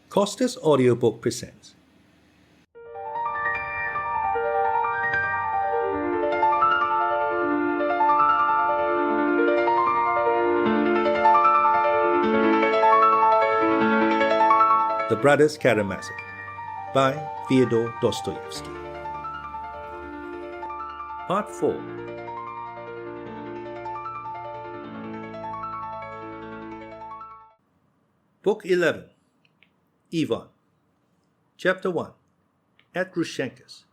Costa's audiobook presents The Brothers Karamazov by Fyodor Dostoyevsky. Part 4. Book 11. Ivan. Chapter 1. At Grushenka's.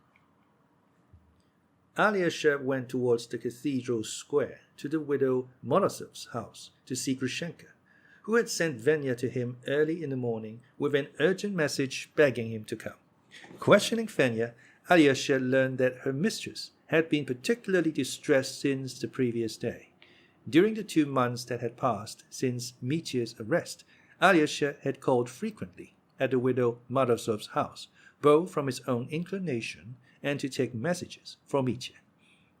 Alyosha went towards the cathedral square to the widow Morozov's house to see Grushenka, who had sent Venya to him early in the morning with an urgent message begging him to come. Questioning Venya, Alyosha learned that her mistress had been particularly distressed since the previous day. During the 2 months that had passed since Mitya's arrest, Alyosha had called frequently at the widow Morozov's house, both from his own inclination and to take messages from Mitya.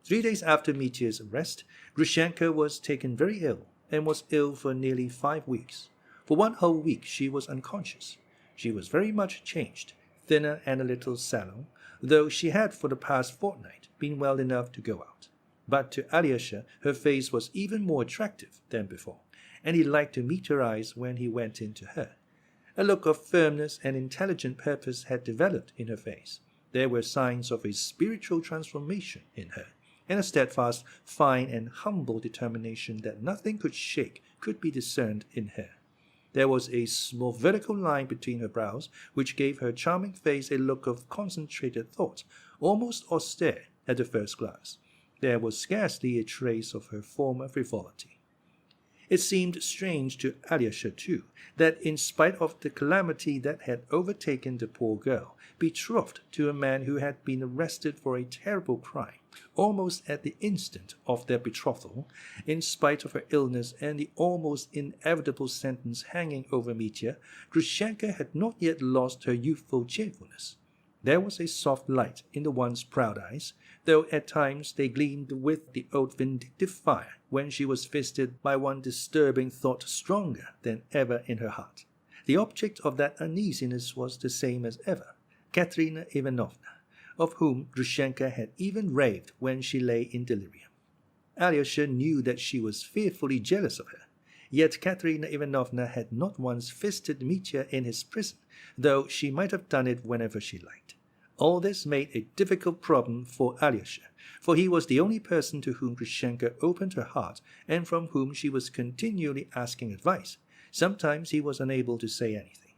3 days after Mitya's arrest, Grushenka was taken very ill and was ill for nearly 5 weeks. For 1 whole week she was unconscious. She was very much changed, thinner and a little sallow, though she had for the past fortnight been well enough to go out. But to Alyosha her face was even more attractive than before, and he liked to meet her eyes when he went in to her. A look of firmness and intelligent purpose had developed in her face. There were signs of a spiritual transformation in her, and a steadfast, fine and humble determination that nothing could shake could be discerned in her. There was a small vertical line between her brows, which gave her charming face a look of concentrated thought, almost austere at the first glance. There was scarcely a trace of her former frivolity. It seemed strange to Alyosha, too, that in spite of the calamity that had overtaken the poor girl, betrothed to a man who had been arrested for a terrible crime, almost at the instant of their betrothal, in spite of her illness and the almost inevitable sentence hanging over Mitya, Grushenka had not yet lost her youthful cheerfulness. There was a soft light in the once proud eyes, though at times they gleamed with the old vindictive fire when she was visited by one disturbing thought stronger than ever in her heart. The object of that uneasiness was the same as ever, Katerina Ivanovna, of whom Grushenka had even raved when she lay in delirium. Alyosha knew that she was fearfully jealous of her, yet Katerina Ivanovna had not once visited Mitya in his prison, though she might have done it whenever she liked. All this made a difficult problem for Alyosha, for he was the only person to whom Grushenka opened her heart and from whom she was continually asking advice. Sometimes he was unable to say anything.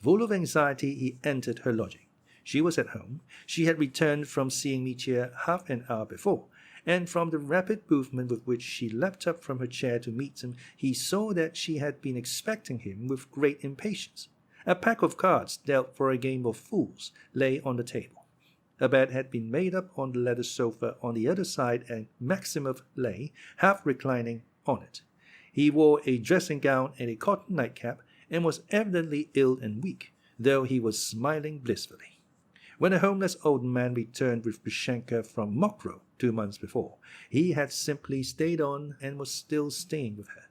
Full of anxiety, he entered her lodging. She was at home. She had returned from seeing Mitya half an hour before, and from the rapid movement with which she leapt up from her chair to meet him, he saw that she had been expecting him with great impatience. A pack of cards dealt for a game of fools lay on the table. A bed had been made up on the leather sofa on the other side, and Maximov lay, half reclining, on it. He wore a dressing gown and a cotton nightcap, and was evidently ill and weak, though he was smiling blissfully. When a homeless old man returned with Grushenka from Mokroe 2 months before, he had simply stayed on and was still staying with her.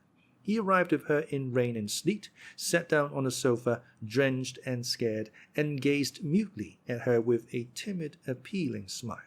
He arrived with her in rain and sleet, sat down on the sofa, drenched and scared, and gazed mutely at her with a timid, appealing smile.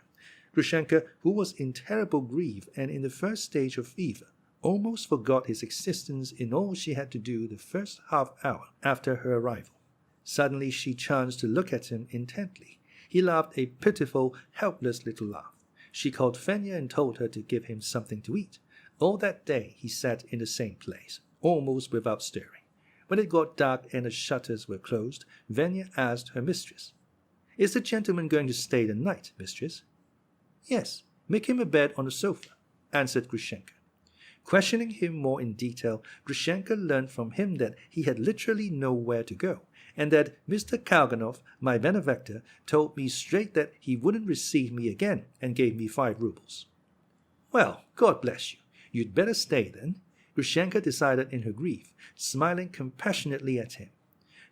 Grushenka, who was in terrible grief and in the first stage of fever, almost forgot his existence in all she had to do the first half-hour after her arrival. Suddenly she chanced to look at him intently. He laughed a pitiful, helpless little laugh. She called Venya and told her to give him something to eat. All that day he sat in the same place, almost without stirring. When it got dark and the shutters were closed, Venya asked her mistress, "Is the gentleman going to stay the night, mistress?" "Yes, make him a bed on the sofa," answered Grushenka. Questioning him more in detail, Grushenka learned from him that he had literally nowhere to go, and that Mr. Kalganov, my benefactor, told me straight that he wouldn't receive me again and gave me 5 rubles. "Well, God bless you. You'd better stay then," Grushenka decided in her grief, smiling compassionately at him.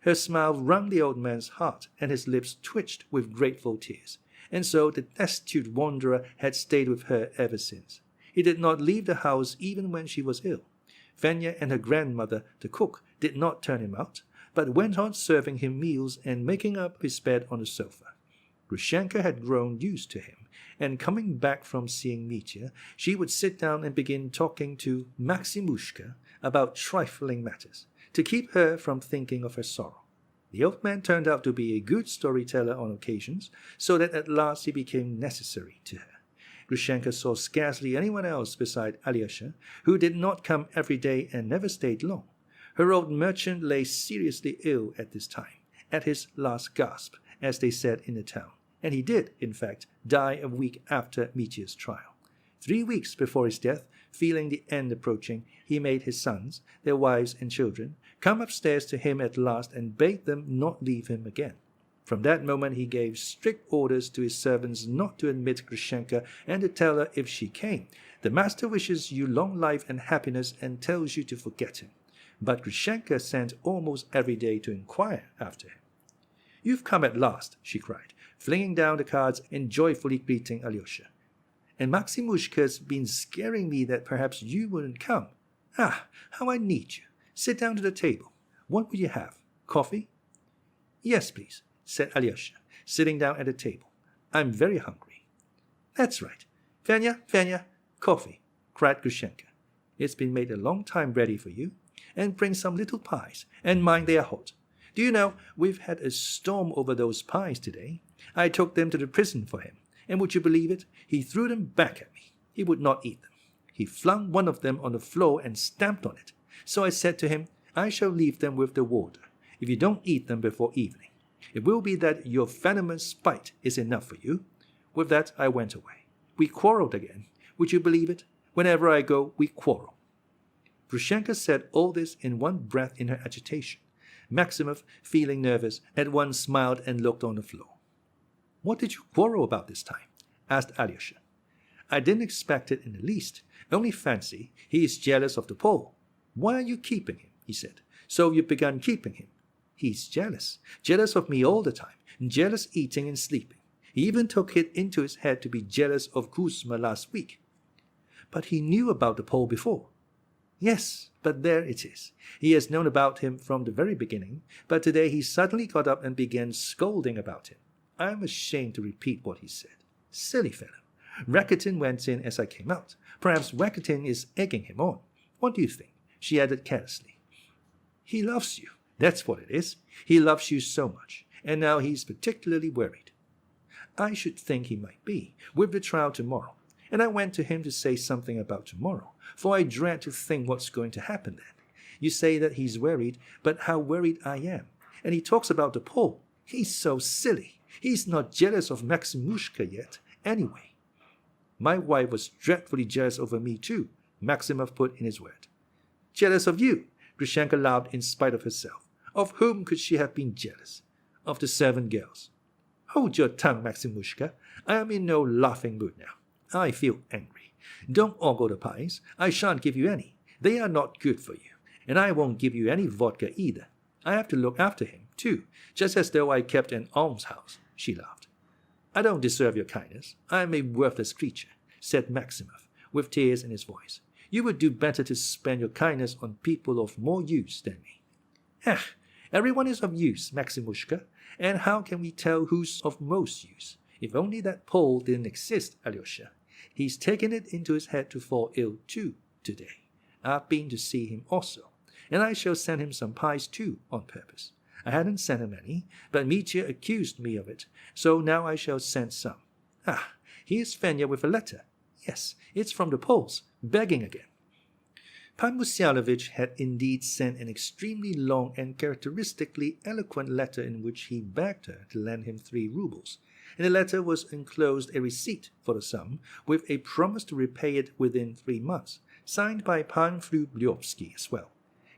Her smile wrung the old man's heart, and his lips twitched with grateful tears, and so the destitute wanderer had stayed with her ever since. He did not leave the house even when she was ill. Venya and her grandmother, the cook, did not turn him out, but went on serving him meals and making up his bed on the sofa. Grushenka had grown used to him, and coming back from seeing Mitya, she would sit down and begin talking to Maximushka about trifling matters, to keep her from thinking of her sorrow. The old man turned out to be a good storyteller on occasions, so that at last he became necessary to her. Grushenka saw scarcely anyone else beside Alyosha, who did not come every day and never stayed long. Her old merchant lay seriously ill at this time, at his last gasp, as they said in the town, and he did, in fact, die a week after Mitya's trial. 3 weeks before his death, feeling the end approaching, he made his sons, their wives and children, come upstairs to him at last and bade them not leave him again. From that moment he gave strict orders to his servants not to admit Grushenka and to tell her if she came, "The master wishes you long life and happiness and tells you to forget him." But Grushenka sent almost every day to inquire after him. "You've come at last," she cried, flinging down the cards and joyfully greeting Alyosha. "And Maximushka's been scaring me that perhaps you wouldn't come. Ah, how I need you. Sit down to the table. What will you have? Coffee?" "Yes, please," said Alyosha, sitting down at the table. "I'm very hungry." "That's right. Fenya, coffee," cried Grushenka. "It's been made a long time ready for you. And bring some little pies, and mind they are hot. Do you know, we've had a storm over those pies today. I took them to the prison for him, and would you believe it? He threw them back at me. He would not eat them. He flung one of them on the floor and stamped on it. So I said to him, 'I shall leave them with the warder, if you don't eat them before evening. It will be that your venomous spite is enough for you.' With that I went away. We quarreled again. Would you believe it? Whenever I go, we quarrel." Grushenka said all this in one breath in her agitation. Maximov, feeling nervous, at once smiled and looked on the floor. "What did you quarrel about this time?" asked Alyosha. "I didn't expect it in the least. Only fancy, he is jealous of the Pole. 'Why are you keeping him?' he said. 'So you've begun keeping him.' He's jealous of me all the time, jealous eating and sleeping. He even took it into his head to be jealous of Kuzma last week." "But he knew about the Pole before." "Yes, but there it is. He has known about him from the very beginning, but today he suddenly got up and began scolding about him. I'm ashamed to repeat what he said. Silly fellow. Rakitin went in as I came out. Perhaps Rakitin is egging him on. What do you think?" she added carelessly. "He loves you. That's what it is. He loves you so much, and now he's particularly worried." "I should think he might be, with the trial tomorrow. And I went to him to say something about tomorrow, for I dread to think what's going to happen then. You say that he's worried, but how worried I am. And he talks about the Pole. He's so silly. He's not jealous of Maximushka yet, anyway." "My wife was dreadfully jealous over me too," Maximov put in his word. "Jealous of you?" Grushenka laughed in spite of herself. "Of whom could she have been jealous? Of the servant girls." "Hold your tongue, Maximushka. I am in no laughing mood now. I feel angry. Don't ogle the pies. I shan't give you any. They are not good for you. And I won't give you any vodka either. I have to look after him, too, just as though I kept an almshouse," she laughed. "I don't deserve your kindness. I am a worthless creature," said Maximov, with tears in his voice. "You would do better to spend your kindness on people of more use than me." "Ah, everyone is of use, Maximushka. And how can we tell who's of most use? If only that Pole didn't exist, Alyosha. He's taken it into his head to fall ill too today. I've been to see him also, and I shall send him some pies too on purpose. I hadn't sent him any, but Mitya accused me of it, so now I shall send some. Ah, here's Fenya with a letter. Yes, it's from the Poles, begging again." Pan Musyalevich had indeed sent an extremely long and characteristically eloquent letter in which he begged her to lend him 3 rubles. In the letter was enclosed a receipt for the sum, with a promise to repay it within 3 months, signed by Pan Fyodor as well.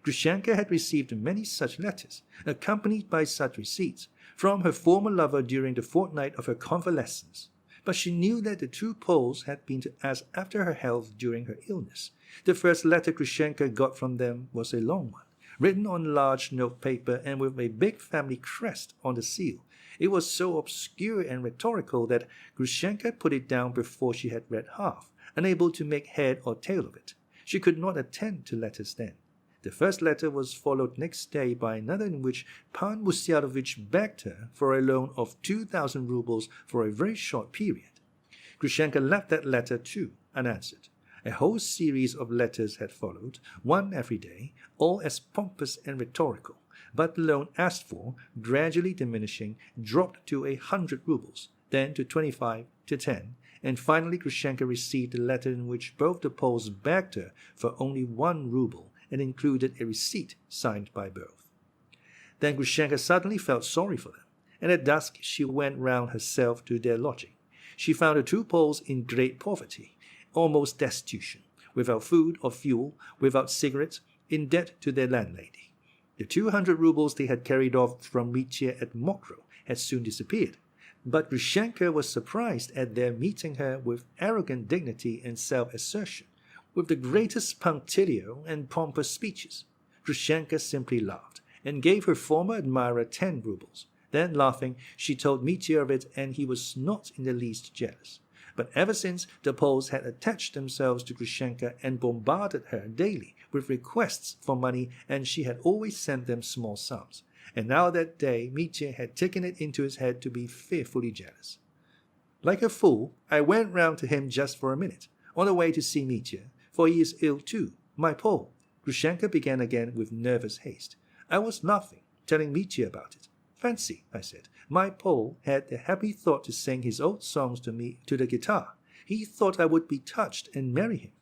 Grushenka had received many such letters, accompanied by such receipts, from her former lover during the fortnight of her convalescence. But she knew that the 2 Poles had been to ask after her health during her illness. The first letter Grushenka got from them was a long one, written on large note paper and with a big family crest on the seal. It was so obscure and rhetorical that Grushenka put it down before she had read half, unable to make head or tail of it. She could not attend to letters then. The first letter was followed next day by another in which Pan Musyatovich begged her for a loan of 2,000 rubles for a very short period. Grushenka left that letter too, unanswered. A whole series of letters had followed, one every day, all as pompous and rhetorical, but the loan asked for, gradually diminishing, dropped to 100 rubles, then to 25, to 10, and finally Grushenka received a letter in which both the Poles begged her for only 1 ruble and included a receipt signed by both. Then Grushenka suddenly felt sorry for them, and at dusk she went round herself to their lodging. She found the 2 Poles in great poverty, almost destitution, without food or fuel, without cigarettes, in debt to their landlady. The 200 rubles they had carried off from Mitya at Mokroe had soon disappeared, but Grushenka was surprised at their meeting her with arrogant dignity and self-assertion, with the greatest punctilio and pompous speeches. Grushenka simply laughed, and gave her former admirer 10 rubles. Then, laughing, she told Mitya of it, and he was not in the least jealous. But ever since, the Poles had attached themselves to Grushenka and bombarded her daily with requests for money, and she had always sent them small sums. And now that day, Mitya had taken it into his head to be fearfully jealous. Like a fool, I went round to him just for a minute, on the way to see Mitya, for he is ill too, my Pole. Grushenka began again with nervous haste. I was laughing, telling Mitya about it. Fancy, I said, my Pole had the happy thought to sing his old songs to me to the guitar. He thought I would be touched and marry him.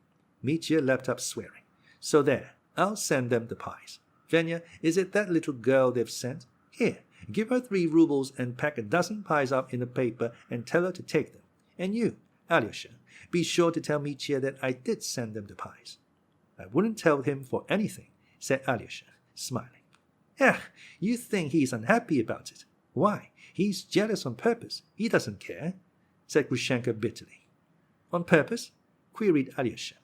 Mitya leapt up swearing. So there, I'll send them the pies. Venya, is it that little girl they've sent? Here, give her 3 rubles and pack a dozen pies up in a paper and tell her to take them. And you, Alyosha, be sure to tell Mitya that I did send them the pies. I wouldn't tell him for anything, said Alyosha, smiling. You think he's unhappy about it. Why, he's jealous on purpose. He doesn't care, said Grushenka bitterly. On purpose? Queried Alyosha.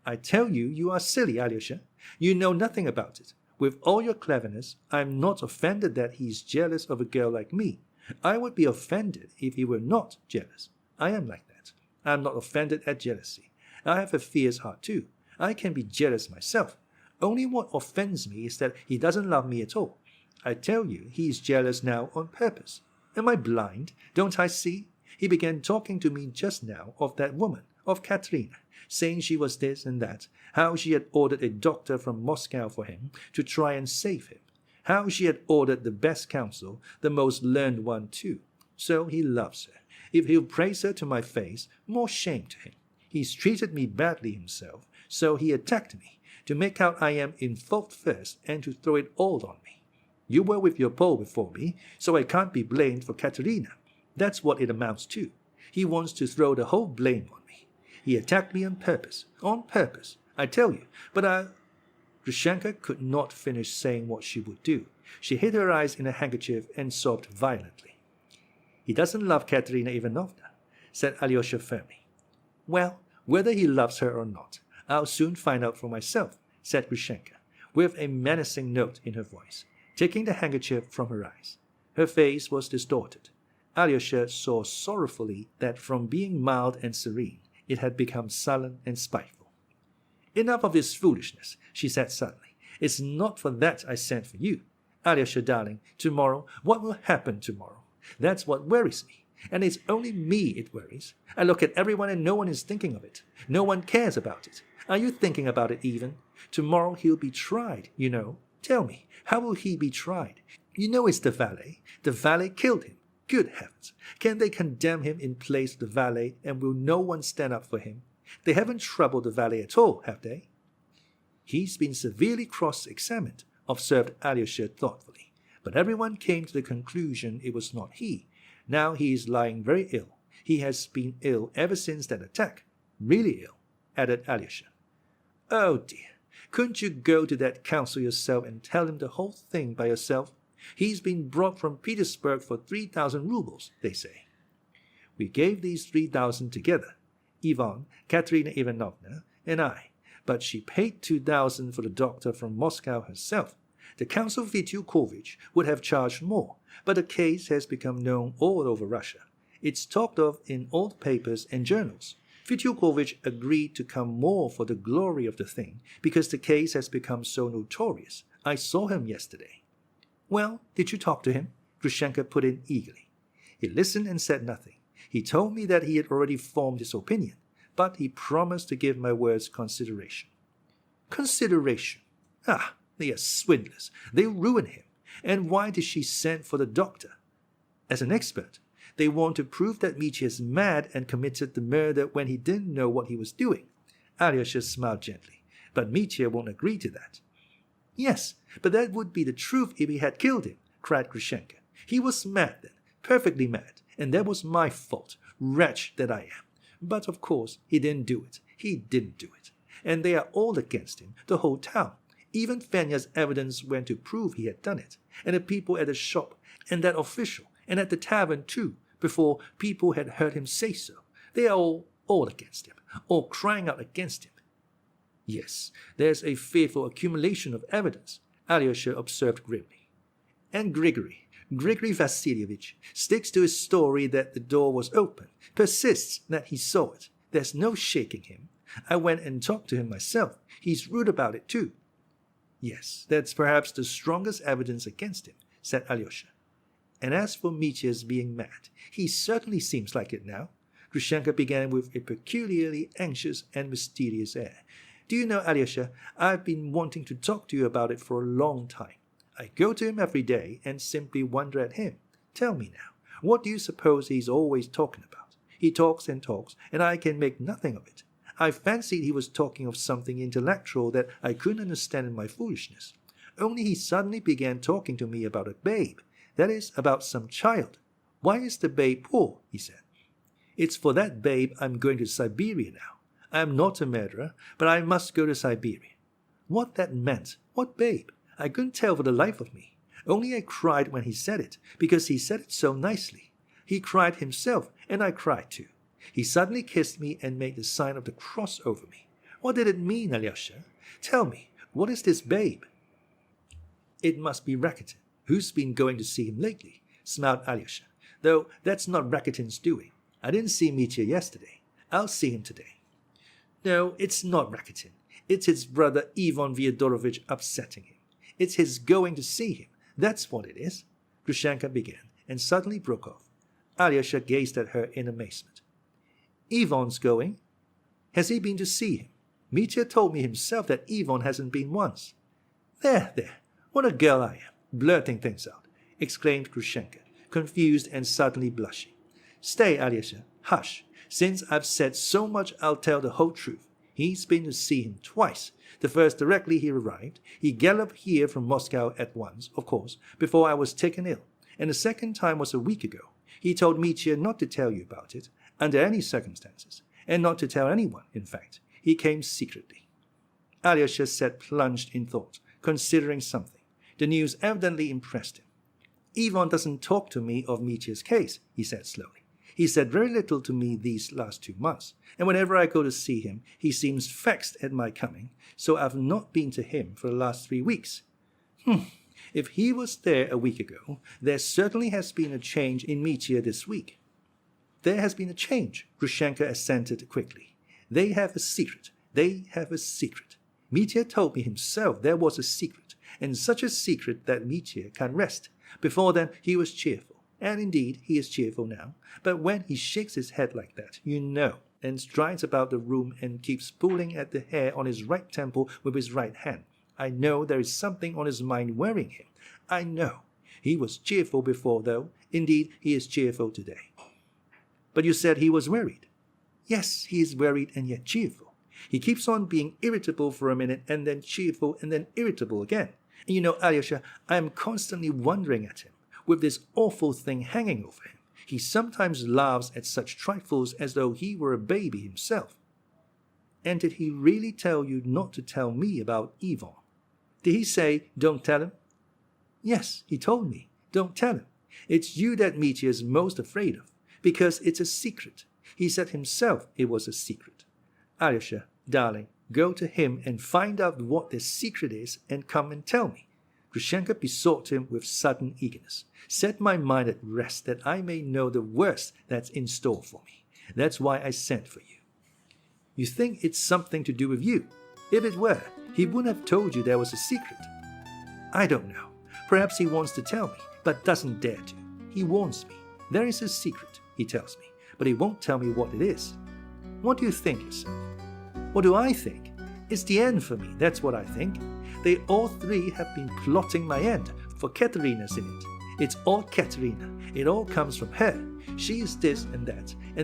I tell you, you are silly, Alyosha. You know nothing about it. With all your cleverness, I am not offended that he is jealous of a girl like me. I would be offended if he were not jealous. I am like that. I am not offended at jealousy. I have a fierce heart too. I can be jealous myself. Only what offends me is that he doesn't love me at all. I tell you, he is jealous now on purpose. Am I blind? Don't I see? He began talking to me just now of that woman, of Katerina, saying she was this and that, how she had ordered a doctor from Moscow for him to try and save him, how she had ordered the best counsel, the most learned one too. So he loves her. If he'll praise her to my face, more shame to him. He's treated me badly himself, so he attacked me, to make out I am in fault first and to throw it all on me. You were with your Pole before me, so I can't be blamed for Katerina. That's what it amounts to. He wants to throw the whole blame on me. He attacked me on purpose, I tell you, but Grushenka could not finish saying what she would do. She hid her eyes in a handkerchief and sobbed violently. He doesn't love Katerina Ivanovna, said Alyosha firmly. Well, whether he loves her or not, I'll soon find out for myself, said Grushenka, with a menacing note in her voice, taking the handkerchief from her eyes. Her face was distorted. Alyosha saw sorrowfully that from being mild and serene, it had become sullen and spiteful. Enough of this foolishness, she said suddenly. It's not for that I sent for you. Alyosha, darling, tomorrow, what will happen tomorrow? That's what worries me. And it's only me it worries. I look at everyone and no one is thinking of it. No one cares about it. Are you thinking about it even? Tomorrow he'll be tried, you know. Tell me, how will he be tried? You know it's the valet. The valet killed him. Good heavens! Can they condemn him in place of the valet, and will no one stand up for him? They haven't troubled the valet at all, have they? He's been severely cross-examined, observed Alyosha thoughtfully. But everyone came to the conclusion it was not he. Now he is lying very ill. He has been ill ever since that attack. Really ill, added Alyosha. Oh dear, couldn't you go to that counsel yourself and tell him the whole thing by yourself? He's been brought from Petersburg for 3,000 rubles, they say. We gave these 3,000 together, Ivan, Katerina Ivanovna, and I, but she paid 2,000 for the doctor from Moscow herself. The Counsel Vityukovich would have charged more, but the case has become known all over Russia. It's talked of in all the papers and journals. Fyodor agreed to come more for the glory of the thing because the case has become so notorious. I saw him yesterday. Well, did you talk to him? Grushenka put in eagerly. He listened and said nothing. He told me that he had already formed his opinion, but he promised to give my words consideration. Consideration? Ah, they are swindlers. They'll ruin him. And why did she send for the doctor? As an expert. They want to prove that Dmitri is mad and committed the murder when he didn't know what he was doing. Alyosha smiled gently, but Dmitri won't agree to that. Yes, but that would be the truth if he had killed him, cried Grushenka. He was mad then, perfectly mad, and that was my fault, wretch that I am. But of course he didn't do it. He didn't do it. And they are all against him, the whole town. Even Fenya's evidence went to prove he had done it, and the people at the shop, and that official, and at the tavern too, before people had heard him say so. They are all against him, all crying out against him. Yes, there's a fearful accumulation of evidence, Alyosha observed grimly. And Grigory Vassilievich, sticks to his story that the door was open, persists that he saw it. There's no shaking him. I went and talked to him myself. He's rude about it too. Yes, that's perhaps the strongest evidence against him, said Alyosha. And as for Mitya's being mad, he certainly seems like it now. Grushenka began with a peculiarly anxious and mysterious air. Do you know, Alyosha, I've been wanting to talk to you about it for a long time. I go to him every day and simply wonder at him. Tell me now, what do you suppose he's always talking about? He talks, and I can make nothing of it. I fancied he was talking of something intellectual that I couldn't understand in my foolishness. Only he suddenly began talking to me about a babe. That is, about some child. Why is the babe poor? He said. It's for that babe I'm going to Siberia now. I am not a murderer, but I must go to Siberia. What that meant? What babe? I couldn't tell for the life of me. Only I cried when he said it, because he said it so nicely. He cried himself, and I cried too. He suddenly kissed me and made the sign of the cross over me. What did it mean, Alyosha? Tell me, what is this babe? It must be Rakitin. Who's been going to see him lately? Smiled Alyosha. Though that's not Rakitin's doing. I didn't see Mitya yesterday. I'll see him today. No, it's not Rakitin. It's his brother Ivan Fyodorovich upsetting him. It's his going to see him. That's what it is. Grushenka began, and suddenly broke off. Alyosha gazed at her in amazement. Ivan's going? Has he been to see him? Mitya told me himself that Ivan hasn't been once. There, what a girl I am, blurting things out, exclaimed Grushenka, confused and suddenly blushing. Stay, Alyosha, hush. Since I've said so much, I'll tell the whole truth. He's been to see him twice. The first directly he arrived. He galloped here from Moscow at once, of course, before I was taken ill. And the second time was a week ago. He told Mitya not to tell you about it, under any circumstances, and not to tell anyone, in fact. He came secretly. Alyosha sat plunged in thought, considering something. The news evidently impressed him. Ivan doesn't talk to me of Mitya's case, he said slowly. He said very little to me these last 2 months, and whenever I go to see him, he seems vexed at my coming, so I've not been to him for the last 3 weeks. If he was there a week ago, there certainly has been a change in Mitya this week. There has been a change, Grushenka assented quickly. They have a secret. Mitya told me himself there was a secret, and such a secret that Mitya can't rest. Before then, he was cheerful. And indeed, he is cheerful now. But when he shakes his head like that, you know, and strides about the room and keeps pulling at the hair on his right temple with his right hand, I know there is something on his mind worrying him. I know. He was cheerful before, though. Indeed, he is cheerful today. But you said he was worried. Yes, he is worried and yet cheerful. He keeps on being irritable for a minute and then cheerful and then irritable again. And you know, Alyosha, I am constantly wondering at him, with this awful thing hanging over him. He sometimes laughs at such trifles as though he were a baby himself. And did he really tell you not to tell me about Ivan? Did he say, don't tell him? Yes, he told me, don't tell him. It's you that Mitya is most afraid of, because it's a secret. He said himself it was a secret. Alyosha, darling, go to him and find out what this secret is and come and tell me. Grushenka besought him with sudden eagerness. Set my mind at rest that I may know the worst that's in store for me. That's why I sent for you. You think it's something to do with you. If it were, he wouldn't have told you there was a secret. I don't know. Perhaps he wants to tell me, but doesn't dare to. He warns me. There is a secret, he tells me, but he won't tell me what it is. What do you think yourself? What do I think? It's the end for me, that's what I think. They all three have been plotting my end, for Katerina's in it. It's all Katerina. It all comes from her. She is this and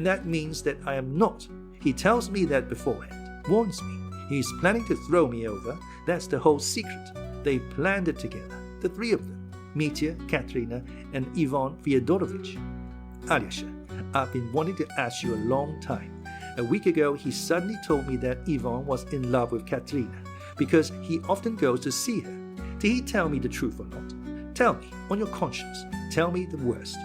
that means that I am not. He tells me that beforehand, warns me. He's planning to throw me over. That's the whole secret. They planned it together, the three of them, Mitya, Katerina, and Ivan Fyodorovich. Alyosha, I've been wanting to ask you a long time. A week ago, he suddenly told me that Ivan was in love with Katerina because he often goes to see her. Did he tell me the truth or not? Tell me, on your conscience, tell me the worst.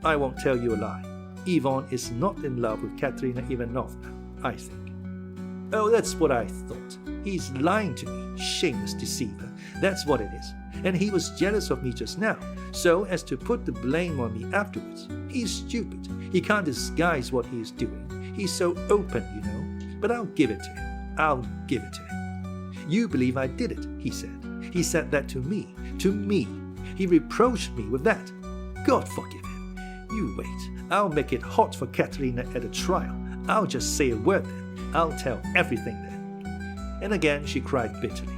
I won't tell you a lie. Ivan is not in love with Katerina Ivanovna, I think. Oh, that's what I thought. He's lying to me, shameless deceiver. That's what it is. And he was jealous of me just now, so as to put the blame on me afterwards. He's stupid. He can't disguise what he is doing. He's so open, you know. But I'll give it to him. I'll give it to him. You believe I did it, he said. He said that to me. To me. He reproached me with that. God forgive him. You wait. I'll make it hot for Katerina at a trial. I'll just say a word then. I'll tell everything then. And again she cried bitterly.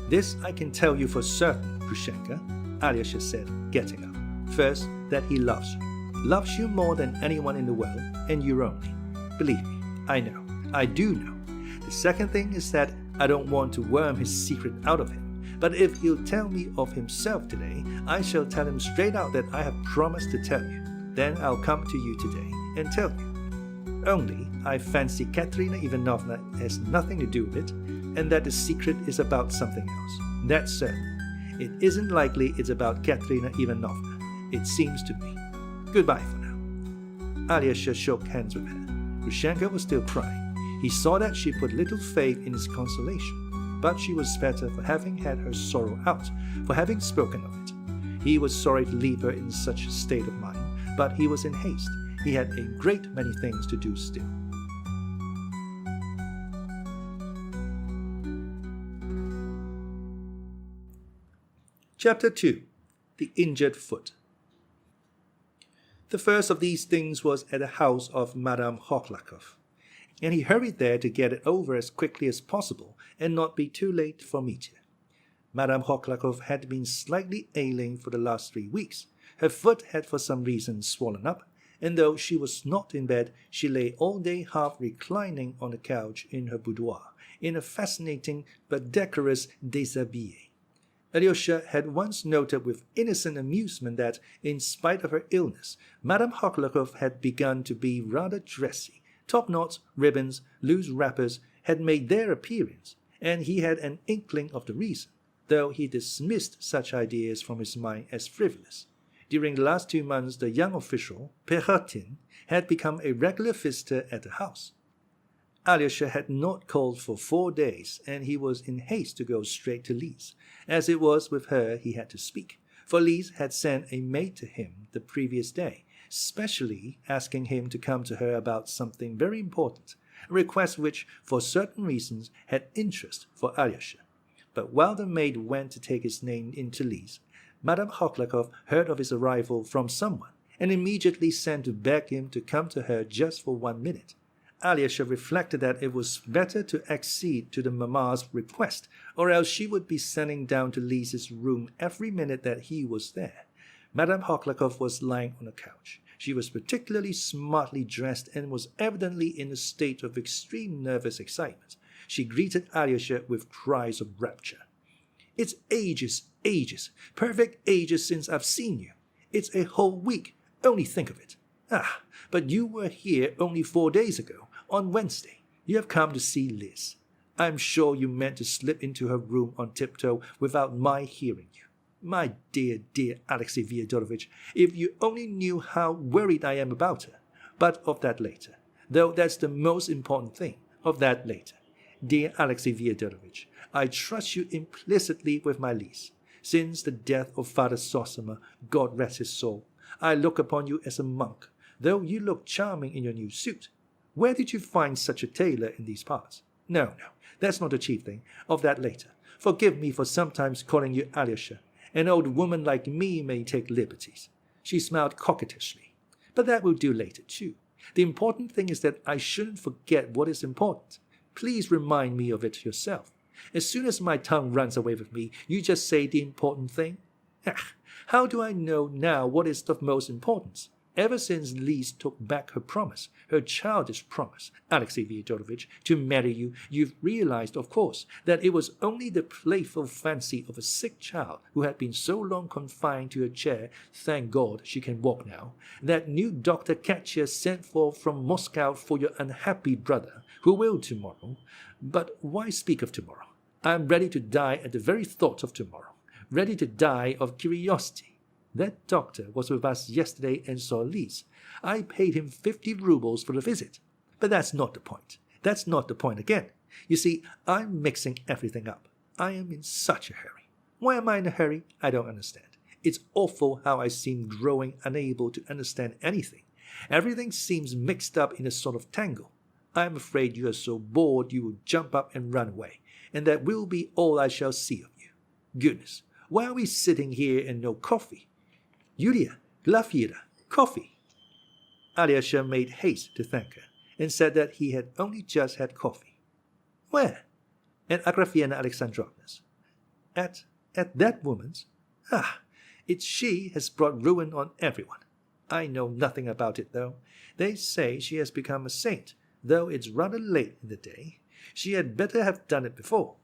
This I can tell you for certain, Grushenka, Alyosha said, getting up. First, that he loves you. Loves you more than anyone in the world, and you only. Believe me, I know. I do know. The second thing is that I don't want to worm his secret out of him. But if he'll tell me of himself today, I shall tell him straight out that I have promised to tell you. Then I'll come to you today and tell you. Only, I fancy Katerina Ivanovna has nothing to do with it, and that the secret is about something else. That's certain. It isn't likely it's about Katerina Ivanovna. It seems to me. Goodbye for now. Alyosha shook hands with her. Grushenka was still crying. He saw that she put little faith in his consolation, but she was better for having had her sorrow out, for having spoken of it. He was sorry to leave her in such a state of mind, but he was in haste. He had a great many things to do still. Chapter 2. The Injured Foot. The first of these things was at the house of Madame Hoklakov, and he hurried there to get it over as quickly as possible and not be too late for Mitya. Madame Hoklakov had been slightly ailing for the last 3 weeks. Her foot had for some reason swollen up, and though she was not in bed, she lay all day half reclining on the couch in her boudoir, in a fascinating but decorous déshabillé. Alyosha had once noted with innocent amusement that, in spite of her illness, Madame Hoklakov had begun to be rather dressy. Top knots, ribbons, loose wrappers had made their appearance, and he had an inkling of the reason, though he dismissed such ideas from his mind as frivolous. During the last 2 months, the young official, Pechotin, had become a regular visitor at the house. Alyosha had not called for 4 days, and he was in haste to go straight to Lise. As it was with her he had to speak, for Lise had sent a maid to him the previous day, specially asking him to come to her about something very important, a request which, for certain reasons, had interest for Alyosha. But while the maid went to take his name into Lise, Madame Hoklakov heard of his arrival from someone, and immediately sent to beg him to come to her just for 1 minute. Alyosha reflected that it was better to accede to the mamma's request, or else she would be sending down to Lise's room every minute that he was there. Madame Hoklakov was lying on a couch. She was particularly smartly dressed and was evidently in a state of extreme nervous excitement. She greeted Alyosha with cries of rapture. "It's ages, perfect ages since I've seen you. It's a whole week. Only think of it. Ah, but you were here only 4 days ago. On Wednesday, you have come to see Liz. I'm sure you meant to slip into her room on tiptoe without my hearing you. My dear Alexey Fyodorovich, if you only knew how worried I am about her. But of that later. Though that's the most important thing. Of that later. Dear Alexey Fyodorovich, I trust you implicitly with my Lise. Since the death of Father Zosima, God rest his soul, I look upon you as a monk, though you look charming in your new suit. Where did you find such a tailor in these parts? No, that's not the chief thing. Of that later. Forgive me for sometimes calling you Alyosha. An old woman like me may take liberties. She smiled coquettishly. But that will do later, too. The important thing is that I shouldn't forget what is important. Please remind me of it yourself. As soon as my tongue runs away with me, you just say the important thing. How do I know now what is of most importance? Ever since Lise took back her promise, her childish promise, Alexei Fyodorovich, to marry you, you've realized, of course, that it was only the playful fancy of a sick child who had been so long confined to a chair, thank God she can walk now, that new Dr. Katya sent for from Moscow for your unhappy brother, who will tomorrow. But why speak of tomorrow? I am ready to die at the very thought of tomorrow, ready to die of curiosity. That doctor was with us yesterday and saw Lise. I paid him 50 rubles for the visit. But that's not the point. That's not the point again. You see, I'm mixing everything up. I am in such a hurry. Why am I in a hurry? I don't understand. It's awful how I seem growing unable to understand anything. Everything seems mixed up in a sort of tangle. I am afraid you are so bored you will jump up and run away, and that will be all I shall see of you. Goodness, why are we sitting here and no coffee? Yulia, Glafira, coffee. Alyosha made haste to thank her, and said that he had only just had coffee. Where? At Agrafena Alexandrovna's. At that woman's? It's she has brought ruin on everyone. I know nothing about it, though. They say she has become a saint, though it's rather late in the day. She had better have done it before.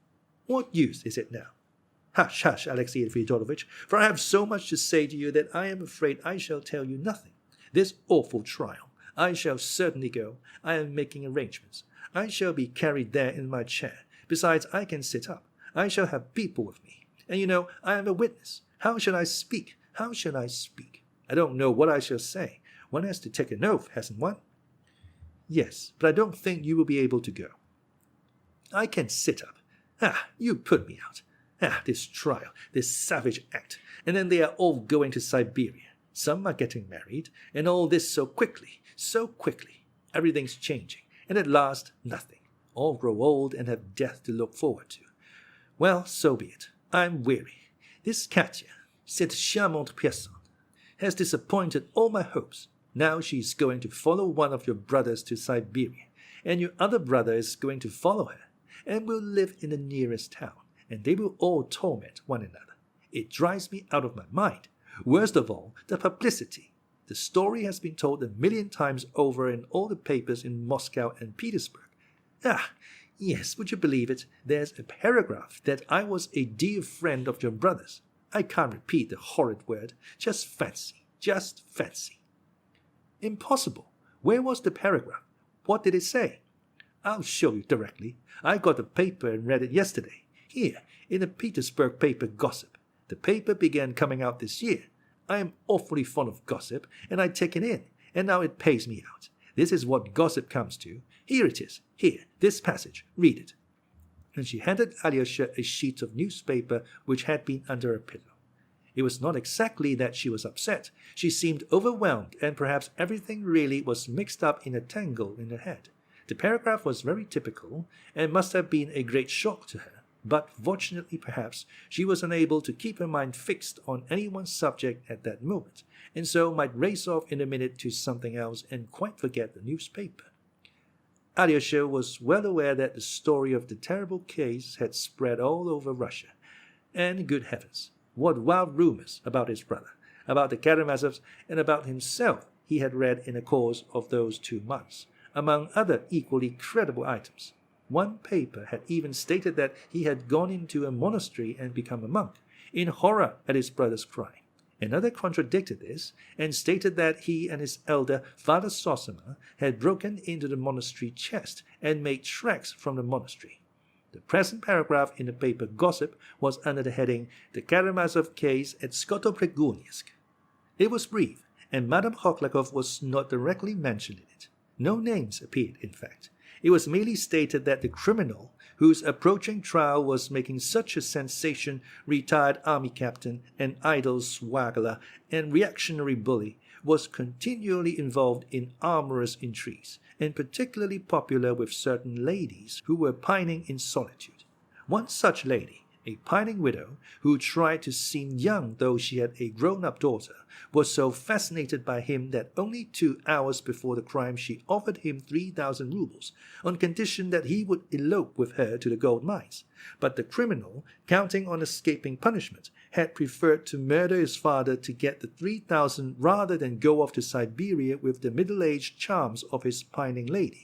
What use is it now? Hush, hush, Alexei Fyodorovich, for I have so much to say to you that I am afraid I shall tell you nothing. This awful trial. I shall certainly go. I am making arrangements. I shall be carried there in my chair. Besides, I can sit up. I shall have people with me. And you know, I am a witness. How shall I speak? How shall I speak? I don't know what I shall say. One has to take an oath, hasn't one? Yes, but I don't think you will be able to go. I can sit up. You put me out. This trial, this savage act, and then they are all going to Siberia. Some are getting married, and all this so quickly, so quickly. Everything's changing, and at last, nothing. All grow old and have death to look forward to. Well, so be it. I'm weary. This Katya, cette charmante personne, has disappointed all my hopes. Now she's going to follow one of your brothers to Siberia, and your other brother is going to follow her, and will live in the nearest town. And they will all torment one another. It drives me out of my mind. Worst of all, the publicity. The story has been told 1,000,000 times over in all the papers in Moscow and Petersburg. Yes, would you believe it? There's a paragraph that I was a dear friend of your brother's. I can't repeat the horrid word. Just fancy. Just fancy. Impossible. Where was the paragraph? What did it say? I'll show you directly. I got the paper and read it yesterday. Here, in the Petersburg paper Gossip. The paper began coming out this year. I am awfully fond of gossip, and I take it in, and now it pays me out. This is what gossip comes to. Here it is. Here, this passage. Read it. And she handed Alyosha a sheet of newspaper which had been under her pillow. It was not exactly that she was upset. She seemed overwhelmed, and perhaps everything really was mixed up in a tangle in her head. The paragraph was very typical, and must have been a great shock to her. But fortunately, perhaps, she was unable to keep her mind fixed on any one subject at that moment, and so might race off in a minute to something else and quite forget the newspaper. Alyosha was well aware that the story of the terrible case had spread all over Russia. And, good heavens, what wild rumors about his brother, about the Karamazovs, and about himself he had read in the course of those 2 months, among other equally credible items. One paper had even stated that he had gone into a monastery and become a monk, in horror at his brother's crime. Another contradicted this, and stated that he and his elder, Father Sosima, had broken into the monastery chest and made tracks from the monastery. The present paragraph in the paper Gossip was under the heading, The Karamazov Case at Skotopregunisk. It was brief, and Madame Hoklakov was not directly mentioned in it. No names appeared, in fact. It was merely stated that the criminal, whose approaching trial was making such a sensation, retired army captain, an idle swaggler, and reactionary bully, was continually involved in amorous intrigues, and particularly popular with certain ladies who were pining in solitude. One such lady, a pining widow, who tried to seem young though she had a grown-up daughter, was so fascinated by him that only 2 hours before the crime she offered him 3,000 rubles, on condition that he would elope with her to the gold mines. But the criminal, counting on escaping punishment, had preferred to murder his father to get the 3,000 rather than go off to Siberia with the middle-aged charms of his pining lady.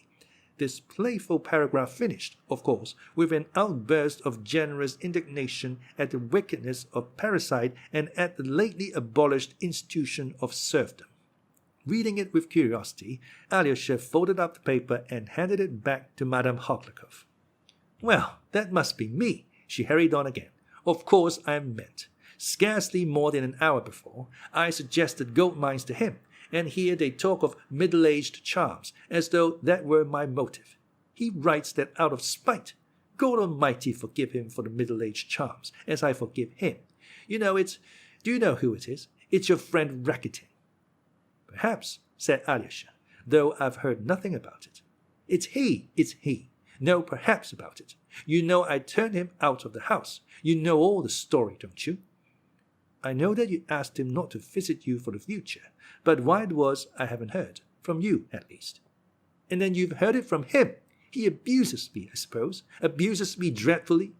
This playful paragraph finished, of course, with an outburst of generous indignation at the wickedness of parricide and at the lately abolished institution of serfdom. Reading it with curiosity, Alyosha folded up the paper and handed it back to Madame Hochakov. "Well, that must be me," she hurried on again. "Of course I am meant. Scarcely more than an hour before, I suggested gold mines to him, and here they talk of middle-aged charms, as though that were my motive. He writes that out of spite. God Almighty forgive him for the middle-aged charms, as I forgive him. Do you know who it is? It's your friend Rakitin." "Perhaps," said Alyosha, "though I've heard nothing about it." It's he. No perhaps about it. You know I turned him out of the house. You know all the story, don't you?" "I know that you asked him not to visit you for the future, but why it was I haven't heard. From you, at least." "And then you've heard it from him. He abuses me, I suppose. Abuses me dreadfully."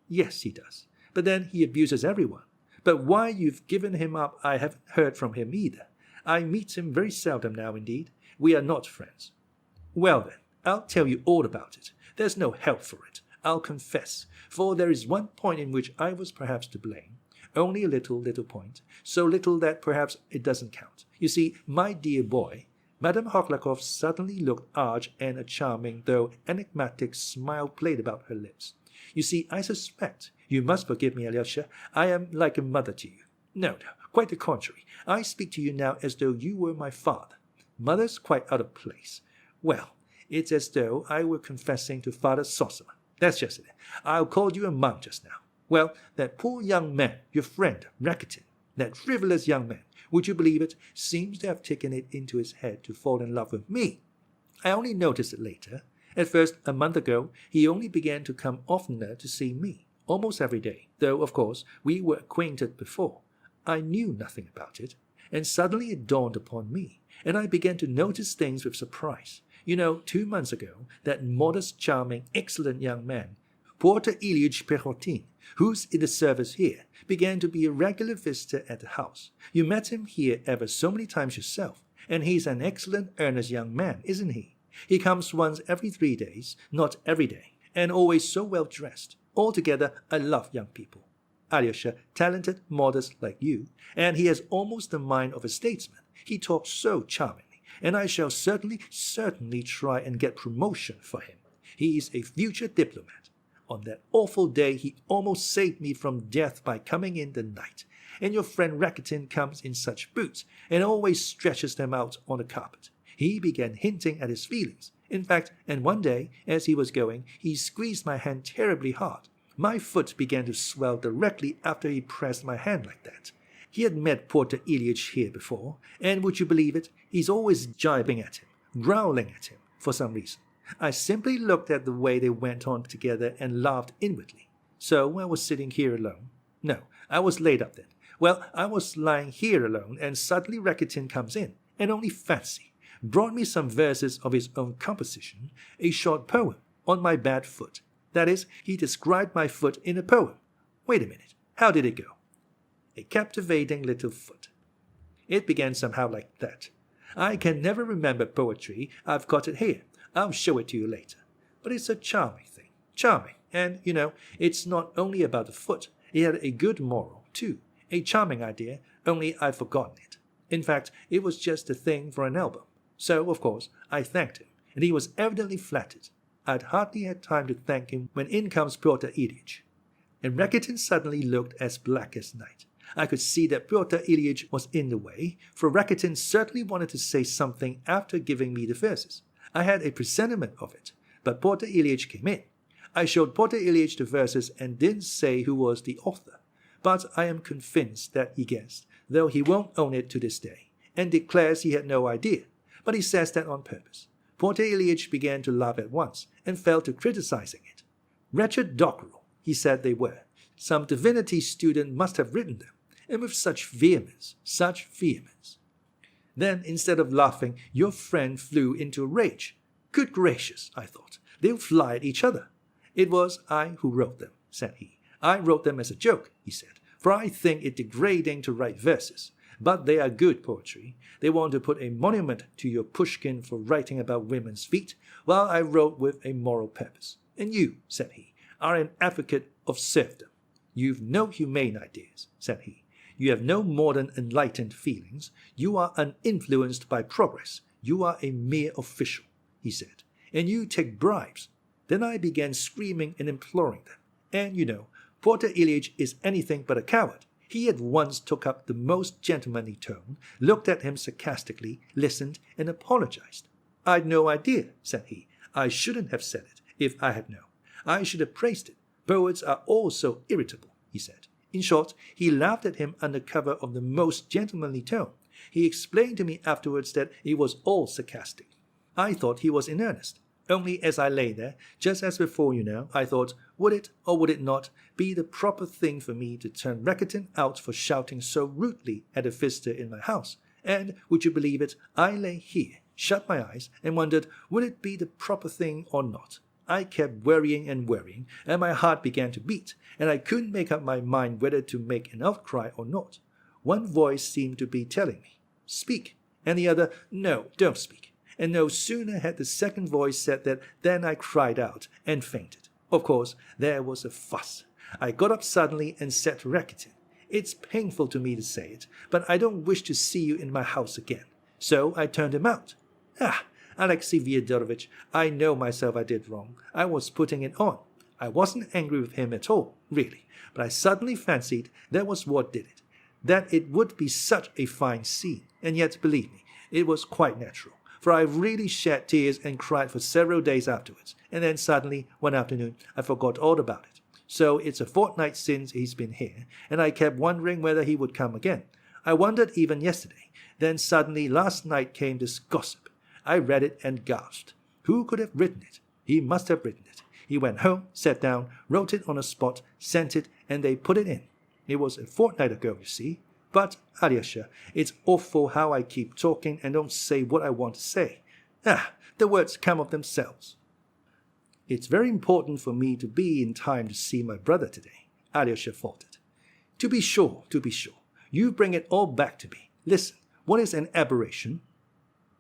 "Yes, he does. But then he abuses everyone. But why you've given him up I haven't heard from him either. I meet him very seldom now indeed. We are not friends." "Well then, I'll tell you all about it. There's no help for it. I'll confess, for there is one point in which I was perhaps to blame. Only a little point, so little that perhaps it doesn't count. You see, my dear boy," Madame Hochakov suddenly looked arch, and a charming, though enigmatic, smile played about her lips. "You see, I suspect, you must forgive me, Alyosha, I am like a mother to you. No, quite the contrary. I speak to you now as though you were my father. Mother's quite out of place. Well, it's as though I were confessing to Father Sossima. That's just it. I'll call you a monk just now. Well, that poor young man, your friend, Rakitin, that frivolous young man, would you believe it, seems to have taken it into his head to fall in love with me. I only noticed it later. At first, a month ago, he only began to come oftener to see me, almost every day, though, of course, we were acquainted before. I knew nothing about it, and suddenly it dawned upon me, and I began to notice things with surprise. 2 months ago, that modest, charming, excellent young man, Porter Ilyich Pechotin, who's in the service here, began to be a regular visitor at the house. You met him here ever so many times yourself, and he's an excellent, earnest young man, isn't he? He comes once every 3 days, not every day, and always so well dressed. Altogether, I love young people. Alyosha, talented, modest like you, and he has almost the mind of a statesman. He talks so charmingly, and I shall certainly try and get promotion for him. He is a future diplomat. On that awful day he almost saved me from death by coming in the night. And your friend Rakitin comes in such boots, and always stretches them out on the carpet. He began hinting at his feelings. In fact, and one day, as he was going, he squeezed my hand terribly hard. My foot began to swell directly after he pressed my hand like that. He had met Porter Ilyich here before, and would you believe it, he's always jibing at him, growling at him, for some reason. I simply looked at the way they went on together and laughed inwardly. So I was sitting here alone. No, I was laid up then. Well, I was lying here alone, and suddenly Rakitin comes in, and only fancy, brought me some verses of his own composition, a short poem, on my bad foot. That is, he described my foot in a poem. Wait a minute, how did it go? A captivating little foot. It began somehow like that. I can never remember poetry. I've got it here. I'll show it to you later. But it's a charming thing. Charming. And, it's not only about the foot. It had a good moral, too. A charming idea, only I've forgotten it. In fact, it was just a thing for an album. So, of course, I thanked him, and he was evidently flattered. I'd hardly had time to thank him when in comes Pyotr Ilyich. And Rakitin suddenly looked as black as night. I could see that Pyotr Ilyich was in the way, for Rakitin certainly wanted to say something after giving me the verses. I had a presentiment of it, but Pyotr Ilyich came in. I showed Pyotr Ilyich the verses and didn't say who was the author, but I am convinced that he guessed, though he won't own it to this day. and declares he had no idea, but he says that on purpose. Pyotr Ilyich began to laugh at once and fell to criticizing it. Wretched doggerel, he said they were. Some divinity student must have written them, and with such vehemence, such vehemence. Then, instead of laughing, your friend flew into a rage. Good gracious, I thought, they'll fly at each other. It was I who wrote them, said he. I wrote them as a joke, he said, for I think it degrading to write verses. But they are good poetry. They want to put a monument to your Pushkin for writing about women's feet, while I wrote with a moral purpose. And you, said he, are an advocate of serfdom. You've no humane ideas, said he. You have no modern enlightened feelings. You are uninfluenced by progress. You are a mere official, he said. And you take bribes. Then I began screaming and imploring them. And you know, Pyotr Ilyich is anything but a coward. He at once took up the most gentlemanly tone, looked at him sarcastically, listened, and apologized. I'd no idea, said he. I shouldn't have said it, if I had known. I should have praised it. Poets are all so irritable, he said. In short, he laughed at him under cover of the most gentlemanly tone. He explained to me afterwards that it was all sarcastic. I thought he was in earnest. Only as I lay there, just as before you know, I thought, would it, or would it not, be the proper thing for me to turn Rakitin out for shouting so rudely at a visitor in my house? And, would you believe it, I lay here, shut my eyes, and wondered, would it be the proper thing or not? I kept worrying and worrying, and my heart began to beat, and I couldn't make up my mind whether to make an outcry or not. One voice seemed to be telling me, speak, and the other, no, don't speak. And no sooner had the second voice said that than I cried out and fainted. Of course, there was a fuss. I got up suddenly and said to Rakitin, it's painful to me to say it, but I don't wish to see you in my house again. So I turned him out. Alexei Fyodorovich, I know myself I did wrong. I was putting it on. I wasn't angry with him at all, really, but I suddenly fancied that was what did it, that it would be such a fine scene, and yet, believe me, it was quite natural. For I really shed tears and cried for several days afterwards, and then suddenly, one afternoon, I forgot all about it. So it's a fortnight since he's been here, and I kept wondering whether he would come again. I wondered even yesterday. Then suddenly last night came this gossip. I read it and gasped. Who could have written it? He must have written it. He went home, sat down, wrote it on a spot, sent it, and they put it in. It was a fortnight ago, you see. But, Alyosha, it's awful how I keep talking and don't say what I want to say. The words come of themselves. It's very important for me to be in time to see my brother today, Alyosha faltered. To be sure. You bring it all back to me. Listen, what is an aberration?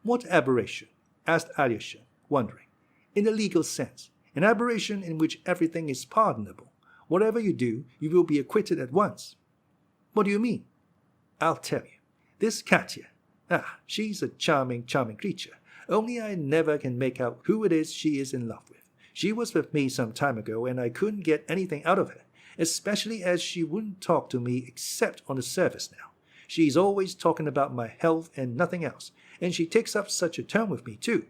What aberration? Asked Alyosha, wondering. In the legal sense, an aberration in which everything is pardonable. Whatever you do, you will be acquitted at once. What do you mean? I'll tell you. This Katya, she's a charming creature, only I never can make out who it is she is in love with. She was with me some time ago, and I couldn't get anything out of her, especially as she wouldn't talk to me except on the surface now. She's always talking about my health and nothing else, and she takes up such a tone with me, too.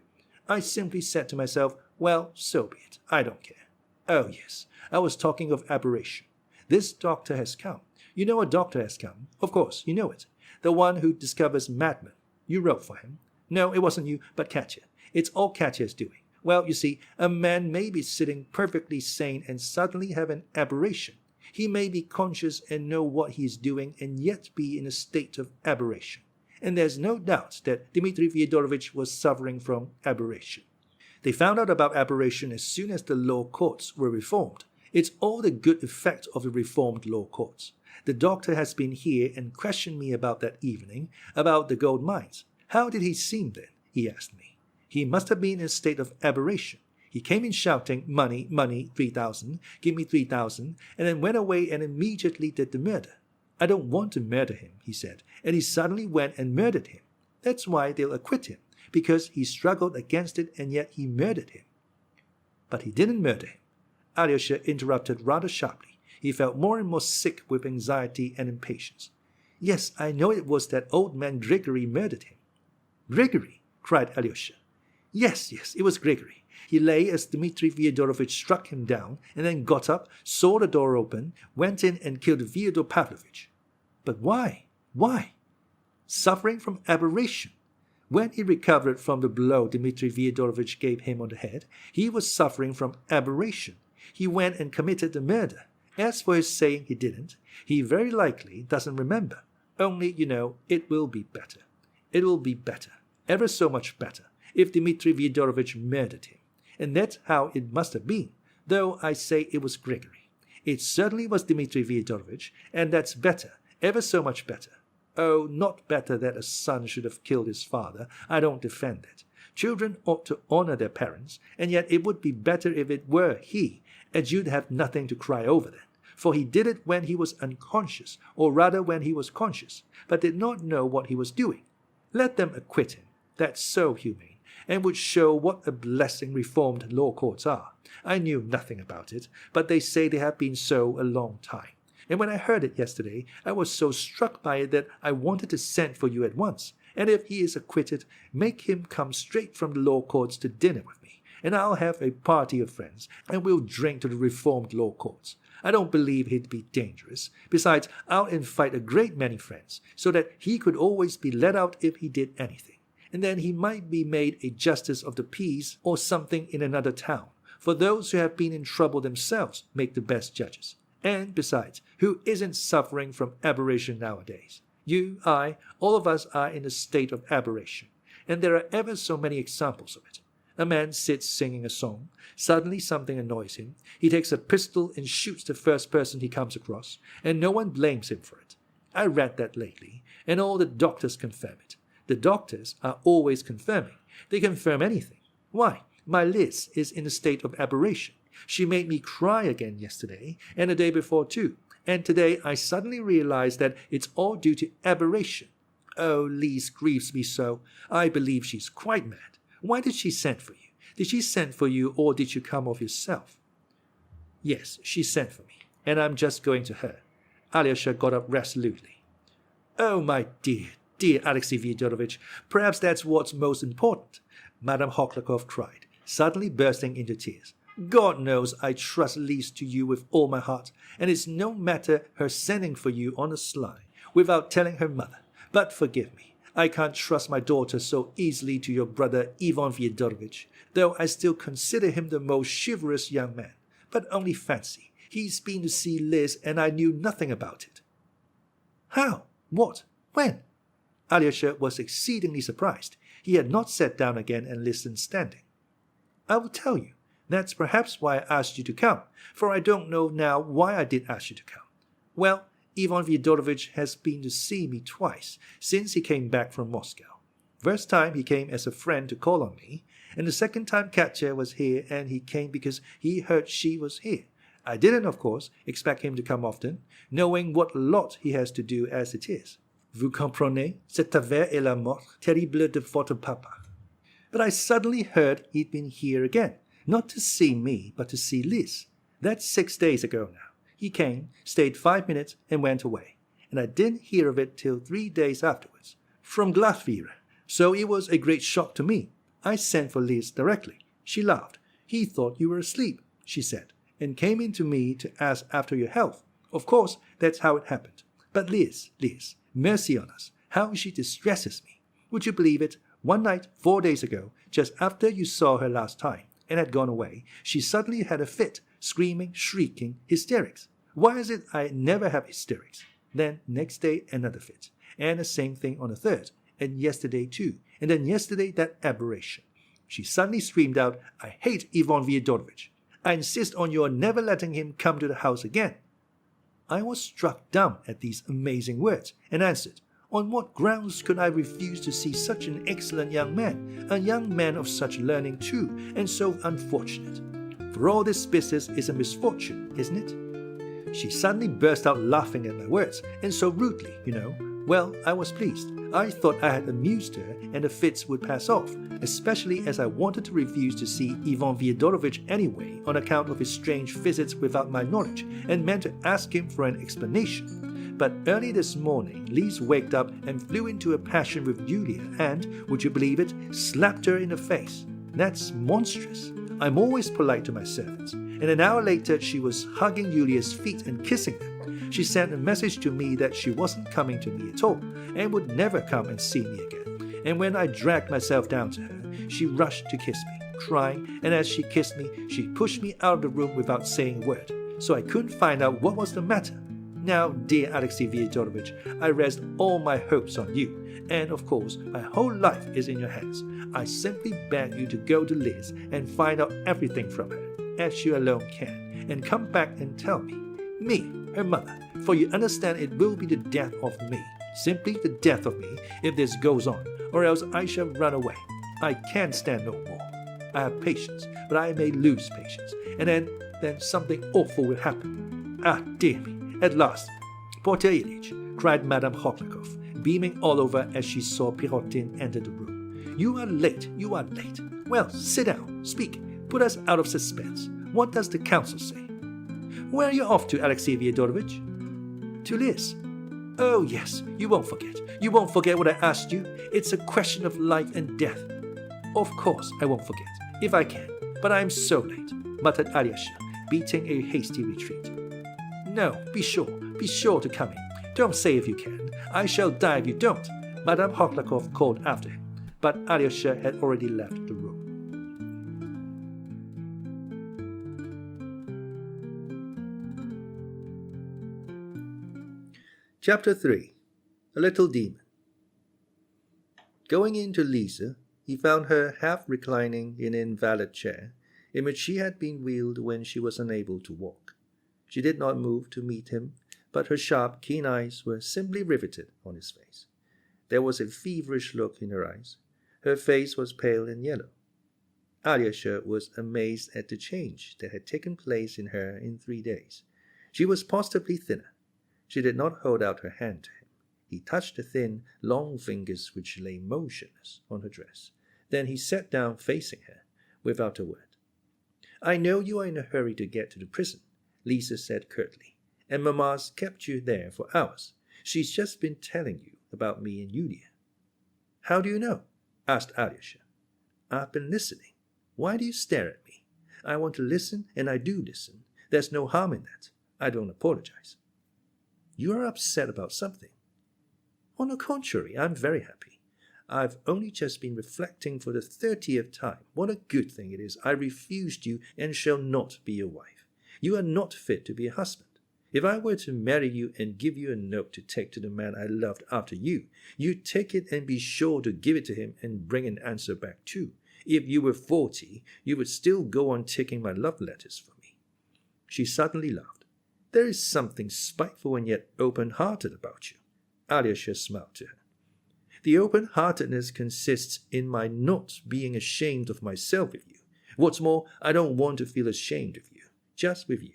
I simply said to myself, well, so be it, I don't care. Oh, yes, I was talking of aberration. This doctor has come. You know a doctor has come. Of course, you know it. The one who discovers madmen. You wrote for him. No, it wasn't you, but Katya. It's all Katya's doing. Well, you see, a man may be sitting perfectly sane and suddenly have an aberration. He may be conscious and know what he is doing and yet be in a state of aberration. And there's no doubt that Dmitri Fyodorovich was suffering from aberration. They found out about aberration as soon as the law courts were reformed. It's all the good effect of the reformed law courts. The doctor has been here and questioned me about that evening, about the gold mines. How did he seem then? He asked me. He must have been in a state of aberration. He came in shouting, money, 3,000, give me 3,000, and then went away and immediately did the murder. I don't want to murder him, he said, and he suddenly went and murdered him. That's why they'll acquit him, because he struggled against it and yet he murdered him. But he didn't murder him. Alyosha interrupted rather sharply. He felt more and more sick with anxiety and impatience. Yes, I know it was that old man Grigory murdered him. Grigory? Cried Alyosha. Yes, it was Grigory. He lay as Dmitri Fyodorovich struck him down, and then got up, saw the door open, went in and killed Fyodor Pavlovich. But why? Why? Suffering from aberration. When he recovered from the blow Dmitri Fyodorovich gave him on the head, he was suffering from aberration. He went and committed the murder. As for his saying he didn't, he very likely doesn't remember. Only, it will be better. It will be better, ever so much better, if Dmitri Fyodorovich murdered him. And that's how it must have been, though I say it was Grigory. It certainly was Dmitri Fyodorovich, and that's better, ever so much better. Oh, not better that a son should have killed his father. I don't defend that. Children ought to honor their parents, and yet it would be better if it were he, and you'd have nothing to cry over then. For he did it when he was unconscious, or rather when he was conscious, but did not know what he was doing. Let them acquit him. That's so humane, and would show what a blessing reformed law courts are. I knew nothing about it, but they say they have been so a long time. And when I heard it yesterday, I was so struck by it that I wanted to send for you at once. And if he is acquitted, make him come straight from the law courts to dinner with me, and I'll have a party of friends, and we'll drink to the reformed law courts. I don't believe he'd be dangerous. Besides, I'll invite a great many friends, so that he could always be let out if he did anything. And then he might be made a justice of the peace or something in another town. For those who have been in trouble themselves make the best judges. And besides, who isn't suffering from aberration nowadays? You, I, all of us are in a state of aberration, and there are ever so many examples of it. A man sits singing a song. Suddenly something annoys him. He takes a pistol and shoots the first person he comes across, and no one blames him for it. I read that lately, and all the doctors confirm it. The doctors are always confirming. They confirm anything. Why, my Liz is in a state of aberration. She made me cry again yesterday, and the day before too. And today I suddenly realized that it's all due to aberration. Oh, Liz grieves me so. I believe she's quite mad. Why did she send for you? Did she send for you, or did you come of yourself? Yes, she sent for me, and I'm just going to her. Alyosha got up resolutely. Oh, my dear, dear Alexey Fyodorovich, perhaps that's what's most important, Madame Hoklakov cried, suddenly bursting into tears. God knows I trust Liz to you with all my heart, and it's no matter her sending for you on the sly, without telling her mother. But forgive me, I can't trust my daughter so easily to your brother Ivan Fyodorovich, though I still consider him the most chivalrous young man. But only fancy, he's been to see Liz, and I knew nothing about it. How? What? When? Alyosha was exceedingly surprised. He had not sat down again and listened standing. I will tell you. That's perhaps why I asked you to come, for I don't know now why I did ask you to come. Well, Ivan Fyodorovich has been to see me twice since he came back from Moscow. First time he came as a friend to call on me, and the second time Katya was here, and he came because he heard she was here. I didn't, of course, expect him to come often, knowing what lot he has to do as it is. Vous comprenez? Cette affaire est la mort terrible de votre papa. But I suddenly heard he'd been here again. Not to see me, but to see Liz. That's 6 days ago now. He came, stayed 5 minutes, and went away. And I didn't hear of it till 3 days afterwards. From Glasvira. So it was a great shock to me. I sent for Liz directly. She laughed. He thought you were asleep, she said, and came in to me to ask after your health. Of course, that's how it happened. But Liz, mercy on us, how she distresses me. Would you believe it? One night, 4 days ago, just after you saw her last time, and had gone away, she suddenly had a fit, screaming, shrieking, hysterics. Why is it I never have hysterics? Then next day another fit, and the same thing on the third, and yesterday too, and then yesterday that aberration. She suddenly screamed out, I hate Ivan Fyodorovich. I insist on your never letting him come to the house again. I was struck dumb at these amazing words, and answered, on what grounds could I refuse to see such an excellent young man, a young man of such learning too, and so unfortunate? For all this business is a misfortune, isn't it? She suddenly burst out laughing at my words, and so rudely, Well, I was pleased. I thought I had amused her, and the fits would pass off, especially as I wanted to refuse to see Ivan Fyodorovich anyway on account of his strange visits without my knowledge, and meant to ask him for an explanation. But early this morning, Liz waked up and flew into a passion with Yulia and, would you believe it, slapped her in the face. That's monstrous. I'm always polite to my servants. And an hour later, she was hugging Yulia's feet and kissing them. She sent a message to me that she wasn't coming to me at all and would never come and see me again. And when I dragged myself down to her, she rushed to kiss me, crying, and as she kissed me, she pushed me out of the room without saying a word, so I couldn't find out what was the matter. Now, dear Alexei Fyodorovich, I rest all my hopes on you, and of course, my whole life is in your hands. I simply beg you to go to Liz and find out everything from her, as you alone can, and come back and tell me, her mother, for you understand it will be the death of me, simply the death of me if this goes on, or else I shall run away. I can't stand no more. I have patience, but I may lose patience, and then something awful will happen. Ah, dear me. At last, Porter Ilyich, cried Madame Kholakov, beaming all over as she saw Pirotin enter the room. You are late, you are late. Well, sit down, speak, put us out of suspense. What does the council say? Where are you off to, Alexei Fyodorovich? To Liz. Oh, yes, you won't forget. You won't forget what I asked you. It's a question of life and death. Of course, I won't forget, if I can. But I am so late, muttered Alyosha, beating a hasty retreat. No, be sure to come in. Don't say if you can. I shall die if you don't, Madame Kholakov called after him, but Alyosha had already left the room. Chapter 3. A Little Demon. Going into Lisa, he found her half reclining in an invalid chair, in which she had been wheeled when she was unable to walk. She did not move to meet him, but her sharp, keen eyes were simply riveted on his face. There was a feverish look in her eyes. Her face was pale and yellow. Alyosha was amazed at the change that had taken place in her in 3 days. She was positively thinner. She did not hold out her hand to him. He touched the thin, long fingers which lay motionless on her dress. Then he sat down facing her, without a word. I know you are in a hurry to get to the prison, Lisa said curtly, and Mamma's kept you there for hours. She's just been telling you about me and Yulia. How do you know? Asked Alyosha. I've been listening. Why do you stare at me? I want to listen, and I do listen. There's no harm in that. I don't apologize. You are upset about something. On the contrary, I'm very happy. I've only just been reflecting for the 30th time what a good thing it is I refused you and shall not be your wife. You are not fit to be a husband. If I were to marry you and give you a note to take to the man I loved after you, you'd take it and be sure to give it to him and bring an answer back too. If you were 40, you would still go on taking my love letters for me. She suddenly laughed. There is something spiteful and yet open-hearted about you. Alyosha smiled to her. The open-heartedness consists in my not being ashamed of myself with you. What's more, I don't want to feel ashamed of you, just with you.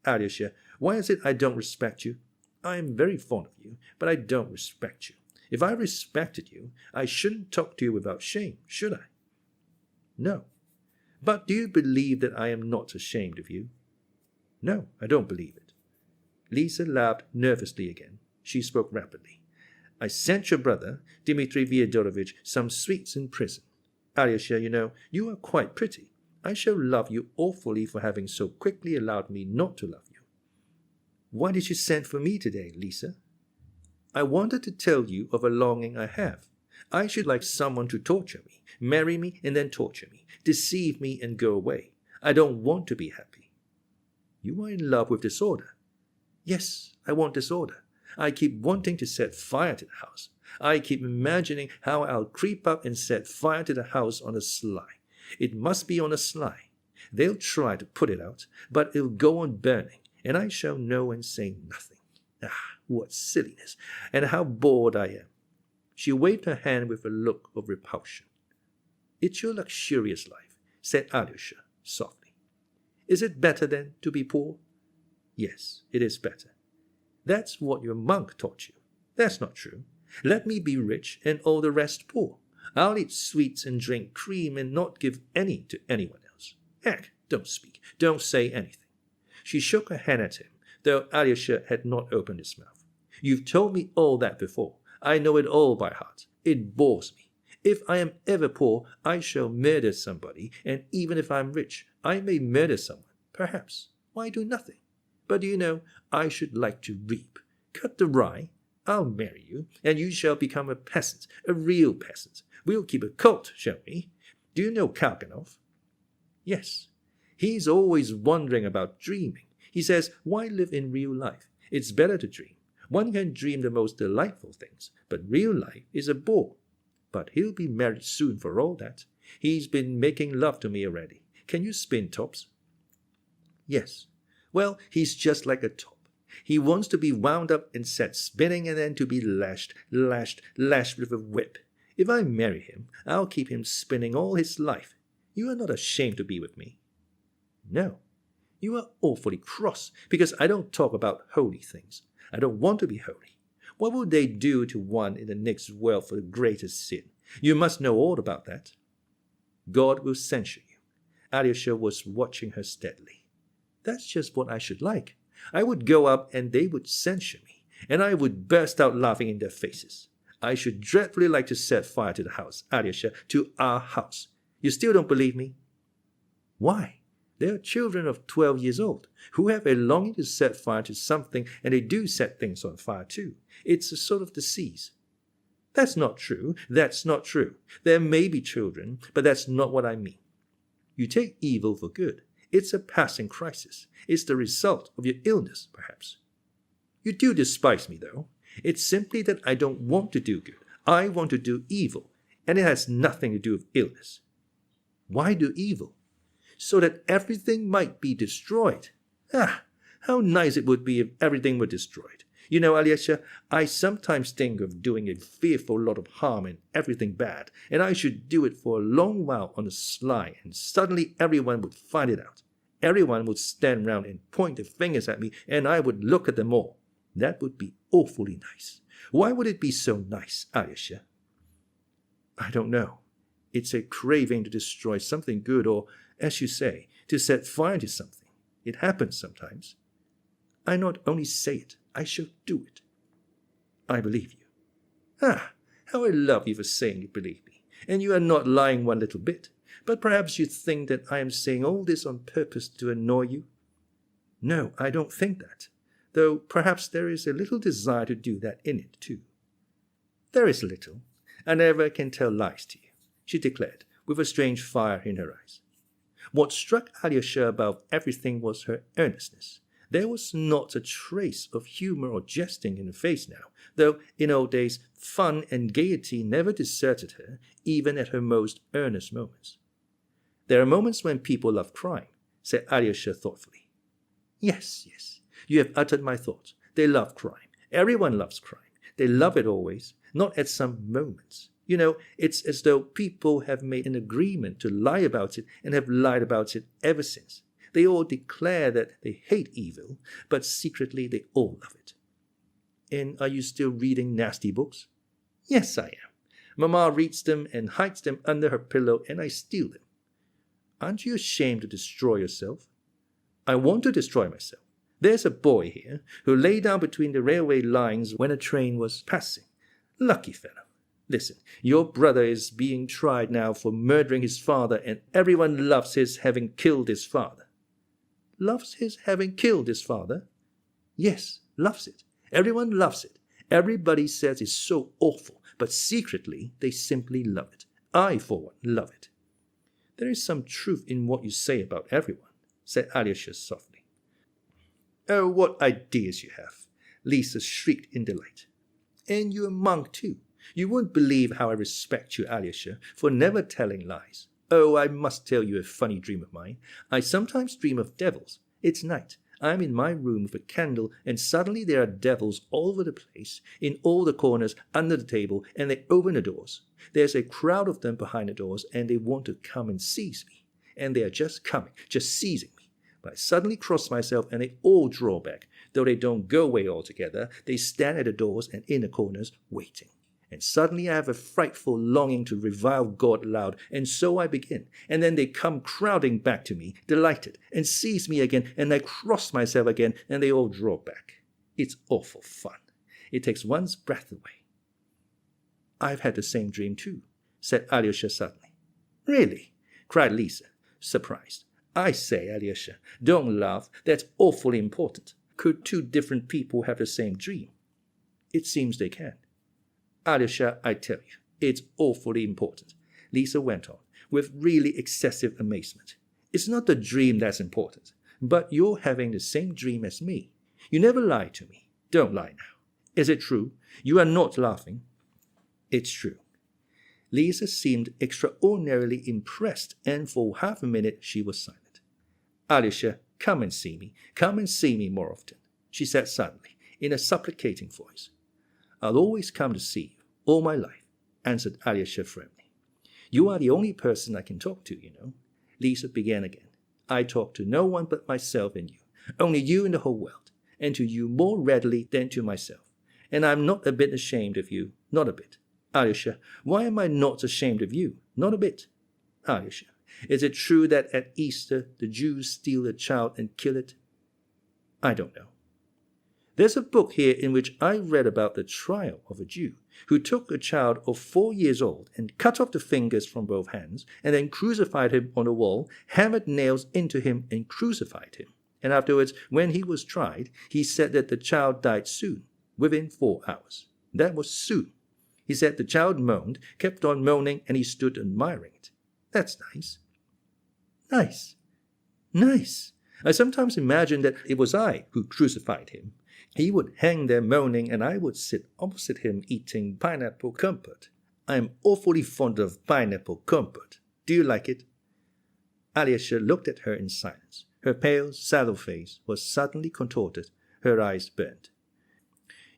Alyosha, why is it I don't respect you? I am very fond of you, but I don't respect you. If I respected you, I shouldn't talk to you without shame, should I? No. But do you believe that I am not ashamed of you? No, I don't believe it. Lisa laughed nervously again. She spoke rapidly. I sent your brother, Dmitri Fyodorovich, some sweets in prison. Alyosha, you know, you are quite pretty. I shall love you awfully for having so quickly allowed me not to love you. Why did you send for me today, Lisa? I wanted to tell you of a longing I have. I should like someone to torture me, marry me and then torture me, deceive me and go away. I don't want to be happy. You are in love with disorder. Yes, I want disorder. I keep wanting to set fire to the house. I keep imagining how I'll creep up and set fire to the house on the sly. It must be on the sly. They'll try to put it out, but it'll go on burning, and I shall know and say nothing. Ah, what silliness, and how bored I am. She waved her hand with a look of repulsion. It's your luxurious life, said Alyosha softly. Is it better, then, to be poor? Yes, it is better. That's what your monk taught you. That's not true. Let me be rich and all the rest poor. I'll eat sweets and drink cream and not give any to anyone else. Heck, don't speak. Don't say anything. She shook her hand at him, though Alyosha had not opened his mouth. You've told me all that before. I know it all by heart. It bores me. If I am ever poor, I shall murder somebody, and even if I am rich, I may murder someone. Perhaps. Why do nothing? But do you know, I should like to reap. Cut the rye. I'll marry you, and you shall become a peasant, a real peasant. We'll keep a cult, shall we? Do you know Karganov? Yes. He's always wondering about dreaming. He says, why live in real life? It's better to dream. One can dream the most delightful things, but real life is a bore. But he'll be married soon for all that. He's been making love to me already. Can you spin tops? Yes. Well, he's just like a top. He wants to be wound up and set spinning and then to be lashed with a whip. If I marry him, I'll keep him spinning all his life. You are not ashamed to be with me? No. You are awfully cross because I don't talk about holy things. I don't want to be holy. What will they do to one in the next world for the greatest sin? You must know all about that. God will censure you. Alyosha was watching her steadily. That's just what I should like. I would go up and they would censure me, and I would burst out laughing in their faces. I should dreadfully like to set fire to the house, Alyosha, to our house. You still don't believe me? Why? There are children of 12 years old who have a longing to set fire to something, and they do set things on fire too. It's a sort of disease. That's not true. That's not true. There may be children, but that's not what I mean. You take evil for good. It's a passing crisis. It's the result of your illness, perhaps. You do despise me, though. It's simply that I don't want to do good. I want to do evil, and it has nothing to do with illness. Why do evil? So that everything might be destroyed. Ah, how nice it would be if everything were destroyed. You know, Alyosha, I sometimes think of doing a fearful lot of harm and everything bad, and I should do it for a long while on the sly, and suddenly everyone would find it out. Everyone would stand round and point their fingers at me, and I would look at them all. That would be awfully nice. Why would it be so nice, Alyosha? I don't know. It's a craving to destroy something good, or, as you say, to set fire to something. It happens sometimes. I not only say it, I shall do it. I believe you. Ah, how I love you for saying you believe me. And you are not lying one little bit. But perhaps you think that I am saying all this on purpose to annoy you? No, I don't think that. Though perhaps there is a little desire to do that in it, too. There is a little. I never can tell lies to you, she declared, with a strange fire in her eyes. What struck Alyosha above everything was her earnestness. There was not a trace of humor or jesting in her face now, though in old days fun and gaiety never deserted her, even at her most earnest moments. There are moments when people love crime, said Alyosha thoughtfully. Yes, you have uttered my thought. They love crime. Everyone loves crime. They love it always, not at some moments. You know, it's as though people have made an agreement to lie about it and have lied about it ever since. They all declare that they hate evil, but secretly they all love it. And are you still reading nasty books? Yes, I am. Mamma reads them and hides them under her pillow, and I steal them. Aren't you ashamed to destroy yourself? I want to destroy myself. There's a boy here who lay down between the railway lines when a train was passing. Lucky fellow. Listen, your brother is being tried now for murdering his father, and everyone loves his having killed his father. Loves his having killed his father? Yes, loves it. Everyone loves it. Everybody says it's so awful, but secretly they simply love it. I, for one, love it. There is some truth in what you say about everyone, said Alyosha softly. Oh, what ideas you have, Lisa shrieked in delight. And you're a monk too. You won't believe how I respect you, Alyosha, for never telling lies. Oh, I must tell you a funny dream of mine. I sometimes dream of devils. It's night. I'm in my room with a candle, and suddenly there are devils all over the place, in all the corners, under the table, and they open the doors. There's a crowd of them behind the doors, and they want to come and seize me. And they are just coming, just seizing me. But I suddenly cross myself, and they all draw back. Though they don't go away altogether, they stand at the doors and in the corners, waiting. And suddenly I have a frightful longing to revile God aloud, and so I begin. And then they come crowding back to me, delighted, and seize me again, and I cross myself again, and they all draw back. It's awful fun. It takes one's breath away. I've had the same dream too, said Alyosha suddenly. Really? Cried Lisa, surprised. I say, Alyosha, don't laugh. That's awfully important. Could two different people have the same dream? It seems they can. Alyosha, I tell you, it's awfully important, Lisa went on, with really excessive amazement. It's not the dream that's important, but you're having the same dream as me. You never lie to me. Don't lie now. Is it true? You are not laughing. It's true. Lisa seemed extraordinarily impressed, and for half a minute she was silent. Alyosha, come and see me. Come and see me more often, she said suddenly, in a supplicating voice. I'll always come to see you, all my life, answered Alyosha firmly. You are the only person I can talk to, you know. Lisa began again. I talk to no one but myself and you, only you in the whole world, and to you more readily than to myself. And I'm not a bit ashamed of you, not a bit. Alyosha, why am I not ashamed of you? Not a bit. Alyosha, is it true that at Easter the Jews steal a child and kill it? I don't know. There's a book here in which I read about the trial of a Jew who took a child of 4 years old and cut off the fingers from both hands and then crucified him on the wall, hammered nails into him and crucified him. And afterwards, when he was tried, he said that the child died soon, within 4 hours. That was soon. He said the child moaned, kept on moaning, and he stood admiring it. That's nice. Nice. Nice. I sometimes imagine that it was I who crucified him. He would hang there moaning, and I would sit opposite him eating pineapple compote. I am awfully fond of pineapple compote. Do you like it? Alyosha looked at her in silence. Her pale, sallow face was suddenly contorted. Her eyes burned.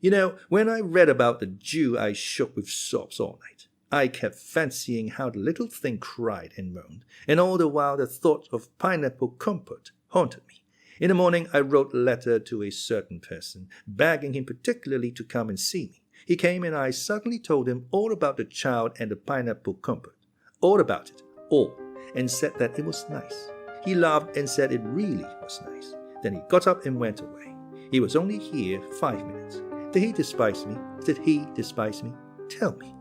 You know, when I read about the Jew, I shook with sobs all night. I kept fancying how the little thing cried and moaned, and all the while the thought of pineapple compote haunted me. In the morning, I wrote a letter to a certain person, begging him particularly to come and see me. He came, and I suddenly told him all about the child and the pineapple compote. All about it, all, and said that it was nice. He laughed and said it really was nice. Then he got up and went away. He was only here 5 minutes. Did he despise me? Did he despise me? Tell me,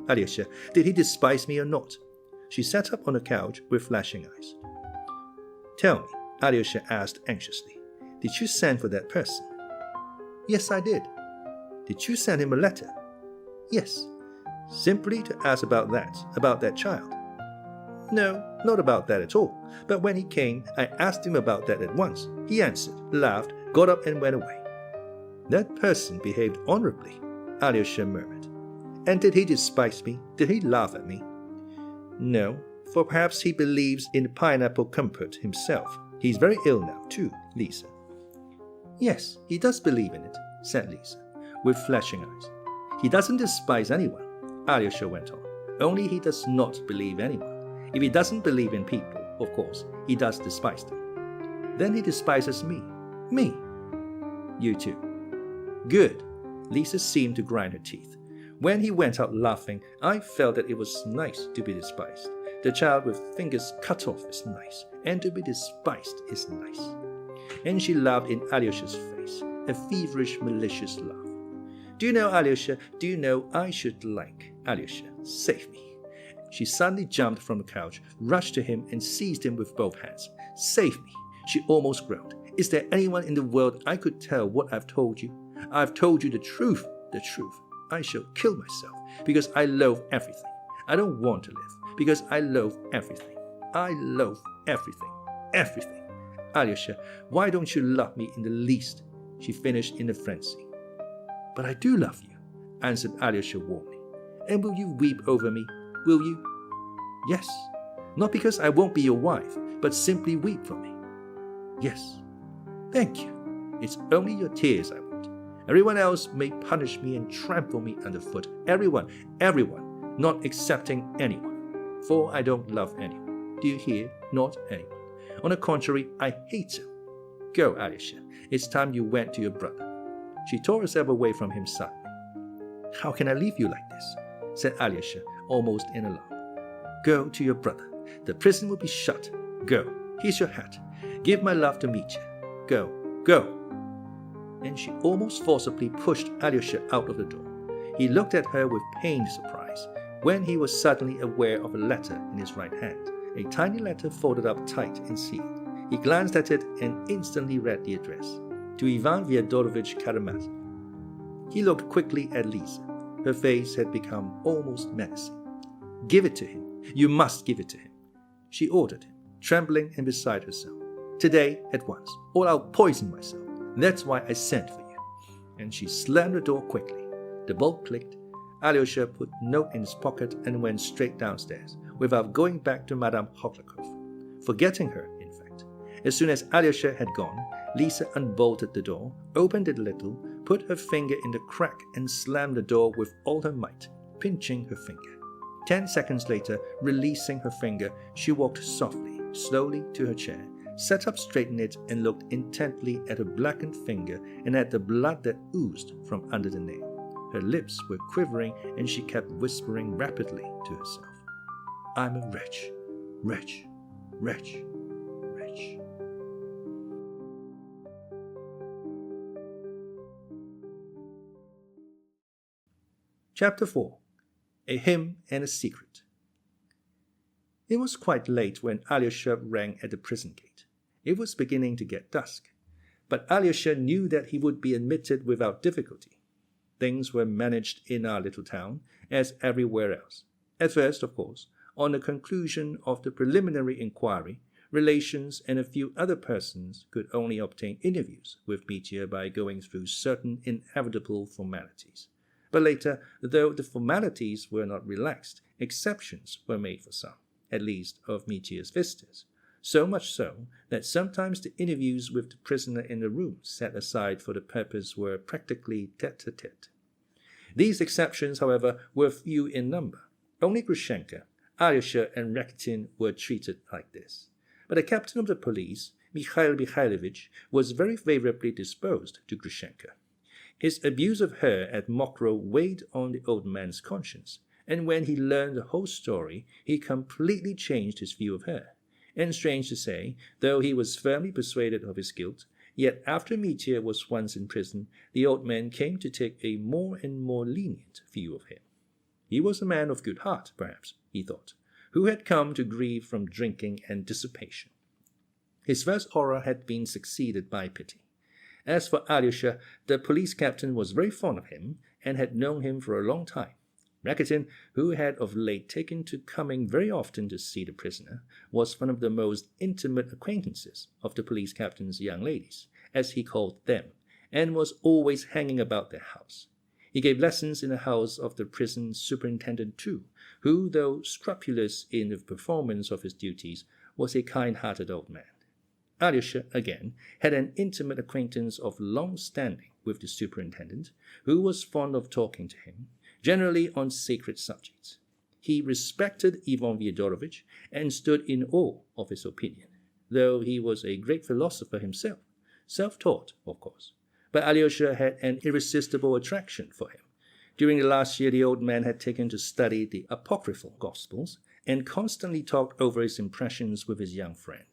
Alyosha, did he despise me or not? She sat up on the couch with flashing eyes. Tell me, Alyosha asked anxiously, did you send for that person? Yes, I did. Did you send him a letter? Yes. Simply to ask about that child? No, not about that at all. But when he came, I asked him about that at once. He answered, laughed, got up and went away. That person behaved honorably, Alyosha murmured. And did he despise me? Did he laugh at me? No, for perhaps he believes in pineapple compote himself. He's very ill now, too, Lisa. Yes, he does believe in it, said Lisa, with flashing eyes. He doesn't despise anyone, Alyosha went on. Only he does not believe anyone. If he doesn't believe in people, of course, he does despise them. Then he despises me. Me. You too. Good. Lisa seemed to grind her teeth. When he went out laughing, I felt that it was nice to be despised. The child with fingers cut off is nice, and to be despised is nice. And she laughed in Alyosha's face, a feverish, malicious laugh. Do you know, Alyosha, do you know I should like? Alyosha, save me. She suddenly jumped from the couch, rushed to him, and seized him with both hands. Save me, she almost groaned. Is there anyone in the world I could tell what I've told you? I've told you the truth, the truth. I shall kill myself, because I loathe everything. I don't want to live, because I loathe everything. I loathe everything, everything. Alyosha, why don't you love me in the least? She finished in a frenzy. But I do love you, answered Alyosha warmly. And will you weep over me? Will you? Yes. Not because I won't be your wife, but simply weep for me. Yes. Thank you. It's only your tears I want. Everyone else may punish me and trample me underfoot. Everyone, not excepting anyone. For I don't love anyone. Do you hear? Not anyone. On the contrary, I hate you. Go, Alyosha. It's time you went to your brother. She tore herself away from him suddenly. How can I leave you like this? Said Alyosha, almost in alarm. Go to your brother. The prison will be shut. Go. Here's your hat. Give my love to Mitya. Go. Go. And she almost forcibly pushed Alyosha out of the door. He looked at her with pained surprise when he was suddenly aware of a letter in his right hand, a tiny letter folded up tight and sealed. He glanced at it and instantly read the address. To Ivan Fyodorovich Karamazov. He looked quickly at Lisa. Her face had become almost menacing. "Give it to him. You must give it to him," she ordered him, trembling and beside herself. "Today, at once, or I'll poison myself. That's why I sent for you." And she slammed the door quickly. The bolt clicked. Alyosha put the note in his pocket and went straight downstairs, without going back to Madame Hoklakov. Forgetting her, in fact. As soon as Alyosha had gone, Lisa unbolted the door, opened it a little, put her finger in the crack and slammed the door with all her might, pinching her finger. 10 seconds later, releasing her finger, she walked softly, slowly to her chair, sat up straight in it and looked intently at her blackened finger and at the blood that oozed from under the nail. Her lips were quivering and she kept whispering rapidly to herself. "I'm a wretch, wretch, wretch, wretch." Chapter 4. A Hymn and a Secret. It was quite late when Alyosha rang at the prison gate. It was beginning to get dusk, but Alyosha knew that he would be admitted without difficulty. Things were managed in our little town, as everywhere else. At first, of course, on the conclusion of the preliminary inquiry, relations and a few other persons could only obtain interviews with Mitya by going through certain inevitable formalities. But later, though the formalities were not relaxed, exceptions were made for some, at least of Mitya's visitors. So much so that sometimes the interviews with the prisoner in the room set aside for the purpose were practically tete-a-tete. These exceptions, however, were few in number. Only Grushenka, Alyosha, and Rakitin were treated like this. But the captain of the police, Mikhail Mikhailovich, was very favorably disposed to Grushenka. His abuse of her at Mokroe weighed on the old man's conscience, and when he learned the whole story, he completely changed his view of her. And strange to say, though he was firmly persuaded of his guilt, yet after Mitya was once in prison, the old man came to take a more and more lenient view of him. He was a man of good heart, perhaps, he thought, who had come to grieve from drinking and dissipation. His first horror had been succeeded by pity. As for Alyosha, the police captain was very fond of him and had known him for a long time. Rakitin, who had of late taken to coming very often to see the prisoner, was one of the most intimate acquaintances of the police captain's young ladies, as he called them, and was always hanging about their house. He gave lessons in the house of the prison superintendent too, who, though scrupulous in the performance of his duties, was a kind-hearted old man. Alyosha, again, had an intimate acquaintance of long standing with the superintendent, who was fond of talking to him, generally on sacred subjects. He respected Ivan Fyodorovich and stood in awe of his opinion, though he was a great philosopher himself, self-taught, of course. But Alyosha had an irresistible attraction for him. During the last year, the old man had taken to study the apocryphal Gospels and constantly talked over his impressions with his young friend.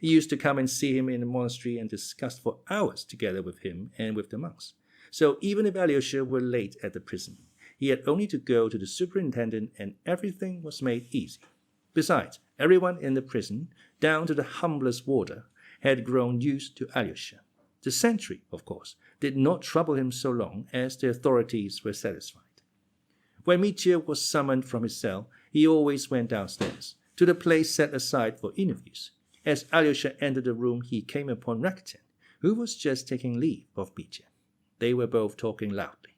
He used to come and see him in the monastery and discuss for hours together with him and with the monks. So even if Alyosha were late at the prison, he had only to go to the superintendent and everything was made easy. Besides, everyone in the prison, down to the humblest warder, had grown used to Alyosha. The sentry, of course, did not trouble him so long as the authorities were satisfied. When Mitya was summoned from his cell, he always went downstairs, to the place set aside for interviews. As Alyosha entered the room, he came upon Rakitin, who was just taking leave of Mitya. They were both talking loudly.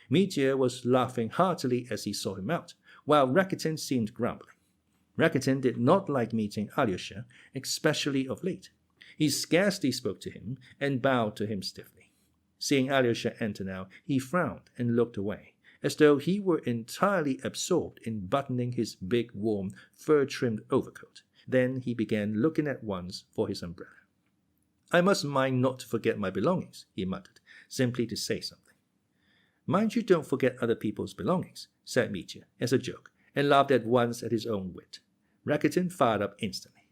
Mitya was laughing heartily as he saw him out, while Rakitin seemed grumbling. Rakitin did not like meeting Alyosha, especially of late. He scarcely spoke to him and bowed to him stiffly. Seeing Alyosha enter now, he frowned and looked away, as though he were entirely absorbed in buttoning his big, warm, fur-trimmed overcoat. Then he began looking at once for his umbrella. "I must mind not to forget my belongings," he muttered, simply to say something. "Mind you don't forget other people's belongings," said Mitya, as a joke, and laughed at once at his own wit. Rakitin fired up instantly.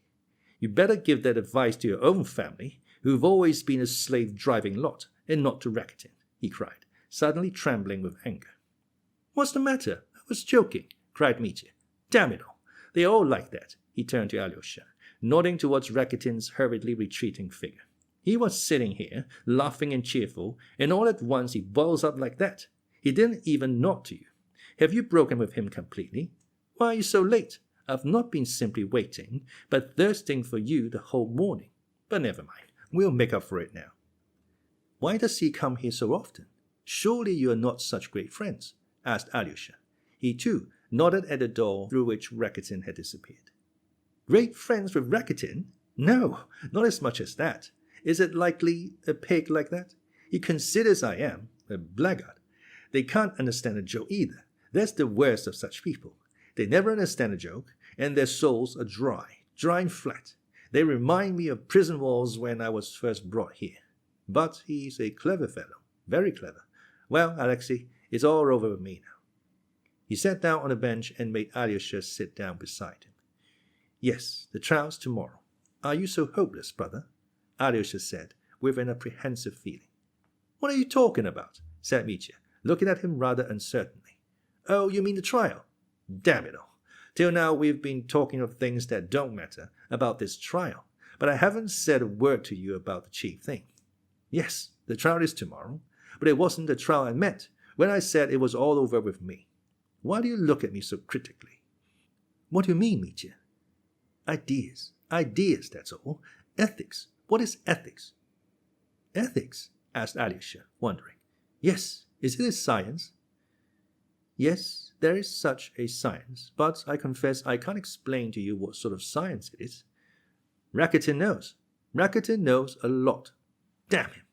"You better give that advice to your own family, who've always been a slave-driving lot, and not to Rakitin," he cried, suddenly trembling with anger. "What's the matter? I was joking," cried Mitya. "Damn it all, they are all like that," He turned to Alyosha, nodding towards Rakitin's hurriedly retreating figure. He was sitting here, laughing and cheerful, and all at once he boils up like that. He didn't even nod to you. Have you broken with him completely? Why are you so late? I've not been simply waiting, but thirsting for you the whole morning. But never mind, we'll make up for it now. Why does he come here so often? Surely you are not such great friends, asked Alyosha. He too nodded at the door through which Rakitin had disappeared. Great friends with Rakitin? No, not as much as that. Is it likely a pig like that? He considers I am a blackguard. They can't understand a joke either. That's the worst of such people. They never understand a joke, and their souls are dry and flat. They remind me of prison walls when I was first brought here. But he's a clever fellow, very clever. Well, Alexei, it's all over with me now. He sat down on a bench and made Alyosha sit down beside him. Yes, the trial's tomorrow. Are you so hopeless, brother? Alyosha said, with an apprehensive feeling. What are you talking about? Said Mitya, looking at him rather uncertainly. Oh, you mean the trial? Damn it all. Till now we've been talking of things that don't matter about this trial, but I haven't said a word to you about the chief thing. Yes, the trial is tomorrow, but it wasn't the trial I meant when I said it was all over with me. Why do you look at me so critically? What do you mean, Mitya? Ideas, that's all. Ethics. What is ethics? Ethics? Asked Alyosha, wondering. Yes, is it a science? Yes, there is such a science, but I confess I can't explain to you what sort of science it is. Rakitin knows. Rakitin knows a lot. Damn him.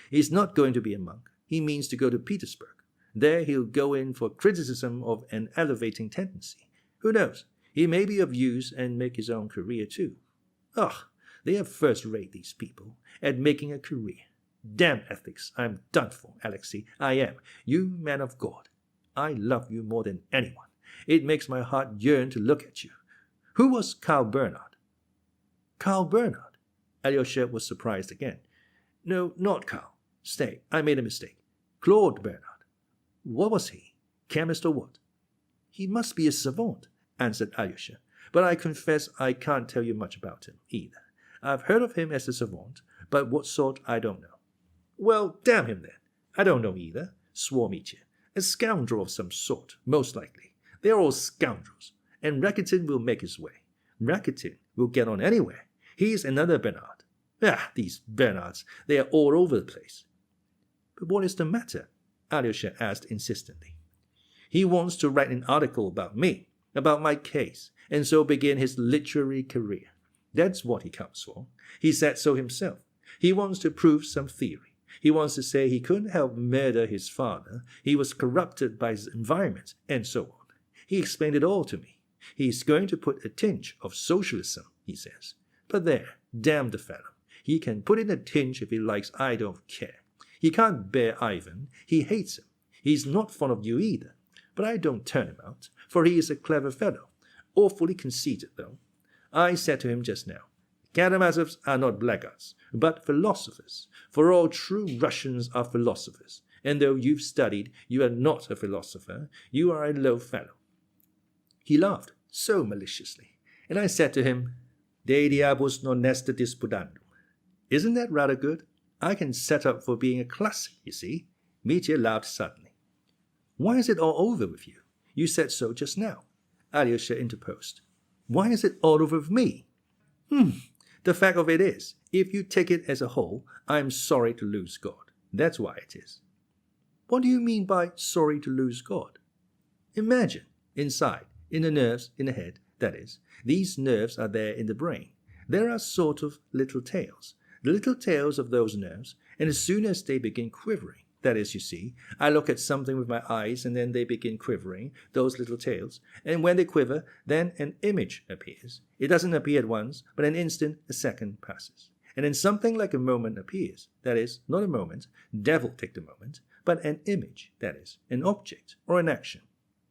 He's not going to be a monk. He means to go to Petersburg. There he'll go in for criticism of an elevating tendency. Who knows? He may be of use and make his own career too. Ugh, they are first-rate, these people, at making a career. Damn ethics, I'm done for, Alexei. I am. You man of God. I love you more than anyone. It makes my heart yearn to look at you. Who was Karl Bernard? Karl Bernard? Alyosha was surprised again. No, not Karl. Stay, I made a mistake. Claude Bernard. What was he? Chemist or what? He must be a savant, answered Alyosha, but I confess I can't tell you much about him either. I've heard of him as a savant, but what sort I don't know. Well, damn him then. I don't know either, swore Mitya. A scoundrel of some sort, most likely. They are all scoundrels, and Rakitin will make his way. Rakitin will get on anywhere. He's another Bernard. Ah, these Bernards, they are all over the place. But what is the matter? Alyosha asked insistently. He wants to write an article about me, about my case, and so begin his literary career. That's what he comes for. He said so himself. He wants to prove some theory. He wants to say he couldn't help murder his father. He was corrupted by his environment, and so on. He explained it all to me. He's going to put a tinge of socialism, he says. But there, damn the fellow. He can put in a tinge if he likes, I don't care. He can't bear Ivan. He hates him. He's not fond of you either. But I don't turn him out, for he is a clever fellow. Awfully conceited, though. I said to him just now, Karamazovs are not blackguards, but philosophers, for all true Russians are philosophers, and though you've studied, you are not a philosopher, you are a low fellow. He laughed so maliciously, and I said to him, De diabus non est disputandum. Isn't that rather good? I can set up for being a classic, you see. Mitya laughed suddenly. Why is it all over with you? You said so just now. Alyosha interposed. Why is it all over with me? The fact of it is, if you take it as a whole, I am sorry to lose God. That's why it is. What do you mean by sorry to lose God? Imagine, inside, in the nerves, in the head, that is, these nerves are there in the brain. There are sort of little tails, the little tails of those nerves, and as soon as they begin quivering, that is, you see, I look at something with my eyes and then they begin quivering, those little tails, and when they quiver, then an image appears. It doesn't appear at once, but an instant, a second passes. And then something like a moment appears, that is, not a moment, devil take the moment, but an image, that is, an object or an action.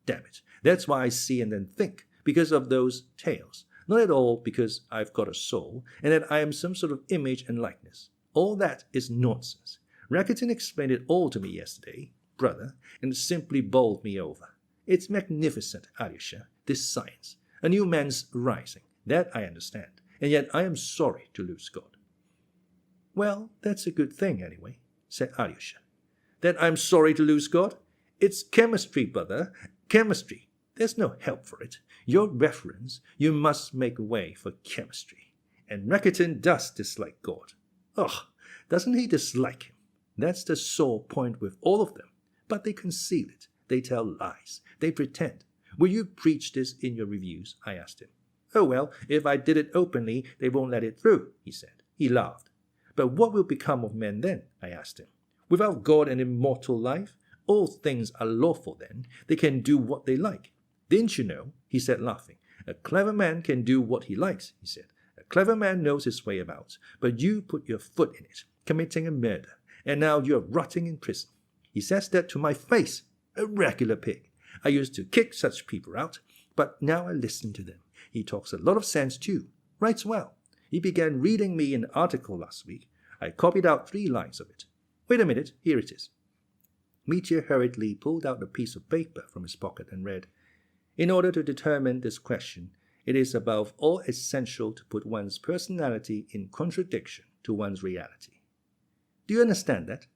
Damn it, that's why I see and then think, because of those tails. Not at all because I've got a soul, and that I am some sort of image and likeness. All that is nonsense. Rakitin explained it all to me yesterday, brother, and simply bowled me over. It's magnificent, Alyosha, this science. A new man's rising. That I understand, and yet I am sorry to lose God. Well, that's a good thing anyway, said Alyosha. That I'm sorry to lose God? It's chemistry, brother, chemistry. There's no help for it. Your reverence, you must make way for chemistry. And Rakitin does dislike God. Ugh, doesn't he dislike him? That's the sore point with all of them. But they conceal it. They tell lies. They pretend. Will you preach this in your reviews? I asked him. Oh well, if I did it openly, they won't let it through, he said. He laughed. But what will become of men then? I asked him. Without God and immortal life, all things are lawful then. They can do what they like. Didn't you know? He said, laughing. A clever man can do what he likes, he said. A clever man knows his way about, but you put your foot in it, committing a murder, and now you're rotting in prison. He says that to my face. A regular pig. I used to kick such people out, but now I listen to them. He talks a lot of sense too. Writes well. He began reading me an article last week. I copied out 3 lines of it. Wait a minute, here it is. Mitya hurriedly pulled out a piece of paper from his pocket and read, In order to determine this question, it is above all essential to put one's personality in contradiction to one's reality. Do you understand that?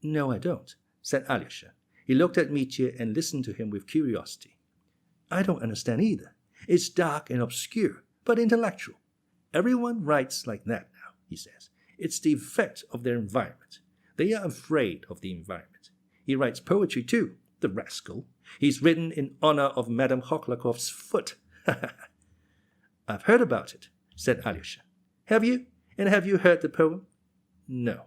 No, I don't, said Alyosha. He looked at Mitya and listened to him with curiosity. I don't understand either. It's dark and obscure, but intellectual. Everyone writes like that now, he says. It's the effect of their environment. They are afraid of the environment. He writes poetry too, the rascal. He's written in honor of Madame Hoklakov's foot. I've heard about it, said Alyosha. Have you? And have you heard the poem? No.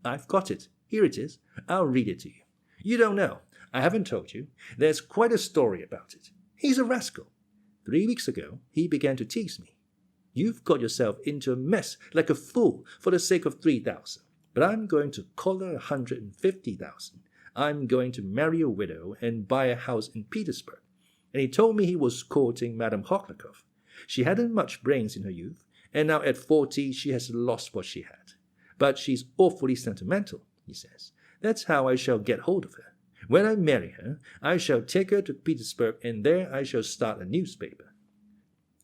I've got it. Here it is. I'll read it to you. You don't know. I haven't told you. There's quite a story about it. He's a rascal. 3 weeks ago, he began to tease me. You've got yourself into a mess like a fool for the sake of 3,000. But I'm going to collar 150,000. I'm going to marry a widow and buy a house in Petersburg. And he told me he was courting Madame Hoklakov. She hadn't much brains in her youth, and now at 40 she has lost what she had. But she's awfully sentimental, he says. That's how I shall get hold of her. When I marry her, I shall take her to Petersburg, and there I shall start a newspaper.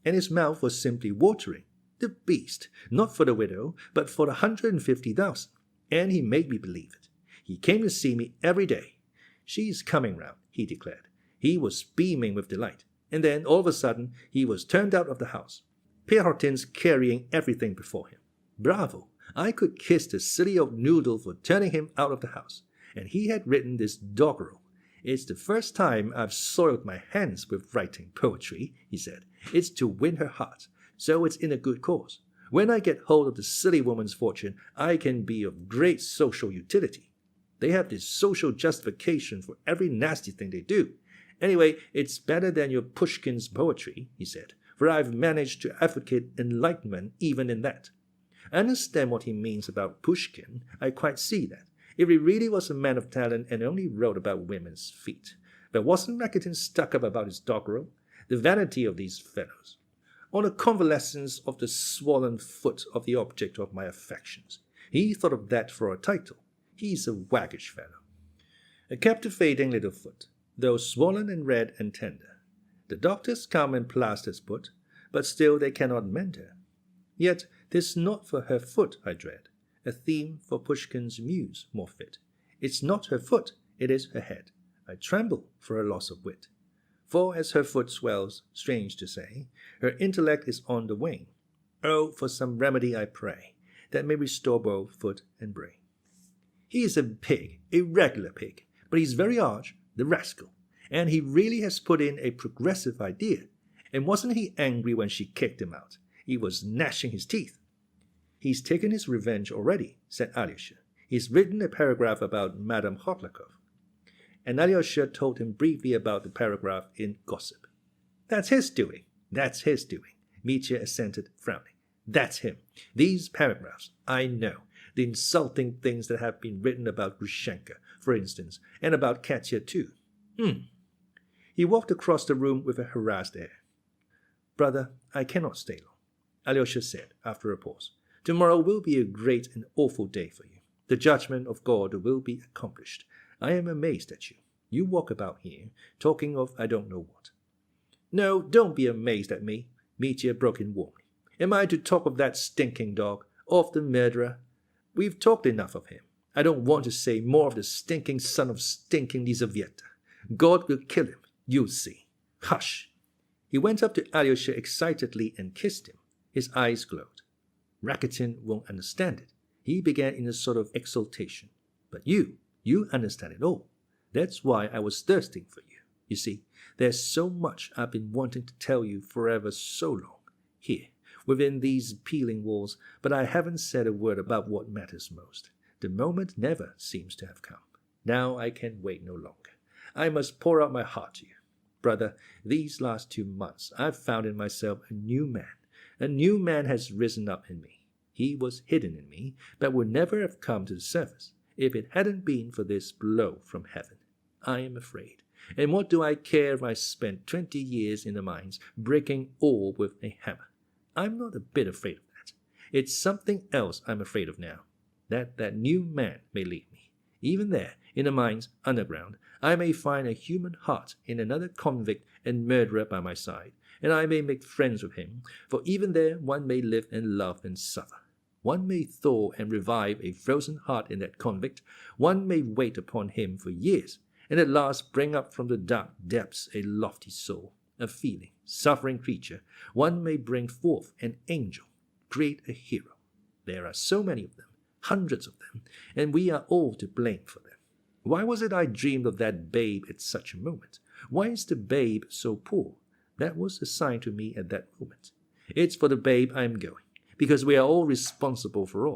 And his mouth was simply watering. The beast, not for the widow, but for the 150,000. And he made me believe it. He came to see me every day. She's coming round, he declared. He was beaming with delight. And then, all of a sudden, he was turned out of the house. Perotin's carrying everything before him. Bravo! I could kiss the silly old noodle for turning him out of the house. And he had written this doggerel. It's the first time I've soiled my hands with writing poetry, he said. It's to win her heart, so it's in a good cause. When I get hold of the silly woman's fortune, I can be of great social utility. They have this social justification for every nasty thing they do. Anyway, it's better than your Pushkin's poetry, he said, for I've managed to advocate enlightenment even in that. I understand what he means about Pushkin. I quite see that. If he really was a man of talent and only wrote about women's feet. But wasn't Rakitin stuck up about his doggerel? The vanity of these fellows. Or the convalescence of the swollen foot of the object of my affections. He thought of that for a title. He's a waggish fellow. A captivating little foot, though swollen and red and tender. The doctors come and plasters put, but still they cannot mend her. Yet 'tis not for her foot I dread, a theme for Pushkin's muse more fit. It's not her foot, it is her head. I tremble for her loss of wit. For as her foot swells, strange to say, her intellect is on the wane. Oh, for some remedy I pray, that may restore both foot and brain. He is a pig, a regular pig, but he's very arch, the rascal, and he really has put in a progressive idea. And wasn't he angry when she kicked him out? He was gnashing his teeth. He's taken his revenge already, said Alyosha. He's written a paragraph about Madame Hoklakov. And Alyosha told him briefly about the paragraph in Gossip. That's his doing. That's his doing, Mitya assented, frowning. That's him. These paragraphs, I know. The insulting things that have been written about Grushenka, for instance, and about Katya too. He walked across the room with a harassed air. Brother, I cannot stay long, Alyosha said after a pause. Tomorrow will be a great and awful day for you. The judgment of God will be accomplished. I am amazed at you. You walk about here, talking of I don't know what. No, don't be amazed at me. Mitya broke in warmly. Am I to talk of that stinking dog, of the murderer? We've talked enough of him. I don't want to say more of the stinking son of stinking Lizaveta. God will kill him, you'll see. Hush! He went up to Alyosha excitedly and kissed him. His eyes glowed. Rakitin won't understand it. He began in a sort of exultation. But you understand it all. That's why I was thirsting for you. You see, there's so much I've been wanting to tell you forever so long. Here, within these peeling walls, but I haven't said a word about what matters most. The moment never seems to have come. Now I can wait no longer. I must pour out my heart to you. Brother, these last 2 months I've found in myself a new man. A new man has risen up in me. He was hidden in me, but would never have come to the surface if it hadn't been for this blow from heaven. I am afraid. And what do I care if I spent 20 years in the mines breaking ore with a hammer? I'm not a bit afraid of that. It's something else I'm afraid of now. That new man may leave me. Even there, in the mines, underground, I may find a human heart in another convict and murderer by my side, and I may make friends with him, for even there one may live and love and suffer. One may thaw and revive a frozen heart in that convict. One may wait upon him for years, and at last bring up from the dark depths a lofty soul, a feeling, suffering creature. One may bring forth an angel, create a hero. There are so many of them, hundreds of them, and we are all to blame for them. Why was it I dreamed of that babe at such a moment? Why is the babe so poor? That was assigned to me at that moment. It's for the babe I am going, because we are all responsible for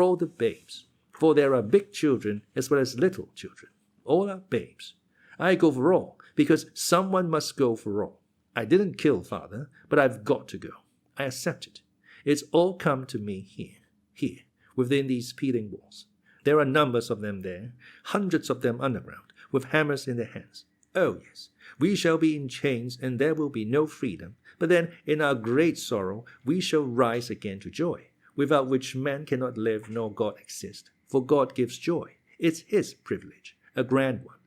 all the babes. For there are big children as well as little children. All are babes. I go for all, because someone must go for all. I didn't kill father, but I've got to go. I accept it. It's all come to me here, within these peeling walls. There are numbers of them there, hundreds of them underground, with hammers in their hands. Oh yes, we shall be in chains, and there will be no freedom. But then, in our great sorrow, we shall rise again to joy, without which man cannot live nor God exist. For God gives joy. It's his privilege, a grand one.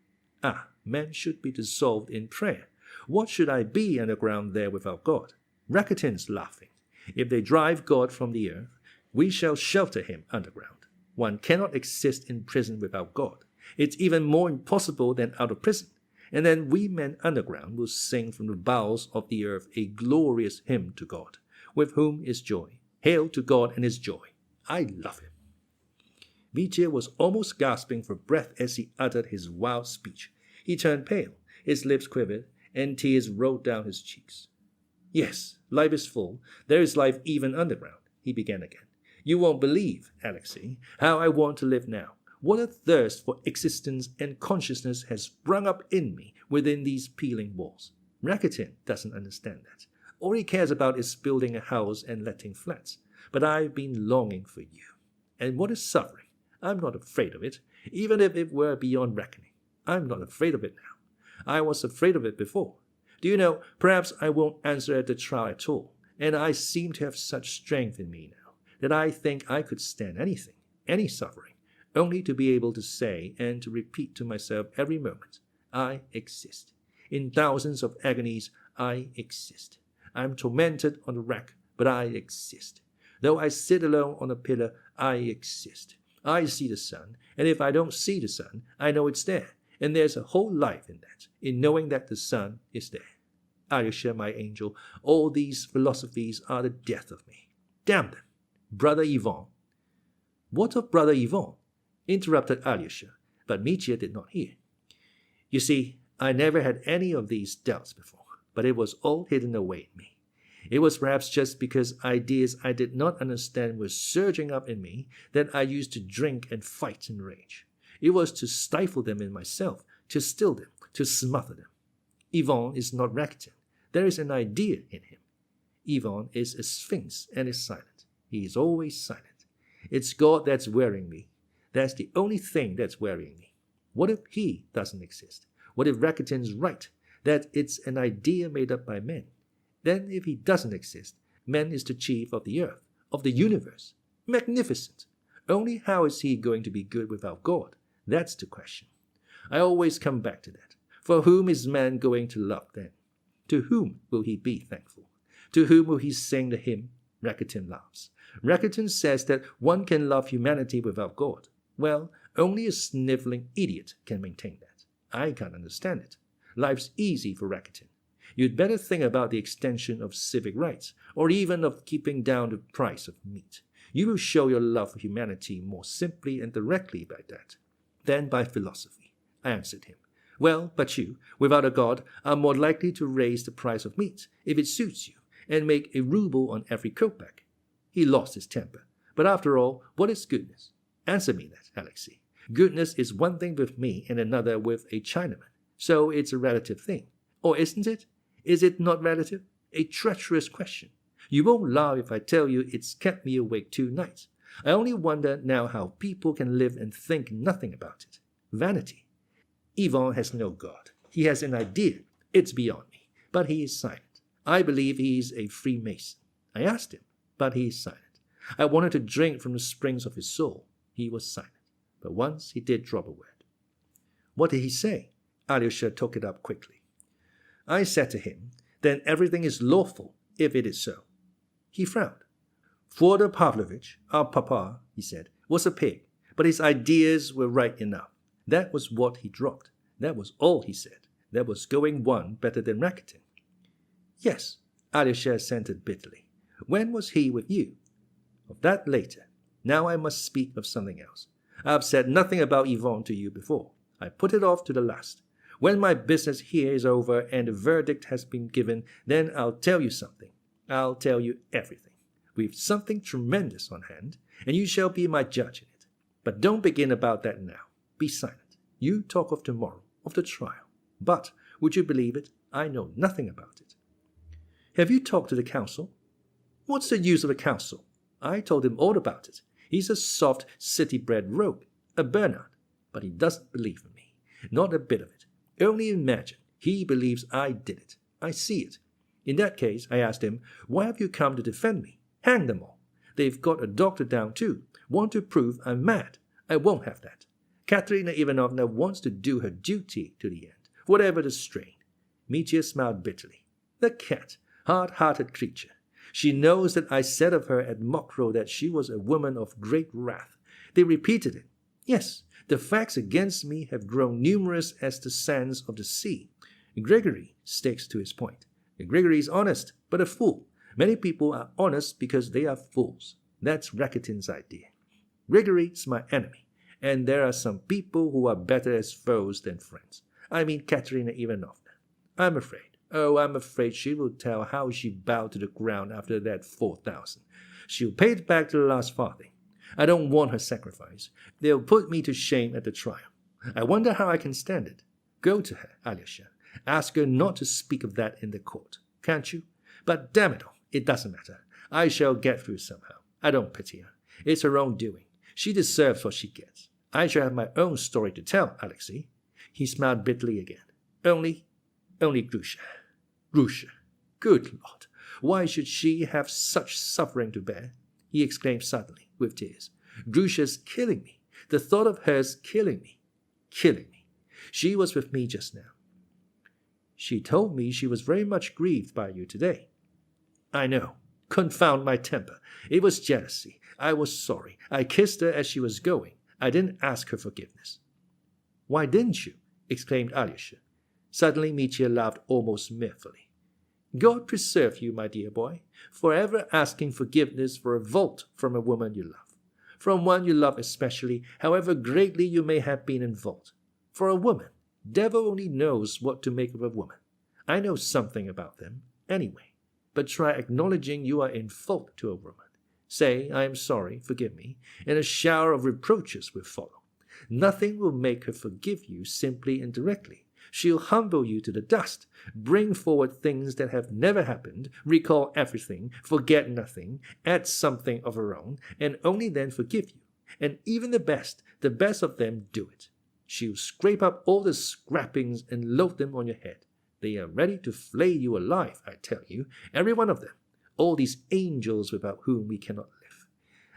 Ah, man should be dissolved in prayer. What should I be underground there without God? Rakitin's laughing. If they drive God from the earth, we shall shelter him underground. One cannot exist in prison without God. It's even more impossible than out of prison. And then we men underground will sing from the bowels of the earth a glorious hymn to God, with whom is joy. Hail to God and his joy. I love him. Mitya was almost gasping for breath as he uttered his wild speech. He turned pale, his lips quivered, and tears rolled down his cheeks. Yes, life is full. There is life even underground, he began again. You won't believe, Alexei, how I want to live now. What a thirst for existence and consciousness has sprung up in me within these peeling walls. Rakitin doesn't understand that. All he cares about is building a house and letting flats. But I've been longing for you. And what is suffering? I'm not afraid of it, even if it were beyond reckoning. I'm not afraid of it now. I was afraid of it before. Do you know, perhaps I won't answer at the trial at all, and I seem to have such strength in me now that I think I could stand anything, any suffering, only to be able to say and to repeat to myself every moment, I exist. In thousands of agonies, I exist. I am tormented on the rack, but I exist. Though I sit alone on a pillar, I exist. I see the sun, and if I don't see the sun, I know it's there, and there's a whole life in that, in knowing that the sun is there. Ilyusha, my angel, all these philosophies are the death of me. Damn them! Brother Ivan. What of Brother Ivan? Interrupted Alyosha, but Mitya did not hear. You see, I never had any of these doubts before, but it was all hidden away in me. It was perhaps just because ideas I did not understand were surging up in me that I used to drink and fight and rage. It was to stifle them in myself, to still them, to smother them. Ivan is not Rakitin. There is an idea in him. Ivan is a sphinx and is silent. He is always silent. It's God that's wearing me. That's the only thing that's worrying me. What if he doesn't exist? What if Rakitin's right, that it's an idea made up by men? Then if he doesn't exist, man is the chief of the earth, of the universe. Magnificent! Only how is he going to be good without God? That's the question. I always come back to that. For whom is man going to love then? To whom will he be thankful? To whom will he sing the hymn? Rakitin laughs. Rakitin says that one can love humanity without God. Well, only a sniveling idiot can maintain that. I can't understand it. Life's easy for Rakitin. You'd better think about the extension of civic rights, or even of keeping down the price of meat. You will show your love for humanity more simply and directly by that than by philosophy. I answered him. Well, but you, without a god, are more likely to raise the price of meat, if it suits you, and make a ruble on every kopeck. He lost his temper. But after all, what is goodness? Answer me that, Alexei. Goodness is one thing with me and another with a Chinaman. So it's a relative thing. Or isn't it? Is it not relative? A treacherous question. You won't laugh if I tell you it's kept me awake 2 nights. I only wonder now how people can live and think nothing about it. Vanity. Ivan has no God. He has an idea. It's beyond me. But he is silent. I believe he is a Freemason. I asked him, but he is silent. I wanted to drink from the springs of his soul. He was silent. But once he did drop a word. What did he say? Alyosha took it up quickly. I said to him, then everything is lawful, if it is so. He frowned. Fyodor Pavlovitch, our papa, he said, was a pig, but his ideas were right enough. That was what he dropped. That was all he said. That was going one better than Rakitin. Yes, Alyosha assented bitterly. When was he with you? Of that later. Now I must speak of something else. I have said nothing about Ivan to you before. I put it off to the last. When my business here is over and the verdict has been given, then I'll tell you something. I'll tell you everything. We've something tremendous on hand, and you shall be my judge in it. But don't begin about that now. Be silent. You talk of tomorrow, of the trial. But, would you believe it, I know nothing about it. Have you talked to the council? What's the use of a council? I told him all about it. He's a soft, city-bred rogue, a Bernard. But he doesn't believe in me. Not a bit of it. Only imagine, he believes I did it. I see it. In that case, I asked him, why have you come to defend me? Hang them all. They've got a doctor down too. Want to prove I'm mad. I won't have that. Katerina Ivanovna wants to do her duty to the end, whatever the strain. Mitya smiled bitterly. The cat, hard-hearted creature. She knows that I said of her at Mokroe that she was a woman of great wrath. They repeated it. Yes, the facts against me have grown numerous as the sands of the sea. Grigory sticks to his point. Grigory is honest, but a fool. Many people are honest because they are fools. That's Rakitin's idea. Grigory is my enemy, and there are some people who are better as foes than friends. I mean Katerina Ivanovna. I'm afraid. Oh, I'm afraid she will tell how she bowed to the ground after that 4,000. She'll pay it back to the last farthing. I don't want her sacrifice. They'll put me to shame at the trial. I wonder how I can stand it. Go to her, Alyosha. Ask her not to speak of that in the court. Can't you? But damn it all, it doesn't matter. I shall get through somehow. I don't pity her. It's her own doing. She deserves what she gets. I shall have my own story to tell, Alexei. He smiled bitterly again. Only Grusha. Grusha. Good Lord, why should she have such suffering to bear? He exclaimed suddenly, with tears. Grusha's killing me. The thought of her's killing me. Killing me. She was with me just now. She told me she was very much grieved by you today. I know. Confound my temper. It was jealousy. I was sorry. I kissed her as she was going. I didn't ask her forgiveness. Why didn't you? Exclaimed Alyosha. Suddenly Mitya laughed almost mirthfully. God preserve you, my dear boy, forever asking forgiveness for a revolt from a woman you love. From one you love especially, however greatly you may have been in revolt. For a woman, devil only knows what to make of a woman. I know something about them, anyway. But try acknowledging you are in fault to a woman. Say, I am sorry, forgive me, and a shower of reproaches will follow. Nothing will make her forgive you simply and directly. She'll humble you to the dust, bring forward things that have never happened, recall everything, forget nothing, add something of her own, and only then forgive you. And even the best of them do it. She'll scrape up all the scrapings and load them on your head. They are ready to flay you alive, I tell you, every one of them, all these angels without whom we cannot live.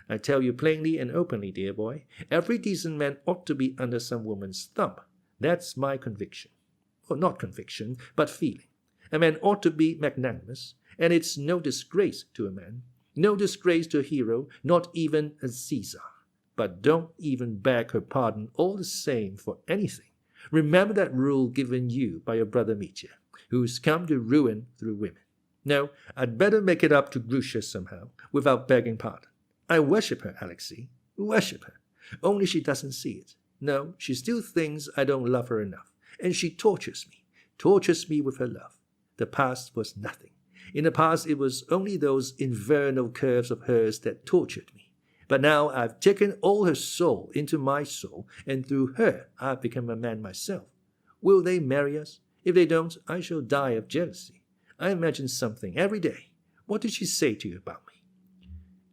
I tell you plainly and openly, dear boy, every decent man ought to be under some woman's thumb. That's my conviction. Well, not conviction, but feeling. A man ought to be magnanimous, and it's no disgrace to a man, no disgrace to a hero, not even a Caesar. But don't even beg her pardon all the same for anything. Remember that rule given you by your brother Mitya, who's come to ruin through women. No, I'd better make it up to Grusha somehow, without begging pardon. I worship her, Alexei, worship her. Only she doesn't see it. No, she still thinks I don't love her enough, and she tortures me with her love. The past was nothing. In the past, it was only those infernal curves of hers that tortured me. But now I've taken all her soul into my soul, and through her I've become a man myself. Will they marry us? If they don't, I shall die of jealousy. I imagine something every day. What did she say to you about me?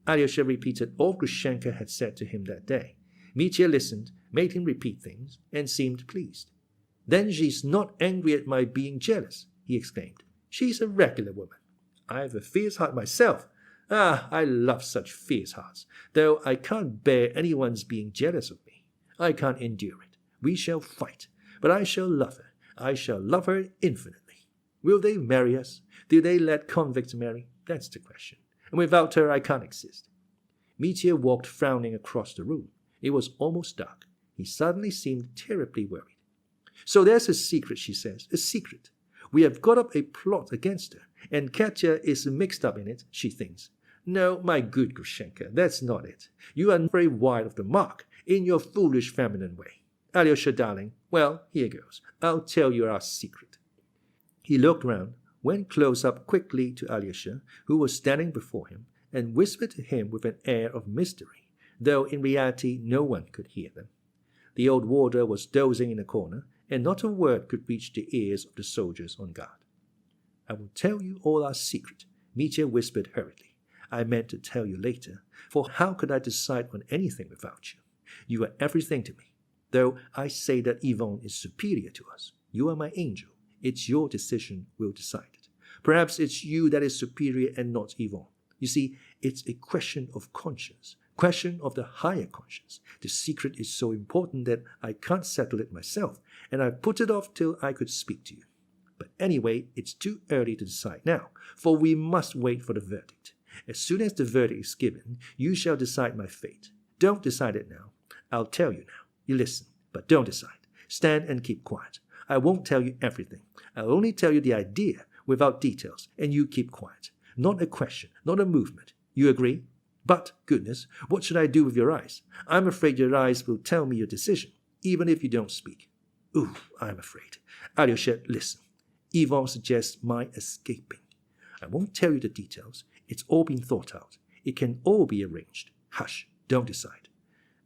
Alyosha repeated all Grushenka had said to him that day. Mitya listened, made him repeat things, and seemed pleased. Then she's not angry at my being jealous, he exclaimed. She's a regular woman. I have a fierce heart myself. Ah, I love such fierce hearts, though I can't bear anyone's being jealous of me. I can't endure it. We shall fight, but I shall love her. I shall love her infinitely. Will they marry us? Do they let convicts marry? That's the question. And without her, I can't exist. Mitya walked frowning across the room. It was almost dark. He suddenly seemed terribly worried. So there's a secret, she says, a secret. We have got up a plot against her, and Katya is mixed up in it, she thinks. No, my good Grushenka, that's not it. You are very wide of the mark, in your foolish feminine way. Alyosha, darling, well, here goes. I'll tell you our secret. He looked round, went close up quickly to Alyosha, who was standing before him, and whispered to him with an air of mystery, though in reality no one could hear them. The old warder was dozing in a corner, and not a word could reach the ears of the soldiers on guard. I will tell you all our secret, Mitya whispered hurriedly. I meant to tell you later, for how could I decide on anything without you? You are everything to me. Though I say that Yvonne is superior to us, you are my angel. It's your decision will decide it. Perhaps it's you that is superior and not Yvonne. You see, it's a question of conscience, question of the higher conscience. The secret is so important that I can't settle it myself, and I put it off till I could speak to you. But anyway, it's too early to decide now, for we must wait for the verdict. As soon as the verdict is given, you shall decide my fate. Don't decide it now. I'll tell you now. You listen, but don't decide. Stand and keep quiet. I won't tell you everything. I'll only tell you the idea without details, and you keep quiet. Not a question, not a movement. You agree? But, goodness, what should I do with your eyes? I'm afraid your eyes will tell me your decision, even if you don't speak. Ooh, I'm afraid. Alyosha, listen. Yvonne suggests my escaping. I won't tell you the details. It's all been thought out. It can all be arranged. Hush, don't decide.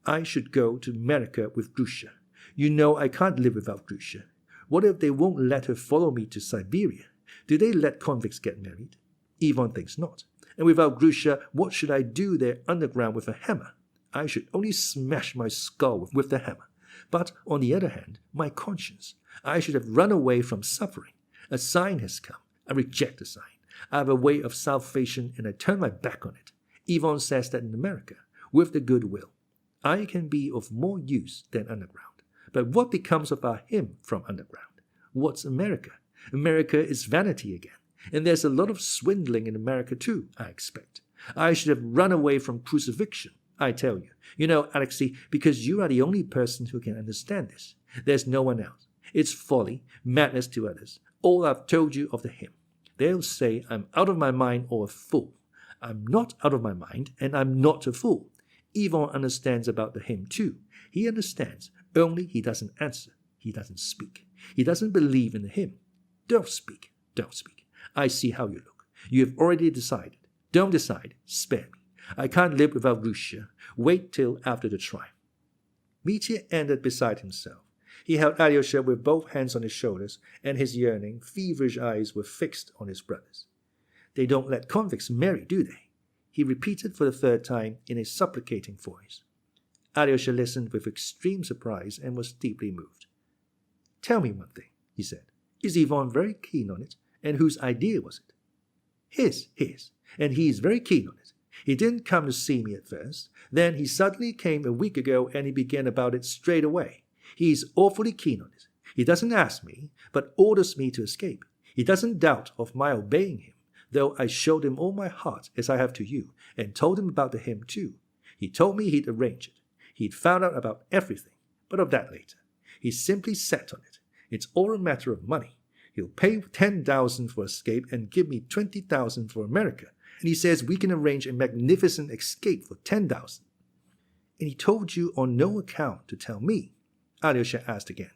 I should go to America with Grusha. You know I can't live without Grusha. What if they won't let her follow me to Siberia? Do they let convicts get married? Yvonne thinks not. And without Grusha, what should I do there underground with a hammer? I should only smash my skull with the hammer. But, on the other hand, my conscience. I should have run away from suffering. A sign has come. I reject the sign. I have a way of salvation, and I turn my back on it. Yvonne says that in America, with the goodwill, I can be of more use than underground. But what becomes of our hymn from underground? What's America? America is vanity again. And there's a lot of swindling in America too, I expect. I should have run away from crucifixion, I tell you. You know, Alexei, because you are the only person who can understand this. There's no one else. It's folly, madness to others. All I've told you of the hymn. They'll say I'm out of my mind or a fool. I'm not out of my mind, and I'm not a fool. Yvonne understands about the hymn too. He understands, only he doesn't answer. He doesn't speak. He doesn't believe in the hymn. Don't speak. Don't speak. I see how you look. You have already decided. Don't decide. Spare me. I can't live without Grusha. Wait till after the trial. Mitya ended beside himself. He held Alyosha with both hands on his shoulders, and his yearning, feverish eyes were fixed on his brothers. They don't let convicts marry, do they? He repeated for the third time in a supplicating voice. Alyosha listened with extreme surprise and was deeply moved. Tell me one thing, he said. Is Yvonne very keen on it? And whose idea was it? His. And he is very keen on it. He didn't come to see me at first. Then he suddenly came a week ago and he began about it straight away. He is awfully keen on it. He doesn't ask me, but orders me to escape. He doesn't doubt of my obeying him, though I showed him all my heart as I have to you, and told him about the hymn too. He told me he'd arrange it. He'd found out about everything, but of that later. He simply sat on it. It's all a matter of money. He'll pay 10,000 for escape and give me 20,000 for America, and he says we can arrange a magnificent escape for 10,000. And he told you on no account to tell me? Alyosha asked again.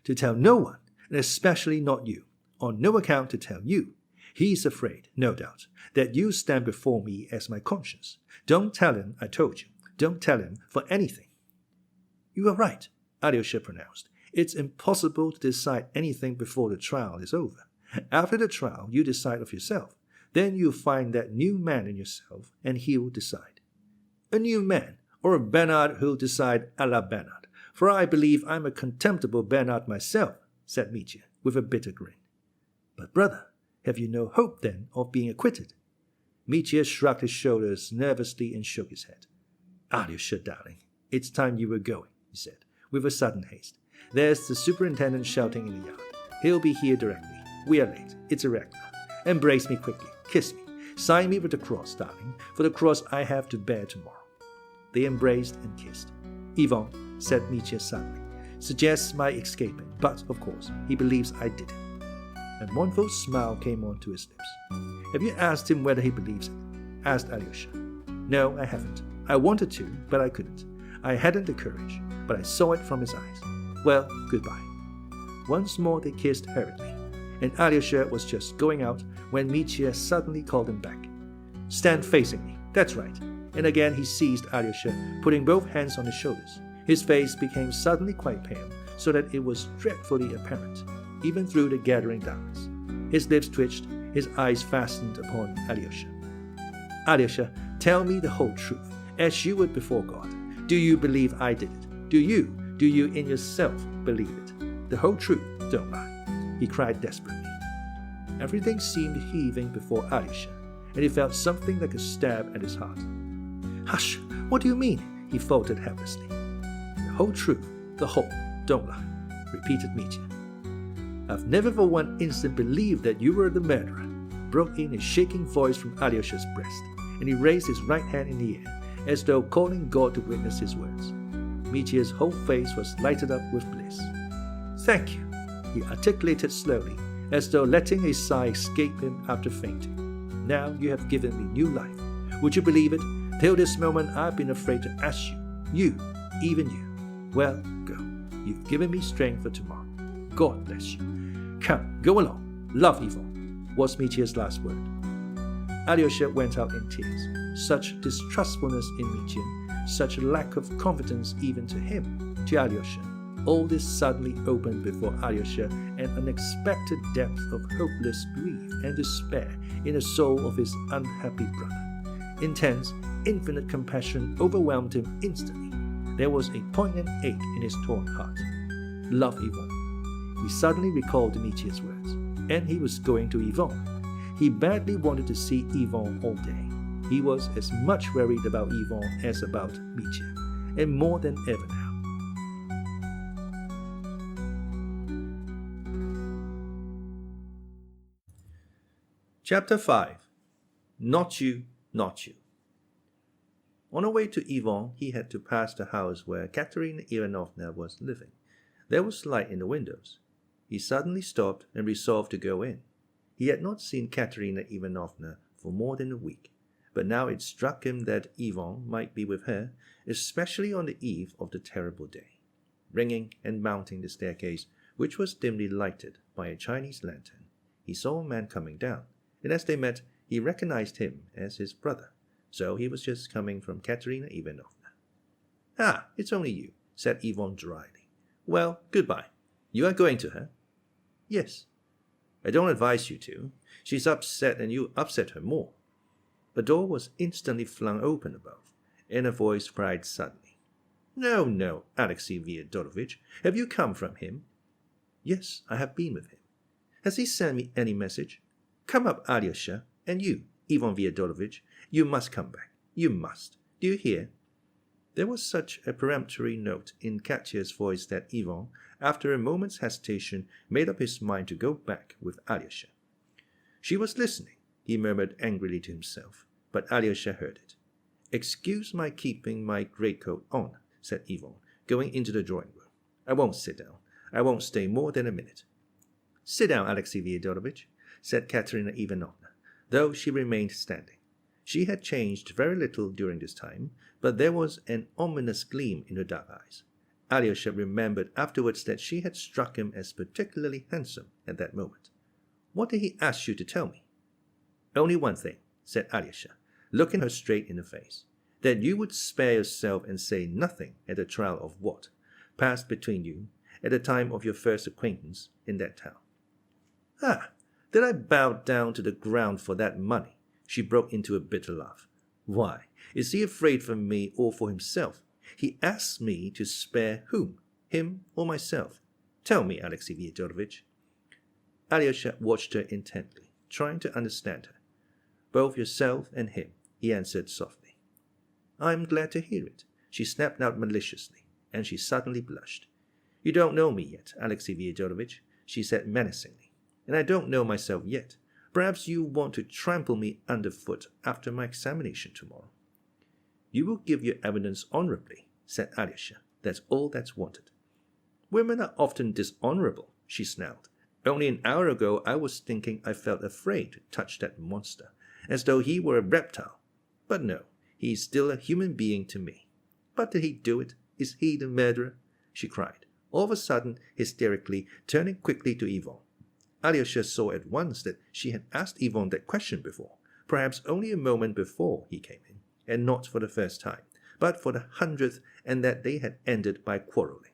To tell no one, and especially not you. On no account to tell you. He's afraid, no doubt, that you stand before me as my conscience. Don't tell him I told you. Don't tell him for anything. You are right, Alyosha pronounced. It's impossible to decide anything before the trial is over. After the trial, you decide of yourself. Then you'll find that new man in yourself, and he'll decide. A new man, or a Bernard who'll decide a la Bernard. For I believe I'm a contemptible Bernard myself, said Mitya, with a bitter grin. But brother, have you no hope then of being acquitted? Mitya shrugged his shoulders nervously and shook his head. Alyosha, darling, it's time you were going, he said, with a sudden haste. There's the superintendent shouting in the yard. He'll be here directly. We are late. It's irregular. Embrace me quickly. Kiss me. Sign me with the cross, darling, for the cross I have to bear tomorrow. They embraced and kissed. Ivan, said Mitya suddenly, suggests my escaping, but, of course, he believes I did it. A mournful smile came onto his lips. Have you asked him whether he believes it? Asked Alyosha. No, I haven't. I wanted to, but I couldn't. I hadn't the courage, but I saw it from his eyes. Well, goodbye. Once more they kissed hurriedly, and Alyosha was just going out when Mitya suddenly called him back. Stand facing me, that's right. And again he seized Alyosha, putting both hands on his shoulders. His face became suddenly quite pale, so that it was dreadfully apparent, even through the gathering darkness. His lips twitched, his eyes fastened upon Alyosha. Alyosha, tell me the whole truth, as you would before God. Do you believe I did it? Do you in yourself believe it? The whole truth, don't lie, he cried desperately. Everything seemed heaving before Alyosha, and he felt something like a stab at his heart. Hush, what do you mean? He faltered helplessly. The whole truth, the whole, don't lie, repeated Mitya. I've never for one instant believed that you were the murderer, broke in a shaking voice from Alyosha's breast, and he raised his right hand in the air, as though calling God to witness his words. Mitya's whole face was lighted up with bliss. Thank you, he articulated slowly, as though letting a sigh escape him after fainting. Now you have given me new life. Would you believe it? Till this moment I've been afraid to ask you. You, even you. Well, go. You've given me strength for tomorrow. God bless you. Come, go along. Love, Ivan, was Mitya's last word. Alyosha went out in tears. Such distrustfulness in Mitya, such lack of confidence even to him, to Alyosha. All this suddenly opened before Alyosha an unexpected depth of hopeless grief and despair in the soul of his unhappy brother. Intense, infinite compassion overwhelmed him instantly. There was a poignant ache in his torn heart. Love Ivan. He suddenly recalled Dmitri's words, and he was going to Ivan. He badly wanted to see Ivan all day. He was as much worried about Ivan as about Mitya, and more than ever now. Chapter 5. Not you, not you. On the way to Ivan, he had to pass the house where Katerina Ivanovna was living. There was light in the windows. He suddenly stopped and resolved to go in. He had not seen Katerina Ivanovna for more than a week, but now it struck him that Ivan might be with her, especially on the eve of the terrible day. Ringing and mounting the staircase, which was dimly lighted by a Chinese lantern, he saw a man coming down, and as they met, he recognized him as his brother. So he was just coming from Katerina Ivanovna. Ah, it's only you, said Ivan dryly. Well, goodbye. You are going to her? Yes. I don't advise you to. She's upset and you upset her more. A door was instantly flung open above, and a voice cried suddenly. No, no, Alexey Fyodorovich, have you come from him? Yes, I have been with him. Has he sent me any message? Come up, Alyosha, and you, Ivan Fyodorovich, you must come back. You must. Do you hear? There was such a peremptory note in Katya's voice that Ivan, after a moment's hesitation, made up his mind to go back with Alyosha. She was listening. he murmured angrily to himself, but Alyosha heard it. "Excuse my keeping my greatcoat on," said Ivan, going into the drawing room. "I won't sit down. I won't stay more than a minute." "Sit down, Alexey Fyodorovitch," said Katerina Ivanovna, though she remained standing. She had changed very little during this time, but there was an ominous gleam in her dark eyes. Alyosha remembered afterwards that she had struck him as particularly handsome at that moment. "What did he ask you to tell me?" "Only one thing," said Alyosha, looking her straight in the face, "that you would spare yourself and say nothing at the trial of what passed between you at the time of your first acquaintance in that town." "Ah, did I bow down to the ground for that money?" She broke into a bitter laugh. "Why, is he afraid for me or for himself? He asks me to spare whom, him or myself? Tell me, Alexey Fyodorovitch." Alyosha watched her intently, trying to understand her. "Both yourself and him," he answered softly. "I'm glad to hear it," she snapped out maliciously, and she suddenly blushed. "You don't know me yet, Alexey Fyodorovitch," she said menacingly, "and I don't know myself yet. Perhaps you want to trample me underfoot after my examination tomorrow." "You will give your evidence honorably," said Alyosha. "That's all that's wanted." "Women are often dishonorable," she snarled. "Only an hour ago I was thinking I felt afraid to touch that monster, as though he were a reptile. But no, he is still a human being to me. But did he do it? Is he the murderer?" she cried, all of a sudden hysterically, turning quickly to Ivan. Alyosha saw at once that she had asked Ivan that question before, perhaps only a moment before he came in, and not for the first time, but for the 100th, and that they had ended by quarreling.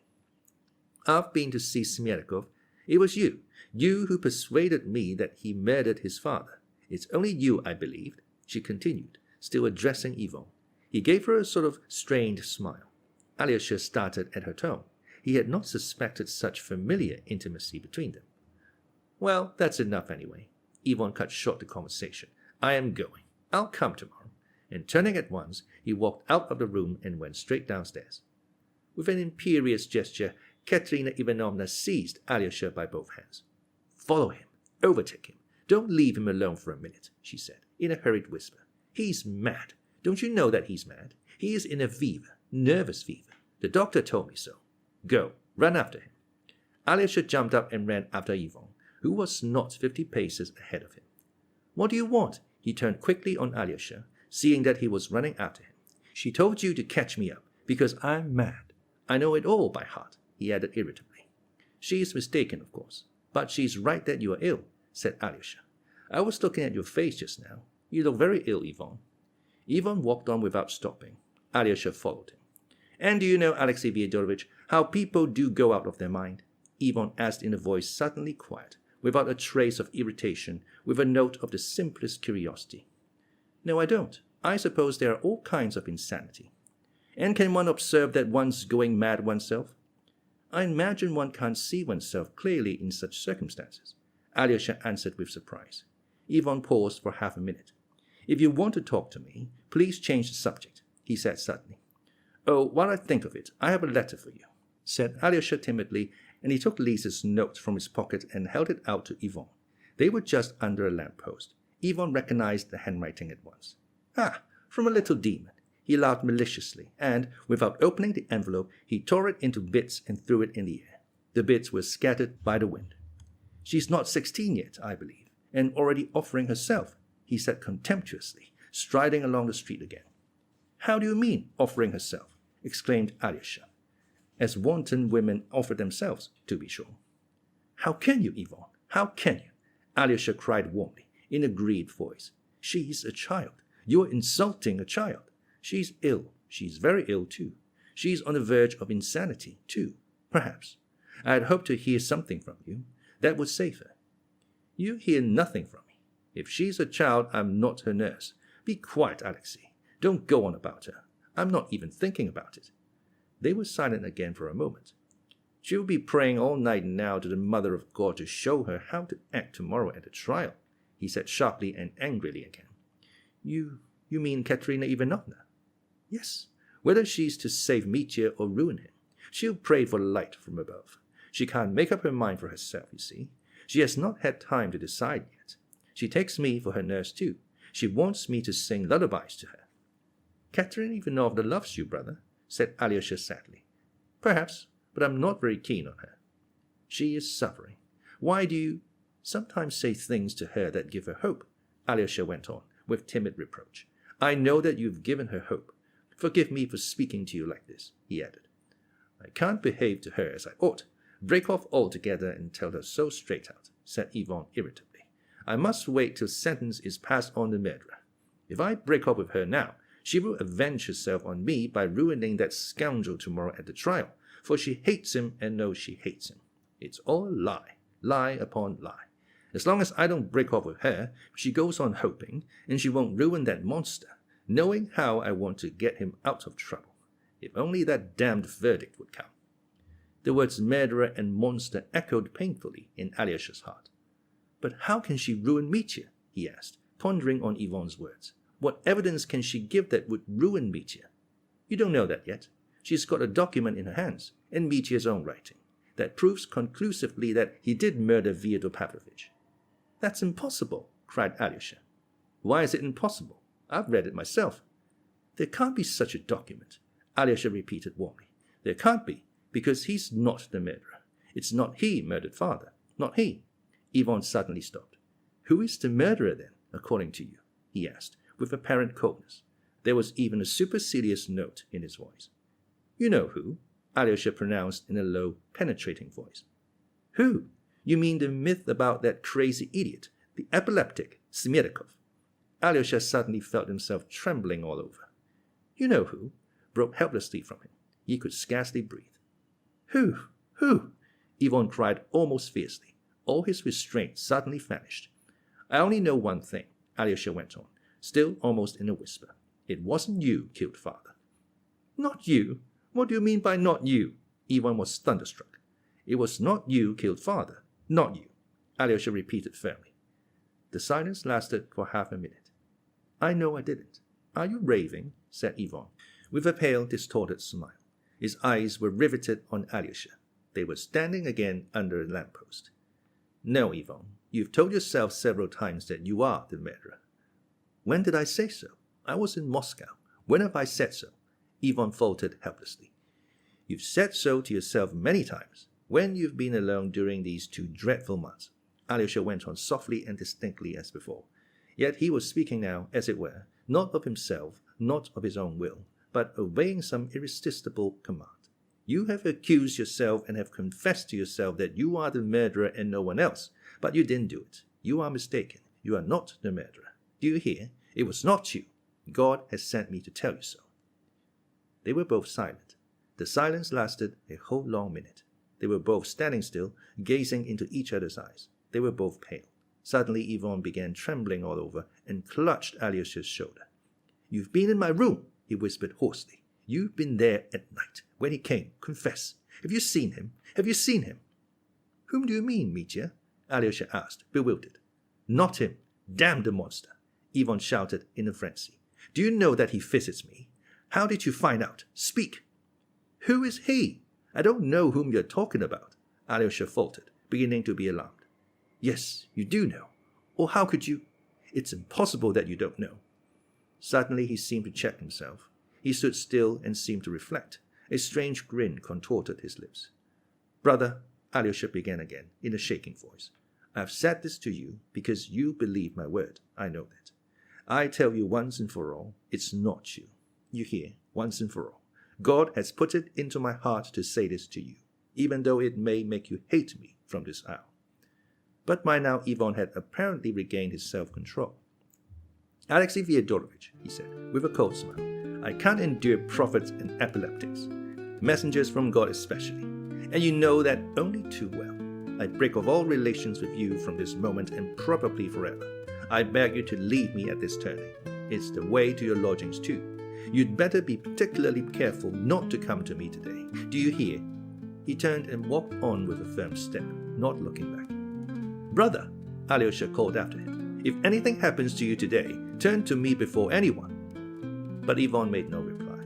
"I've been to see Smerdyakov. It was you who persuaded me that he murdered his father. It's only you, I believed," she continued, still addressing Ivan. He gave her a sort of strained smile. Alyosha started at her tone. He had not suspected such familiar intimacy between them. "Well, that's enough anyway." Ivan cut short the conversation. "I am going. I'll come tomorrow." And turning at once, he walked out of the room and went straight downstairs. With an imperious gesture, Katerina Ivanovna seized Alyosha by both hands. "Follow him. Overtake him. Don't leave him alone for a minute," she said, in a hurried whisper. "He's mad. Don't you know that he's mad? He is in a fever, nervous fever. The doctor told me so. Go, run after him." Alyosha jumped up and ran after Ivan, who was not 50 paces ahead of him. "What do you want?" He turned quickly on Alyosha, seeing that he was running after him. "She told you to catch me up, because I'm mad. I know it all by heart," he added irritably. "She is mistaken, of course, but she's right that you are ill," said Alyosha. "I was looking at your face just now. You look very ill, Ivan." Ivan walked on without stopping. Alyosha followed him. "And do you know, Alexey Fyodorovitch, how people do go out of their mind?" Ivan asked in a voice suddenly quiet, without a trace of irritation, with a note of the simplest curiosity. "No, I don't. I suppose there are all kinds of insanity." "And can one observe that one's going mad oneself?" "I imagine one can't see oneself clearly in such circumstances," Alyosha answered with surprise. Ivan paused for half a minute. "If you want to talk to me, please change the subject," he said suddenly. "Oh, while I think of it, I have a letter for you," said Alyosha timidly, and he took Lisa's note from his pocket and held it out to Ivan. They were just under a lamp-post. Ivan recognized the handwriting at once. "Ah, from a little demon." He laughed maliciously, and, without opening the envelope, he tore it into bits and threw it in the air. The bits were scattered by the wind. "She's not 16 yet, I believe, and already offering herself," he said contemptuously, striding along the street again. "How do you mean, offering herself?" exclaimed Alyosha. "As wanton women offer themselves, to be sure." "How can you, Ivan? How can you?" Alyosha cried warmly, in a grieved voice. "She's a child. You're insulting a child. She's ill. She's very ill, too. She's on the verge of insanity, too, perhaps. I had hoped to hear something from you. That would save her." "You hear nothing from me. If she's a child, I'm not her nurse. Be quiet, Alexey. Don't go on about her. I'm not even thinking about it." They were silent again for a moment. "She'll be praying all night now to the Mother of God to show her how to act tomorrow at the trial," he said sharply and angrily again. You mean Katerina Ivanovna?" "Yes, whether she's to save Mitya or ruin him. She'll pray for light from above. She can't make up her mind for herself, you see. She has not had time to decide yet. She takes me for her nurse too. She wants me to sing lullabies to her." "Katerina Ivanovna loves you, brother," said Alyosha sadly. "Perhaps, but I'm not very keen on her. She is suffering. Why do you sometimes say things to her that give her hope?" Alyosha went on, with timid reproach. "I know that you've given her hope. Forgive me for speaking to you like this," he added. "I can't behave to her as I ought. Break off altogether and tell her so straight out," said Ivan irritably. "I must wait till sentence is passed on the murderer. If I break off with her now, she will avenge herself on me by ruining that scoundrel tomorrow at the trial, for she hates him and knows she hates him. It's all a lie, lie upon lie. As long as I don't break off with her, she goes on hoping, and she won't ruin that monster, knowing how I want to get him out of trouble. If only that damned verdict would come." The words murderer and monster echoed painfully in Alyosha's heart. "But how can she ruin Mitya?" he asked, pondering on Ivan's words. "What evidence can she give that would ruin Mitya?" "You don't know that yet. She's got a document in her hands, in Mitya's own writing, that proves conclusively that he did murder Fyodor Pavlovich." "That's impossible," cried Alyosha. "Why is it impossible? I've read it myself." "There can't be such a document," Alyosha repeated warmly. "There can't be, because he's not the murderer. It's not he murdered father. Not he." Ivan suddenly stopped. "Who is the murderer then, according to you?" he asked, with apparent coldness. There was even a supercilious note in his voice. "You know who," Alyosha pronounced in a low, penetrating voice. "Who? You mean the myth about that crazy idiot, the epileptic, Smerdyakov?" Alyosha suddenly felt himself trembling all over. "You know who?" broke helplessly from him. He could scarcely breathe. "Who? Who?" Ivan cried almost fiercely. All his restraint suddenly vanished. "I only know one thing," Alyosha went on, still almost in a whisper. "It wasn't you killed father." "Not you? What do you mean by not you?" Ivan was thunderstruck. "It was not you killed father. Not you," Alyosha repeated firmly. The silence lasted for half a minute. "I know I didn't." "Are you raving?" said Ivan, with a pale, distorted smile. His eyes were riveted on Alyosha. They were standing again under a lamppost. "No, Ivan, you've told yourself several times that you are the murderer." "When did I say so? I was in Moscow. When have I said so?" Ivan faltered helplessly. "You've said so to yourself many times, when you've been alone during these 2 dreadful months," Alyosha went on softly and distinctly as before. Yet he was speaking now, as it were, not of himself, not of his own will, but obeying some irresistible command. "You have accused yourself and have confessed to yourself that you are the murderer and no one else, but you didn't do it. You are mistaken. You are not the murderer. Do you hear? It was not you. God has sent me to tell you so." They were both silent. The silence lasted a whole long minute. They were both standing still, gazing into each other's eyes. They were both pale. Suddenly Ivan began trembling all over and clutched Alyosha's shoulder. "You've been in my room," he whispered hoarsely. "You've been there at night, when he came. Confess. Have you seen him? Have you seen him?" "Whom do you mean, Mitya?" Alyosha asked, bewildered. "Not him. Damn the monster!" Ivan shouted in a frenzy. "Do you know that he visits me? How did you find out? Speak!" "Who is he? I don't know whom you're talking about," Alyosha faltered, beginning to be alarmed. "Yes, you do know. Or how could you? It's impossible that you don't know." Suddenly he seemed to check himself. He stood still and seemed to reflect. A strange grin contorted his lips. "Brother," Alyosha began again, in a shaking voice, "I have said this to you because you believe my word. I know that. I tell you once and for all, it's not you. You hear, once and for all. God has put it into my heart to say this to you, even though it may make you hate me from this hour." But by now Ivan had apparently regained his self-control. "Alexei Fyodorovich," he said, with a cold smile, "I can't endure prophets and epileptics, messengers from God especially, and you know that only too well. I break off all relations with you from this moment and probably forever. I beg you to leave me at this turning. It's the way to your lodgings too. You'd better be particularly careful not to come to me today. Do you hear?" He turned and walked on with a firm step, not looking back. "Brother," Alyosha called after him, "if anything happens to you today, turn to me before anyone." But Ivan made no reply.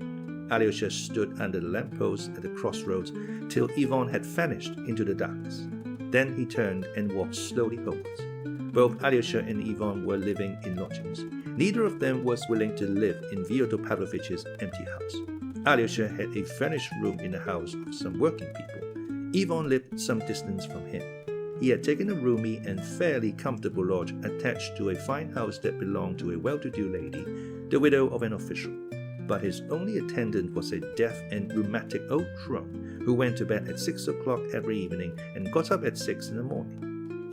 Alyosha stood under the lamppost at the crossroads till Ivan had vanished into the darkness. Then he turned and walked slowly homewards. Both Alyosha and Ivan were living in lodgings. Neither of them was willing to live in Fyodor Pavlovich's empty house. Alyosha had a furnished room in the house of some working people. Ivan lived some distance from him. He had taken a roomy and fairly comfortable lodge attached to a fine house that belonged to a well-to-do lady, the widow of an official. But his only attendant was a deaf and rheumatic old crone who went to bed at 6 o'clock every evening and got up at 6 in the morning.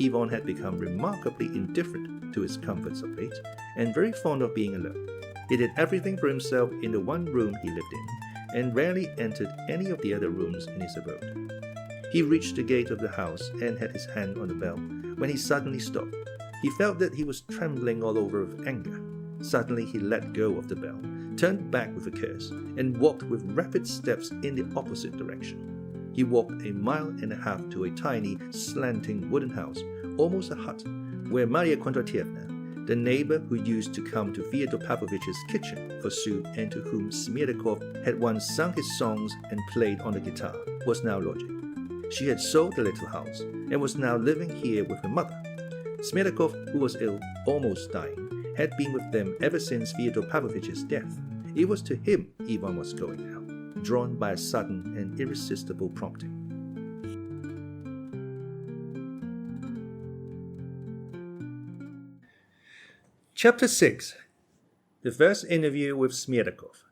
Ivan had become remarkably indifferent to his comforts of late, and very fond of being alone. He did everything for himself in the one room he lived in, and rarely entered any of the other rooms in his abode. He reached the gate of the house and had his hand on the bell, when he suddenly stopped. He felt that he was trembling all over with anger. Suddenly he let go of the bell, turned back with a curse, and walked with rapid steps in the opposite direction. He walked 1.5 miles to a tiny, slanting wooden house, almost a hut, where Maria Kondratievna, the neighbor who used to come to Fyodor Pavlovich's kitchen for soup and to whom Smerdyakov had once sung his songs and played on the guitar, was now lodging. She had sold the little house and was now living here with her mother. Smerdyakov, who was ill, almost dying, had been with them ever since Fyodor Pavlovich's death. It was to him Ivan was going now, drawn by a sudden and irresistible prompting. Chapter 6. The first interview with Smerdyakov.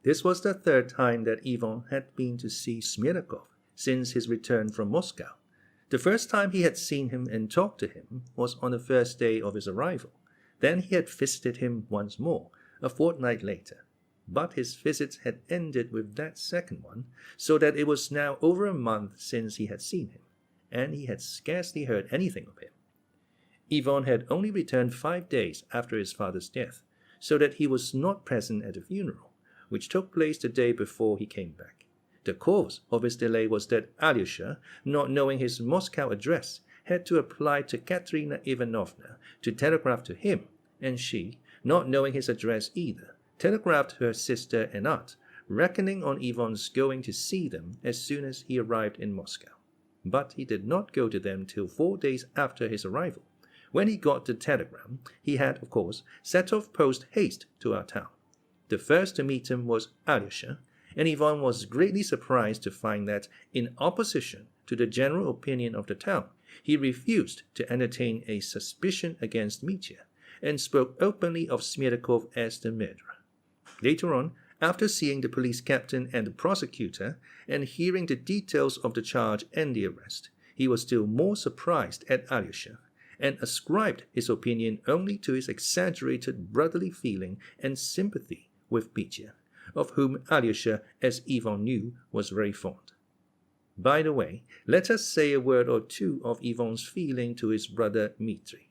This was the third time that Ivan had been to see Smerdyakov since his return from Moscow. The first time he had seen him and talked to him was on the first day of his arrival. Then he had visited him once more, a fortnight later. But his visits had ended with that second one, so that it was now over a month since he had seen him, and he had scarcely heard anything of him. Ivan had only returned 5 days after his father's death, so that he was not present at the funeral, which took place the day before he came back. The cause of his delay was that Alyosha, not knowing his Moscow address, had to apply to Katerina Ivanovna to telegraph to him, and she, not knowing his address either, telegraphed her sister and aunt, reckoning on Ivan's going to see them as soon as he arrived in Moscow. But he did not go to them till 4 days after his arrival. When he got the telegram, he had, of course, set off post-haste to our town. The first to meet him was Alyosha, and Ivan was greatly surprised to find that, in opposition to the general opinion of the town, he refused to entertain a suspicion against Mitya, and spoke openly of Smerdyakov as the murderer. Later on, after seeing the police captain and the prosecutor, and hearing the details of the charge and the arrest, he was still more surprised at Alyosha, and ascribed his opinion only to his exaggerated brotherly feeling and sympathy with Mitya, of whom Alyosha, as Ivan knew, was very fond. By the way, let us say a word or two of Ivan's feeling to his brother Dmitri.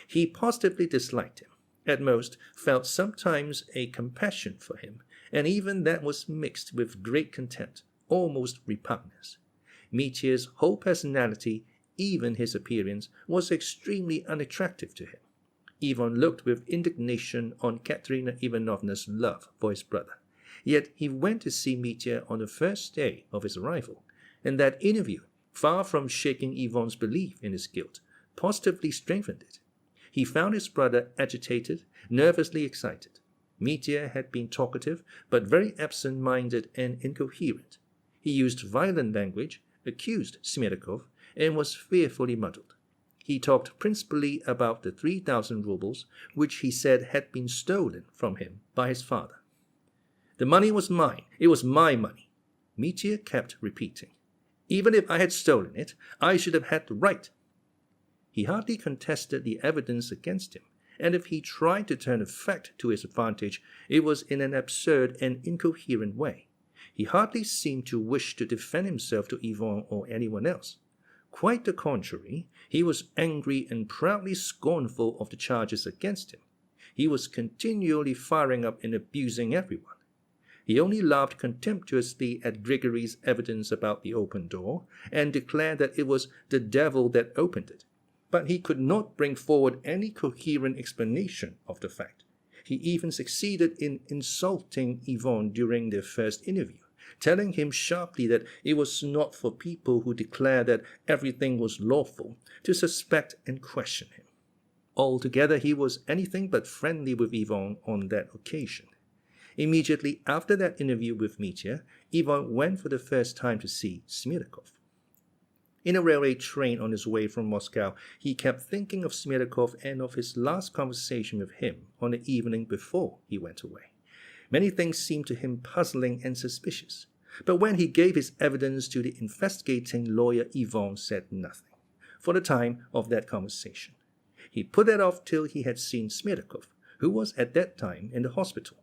He positively disliked him, at most felt sometimes a compassion for him, and even that was mixed with great contempt, almost repugnance. Mitya's whole personality, even his appearance, was extremely unattractive to him. Ivan looked with indignation on Katerina Ivanovna's love for his brother. Yet he went to see Mitya on the first day of his arrival, and that interview, far from shaking Ivan's belief in his guilt, positively strengthened it. He found his brother agitated, nervously excited. Mitya had been talkative, but very absent-minded and incoherent. He used violent language, accused Smerdyakov, and was fearfully muddled. He talked principally about the 3,000 rubles, which he said had been stolen from him by his father. The money was mine. It was my money, Mitya kept repeating. Even if I had stolen it, I should have had the right. He hardly contested the evidence against him, and if he tried to turn a fact to his advantage, it was in an absurd and incoherent way. He hardly seemed to wish to defend himself to Ivan or anyone else. Quite the contrary, he was angry and proudly scornful of the charges against him. He was continually firing up and abusing everyone. He only laughed contemptuously at Grigory's evidence about the open door, and declared that it was the devil that opened it. But he could not bring forward any coherent explanation of the fact. He even succeeded in insulting Ivan during their first interview, telling him sharply that it was not for people who declared that everything was lawful to suspect and question him. Altogether, he was anything but friendly with Ivan on that occasion. Immediately after that interview with Mitya, Ivan went for the first time to see Smerdyakov. In a railway train on his way from Moscow, he kept thinking of Smerdyakov and of his last conversation with him on the evening before he went away. Many things seemed to him puzzling and suspicious, but when he gave his evidence to the investigating lawyer, Ivan said nothing, for the time of that conversation. He put that off till he had seen Smerdyakov, who was at that time in the hospital.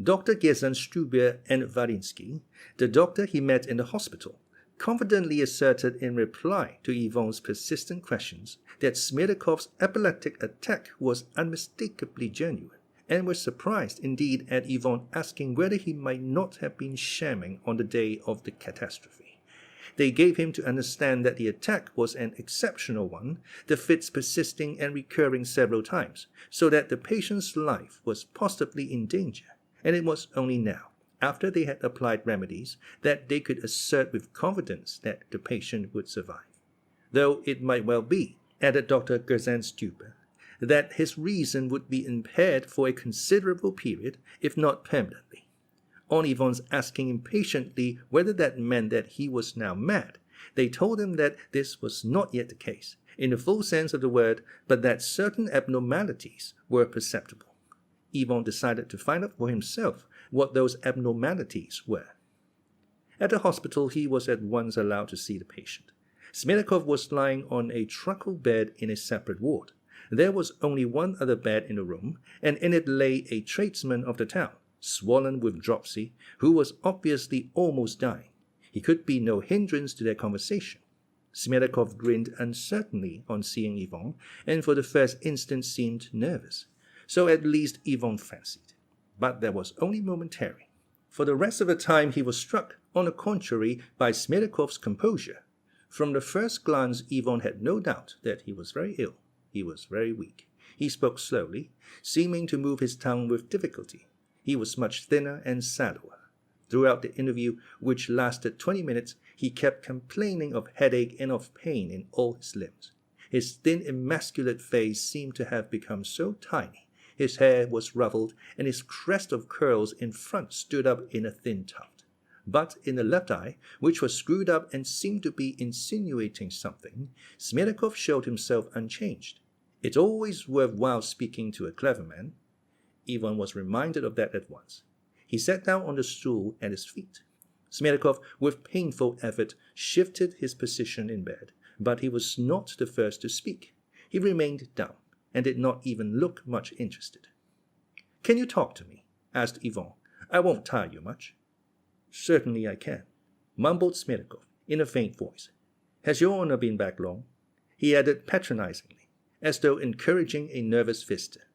Dr. Gezenstruber and Varinsky, the doctor he met in the hospital, confidently asserted in reply to Ivan's persistent questions that Smerdyakov's epileptic attack was unmistakably genuine, and were surprised indeed at Ivan asking whether he might not have been shamming on the day of the catastrophe. They gave him to understand that the attack was an exceptional one, the fits persisting and recurring several times, so that the patient's life was possibly in danger, and it was only now, after they had applied remedies, that they could assert with confidence that the patient would survive. Though it might well be, added Dr. Gezenstruber, that his reason would be impaired for a considerable period, if not permanently. On Ivan's asking impatiently whether that meant that he was now mad, they told him that this was not yet the case, in the full sense of the word, but that certain abnormalities were perceptible. Ivan decided to find out for himself what those abnormalities were. At the hospital, he was at once allowed to see the patient. Smerdyakov was lying on a truckle bed in a separate ward. There was only one other bed in the room, and in it lay a tradesman of the town, swollen with dropsy, who was obviously almost dying. He could be no hindrance to their conversation. Smerdyakov grinned uncertainly on seeing Ivan, and for the first instant seemed nervous. So at least Ivan fancied. But that was only momentary. For the rest of the time he was struck, on the contrary, by Smerdyakov's composure. From the first glance Ivan had no doubt that he was very ill. He was very weak. He spoke slowly, seeming to move his tongue with difficulty. He was much thinner and sallower. Throughout the interview, which lasted 20 minutes, he kept complaining of headache and of pain in all his limbs. His thin, emasculate face seemed to have become so tiny. His hair was ruffled, and his crest of curls in front stood up in a thin tuft. But in the left eye, which was screwed up and seemed to be insinuating something, Smerdyakov showed himself unchanged. It's always worthwhile speaking to a clever man. Ivan was reminded of that at once. He sat down on the stool at his feet. Smerdyakov, with painful effort, shifted his position in bed, but he was not the first to speak. He remained down, and did not even look much interested. "Can you talk to me?" asked Ivan. "I won't tire you much." "Certainly I can," mumbled Smerdyakov in a faint voice. "Has your honor been back long?" He added patronizingly, as though encouraging a nervous visitor.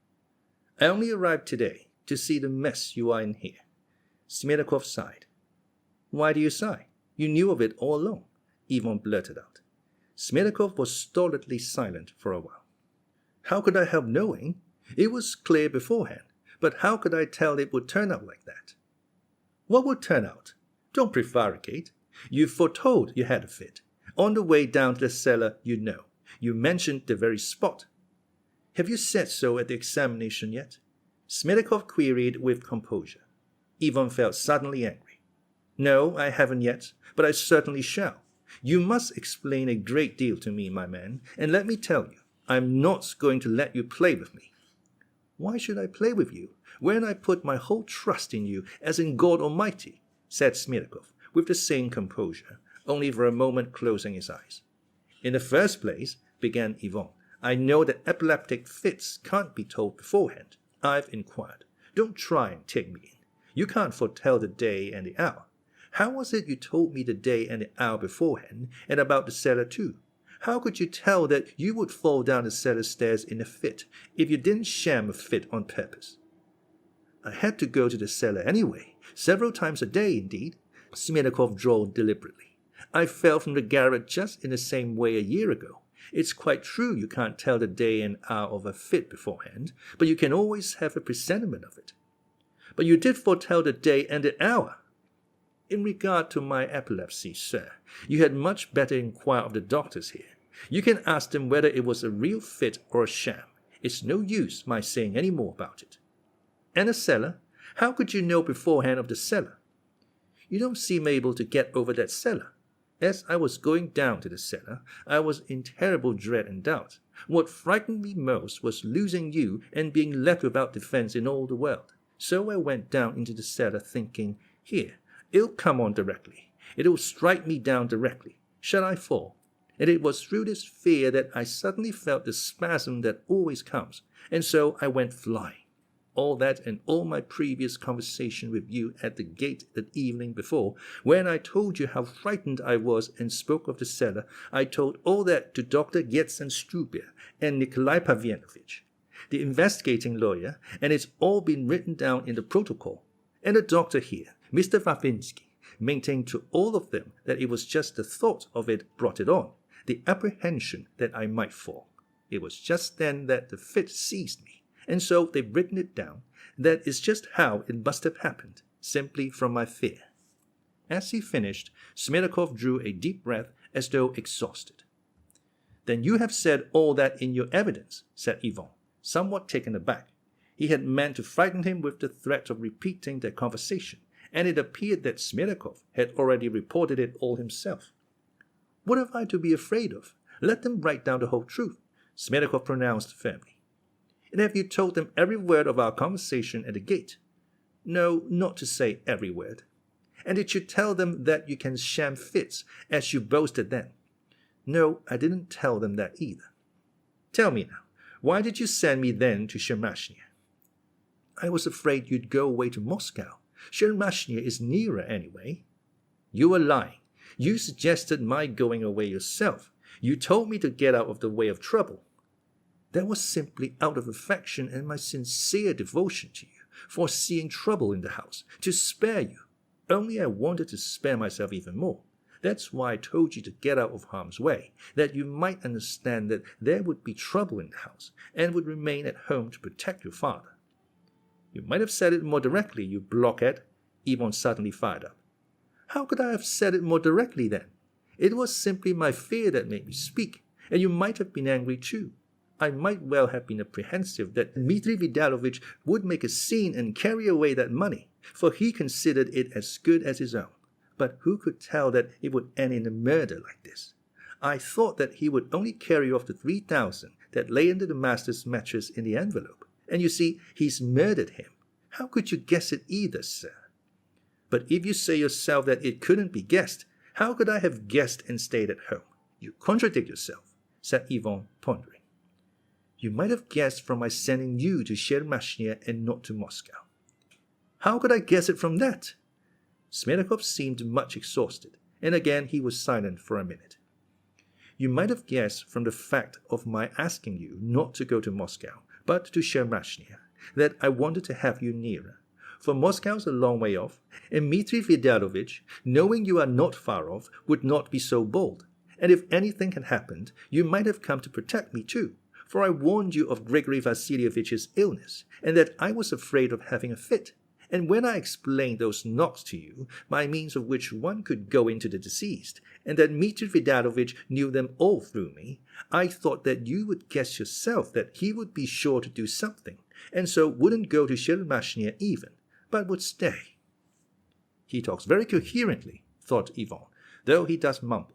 "I only arrived today to see the mess you are in here." Smerdyakov sighed. "Why do you sigh? You knew of it all along," Ivan blurted out. Smerdyakov was stolidly silent for a while. "How could I help knowing? It was clear beforehand, but how could I tell it would turn out like that?" "What would turn out? Don't prevaricate. You foretold you had a fit. On the way down to the cellar, you know. You mentioned the very spot." "Have you said so at the examination yet?" Smerdyakov queried with composure. Ivan felt suddenly angry. "No, I haven't yet, but I certainly shall. You must explain a great deal to me, my man, and let me tell you, I'm not going to let you play with me." "Why should I play with you, when I put my whole trust in you, as in God Almighty?" said Smerdyakov, with the same composure, only for a moment closing his eyes. "In the first place," began Ivan, "I know that epileptic fits can't be told beforehand. I've inquired. Don't try and take me in. You can't foretell the day and the hour. How was it you told me the day and the hour beforehand, and about the cellar too? How could you tell that you would fall down the cellar stairs in a fit, if you didn't sham a fit on purpose?" "I had to go to the cellar anyway, several times a day indeed," Smerdyakov drawled deliberately. "I fell from the garret just in the same way a year ago. It's quite true you can't tell the day and hour of a fit beforehand, but you can always have a presentiment of it." "But you did foretell the day and the hour." In regard to my epilepsy, sir, you had much better inquire of the doctors here. You can ask them whether it was a real fit or a sham. It's no use my saying any more about it. And the cellar? How could you know beforehand of the cellar? You don't seem able to get over that cellar. As I was going down to the cellar, I was in terrible dread and doubt. What frightened me most was losing you and being left without defense in all the world. So I went down into the cellar thinking, here, it'll come on directly. It'll strike me down directly. Shall I fall? And it was through this fear that I suddenly felt the spasm that always comes, and so I went flying. All that and all my previous conversation with you at the gate the evening before, when I told you how frightened I was and spoke of the cellar, I told all that to Dr. Strubia and Nikolai Pavlovich, the investigating lawyer, and it's all been written down in the protocol. And the doctor here, Mr. Vavinsky, maintained to all of them that it was just the thought of it brought it on, the apprehension that I might fall. It was just then that the fit seized me. And so they've written it down. That is just how it must have happened, simply from my fear. As he finished, Smerdyakov drew a deep breath as though exhausted. Then you have said all that in your evidence, said Ivan, somewhat taken aback. He had meant to frighten him with the threat of repeating their conversation, and it appeared that Smerdyakov had already reported it all himself. What have I to be afraid of? Let them write down the whole truth, Smerdyakov pronounced firmly. And have you told them every word of our conversation at the gate? No, not to say every word. And did you tell them that you can sham fits, as you boasted then? No, I didn't tell them that either. Tell me now, why did you send me then to Chermashnya? I was afraid you'd go away to Moscow. Chermashnya is nearer anyway. You were lying. You suggested my going away yourself. You told me to get out of the way of trouble. That was simply out of affection and my sincere devotion to you, foreseeing trouble in the house, to spare you. Only I wanted to spare myself even more. That's why I told you to get out of harm's way, that you might understand that there would be trouble in the house, and would remain at home to protect your father. You might have said it more directly, you blockhead. Ivan suddenly fired up. How could I have said it more directly then? It was simply my fear that made me speak, and you might have been angry too. I might well have been apprehensive that Dmitri Vidalovich would make a scene and carry away that money, for he considered it as good as his own. But who could tell that it would end in a murder like this? I thought that he would only carry off the 3,000 that lay under the master's mattress in the envelope. And you see, he's murdered him. How could you guess it either, sir? But if you say yourself that it couldn't be guessed, how could I have guessed and stayed at home? You contradict yourself, said Ivan, pondering. You might have guessed from my sending you to Chermashnya and not to Moscow. How could I guess it from that? Smerdyakov seemed much exhausted, and again he was silent for a minute. You might have guessed from the fact of my asking you not to go to Moscow, but to Chermashnya, that I wanted to have you nearer. For Moscow's a long way off, and Dmitri Vidalovich, knowing you are not far off, would not be so bold. And if anything had happened, you might have come to protect me too. For I warned you of Grigory Vasilyevich's illness, and that I was afraid of having a fit. And when I explained those knocks to you, by means of which one could go into the deceased, and that Dmitri Vidalovich knew them all through me, I thought that you would guess yourself that he would be sure to do something, and so wouldn't go to Chermashnya even, but would stay. He talks very coherently, thought Ivan, though he does mumble.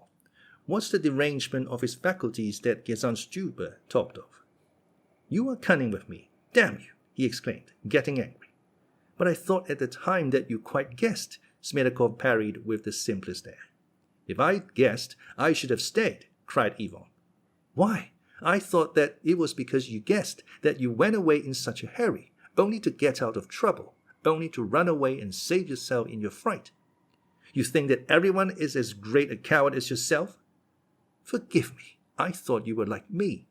What's the derangement of his faculties that Gesamtstuber talked of? You are cunning with me, damn you, he exclaimed, getting angry. But I thought at the time that you quite guessed, Smerdyakov parried with the simplest air. If I'd guessed, I should have stayed, cried Ivan. Why? I thought that it was because you guessed that you went away in such a hurry, only to get out of trouble, only to run away and save yourself in your fright. You think that everyone is as great a coward as yourself? Forgive me, I thought you were like me.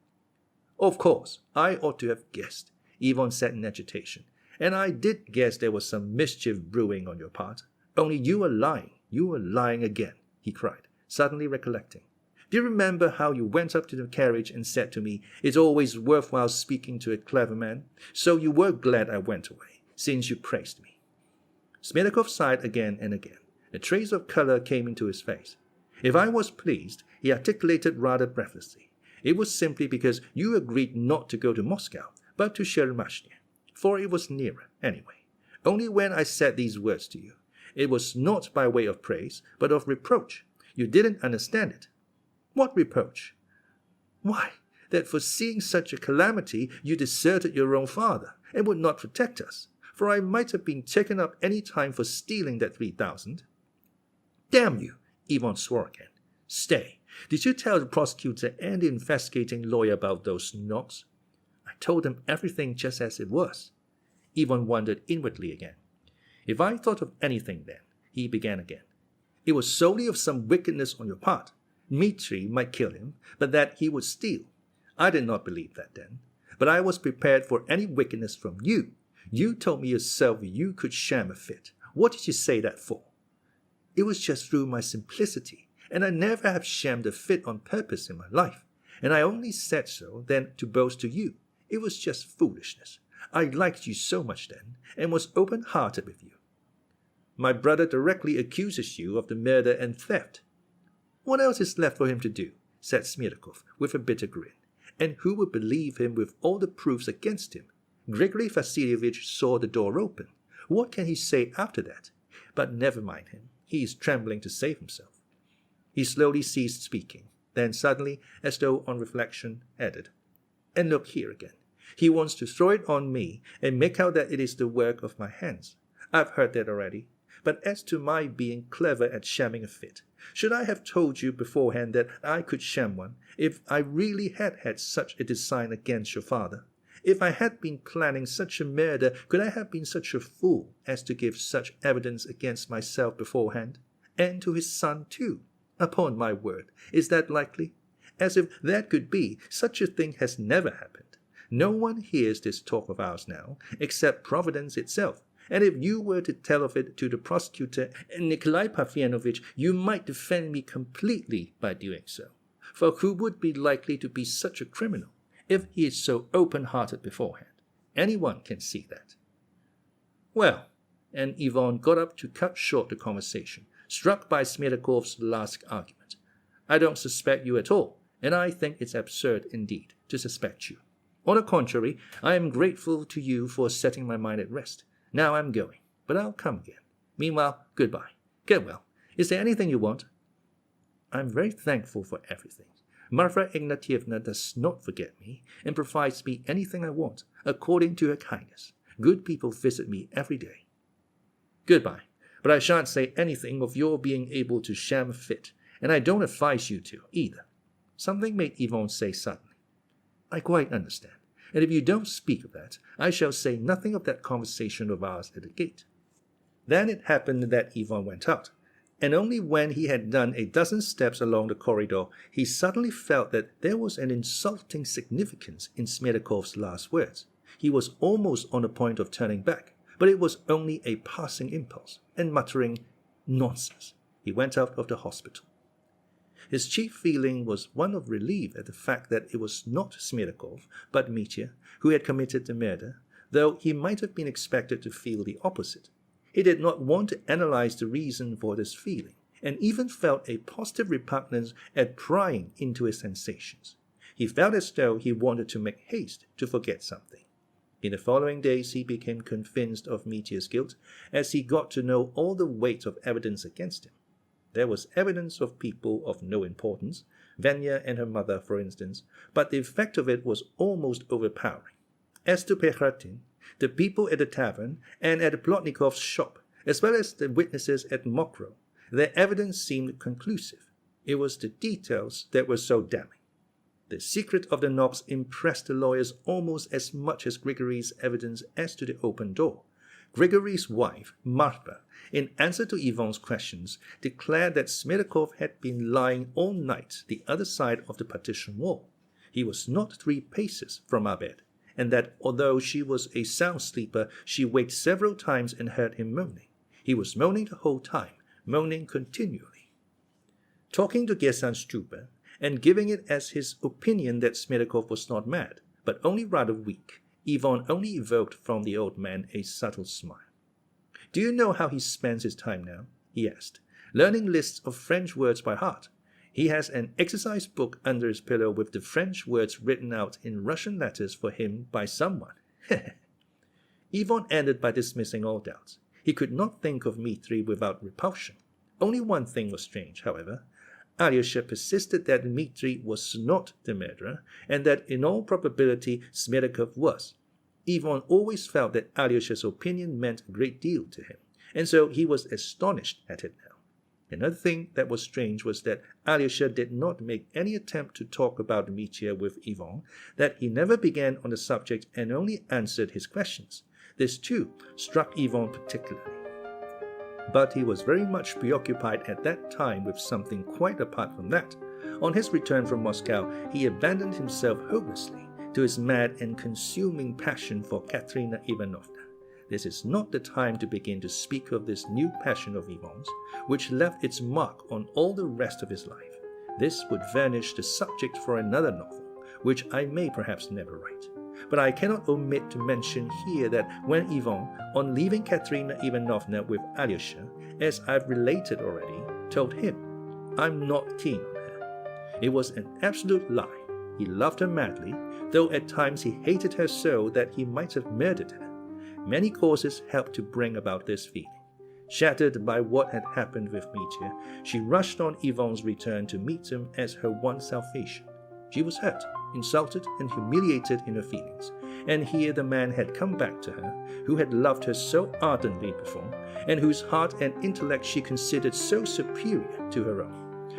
Of course, I ought to have guessed, Ivan said in agitation, and I did guess there was some mischief brewing on your part. Only you were lying again, he cried, suddenly recollecting. Do you remember how you went up to the carriage and said to me, it's always worthwhile speaking to a clever man? So you were glad I went away, since you praised me. Smerdyakov sighed again and again. A trace of color came into his face. If I was pleased, he articulated rather breathlessly, it was simply because you agreed not to go to Moscow, but to Chermashnya, for it was nearer, anyway. Only when I said these words to you, it was not by way of praise, but of reproach. You didn't understand it. What reproach? Why, that for seeing such a calamity you deserted your own father, and would not protect us, for I might have been taken up any time for stealing that 3,000. Damn you, Ivan swore again. Stay, did you tell the prosecutor and the investigating lawyer about those knocks? I told them everything just as it was. Ivan wondered inwardly again. If I thought of anything then, he began again, it was solely of some wickedness on your part. Dmitri might kill him, but that he would steal. I did not believe that then, but I was prepared for any wickedness from you. You told me yourself you could sham a fit. What did you say that for? It was just through my simplicity, and I never have shammed a fit on purpose in my life, and I only said so then to boast to you. It was just foolishness. I liked you so much then, and was open-hearted with you. My brother directly accuses you of the murder and theft. What else is left for him to do? Said Smerdyakov with a bitter grin. And who would believe him with all the proofs against him? Grigory Vasilievich saw the door open. What can he say after that? But never mind him. He is trembling to save himself. He slowly ceased speaking, then suddenly, as though on reflection, added, And look here again. He wants to throw it on me and make out that it is the work of my hands. I've heard that already. But as to my being clever at shamming a fit, should I have told you beforehand that I could sham one, if I really had had such a design against your father? If I had been planning such a murder, could I have been such a fool as to give such evidence against myself beforehand? And to his son too? Upon my word, is that likely? As if that could be, such a thing has never happened. No one hears this talk of ours now, except Providence itself. And if you were to tell of it to the prosecutor and Nikolai Parfenovitch, you might defend me completely by doing so. For who would be likely to be such a criminal if he is so open-hearted beforehand? Anyone can see that. Well, and Ivan got up to cut short the conversation, struck by Smerdyakov's last argument. I don't suspect you at all, and I think it's absurd indeed to suspect you. On the contrary, I am grateful to you for setting my mind at rest. Now I'm going, but I'll come again. Meanwhile, goodbye. Get well. Is there anything you want? I'm very thankful for everything. Marfa Ignatievna does not forget me and provides me anything I want, according to her kindness. Good people visit me every day. Goodbye, but I shan't say anything of your being able to sham a fit, and I don't advise you to, either. Something made Ivan say suddenly. I quite understand. And if you don't speak of that, I shall say nothing of that conversation of ours at the gate. Then it happened that Ivan went out, and only when he had done a dozen steps along the corridor, he suddenly felt that there was an insulting significance in Smerdyakov's last words. He was almost on the point of turning back, but it was only a passing impulse, and muttering, Nonsense, he went out of the hospital. His chief feeling was one of relief at the fact that it was not Smerdyakov, but Mitya, who had committed the murder, though he might have been expected to feel the opposite. He did not want to analyze the reason for this feeling, and even felt a positive repugnance at prying into his sensations. He felt as though he wanted to make haste to forget something. In the following days he became convinced of Mitya's guilt, as he got to know all the weight of evidence against him. There was evidence of people of no importance, Venya and her mother, for instance, but the effect of it was almost overpowering. As to Pekhratin, the people at the tavern and at Plotnikov's shop, as well as the witnesses at Mokrow, their evidence seemed conclusive. It was the details that were so damning. The secret of the knocks impressed the lawyers almost as much as Grigory's evidence as to the open door. Grigory's wife, Marfa, in answer to Ivan's questions, declared that Smerdyakov had been lying all night the other side of the partition wall. He was not 3 paces from our bed, and that although she was a sound sleeper, she waked several times and heard him moaning. He was moaning the whole time, moaning continually. Talking to Gesanstube, and giving it as his opinion that Smerdyakov was not mad, but only rather weak, Ivan only evoked from the old man a subtle smile. Do you know how he spends his time now? he asked, learning lists of French words by heart. He has an exercise book under his pillow with the French words written out in Russian letters for him by someone. Ivan ended by dismissing all doubts. He could not think of Dmitri without repulsion. Only one thing was strange, however. Alyosha persisted that Dmitri was not the murderer, and that in all probability Smerdyakov was. Ivan always felt that Alyosha's opinion meant a great deal to him, and so he was astonished at it now. Another thing that was strange was that Alyosha did not make any attempt to talk about Dmitri with Ivan, that he never began on the subject and only answered his questions. This, too, struck Ivan particularly. But he was very much preoccupied at that time with something quite apart from that. On his return from Moscow, he abandoned himself hopelessly to his mad and consuming passion for Katerina Ivanovna. This is not the time to begin to speak of this new passion of Ivan's, which left its mark on all the rest of his life. This would furnish the subject for another novel, which I may perhaps never write. But I cannot omit to mention here that when Ivan, on leaving Katerina Ivanovna with Alyosha, as I've related already, told him, "I'm not keen on her," it was an absolute lie. He loved her madly, though at times he hated her so that he might have murdered her. Many causes helped to bring about this feeling. Shattered by what had happened with Mitya, she rushed on Ivan's return to meet him as her one salvation. She was hurt, insulted, and humiliated in her feelings, and here the man had come back to her, who had loved her so ardently before, and whose heart and intellect she considered so superior to her own.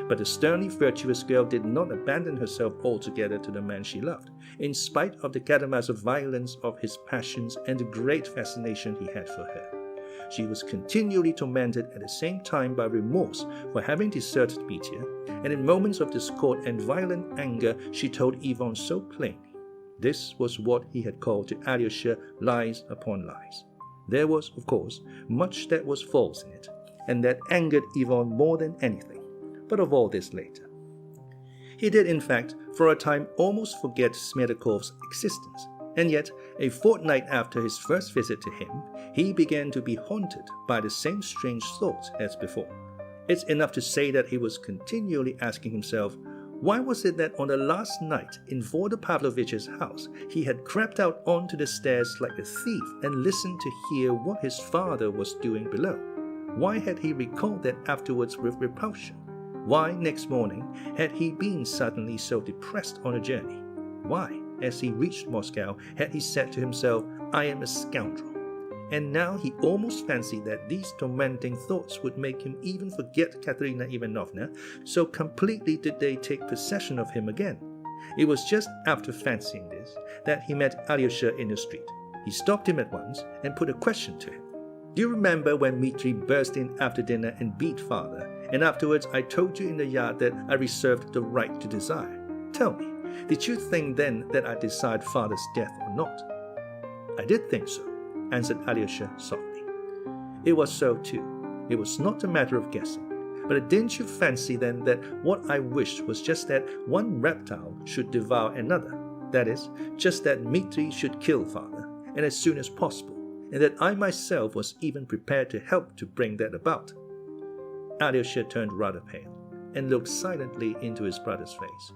But the sternly virtuous girl did not abandon herself altogether to the man she loved, in spite of the Karamazov violence of his passions and the great fascination he had for her. She was continually tormented at the same time by remorse for having deserted Mitya, and in moments of discord and violent anger she told Ivan so plainly. This was what he had called to Alyosha lies upon lies. There was, of course, much that was false in it, and that angered Ivan more than anything. But of all this later. He did, in fact, for a time almost forget Smerdakov's existence, and yet, a fortnight after his first visit to him, he began to be haunted by the same strange thoughts as before. It's enough to say that he was continually asking himself, why was it that on the last night in Fyodor Pavlovich's house, he had crept out onto the stairs like a thief and listened to hear what his father was doing below? Why had he recalled that afterwards with repulsion? Why, next morning, had he been suddenly so depressed on a journey? Why, as he reached Moscow, had he said to himself, "I am a scoundrel"? And now he almost fancied that these tormenting thoughts would make him even forget Katerina Ivanovna, so completely did they take possession of him again. It was just after fancying this that he met Alyosha in the street. He stopped him at once and put a question to him. "Do you remember when Dmitri burst in after dinner and beat father, and afterwards I told you in the yard that I reserved the right to desire? Tell me, did you think then that I desired father's death or not?" "I did think so," answered Alyosha softly. "It was so too. It was not a matter of guessing. But didn't you fancy then that what I wished was just that one reptile should devour another? That is, just that Dmitri should kill father, and as soon as possible, and that I myself was even prepared to help to bring that about?" Alyosha turned rather pale, and looked silently into his brother's face.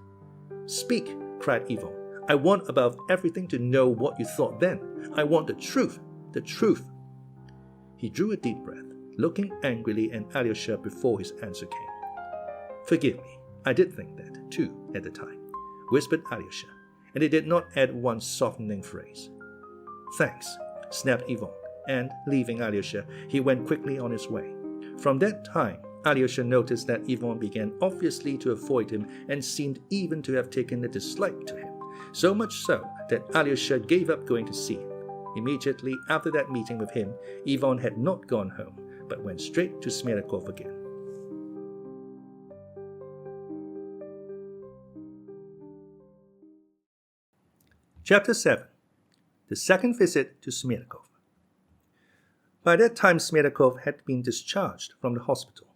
"Speak," cried Ivan. "I want above everything to know what you thought then. I want the truth, the truth." He drew a deep breath, looking angrily at Alyosha before his answer came. "Forgive me, I did think that, too, at the time," whispered Alyosha, and he did not add one softening phrase. "Thanks," snapped Ivan, and, leaving Alyosha, he went quickly on his way. From that time, Alyosha noticed that Ivan began obviously to avoid him and seemed even to have taken a dislike to him, so much so that Alyosha gave up going to see him. Immediately after that meeting with him, Ivan had not gone home, but went straight to Smerdyakov again. Chapter 7. The second visit to Smerdyakov. By that time Smerdyakov had been discharged from the hospital.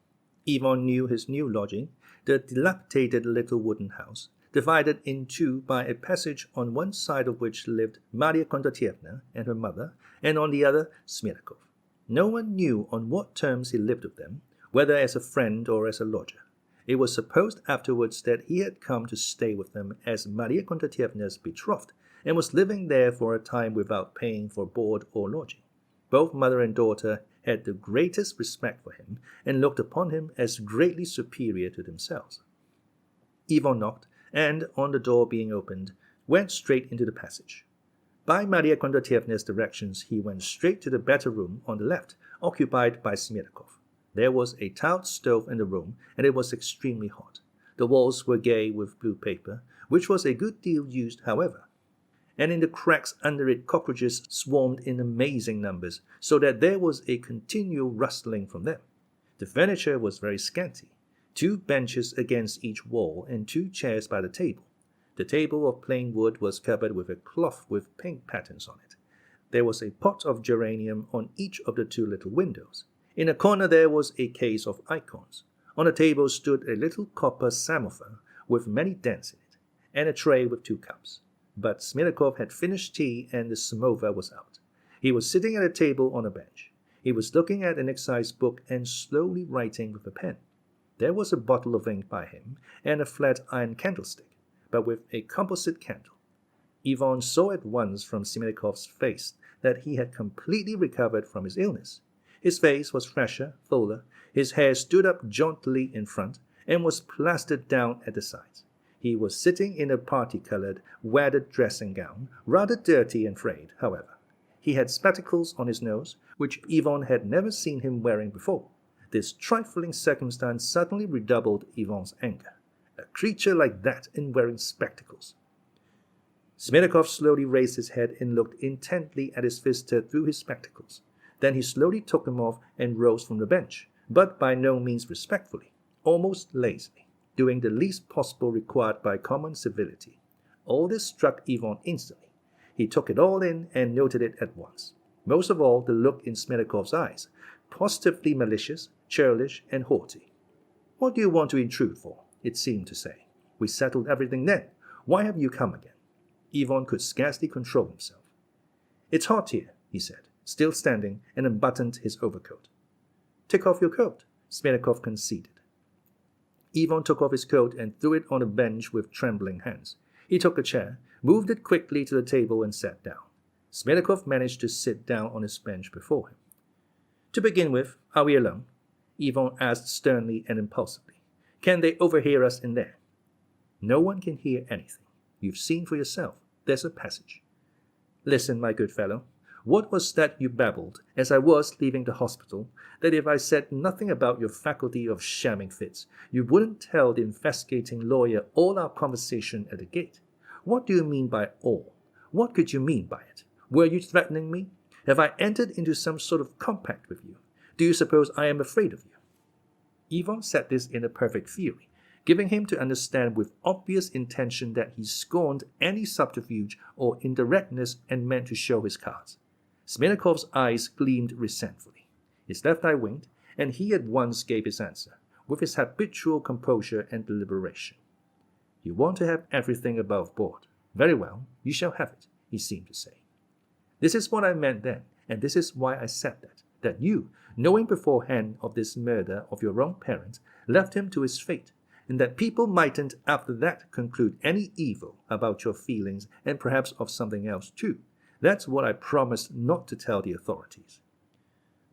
Ivan knew his new lodging, the dilapidated little wooden house, divided in two by a passage on one side of which lived Maria Kondratyevna and her mother, and on the other Smerdyakov. No one knew on what terms he lived with them, whether as a friend or as a lodger. It was supposed afterwards that he had come to stay with them as Maria Kondratievna's betrothed, and was living there for a time without paying for board or lodging. Both mother and daughter had the greatest respect for him, and looked upon him as greatly superior to themselves. Ivan knocked, and, on the door being opened, went straight into the passage. By Maria Kondratievna's directions, he went straight to the better room on the left, occupied by Smerdyakov. There was a tiled stove in the room, and it was extremely hot. The walls were gay with blue paper, which was a good deal used, however, and in the cracks under it cockroaches swarmed in amazing numbers, so that there was a continual rustling from them. The furniture was very scanty. 2 benches against each wall, and 2 chairs by the table. The table of plain wood was covered with a cloth with pink patterns on it. There was a pot of geranium on each of the 2 little windows. In a corner there was a case of icons. On the table stood a little copper samovar with many dents in it, and a tray with 2 cups. But Smerdyakov had finished tea, and the samovar was out. He was sitting at a table on a bench. He was looking at an exercise book and slowly writing with a pen. There was a bottle of ink by him, and a flat iron candlestick, but with a composite candle. Ivan saw at once from Smerdykov's face that he had completely recovered from his illness. His face was fresher, fuller, his hair stood up jauntily in front, and was plastered down at the sides. He was sitting in a party-colored, wadded dressing gown, rather dirty and frayed, however. He had spectacles on his nose, which Ivan had never seen him wearing before. This trifling circumstance suddenly redoubled Ivan's anger. A creature like that and wearing spectacles! Smerdyakov slowly raised his head and looked intently at his visitor through his spectacles. Then he slowly took them off and rose from the bench, but by no means respectfully, almost lazily, doing the least possible required by common civility. All this struck Ivan instantly. He took it all in and noted it at once. Most of all, the look in Smerdykov's eyes, positively malicious, churlish, and haughty. "What do you want to intrude for?" it seemed to say. "We settled everything then. Why have you come again?" Ivan could scarcely control himself. "It's hot here," he said, still standing, and unbuttoned his overcoat. "Take off your coat," Smerdyakov conceded. Ivan took off his coat and threw it on a bench with trembling hands. He took a chair, moved it quickly to the table, and sat down. Smerdyakov managed to sit down on his bench before him. "To begin with, are we alone?" Ivan asked sternly and impulsively. "Can they overhear us in there?" "No one can hear anything. You've seen for yourself. There's a passage." "Listen, my good fellow. What was that you babbled, as I was leaving the hospital, that if I said nothing about your faculty of shamming fits, you wouldn't tell the investigating lawyer all our conversation at the gate? What do you mean by all? What could you mean by it? Were you threatening me? Have I entered into some sort of compact with you? Do you suppose I am afraid of you?" Ivan said this in a perfect fury, giving him to understand with obvious intention that he scorned any subterfuge or indirectness and meant to show his cards. Smerdykov's eyes gleamed resentfully. His left eye winked, and he at once gave his answer, with his habitual composure and deliberation. "You want to have everything above board. Very well, you shall have it," he seemed to say. "This is what I meant then, and this is why I said that you, knowing beforehand of this murder of your own parent, left him to his fate, and that people mightn't after that conclude any evil about your feelings and perhaps of something else too. That's what I promised not to tell the authorities."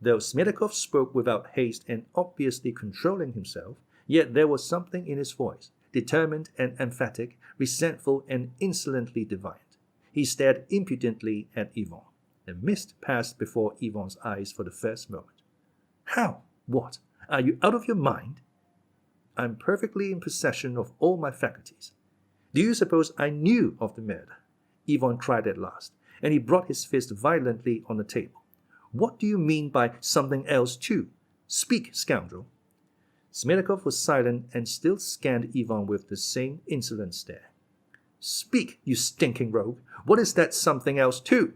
Though Smerdyakov spoke without haste and obviously controlling himself, yet there was something in his voice, determined and emphatic, resentful and insolently defiant. He stared impudently at Ivan. A mist passed before Ivan's eyes for the first moment. "How? What? Are you out of your mind?" "I'm perfectly in possession of all my faculties." "Do you suppose I knew of the murder?" Ivan cried at last, and he brought his fist violently on the table. "What do you mean by something else too? Speak, scoundrel." Smerdyakov was silent and still scanned Ivan with the same insolent stare. "Speak, you stinking rogue. What is that something else too?"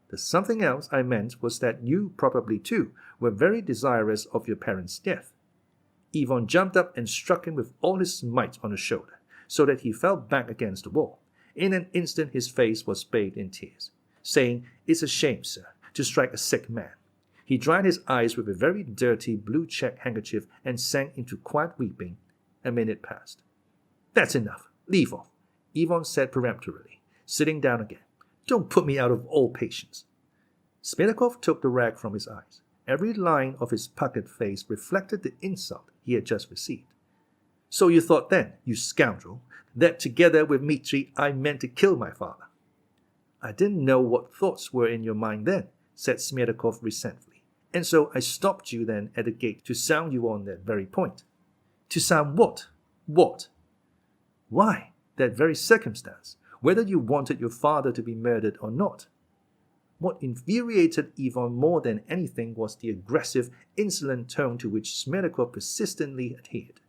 "The something else I meant was that you probably too were very desirous of your parents' death." Ivan jumped up and struck him with all his might on the shoulder, so that he fell back against the wall. In an instant his face was bathed in tears, saying, "It's a shame, sir, to strike a sick man." He dried his eyes with a very dirty blue check handkerchief and sank into quiet weeping. A minute passed. That's enough. Leave off, Ivan said peremptorily, sitting down again. Don't put me out of all patience. Smerdyakov took the rag from his eyes. Every line of his puckered face reflected the insult he had just received. So you thought then, you scoundrel, that together with Dmitri I meant to kill my father? I didn't know what thoughts were in your mind then, said Smerdyakov resentfully, and so I stopped you then at the gate to sound you on that very point. To sound what? What? Why, that very circumstance, whether you wanted your father to be murdered or not. What infuriated Ivan more than anything was the aggressive, insolent tone to which Smerdyakov persistently adhered.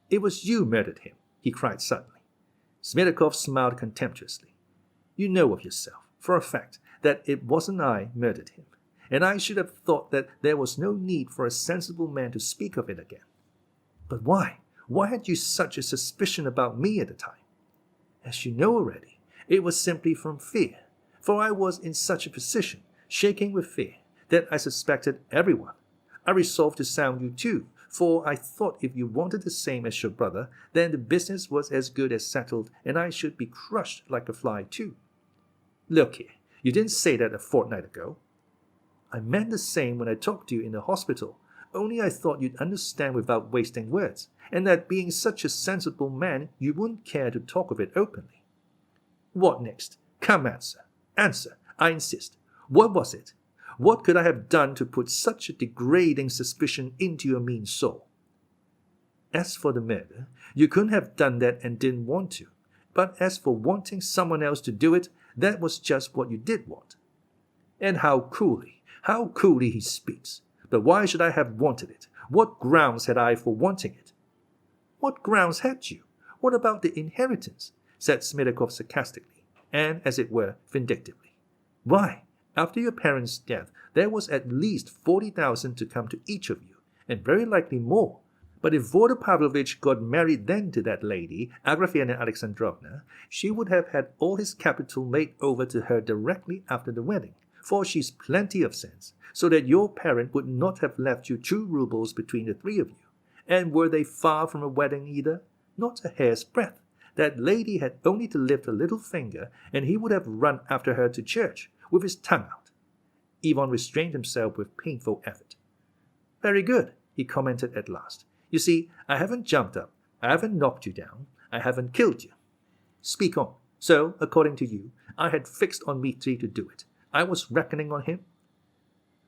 It was you murdered him, he cried suddenly. Smerdyakov smiled contemptuously. You know of yourself, for a fact, that it wasn't I murdered him, and I should have thought that there was no need for a sensible man to speak of it again. But why? Why had you such a suspicion about me at the time? As you know already, it was simply from fear, for I was in such a position, shaking with fear, that I suspected everyone. I resolved to sound you too, for I thought if you wanted the same as your brother, then the business was as good as settled, and I should be crushed like a fly too. Look here, you didn't say that a fortnight ago. I meant the same when I talked to you in the hospital, only I thought you'd understand without wasting words, and that being such a sensible man, you wouldn't care to talk of it openly. What next? Come, answer. Answer, I insist. What was it? What could I have done to put such a degrading suspicion into your mean soul? As for the murder, you couldn't have done that and didn't want to. But as for wanting someone else to do it, that was just what you did want. And how coolly he speaks. But why should I have wanted it? What grounds had I for wanting it? What grounds had you? What about the inheritance? Said Smerdyakov sarcastically, and, as it were, vindictively. Why, after your parents' death, there was at least 40,000 to come to each of you, and very likely more. But if Fyodor Pavlovitch got married then to that lady, Agrafena Alexandrovna, she would have had all his capital made over to her directly after the wedding, for she's plenty of sense, so that your parent would not have left you 2 rubles between the 3 of you. And were they far from a wedding either? Not a hair's breadth. That lady had only to lift a little finger, and he would have run after her to church, with his tongue out. Ivan restrained himself with painful effort. Very good, he commented at last. You see, I haven't jumped up, I haven't knocked you down, I haven't killed you. Speak on. So, according to you, I had fixed on Dmitri to do it. I was reckoning on him.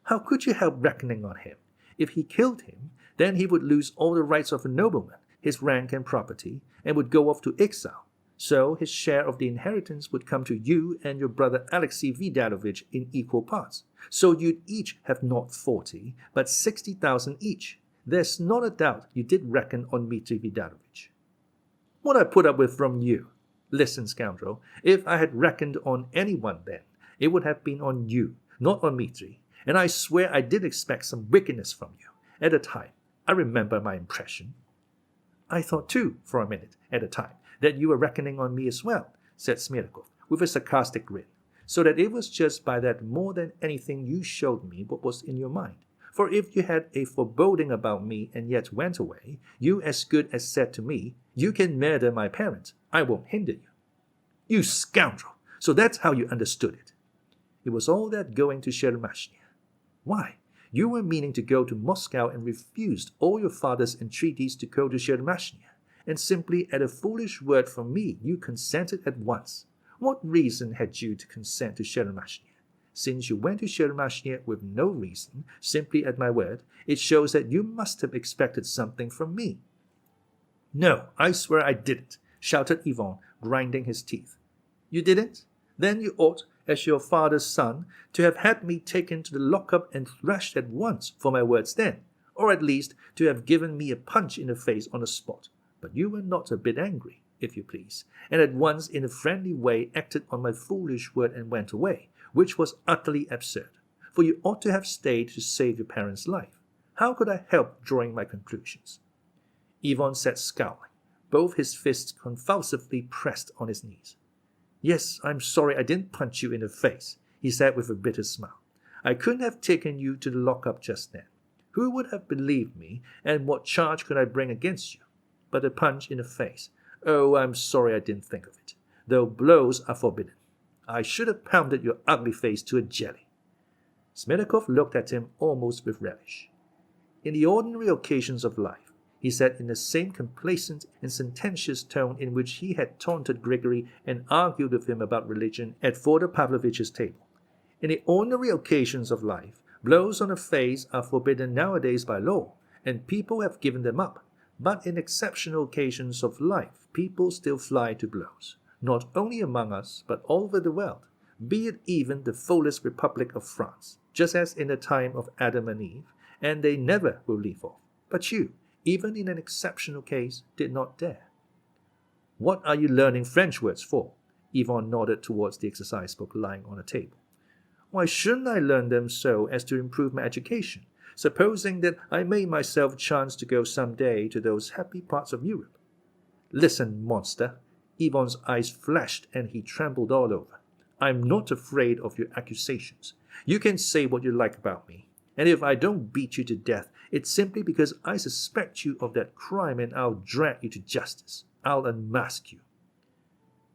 How could you help reckoning on him? If he killed him, then he would lose all the rights of a nobleman, his rank and property, and would go off to exile. So his share of the inheritance would come to you and your brother Alexei Vidalovich in equal parts. So you'd each have not 40, but 60,000 each. There's not a doubt you did reckon on Dmitri Vidalovich. What I put up with from you. Listen, scoundrel, if I had reckoned on anyone then, it would have been on you, not on Dmitri, and I swear I did expect some wickedness from you. At the time, I remember my impression. I thought too, for a minute, at the time, that you were reckoning on me as well, said Smerdyakov, with a sarcastic grin, so that it was just by that more than anything you showed me what was in your mind. For if you had a foreboding about me and yet went away, you as good as said to me, you can murder my parents, I won't hinder you. You scoundrel! So that's how you understood it. It was all that going to Chermashnya. Why? You were meaning to go to Moscow and refused all your father's entreaties to go to Chermashnya, and simply at a foolish word from me you consented at once. What reason had you to consent to Chermashnya? Since you went to Chermashnya with no reason, simply at my word, it shows that you must have expected something from me. No, I swear I didn't, shouted Ivan, grinding his teeth. You didn't? Then you ought, as your father's son, to have had me taken to the lock-up and thrashed at once for my words then, or at least to have given me a punch in the face on the spot. But you were not a bit angry, if you please, and at once in a friendly way acted on my foolish word and went away, which was utterly absurd, for you ought to have stayed to save your parents' life. How could I help drawing my conclusions? Ivan sat scowling, both his fists convulsively pressed on his knees. Yes, I'm sorry I didn't punch you in the face, he said with a bitter smile. I couldn't have taken you to the lockup just then. Who would have believed me, and what charge could I bring against you? But a punch in the face. Oh, I'm sorry I didn't think of it, though blows are forbidden. I should have pounded your ugly face to a jelly. Smerdyakov looked at him almost with relish. In the ordinary occasions of life, he said in the same complacent and sententious tone in which he had taunted Grigory and argued with him about religion at Fyodor Pavlovich's table. In the ordinary occasions of life, blows on the face are forbidden nowadays by law, and people have given them up. But in exceptional occasions of life, people still fly to blows, not only among us, but all over the world, be it even the fullest Republic of France, just as in the time of Adam and Eve, and they never will leave off. But you, even in an exceptional case, did not dare. What are you learning French words for? Ivan nodded towards the exercise book lying on a table. Why shouldn't I learn them so as to improve my education, supposing that I may myself chance to go some day to those happy parts of Europe? Listen, monster. Ivan's eyes flashed and he trembled all over. I'm not afraid of your accusations. You can say what you like about me, and if I don't beat you to death, it's simply because I suspect you of that crime and I'll drag you to justice. I'll unmask you.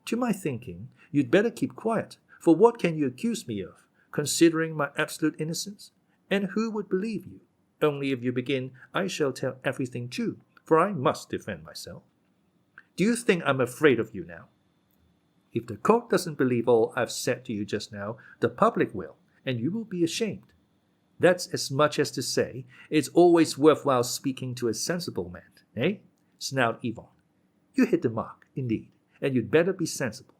To my thinking, you'd better keep quiet, for what can you accuse me of, considering my absolute innocence? And who would believe you? Only if you begin, I shall tell everything too, for I must defend myself. Do you think I'm afraid of you now? If the court doesn't believe all I've said to you just now, the public will, and you will be ashamed. That's as much as to say, it's always worthwhile speaking to a sensible man, eh? Snarled Ivan. You hit the mark, indeed, and you'd better be sensible.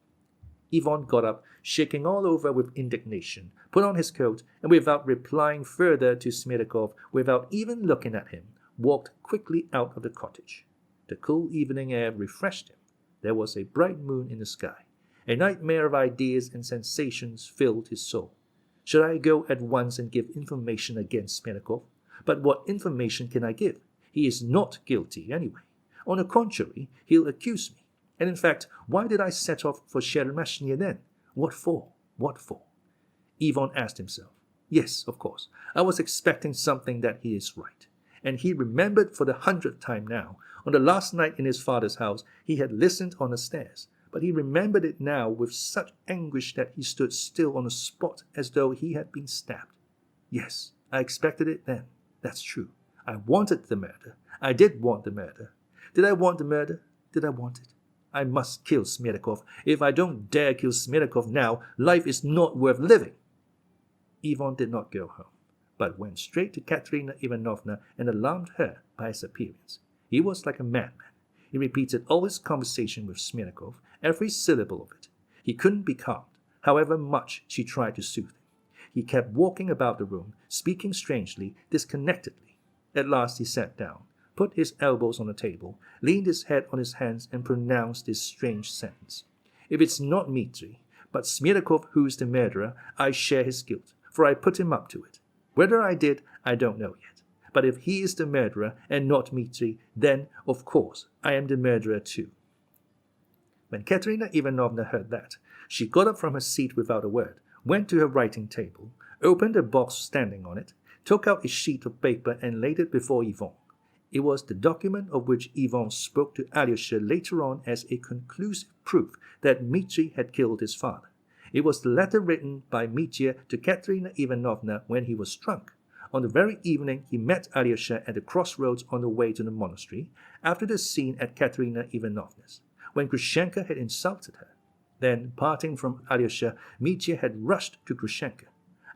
Ivan got up, shaking all over with indignation, put on his coat, and without replying further to Smerdyakov, without even looking at him, walked quickly out of the cottage. The cool evening air refreshed him. There was a bright moon in the sky. A nightmare of ideas and sensations filled his soul. Should I go at once and give information against Smerdyakov? But what information can I give? He is not guilty anyway. On the contrary, he'll accuse me. And in fact, why did I set off for Cheremeshnya then? What for? What for? Ivan asked himself. Yes, of course, I was expecting something that he is right. And he remembered for the 100th time now, on the last night in his father's house, he had listened on the stairs. But he remembered it now with such anguish that he stood still on the spot as though he had been stabbed. Yes, I expected it then. That's true. I wanted the murder. I did want the murder. Did I want the murder? Did I want it? I must kill Smerdyakov. If I don't dare kill Smerdyakov now, life is not worth living. Ivan did not go home, but went straight to Katerina Ivanovna and alarmed her by his appearance. He was like a madman. He repeated all his conversation with Smerdyakov, every syllable of it. He couldn't be calmed, however much she tried to soothe him. He kept walking about the room, speaking strangely, disconnectedly. At last he sat down, put his elbows on the table, leaned his head on his hands, and pronounced this strange sentence. If it's not Dmitri, but Smerdyakov who is the murderer, I share his guilt, for I put him up to it. Whether I did, I don't know yet. But if he is the murderer and not Dmitri, then, of course, I am the murderer too. When Katerina Ivanovna heard that, she got up from her seat without a word, went to her writing table, opened a box standing on it, took out a sheet of paper and laid it before Ivan. It was the document of which Ivan spoke to Alyosha later on as a conclusive proof that Dmitri had killed his father. It was the letter written by Mitya to Katerina Ivanovna when he was drunk. On the very evening he met Alyosha at the crossroads on the way to the monastery, after the scene at Katerina Ivanovna's, when Grushenka had insulted her. Then, parting from Alyosha, Mitya had rushed to Grushenka.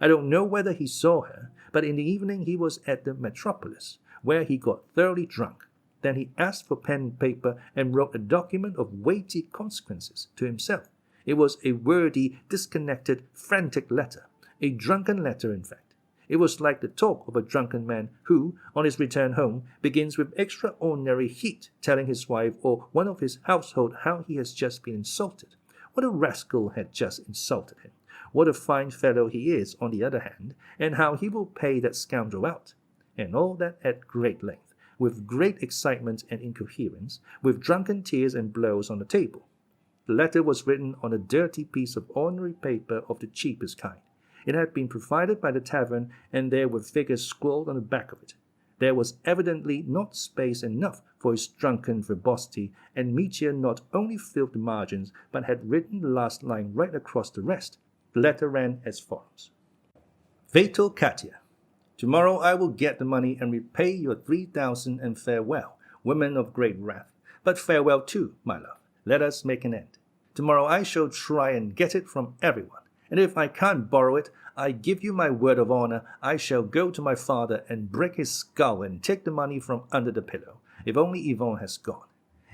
I don't know whether he saw her, but in the evening he was at the metropolis, where he got thoroughly drunk. Then he asked for pen and paper and wrote a document of weighty consequences to himself. It was a wordy, disconnected, frantic letter, a drunken letter in fact. It was like the talk of a drunken man who, on his return home, begins with extraordinary heat telling his wife or one of his household how he has just been insulted. What a rascal had just insulted him. What a fine fellow he is, on the other hand, and how he will pay that scoundrel out. And all that at great length, with great excitement and incoherence, with drunken tears and blows on the table. The letter was written on a dirty piece of ordinary paper of the cheapest kind. It had been provided by the tavern, and there were figures scrawled on the back of it. There was evidently not space enough for his drunken verbosity, and Mitya not only filled the margins, but had written the last line right across the rest. The letter ran as follows. Fatal Katya, tomorrow I will get the money and repay your 3,000 and farewell, women of great wrath. But farewell too, my love. Let us make an end. Tomorrow I shall try and get it from everyone, and if I can't borrow it, I give you my word of honor, I shall go to my father and break his skull and take the money from under the pillow, if only Yvonne has gone.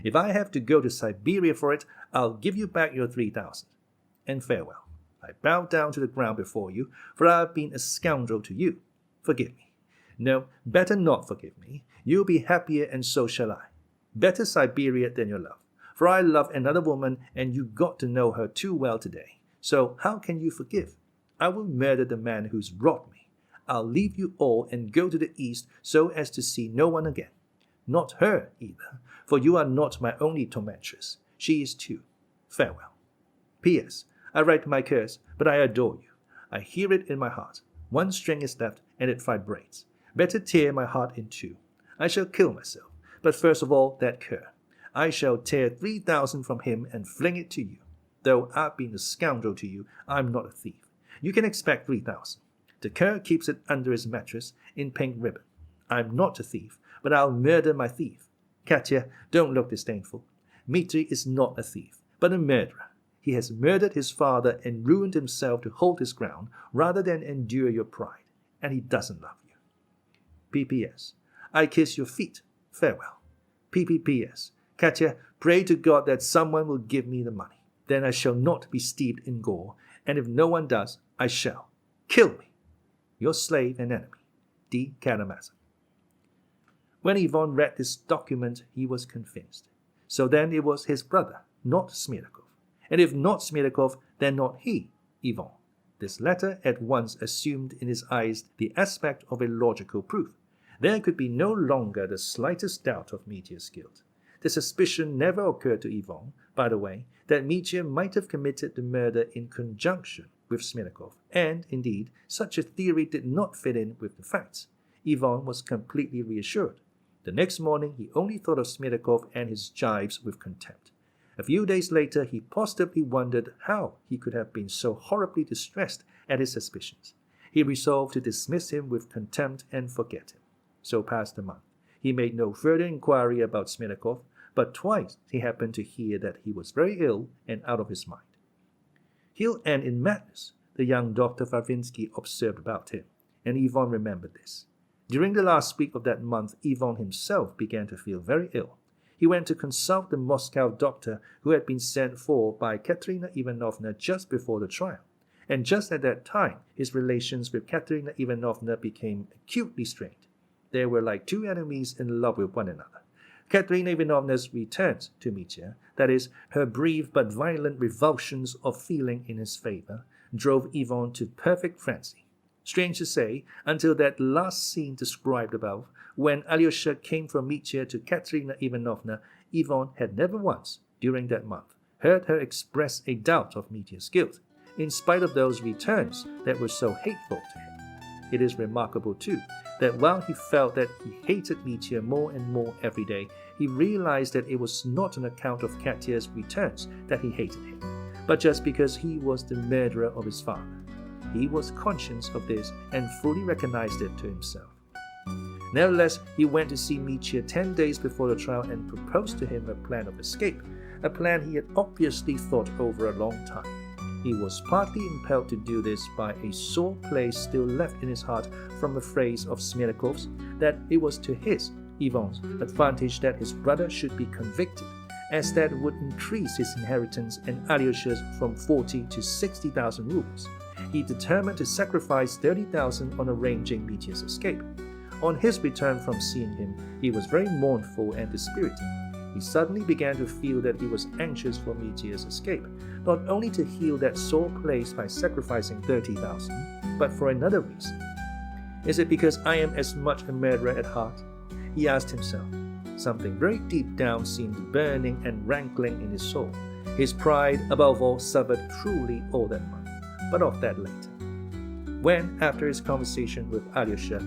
If I have to go to Siberia for it, I'll give you back your 3,000. And farewell. I bow down to the ground before you, for I have been a scoundrel to you. Forgive me. No, better not forgive me. You'll be happier, and so shall I. Better Siberia than your love, for I love another woman, and you got to know her too well today. So how can you forgive? I will murder the man who's wrought me. I'll leave you all and go to the east so as to see no one again. Not her either, for you are not my only tormentress. She is too. Farewell. P.S. I write my curse, but I adore you. I hear it in my heart. One string is left, and it vibrates. Better tear my heart in two. I shall kill myself, but first of all, that cur. I shall tear 3,000 from him and fling it to you. Though I've been a scoundrel to you, I'm not a thief. You can expect 3,000. The cur keeps it under his mattress in pink ribbon. I'm not a thief, but I'll murder my thief. Katya, don't look disdainful. Dmitri is not a thief, but a murderer. He has murdered his father and ruined himself to hold his ground rather than endure your pride, and he doesn't love you. P.P.S. I kiss your feet. Farewell. P.P.P.S. Katya, pray to God that someone will give me the money. Then I shall not be steeped in gore, and if no one does, I shall. Kill me. Your slave and enemy, D. Karamazov. When Yvonne read this document, he was convinced. So then it was his brother, not Smerdyakov. And if not Smerdyakov, then not he, Yvonne. This letter at once assumed in his eyes the aspect of a logical proof. There could be no longer the slightest doubt of Mitya's guilt. The suspicion never occurred to Yvonne, by the way, that Mitya might have committed the murder in conjunction with Smerdyakov, and, indeed, such a theory did not fit in with the facts. Yvonne was completely reassured. The next morning he only thought of Smerdyakov and his jibes with contempt. A few days later he positively wondered how he could have been so horribly distressed at his suspicions. He resolved to dismiss him with contempt and forget him. So passed a month. He made no further inquiry about Smerdyakov, but twice he happened to hear that he was very ill and out of his mind. He'll end in madness, the young Dr. Varvinsky observed about him, and Yvonne remembered this. During the last week of that month, Yvonne himself began to feel very ill. He went to consult the Moscow doctor who had been sent for by Katerina Ivanovna just before the trial. And just at that time, his relations with Katerina Ivanovna became acutely strained. They were like two enemies in love with one another. Katerina Ivanovna's returns to Mitya, that is, her brief but violent revulsions of feeling in his favor, drove Yvonne to perfect frenzy. Strange to say, until that last scene described above, when Alyosha came from Mitya to Katerina Ivanovna, Yvonne had never once, during that month, heard her express a doubt of Mitya's guilt, in spite of those returns that were so hateful to him. It is remarkable, too, that while he felt that he hated Mitya more and more every day, he realized that it was not on account of Katya's returns that he hated him, but just because he was the murderer of his father. He was conscious of this and fully recognized it to himself. Nevertheless, he went to see Mitya 10 days before the trial and proposed to him a plan of escape, a plan he had obviously thought over a long time. He was partly impelled to do this by a sore place still left in his heart from a phrase of Smerdyakov that it was to his, Yvonne's, advantage that his brother should be convicted, as that would increase his inheritance and Alyosha's from 40 to 60,000 rubles. He determined to sacrifice 30,000 on arranging Mitya's escape. On his return from seeing him, he was very mournful and dispirited. He suddenly began to feel that he was anxious for Mitya's escape, not only to heal that sore place by sacrificing 30,000, but for another reason. Is it because I am as much a murderer at heart? He asked himself. Something very deep down seemed burning and rankling in his soul. His pride, above all, suffered cruelly all that month, but of that later. when, after his conversation with Alyosha,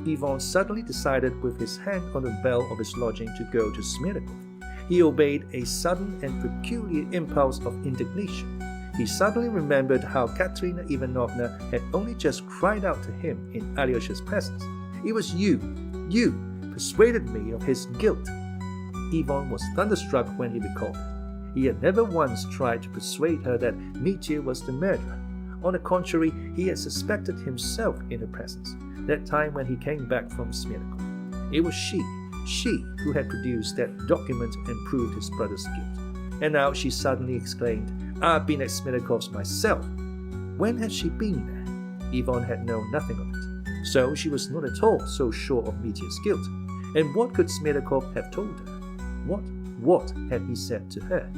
Ivan suddenly decided with his hand on the bell of his lodging to go to Smerdyakov. He obeyed a sudden and peculiar impulse of indignation. He suddenly remembered how Katerina Ivanovna had only just cried out to him in Alyosha's presence, "It was you persuaded me of his guilt." Ivan was thunderstruck when he recalled it. He had never once tried to persuade her that Dmitri was the murderer. On the contrary, he had suspected himself in her presence, that time when he came back from Smerdyakov. It was she who had produced that document and proved his brother's guilt. And now she suddenly exclaimed, "I've been at Smerdyakov myself." When had she been there? Ivan had known nothing of it. So she was not at all so sure of Mitya's guilt. And what could Smerdyakov have told her? What had he said to her?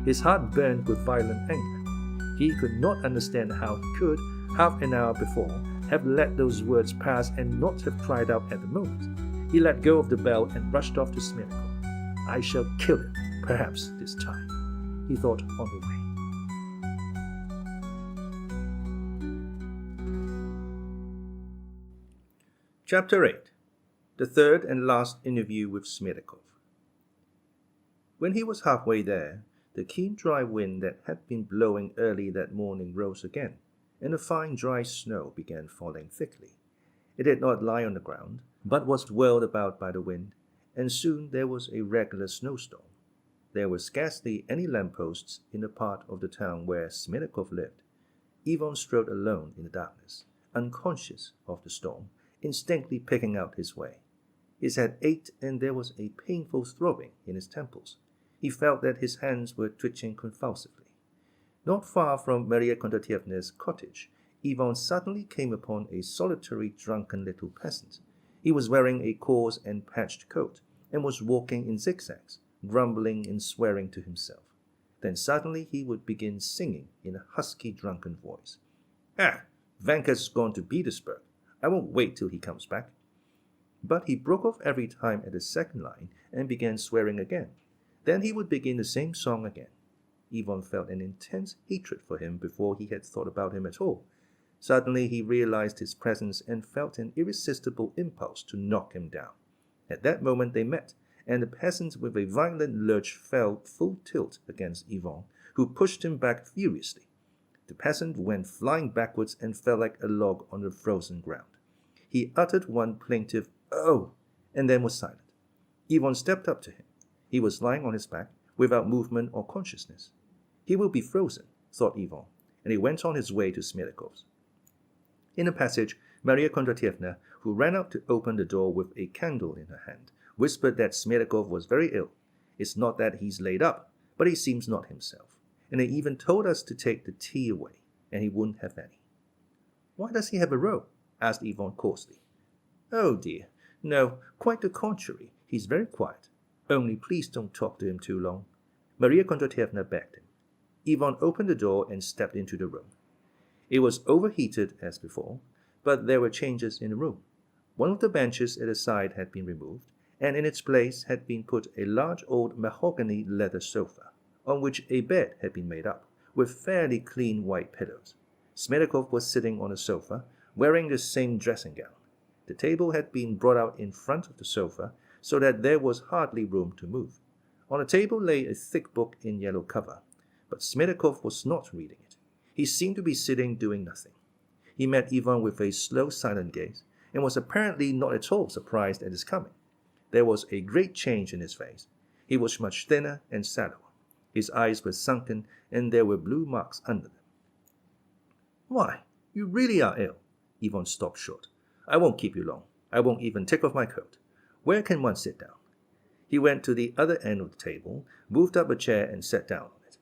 His heart burned with violent anger. He could not understand how he could, half an hour before, have let those words pass and not have cried out at the moment. He let go of the bell and rushed off to Smerdyakov. "I shall kill him, perhaps this time," he thought on the way. Chapter 8. The third and last interview with Smerdyakov. When he was halfway there, the keen dry wind that had been blowing early that morning rose again, and the fine dry snow began falling thickly. It did not lie on the ground, but was whirled about by the wind, and soon there was a regular snowstorm. There were scarcely any lampposts in the part of the town where Smerdyakov lived. Ivan strode alone in the darkness, unconscious of the storm, instinctively picking out his way. His head ached and there was a painful throbbing in his temples. He felt that his hands were twitching convulsively. Not far from Maria Kondratyevna's cottage, Ivan suddenly came upon a solitary drunken little peasant. He was wearing a coarse and patched coat, and was walking in zigzags, grumbling and swearing to himself. Then suddenly he would begin singing in a husky drunken voice. Vanka's gone to Petersburg. I won't wait till he comes back." But he broke off every time at the second line and began swearing again. Then he would begin the same song again. Ivan felt an intense hatred for him before he had thought about him at all. Suddenly he realized his presence and felt an irresistible impulse to knock him down. At that moment they met, and the peasant with a violent lurch fell full tilt against Ivan, who pushed him back furiously. The peasant went flying backwards and fell like a log on the frozen ground. He uttered one plaintive "Oh!" and then was silent. Ivan stepped up to him. He was lying on his back, without movement or consciousness. He will be frozen, thought Ivan, and he went on his way to Smerdyakov. In the passage, Maria Kondratyevna, who ran out to open the door with a candle in her hand, whispered that Smerdyakov was very ill. "It's not that he's laid up, but he seems not himself. And they even told us to take the tea away, and he wouldn't have any." "Why does he have a row?" asked Ivan coarsely. "Oh dear, no, quite the contrary. He's very quiet. Only please don't talk to him too long," Maria Kondratyevna begged him. Ivan opened the door and stepped into the room. It was overheated as before, but there were changes in the room. One of the benches at the side had been removed, and in its place had been put a large old mahogany leather sofa, on which a bed had been made up, with fairly clean white pillows. Smerdyakov was sitting on the sofa, wearing the same dressing gown. The table had been brought out in front of the sofa, so that there was hardly room to move. On the table lay a thick book in yellow cover, but Smerdyakov was not reading it. He seemed to be sitting doing nothing. He met Ivan with a slow, silent gaze, and was apparently not at all surprised at his coming. There was a great change in his face. He was much thinner and sallower. His eyes were sunken, and there were blue marks under them. "Why, you really are ill." Ivan stopped short. "I won't keep you long. I won't even take off my coat. Where can one sit down?" He went to the other end of the table, moved up a chair, and sat down on it.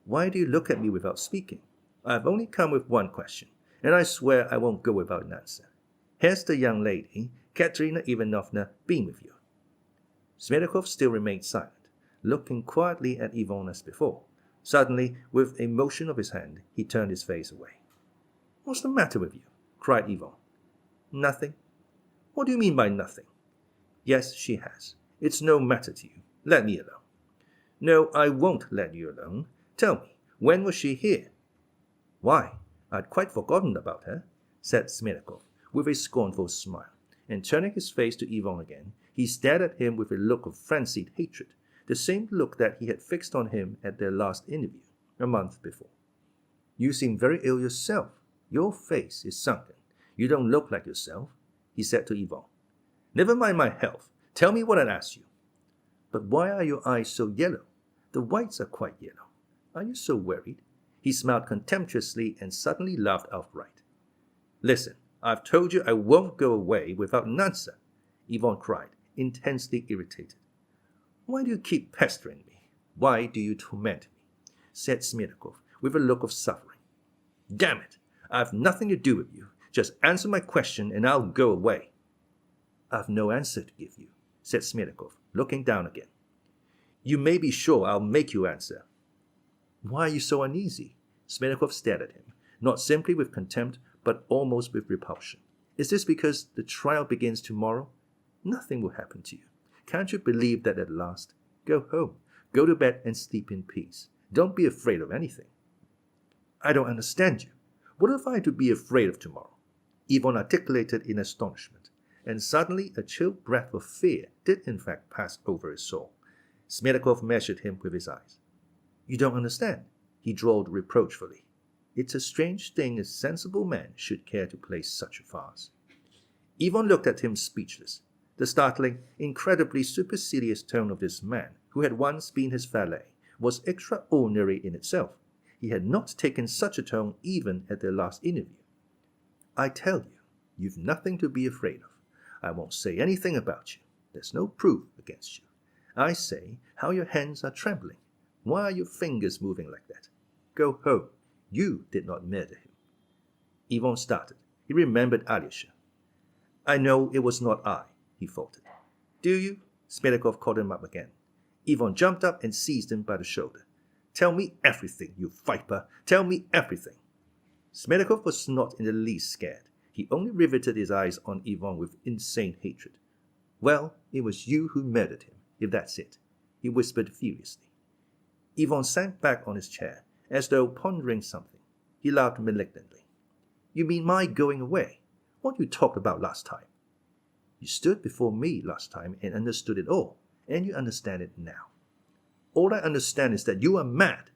"Why do you look at me without speaking? I have only come with one question, and I swear I won't go without an answer. Has the young lady, Katerina Ivanovna, been with you?" Smerdyakov still remained silent, looking quietly at Ivan as before. Suddenly, with a motion of his hand, he turned his face away. "What's the matter with you?" cried Ivan. "Nothing." "What do you mean by nothing?" "Yes, she has. It's no matter to you. Let me alone." "No, I won't let you alone. Tell me, when was she here?" "Why, I'd quite forgotten about her. said Smerdyakov, with a scornful smile, and turning his face to Ivan again, he stared at him with a look of frenzied hatred, the same look that he had fixed on him at their last interview, a month before. You seem very ill yourself. Your face is sunken. You don't look like yourself, he said to Ivan. Never mind my health. Tell me what I asked you. But why are your eyes so yellow? The whites are quite yellow. Are you so worried? He smiled contemptuously and suddenly laughed outright. Listen, I've told you I won't go away without an answer, Ivan cried, intensely irritated. Why do you keep pestering me? Why do you torment me? Said Smerdyakov with a look of suffering. Damn it! I've nothing to do with you. Just answer my question and I'll go away. I've no answer to give you, said Smerdyakov, looking down again. You may be sure I'll make you answer. Why are you so uneasy? Smerdyakov stared at him, not simply with contempt, but almost with repulsion. Is this because the trial begins tomorrow? Nothing will happen to you. Can't you believe that at last? Go home, go to bed and sleep in peace. Don't be afraid of anything. I don't understand you. What have I to be afraid of tomorrow? Ivan articulated in astonishment, and suddenly a chill breath of fear did in fact pass over his soul. Smerdyakov measured him with his eyes. You don't understand, he drawled reproachfully. It's a strange thing a sensible man should care to play such a farce. Ivan looked at him speechless. The startling, incredibly supercilious tone of this man, who had once been his valet, was extraordinary in itself. He had not taken such a tone even at their last interview. I tell you, you've nothing to be afraid of. I won't say anything about you. There's no proof against you. I say, how your hands are trembling. Why are your fingers moving like that? Go home. You did not murder him. Ivan started. He remembered Alyosha. I know it was not I, he faltered. Do you? Smerdyakov called him up again. Ivan jumped up and seized him by the shoulder. Tell me everything, you viper. Tell me everything. Smerdyakov was not in the least scared. He only riveted his eyes on Ivan with insane hatred. Well, it was you who murdered him, if that's it, he whispered furiously. Ivan sank back on his chair, as though pondering something. He laughed malignantly. You mean my going away? What you talked about last time? You stood before me last time and understood it all, and you understand it now. All I understand is that you are mad.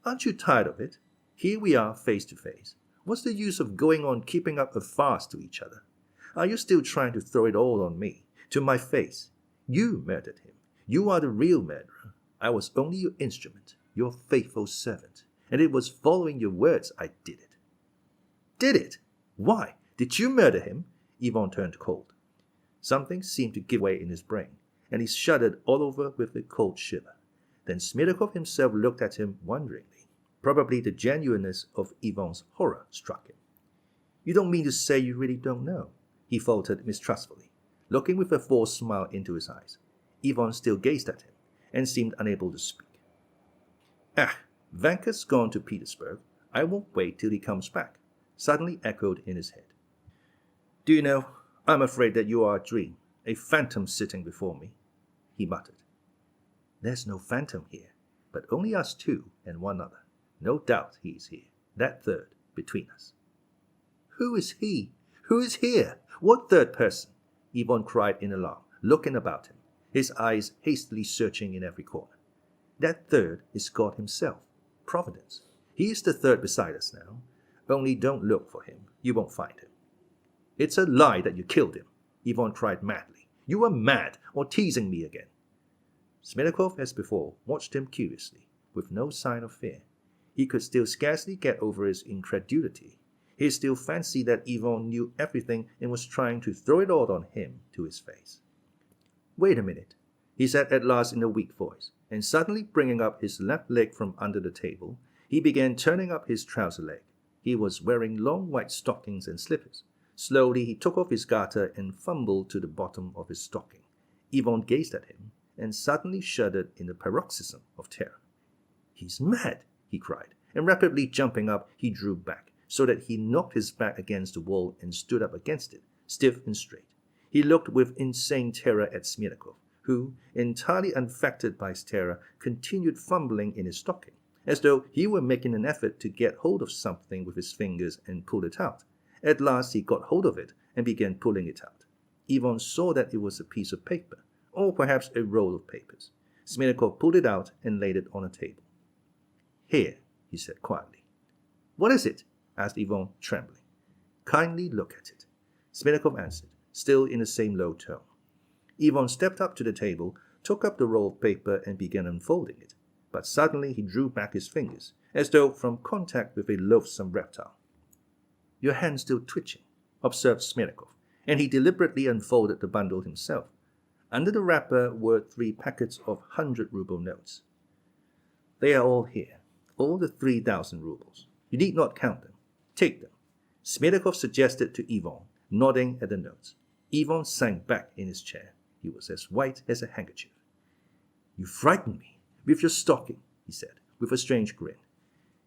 Aren't you tired of it? Here we are face to face. What's the use of going on keeping up a farce to each other? Are you still trying to throw it all on me, to my face? You murdered him. You are the real murderer. I was only your instrument, your faithful servant, and it was following your words I did it. Did it? Why? Did you murder him? Ivan turned cold. Something seemed to give way in his brain, and he shuddered all over with a cold shiver. Then Smerdyakov himself looked at him wonderingly. Probably the genuineness of Ivan's horror struck him. You don't mean to say you really don't know? He faltered mistrustfully, looking with a forced smile into his eyes. Ivan still gazed at him, and seemed unable to speak. Vanka's gone to Petersburg. I won't wait till he comes back, suddenly echoed in his head. Do you know, I'm afraid that you are a dream, a phantom sitting before me, he muttered. There's no phantom here, but only us two and one other. No doubt he is here, that third between us. Who is he? Who is here? What third person? Ivan cried in alarm, looking about him, his eyes hastily searching in every corner. That third is God himself, Providence. He is the third beside us now. Only don't look for him. You won't find him. It's a lie that you killed him, Ivan cried madly. You are mad, or teasing me again. Smerdyakov, as before, watched him curiously, with no sign of fear. He could still scarcely get over his incredulity. He still fancied that Ivan knew everything and was trying to throw it all on him to his face. Wait a minute, he said at last in a weak voice, and suddenly bringing up his left leg from under the table, he began turning up his trouser leg. He was wearing long white stockings and slippers. Slowly he took off his garter and fumbled to the bottom of his stocking. Ivan gazed at him, and suddenly shuddered in a paroxysm of terror. He's mad, he cried, and rapidly jumping up, he drew back, so that he knocked his back against the wall and stood up against it, stiff and straight. He looked with insane terror at Smerdyakov, who, entirely unaffected by his terror, continued fumbling in his stocking, as though he were making an effort to get hold of something with his fingers and pull it out, At last he got hold of it and began pulling it out. Ivan saw that it was a piece of paper, or perhaps a roll of papers. Smerdyakov pulled it out and laid it on a table. "Here," he said quietly. "What is it?" asked Ivan, trembling. "Kindly look at it," Smerdyakov answered, still in the same low tone. Ivan stepped up to the table, took up the roll of paper and began unfolding it, but suddenly he drew back his fingers, as though from contact with a loathsome reptile. "Your hand's still twitching," observed Smerdyakov, and he deliberately unfolded the bundle himself. Under the wrapper were 3 packets of 100-ruble notes. "They are all here, all the 3,000 rubles. You need not count them. Take them," Smerdyakov suggested to Ivan, nodding at the notes. Ivan sank back in his chair. He was as white as a handkerchief. "You frightened me with your stocking," he said, with a strange grin.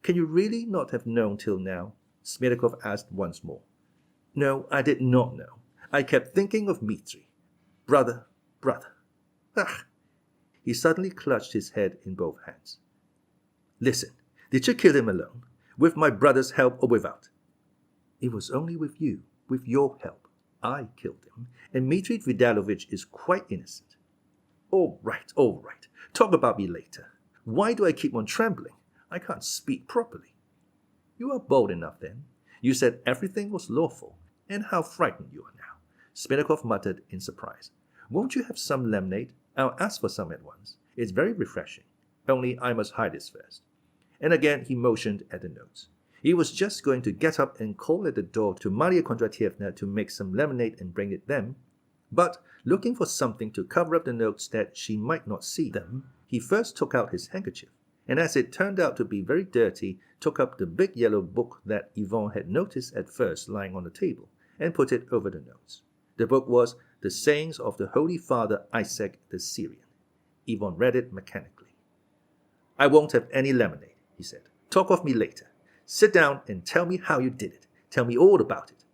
"Can you really not have known till now?" Smerdyakov asked once more. "No, I did not know. I kept thinking of Dmitri. Brother. Ah!" He suddenly clutched his head in both hands. "Listen, did you kill him alone? With my brother's help or without?" "It was only with you, with your help. I killed him, and Dmitri Vidalovich is quite innocent." All right. Talk about me later. Why do I keep on trembling? I can't speak properly." "You are bold enough, then. You said everything was lawful, and how frightened you are now," Smerdyakov muttered in surprise. "Won't you have some lemonade? I'll ask for some at once. It's very refreshing. Only I must hide this first." And again he motioned at the notes. He was just going to get up and call at the door to Maria Kondratyevna to make some lemonade and bring it them, but looking for something to cover up the notes that she might not see them, he first took out his handkerchief, and as it turned out to be very dirty, took up the big yellow book that Ivan had noticed at first lying on the table, and put it over the notes. The book was The Sayings of the Holy Father Isaac the Syrian. Ivan read it mechanically. "I won't have any lemonade," he said. "Talk of me later. Sit down and tell me how you did it. Tell me all about it."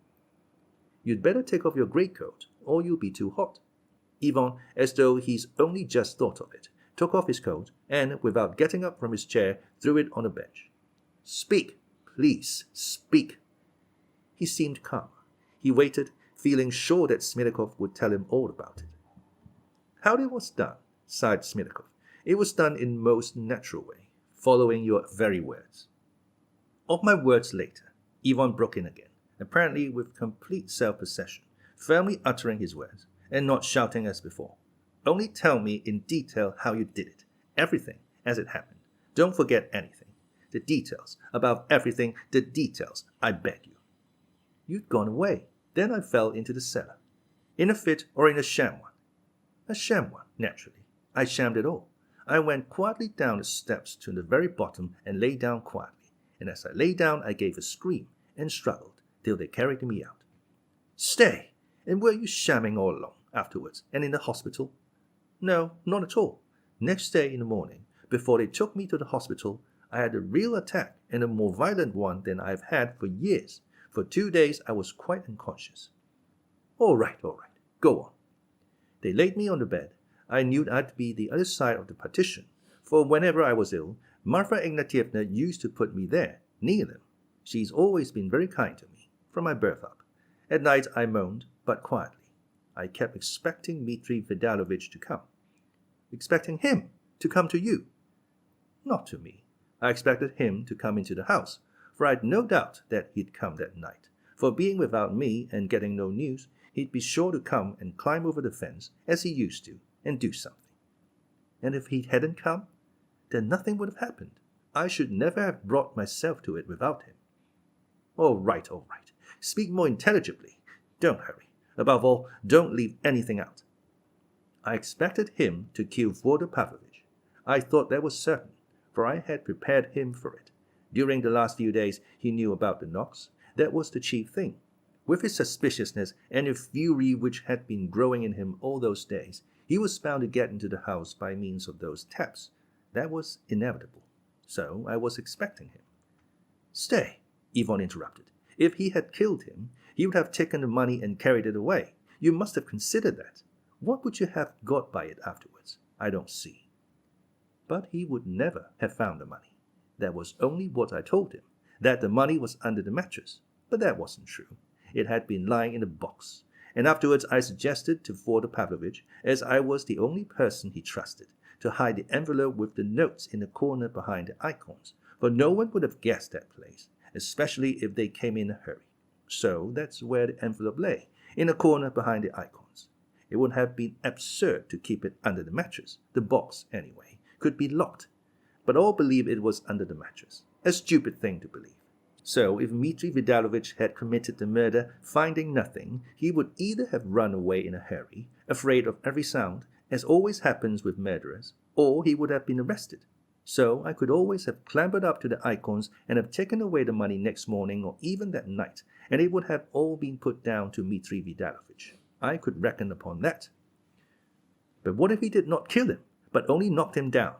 "You'd better take off your greatcoat, or you'll be too hot." Ivan, as though he's only just thought of it, took off his coat, and, without getting up from his chair, threw it on a bench. "Speak, please, speak." He seemed calm. He waited, feeling sure that Smerdyakov would tell him all about it. "How it was done," sighed Smerdyakov. "It was done in most natural way, following your very words." "Of my words later," Ivan broke in again, apparently with complete self-possession, firmly uttering his words, and not shouting as before. "Only tell me in detail how you did it. Everything, as it happened. Don't forget anything. The details, above everything, the details, I beg you." "You'd gone away. Then I fell into the cellar." "In a fit or in a sham one?" "A sham one, naturally. I shammed it all. I went quietly down the steps to the very bottom and lay down quietly, and as I lay down I gave a scream and struggled till they carried me out." "Stay! And were you shamming all along, afterwards, and in the hospital?" "No, not at all. Next day in the morning, before they took me to the hospital, I had a real attack, and a more violent one than I've had for years. For 2 days I was quite unconscious." All right. Go on." "They laid me on the bed. I knew I'd be the other side of the partition, for whenever I was ill, Marfa Ignatyevna used to put me there, near them. She's always been very kind to me, from my birth up. At night I moaned, but quietly. I kept expecting Dmitri Vidalovich to come." "Expecting him to come to you?" "Not to me. I expected him to come into the house, for I'd no doubt that he'd come that night. For being without me and getting no news, he'd be sure to come and climb over the fence, as he used to, and do something." "And if he hadn't come?" "Then nothing would have happened. I should never have brought myself to it without him." All right. Speak more intelligibly. Don't hurry. Above all, don't leave anything out." "I expected him to kill Fyodor Pavlovich. I thought that was certain, for I had prepared him for it. During the last few days he knew about the knocks. That was the chief thing. With his suspiciousness and the fury which had been growing in him all those days, he was bound to get into the house by means of those taps. That was inevitable. So I was expecting him." "Stay," Ivan interrupted. "If he had killed him, he would have taken the money and carried it away. You must have considered that. What would you have got by it afterwards? I don't see." "But he would never have found the money. That was only what I told him, that the money was under the mattress. But that wasn't true. it had been lying in a box, and afterwards I suggested to Fyodor Pavlovich, as I was the only person he trusted, to hide the envelope with the notes in the corner behind the icons, for no one would have guessed that place, especially if they came in a hurry. So that's where the envelope lay, in a corner behind the icons. It would have been absurd to keep it under the mattress. The box, anyway, could be locked, but all believed it was under the mattress. A stupid thing to believe. So if Dmitri Vidalovich had committed the murder, finding nothing, he would either have run away in a hurry, afraid of every sound, as always happens with murderers, or he would have been arrested. So I could always have clambered up to the icons and have taken away the money next morning or even that night, and it would have all been put down to Dmitri Vidalovich. I could reckon upon that. But what if he did not kill him, but only knocked him down?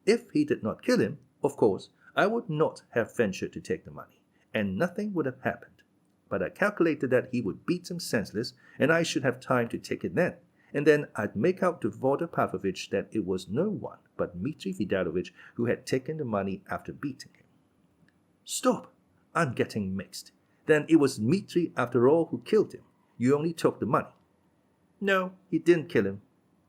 If he did not kill him, of course, I would not have ventured to take the money, and nothing would have happened. But I calculated that he would beat him senseless, and I should have time to take it then. And then I'd make out to Fyodor Pavlovich that it was no one but Dmitri Vidalovich who had taken the money after beating him. Stop! I'm getting mixed. Then it was Dmitri after all who killed him. You only took the money. No, he didn't kill him.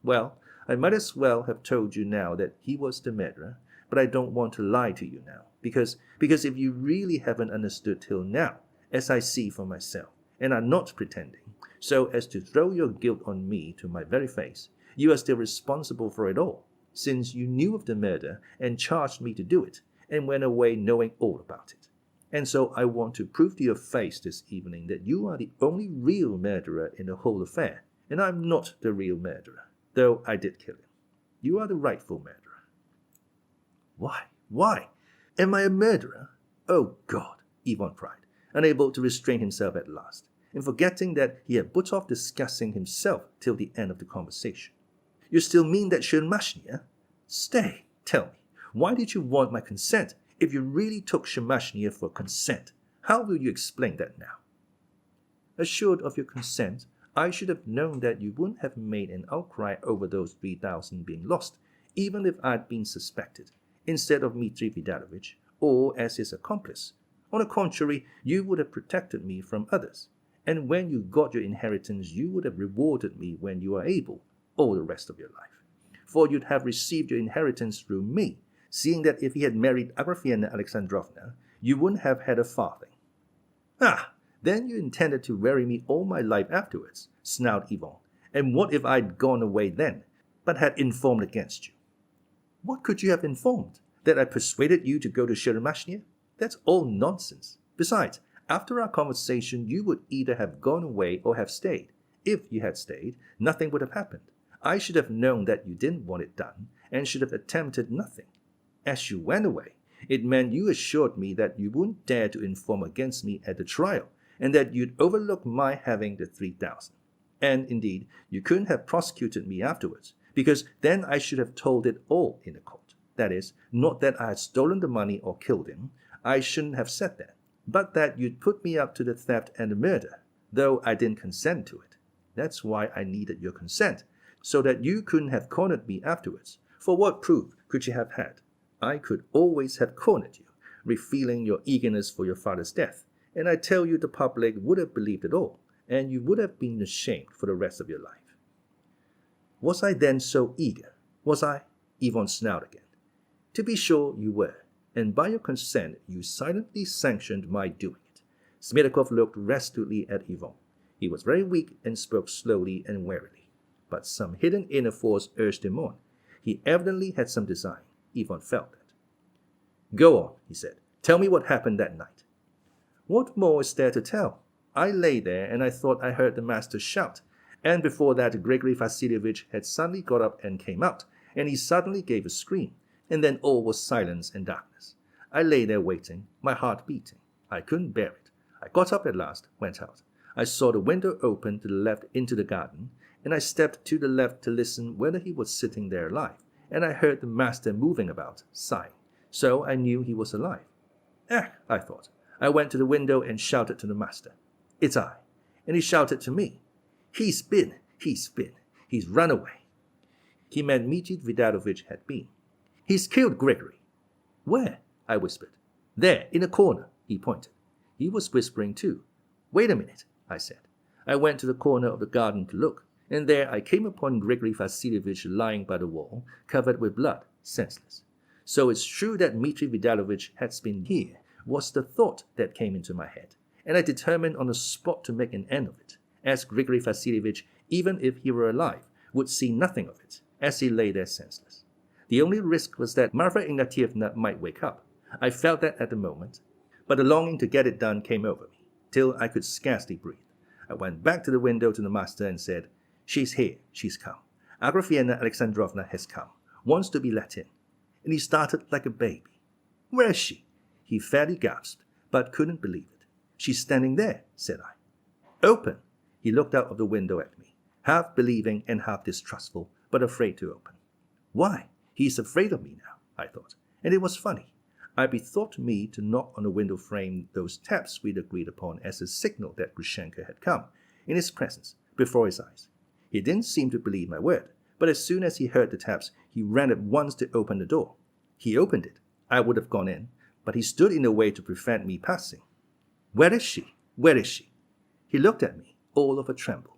Well, I might as well have told you now that he was the murderer, but I don't want to lie to you now, because if you really haven't understood till now, as I see for myself, and are not pretending, so as to throw your guilt on me to my very face, you are still responsible for it all, since you knew of the murder and charged me to do it, and went away knowing all about it. And so I want to prove to your face this evening that you are the only real murderer in the whole affair, and I'm not the real murderer, though I did kill him. You are the rightful murderer. Why? Why? Am I a murderer? Oh God, Ivan cried, unable to restrain himself at last, and forgetting that he had put off discussing himself till the end of the conversation. You still mean that Smerdyakov? Stay, tell me, why did you want my consent? If you really took Smerdyakov for consent, how will you explain that now? Assured of your consent, I should have known that you wouldn't have made an outcry over those 3,000 being lost, even if I'd been suspected, instead of Dmitri Vidalovich, or as his accomplice. On the contrary, you would have protected me from others, and when you got your inheritance, you would have rewarded me when you are able, all the rest of your life. For you'd have received your inheritance through me, seeing that if he had married Agrafena Alexandrovna, you wouldn't have had a farthing. Ah, then you intended to worry me all my life afterwards, snarled Ivan. And what if I'd gone away then, but had informed against you? What could you have informed? That I persuaded you to go to Smerdyakov? That's all nonsense. Besides, after our conversation, you would either have gone away or have stayed. If you had stayed, nothing would have happened. I should have known that you didn't want it done, and should have attempted nothing. As you went away, it meant you assured me that you wouldn't dare to inform against me at the trial, and that you'd overlook my having the 3,000. And indeed, you couldn't have prosecuted me afterwards, because then I should have told it all in the court. That is, not that I had stolen the money or killed him. I shouldn't have said that, but that you'd put me up to the theft and the murder, though I didn't consent to it. That's why I needed your consent, so that you couldn't have cornered me afterwards. For what proof could you have had? I could always have cornered you, revealing your eagerness for your father's death, and I tell you the public would have believed it all, and you would have been ashamed for the rest of your life. Was I then so eager? Was I? Ivan snarled again. To be sure you were, and by your consent you silently sanctioned my doing it. Smerdyakov looked resolutely at Ivan. He was very weak and spoke slowly and warily, but some hidden inner force urged him on. He evidently had some design. Ivan felt that. Go on, he said. Tell me what happened that night. What more is there to tell? I lay there and I thought I heard the master shout, and before that Grigory Vasilievich had suddenly got up and came out, and he suddenly gave a scream, and then all was silence and darkness. I lay there waiting, my heart beating. I couldn't bear it. I got up at last, went out. I saw the window open to the left into the garden, and I stepped to the left to listen whether he was sitting there alive, and I heard the master moving about, sighing. So I knew he was alive. I thought. I went to the window and shouted to the master. It's I. And he shouted to me. He's been. He's run away. He meant Dmitri Vidalovich had been. He's killed Grigory. Where? I whispered. There, in a corner, he pointed. He was whispering too. Wait a minute, I said. I went to the corner of the garden to look, and there I came upon Grigory Vasilievich lying by the wall, covered with blood, senseless. So it's true that Dmitri Vidalovich has been here, was the thought that came into my head, and I determined on the spot to make an end of it, as Grigory Vasilievich, even if he were alive, would see nothing of it, as he lay there senseless. The only risk was that Marfa Ignatievna might wake up. I felt that at the moment, but the longing to get it done came over me, till I could scarcely breathe. I went back to the window to the master and said, "She's here, she's come. Agrafena Alexandrovna has come, wants to be let in." And he started like a baby. "Where is she?" He fairly gasped, but couldn't believe it. "She's standing there," said I. "Open." He looked out of the window at me, half believing and half distrustful, but afraid to open. Why? He's afraid of me now, I thought, and it was funny. I bethought me to knock on the window frame those taps we'd agreed upon as a signal that Grushenka had come, in his presence, before his eyes. He didn't seem to believe my word, but as soon as he heard the taps, he ran at once to open the door. He opened it. I would have gone in, but he stood in the way to prevent me passing. "Where is she? Where is she?" He looked at me, all of a tremble.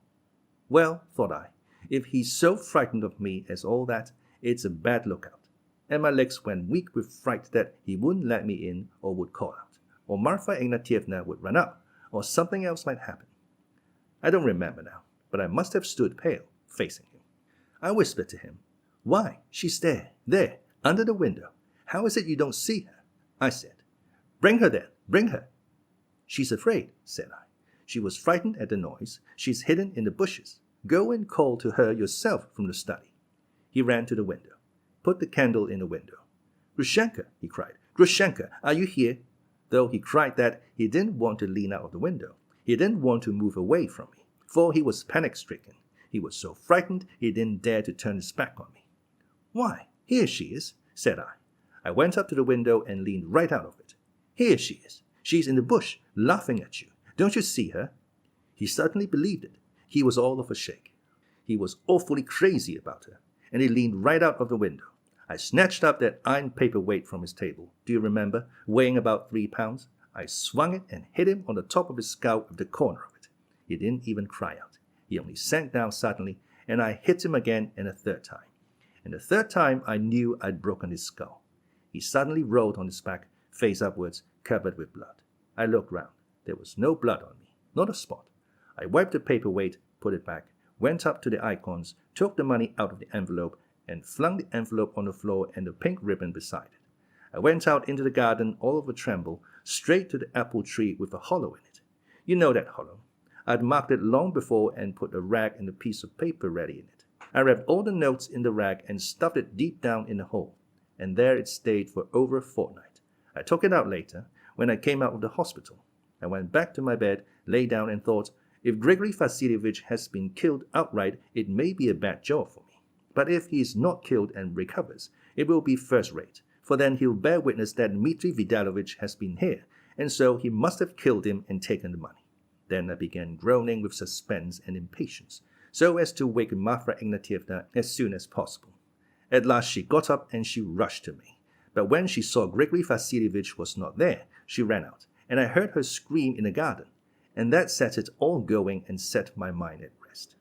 Well, thought I, if he's so frightened of me as all that, it's a bad lookout. And my legs went weak with fright that he wouldn't let me in or would call out, or Marfa Ignatievna would run up, or something else might happen. I don't remember now, but I must have stood pale, facing him. I whispered to him, "Why, she's there, under the window. How is it you don't see her?" I said. "Bring her then, bring her." "She's afraid," said I. "She was frightened at the noise. She's hidden in the bushes. Go and call to her yourself from the study." He ran to the window, put the candle in the window. "Grushenka," he cried. "Grushenka, are you here?" Though he cried that, he didn't want to lean out of the window. He didn't want to move away from me, for he was panic-stricken. He was so frightened he didn't dare to turn his back on me. "Why, here she is," said I. I went up to the window and leaned right out of it. "Here she is. She's in the bush, laughing at you. Don't you see her?" He suddenly believed it. He was all of a shake. He was awfully crazy about her, and he leaned right out of the window. I snatched up that iron paperweight from his table, do you remember, weighing about 3 pounds? I swung it and hit him on the top of his skull with the corner of it. He didn't even cry out. He only sank down suddenly, and I hit him again and a third time. And the third time I knew I'd broken his skull. He suddenly rolled on his back, face upwards, covered with blood. I looked round. There was no blood on me, not a spot. I wiped the paperweight, put it back, went up to the icons, took the money out of the envelope, and flung the envelope on the floor and the pink ribbon beside it. I went out into the garden, all of a tremble, straight to the apple tree with a hollow in it. You know that hollow. I'd marked it long before and put a rag and a piece of paper ready in it. I wrapped all the notes in the rag and stuffed it deep down in the hole, and there it stayed for over a fortnight. I took it out later, when I came out of the hospital. I went back to my bed, lay down and thought, if Grigory Vasilievich has been killed outright, it may be a bad job for me. But if he is not killed and recovers, it will be first-rate, for then he'll bear witness that Dmitri Vidalovich has been here, and so he must have killed him and taken the money. Then I began groaning with suspense and impatience, so as to wake Marfa Ignatievna as soon as possible. At last she got up and she rushed to me. But when she saw Grigory Vasilievich was not there, she ran out, and I heard her scream in the garden, and that set it all going and set my mind at rest.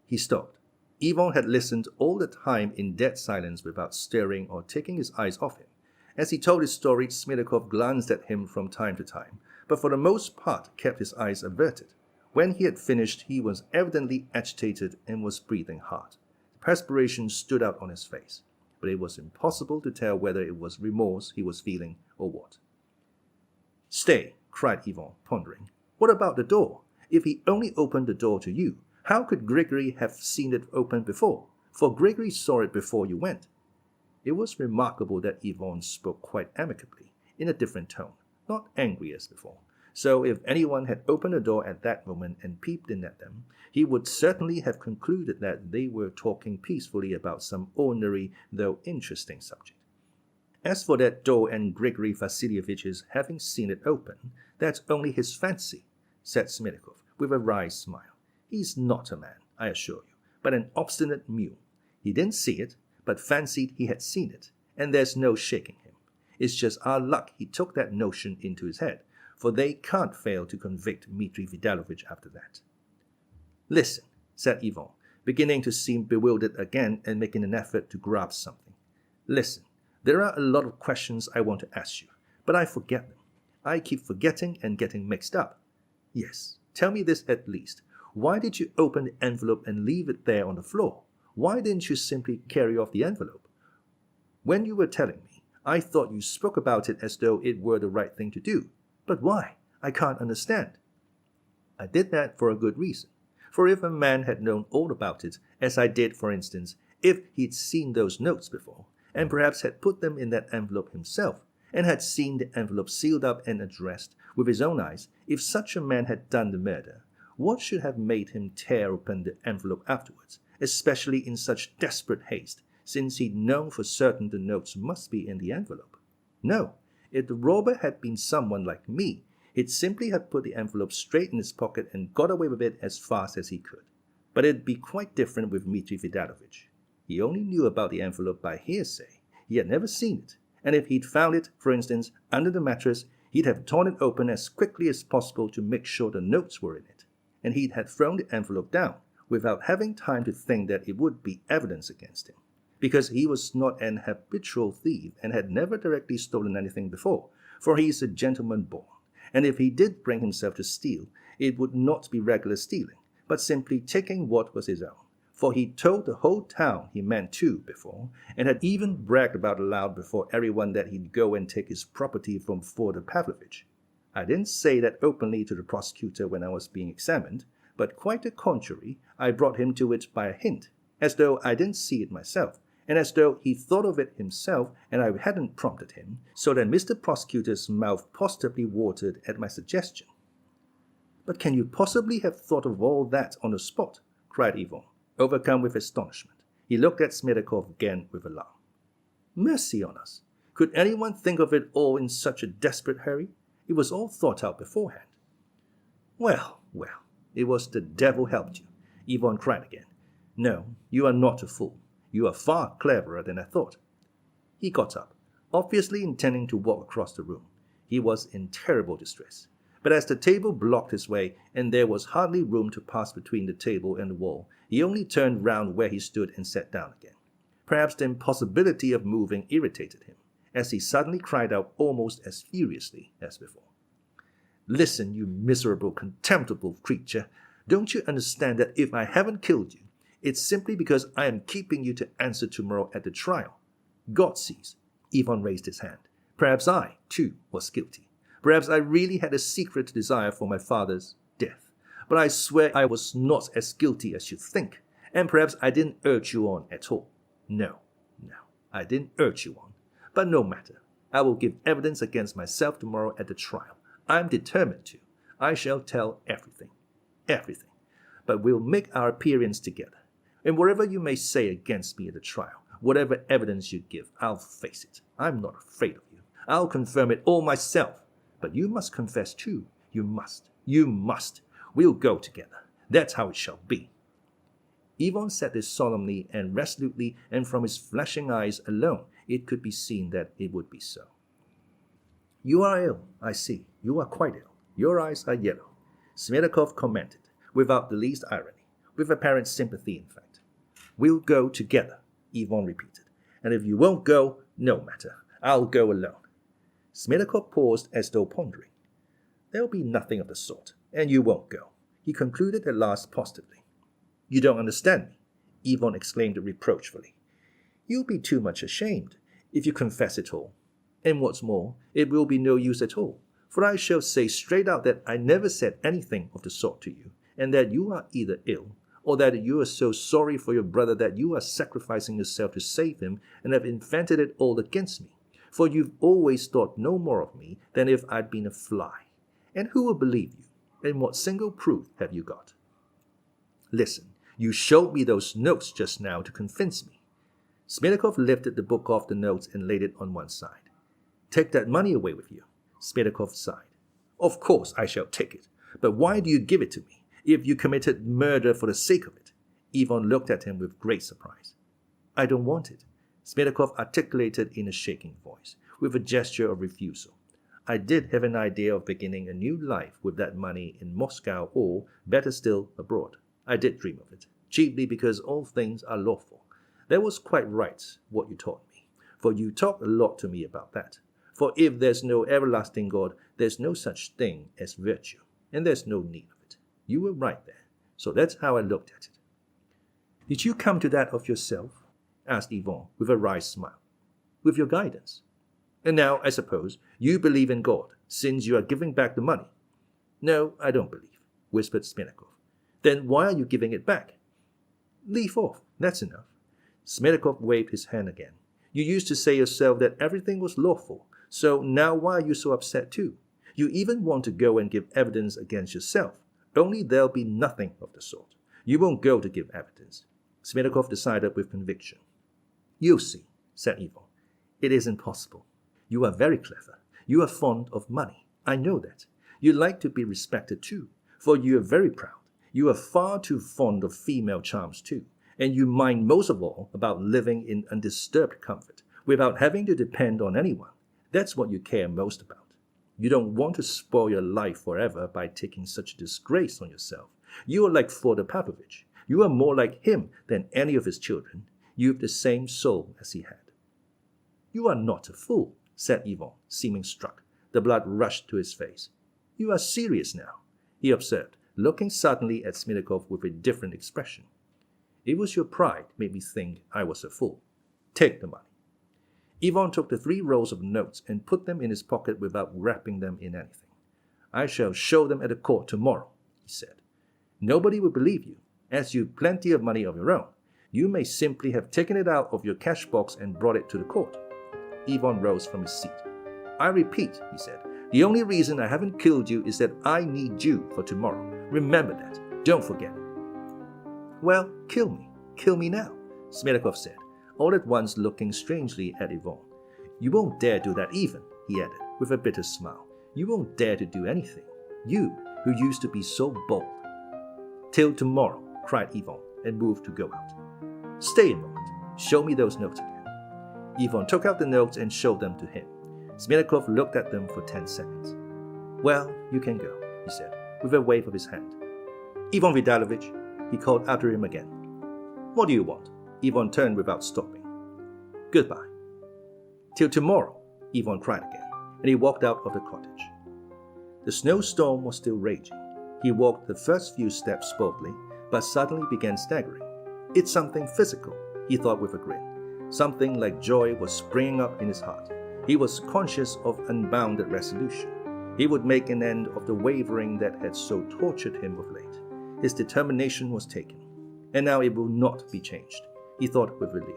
He stopped. Ivan had listened all the time in dead silence without stirring or taking his eyes off him. As he told his story, Smerdyakov glanced at him from time to time, but for the most part kept his eyes averted. When he had finished, he was evidently agitated and was breathing hard. The perspiration stood out on his face, but it was impossible to tell whether it was remorse he was feeling or what. "Stay," cried Ivan, pondering. "What about the door? If he only opened the door to you, how could Grigory have seen it open before? For Grigory saw it before you went." It was remarkable that Ivan spoke quite amicably, in a different tone, not angry as before. So if anyone had opened the door at that moment and peeped in at them, he would certainly have concluded that they were talking peacefully about some ordinary, though interesting subject. As for that door and Grigory Vasilievich's having seen it open, that's only his fancy, said Smerdyakov, with a wry smile. He's not a man, I assure you, but an obstinate mule. He didn't see it, but fancied he had seen it, and there's no shaking him. It's just our luck he took that notion into his head, for they can't fail to convict Dmitri Vidalovich after that. Listen, said Ivan, beginning to seem bewildered again and making an effort to grasp something. Listen, there are a lot of questions I want to ask you, but I forget them. I keep forgetting and getting mixed up. Yes, tell me this at least. Why did you open the envelope and leave it there on the floor? Why didn't you simply carry off the envelope? When you were telling me, I thought you spoke about it as though it were the right thing to do. But why? I can't understand. I did that for a good reason. For if a man had known all about it, as I did, for instance, if he'd seen those notes before, and perhaps had put them in that envelope himself, and had seen the envelope sealed up and addressed with his own eyes, if such a man had done the murder, what should have made him tear open the envelope afterwards, especially in such desperate haste, since he'd known for certain the notes must be in the envelope? No, if the robber had been someone like me, he'd simply have put the envelope straight in his pocket and got away with it as fast as he could. But it'd be quite different with Dmitri Vidalovich. He only knew about the envelope by hearsay. He had never seen it, and if he'd found it, for instance, under the mattress, he'd have torn it open as quickly as possible to make sure the notes were in it, and he'd have thrown the envelope down, without having time to think that it would be evidence against him, because he was not an habitual thief and had never directly stolen anything before, for he is a gentleman born, and if he did bring himself to steal, it would not be regular stealing, but simply taking what was his own, for he told the whole town he meant to before, and had even bragged about aloud before everyone that he'd go and take his property from Fyodor Pavlovich. I didn't say that openly to the prosecutor when I was being examined, but quite the contrary, I brought him to it by a hint, as though I didn't see it myself, and as though he thought of it himself and I hadn't prompted him, so that Mr. Prosecutor's mouth positively watered at my suggestion. But can you possibly have thought of all that on the spot? Cried Ivan, overcome with astonishment. He looked at Smerdyakov again with alarm. Mercy on us! Could anyone think of it all in such a desperate hurry? It was all thought out beforehand. Well, it was the devil helped you, Ivan cried again. No, you are not a fool. You are far cleverer than I thought. He got up, obviously intending to walk across the room. He was in terrible distress. But as the table blocked his way, and there was hardly room to pass between the table and the wall, he only turned round where he stood and sat down again. Perhaps the impossibility of moving irritated him, as he suddenly cried out almost as furiously as before. Listen, you miserable, contemptible creature. Don't you understand that if I haven't killed you, it's simply because I am keeping you to answer tomorrow at the trial? God sees. Ivan raised his hand. Perhaps I, too, was guilty. Perhaps I really had a secret desire for my father's death. But I swear I was not as guilty as you think, and perhaps I didn't urge you on at all. No, I didn't urge you on. But no matter. I will give evidence against myself tomorrow at the trial. I'm determined to. I shall tell everything. Everything. But we'll make our appearance together. And whatever you may say against me at the trial, whatever evidence you give, I'll face it. I'm not afraid of you. I'll confirm it all myself. But you must confess too. You must. You must. We'll go together. That's how it shall be. Ivan said this solemnly and resolutely, and from his flashing eyes alone, it could be seen that it would be so. You are ill, I see. You are quite ill. Your eyes are yellow, Smerdyakov commented, without the least irony, with apparent sympathy in fact. We'll go together, Ivan repeated. And if you won't go, no matter. I'll go alone. Smerdyakov paused as though pondering. There'll be nothing of the sort, and you won't go, he concluded at last positively. You don't understand me, Ivan exclaimed reproachfully. You'll be too much ashamed if you confess it all. And what's more, it will be no use at all, for I shall say straight out that I never said anything of the sort to you, and that you are either ill, or that you are so sorry for your brother that you are sacrificing yourself to save him and have invented it all against me. For you've always thought no more of me than if I'd been a fly. And who will believe you? And what single proof have you got? Listen, you showed me those notes just now to convince me. Smerdyakov lifted the book off the notes and laid it on one side. Take that money away with you, Smerdyakov sighed. Of course I shall take it, but why do you give it to me, if you committed murder for the sake of it? Ivan looked at him with great surprise. I don't want it, Smerdyakov articulated in a shaking voice, with a gesture of refusal. I did have an idea of beginning a new life with that money in Moscow or, better still, abroad. I did dream of it, chiefly because all things are lawful. That was quite right, what you taught me, for you talked a lot to me about that. For if there's no everlasting God, there's no such thing as virtue, and there's no need of it. You were right there, so that's how I looked at it. Did you come to that of yourself? Asked Yvonne with a wry smile. With your guidance. And now, I suppose, you believe in God, since you are giving back the money. No, I don't believe, whispered Smerdyakov. Then why are you giving it back? Leave off, that's enough. Smerdyakov waved his hand again. You used to say yourself that everything was lawful, so now why are you so upset too? You even want to go and give evidence against yourself, only there'll be nothing of the sort. You won't go to give evidence. Smerdyakov decided with conviction. You'll see, said Yvonne. It isn't possible. You are very clever. You are fond of money. I know that. You like to be respected too, for you are very proud. You are far too fond of female charms too, and you mind most of all about living in undisturbed comfort, without having to depend on anyone. That's what you care most about. You don't want to spoil your life forever by taking such a disgrace on yourself. You are like Fyodor Pavlovich. You are more like him than any of his children. You've the same soul as he had. You are not a fool, said Yvonne, seeming struck. The blood rushed to his face. You are serious now, he observed, looking suddenly at Smerdyakov with a different expression. It was your pride made me think I was a fool. Take the money. Yvonne took the 3 rolls of notes and put them in his pocket without wrapping them in anything. I shall show them at the court tomorrow, he said. Nobody will believe you, as you've plenty of money of your own. You may simply have taken it out of your cash box and brought it to the court. Yvonne rose from his seat. I repeat, he said, the only reason I haven't killed you is that I need you for tomorrow. Remember that. Don't forget it. Well, kill me. Kill me now, Smerdyakov said, all at once looking strangely at Yvonne. You won't dare do that even, he added, with a bitter smile. You won't dare to do anything. You, who used to be so bold. Till tomorrow, cried Yvonne, and moved to go out. Stay a moment. Show me those notes again. Yvonne took out the notes and showed them to him. Smerdyakov looked at them for 10 seconds. Well, you can go, he said, with a wave of his hand. Ivan Vidalovich, he called after him again. What do you want? Yvonne turned without stopping. Goodbye. Till tomorrow, Yvonne cried again, and he walked out of the cottage. The snowstorm was still raging. He walked the first few steps boldly, but suddenly began staggering. It's something physical, he thought with a grin. Something like joy was springing up in his heart. He was conscious of unbounded resolution. He would make an end of the wavering that had so tortured him of late. His determination was taken, and now it will not be changed, he thought with relief.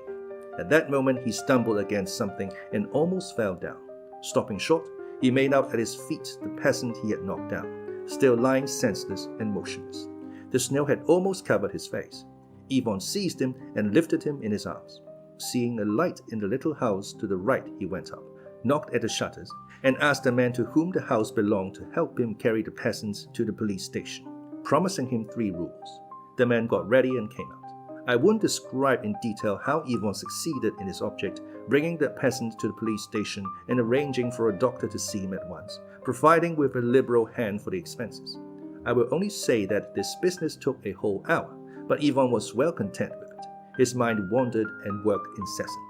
At that moment he stumbled against something and almost fell down. Stopping short, he made out at his feet the peasant he had knocked down, still lying senseless and motionless. The snow had almost covered his face. Yvonne seized him and lifted him in his arms. Seeing a light in the little house to the right, he went up, knocked at the shutters, and asked the man to whom the house belonged to help him carry the peasants to the police station, promising him 3 rubles. The man got ready and came out. I won't describe in detail how Yvonne succeeded in his object, bringing the peasant to the police station and arranging for a doctor to see him at once, providing with a liberal hand for the expenses. I will only say that this business took a whole hour, but Yvonne was well content with it. His mind wandered and worked incessantly.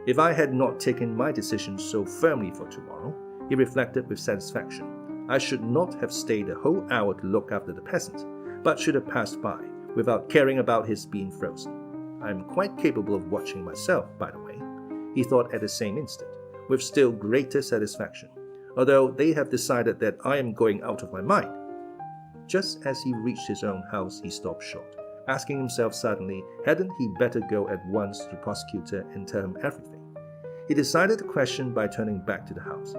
If I had not taken my decision so firmly for tomorrow, he reflected with satisfaction, I should not have stayed a whole hour to look after the peasant, but should have passed by, without caring about his being frozen. I am quite capable of watching myself, by the way, he thought at the same instant, with still greater satisfaction, although they have decided that I am going out of my mind. Just as he reached his own house, he stopped short, asking himself suddenly, hadn't he better go at once to the prosecutor and tell him everything? He decided the question by turning back to the house.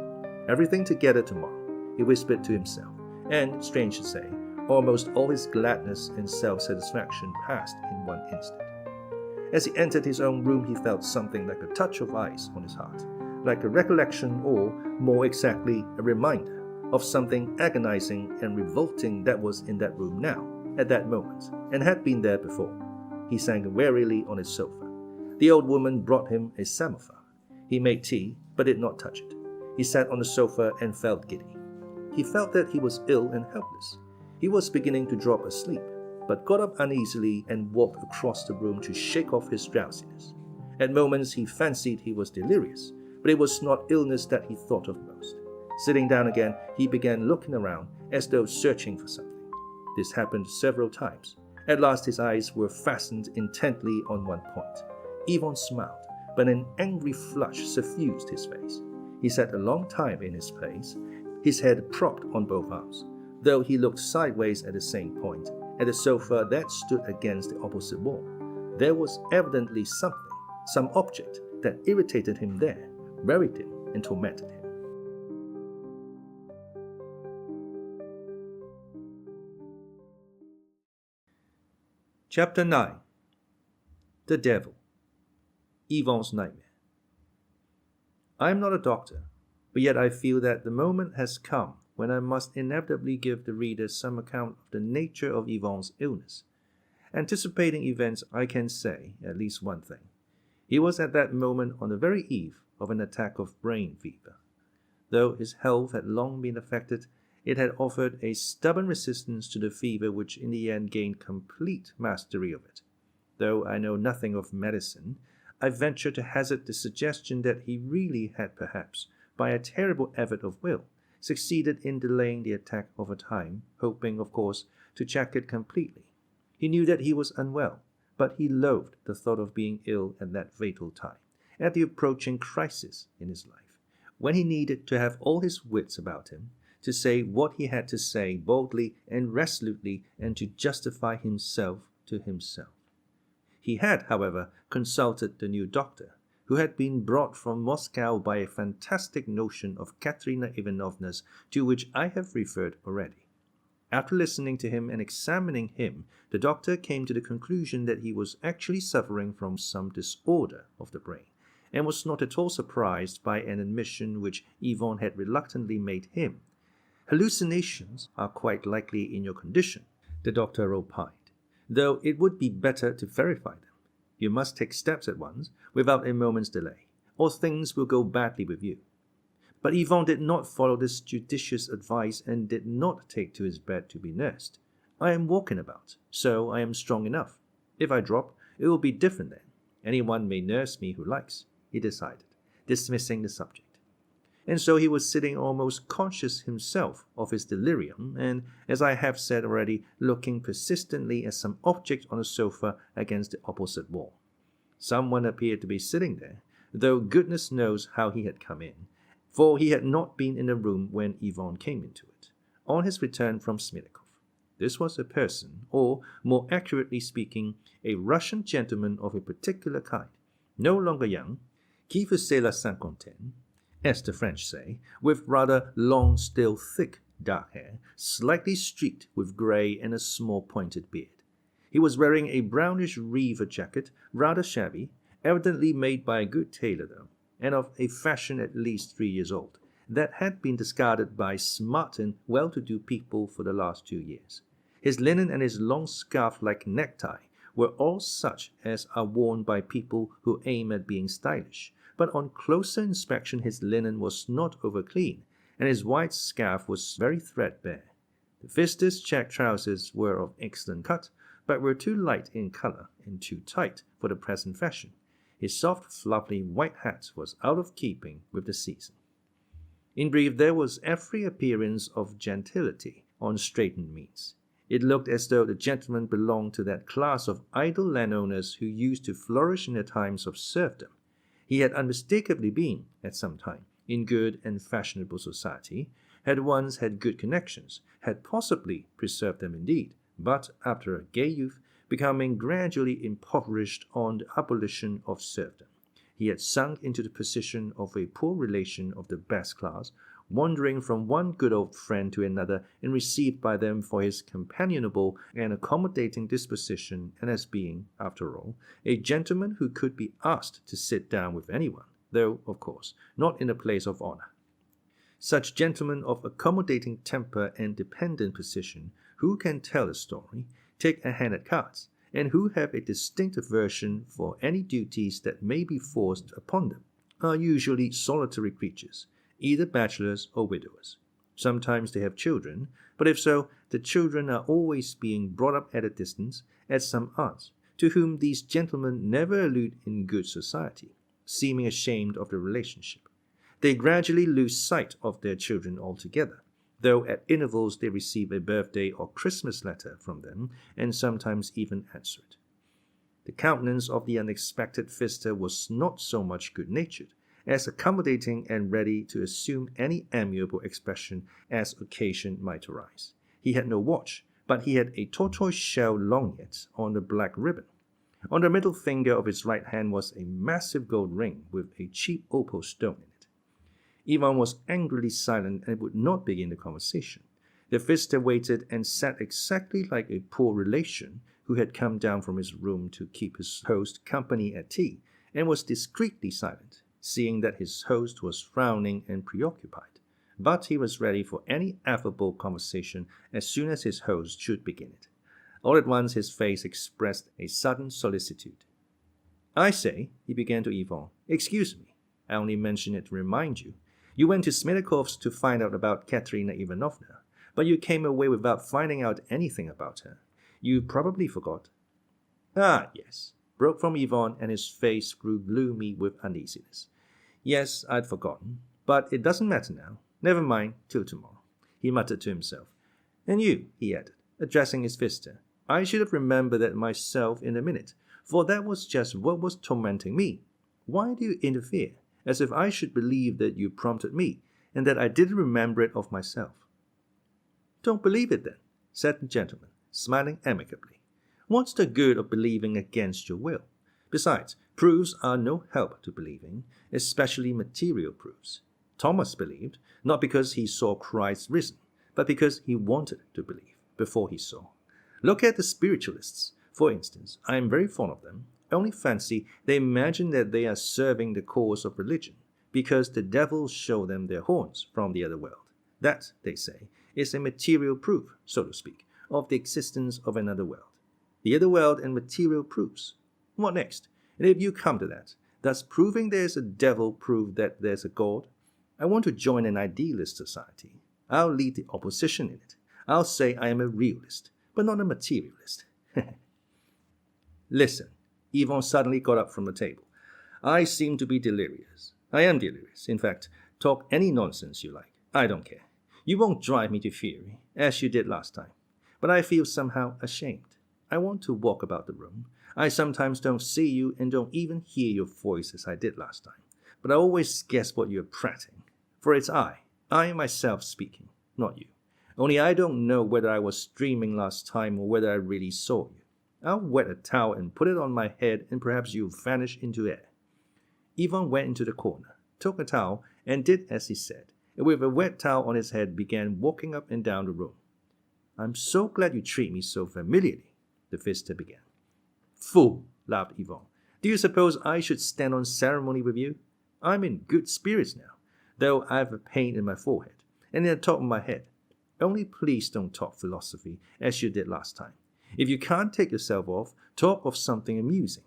Everything together tomorrow, he whispered to himself, and, strange to say, almost all his gladness and self-satisfaction passed in one instant. As he entered his own room, he felt something like a touch of ice on his heart, like a recollection or, more exactly, a reminder of something agonizing and revolting that was in that room now, at that moment, and had been there before. He sank wearily on his sofa. The old woman brought him a samovar. He made tea, but did not touch it. He sat on the sofa and felt giddy. He felt that he was ill and helpless. He was beginning to drop asleep, but got up uneasily and walked across the room to shake off his drowsiness. At moments he fancied he was delirious, but it was not illness that he thought of most. Sitting down again, he began looking around as though searching for something. This happened several times. At last his eyes were fastened intently on one point. Ivan smiled, but an angry flush suffused his face. He sat a long time in his place, his head propped on both arms, though he looked sideways at the same point, at the sofa that stood against the opposite wall. There was evidently something, some object that irritated him there, worried him, and tormented him. Chapter 9. The Devil. Ivan's Nightmare. I am not a doctor, but yet I feel that the moment has come when I must inevitably give the reader some account of the nature of Ivan's illness. Anticipating events, I can say at least one thing. He was at that moment on the very eve of an attack of brain fever. Though his health had long been affected, it had offered a stubborn resistance to the fever which in the end gained complete mastery of it. Though I know nothing of medicine, I venture to hazard the suggestion that he really had perhaps, by a terrible effort of will, succeeded in delaying the attack of a time, hoping, of course, to check it completely. He knew that he was unwell, but he loathed the thought of being ill at that fatal time, at the approaching crisis in his life, when he needed to have all his wits about him, to say what he had to say boldly and resolutely, and to justify himself to himself. He had, however, consulted the new doctor, who had been brought from Moscow by a fantastic notion of Katerina Ivanovna's, to which I have referred already. After listening to him and examining him, the doctor came to the conclusion that he was actually suffering from some disorder of the brain, and was not at all surprised by an admission which Ivan had reluctantly made him. Hallucinations are quite likely in your condition, the doctor opined, though it would be better to verify them. You must take steps at once, without a moment's delay, or things will go badly with you. But Ivan did not follow this judicious advice and did not take to his bed to be nursed. I am walking about, so I am strong enough. If I drop, it will be different then. Anyone may nurse me who likes, he decided, dismissing the subject. And so he was sitting almost conscious himself of his delirium, and, as I have said already, looking persistently at some object on the sofa against the opposite wall. Someone appeared to be sitting there, though goodness knows how he had come in, for he had not been in the room when Ivan came into it, on his return from Smerdyakov. This was a person, or, more accurately speaking, a Russian gentleman of a particular kind, no longer young, qui faisait la cinquantaine, as the French say, with rather long, still thick, dark hair, slightly streaked with grey and a small pointed beard. He was wearing a brownish reefer jacket, rather shabby, evidently made by a good tailor though, and of a fashion at least 3 years old, that had been discarded by smart and well-to-do people for the last 2 years. His linen and his long scarf-like necktie were all such as are worn by people who aim at being stylish, but on closer inspection his linen was not over-clean, and his white scarf was very threadbare. The vistas check trousers were of excellent cut, but were too light in colour and too tight for the present fashion. His soft, fluffy white hat was out of keeping with the season. In brief, there was every appearance of gentility on straightened means. It looked as though the gentleman belonged to that class of idle landowners who used to flourish in the times of serfdom. He had unmistakably been, at some time, in good and fashionable society, had once had good connections, had possibly preserved them indeed, but, after a gay youth, becoming gradually impoverished on the abolition of serfdom, he had sunk into the position of a poor relation of the best class, wandering from one good old friend to another and received by them for his companionable and accommodating disposition, and as being, after all, a gentleman who could be asked to sit down with anyone, though, of course, not in a place of honor. Such gentlemen of accommodating temper and dependent position, who can tell a story, take a hand at cards, and who have a distinct aversion for any duties that may be forced upon them, are usually solitary creatures, either bachelors or widowers. Sometimes they have children, but if so, the children are always being brought up at a distance, as some aunts, to whom these gentlemen never allude in good society, seeming ashamed of the relationship. They gradually lose sight of their children altogether, though at intervals they receive a birthday or Christmas letter from them, and sometimes even answer it. The countenance of the unexpected visitor was not so much good-natured, as accommodating and ready to assume any amiable expression as occasion might arise. He had no watch, but he had a tortoise-shell lorgnette on the black ribbon. On the middle finger of his right hand was a massive gold ring with a cheap opal stone in it. Ivan was angrily silent and would not begin the conversation. The visitor waited and sat exactly like a poor relation who had come down from his room to keep his host company at tea, and was discreetly silent, seeing that his host was frowning and preoccupied. But he was ready for any affable conversation as soon as his host should begin it. All at once his face expressed a sudden solicitude. "I say," he began to Ivan, "excuse me. I only mention it to remind you. You went to Smerdyakov to find out about Katerina Ivanovna, but you came away without finding out anything about her. You probably forgot." "Ah, yes," broke from Ivan, and his face grew gloomy with uneasiness. "Yes, I'd forgotten, but it doesn't matter now. Never mind, till tomorrow," he muttered to himself. "And you," he added, addressing his visitor, "I should have remembered that myself in a minute, for that was just what was tormenting me. Why do you interfere, as if I should believe that you prompted me, and that I didn't remember it of myself?" "Don't believe it, then," said the gentleman, smiling amicably. "What's the good of believing against your will? Besides, proofs are no help to believing, especially material proofs. Thomas believed, not because he saw Christ risen, but because he wanted to believe before he saw. Look at the spiritualists, for instance. I am very fond of them. Only fancy, they imagine that they are serving the cause of religion, because the devils show them their horns from the other world. That, they say, is a material proof, so to speak, of the existence of another world. The other world and material proofs. What next? And if you come to that, thus proving there's a devil prove that there's a God? I want to join an idealist society. I'll lead the opposition in it. I'll say I am a realist, but not a materialist." "Listen," Ivan suddenly got up from the table. "I seem to be delirious. I am delirious. In fact, talk any nonsense you like. I don't care. You won't drive me to fury, as you did last time. But I feel somehow ashamed. I want to walk about the room. I sometimes don't see you and don't even hear your voice as I did last time. But I always guess what you're prating. For it's I myself speaking, not you. Only I don't know whether I was dreaming last time or whether I really saw you. I'll wet a towel and put it on my head, and perhaps you'll vanish into air." Ivan went into the corner, took a towel, and did as he said, and with a wet towel on his head began walking up and down the room. "I'm so glad you treat me so familiarly," the visitor began. "Fool," laughed Ivan. "Do you suppose I should stand on ceremony with you? I'm in good spirits now, though I have a pain in my forehead, and in the top of my head. Only please don't talk philosophy, as you did last time. If you can't take yourself off, talk of something amusing.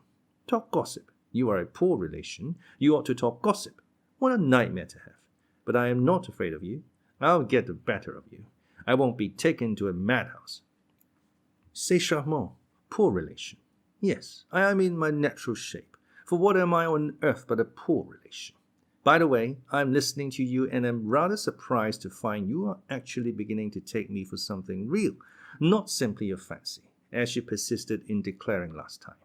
Talk gossip. You are a poor relation. You ought to talk gossip. What a nightmare to have. But I am not afraid of you. I'll get the better of you. I won't be taken to a madhouse." "C'est charmant. Poor relation. Yes, I am in my natural shape. For what am I on earth but a poor relation? By the way, I'm listening to you and am rather surprised to find you are actually beginning to take me for something real, not simply a fancy, as you persisted in declaring last time."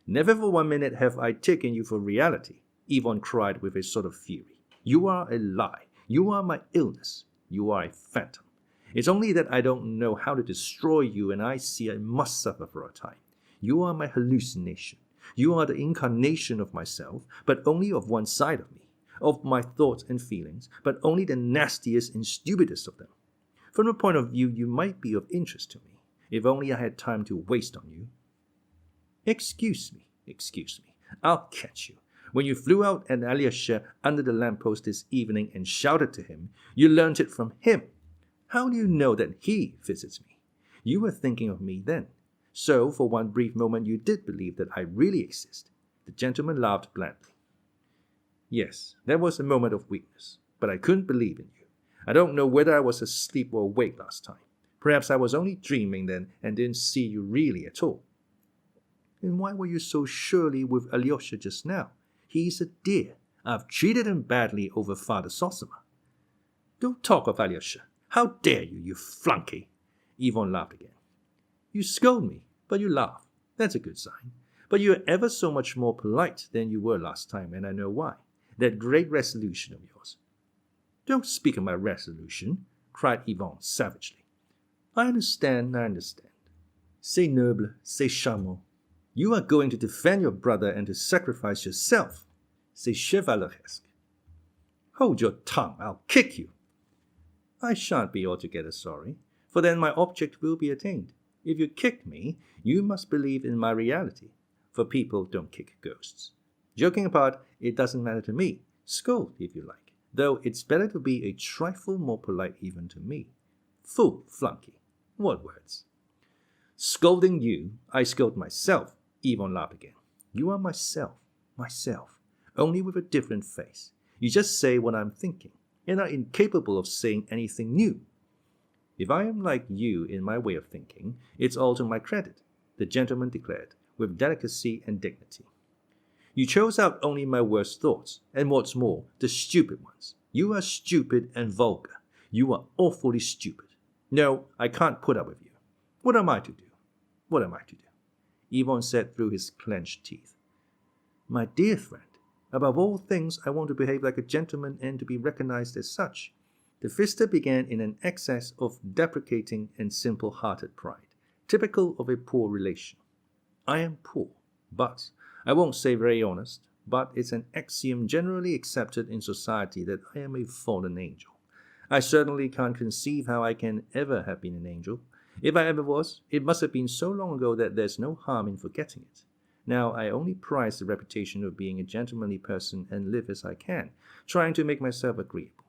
"Never for 1 minute have I taken you for reality," Ivan cried with a sort of fury. "You are a lie. You are my illness. You are a phantom. It's only that I don't know how to destroy you, and I see I must suffer for a time. You are my hallucination. You are the incarnation of myself, but only of one side of me, of my thoughts and feelings, but only the nastiest and stupidest of them. From the point of view, you might be of interest to me, if only I had time to waste on you." Excuse me. I'll catch you. When you flew out at Alyosha under the lamppost this evening and shouted to him, you learnt it from him. How do you know that he visits me? You were thinking of me then. So, for one brief moment, you did believe that I really exist." The gentleman laughed blandly. "Yes, there was a moment of weakness. but I couldn't believe in you. I don't know whether I was asleep or awake last time. Perhaps I was only dreaming then and didn't see you really at all. And why were you so surely with Alyosha just now? He's a dear. I've treated him badly over Father Zosima. Don't talk of Alyosha. How dare you, you flunky? Ivan laughed again. You scold me, but you laugh. That's a good sign. But you're ever so much more polite than you were last time, and I know why. That great resolution of yours. Don't speak of my resolution, cried Ivan savagely. I understand. C'est noble, c'est charmant. You are going to defend your brother and to sacrifice yourself. C'est chevaleresque. Hold your tongue, I'll kick you. I shan't be altogether sorry, for then my object will be attained. If you kick me, you must believe in my reality, for people don't kick ghosts. Joking apart, it doesn't matter to me. Scold, if you like, though it's better to be a trifle more polite even to me. Fool, flunky. What words? Scolding you, I scold myself, Ivan laughed again. You are myself, only with a different face. You just say what I'm thinking, and are incapable of saying anything new. If I am like you in my way of thinking, it's all to my credit, the gentleman declared, with delicacy and dignity. You chose out only my worst thoughts, and what's more, the stupid ones. You are stupid and vulgar. You are awfully stupid. No, I can't put up with you. What am I to do? Ivan said through his clenched teeth. My dear friend, above all things I want to behave like a gentleman and to be recognized as such. The vista began in an excess of deprecating and simple-hearted pride, typical of a poor relation. I am poor, but I won't say very honest, but it's an axiom generally accepted in society that I am a fallen angel. I certainly can't conceive how I can ever have been an angel. If I ever was, it must have been so long ago that there's no harm in forgetting it. Now I only prize the reputation of being a gentlemanly person and live as I can, trying to make myself agreeable.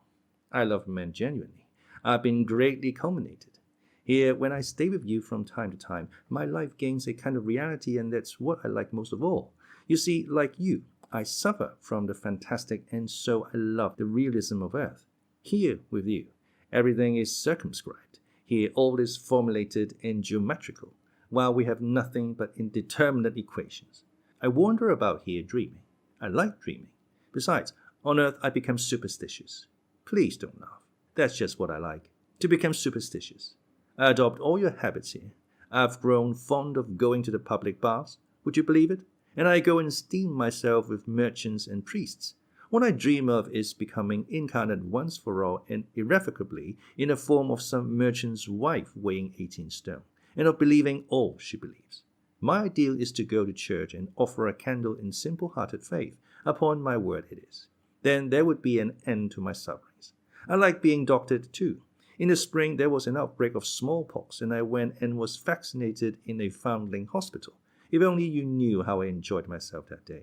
I love men genuinely. I've been greatly culminated. Here, when I stay with you from time to time, my life gains a kind of reality, and that's what I like most of all. You see, like you, I suffer from the fantastic, and so I love the realism of earth. Here, with you, everything is circumscribed. Here, all is formulated and geometrical, while we have nothing but indeterminate equations. I wander about here dreaming. I like dreaming. Besides, on earth I become superstitious. Please don't laugh. That's just what I like, to become superstitious. I adopt all your habits here. I've grown fond of going to the public baths. Would you believe it? And I go and steam myself with merchants and priests. What I dream of is becoming incarnate once for all and irrevocably in the form of some merchant's wife weighing 18 stone, and of believing all she believes. My ideal is to go to church and offer a candle in simple-hearted faith. Upon my word it is. Then there would be an end to my sufferings. I like being doctored too. In the spring there was an outbreak of smallpox, and I went and was vaccinated in a foundling hospital. If only you knew how I enjoyed myself that day.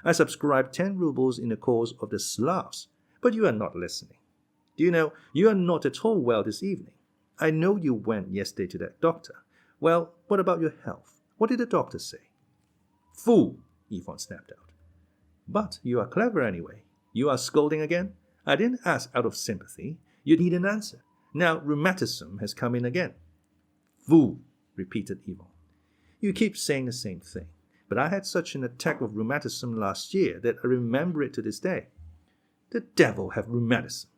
I subscribed 10 rubles in the cause of the Slavs, but you are not listening. Do you know, you are not at all well this evening. I know you went yesterday to that doctor. Well, what about your health? What did the doctor say? Fool, Ivan snapped out. But you are clever anyway. You are scolding again? I didn't ask out of sympathy. You need an answer. Now rheumatism has come in again. Fool, repeated Ivan. You keep saying the same thing. But I had such an attack of rheumatism last year that I remember it to this day. The devil have rheumatism.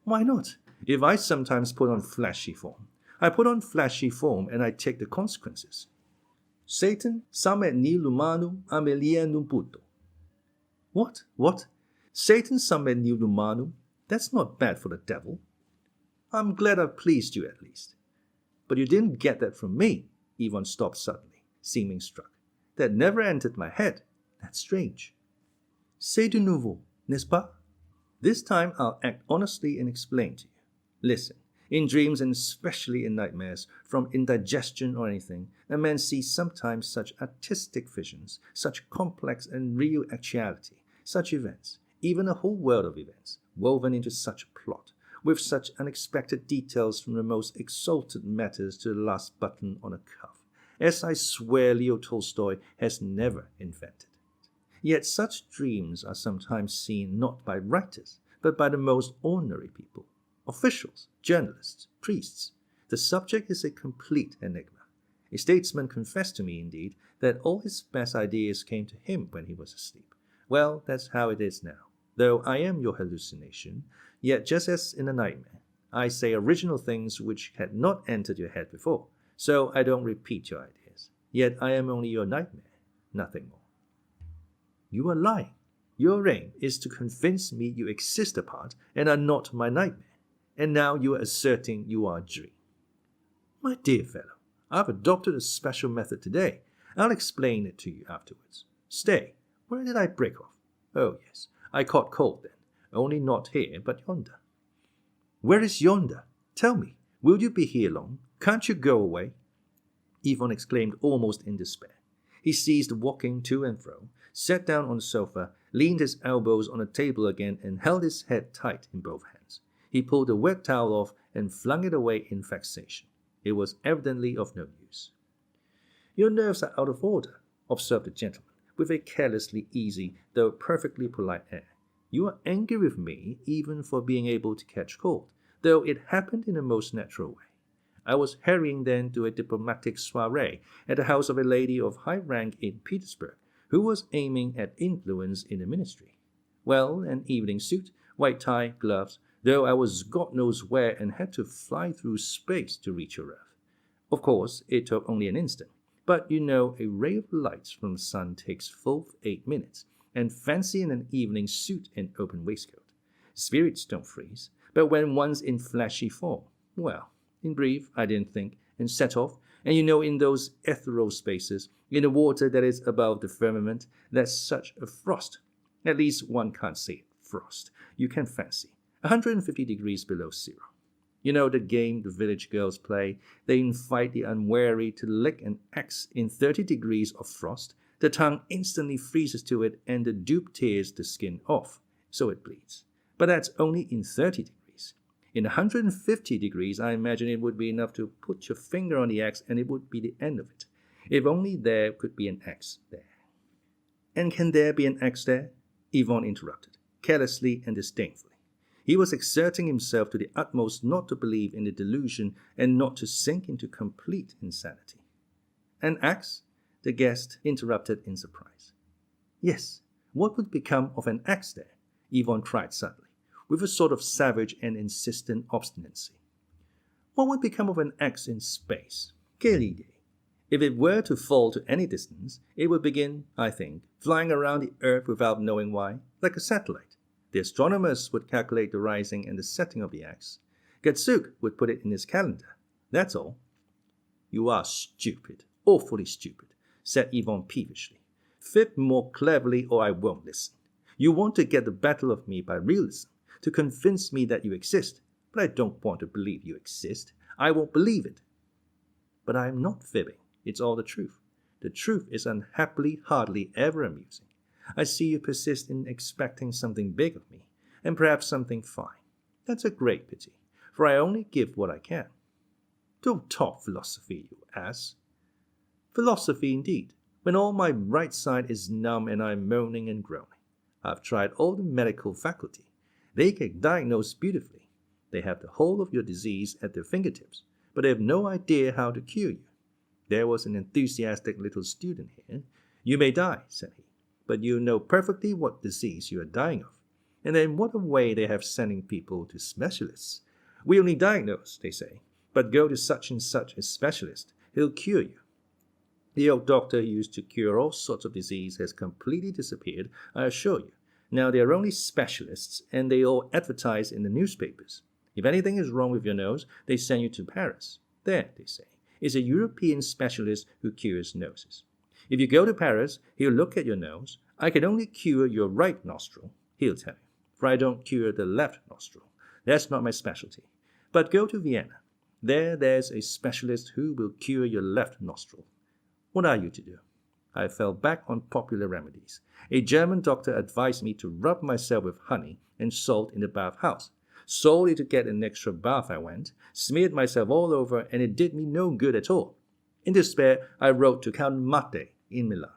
Why not? If I sometimes put on flashy form. I put on flashy form and I take the consequences. Satan samet ni lumanum amelianum puto. What? Satan samet ni lumanum? That's not bad for the devil. I'm glad I've pleased you at least. But you didn't get that from me. Ivan stopped suddenly, seeming struck. That never entered my head. That's strange. C'est de nouveau, n'est-ce pas? This time I'll act honestly and explain to you. Listen, in dreams and especially in nightmares, from indigestion or anything, a man sees sometimes such artistic visions, such complex and real actuality, such events, even a whole world of events, woven into such a plot, with such unexpected details from the most exalted matters to the last button on a cuff, as I swear Leo Tolstoy has never invented. Yet such dreams are sometimes seen not by writers, but by the most ordinary people, officials, journalists, priests. The subject is a complete enigma. A statesman confessed to me, indeed, that all his best ideas came to him when he was asleep. Well, that's how it is now. Though I am your hallucination, yet just as in a nightmare, I say original things which had not entered your head before, so I don't repeat your ideas. Yet I am only your nightmare, nothing more. You are lying. Your aim is to convince me you exist apart and are not my nightmare, and now you are asserting you are a dream. My dear fellow, I've adopted a special method today. I'll explain it to you afterwards. Stay, where did I break off? Oh yes, I caught cold then, only not here but yonder. Where is yonder? Tell me, will you be here long? Can't you go away? Ivan exclaimed almost in despair. He ceased walking to and fro, sat down on the sofa, leaned his elbows on the table again, and held his head tight in both hands. He pulled the wet towel off and flung it away in vexation. It was evidently of no use. Your nerves are out of order, observed the gentleman, with a carelessly easy, though perfectly polite air. You are angry with me even for being able to catch cold, though it happened in the most natural way. I was hurrying then to a diplomatic soiree at the house of a lady of high rank in Petersburg, who was aiming at influence in the ministry. Well, an evening suit, white tie, gloves, though I was God knows where and had to fly through space to reach your earth. Of course, it took only an instant, but you know a ray of light from the sun takes full 8 minutes, and fancy in an evening suit and open waistcoat. Spirits don't freeze, but when one's in fleshy form, well, in brief, I didn't think, and set off, and you know in those ethereal spaces, in the water that is above the firmament, there's such a frost. At least one can't say frost. You can fancy. 150 degrees below zero. You know the game the village girls play. They invite the unwary to lick an axe in 30 degrees of frost. The tongue instantly freezes to it and the dupe tears the skin off, so it bleeds. But that's only in 30 degrees. In 150 degrees, I imagine it would be enough to put your finger on the axe and it would be the end of it. If only there could be an axe there. And can there be an axe there? Ivan interrupted, carelessly and disdainfully. He was exerting himself to the utmost not to believe in the delusion and not to sink into complete insanity. An axe? The guest interrupted in surprise. Yes, what would become of an axe there? Ivan cried suddenly, with a sort of savage and insistent obstinacy. What would become of an axe in space? Quelle idée! If it were to fall to any distance, it would begin, I think, flying around the earth without knowing why, like a satellite. The astronomers would calculate the rising and the setting of the axe. Gatsuk would put it in his calendar. That's all. You are stupid, awfully stupid, said Ivan peevishly. Fib more cleverly or I won't listen. You want to get the better of me by realism, to convince me that you exist, but I don't want to believe you exist. I won't believe it. But I am not fibbing. It's all the truth. The truth is unhappily hardly ever amusing. I see you persist in expecting something big of me, and perhaps something fine. That's a great pity, for I only give what I can. Don't talk philosophy, you ass. Philosophy indeed, when all my right side is numb and I'm moaning and groaning. I've tried all the medical faculty. They can diagnose beautifully. They have the whole of your disease at their fingertips, but they have no idea how to cure you. There was an enthusiastic little student here. You may die, said he, but you know perfectly what disease you are dying of. And then what a way they have sending people to specialists. We only diagnose, they say, but go to such and such a specialist. He'll cure you. The old doctor who used to cure all sorts of disease has completely disappeared, I assure you. Now they are only specialists, and they all advertise in the newspapers. If anything is wrong with your nose, they send you to Paris. There, they say, is a European specialist who cures noses. If you go to Paris, he'll look at your nose. I can only cure your right nostril, he'll tell you, for I don't cure the left nostril. That's not my specialty. But go to Vienna. There's a specialist who will cure your left nostril. What are you to do? I fell back on popular remedies. A German doctor advised me to rub myself with honey and salt in the bathhouse. Solely to get an extra bath I went, smeared myself all over, and it did me no good at all. In despair, I wrote to Count Mate in Milan.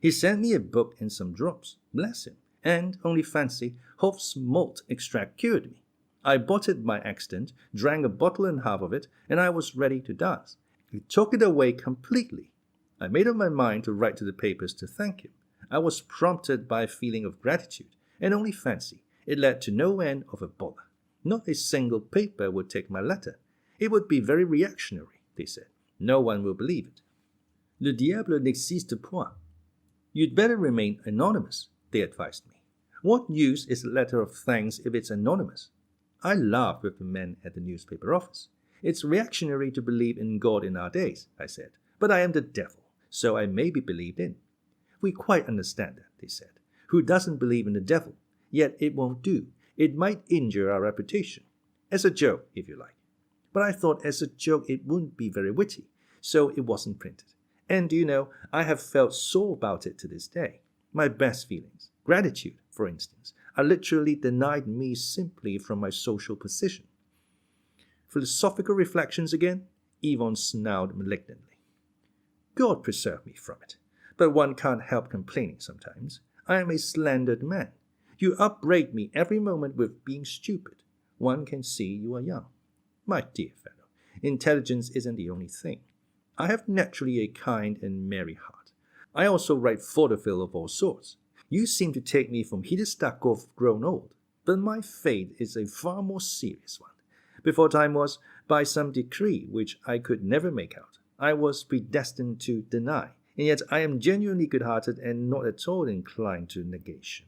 He sent me a book and some drops, bless him, And, only fancy, Hoff's malt extract cured me. I bought it by accident, drank a bottle and half of it, and I was ready to dance. He took it away completely. I made up my mind to write to the papers to thank him. I was prompted by a feeling of gratitude, and only fancy, it led to no end of a bother. Not a single paper would take my letter. It would be very reactionary, they said. No one will believe it. Le diable n'existe point. You'd better remain anonymous, they advised me. What use is a letter of thanks if it's anonymous? I laughed with the men at the newspaper office. It's reactionary to believe in God in our days, I said, but I am the devil, so I may be believed in. We quite understand that, they said. Who doesn't believe in the devil? Yet it won't do. It might injure our reputation. As a joke, if you like. But I thought as a joke it wouldn't be very witty, so it wasn't printed. And do you know, I have felt sore about it to this day. My best feelings, gratitude, for instance, are literally denied me simply from my social position. Philosophical reflections again? Yvonne snarled malignantly. God preserve me from it. But one can't help complaining sometimes. I am a slandered man. You upbraid me every moment with being stupid. One can see you are young. My dear fellow, intelligence isn't the only thing. I have naturally a kind and merry heart. I also write vaudeville of all sorts. You seem to take me from Smerdyakov grown old, but my fate is a far more serious one. Before time was, by some decree which I could never make out, I was predestined to deny, and yet I am genuinely good-hearted and not at all inclined to negation.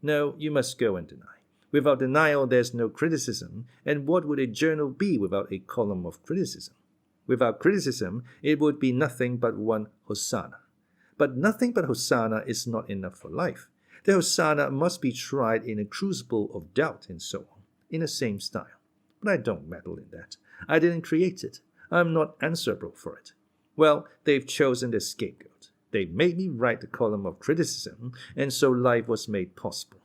No, you must go and deny. Without denial, there's no criticism, and what would a journal be without a column of criticism? Without criticism, it would be nothing but one hosanna. But nothing but hosanna is not enough for life. The hosanna must be tried in a crucible of doubt and so on, in the same style. But I don't meddle in that. I didn't create it. I'm not answerable for it. Well, they've chosen their scapegoat. They made me write the column of criticism, and so life was made possible.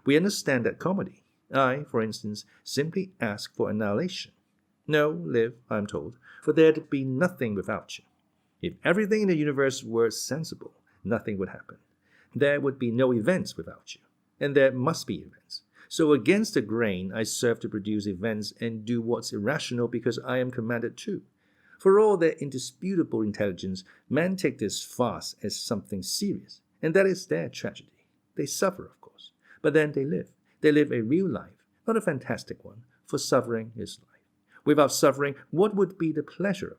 We understand that comedy. I, for instance, simply ask for annihilation. No, live, I'm told, for there'd be nothing without you. If everything in the universe were sensible, nothing would happen. There would be no events without you, and there must be events. So against the grain, I serve to produce events and do what's irrational because I am commanded to. For all their indisputable intelligence, men take this farce as something serious, and that is their tragedy. They suffer, of course, but then they live. They live a real life, not a fantastic one, for suffering is life. Without suffering, what would be the pleasure of it?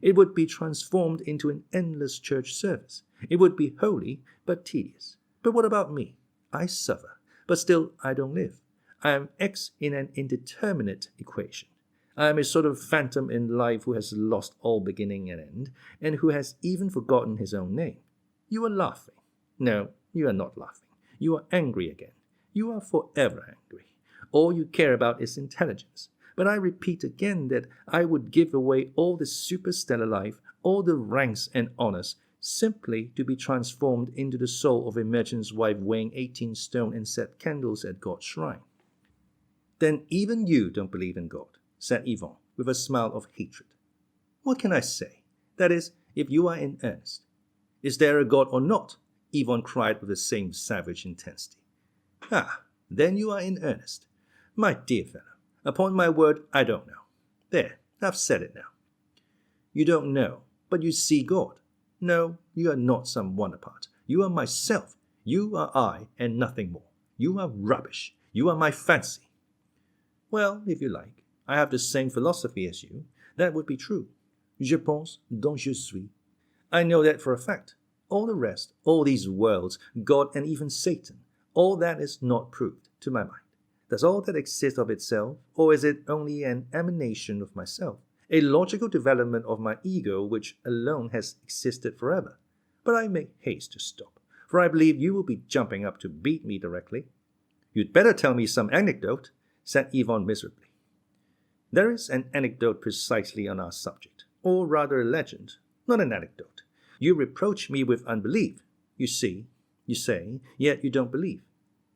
It would be transformed into an endless church service. It would be holy, but tedious. But what about me? I suffer, but still I don't live. I am X in an indeterminate equation. I am a sort of phantom in life who has lost all beginning and end, and who has even forgotten his own name. You are laughing. No, you are not laughing. You are angry again. You are forever angry. All you care about is intelligence. But I repeat again that I would give away all the superstellar life, all the ranks and honors, simply to be transformed into the soul of a merchant's wife weighing 18 stone and set candles at God's shrine. Then even you don't believe in God, said Yvonne, with a smile of hatred. What can I say? That is, if you are in earnest. Is there a God or not? Yvonne cried with the same savage intensity. Ah, then you are in earnest. My dear fellow, upon my word, I don't know. There, I've said it now. You don't know, but you see God. No, you are not some one apart. You are myself. You are I, and nothing more. You are rubbish. You are my fancy. Well, if you like, I have the same philosophy as you. That would be true. Je pense, donc je suis. I know that for a fact. All the rest, all these worlds, God and even Satan, all that is not proved, to my mind. Does all that exist of itself, or is it only an emanation of myself, a logical development of my ego which alone has existed forever? But I make haste to stop, for I believe you will be jumping up to beat me directly. You'd better tell me some anecdote, said Yvonne miserably. There is an anecdote precisely on our subject, or rather a legend, not an anecdote. You reproach me with unbelief. You see, you say, yet you don't believe.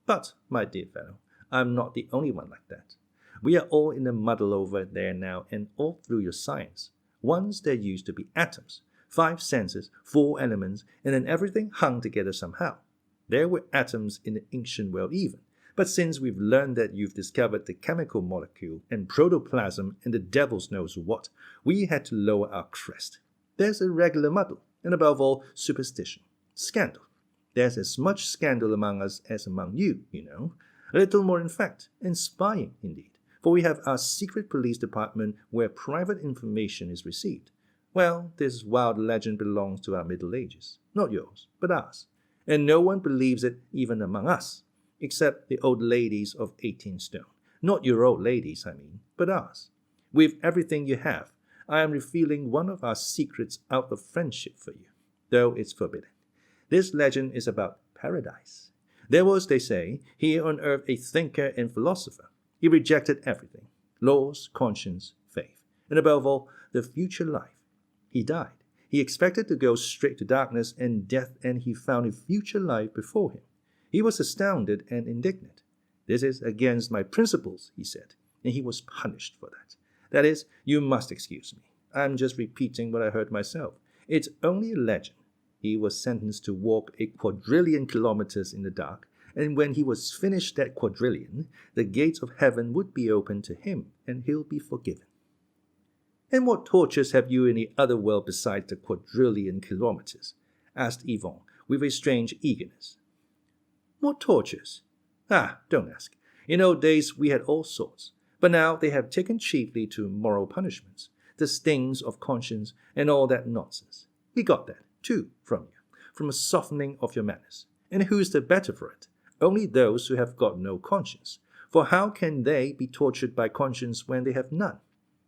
But, my dear fellow, I'm not the only one like that. We are all in a muddle over there now, and all through your science. Once there used to be atoms, 5 senses, 4 elements, and then everything hung together somehow. There were atoms in the ancient world even. But since we've learned that you've discovered the chemical molecule and protoplasm and the devil's knows what, we had to lower our crest. There's a regular muddle, and above all, superstition. Scandal. There's as much scandal among us as among you, you know. A little more in fact, and spying indeed. For we have our secret police department where private information is received. Well, this wild legend belongs to our Middle Ages. Not yours, but ours. And no one believes it even among us, except the old ladies of 18 stone. Not your old ladies, I mean, but ours. With everything you have, I am revealing one of our secrets out of friendship for you, though it's forbidden. This legend is about paradise. There was, they say, here on earth a thinker and philosopher. He rejected everything, laws, conscience, faith, and above all, the future life. He died. He expected to go straight to darkness and death, and he found a future life before him. He was astounded and indignant. This is against my principles, he said, and he was punished for that. That is, you must excuse me. I'm just repeating what I heard myself. It's only a legend. He was sentenced to walk a quadrillion kilometers in the dark, and when he was finished that quadrillion, the gates of heaven would be opened to him, and he'll be forgiven. And what tortures have you in the other world besides the quadrillion kilometers? Asked Yvonne, with a strange eagerness. What tortures? Ah, don't ask. In old days we had all sorts, but now they have taken chiefly to moral punishments, the stings of conscience, and all that nonsense. We got that, too, from you, from a softening of your manners. And who's the better for it? Only those who have got no conscience. For how can they be tortured by conscience when they have none?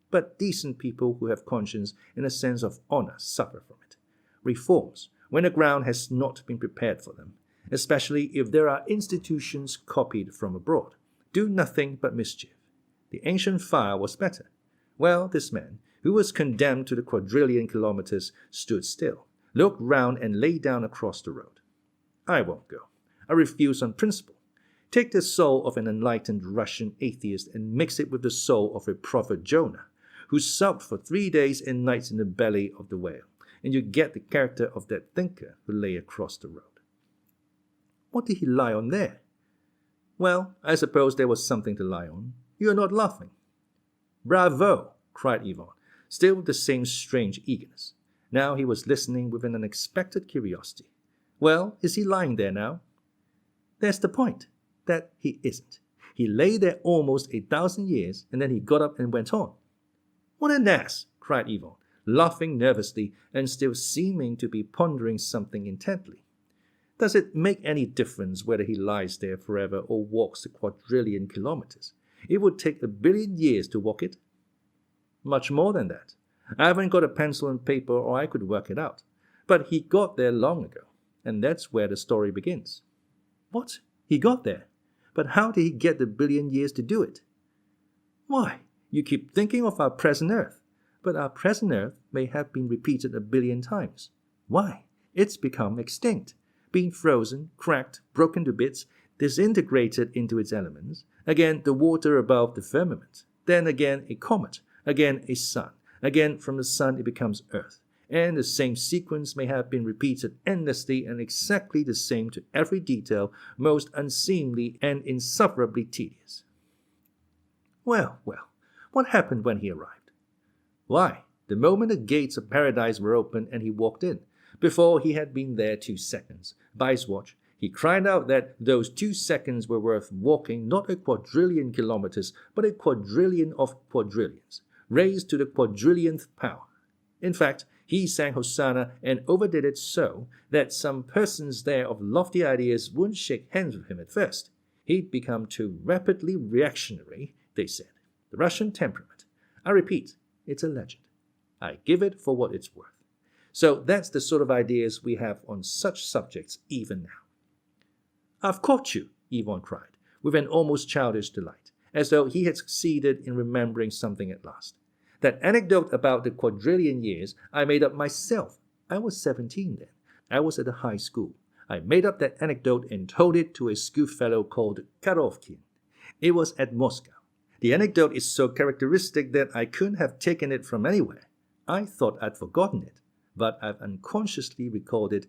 But decent people who have conscience and a sense of honor suffer from it. Reforms, when the ground has not been prepared for them, especially if there are institutions copied from abroad, do nothing but mischief. The ancient fire was better. Well, this man, who was condemned to the quadrillion kilometers, stood still, looked round and lay down across the road. I won't go. I refuse on principle. Take the soul of an enlightened Russian atheist and mix it with the soul of a prophet Jonah, who sulked for 3 days and nights in the belly of the whale, and you get the character of that thinker who lay across the road. What did he lie on there? Well, I suppose there was something to lie on. You are not laughing. Bravo! Cried Yvonne, still with the same strange eagerness. Now he was listening with an unexpected curiosity. Well, is he lying there now? There's the point, that he isn't. He lay there almost 1,000 years, and then he got up and went on. What an ass! Cried Yvonne, laughing nervously and still seeming to be pondering something intently. Does it make any difference whether he lies there forever or walks the quadrillion kilometers? It would take 1 billion years to walk it. Much more than that. I haven't got a pencil and paper or I could work it out. But he got there long ago, and that's where the story begins. What? He got there? But how did he get the 1 billion years to do it? Why, you keep thinking of our present Earth, but our present Earth may have been repeated 1 billion times. Why? It's become extinct, been frozen, cracked, broken to bits, disintegrated into its elements, again the water above the firmament, then again a comet, again a sun, again from the sun it becomes Earth, and the same sequence may have been repeated endlessly and exactly the same to every detail, most unseemly and insufferably tedious. Well, what happened when he arrived? Why, the moment the gates of paradise were opened and he walked in, before he had been there 2 seconds, by his watch, he cried out that those 2 seconds were worth walking not a quadrillion kilometers, but a quadrillion of quadrillions, raised to the quadrillionth power. In fact, he sang Hosanna and overdid it so that some persons there of lofty ideas wouldn't shake hands with him at first. He'd become too rapidly reactionary, they said. The Russian temperament. I repeat, it's a legend. I give it for what it's worth. So that's the sort of ideas we have on such subjects even now. I've caught you, Yvonne cried, with an almost childish delight, as though he had succeeded in remembering something at last. That anecdote about the quadrillion years I made up myself. I was 17 then. I was at a high school. I made up that anecdote and told it to a schoolfellow called Karovkin. It was at Moscow. The anecdote is so characteristic that I couldn't have taken it from anywhere. I thought I'd forgotten it, but I've unconsciously recalled it.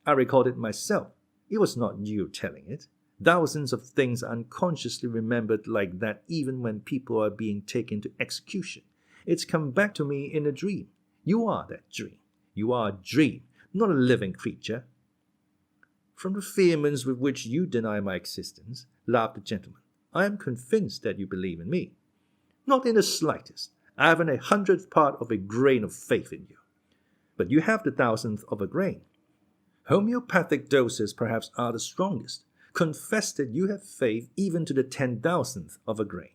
I recalled it myself. It was not you telling it. Thousands of things are unconsciously remembered like that even when people are being taken to execution. It's come back to me in a dream. You are that dream. You are a dream, not a living creature. From the vehemence with which you deny my existence, laughed the gentleman, I am convinced that you believe in me. Not in the slightest. I haven't 100th part of a grain of faith in you. But you have the 1,000th of a grain. Homeopathic doses perhaps are the strongest. Confess that you have faith even to the 10,000th of a grain.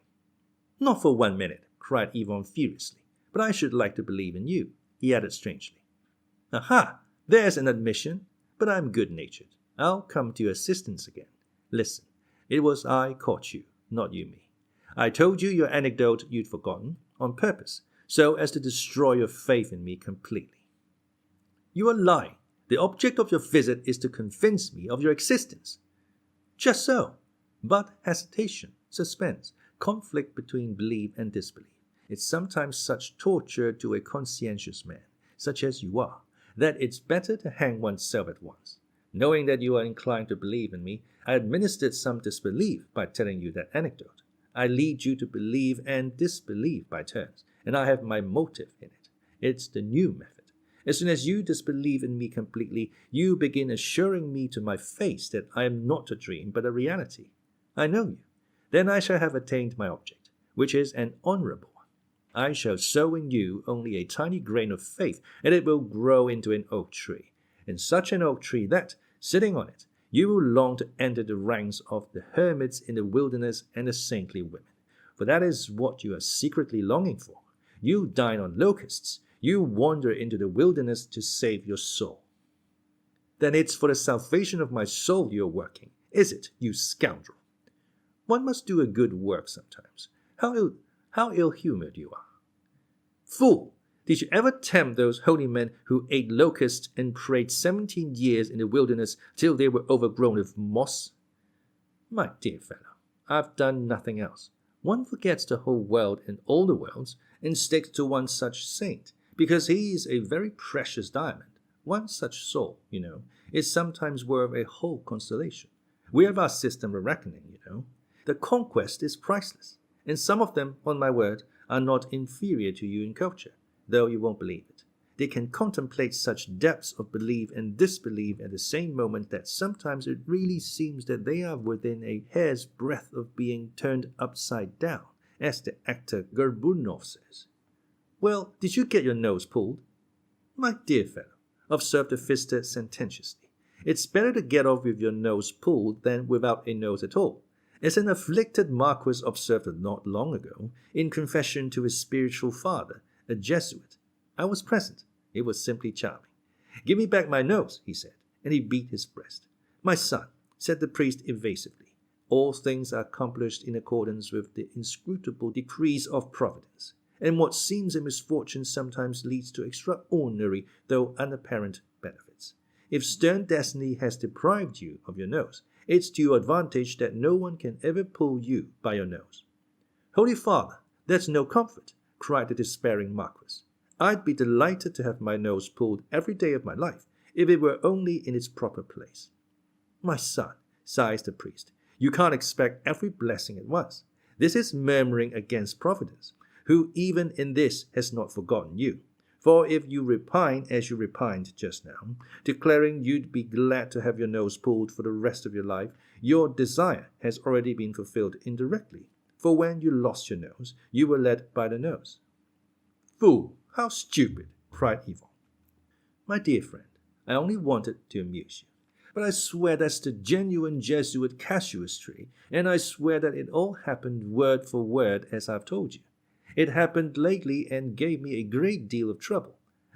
Not for 1 minute, cried Ivan furiously. But I should like to believe in you, he added strangely. Aha! There's an admission. But I'm good-natured. I'll come to your assistance again. Listen, it was I caught you, not you me. I told you your anecdote you'd forgotten, on purpose, so as to destroy your faith in me completely. You are lying. The object of your visit is to convince me of your existence. Just so. But hesitation, suspense, conflict between belief and disbelief. It's sometimes such torture to a conscientious man, such as you are, that it's better to hang oneself at once. Knowing that you are inclined to believe in me, I administered some disbelief by telling you that anecdote. I lead you to believe and disbelieve by turns, and I have my motive in it. It's the new method. As soon as you disbelieve in me completely, you begin assuring me to my face that I am not a dream but a reality. I know you. Then I shall have attained my object, which is an honorable one. I shall sow in you only a tiny grain of faith, and it will grow into an oak tree, and such an oak tree that, sitting on it, you will long to enter the ranks of the hermits in the wilderness and the saintly women. For that is what you are secretly longing for. You dine on locusts. You wander into the wilderness to save your soul. Then it's for the salvation of my soul you're working, is it, you scoundrel? One must do a good work sometimes. How ill-humored you are. Fool! Did you ever tempt those holy men who ate locusts and prayed 17 years in the wilderness till they were overgrown with moss? My dear fellow, I've done nothing else. One forgets the whole world and all the worlds and sticks to one such saint, because he is a very precious diamond. One such soul, is sometimes worth a whole constellation. We have our system of reckoning, The conquest is priceless, and some of them, on my word, are not inferior to you in culture, though you won't believe it. They can contemplate such depths of belief and disbelief at the same moment that sometimes it really seems that they are within a hair's breadth of being turned upside down, as the actor Gorbunov says. Well, did you get your nose pulled? My dear fellow, observed the Pfister sententiously, it's better to get off with your nose pulled than without a nose at all. As an afflicted marquis observed not long ago, in confession to his spiritual father, a Jesuit. I was present. It was simply charming. Give me back my nose, he said, and he beat his breast. My son, said the priest evasively, all things are accomplished in accordance with the inscrutable decrees of Providence, and what seems a misfortune sometimes leads to extraordinary, though unapparent, benefits. If stern destiny has deprived you of your nose, it's to your advantage that no one can ever pull you by your nose. Holy Father, that's no comfort, cried the despairing marquis. I'd be delighted to have my nose pulled every day of my life, if it were only in its proper place. My son, sighs the priest, you can't expect every blessing at once. This is murmuring against Providence, who even in this has not forgotten you. For if you repine as you repined just now, declaring you'd be glad to have your nose pulled for the rest of your life, your desire has already been fulfilled indirectly. For when you lost your nose, you were led by the nose. Fool! How stupid! Cried Ivan. My dear friend, I only wanted to amuse you. But I swear that's the genuine Jesuit casuistry, and I swear that it all happened word for word as I've told you. It happened lately and gave me a great deal of trouble.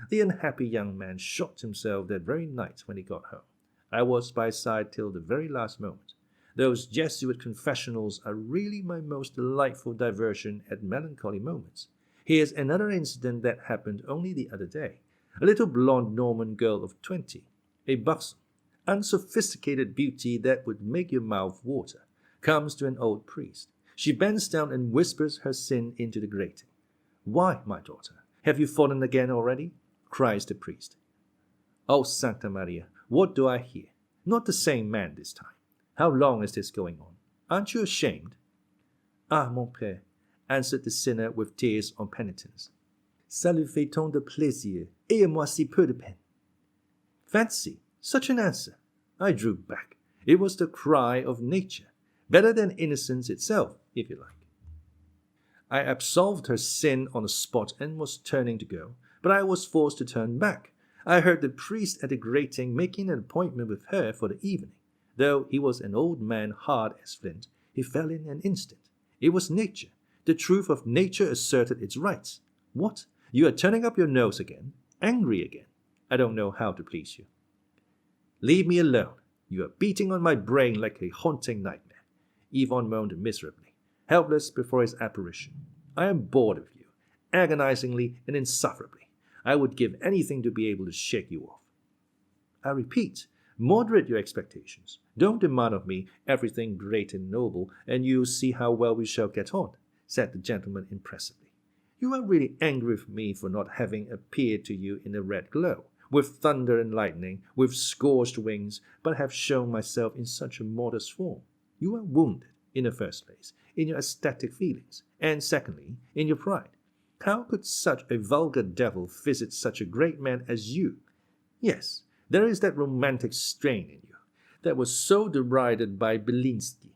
The unhappy young man shot himself that very night when he got home. I was by his side till the very last moment. Those Jesuit confessionals are really my most delightful diversion at melancholy moments. Here's another incident that happened only the other day. A little blonde Norman girl of 20, a buxom, unsophisticated beauty that would make your mouth water, comes to an old priest. She bends down and whispers her sin into the grating. Why, my daughter, have you fallen again already? Cries the priest. Oh, Sancta Maria, what do I hear? Not the same man this time. How long is this going on? Aren't you ashamed? Ah, mon père, answered the sinner with tears on penitence. Ça lui fait tant de plaisir, et à moi si peu de peine. Fancy, such an answer! I drew back. It was the cry of nature, better than innocence itself, if you like. I absolved her sin on the spot and was turning to go, but I was forced to turn back. I heard the priest at the grating making an appointment with her for the evening. Though he was an old man hard as flint, he fell in an instant. It was nature. The truth of nature asserted its rights. What? You are turning up your nose again? Angry again? I don't know how to please you. Leave me alone. You are beating on my brain like a haunting nightmare. Yvonne moaned miserably, helpless before his apparition. I am bored of you, agonizingly and insufferably. I would give anything to be able to shake you off. I repeat, moderate your expectations. Don't demand of me everything great and noble, and you'll see how well we shall get on, said the gentleman impressively. You are really angry with me for not having appeared to you in a red glow, with thunder and lightning, with scorched wings, but have shown myself in such a modest form. You are wounded, in the first place, in your aesthetic feelings, and secondly, in your pride. How could such a vulgar devil visit such a great man as you? Yes, there is that romantic strain in you that was so derided by Belinsky.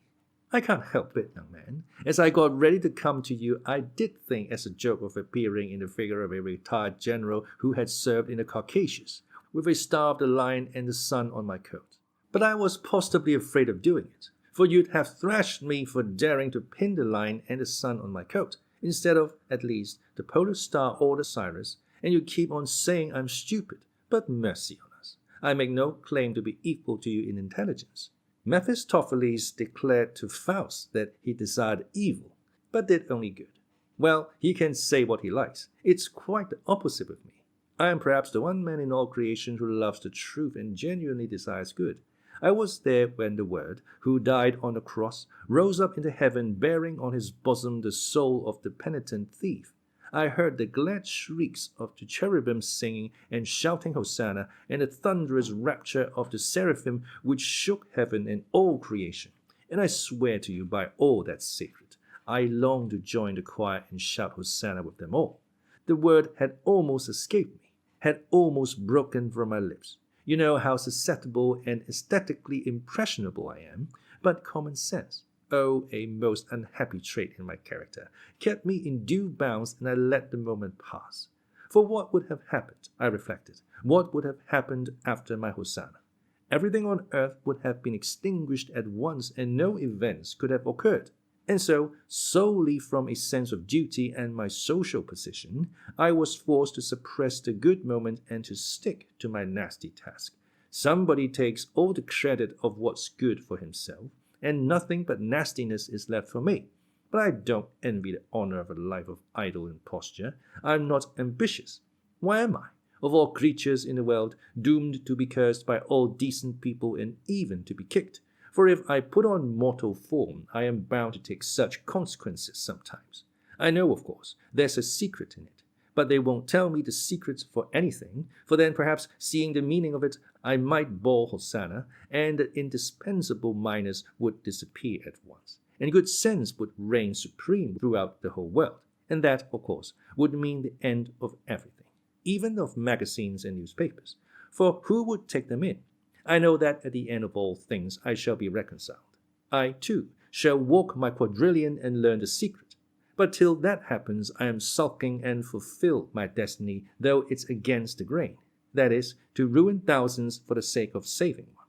I can't help it, young man. As I got ready to come to you, I did think as a joke of appearing in the figure of a retired general who had served in the Caucasus, with a star of the lion and the sun on my coat. But I was positively afraid of doing it, for you'd have thrashed me for daring to pin the lion and the sun on my coat, instead of, at least, the polar star or the Cyrus, and you keep on saying I'm stupid. But mercy on us, I make no claim to be equal to you in intelligence. Mephistopheles declared to Faust that he desired evil, but did only good. Well, he can say what he likes. It's quite the opposite with me. I am perhaps the one man in all creation who loves the truth and genuinely desires good. I was there when the Word, who died on the cross, rose up into heaven bearing on his bosom the soul of the penitent thief. I heard the glad shrieks of the cherubim singing and shouting Hosanna, and the thunderous rapture of the seraphim which shook heaven and all creation. And I swear to you by all that's sacred, I long to join the choir and shout Hosanna with them all. The word had almost escaped me, had almost broken from my lips. You know how susceptible and aesthetically impressionable I am, but common sense, oh, a most unhappy trait in my character, kept me in due bounds, and I let the moment pass. For what would have happened, I reflected, what would have happened after my Hosanna? Everything on earth would have been extinguished at once, and no events could have occurred. And so, solely from a sense of duty and my social position, I was forced to suppress the good moment and to stick to my nasty task. Somebody takes all the credit of what's good for himself, and nothing but nastiness is left for me. But I don't envy the honor of a life of idle imposture. I'm not ambitious. Why am I, of all creatures in the world, doomed to be cursed by all decent people and even to be kicked? For if I put on mortal form, I am bound to take such consequences sometimes. I know, of course, there's a secret in it, but they won't tell me the secret for anything, for then perhaps, seeing the meaning of it, I might bawl Hosanna, and the indispensable minors would disappear at once, and good sense would reign supreme throughout the whole world, and that, of course, would mean the end of everything, even of magazines and newspapers, for who would take them in? I know that at the end of all things I shall be reconciled. I, too, shall walk my quadrillion and learn the secret. But till that happens, I am sulking and fulfill my destiny, though it's against the grain. That is, to ruin thousands for the sake of saving one.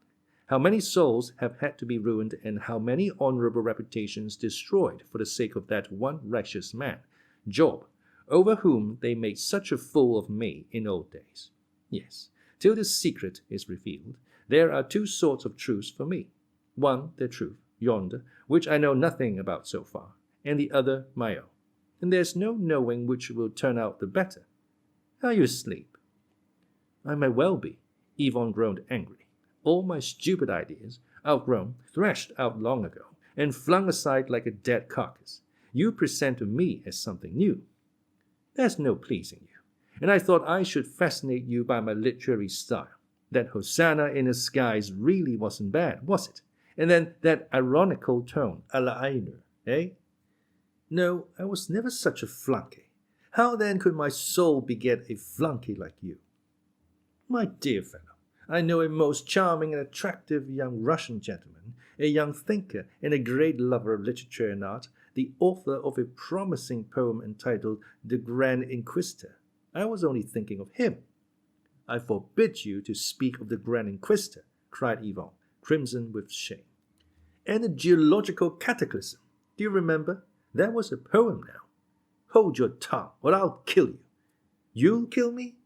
How many souls have had to be ruined, and how many honorable reputations destroyed for the sake of that one righteous man, Job, over whom they made such a fool of me in old days. Yes, till the secret is revealed, there are two sorts of truths for me. One, the truth, yonder, which I know nothing about so far, and the other my own. And there's no knowing which will turn out the better. Are you asleep? I may well be. Yvonne groaned angrily. All my stupid ideas, outgrown, thrashed out long ago, and flung aside like a dead carcass, you present to me as something new. There's no pleasing you, and I thought I should fascinate you by my literary style. That Hosanna in the skies really wasn't bad, was it? And then that ironical tone, à la haine, eh? No, I was never such a flunkey. How then could my soul beget a flunkey like you? My dear fellow, I know a most charming and attractive young Russian gentleman, a young thinker and a great lover of literature and art, the author of a promising poem entitled The Grand Inquisitor. I was only thinking of him. I forbid you to speak of the Grand Inquisitor, cried Ivan, crimson with shame. And the geological cataclysm, do you remember? That was a poem now. Hold your tongue, or I'll kill you. You'll kill me?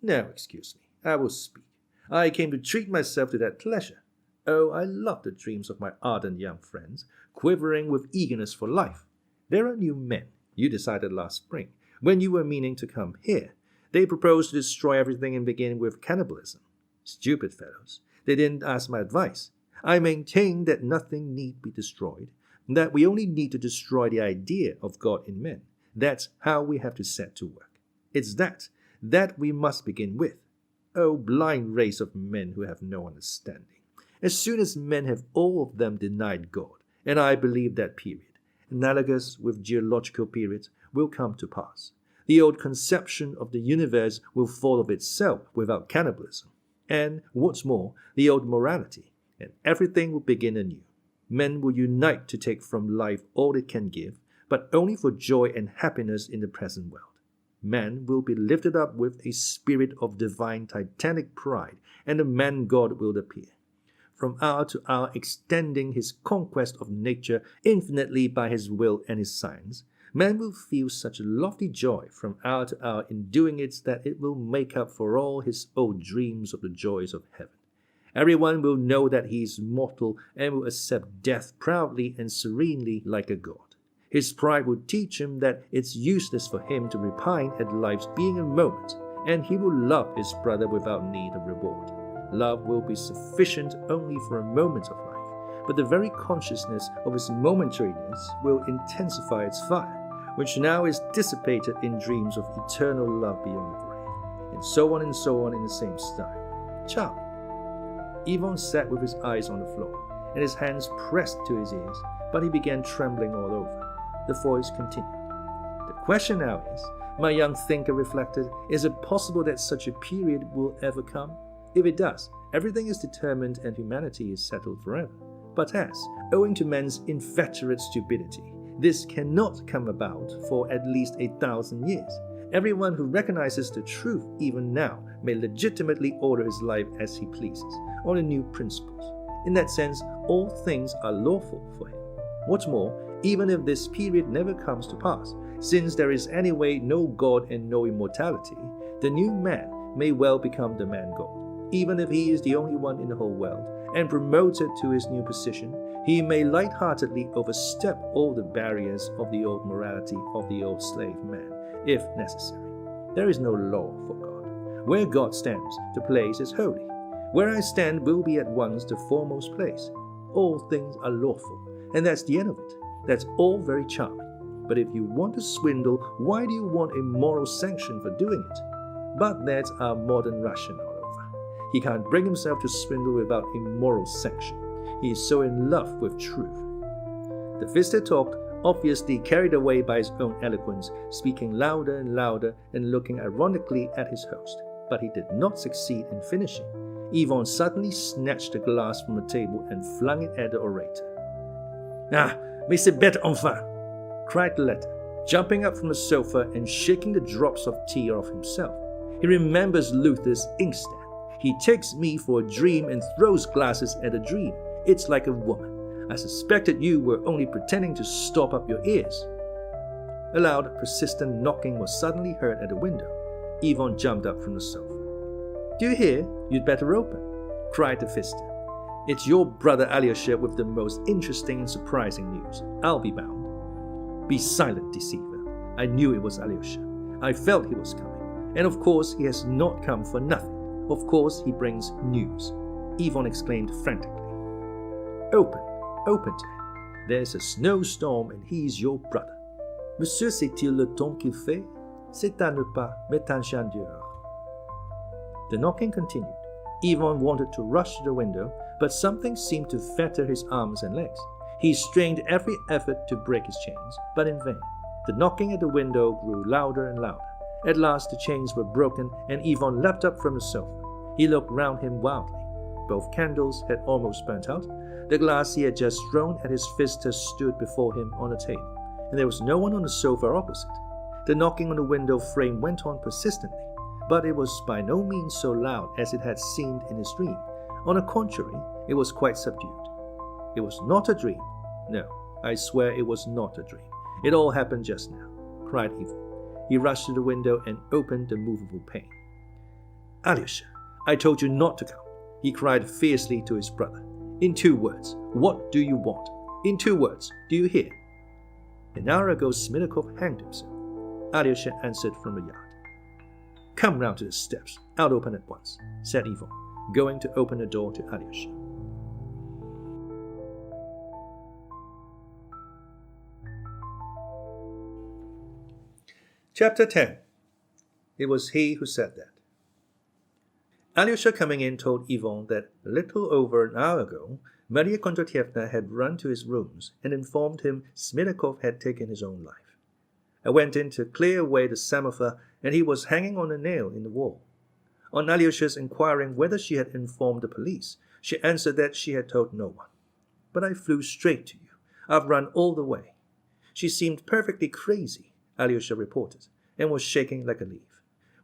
No, excuse me, I will speak. I came to treat myself to that pleasure. Oh, I love the dreams of my ardent young friends, quivering with eagerness for life. There are new men, you decided last spring, when you were meaning to come here. They proposed to destroy everything and begin with cannibalism. Stupid fellows. They didn't ask my advice. I maintain that nothing need be destroyed, that we only need to destroy the idea of God in men. That's how we have to set to work. It's that we must begin with. Oh, blind race of men who have no understanding. As soon as men have all of them denied God, and I believe that period, analogous with geological periods, will come to pass. The old conception of the universe will fall of itself without cannibalism. And, what's more, the old morality, and everything will begin anew. Men will unite to take from life all it can give, but only for joy and happiness in the present world. Man will be lifted up with a spirit of divine titanic pride, and the man-God will appear, from hour to hour extending his conquest of nature infinitely by his will and his science. Man will feel such lofty joy from hour to hour in doing it that it will make up for all his old dreams of the joys of heaven. Everyone will know that he is mortal and will accept death proudly and serenely like a god. His pride will teach him that it's useless for him to repine at life's being a moment, and he will love his brother without need of reward. Love will be sufficient only for a moment of life, but the very consciousness of its momentariness will intensify its fire, which now is dissipated in dreams of eternal love beyond the grave, and so on in the same style. Charming. Ivan sat with his eyes on the floor, and his hands pressed to his ears, but he began trembling all over. The voice continued. The question now is, my young thinker reflected, is it possible that such a period will ever come? If it does, everything is determined and humanity is settled forever. But as, owing to men's inveterate stupidity, this cannot come about for at least 1,000 years, everyone who recognizes the truth even now may legitimately order his life as he pleases, on the new principles. In that sense, all things are lawful for him. What's more, even if this period never comes to pass, since there is anyway no God and no immortality, the new man may well become the man-God. Even if he is the only one in the whole world, and promoted to his new position, he may light-heartedly overstep all the barriers of the old morality of the old slave man, if necessary. There is no law for God. Where God stands, the place is holy. Where I stand will be at once the foremost place. All things are lawful, and that's the end of it. That's all very charming. But if you want to swindle, why do you want a moral sanction for doing it? But that's our modern Russian all over. He can't bring himself to swindle without a moral sanction. He is so in love with truth. The visitor talked, obviously carried away by his own eloquence, speaking louder and louder and looking ironically at his host. But he did not succeed in finishing. Ivan suddenly snatched the glass from the table and flung it at the orator. "Ah, mais c'est bête enfin!" cried the latter, jumping up from the sofa and shaking the drops of tea off himself. He remembers Luther's inkstand. He takes me for a dream and throws glasses at a dream. It's like a woman. I suspected you were only pretending to stop up your ears. A loud, persistent knocking was suddenly heard at the window. Ivan jumped up from the sofa. "Do you hear? You'd better open," cried the visitor. "It's your brother Alyosha with the most interesting and surprising news, I'll be bound." "Be silent, deceiver. I knew it was Alyosha. I felt he was coming. And of course he has not come for nothing. Of course he brings news," Ivan exclaimed frantically. "Open, open to him. There's a snowstorm and he's your brother. Monsieur, sait-il le temps qu'il fait? C'est à ne pas mettre un chien dehors." The knocking continued. Ivan wanted to rush to the window, but something seemed to fetter his arms and legs. He strained every effort to break his chains, but in vain. The knocking at the window grew louder and louder. At last the chains were broken, and Ivan leapt up from the sofa. He looked round him wildly. Both candles had almost burnt out. The glass he had just thrown at his visitor stood before him on the table, and there was no one on the sofa opposite. The knocking on the window frame went on persistently, but it was by no means so loud as it had seemed in his dream. On the contrary, it was quite subdued. It was not a dream. No, I swear it was not a dream. It all happened just now, cried Ivan. He rushed to the window and opened the movable pane. Alyosha, I told you not to come, he cried fiercely to his brother. In 2 words, what do you want? In 2 words, do you hear? An hour ago Smerdyakov hanged himself, Alyosha answered from the yard. Come round to the steps. I'll open at once, said Ivan, going to open the door to Alyosha. Chapter 10. It was he who said that. Alyosha coming in told Ivan that a little over an hour ago, Maria Kondratyevna had run to his rooms and informed him Smerdyakov had taken his own life. I went in to clear away the samovar, and he was hanging on a nail in the wall. On Alyosha's inquiring whether she had informed the police, she answered that she had told no one. But I flew straight to you. I've run all the way. She seemed perfectly crazy, Alyosha reported, and was shaking like a leaf.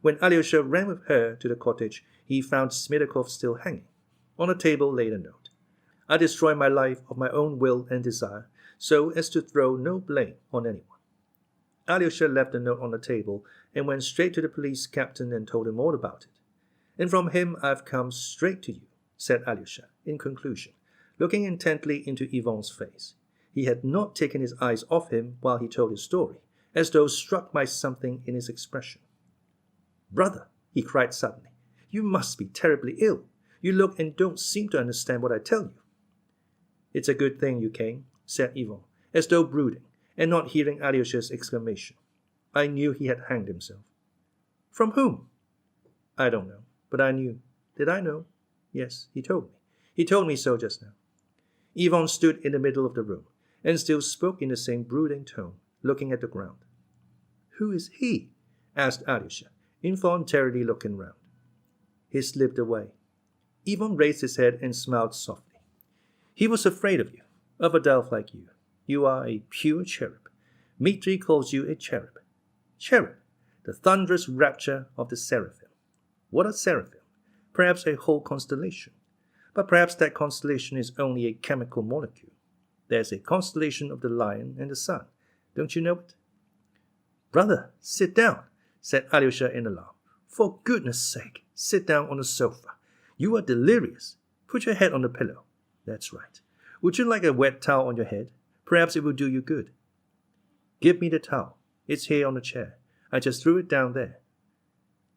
When Alyosha ran with her to the cottage, he found Smerdyakov still hanging. On a table lay a note. I destroy my life of my own will and desire, so as to throw no blame on anyone. Alyosha left the note on the table and went straight to the police captain and told him all about it. And from him I've come straight to you, said Alyosha, in conclusion, looking intently into Ivan's face. He had not taken his eyes off him while he told his story, as though struck by something in his expression. Brother, he cried suddenly, you must be terribly ill. You look and don't seem to understand what I tell you. It's a good thing you came, said Ivan, as though brooding, and not hearing Alyosha's exclamation. I knew he had hanged himself. From whom? I don't know, but I knew. Did I know? Yes, he told me. He told me so just now. Ivan stood in the middle of the room, and still spoke in the same brooding tone, looking at the ground. Who is he? Asked Alyosha, involuntarily looking round. He slipped away. Ivan raised his head and smiled softly. He was afraid of you, of a dove like you. You are a pure cherub. Dmitri calls you a cherub. Cherub, the thunderous rapture of the seraphim. What are seraphim? Perhaps a whole constellation. But perhaps that constellation is only a chemical molecule. There's a constellation of the lion and the sun. Don't you know it? Brother, sit down, said Alyosha in alarm. For goodness sake, sit down on the sofa. You are delirious. Put your head on the pillow. That's right. Would you like a wet towel on your head? Perhaps it will do you good. Give me the towel. It's here on the chair. I just threw it down there.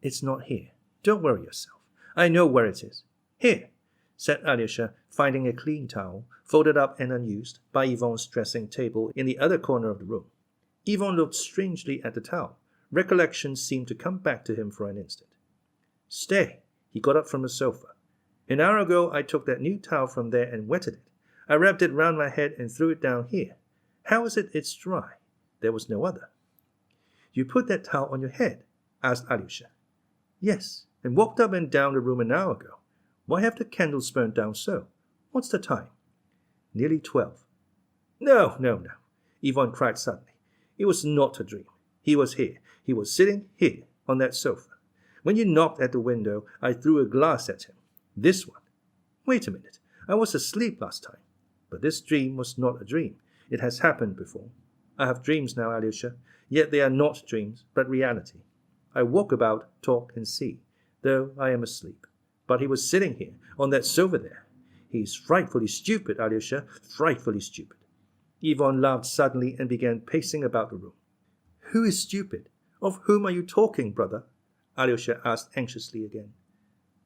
It's not here. Don't worry yourself. I know where it is. Here, said Alyosha, finding a clean towel, folded up and unused, by Ivan's dressing table in the other corner of the room. Ivan looked strangely at the towel. Recollection seemed to come back to him for an instant. Stay, he got up from the sofa. An hour ago I took that new towel from there and wetted it. I wrapped it round my head and threw it down here. How is it it's dry? There was no other. You put that towel on your head? Asked Alyosha. Yes, and walked up and down the room an hour ago. Why have the candles burned down so? What's the time? Nearly 12. No. Ivan cried suddenly. It was not a dream. He was here. He was sitting here on that sofa. When you knocked at the window, I threw a glass at him. This one. Wait a minute. I was asleep last time. But this dream was not a dream. It has happened before. I have dreams now, Alyosha, yet they are not dreams, but reality. I walk about, talk, and see, though I am asleep. But he was sitting here, on that sofa there. He is frightfully stupid, Alyosha, frightfully stupid. Ivan laughed suddenly and began pacing about the room. Who is stupid? Of whom are you talking, brother? Alyosha asked anxiously again.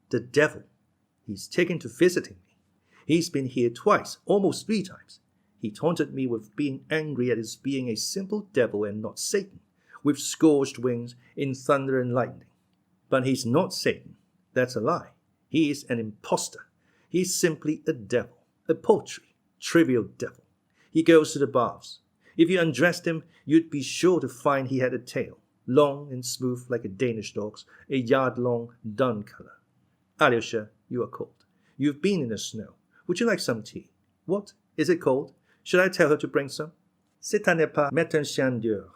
The devil. He's taken to visiting me. He's been here twice, almost 3 times. He taunted me with being angry at his being a simple devil and not Satan, with scorched wings in thunder and lightning. But he's not Satan. That's a lie. He is an impostor. He is simply a devil, a paltry, trivial devil. He goes to the baths. If you undressed him, you'd be sure to find he had a tail, long and smooth like a Danish dog's, a yard-long dun color. Alyosha, you are cold. You've been in the snow. Would you like some tea? What? Is it cold? Should I tell her to bring some? C'est un pas mettre un chien dehors.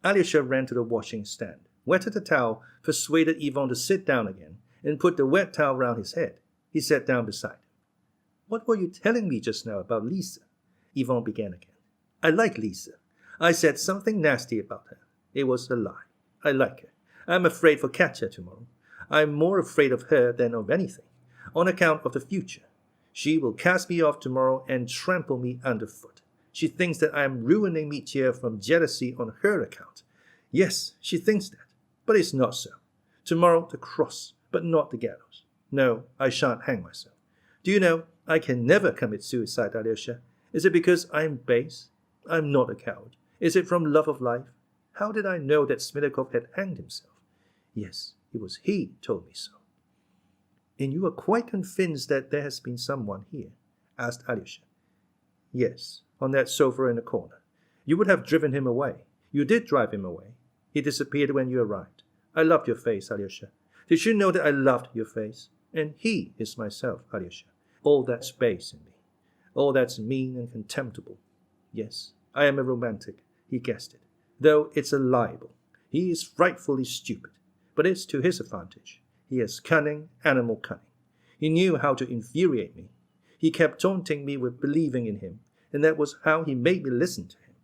Alyosha ran to the washing stand, wetted the towel, persuaded Ivan to sit down again, and put the wet towel round his head. He sat down beside him. What were you telling me just now about Lisa? Ivan began again. I like Lisa. I said something nasty about her. It was a lie. I like her. I'm afraid for Katya tomorrow. I'm more afraid of her than of anything, on account of the future. She will cast me off tomorrow and trample me underfoot. She thinks that I am ruining Mitya from jealousy on her account. Yes, she thinks that, but it's not so. Tomorrow the cross, but not the gallows. No, I shan't hang myself. Do you know, I can never commit suicide, Alyosha. Is it because I am base? I'm not a coward. Is it from love of life? How did I know that Smerdyakov had hanged himself? Yes, it was he told me so. And you are quite convinced that there has been someone here? Asked Alyosha. Yes, on that sofa in the corner. You would have driven him away. You did drive him away. He disappeared when you arrived. I loved your face, Alyosha. Did you know that I loved your face? And he is myself, Alyosha. All that's base in me. All that's mean and contemptible. Yes, I am a romantic. He guessed it. Though it's a libel. He is frightfully stupid. But it's to his advantage. He has cunning, animal cunning. He knew how to infuriate me. He kept taunting me with believing in him, and that was how he made me listen to him.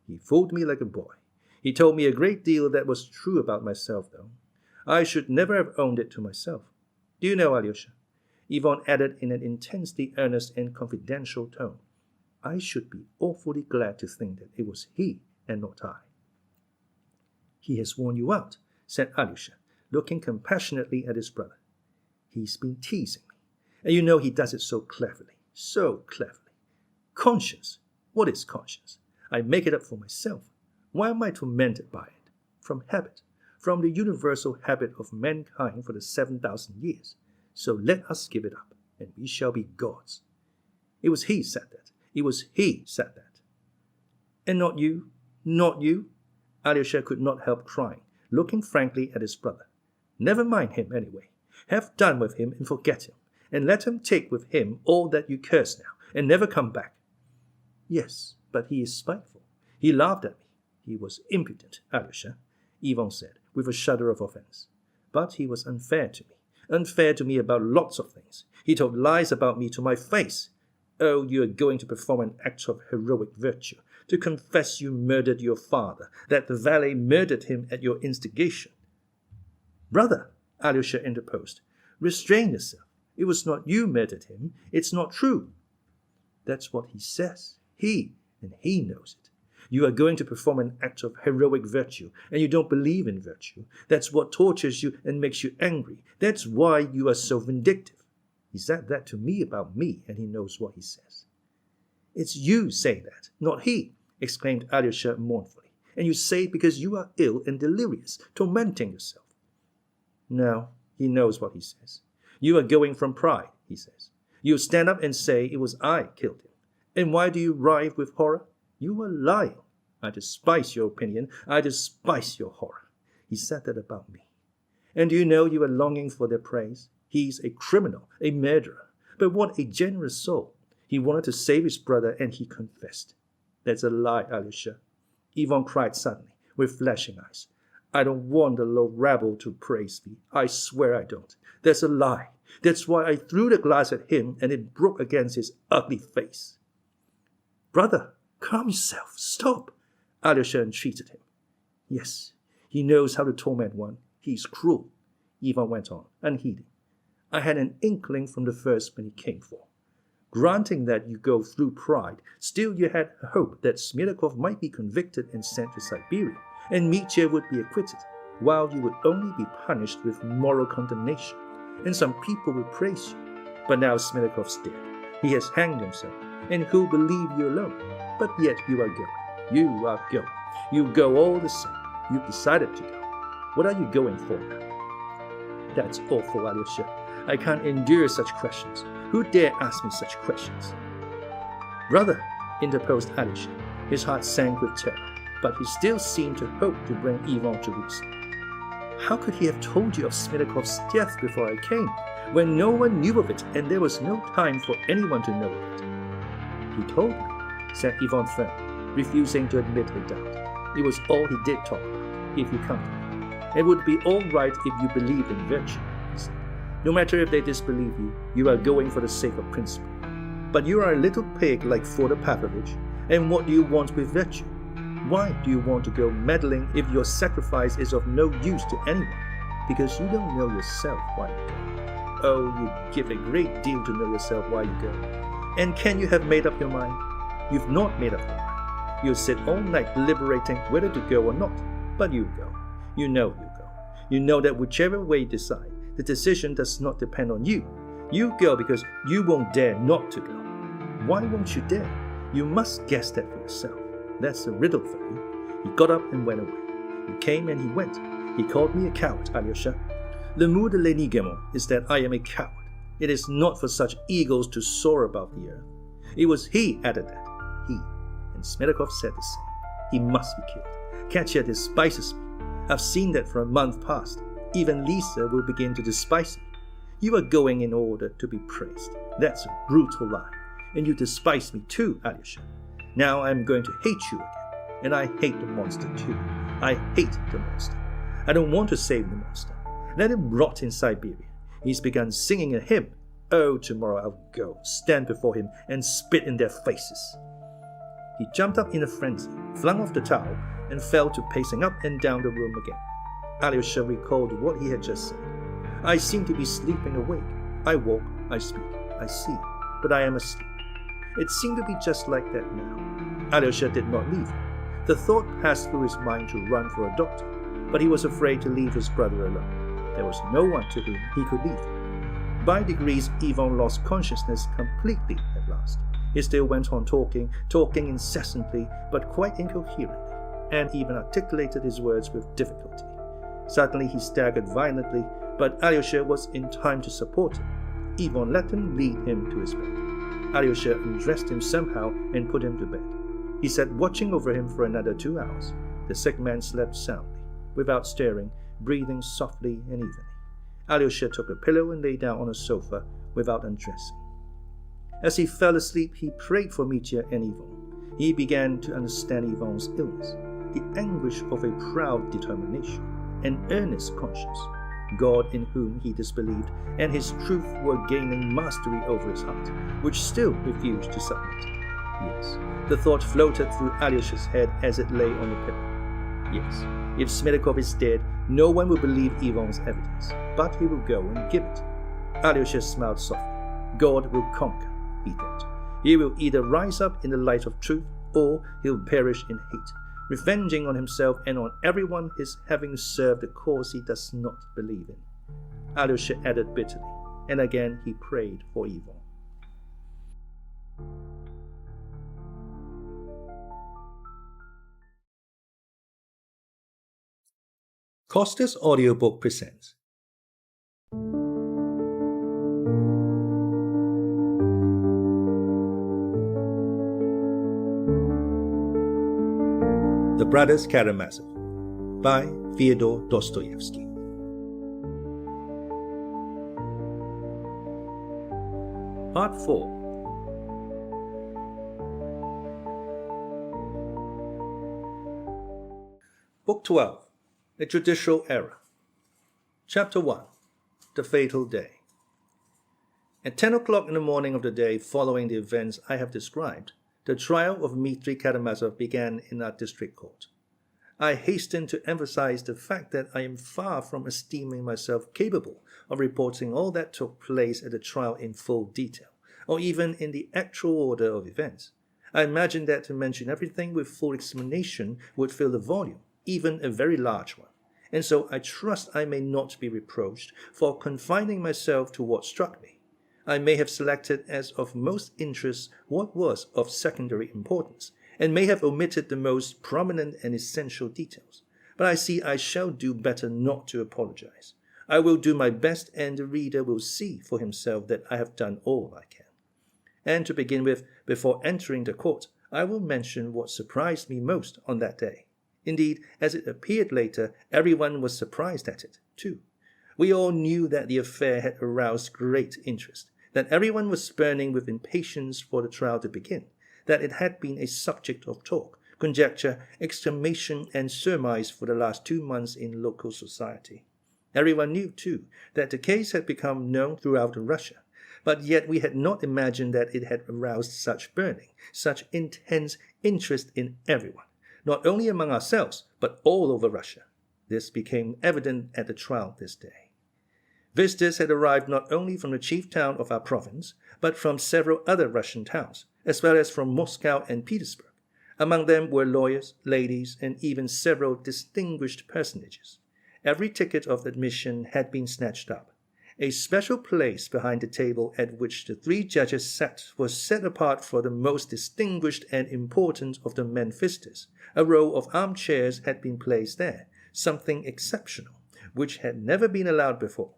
He fooled me like a boy. He told me a great deal that was true about myself, though. I should never have owned it to myself. Do you know, Alyosha? Ivan added in an intensely earnest and confidential tone, I should be awfully glad to think that it was he and not I. He has worn you out, said Alyosha, looking compassionately at his brother. He's been teasing me, and you know he does it so cleverly, so cleverly. Conscience. What is conscience? I make it up for myself. Why am I tormented by it? From habit, from the universal habit of mankind for the 7,000 years. So let us give it up, and we shall be gods. It was he said that. It was he said that. And not you? Not you? Alyosha could not help crying, looking frankly at his brother. Never mind him anyway. Have done with him and forget him, and let him take with him all that you curse now, and never come back. Yes, but he is spiteful. He laughed at me. He was impudent, Alyosha, Ivan said, with a shudder of offense. But he was unfair to me about lots of things. He told lies about me to my face. Oh, you are going to perform an act of heroic virtue, to confess you murdered your father, that the valet murdered him at your instigation. Brother, Alyosha interposed, restrain yourself. It was not you murdered him. It's not true. That's what he says. And he knows it. You are going to perform an act of heroic virtue, and you don't believe in virtue. That's what tortures you and makes you angry. That's why you are so vindictive. He said that to me about me, and he knows what he says. It's you say that, not he, exclaimed Alyosha mournfully. And you say it because you are ill and delirious, tormenting yourself. No, he knows what he says. You are going from pride, he says. You stand up and say it was I killed him. And why do you writhe with horror? You are lying. I despise your opinion. I despise your horror. He said that about me. And do you know you are longing for their praise? He's a criminal, a murderer. But what a generous soul. He wanted to save his brother and he confessed. That's a lie, Alyosha. Ivan cried suddenly, with flashing eyes. I don't want the low rabble to praise me. I swear I don't. That's a lie. That's why I threw the glass at him and it broke against his ugly face. Brother, calm yourself. Stop. Alyosha entreated him. Yes, he knows how to torment one. He's cruel, Ivan went on, unheeding. I had an inkling from the first when he came for. Granting that you go through pride, still you had hope that Smerdyakov might be convicted and sent to Siberia, and Mitya would be acquitted, while you would only be punished with moral condemnation, and some people would praise you. But now Smerdyakov dead. He has hanged himself, and who believe you alone? But yet you are going. You are going. You go all the same. You've decided to go. What are you going for now? That's awful, Alyosha. I can't endure such questions. Who dare ask me such questions?" "Brother," interposed Alyosha. His heart sank with terror, but he still seemed to hope to bring Ivan to reason. "How could he have told you of Smerdyakov death before I came, when no one knew of it and there was no time for anyone to know of it?" "He told me," said Ivan firmly, refusing to admit a doubt. "It was all he did talk about, if you come to it. It would be all right if you believed in virtue," he said. "No matter if they disbelieve you, you are going for the sake of principle. But you are a little pig like Fyodor Pavlovich, and what do you want with virtue? Why do you want to go meddling if your sacrifice is of no use to anyone? Because you don't know yourself while you go. Oh, you give a great deal to know yourself while you go. And can you have made up your mind? You've not made up your mind. You'll sit all night deliberating whether to go or not, but you go. You know you go. You know that whichever way you decide, the decision does not depend on you. You go because you won't dare not to go. Why won't you dare? You must guess that for yourself. That's a riddle for you." He got up and went away. He came and he went. He called me a coward, Alyosha. Le mot de l'énigme is that I am a coward. It is not for such eagles to soar above the earth. It was he added that. He. And Smerdyakov said the same. He must be killed. Katya despises me. I've seen that for a month past. Even Lisa will begin to despise me. You are going in order to be praised. That's a brutal lie. And you despise me too, Alyosha. Now I am going to hate you again. And I hate the monster too. I hate the monster. I don't want to save the monster. Let him rot in Siberia. He's begun singing a hymn. Oh, tomorrow I'll go, stand before him, and spit in their faces. He jumped up in a frenzy, flung off the towel, and fell to pacing up and down the room again. Alyosha recalled what he had just said. I seem to be sleeping awake. I walk, I speak, I see, but I am asleep. It seemed to be just like that now. Alyosha did not leave him. The thought passed through his mind to run for a doctor, but he was afraid to leave his brother alone. There was no one to whom he could leave him. By degrees, Ivan lost consciousness completely at last. He still went on talking incessantly, but quite incoherently, and even articulated his words with difficulty. Suddenly he staggered violently, but Alyosha was in time to support him. Ivan let him lead him to his bed. Alyosha undressed him somehow and put him to bed. He sat watching over him for another 2 hours. The sick man slept soundly, without stirring, breathing softly and evenly. Alyosha took a pillow and lay down on a sofa without undressing. As he fell asleep, he prayed for Mitya and Ivan. He began to understand Ivan's illness, the anguish of a proud determination, an earnest conscience. God in whom he disbelieved and his truth were gaining mastery over his heart, which still refused to submit. Yes, the thought floated through Alyosha's head as it lay on the pillow. Yes, if Smerdyakov is dead, no one will believe Ivan's evidence, but he will go and give it. Alyosha smiled softly. God will conquer, he thought. He will either rise up in the light of truth, or he'll perish in hate, revenging on himself and on everyone his having served the cause he does not believe in. Alyosha added bitterly, and again he prayed for Ivan. Costa's audiobook presents The Brothers Karamazov by Fyodor Dostoyevsky. Part 4. Book 12. A Judicial Error. Chapter 1. The Fatal Day. At 10 o'clock in the morning of the day following the events I have described, the trial of Dmitri Karamazov began in our district court. I hasten to emphasize the fact that I am far from esteeming myself capable of reporting all that took place at the trial in full detail, or even in the actual order of events. I imagine that to mention everything with full explanation would fill a volume, even a very large one, and so I trust I may not be reproached for confining myself to what struck me. I may have selected as of most interest what was of secondary importance, and may have omitted the most prominent and essential details, but I see I shall do better not to apologize. I will do my best, and the reader will see for himself that I have done all I can. And to begin with, before entering the court, I will mention what surprised me most on that day. Indeed, as it appeared later, everyone was surprised at it, too. We all knew that the affair had aroused great interest, that everyone was burning with impatience for the trial to begin, that it had been a subject of talk, conjecture, exclamation, and surmise for the last 2 months in local society. Everyone knew, too, that the case had become known throughout Russia, but yet we had not imagined that it had aroused such burning, such intense interest in everyone, not only among ourselves, but all over Russia. This became evident at the trial this day. Visitors had arrived not only from the chief town of our province, but from several other Russian towns, as well as from Moscow and Petersburg. Among them were lawyers, ladies, and even several distinguished personages. Every ticket of admission had been snatched up. A special place behind the table at which the 3 judges sat was set apart for the most distinguished and important of the men visitors. A row of armchairs had been placed there, something exceptional, which had never been allowed before.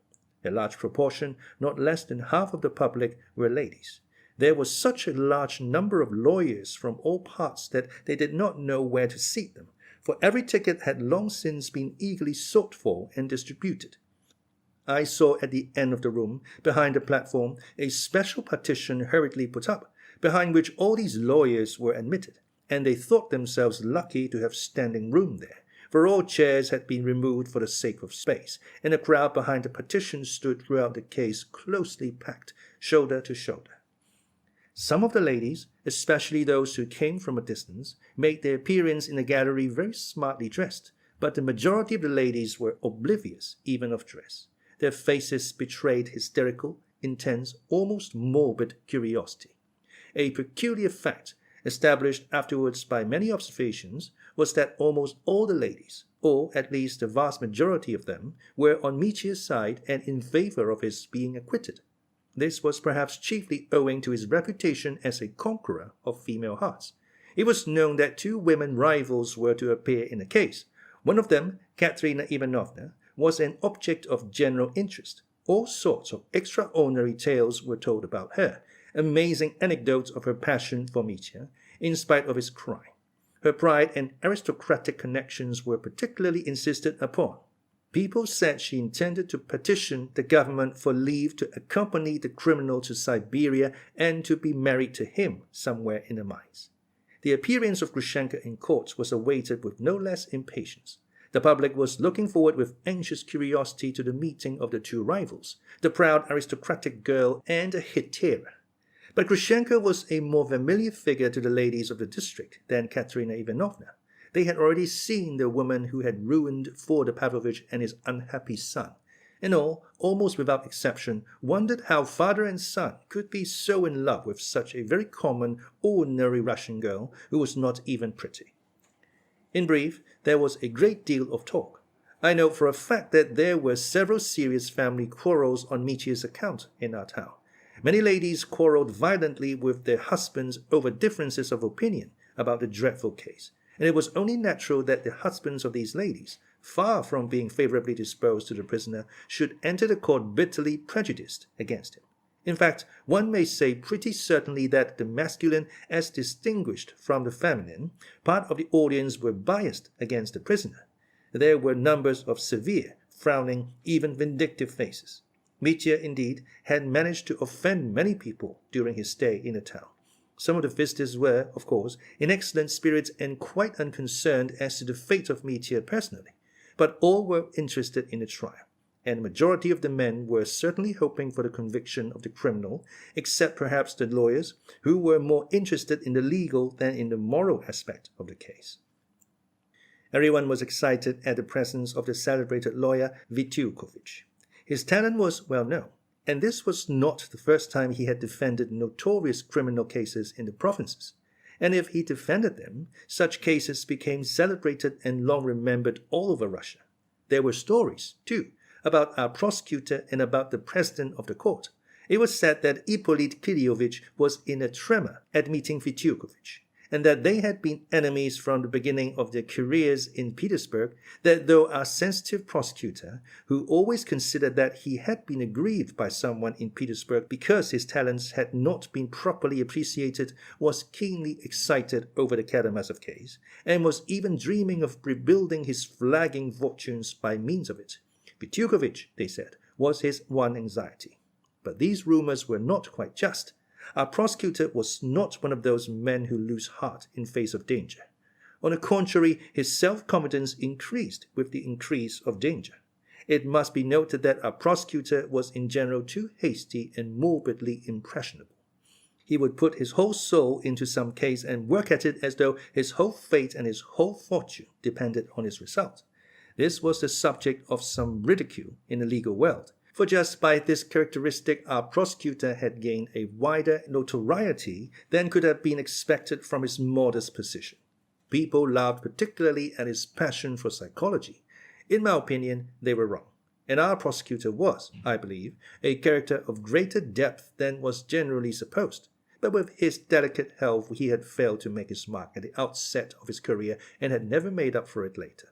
A large proportion, not less than half of the public, were ladies. There was such a large number of lawyers from all parts that they did not know where to seat them, for every ticket had long since been eagerly sought for and distributed. I saw at the end of the room, behind the platform, a special partition hurriedly put up, behind which all these lawyers were admitted, and they thought themselves lucky to have standing room there, for all chairs had been removed for the sake of space, and the crowd behind the partition stood throughout the case closely packed, shoulder to shoulder. Some of the ladies, especially those who came from a distance, made their appearance in the gallery very smartly dressed, but the majority of the ladies were oblivious even of dress. Their faces betrayed hysterical, intense, almost morbid curiosity. A peculiar fact, established afterwards by many observations, was that almost all the ladies, or at least the vast majority of them, were on Mitya's side and in favor of his being acquitted. This was perhaps chiefly owing to his reputation as a conqueror of female hearts. It was known that 2 women rivals were to appear in the case. One of them, Katerina Ivanovna, was an object of general interest. All sorts of extraordinary tales were told about her, amazing anecdotes of her passion for Mitya, in spite of his crime. Her pride and aristocratic connections were particularly insisted upon. People said she intended to petition the government for leave to accompany the criminal to Siberia and to be married to him somewhere in the mines. The appearance of Grushenka in court was awaited with no less impatience. The public was looking forward with anxious curiosity to the meeting of the 2 rivals, the proud aristocratic girl and the hetera. But Grushenka was a more familiar figure to the ladies of the district than Katerina Ivanovna. They had already seen the woman who had ruined Fyodor Pavlovich and his unhappy son, and all, almost without exception, wondered how father and son could be so in love with such a very common, ordinary Russian girl who was not even pretty. In brief, there was a great deal of talk. I know for a fact that there were several serious family quarrels on Mitya's account in our town. Many ladies quarreled violently with their husbands over differences of opinion about the dreadful case, and it was only natural that the husbands of these ladies, far from being favorably disposed to the prisoner, should enter the court bitterly prejudiced against him. In fact, one may say pretty certainly that the masculine, as distinguished from the feminine, part of the audience were biased against the prisoner. There were numbers of severe, frowning, even vindictive faces. Mitya, indeed, had managed to offend many people during his stay in the town. Some of the visitors were, of course, in excellent spirits and quite unconcerned as to the fate of Mitya personally, but all were interested in the trial, and the majority of the men were certainly hoping for the conviction of the criminal, except perhaps the lawyers, who were more interested in the legal than in the moral aspect of the case. Everyone was excited at the presence of the celebrated lawyer Vitiukovich. His talent was well known, and this was not the first time he had defended notorious criminal cases in the provinces. And if he defended them, such cases became celebrated and long remembered all over Russia. There were stories, too, about our prosecutor and about the president of the court. It was said that Ippolit Kiryovich was in a tremor at meeting Vitiukovich, and that they had been enemies from the beginning of their careers in Petersburg, that though our sensitive prosecutor, who always considered that he had been aggrieved by someone in Petersburg because his talents had not been properly appreciated, was keenly excited over the Karamazov case, and was even dreaming of rebuilding his flagging fortunes by means of it. Vitukovich, they said, was his one anxiety. But these rumors were not quite just. Our prosecutor was not one of those men who lose heart in face of danger. On the contrary, his self-confidence increased with the increase of danger. It must be noted that our prosecutor was in general too hasty and morbidly impressionable. He would put his whole soul into some case and work at it as though his whole fate and his whole fortune depended on its result. This was the subject of some ridicule in the legal world, for just by this characteristic our prosecutor had gained a wider notoriety than could have been expected from his modest position. People laughed particularly at his passion for psychology. In my opinion, they were wrong, and our prosecutor was, I believe, a character of greater depth than was generally supposed. But with his delicate health he had failed to make his mark at the outset of his career and had never made up for it later.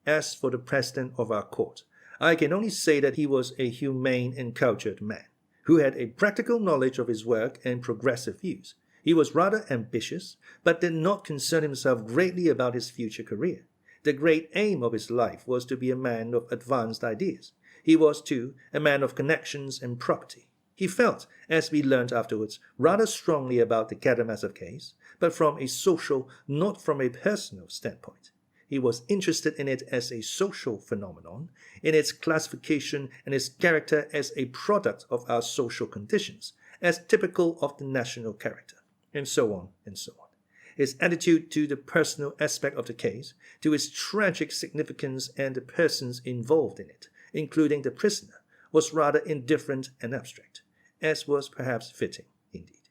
As for the president of our court, I can only say that he was a humane and cultured man, who had a practical knowledge of his work and progressive views. He was rather ambitious, but did not concern himself greatly about his future career. The great aim of his life was to be a man of advanced ideas. He was, too, a man of connections and property. He felt, as we learned afterwards, rather strongly about the Karamazov case, but from a social, not from a personal standpoint. He was interested in it as a social phenomenon, in its classification and its character as a product of our social conditions, as typical of the national character, and so on and so on. His attitude to the personal aspect of the case, to its tragic significance and the persons involved in it, including the prisoner, was rather indifferent and abstract, as was perhaps fitting indeed.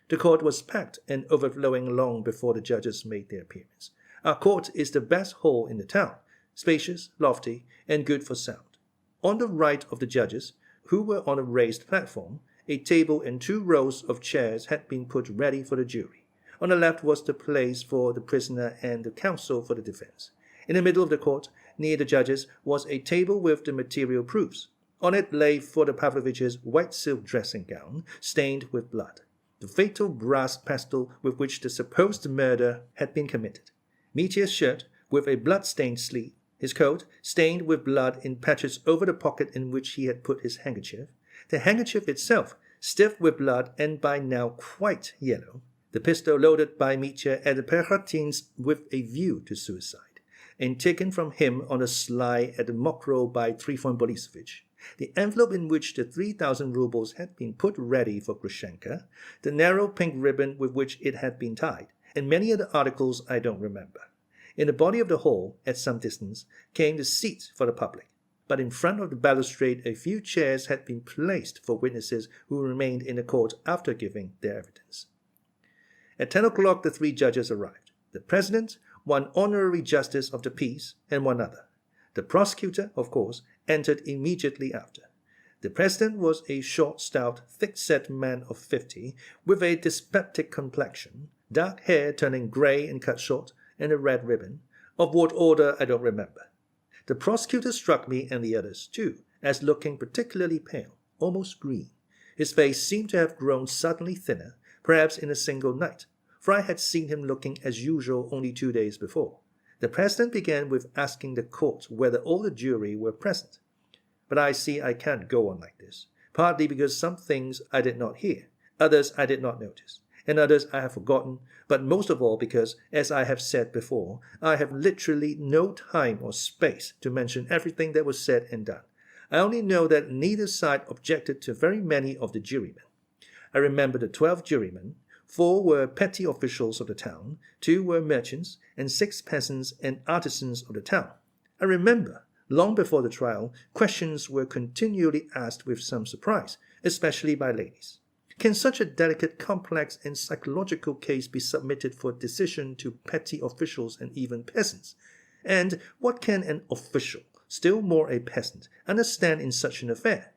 The court was packed and overflowing long before the judges made their appearance. Our court is the best hall in the town, spacious, lofty, and good for sound. On the right of the judges, who were on a raised platform, a table and 2 rows of chairs had been put ready for the jury. On the left was the place for the prisoner and the counsel for the defense. In the middle of the court, near the judges, was a table with the material proofs. On it lay Fyodor Pavlovich's white silk dressing gown, stained with blood, the fatal brass pestle with which the supposed murder had been committed, Mitya's shirt with a blood-stained sleeve, his coat stained with blood in patches over the pocket in which he had put his handkerchief, the handkerchief itself stiff with blood and by now quite yellow, the pistol loaded by Mitya at the Perkhatins with a view to suicide, and taken from him on the sly at the Mokro by Trifon Borisovich, the envelope in which the 3,000 rubles had been put ready for Grushenka, the narrow pink ribbon with which it had been tied, and many other articles I don't remember. In the body of the hall, at some distance, came the seats for the public, but in front of the balustrade a few chairs had been placed for witnesses who remained in the court after giving their evidence. At 10 o'clock the 3 judges arrived, the president, 1 honorary justice of the peace, and 1 other. The prosecutor, of course, entered immediately after. The president was a short, stout, thick-set man of 50, with a dyspeptic complexion, dark hair turning grey and cut short, and a red ribbon. Of what order I don't remember. The prosecutor struck me and the others, too, as looking particularly pale, almost green. His face seemed to have grown suddenly thinner, perhaps in a single night, for I had seen him looking as usual only 2 days before. The president began with asking the court whether all the jury were present. But I see I can't go on like this, partly because some things I did not hear, others I did not notice, and others I have forgotten, but most of all because, as I have said before, I have literally no time or space to mention everything that was said and done. I only know that neither side objected to very many of the jurymen. I remember the 12 jurymen. 4 were petty officials of the town, 2 were merchants, and 6 peasants and artisans of the town. I remember, long before the trial, questions were continually asked with some surprise, especially by ladies. Can such a delicate, complex, and psychological case be submitted for decision to petty officials and even peasants? And what can an official, still more a peasant, understand in such an affair?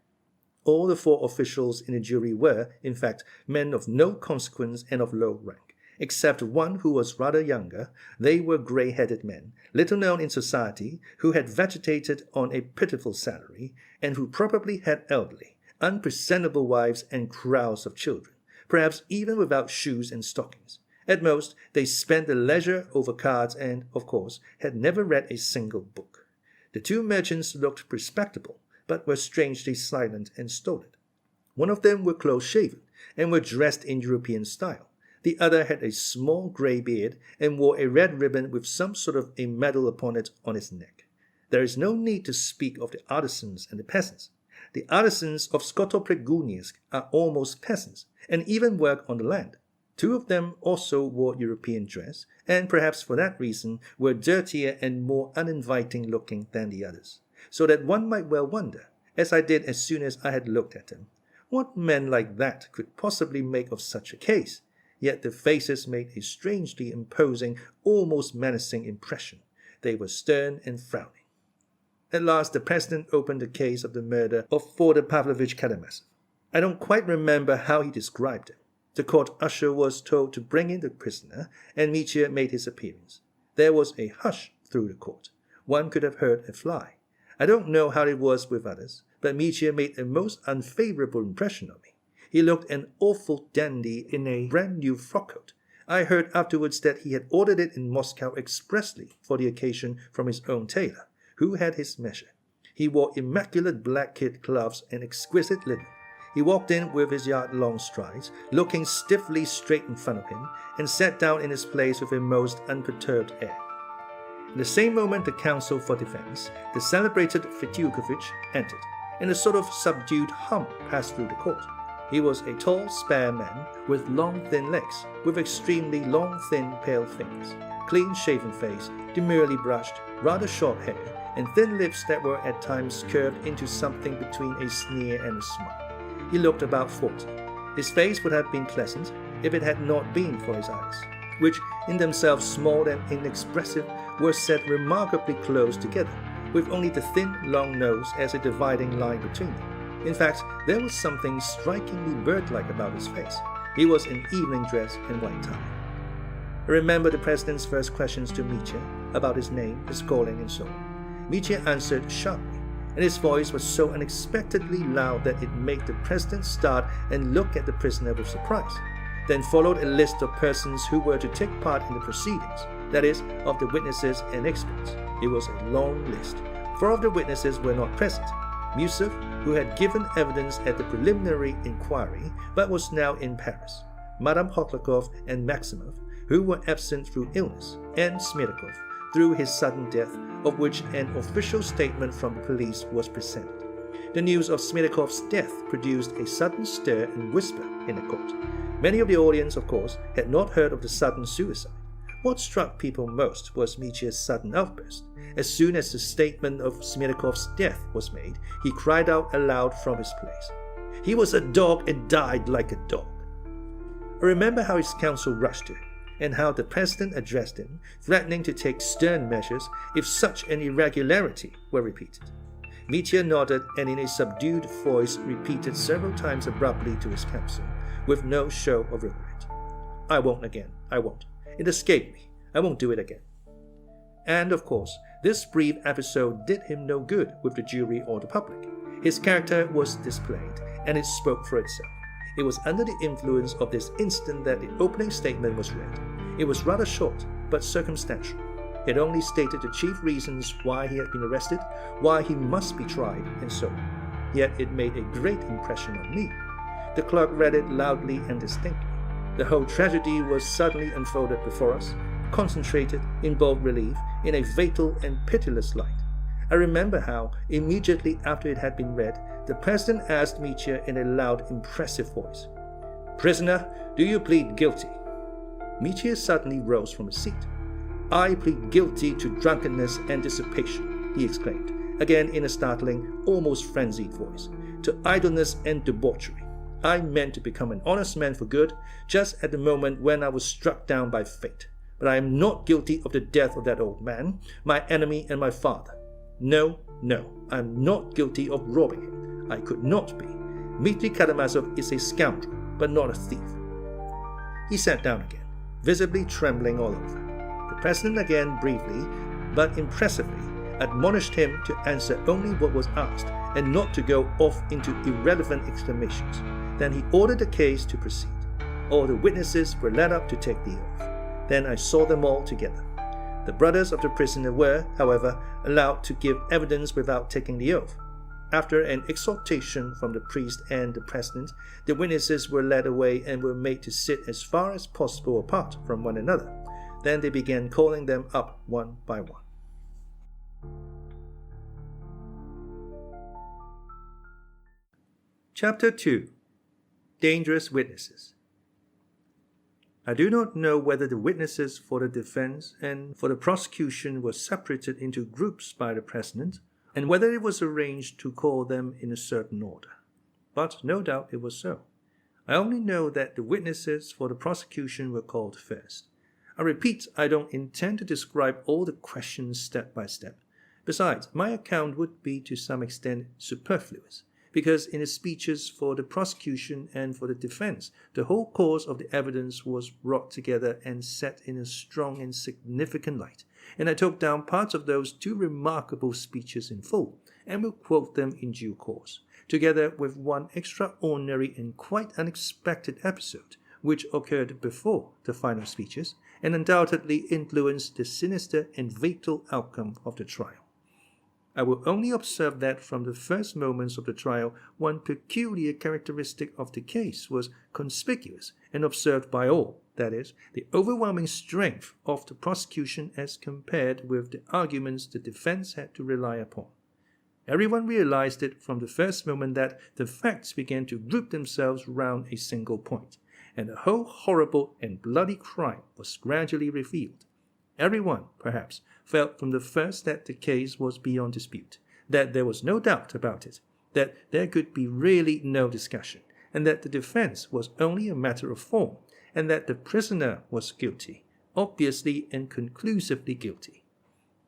All the 4 officials in the jury were, in fact, men of no consequence and of low rank, Except one who was rather younger, they were grey-headed men, little known in society, who had vegetated on a pitiful salary, and who probably had elderly, unpresentable wives and crowds of children, perhaps even without shoes and stockings. At most, they spent their leisure over cards and, of course, had never read a single book. The two merchants looked respectable, but were strangely silent and stolid. One of them were close-shaven, and were dressed in European style. The other had a small grey beard, and wore a red ribbon with some sort of a medal upon it on his neck. There is no need to speak of the artisans and the peasants. The artisans of Skotopregunisk are almost peasants, and even work on the land. Two of them also wore European dress, and perhaps for that reason were dirtier and more uninviting looking than the others, so that one might well wonder, as I did as soon as I had looked at them, what men like that could possibly make of such a case. Yet the faces made a strangely imposing, almost menacing impression. They were stern and frowning. At last the president opened the case of the murder of Fyodor Pavlovich Karamazov. I don't quite remember how he described it. The court usher was told to bring in the prisoner, and Mitya made his appearance. There was a hush through the court. One could have heard a fly. I don't know how it was with others, but Mitya made a most unfavorable impression on me. He looked an awful dandy in a brand-new frock-coat. I heard afterwards that he had ordered it in Moscow expressly for the occasion from his own tailor, who had his measure. He wore immaculate black kid gloves and exquisite linen. He walked in with his yard-long strides, looking stiffly straight in front of him, and sat down in his place with a most unperturbed air. In the same moment the counsel for defense, the celebrated Fetyukovich, entered, and a sort of subdued hum passed through the court. He was a tall, spare man, with long, thin legs, with extremely long, thin, pale fingers, clean-shaven face, demurely brushed, rather short hair, and thin lips that were at times curved into something between a sneer and a smile. He looked about 40. His face would have been pleasant if it had not been for his eyes, which, in themselves small and inexpressive, were set remarkably close together, with only the thin, long nose as a dividing line between them. In fact, there was something strikingly bird-like about his face. He was in evening dress and white tie. I remember the president's first questions to Mitya about his name, his calling, and so on. Mitya answered sharply, and his voice was so unexpectedly loud that it made the president start and look at the prisoner with surprise. Then followed a list of persons who were to take part in the proceedings, that is, of the witnesses and experts. It was a long list. 4 of the witnesses were not present. Musov, who had given evidence at the preliminary inquiry but was now in Paris, Madame Hoklakov and Maximov, who were absent through illness, and Smerdyakov, through his sudden death, of which an official statement from the police was presented. The news of Smerdyakov's death produced a sudden stir and whisper in the court. Many of the audience, of course, had not heard of the sudden suicide. What struck people most was Mitya's sudden outburst. As soon as the statement of Smerdyakov's death was made, he cried out aloud from his place, "He was a dog and died like a dog." I remember how his counsel rushed to him, and how the president addressed him, threatening to take stern measures if such an irregularity were repeated. Mitya nodded and in a subdued voice repeated several times abruptly to his counsel, with no show of regret, "I won't again, I won't. It escaped me. I won't do it again." And, of course, this brief episode did him no good with the jury or the public. His character was displayed, and it spoke for itself. It was under the influence of this instant that the opening statement was read. It was rather short, but circumstantial. It only stated the chief reasons why he had been arrested, why he must be tried, and so on. Yet it made a great impression on me. The clerk read it loudly and distinctly. The whole tragedy was suddenly unfolded before us, concentrated, in bold relief, in a fatal and pitiless light. I remember how, immediately after it had been read, the president asked Mitya in a loud, impressive voice, "Prisoner, do you plead guilty?" Mitya suddenly rose from his seat. "I plead guilty to drunkenness and dissipation," he exclaimed, again in a startling, almost frenzied voice, "to idleness and debauchery. I meant to become an honest man for good, just at the moment when I was struck down by fate. But I am not guilty of the death of that old man, my enemy and my father. No, I am not guilty of robbing him. I could not be. Dmitri Karamazov is a scoundrel, but not a thief." He sat down again. visibly trembling all over. The president again briefly, but impressively, admonished him to answer only what was asked and not to go off into irrelevant exclamations. Then he ordered the case to proceed. All the witnesses were led up to take the oath. Then I saw them all together. The brothers of the prisoner were, however, allowed to give evidence without taking the oath. After an exhortation from the priest and the president, the witnesses were led away and were made to sit as far as possible apart from one another. Then they began calling them up one by one. Chapter 2. Dangerous Witnesses. I do not know whether the witnesses for the defense and for the prosecution were separated into groups by the president, and whether it was arranged to call them in a certain order. But no doubt it was so. I only know that the witnesses for the prosecution were called first. I repeat, I don't intend to describe all the questions step by step. Besides, my account would be to some extent superfluous, because in the speeches for the prosecution and for the defense, the whole course of the evidence was brought together and set in a strong and significant light, and I took down parts of those two remarkable speeches in full, and will quote them in due course, together with one extraordinary and quite unexpected episode, which occurred before the final speeches, and undoubtedly influenced the sinister and fatal outcome of the trial. I will only observe that from the first moments of the trial, one peculiar characteristic of the case was conspicuous and observed by all, that is, the overwhelming strength of the prosecution as compared with the arguments the defense had to rely upon. Everyone realized it from the first moment that the facts began to group themselves round a single point, and the whole horrible and bloody crime was gradually revealed. Everyone, perhaps, felt from the first that the case was beyond dispute, that there was no doubt about it, that there could be really no discussion, and that the defense was only a matter of form, and that the prisoner was guilty, obviously and conclusively guilty.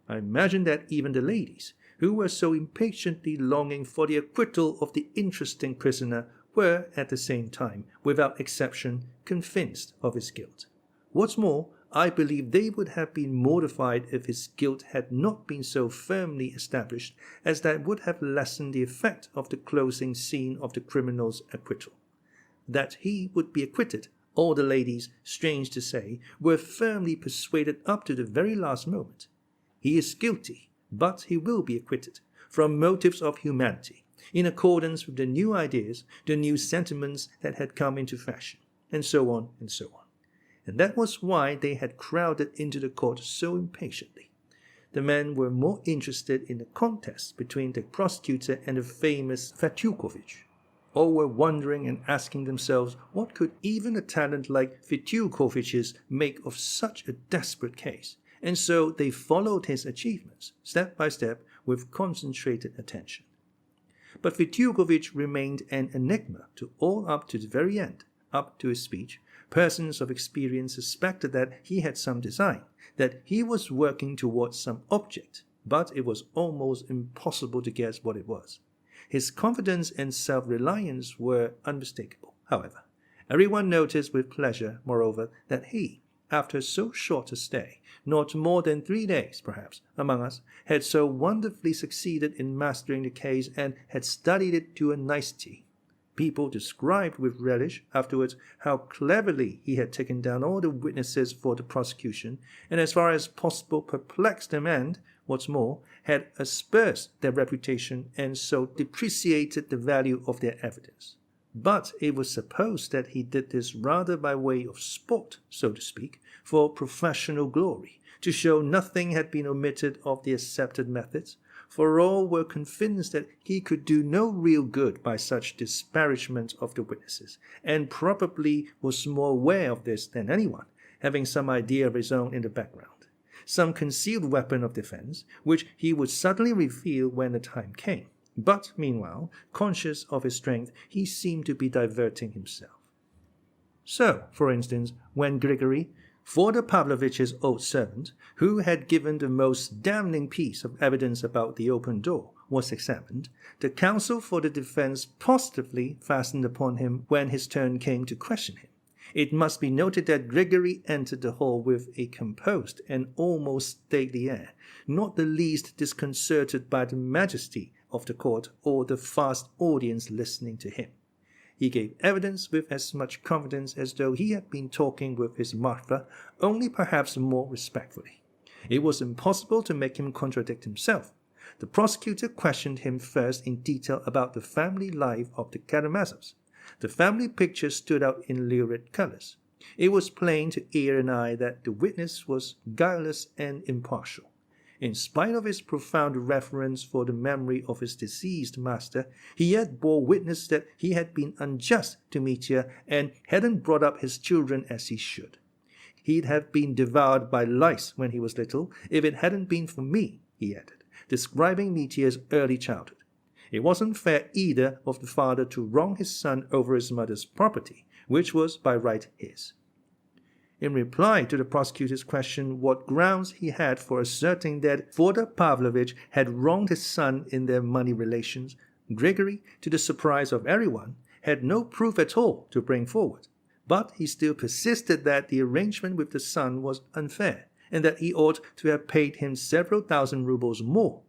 I imagine that even the ladies, who were so impatiently longing for the acquittal of the interesting prisoner, were, at the same time, without exception, convinced of his guilt. What's more, I believe they would have been mortified if his guilt had not been so firmly established as that would have lessened the effect of the closing scene of the criminal's acquittal. That he would be acquitted, all the ladies, strange to say, were firmly persuaded up to the very last moment. He is guilty, but he will be acquitted, from motives of humanity, in accordance with the new ideas, the new sentiments that had come into fashion, and so on and so on. And that was why they had crowded into the court so impatiently. The men were more interested in the contest between the prosecutor and the famous Fyodor. All were wondering and asking themselves what could even a talent like Fyodor's make of such a desperate case, and so they followed his achievements, step by step, with concentrated attention. But Fyodor remained an enigma to all up to the very end, up to his speech. Persons of experience suspected that he had some design, that he was working towards some object, but it was almost impossible to guess what it was. His confidence and self-reliance were unmistakable, however. Everyone noticed with pleasure, moreover, that he, after so short a stay, not more than 3 days, perhaps, among us, had so wonderfully succeeded in mastering the case and had studied it to a nicety. People described with relish afterwards how cleverly he had taken down all the witnesses for the prosecution, and as far as possible perplexed them and, what's more, had aspersed their reputation and so depreciated the value of their evidence. But it was supposed that he did this rather by way of sport, so to speak, for professional glory, to show nothing had been omitted of the accepted methods, for all were convinced that he could do no real good by such disparagement of the witnesses, and probably was more aware of this than anyone, having some idea of his own in the background, some concealed weapon of defense, which he would suddenly reveal when the time came. But, meanwhile, conscious of his strength, he seemed to be diverting himself. So, for instance, when Grigory, Fyodor Pavlovich's old servant, who had given the most damning piece of evidence about the open door, was examined, the counsel for the defense positively fastened upon him when his turn came to question him. It must be noted that Grigory entered the hall with a composed and almost stately air, not the least disconcerted by the majesty of the court or the vast audience listening to him. He gave evidence with as much confidence as though he had been talking with his mother, only perhaps more respectfully. It was impossible to make him contradict himself. The prosecutor questioned him first in detail about the family life of the Karamazovs. The family picture stood out in lurid colors. It was plain to ear and eye that the witness was guileless and impartial. In spite of his profound reverence for the memory of his deceased master, he yet bore witness that he had been unjust to Mitya and hadn't brought up his children as he should. He'd have been devoured by lice when he was little if it hadn't been for me, he added, describing Mitya's early childhood. It wasn't fair either of the father to wrong his son over his mother's property, which was by right his. In reply to the prosecutor's question what grounds he had for asserting that Fyodor Pavlovich had wronged his son in their money relations, Grigory, to the surprise of everyone, had no proof at all to bring forward. But he still persisted that the arrangement with the son was unfair, and that he ought to have paid him several thousand rubles more.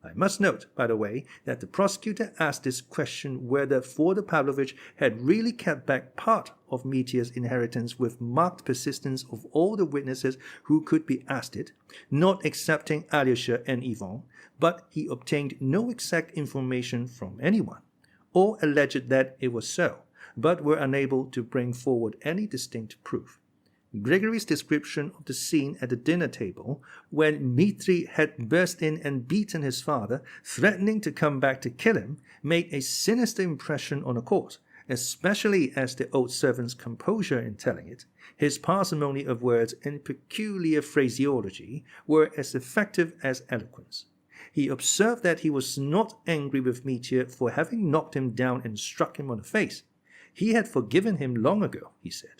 I must note, by the way, that the prosecutor asked this question whether Fyodor Pavlovich had really kept back part of Mitya's inheritance with marked persistence of all the witnesses who could be asked it, not excepting Alyosha and Ivan, but he obtained no exact information from anyone, or alleged that it was so, but were unable to bring forward any distinct proof. Grigory's description of the scene at the dinner table, when Dmitri had burst in and beaten his father, threatening to come back to kill him, made a sinister impression on the court, especially as the old servant's composure in telling it, his parsimony of words and peculiar phraseology were as effective as eloquence. He observed that he was not angry with Mitya for having knocked him down and struck him on the face. He had forgiven him long ago, he said.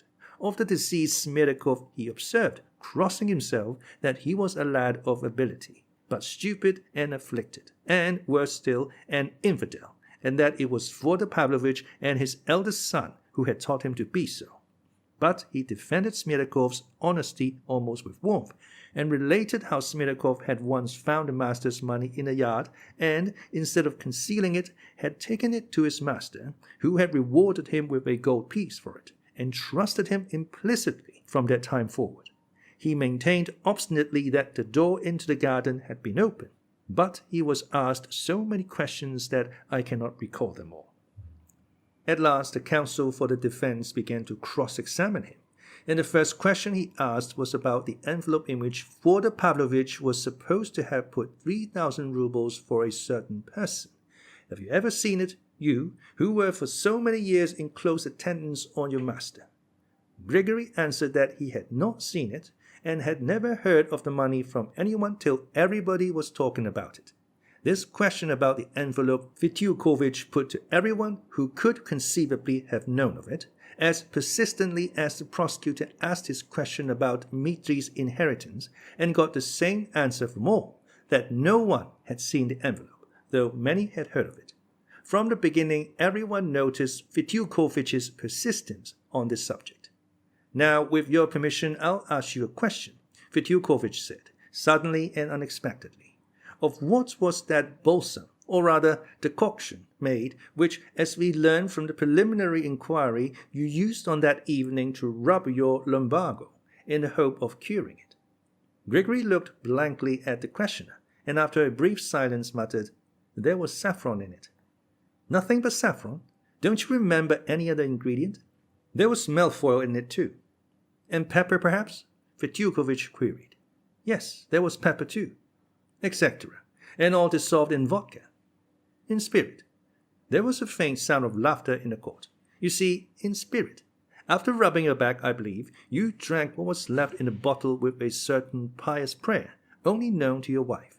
Of the deceased Smerdyakov, he observed, crossing himself, that he was a lad of ability, but stupid and afflicted, and, worse still, an infidel, and that it was Fyodor Pavlovich and his eldest son who had taught him to be so. But he defended Smerdyakov's honesty almost with warmth, and related how Smerdyakov had once found the master's money in a yard, and, instead of concealing it, had taken it to his master, who had rewarded him with a gold piece for it, and trusted him implicitly from that time forward. He maintained obstinately that the door into the garden had been open, but he was asked so many questions that I cannot recall them all. At last the counsel for the defense began to cross-examine him, and the first question he asked was about the envelope in which Fyodor Pavlovich was supposed to have put 3,000 rubles for a certain person. Have you ever seen it, you, who were for so many years in close attendance on your master? Grigory answered that he had not seen it, and had never heard of the money from anyone till everybody was talking about it. This question about the envelope Fyodor put to everyone who could conceivably have known of it, as persistently as the prosecutor asked his question about Dmitri's inheritance, and got the same answer from all, that no one had seen the envelope, though many had heard of it. From the beginning, everyone noticed Fyodorovitch's persistence on this subject. Now, with your permission, I'll ask you a question, Fyodorovitch said, suddenly and unexpectedly. Of what was that balsam, or rather decoction, made, which, as we learned from the preliminary inquiry, you used on that evening to rub your lumbago, in the hope of curing it? Grigory looked blankly at the questioner, and after a brief silence muttered, "There was saffron in it." "Nothing but saffron? Don't you remember any other ingredient?" "There was milfoil in it too." "And pepper, perhaps?" Fyodorovitch queried. "Yes, there was pepper too." "Etc. And all dissolved in vodka?" "In spirit." There was a faint sound of laughter in the court. "You see, in spirit. After rubbing your back, I believe, you drank what was left in the bottle with a certain pious prayer, only known to your wife."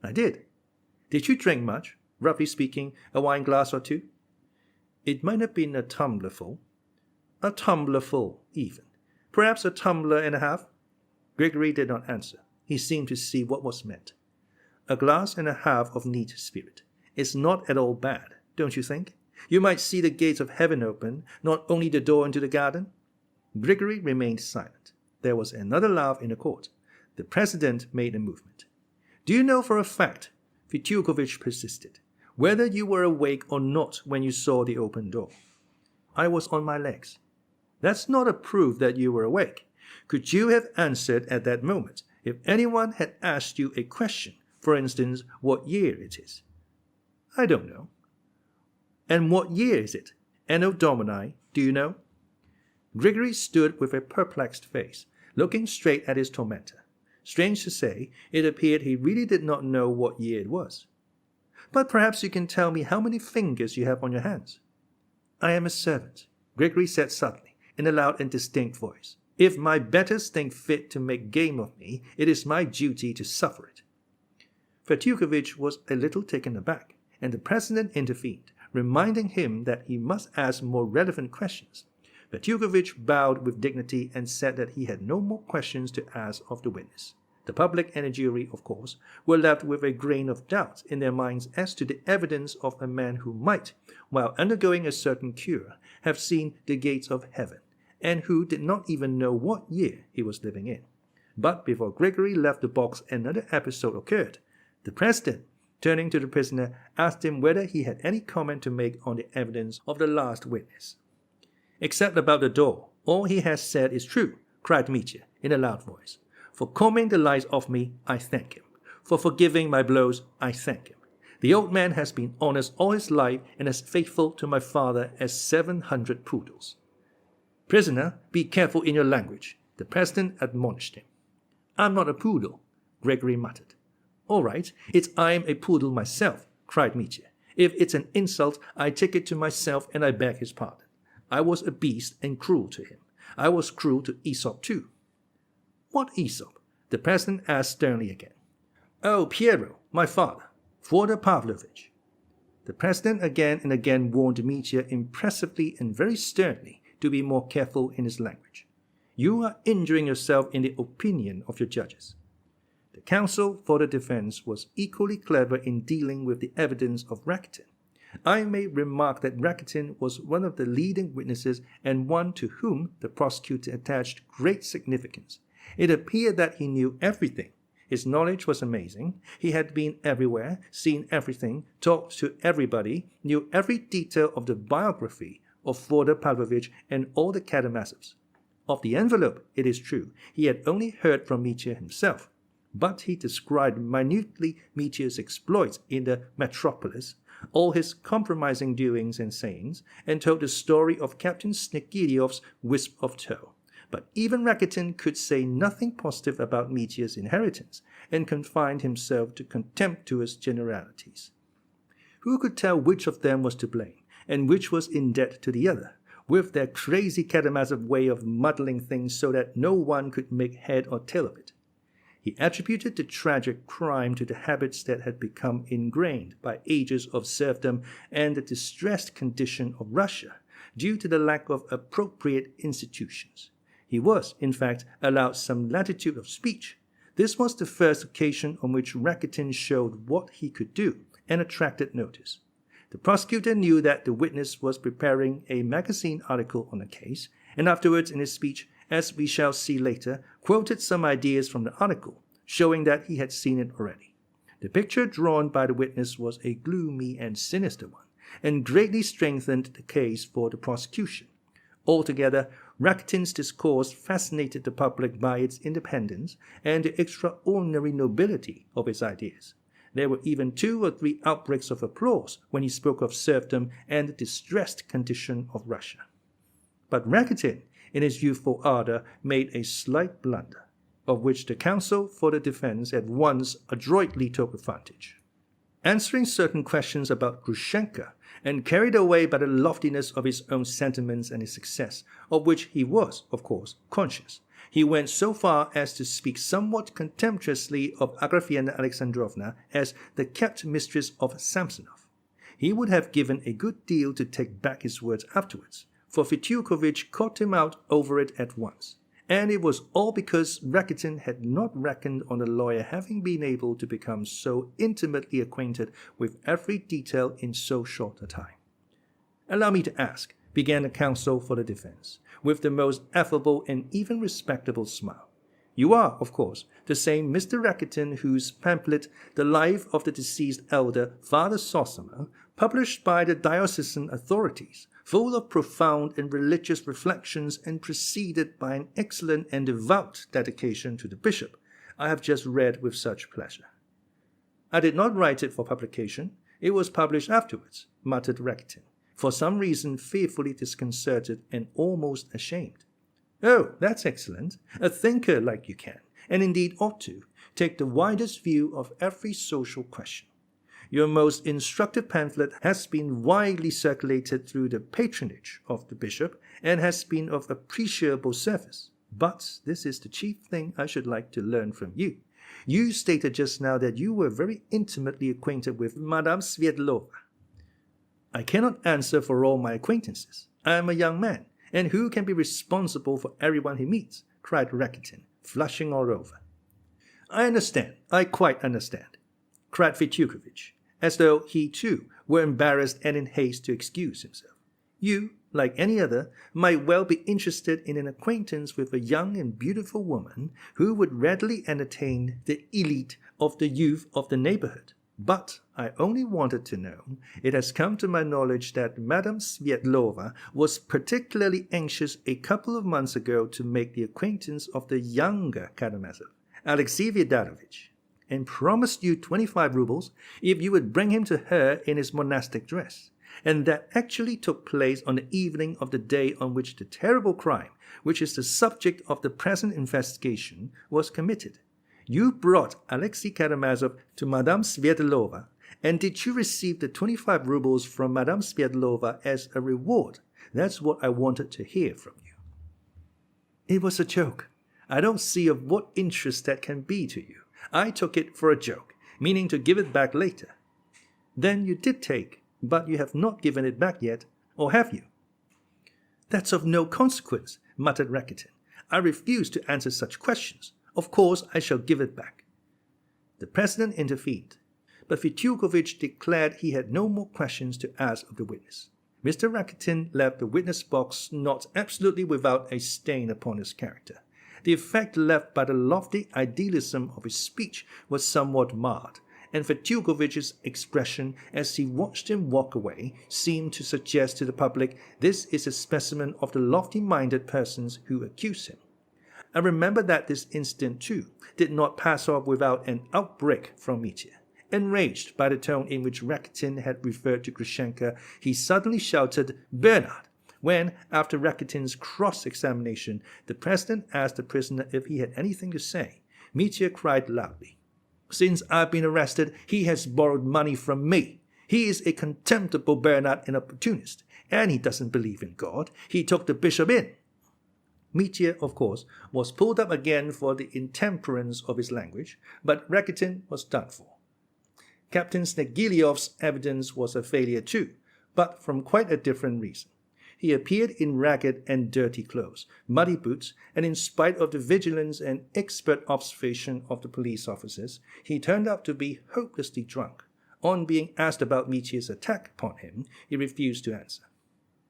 "I did." "Did you drink much? Roughly speaking, a wine glass or two?" "It might have been a tumblerful." "A tumblerful, even. Perhaps a tumbler and a half?" Grigory did not answer. He seemed to see what was meant. "A glass and a half of neat spirit. It's not at all bad, don't you think? You might see the gates of heaven open, not only the door into the garden." Grigory remained silent. There was another laugh in the court. The president made a movement. "Do you know for a fact," Fyodor persisted, "whether you were awake or not when you saw the open door?" "I was on my legs." "That's not a proof that you were awake. Could you have answered at that moment if anyone had asked you a question, for instance, what year it is?" "I don't know." "And what year is it? Anno Domini, do you know?" Grigory stood with a perplexed face, looking straight at his tormentor. Strange to say, it appeared he really did not know what year it was. "But perhaps you can tell me how many fingers you have on your hands." "I am a servant," Grigory said suddenly, in a loud and distinct voice. "If my betters think fit to make game of me, it is my duty to suffer it." Fyodor was a little taken aback, and the president intervened, reminding him that he must ask more relevant questions. Fyodor bowed with dignity and said that he had no more questions to ask of the witness. The public and the jury, of course, were left with a grain of doubt in their minds as to the evidence of a man who might, while undergoing a certain cure, have seen the gates of heaven, and who did not even know what year he was living in. But before Grigory left the box, another episode occurred. The president, turning to the prisoner, asked him whether he had any comment to make on the evidence of the last witness. "Except about the door, all he has said is true," cried Dmitri in a loud voice. "For combing the lies off me, I thank him. For forgiving my blows, I thank him. The old man has been honest all his life and as faithful to my father as 700 poodles." "Prisoner, be careful in your language," the president admonished him. "I'm not a poodle," Grigory muttered. "All right, it's I'm a poodle myself," cried Dmitri. "If it's an insult, I take it to myself and I beg his pardon. I was a beast and cruel to him. I was cruel to Aesop too." "What Aesop?" the president asked sternly again. "Oh, Piero, my father, Fyodor Pavlovich." The president again and again warned Dmitri impressively and very sternly to be more careful in his language. "You are injuring yourself in the opinion of your judges." The counsel for the defense was equally clever in dealing with the evidence of Rakitin. I may remark that Rakitin was one of the leading witnesses and one to whom the prosecutor attached great significance. It appeared that he knew everything. His knowledge was amazing. He had been everywhere, seen everything, talked to everybody, knew every detail of the biography of Fyodor Pavlovich and all the Karamazovs. Of the envelope, it is true, he had only heard from Mitya himself, but he described minutely Mitya's exploits in the metropolis, all his compromising doings and sayings, and told the story of Captain Snegiryov's wisp of tow. But even Rakitin could say nothing positive about Mitya's inheritance, and confined himself to contemptuous generalities. Who could tell which of them was to blame, and which was in debt to the other, with their crazy Karamazov way of muddling things so that no one could make head or tail of it? He attributed the tragic crime to the habits that had become ingrained by ages of serfdom and the distressed condition of Russia, due to the lack of appropriate institutions. He was, in fact, allowed some latitude of speech. This was the first occasion on which Rakitin showed what he could do and attracted notice. The prosecutor knew that the witness was preparing a magazine article on the case, and afterwards in his speech, as we shall see later, quoted some ideas from the article, showing that he had seen it already. The picture drawn by the witness was a gloomy and sinister one, and greatly strengthened the case for the prosecution. Altogether, Rakitin's discourse fascinated the public by its independence and the extraordinary nobility of his ideas. There were even 2 or 3 outbreaks of applause when he spoke of serfdom and the distressed condition of Russia. But Rakitin, in his youthful ardor, made a slight blunder, of which the counsel for the defense at once adroitly took advantage. Answering certain questions about Grushenka, and carried away by the loftiness of his own sentiments and his success, of which he was, of course, conscious, he went so far as to speak somewhat contemptuously of Agrafena Alexandrovna as the kept mistress of Samsonov. He would have given a good deal to take back his words afterwards, for Fyodor caught him out over it at once. And it was all because Rakitin had not reckoned on the lawyer having been able to become so intimately acquainted with every detail in so short a time. "Allow me to ask," began the counsel for the defense, with the most affable and even respectable smile. You are, of course, the same Mr. Rakitin whose pamphlet, The Life of the Deceased Elder Father Zosima, published by the diocesan authorities, full of profound and religious reflections and preceded by an excellent and devout dedication to the bishop, I have just read with such pleasure. I did not write it for publication. It was published afterwards, muttered Rakitin, for some reason fearfully disconcerted and almost ashamed. Oh, that's excellent. A thinker like you can, and indeed ought to, take the widest view of every social question. Your most instructive pamphlet has been widely circulated through the patronage of the bishop and has been of appreciable service. But this is the chief thing I should like to learn from you. You stated just now that you were very intimately acquainted with Madame Svyedlova. I cannot answer for all my acquaintances. I am a young man, and who can be responsible for everyone he meets? Cried Rakitin, flushing all over. I understand, I quite understand, cried Fyodor, as though he too were embarrassed and in haste to excuse himself. You, like any other, might well be interested in an acquaintance with a young and beautiful woman who would readily entertain the elite of the youth of the neighborhood. But I only wanted to know, it has come to my knowledge that Madame Svyedlova was particularly anxious a couple of months ago to make the acquaintance of the younger Karamazov, Alexei Fyodorovich, and promised you 25 rubles if you would bring him to her in his monastic dress. And that actually took place on the evening of the day on which the terrible crime, which is the subject of the present investigation, was committed. You brought Alexei Karamazov to Madame Svyedlova, and did you receive the 25 rubles from Madame Svyedlova as a reward? That's what I wanted to hear from you. It was a joke. I don't see of what interest that can be to you. I took it for a joke, meaning to give it back later. Then you did take, but you have not given it back yet, or have you? That's of no consequence, muttered Rakitin. I refuse to answer such questions. Of course I shall give it back. The president intervened, but Fyodor declared he had no more questions to ask of the witness. Mr. Rakitin left the witness box not absolutely without a stain upon his character. The effect left by the lofty idealism of his speech was somewhat marred, and Fyodorovitch's expression as he watched him walk away seemed to suggest to the public this is a specimen of the lofty-minded persons who accuse him. I remember that this incident, too, did not pass off without an outbreak from Mitya. Enraged by the tone in which Rakitin had referred to Grushenka, he suddenly shouted, "Bernard!" when, after Rakitin's cross-examination, the president asked the prisoner if he had anything to say. Mitya cried loudly, "Since I've been arrested, he has borrowed money from me. He is a contemptible Bernard and opportunist, and he doesn't believe in God. He took the bishop in." Mitya, of course, was pulled up again for the intemperance of his language, but Rakitin was done for. Captain Snegiryov's evidence was a failure too, but from quite a different reason. He appeared in ragged and dirty clothes, muddy boots, and in spite of the vigilance and expert observation of the police officers, he turned out to be hopelessly drunk. On being asked about Mitya's attack upon him, he refused to answer.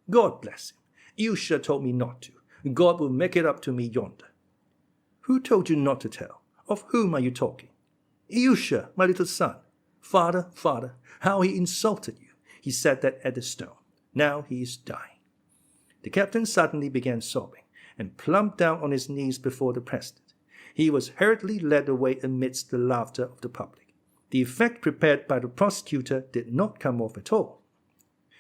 "God bless him. Ilyusha told me not to. God will make it up to me yonder." "Who told you not to tell? Of whom are you talking?" "Ilyusha, my little son. Father, father, how he insulted you. He said that at the stone. Now he is dying." The captain suddenly began sobbing, and plumped down on his knees before the president. He was hurriedly led away amidst the laughter of the public. The effect prepared by the prosecutor did not come off at all.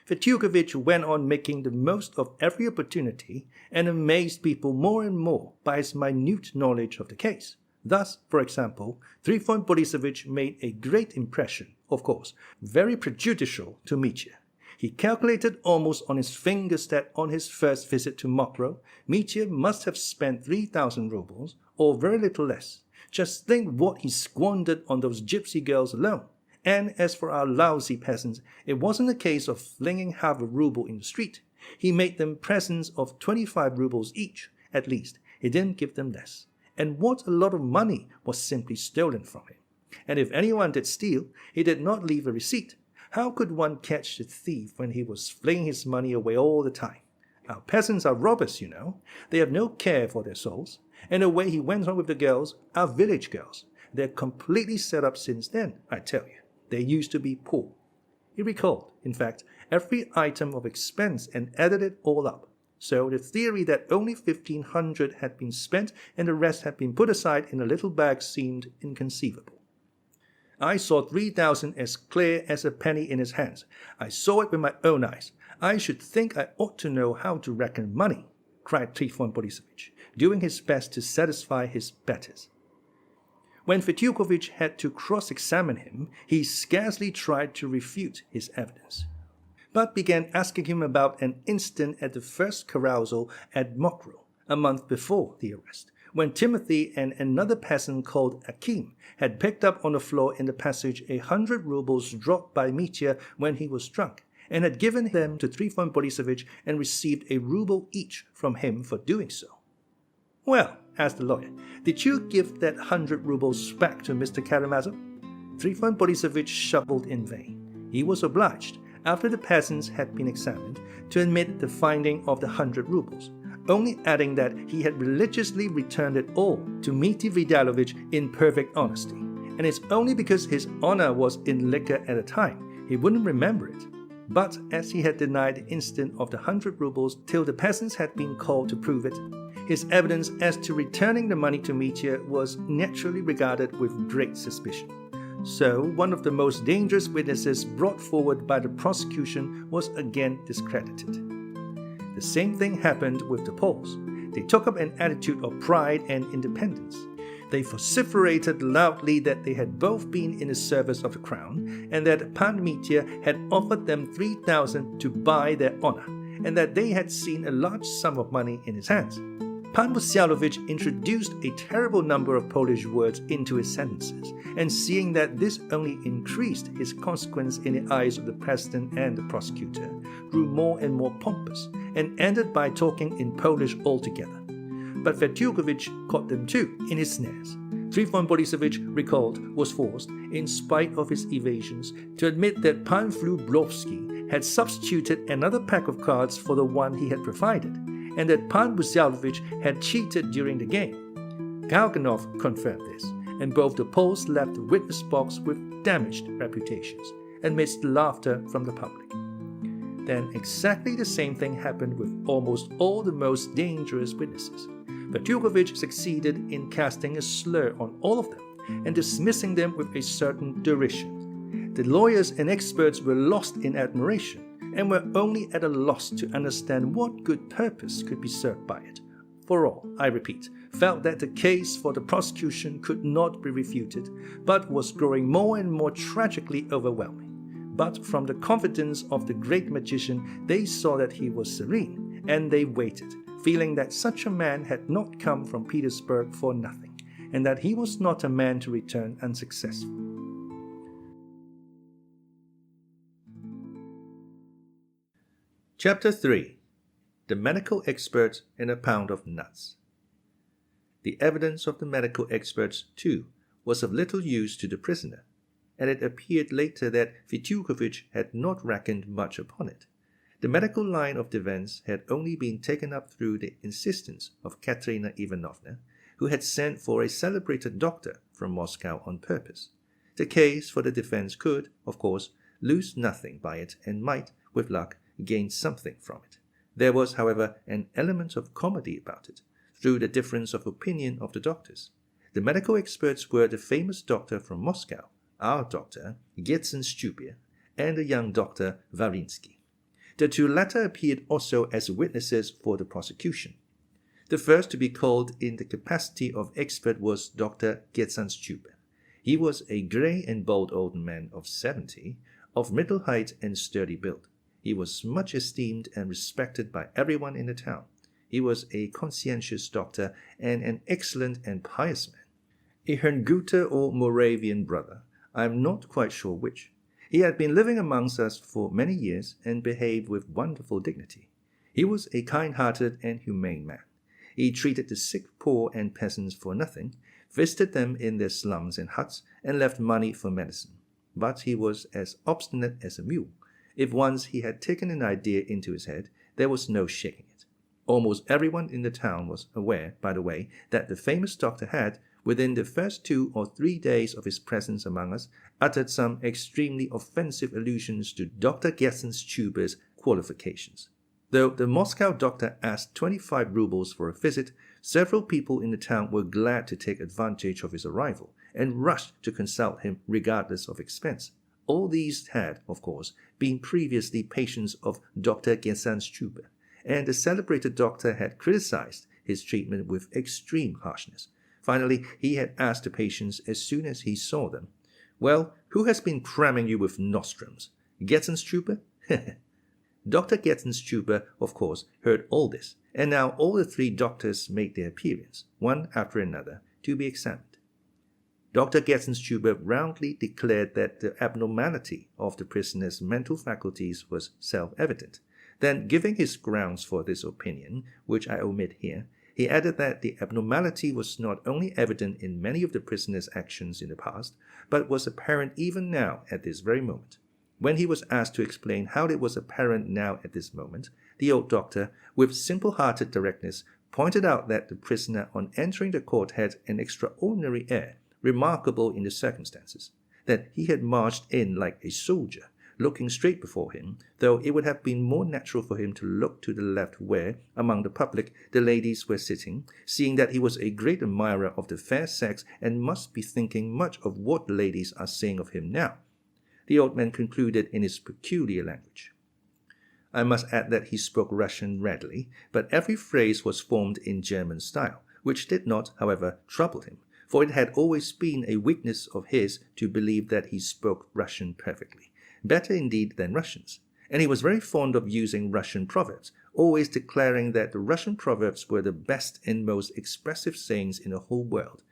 Fyodorovitch went on making the most of every opportunity, and amazed people more and more by his minute knowledge of the case. Thus, for example, Trifon Borisovich made a great impression, of course, very prejudicial to Mitya. He calculated almost on his fingers that on his first visit to Mokroe, Mitya must have spent 3,000 rubles, or very little less. Just think what he squandered on those gypsy girls alone. And as for our lousy peasants, it wasn't a case of flinging half a ruble in the street. He made them presents of 25 rubles each, at least. He didn't give them less. And what a lot of money was simply stolen from him. And if anyone did steal, he did not leave a receipt. How could one catch the thief when he was flinging his money away all the time? Our peasants are robbers, you know. They have no care for their souls. And the way he went on with the girls, our village girls, they're completely set up since then, I tell you. They used to be poor. He recalled, in fact, every item of expense and added it all up. So the theory that only 1,500 had been spent and the rest had been put aside in a little bag seemed inconceivable. I saw 3,000 as clear as a penny in his hands. I saw it with my own eyes. I should think I ought to know how to reckon money, cried Trifon Borisovich, doing his best to satisfy his betters. When Fetyukovich had to cross-examine him, he scarcely tried to refute his evidence, but began asking him about an incident at the first carousal at Mokro, a month before the arrest, when Timothy and another peasant called Akim had picked up on the floor in the passage 100 rubles dropped by Mitya when he was drunk, and had given them to Trifon Borisovich and received a ruble each from him for doing so. Well, asked the lawyer, did you give that 100 rubles back to Mr. Karamazov? Trifon Borisovich shuffled in vain. He was obliged, after the peasants had been examined, to admit the finding of the 100 rubles, only adding that he had religiously returned it all to Dmitri Vidalovich in perfect honesty, and it's only because his honor was in liquor at the time he wouldn't remember it. But as he had denied the incident of the 100 rubles till the peasants had been called to prove it, his evidence as to returning the money to Mitya was naturally regarded with great suspicion. So one of the most dangerous witnesses brought forward by the prosecution was again discredited. The same thing happened with the Poles. They took up an attitude of pride and independence. They vociferated loudly that they had both been in the service of the crown, and that Pan Mitya had offered them 3,000 to buy their honor, and that they had seen a large sum of money in his hands. Pan Vusialovich introduced a terrible number of Polish words into his sentences, and seeing that this only increased his consequence in the eyes of the president and the prosecutor, grew more and more pompous, and ended by talking in Polish altogether. But Fetyukovich caught them too in his snares. Trifon Borisovich, recalled, was forced, in spite of his evasions, to admit that Pan Flublovsky had substituted another pack of cards for the one he had provided, and that Pan Vusialovich had cheated during the game. Galganov confirmed this, and both the Poles left the witness box with damaged reputations, amidst laughter from the public. Then exactly the same thing happened with almost all the most dangerous witnesses. Fetyukovich succeeded in casting a slur on all of them and dismissing them with a certain derision. The lawyers and experts were lost in admiration and were only at a loss to understand what good purpose could be served by it. For all, I repeat, felt that the case for the prosecution could not be refuted, but was growing more and more tragically overwhelming. But from the confidence of the great magician, they saw that he was serene, and they waited, feeling that such a man had not come from Petersburg for nothing, and that he was not a man to return unsuccessful. Chapter 3. The Medical Expert and a Pound of Nuts. The evidence of the medical experts, too, was of little use to the prisoner, and it appeared later that Fetyukovich had not reckoned much upon it. The medical line of defense had only been taken up through the insistence of Katerina Ivanovna, who had sent for a celebrated doctor from Moscow on purpose. The case for the defense could, of course, lose nothing by it and might, with luck, gain something from it. There was, however, an element of comedy about it, through the difference of opinion of the doctors. The medical experts were the famous doctor from Moscow, our doctor, XII, and the young doctor Varinsky. The two latter appeared also as witnesses for the prosecution. The first to be called in the capacity of expert was Dr. XII. He was a grey and bald old man of 70, of middle height and sturdy build. He was much esteemed and respected by everyone in the town. He was a conscientious doctor and an excellent and pious man. A Herngute or Moravian brother, I am not quite sure which. He had been living amongst us for many years and behaved with wonderful dignity. He was a kind-hearted and humane man. He treated the sick, poor, and peasants for nothing, visited them in their slums and huts, and left money for medicine. But he was as obstinate as a mule. If once he had taken an idea into his head, there was no shaking it. Almost everyone in the town was aware, by the way, that the famous doctor had, within the first 2 or 3 days of his presence among us, uttered some extremely offensive allusions to Dr. Gerstenstuber's qualifications. Though the Moscow doctor asked 25 rubles for a visit, several people in the town were glad to take advantage of his arrival and rushed to consult him regardless of expense. All these had, of course, been previously patients of Dr. Gerstenstuber, and the celebrated doctor had criticized his treatment with extreme harshness. Finally, he had asked the patients as soon as he saw them, "Well, who has been cramming you with nostrums? Gerstenstuber?" Dr. Gerstenstuber, of course, heard all this, and now all the 3 doctors made their appearance, one after another, to be examined. Dr. Gerstenstuber roundly declared that the abnormality of the prisoner's mental faculties was self-evident. Then, giving his grounds for this opinion, which I omit here, he added that the abnormality was not only evident in many of the prisoner's actions in the past, but was apparent even now at this very moment. When he was asked to explain how it was apparent now at this moment, the old doctor, with simple-hearted directness, pointed out that the prisoner on entering the court had an extraordinary air, remarkable in the circumstances, that he had marched in like a soldier, looking straight before him, though it would have been more natural for him to look to the left where, among the public, the ladies were sitting, seeing that he was a great admirer of the fair sex and must be thinking much of what the ladies are saying of him now. The old man concluded in his peculiar language. I must add that he spoke Russian readily, but every phrase was formed in German style, which did not, however, trouble him, for it had always been a weakness of his to believe that he spoke Russian perfectly, better indeed than Russians, and he was very fond of using Russian proverbs, always declaring that the Russian proverbs were the best and most expressive sayings in the whole world.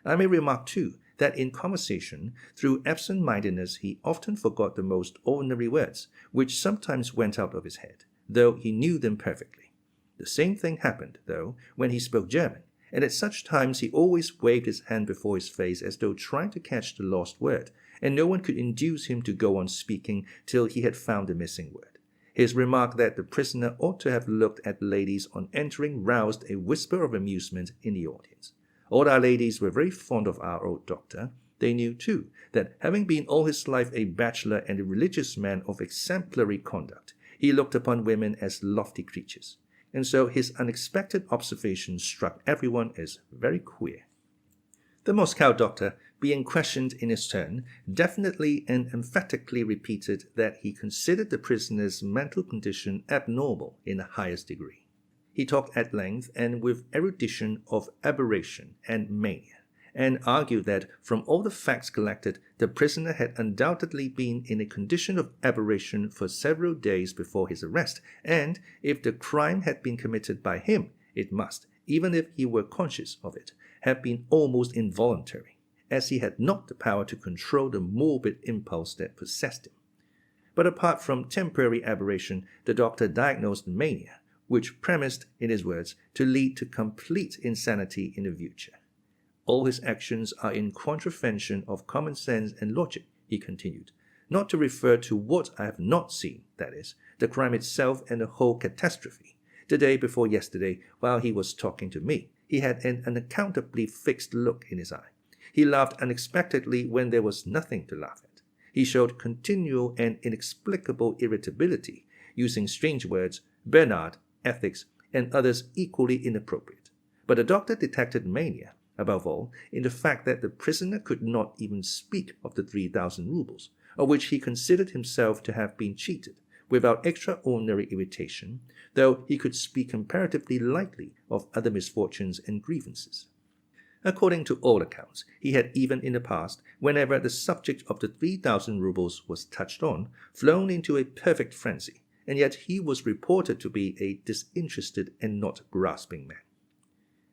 I may remark, too, that in conversation, through absent-mindedness, he often forgot the most ordinary words, which sometimes went out of his head, though he knew them perfectly. The same thing happened, though, when he spoke German, and at such times he always waved his hand before his face as though trying to catch the lost word, and no one could induce him to go on speaking till he had found the missing word. His remark that the prisoner ought to have looked at the ladies on entering roused a whisper of amusement in the audience. All our ladies were very fond of our old doctor. They knew, too, that having been all his life a bachelor and a religious man of exemplary conduct, he looked upon women as lofty creatures, and so his unexpected observation struck everyone as very queer. The Moscow doctor, being questioned in his turn, definitely and emphatically repeated that he considered the prisoner's mental condition abnormal in the highest degree. He talked at length and with erudition of aberration and mania, and argued that from all the facts collected, the prisoner had undoubtedly been in a condition of aberration for several days before his arrest, and if the crime had been committed by him, it must, even if he were conscious of it, have been almost involuntary, as he had not the power to control the morbid impulse that possessed him. But apart from temporary aberration, the doctor diagnosed mania, which premised, in his words, to lead to complete insanity in the future. All his actions are in contravention of common sense and logic, he continued, not to refer to what I have not seen, that is, the crime itself and the whole catastrophe. The day before yesterday, while he was talking to me, he had an unaccountably fixed look in his eye. He laughed unexpectedly when there was nothing to laugh at. He showed continual and inexplicable irritability, using strange words, Bernard, ethics, and others equally inappropriate. But the doctor detected mania, above all, in the fact that the prisoner could not even speak of the 3,000 rubles, of which he considered himself to have been cheated, without extraordinary irritation, though he could speak comparatively lightly of other misfortunes and grievances. According to all accounts, he had even in the past, whenever the subject of the 3,000 rubles was touched on, flown into a perfect frenzy, and yet he was reported to be a disinterested and not grasping man.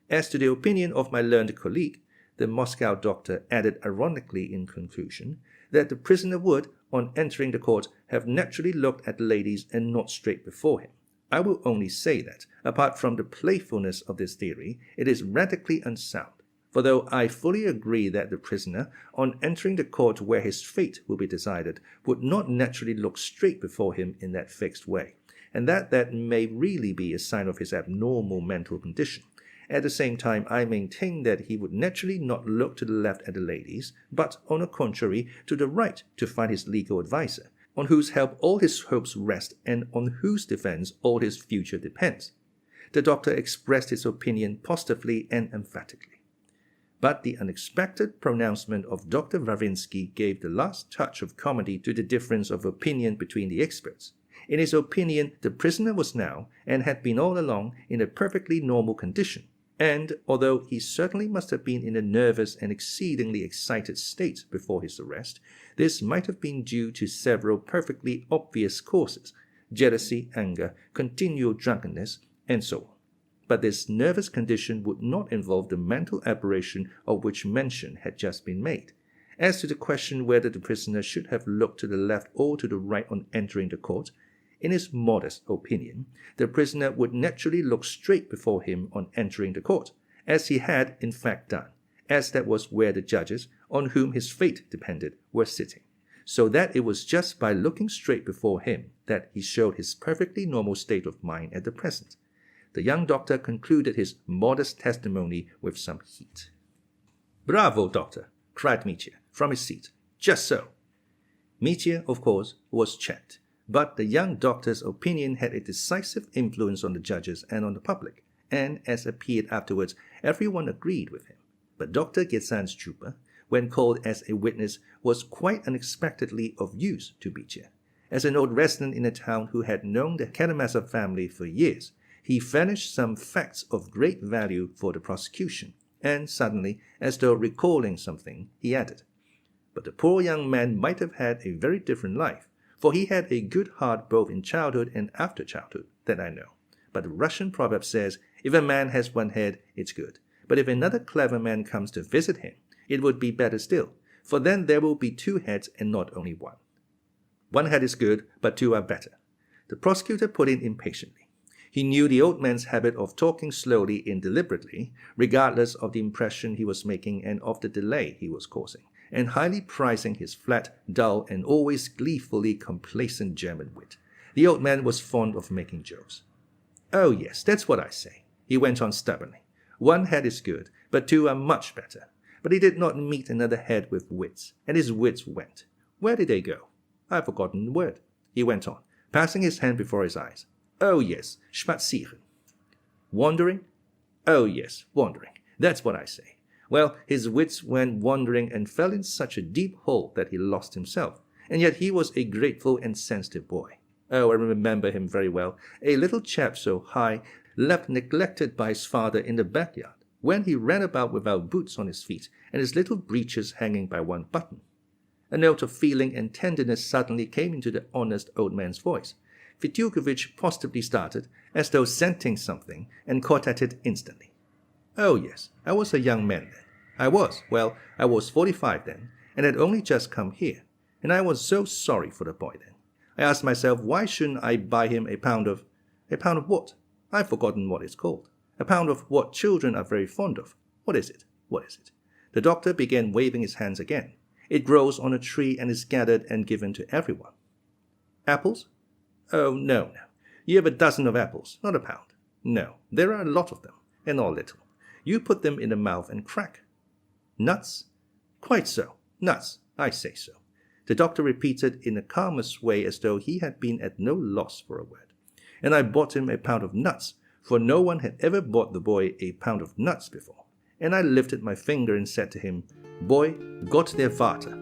As to the opinion of my learned colleague, the Moscow doctor added ironically in conclusion that the prisoner would, on entering the court, have naturally looked at the ladies and not straight before him. I will only say that, apart from the playfulness of this theory, it is radically unsound. For though I fully agree that the prisoner, on entering the court where his fate will be decided, would not naturally look straight before him in that fixed way, and that may really be a sign of his abnormal mental condition. At the same time, I maintain that he would naturally not look to the left at the ladies, but, on the contrary, to the right to find his legal adviser, on whose help all his hopes rest and on whose defense all his future depends. The doctor expressed his opinion positively and emphatically. But the unexpected pronouncement of Dr. Ravinsky gave the last touch of comedy to the difference of opinion between the experts. In his opinion, the prisoner was now, and had been all along, in a perfectly normal condition, and, although he certainly must have been in a nervous and exceedingly excited state before his arrest, this might have been due to several perfectly obvious causes: jealousy, anger, continual drunkenness, and so on. But this nervous condition would not involve the mental aberration of which mention had just been made. As to the question whether the prisoner should have looked to the left or to the right on entering the court, in his modest opinion, the prisoner would naturally look straight before him on entering the court, as he had in fact done, as that was where the judges, on whom his fate depended, were sitting, so that it was just by looking straight before him that he showed his perfectly normal state of mind at the present. The young doctor concluded his modest testimony with some heat. "Bravo, doctor!" cried Mitya from his seat. "Just so." Mitya, of course, was checked, but the young doctor's opinion had a decisive influence on the judges and on the public, and, as appeared afterwards, everyone agreed with him. But Dr. Gezan's trooper, when called as a witness, was quite unexpectedly of use to Mitya. As an old resident in a town who had known the Karamazov family for years, he furnished some facts of great value for the prosecution, and suddenly, as though recalling something, he added, "But the poor young man might have had a very different life, for he had a good heart both in childhood and after childhood, that I know. But the Russian proverb says, if a man has one head, it's good. But if another clever man comes to visit him, it would be better still, for then there will be two heads and not only one. One head is good, but two are better." The prosecutor put in impatiently. He knew the old man's habit of talking slowly and deliberately, regardless of the impression he was making and of the delay he was causing, and highly prizing his flat, dull, and always gleefully complacent German wit. The old man was fond of making jokes. "Oh yes, that's what I say," he went on stubbornly. "One head is good, but two are much better." But he did not meet another head with wits, and his wits went. Where did they go? I've forgotten the word, he went on, passing his hand before his eyes. "Oh yes, spazieren." "Wandering?" "Oh yes, wandering. That's what I say. Well, his wits went wandering and fell in such a deep hole that he lost himself, and yet he was a grateful and sensitive boy. Oh, I remember him very well, a little chap so high, left neglected by his father in the backyard, when he ran about without boots on his feet, and his little breeches hanging by one button." A note of feeling and tenderness suddenly came into the honest old man's voice. Fyodor positively started, as though scenting something, and caught at it instantly. "Oh yes, I was a young man then. I was 45 then, and had only just come here, and I was so sorry for the boy then. I asked myself, why shouldn't I buy him a pound of what? I've forgotten what it's called. A pound of what children are very fond of. What is it? The doctor began waving his hands again. "It grows on a tree and is gathered and given to everyone." "Apples?" "Oh, no. You have a dozen of apples, not a pound. No, there are a lot of them, and all little. You put them in the mouth and crack." "Nuts?" "Quite so. Nuts. I say so." The doctor repeated in the calmest way, as though he had been at no loss for a word. "And I bought him a pound of nuts, for no one had ever bought the boy a pound of nuts before. And I lifted my finger and said to him, 'Boy, Gott der Vater.'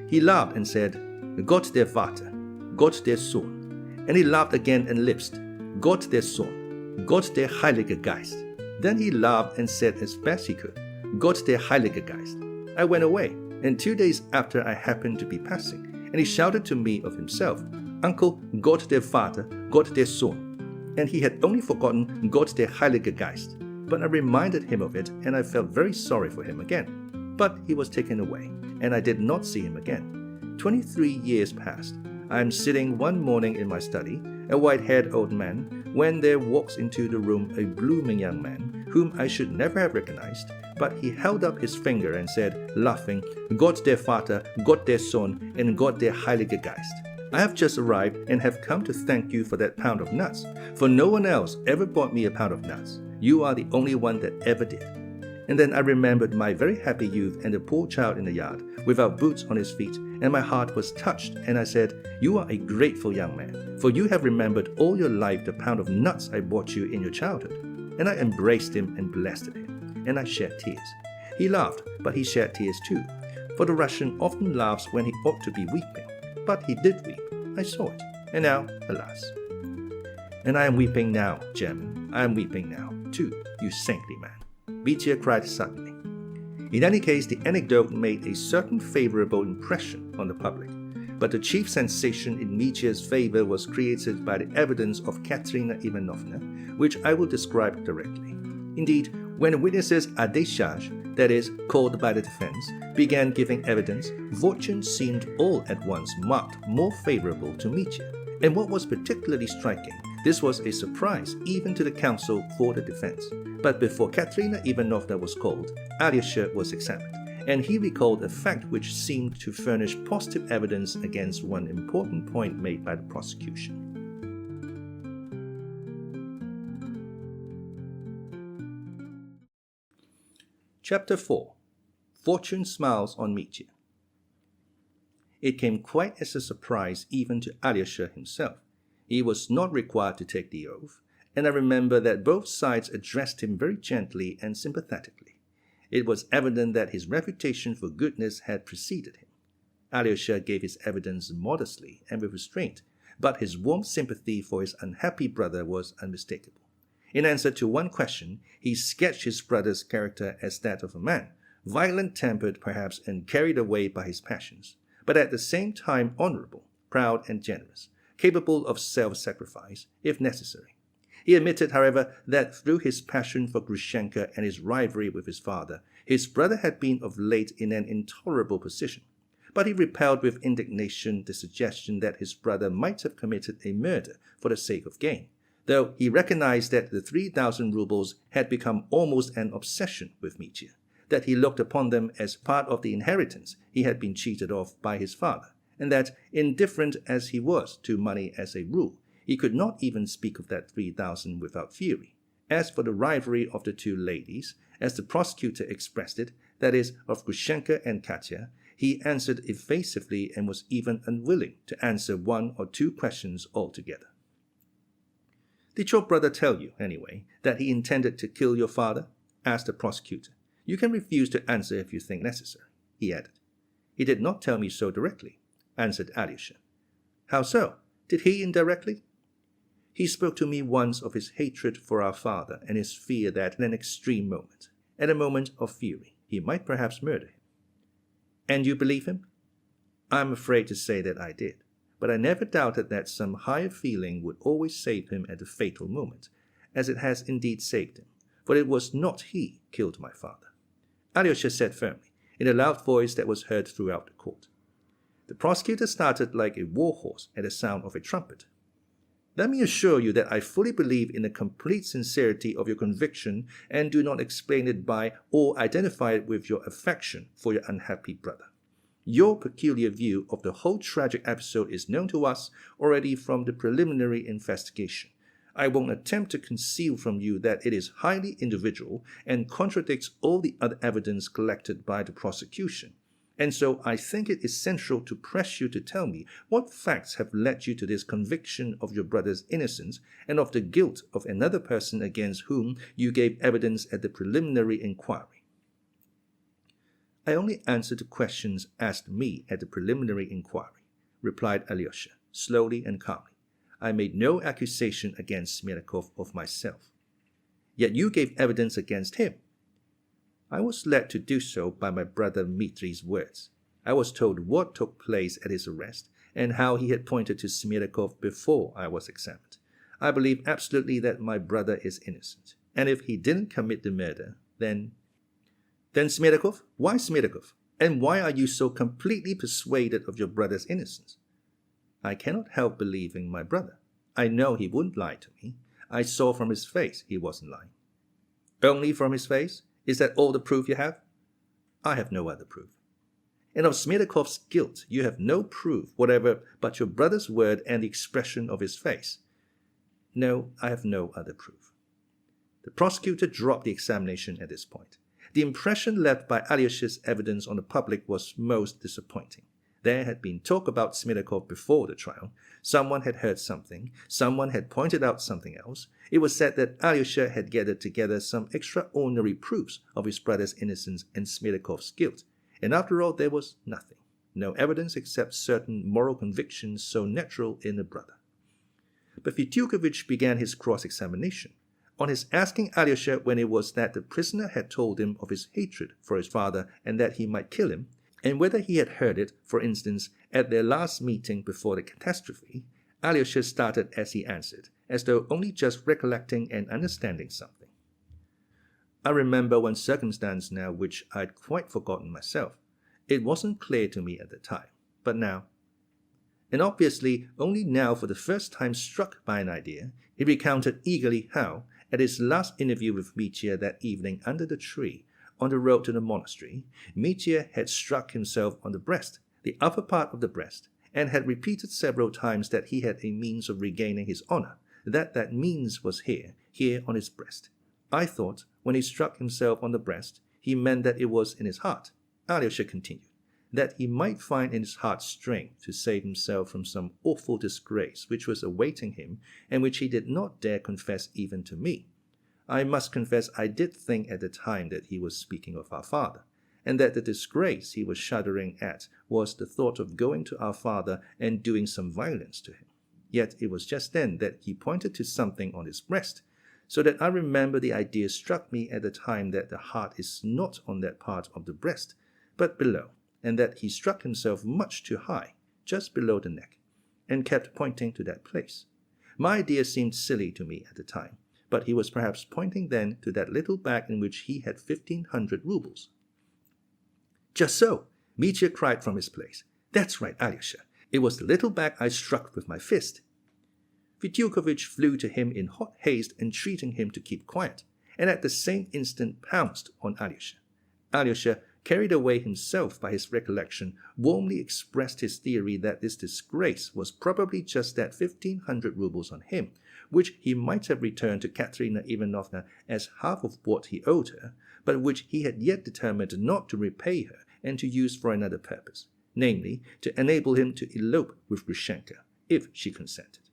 He laughed and said, 'Gott der Vater, Gott der Sohn.' And he laughed again and lisped, 'Gott der Sohn, Gott der Heilige Geist.' Then he laughed and said as best he could, 'Gott der Heilige Geist.' I went away, and 2 days after I happened to be passing, and he shouted to me of himself, 'Uncle, Gott der Vater, Gott der Sohn.' And he had only forgotten Gott der Heilige Geist. But I reminded him of it, and I felt very sorry for him again. But he was taken away, and I did not see him again. 23 years passed. I am sitting one morning in my study, a white-haired old man, when there walks into the room a blooming young man, whom I should never have recognized, but he held up his finger and said, laughing, 'Gott der Vater, Gott der Sohn, and Gott der Heilige Geist.' I have just arrived and have come to thank you for that pound of nuts, for no one else ever bought me a pound of nuts. You are the only one that ever did. And then I remembered my very happy youth and the poor child in the yard, without boots on his feet, and my heart was touched, and I said, You are a grateful young man, for you have remembered all your life the pound of nuts I bought you in your childhood. And I embraced him and blessed him, and I shed tears. He laughed, but he shed tears too, for the Russian often laughs when he ought to be weeping. But he did weep. I saw it, and now, alas. And I am weeping now, German. I am weeping now, too, you saintly man. Mitya cried suddenly. In any case, the anecdote made a certain favorable impression on the public, but the chief sensation in Mitya's favor was created by the evidence of Katerina Ivanovna, which I will describe directly. Indeed, when the witnesses à décharge, that is, called by the defense, began giving evidence, fortune seemed all at once marked more favorable to Mitya. And what was particularly striking, this was a surprise even to the counsel for the defense. But before Katerina Ivanovna was called, Alyosha was examined, and he recalled a fact which seemed to furnish positive evidence against one important point made by the prosecution. Chapter 4. Fortune Smiles on Mitya. It came quite as a surprise even to Alyosha himself. He was not required to take the oath, and I remember that both sides addressed him very gently and sympathetically. It was evident that his reputation for goodness had preceded him. Alyosha gave his evidence modestly and with restraint, but his warm sympathy for his unhappy brother was unmistakable. In answer to one question, he sketched his brother's character as that of a man, violent-tempered perhaps and carried away by his passions, but at the same time honorable, proud and generous, capable of self-sacrifice, if necessary. He admitted, however, that through his passion for Grushenka and his rivalry with his father, his brother had been of late in an intolerable position. But he repelled with indignation the suggestion that his brother might have committed a murder for the sake of gain, though he recognized that the 3,000 rubles had become almost an obsession with Mitya, that he looked upon them as part of the inheritance he had been cheated of by his father, and that, indifferent as he was to money as a rule, he could not even speak of that 3,000 without fury. As for the rivalry of the two ladies, as the prosecutor expressed it, that is, of Grushenka and Katya, he answered evasively and was even unwilling to answer one or two questions altogether. Did your brother tell you, anyway, that he intended to kill your father? Asked the prosecutor. You can refuse to answer if you think necessary, he added. He did not tell me so directly, answered Alyosha. How so? Did he indirectly? He spoke to me once of his hatred for our father and his fear that in an extreme moment, at a moment of fury, he might perhaps murder him. And you believe him? I am afraid to say that I did, but I never doubted that some higher feeling would always save him at the fatal moment, as it has indeed saved him, for it was not he killed my father, Alyosha said firmly, in a loud voice that was heard throughout the court. The prosecutor started like a war horse at the sound of a trumpet. Let me assure you that I fully believe in the complete sincerity of your conviction and do not explain it by or identify it with your affection for your unhappy brother. Your peculiar view of the whole tragic episode is known to us already from the preliminary investigation. I won't attempt to conceal from you that it is highly individual and contradicts all the other evidence collected by the prosecution. And so I think it essential to press you to tell me what facts have led you to this conviction of your brother's innocence and of the guilt of another person against whom you gave evidence at the preliminary inquiry. I only answered the questions asked me at the preliminary inquiry, replied Alyosha, slowly and calmly. I made no accusation against Smerdyakov of myself. Yet you gave evidence against him. I was led to do so by my brother Dmitri's words. I was told what took place at his arrest and how he had pointed to Smerdyakov before I was examined. I believe absolutely that my brother is innocent, and if he didn't commit the murder, then Smerdyakov? Why Smerdyakov? And why are you so completely persuaded of your brother's innocence? I cannot help believing my brother. I know he wouldn't lie to me. I saw from his face he wasn't lying. Only from his face? Is that all the proof you have? I have no other proof. And of Smerdyakov guilt you have no proof whatever but your brother's word and the expression of his face. No, I have no other proof. The prosecutor dropped the examination at this point. The impression left by Alyosha's evidence on the public was most disappointing. There had been talk about Smerdyakov before the trial. Someone had heard something. Someone had pointed out something else. It was said that Alyosha had gathered together some extraordinary proofs of his brother's innocence and Smerdyakov's guilt. And after all, there was nothing. No evidence except certain moral convictions so natural in a brother. But Fyodor began his cross-examination. On his asking Alyosha when it was that the prisoner had told him of his hatred for his father and that he might kill him, and whether he had heard it, for instance, at their last meeting before the catastrophe, Alyosha started as he answered, as though only just recollecting and understanding something. I remember one circumstance now which I'd quite forgotten myself. It wasn't clear to me at the time, but now. And obviously, only now for the first time struck by an idea, he recounted eagerly how, at his last interview with Mitya that evening under the tree, on the road to the monastery, Mitya had struck himself on the breast, the upper part of the breast, and had repeated several times that he had a means of regaining his honor, that means was here on his breast. I thought, when he struck himself on the breast, he meant that it was in his heart. Alyosha continued, that he might find in his heart strength to save himself from some awful disgrace which was awaiting him and which he did not dare confess even to me. I must confess I did think at the time that he was speaking of our father, and that the disgrace he was shuddering at was the thought of going to our father and doing some violence to him. Yet it was just then that he pointed to something on his breast, so that I remember the idea struck me at the time that the heart is not on that part of the breast, but below, and that he struck himself much too high, just below the neck, and kept pointing to that place. My idea seemed silly to me at the time, but he was perhaps pointing then to that little bag in which he had 1,500 rubles. Just so, Mitya cried from his place. That's right, Alyosha. It was the little bag I struck with my fist. Fyodor flew to him in hot haste, entreating him to keep quiet, and at the same instant pounced on Alyosha. Alyosha, carried away himself by his recollection, warmly expressed his theory that this disgrace was probably just that 1,500 rubles on him, which he might have returned to Katerina Ivanovna as half of what he owed her, but which he had yet determined not to repay her and to use for another purpose, namely, to enable him to elope with Grushenka, if she consented.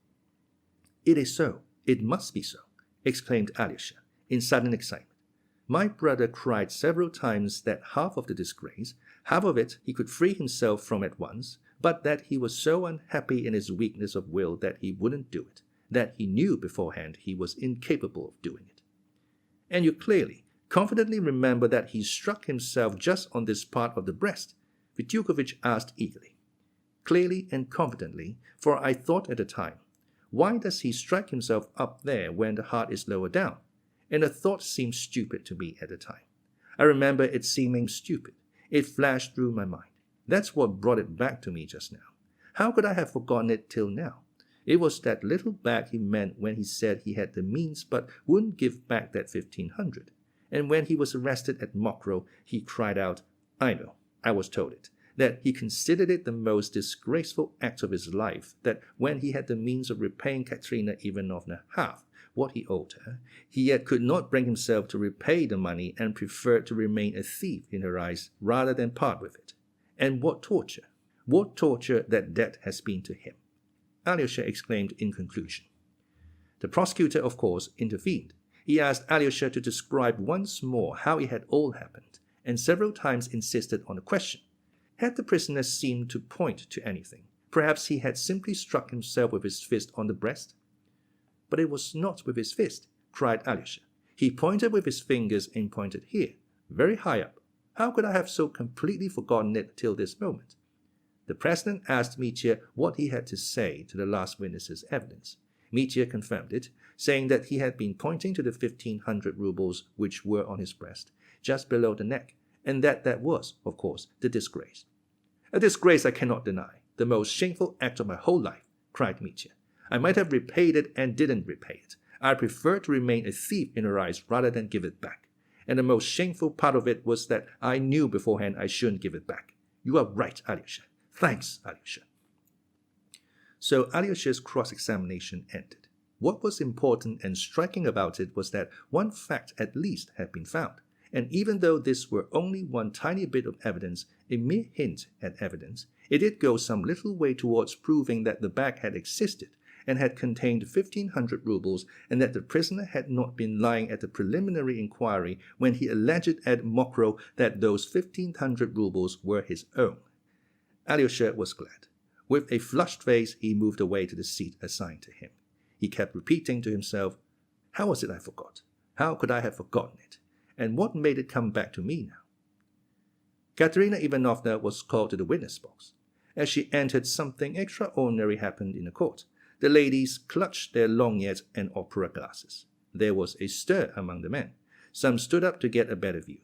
It is so, it must be so, exclaimed Alyosha, in sudden excitement. My brother cried several times that half of the disgrace, half of it he could free himself from at once, but that he was so unhappy in his weakness of will that he wouldn't do it, that he knew beforehand he was incapable of doing it. And you clearly, confidently remember that he struck himself just on this part of the breast? Fyodor asked eagerly. Clearly and confidently, for I thought at the time, why does he strike himself up there when the heart is lower down? And the thought seemed stupid to me at the time. I remember it seeming stupid. It flashed through my mind. That's what brought it back to me just now. How could I have forgotten it till now? It was that little bag he meant when he said he had the means but wouldn't give back that 1,500. And when he was arrested at Mokroe, he cried out, I know, I was told it, that he considered it the most disgraceful act of his life, that when he had the means of repaying Katerina Ivanovna half what he owed her, he yet could not bring himself to repay the money and preferred to remain a thief in her eyes rather than part with it. And what torture that debt has been to him, Alyosha exclaimed in conclusion. The prosecutor, of course, intervened. He asked Alyosha to describe once more how it had all happened, and several times insisted on the question. Had the prisoner seemed to point to anything? Perhaps he had simply struck himself with his fist on the breast? But it was not with his fist, cried Alyosha. He pointed with his fingers and pointed here, very high up. How could I have so completely forgotten it till this moment? The president asked Mitya what he had to say to the last witness's evidence. Mitya confirmed it, saying that he had been pointing to the 1,500 rubles which were on his breast, just below the neck, and that was, of course, the disgrace. A disgrace I cannot deny, the most shameful act of my whole life, cried Mitya. I might have repaid it and didn't repay it. I preferred to remain a thief in her eyes rather than give it back. And the most shameful part of it was that I knew beforehand I shouldn't give it back. You are right, Alyosha. Thanks, Alyosha. So Alyosha's cross-examination ended. What was important and striking about it was that one fact at least had been found, and even though this were only one tiny bit of evidence, a mere hint at evidence, it did go some little way towards proving that the bag had existed and had contained 1,500 rubles, and that the prisoner had not been lying at the preliminary inquiry when he alleged at Mokrow that those 1,500 rubles were his own. Alyosha was glad. With a flushed face, he moved away to the seat assigned to him. He kept repeating to himself, how was it I forgot? How could I have forgotten it? And what made it come back to me now? Katerina Ivanovna was called to the witness box. As she entered, something extraordinary happened in the court. The ladies clutched their lorgnettes and opera glasses. There was a stir among the men. Some stood up to get a better view.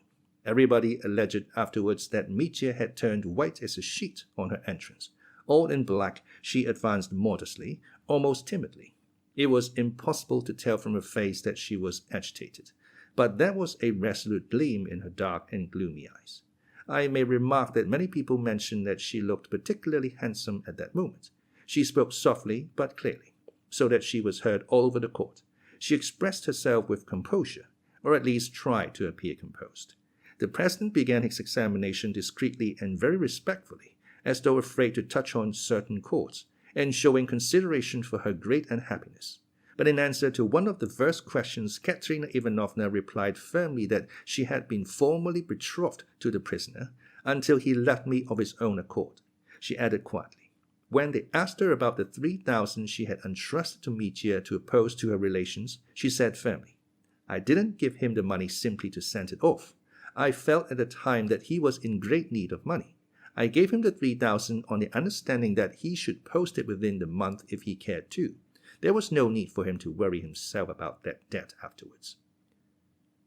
Everybody alleged afterwards that Mitya had turned white as a sheet on her entrance. All in black, she advanced modestly, almost timidly. It was impossible to tell from her face that she was agitated, but there was a resolute gleam in her dark and gloomy eyes. I may remark that many people mentioned that she looked particularly handsome at that moment. She spoke softly but clearly, so that she was heard all over the court. She expressed herself with composure, or at least tried to appear composed. The president began his examination discreetly and very respectfully, as though afraid to touch on certain chords, and showing consideration for her great unhappiness. But in answer to one of the first questions, Katerina Ivanovna replied firmly that she had been formally betrothed to the prisoner until he left me of his own accord. She added quietly, when they asked her about the 3,000 she had entrusted to Mitya to oppose to her relations, she said firmly, I didn't give him the money simply to send it off. I felt at the time that he was in great need of money. I gave him the 3,000 on the understanding that he should post it within the month if he cared to. There was no need for him to worry himself about that debt afterwards.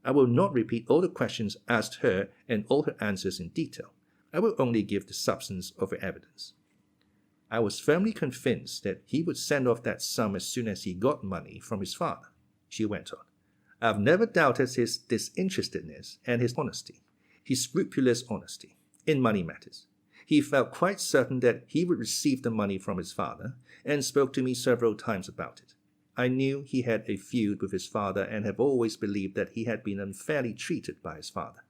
I will not repeat all the questions asked her and all her answers in detail. I will only give the substance of her evidence. I was firmly convinced that he would send off that sum as soon as he got money from his father, she went on. I have never doubted his disinterestedness and his honesty, his scrupulous honesty, in money matters. He felt quite certain that he would receive the money from his father, and spoke to me several times about it. I knew he had a feud with his father and have always believed that he had been unfairly treated by his father.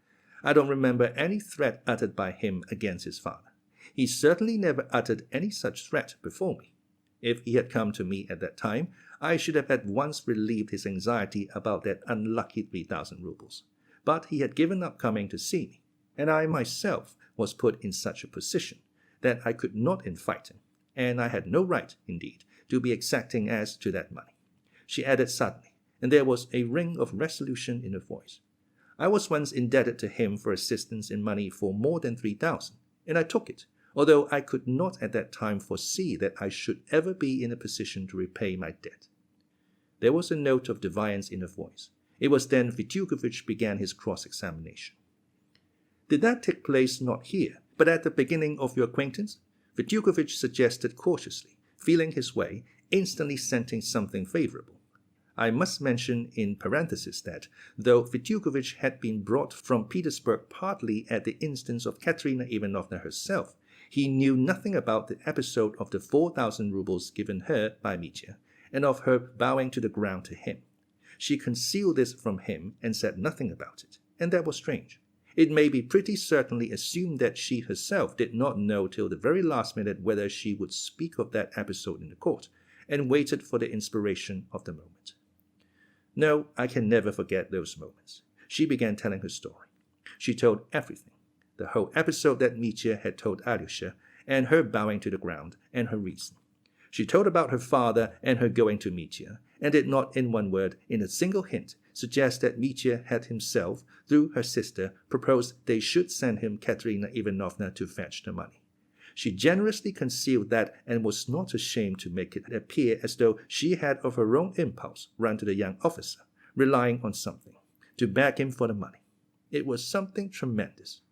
I don't remember any threat uttered by him against his father. He certainly never uttered any such threat before me. If he had come to me at that time, I should have at once relieved his anxiety about that unlucky 3,000 rubles. But he had given up coming to see me, and I myself was put in such a position that I could not invite him, and I had no right, indeed, to be exacting as to that money. She added suddenly, and there was a ring of resolution in her voice. I was once indebted to him for assistance in money for more than 3,000, and I took it, although I could not at that time foresee that I should ever be in a position to repay my debt. There was a note of defiance in her voice. It was then Fyodor began his cross-examination. Did that take place not here, but at the beginning of your acquaintance? Fyodor suggested cautiously, feeling his way, instantly scenting something favorable. I must mention in parenthesis that, though Fyodor had been brought from Petersburg partly at the instance of Katerina Ivanovna herself, he knew nothing about the episode of the 4,000 rubles given her by Mitya, and of her bowing to the ground to him. She concealed this from him and said nothing about it, and that was strange. It may be pretty certainly assumed that she herself did not know till the very last minute whether she would speak of that episode in the court, and waited for the inspiration of the moment. No, I can never forget those moments. She began telling her story. She told everything, the whole episode that Mitya had told Alyosha, and her bowing to the ground, and her reason. She told about her father and her going to Mitya, and did not in one word, in a single hint, suggest that Mitya had himself, through her sister, proposed they should send him Katerina Ivanovna to fetch the money. She generously concealed that and was not ashamed to make it appear as though she had of her own impulse run to the young officer, relying on something, to beg him for the money. It was something tremendous.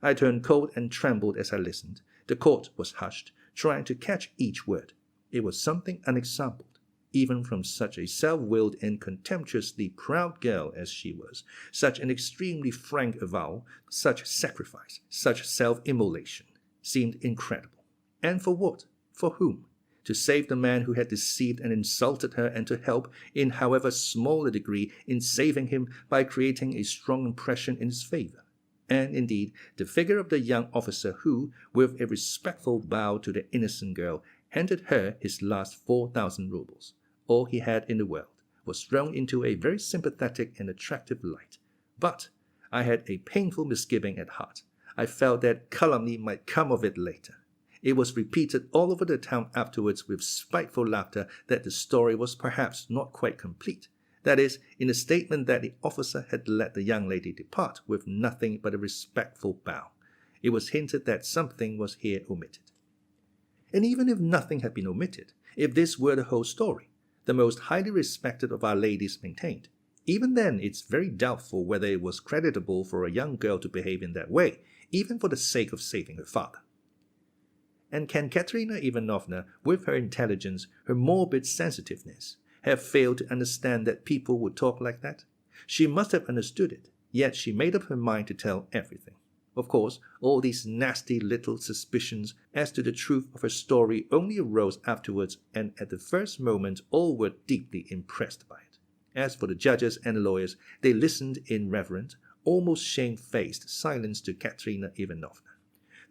I turned cold and trembled as I listened. The court was hushed, trying to catch each word. It was something unexampled, even from such a self-willed and contemptuously proud girl as she was, such an extremely frank avowal, such sacrifice, such self-immolation. seemed incredible. And for what? For whom? To save the man who had deceived and insulted her, and to help, in however small a degree, in saving him by creating a strong impression in his favor. And indeed, the figure of the young officer who, with a respectful bow to the innocent girl, handed her his last 4,000 rubles, all he had in the world, was thrown into a very sympathetic and attractive light. But I had a painful misgiving at heart. I felt that calumny might come of it later. It was repeated all over the town afterwards with spiteful laughter that the story was perhaps not quite complete. That is, in the statement that the officer had let the young lady depart with nothing but a respectful bow. It was hinted that something was here omitted. And even if nothing had been omitted, if this were the whole story, the most highly respected of our ladies maintained, even then it's very doubtful whether it was creditable for a young girl to behave in that way, even for the sake of saving her father. And can Katerina Ivanovna, with her intelligence, her morbid sensitiveness, have failed to understand that people would talk like that? She must have understood it, yet she made up her mind to tell everything. Of course, all these nasty little suspicions as to the truth of her story only arose afterwards, and at the first moment all were deeply impressed by it. As for the judges and the lawyers, they listened in reverent, almost shamefaced silence to Katerina Ivanovna.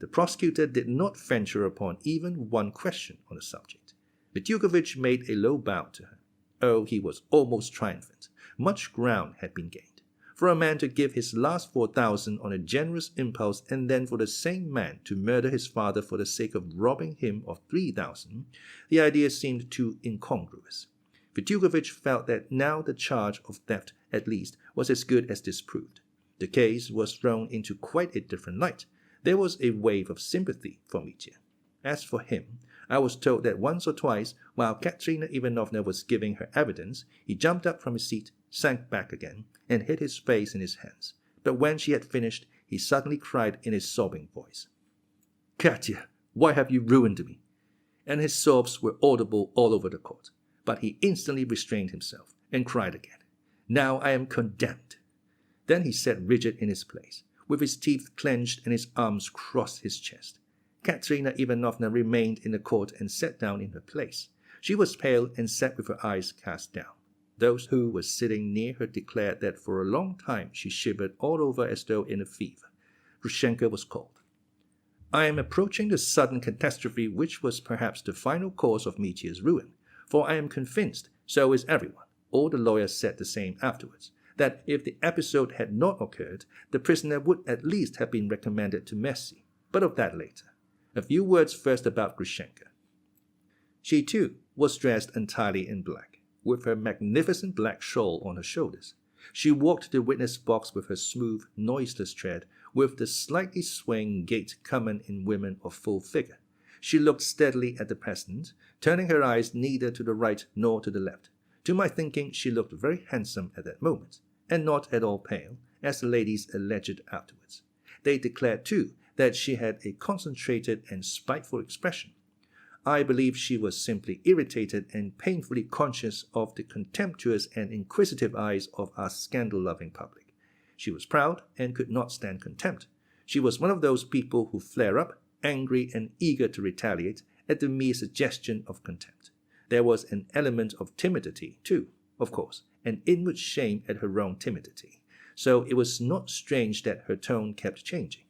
The prosecutor did not venture upon even one question on the subject. Smerdyakov made a low bow to her. Oh, he was almost triumphant. Much ground had been gained. For a man to give his last 4,000 on a generous impulse, and then for the same man to murder his father for the sake of robbing him of 3,000, the idea seemed too incongruous. Smerdyakov felt that now the charge of theft, at least, was as good as disproved. The case was thrown into quite a different light. There was a wave of sympathy for Mitya. As for him, I was told that once or twice, while Katerina Ivanovna was giving her evidence, he jumped up from his seat, sank back again, and hid his face in his hands. But when she had finished, he suddenly cried in a sobbing voice, "Katya, why have you ruined me?" And his sobs were audible all over the court. But he instantly restrained himself, and cried again, "Now I am condemned." Then he sat rigid in his place, with his teeth clenched and his arms crossed his chest. Katerina Ivanovna remained in the court and sat down in her place. She was pale and sat with her eyes cast down. Those who were sitting near her declared that for a long time she shivered all over as though in a fever. Grushenka was called. "I am approaching the sudden catastrophe which was perhaps the final cause of Mitya's ruin, for I am convinced, so is everyone," all the lawyers said the same afterwards, that if the episode had not occurred, the prisoner would at least have been recommended to mercy. But of that later. A few words first about Grushenka. She, too, was dressed entirely in black, with her magnificent black shawl on her shoulders. She walked to the witness box with her smooth, noiseless tread, with the slightly swaying gait common in women of full figure. She looked steadily at the president, turning her eyes neither to the right nor to the left. To my thinking, she looked very handsome at that moment, and not at all pale, as the ladies alleged afterwards. They declared, too, that she had a concentrated and spiteful expression. I believe she was simply irritated and painfully conscious of the contemptuous and inquisitive eyes of our scandal-loving public. She was proud and could not stand contempt. She was one of those people who flare up, angry and eager to retaliate, at the mere suggestion of contempt. There was an element of timidity, too, of course, an inward shame at her own timidity. So it was not strange that her tone kept changing.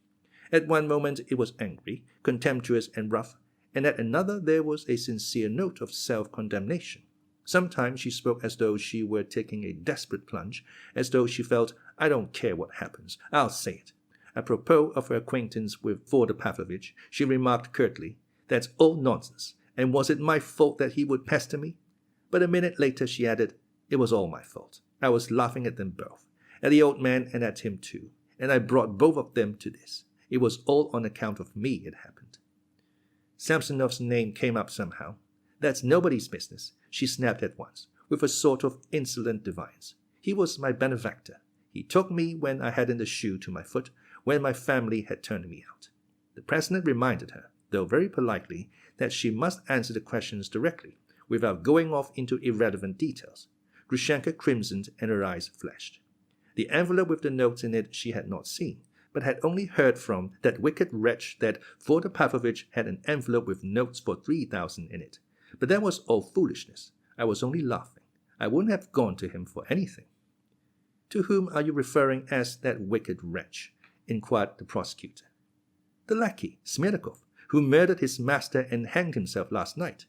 At one moment it was angry, contemptuous and rough, and at another there was a sincere note of self-condemnation. Sometimes she spoke as though she were taking a desperate plunge, as though she felt, "I don't care what happens, I'll say it." Apropos of her acquaintance with Fyodor Pavlovich, she remarked curtly, "That's all nonsense, and was it my fault that he would pester me?" But a minute later she added, "It was all my fault. I was laughing at them both, at the old man and at him too, and I brought both of them to this. It was all on account of me it happened." Samsonov's name came up somehow. "That's nobody's business," she snapped at once, with a sort of insolent defiance. "He was my benefactor. He took me when I hadn't a shoe to my foot, when my family had turned me out." The president reminded her, though very politely, that she must answer the questions directly, without going off into irrelevant details. Grushenka crimsoned and her eyes flashed. The envelope with the notes in it she had not seen, but had only heard from that wicked wretch that Fyodor Pavlovitch had an envelope with notes for 3,000 in it. But that was all foolishness. I was only laughing. I wouldn't have gone to him for anything. To whom are you referring as that wicked wretch? Inquired the prosecutor. The lackey, Smerdyakov, who murdered his master and hanged himself last night.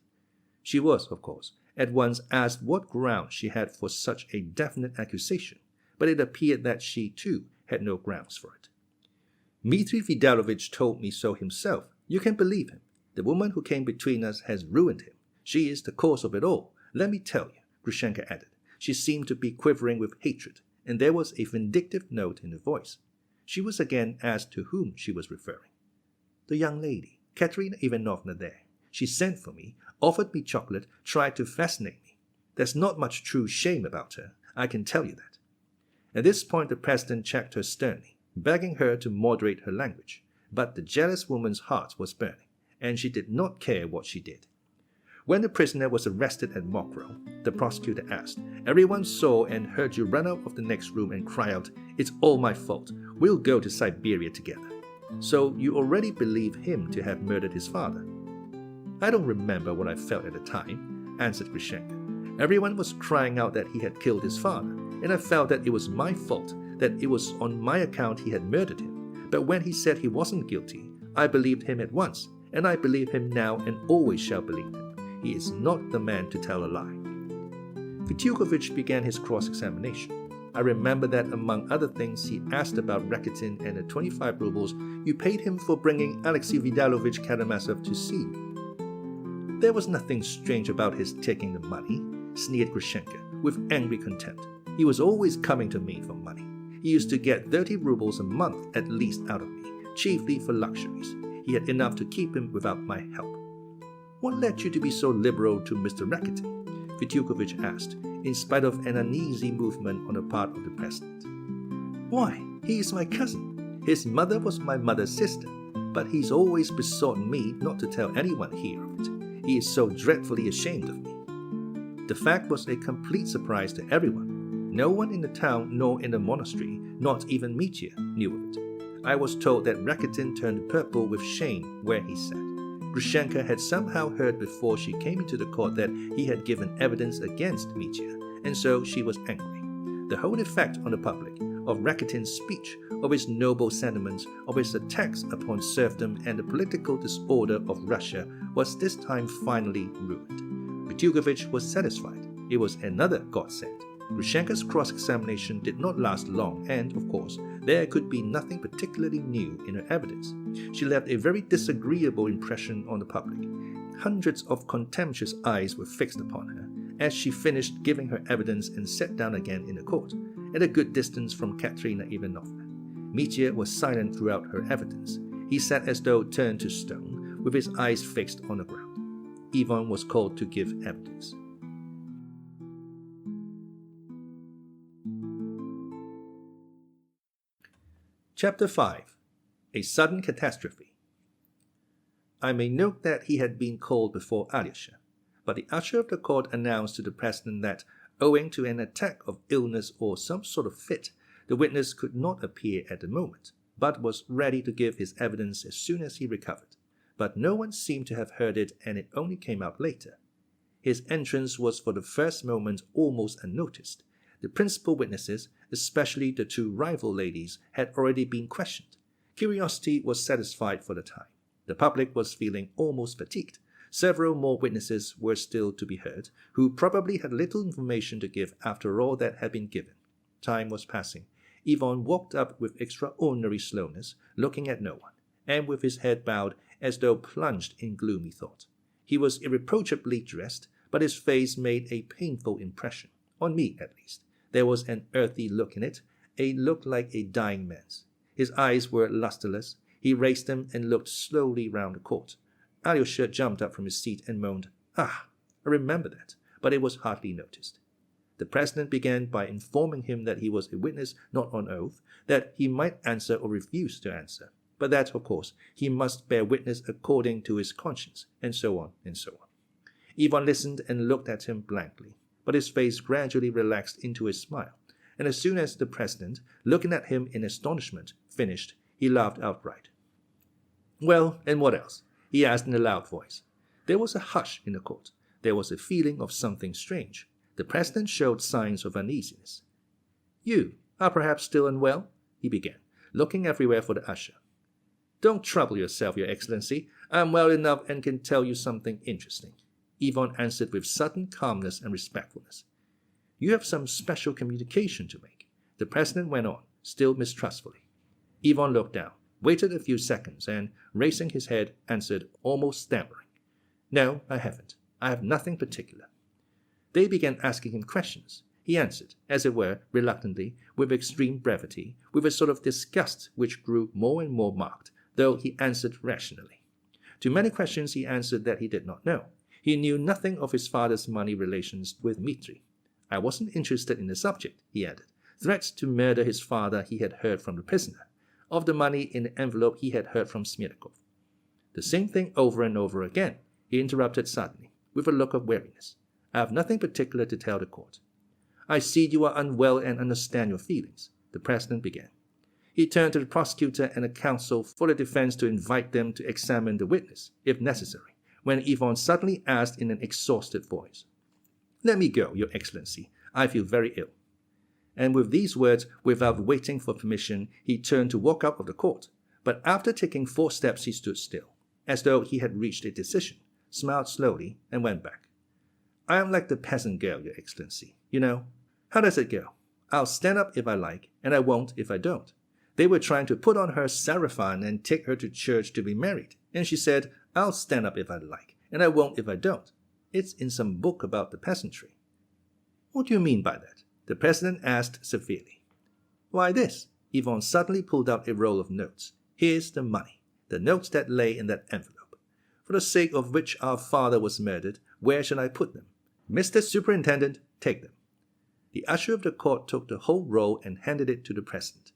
She was, of course, at once asked what grounds she had for such a definite accusation, but it appeared that she, too, had no grounds for it. Dmitri Vidalovich told me so himself. You can believe him. The woman who came between us has ruined him. She is the cause of it all. Let me tell you, Grushenka added. She seemed to be quivering with hatred, and there was a vindictive note in her voice. She was again asked to whom she was referring. The young lady, Katerina Ivanovna there. She sent for me, offered me chocolate, tried to fascinate me. There's not much true shame about her, I can tell you that. At this point the president checked her sternly, begging her to moderate her language, but the jealous woman's heart was burning, and she did not care what she did. When the prisoner was arrested at Mokrow, the prosecutor asked, "Everyone saw and heard you run out of the next room and cry out, 'It's all my fault. We'll go to Siberia together.' So you already believe him to have murdered his father?" "I don't remember what I felt at the time," answered Grushenka. "Everyone was crying out that he had killed his father, and I felt that it was my fault, that it was on my account he had murdered him. But when he said he wasn't guilty, I believed him at once, and I believe him now and always shall believe him. He is not the man to tell a lie." Fyodor began his cross-examination. I remember that among other things he asked about Rakitin and the 25 rubles you paid him for bringing Alexei Vidalovich Karamazov to see you. "There was nothing strange about his taking the money," sneered Grushenka with angry contempt. "He was always coming to me for money. He used to get 30 rubles a month at least out of me, chiefly for luxuries. He had enough to keep him without my help." "What led you to be so liberal to Mr. Rakitin?" Fyodor asked, in spite of an uneasy movement on the part of the president. "Why, he is my cousin. His mother was my mother's sister, but he's always besought me not to tell anyone here of it. He is so dreadfully ashamed of me." The fact was a complete surprise to everyone. No one in the town nor in the monastery, not even Mitya, knew of it. I was told that Rakitin turned purple with shame where he sat. Grushenka had somehow heard before she came into the court that he had given evidence against Mitya, and so she was angry. The whole effect on the public of Rakitin's speech, of his noble sentiments, of his attacks upon serfdom and the political disorder of Russia was this time finally ruined. Fyodor was satisfied. It was another godsend. Grushenka's cross-examination did not last long, and, of course, there could be nothing particularly new in her evidence. She left a very disagreeable impression on the public. Hundreds of contemptuous eyes were fixed upon her as she finished giving her evidence and sat down again in the court, at a good distance from Katerina Ivanovna. Mitya was silent throughout her evidence. He sat as though turned to stone, with his eyes fixed on the ground. Ivan was called to give evidence. Chapter 5. A Sudden Catastrophe. I may note that he had been called before Alyosha, but the usher of the court announced to the president that, owing to an attack of illness or some sort of fit, the witness could not appear at the moment, but was ready to give his evidence as soon as he recovered. But no one seemed to have heard it, and it only came out later. His entrance was for the first moment almost unnoticed. The principal witnesses, especially the two rival ladies, had already been questioned. Curiosity was satisfied for the time. The public was feeling almost fatigued. Several more witnesses were still to be heard, who probably had little information to give after all that had been given. Time was passing. Ivan walked up with extraordinary slowness, looking at no one, and with his head bowed as though plunged in gloomy thought. He was irreproachably dressed, but his face made a painful impression, on me at least. There was an earthy look in it, a look like a dying man's. His eyes were lustreless. He raised them and looked slowly round the court. Alyosha jumped up from his seat and moaned, "Ah, I remember that," but it was hardly noticed. The president began by informing him that he was a witness not on oath, that he might answer or refuse to answer, but that, of course, he must bear witness according to his conscience, and so on and so on. Ivan listened and looked at him blankly, but his face gradually relaxed into a smile, and as soon as the president, looking at him in astonishment, finished, He laughed outright. Well, and what else? He asked in a loud voice. There was a hush in the court. There was a feeling of something strange. The president showed signs of uneasiness. You are perhaps still unwell? He began, looking everywhere for the usher. Don't trouble yourself, Your Excellency. I am well enough and can tell you something interesting. Ivan answered with sudden calmness and respectfulness. You have some special communication to make. The president went on, still mistrustfully. Ivan looked down, waited a few seconds, and, raising his head, answered, almost stammering. No, I haven't. I have nothing particular. They began asking him questions. He answered, as it were, reluctantly, with extreme brevity, with a sort of disgust which grew more and more marked, though he answered rationally. To many questions he answered that he did not know. He knew nothing of his father's money relations with Dmitri. I wasn't interested in the subject, he added. Threats to murder his father he had heard from the prisoner. Of the money in the envelope he had heard from Smerdyakov. The same thing over and over again, he interrupted suddenly, with a look of weariness. I have nothing particular to tell the court. I see you are unwell and understand your feelings, the president began. He turned to the prosecutor and the counsel for the defense to invite them to examine the witness, if necessary, when Ivan suddenly asked in an exhausted voice, Let me go, Your Excellency. I feel very ill. And with these words, without waiting for permission, he turned to walk out of the court. But after taking 4 steps, he stood still, as though he had reached a decision, smiled slowly, and went back. I am like the peasant girl, Your Excellency. You know, how does it go? I'll stand up if I like, and I won't if I don't. They were trying to put on her sarafan and take her to church to be married, and she said, I'll stand up if I like, and I won't if I don't. It's in some book about the peasantry. What do you mean by that? The president asked severely. Why this. Ivan suddenly pulled out a roll of notes. Here's the money, the notes that lay in that envelope. For the sake of which our father was murdered, where shall I put them? Mr. Superintendent, take them. The usher of the court took the whole roll and handed it to the president.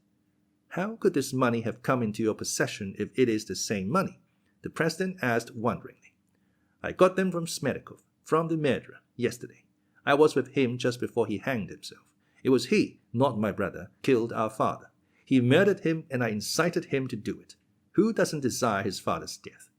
How could this money have come into your possession if it is the same money? The president asked wonderingly. I got them from Smerdyakov, from the murderer, yesterday. I was with him just before he hanged himself. It was he, not my brother, killed our father. He murdered him and I incited him to do it. Who doesn't desire his father's death?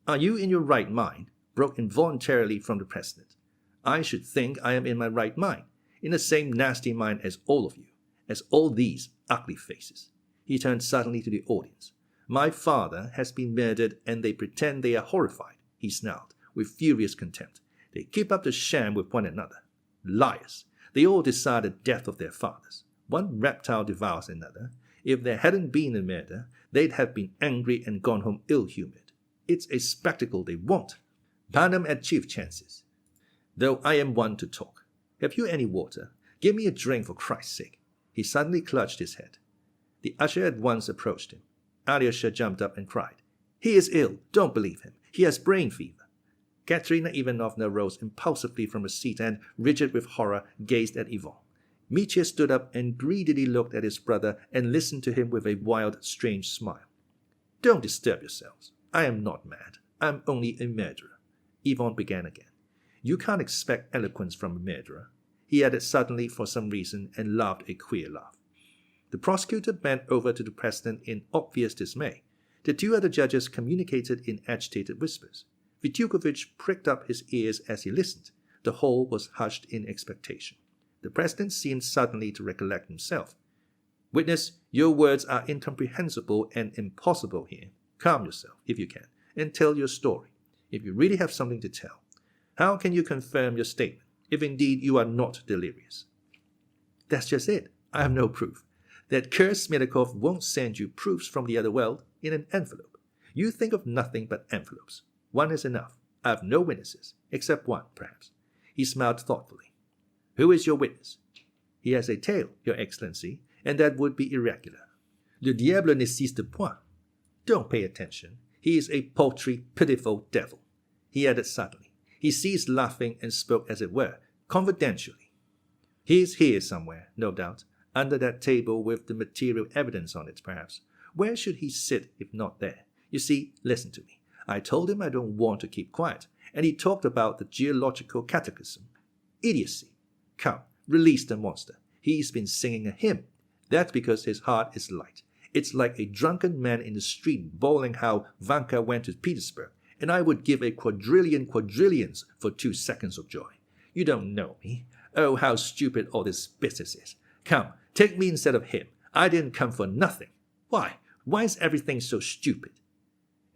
Are you in your right mind? Broke involuntarily from the president. I should think I am in my right mind, in the same nasty mind as all of you, as all these ugly faces. He turned suddenly to the audience. My father has been murdered and they pretend they are horrified, he snarled, with furious contempt. They keep up the sham with one another. Liars! They all desire the death of their fathers. One reptile devours another. If there hadn't been a murder, they'd have been angry and gone home ill-humored. It's a spectacle they want. Ban them at chief chances. Though I am one to talk. Have you any water? Give me a drink for Christ's sake. He suddenly clutched his head. The usher at once approached him. Alyosha jumped up and cried, He is ill. Don't believe him. He has brain fever. Katerina Ivanovna rose impulsively from her seat and, rigid with horror, gazed at Ivan. Mitya stood up and greedily looked at his brother and listened to him with a wild, strange smile. Don't disturb yourselves. I am not mad. I am only a murderer. Ivan began again. You can't expect eloquence from a murderer, he added suddenly for some reason and laughed a queer laugh. The prosecutor bent over to the president in obvious dismay. The 2 other judges communicated in agitated whispers. Vytyukovich pricked up his ears as he listened. The whole was hushed in expectation. The president seemed suddenly to recollect himself. Witness, your words are incomprehensible and impossible here. Calm yourself, if you can, and tell your story, if you really have something to tell. How can you confirm your statement, if indeed you are not delirious? That's just it. I have no proof. That cursed Smerdyakov won't send you proofs from the other world in an envelope. You think of nothing but envelopes. One is enough. I have no witnesses, except one, perhaps. He smiled thoughtfully. Who is your witness? He has a tail, Your Excellency, and that would be irregular. Le diable n'existe point. Don't pay attention. He is a paltry, pitiful devil. He added suddenly. He ceased laughing and spoke, as it were, confidentially. He is here somewhere, no doubt, under that table with the material evidence on it, perhaps. Where should he sit if not there? You see, listen to me. I told him I don't want to keep quiet, and he talked about the geological catechism. Idiocy. Come, release the monster. He's been singing a hymn. That's because his heart is light. It's like a drunken man in the street bawling how Vanka went to Petersburg, and I would give a quadrillions for 2 seconds of joy. You don't know me. Oh, how stupid all this business is. Come, take me instead of him. I didn't come for nothing. Why? Why is everything so stupid?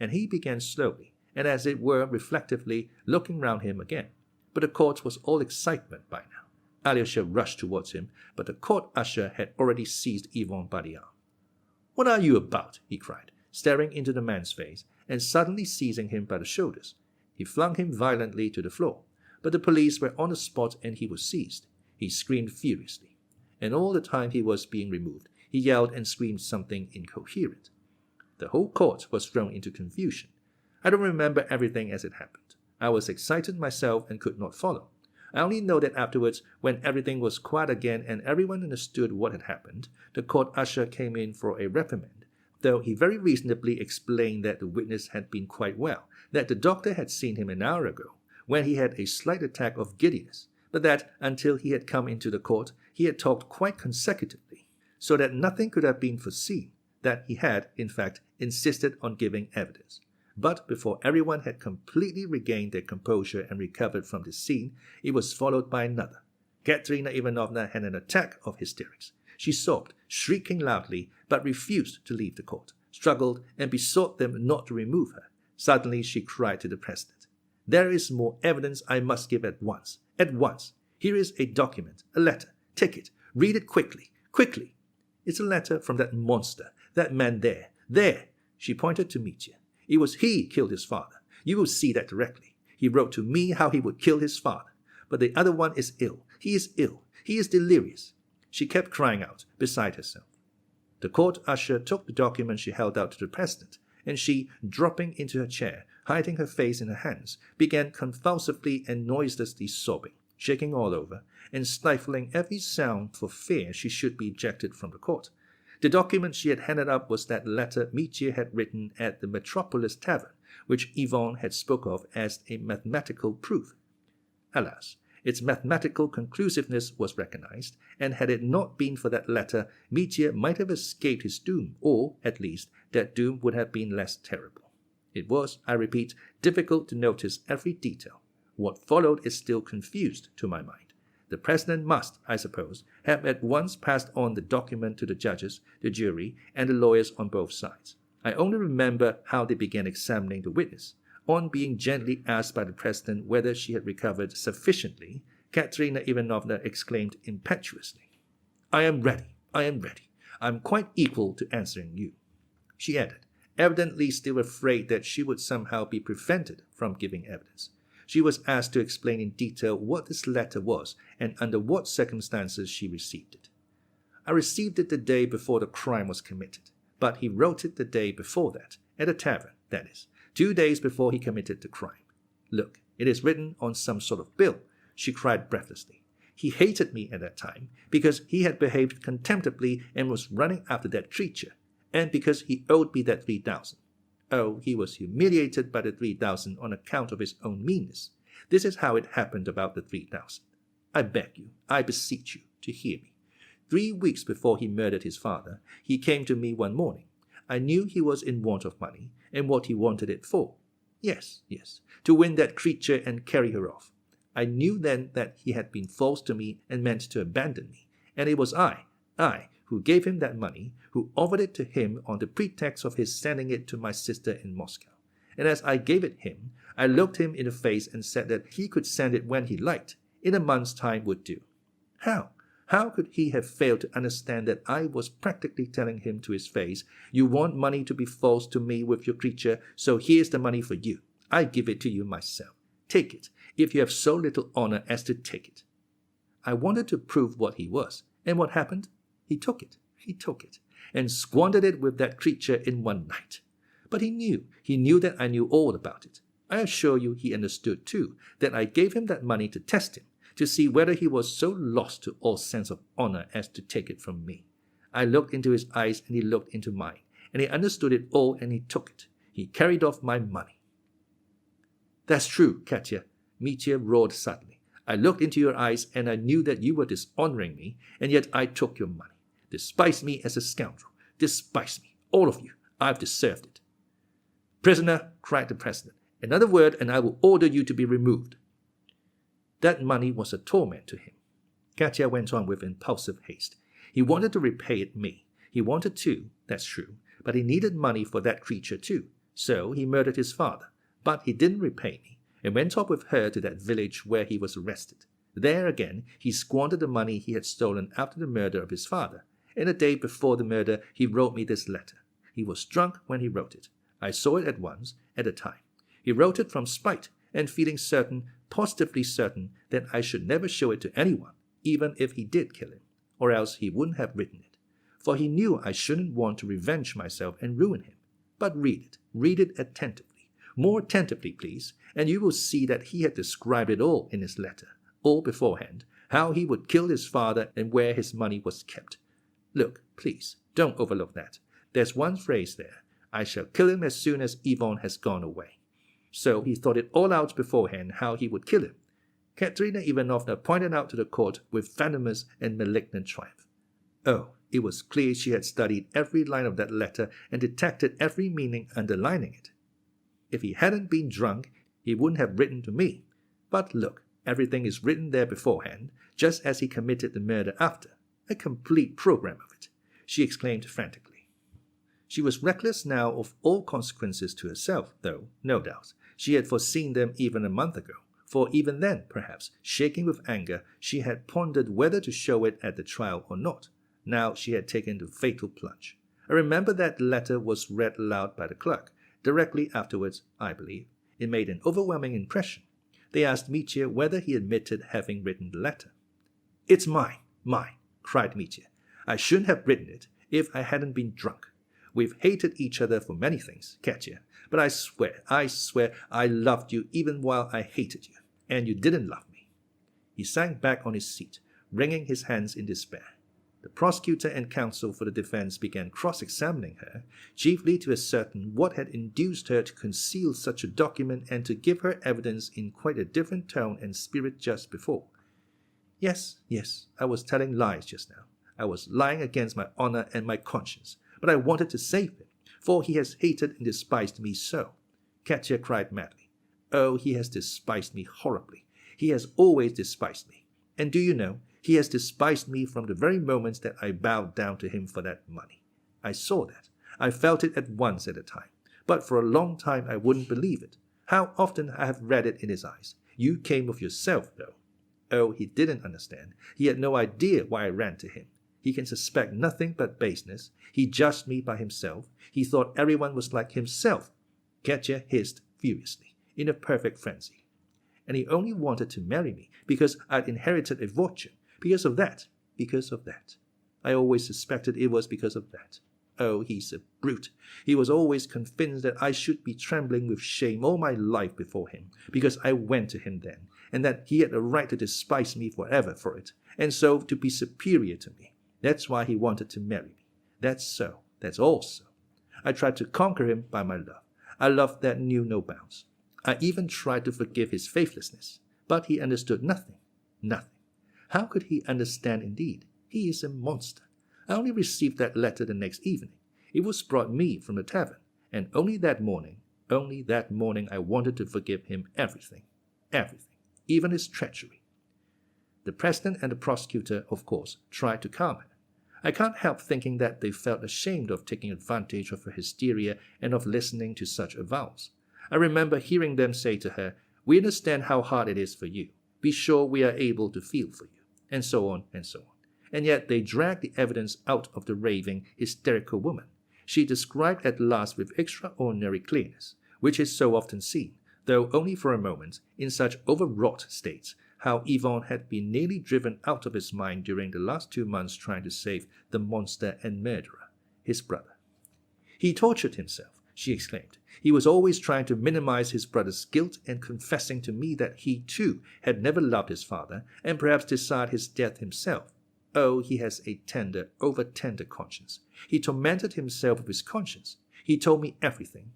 And he began slowly, and as it were reflectively, looking round him again. But the court was all excitement by now. Alyosha rushed towards him, but the court usher had already seized Ivan by the arm. "What are you about?" he cried, staring into the man's face, and suddenly seizing him by the shoulders. He flung him violently to the floor, but the police were on the spot and he was seized. He screamed furiously. And all the time he was being removed, he yelled and screamed something incoherent. The whole court was thrown into confusion. I don't remember everything as it happened. I was excited myself and could not follow. I only know that afterwards, when everything was quiet again and everyone understood what had happened, the court usher came in for a reprimand, though he very reasonably explained that the witness had been quite well, that the doctor had seen him an hour ago, when he had a slight attack of giddiness, but that until he had come into the court, he had talked quite consecutively, so that nothing could have been foreseen, that he had, in fact, insisted on giving evidence. But before everyone had completely regained their composure and recovered from the scene, it was followed by another. Katerina Ivanovna had an attack of hysterics. She sobbed, shrieking loudly, but refused to leave the court, struggled, and besought them not to remove her. Suddenly she cried to the president, "There is more evidence I must give at once. At once. Here is a document, a letter. Take it. Read it quickly. Quickly. It's a letter from that monster, that man there. There." She pointed to Mitya. "It was he killed his father. You will see that directly. He wrote to me how he would kill his father. But the other one is ill. He is ill. He is delirious." She kept crying out, beside herself. The court usher took the document she held out to the president, and she, dropping into her chair, hiding her face in her hands, began convulsively and noiselessly sobbing, shaking all over, and stifling every sound for fear she should be ejected from the court. The document she had handed up was that letter Mitya had written at the Metropolis Tavern, which Ivan had spoke of as a mathematical proof. Alas, its mathematical conclusiveness was recognized, and had it not been for that letter, Mitya might have escaped his doom, or, at least, that doom would have been less terrible. It was, I repeat, difficult to notice every detail. What followed is still confused to my mind. The president must, I suppose, have at once passed on the document to the judges, the jury, and the lawyers on both sides. I only remember how they began examining the witness. On being gently asked by the president whether she had recovered sufficiently, Katerina Ivanovna exclaimed impetuously, "I am ready. I am ready. I am quite equal to answering you." She added, evidently still afraid that she would somehow be prevented from giving evidence. She was asked to explain in detail what this letter was and under what circumstances she received it. "I received it the day before the crime was committed, but he wrote it the day before that, at a tavern, that is, 2 days before he committed the crime. Look, it is written on some sort of bill," she cried breathlessly. "He hated me at that time because he had behaved contemptibly and was running after that creature, and because he owed me that 3,000. Oh, he was humiliated by the 3,000 on account of his own meanness. This is how it happened about the 3,000. I beg you, I beseech you, to hear me. 3 weeks before he murdered his father, he came to me one morning. I knew he was in want of money, and what he wanted it for. Yes, to win that creature and carry her off. I knew then that he had been false to me and meant to abandon me, and it was I, who gave him that money, who offered it to him on the pretext of his sending it to my sister in Moscow. And as I gave it him, I looked him in the face and said that he could send it when he liked, in a month's time would do. How? How could he have failed to understand that I was practically telling him to his face, 'You want money to be false to me with your creature, so here's the money for you. I give it to you myself. Take it, if you have so little honor as to take it.' I wanted to prove what he was, and what happened? He took it, and squandered it with that creature in one night. But he knew that I knew all about it. I assure you he understood too that I gave him that money to test him, to see whether he was so lost to all sense of honor as to take it from me. I looked into his eyes and he looked into mine, and he understood it all and he took it. He carried off my money." "That's true, Katya," Mitya roared suddenly. "I looked into your eyes and I knew that you were dishonoring me, and yet I took your money. Despise me as a scoundrel. Despise me. All of you. I've deserved it." "Prisoner," cried the president, "another word and I will order you to be removed." That money was a torment to him. Katya went on with impulsive haste. He wanted to repay it me. He wanted to, that's true, but he needed money for that creature too. So he murdered his father. But he didn't repay me, and went off with her to that village where he was arrested. There again, he squandered the money he had stolen after the murder of his father, and the day before the murder he wrote me this letter. He was drunk when he wrote it. I saw it at once, at the time. He wrote it from spite, and feeling certain, positively certain, that I should never show it to anyone, even if he did kill him, or else he wouldn't have written it. For he knew I shouldn't want to revenge myself and ruin him. But read it attentively. More attentively, please, and you will see that he had described it all in his letter, all beforehand, how he would kill his father and where his money was kept. Look, please, don't overlook that. There's one phrase there, I shall kill him as soon as Ivan has gone away. So he thought it all out beforehand how he would kill him. Katerina Ivanovna pointed out to the court with venomous and malignant triumph. Oh, it was clear she had studied every line of that letter and detected every meaning underlining it. If he hadn't been drunk, he wouldn't have written to me. But look, everything is written there beforehand, just as he committed the murder after. A complete program of it, she exclaimed frantically. She was reckless now of all consequences to herself, though, no doubt, she had foreseen them even a month ago, for even then, perhaps, shaking with anger, she had pondered whether to show it at the trial or not. Now she had taken the fatal plunge. I remember that the letter was read aloud by the clerk. Directly afterwards, I believe. It made an overwhelming impression. They asked Mitya whether he admitted having written the letter. "It's mine, cried Mitya. "I shouldn't have written it if I hadn't been drunk. We've hated each other for many things, Katya, but I swear, I loved you even while I hated you, and you didn't love me." He sank back on his seat, wringing his hands in despair. The prosecutor and counsel for the defense began cross-examining her, chiefly to ascertain what had induced her to conceal such a document and to give her evidence in quite a different tone and spirit just before. Yes, I was telling lies just now. I was lying against my honor and my conscience, but I wanted to save him, for he has hated and despised me so. Katya cried madly. Oh, he has despised me horribly. He has always despised me. And do you know, he has despised me from the very moments that I bowed down to him for that money. I saw that. I felt it at once at the time. But for a long time I wouldn't believe it. How often I have read it in his eyes. You came of yourself, though. Oh, he didn't understand. He had no idea why I ran to him. He can suspect nothing but baseness. He judged me by himself. He thought everyone was like himself. Katya hissed furiously, in a perfect frenzy. And he only wanted to marry me because I'd inherited a fortune. Because of that. I always suspected it was because of that. Oh, he's a brute. He was always convinced that I should be trembling with shame all my life before him, because I went to him then, and that he had a right to despise me forever for it, and so to be superior to me. That's why he wanted to marry me. That's so. That's all so. I tried to conquer him by my love. A love that knew no bounds. I even tried to forgive his faithlessness, but he understood nothing. Nothing. How could he understand indeed? He is a monster. I only received that letter the next evening. It was brought me from the tavern, and only that morning I wanted to forgive him everything, even his treachery. The president and the prosecutor, of course, tried to calm her. I can't help thinking that they felt ashamed of taking advantage of her hysteria and of listening to such avowals. I remember hearing them say to her, "We understand how hard it is for you. Be sure we are able to feel for you," and so on and so on. And yet they dragged the evidence out of the raving, hysterical woman. She described at last with extraordinary clearness, which is so often seen, though only for a moment, in such overwrought states, how Ivan had been nearly driven out of his mind during the last 2 months trying to save the monster and murderer, his brother. He tortured himself, she exclaimed. He was always trying to minimize his brother's guilt and confessing to me that he, too, had never loved his father and perhaps desired his death himself. Oh, he has a tender, over-tender conscience. He tormented himself with his conscience. He told me everything.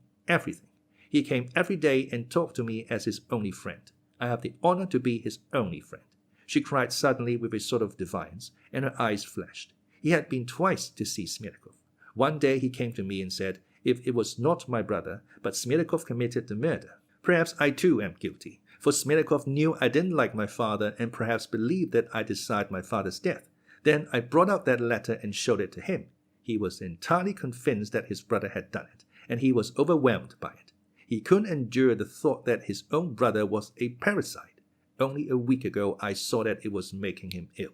He came every day and talked to me as his only friend. I have the honor to be his only friend. She cried suddenly with a sort of defiance, and her eyes flashed. He had been twice to see Smerdyakov. One day he came to me and said, if it was not my brother, but Smerdyakov committed the murder, perhaps I too am guilty, for Smerdyakov knew I didn't like my father and perhaps believed that I desired my father's death. Then I brought out that letter and showed it to him. He was entirely convinced that his brother had done it, and he was overwhelmed by it. He couldn't endure the thought that his own brother was a parricide. Only a week ago I saw that it was making him ill.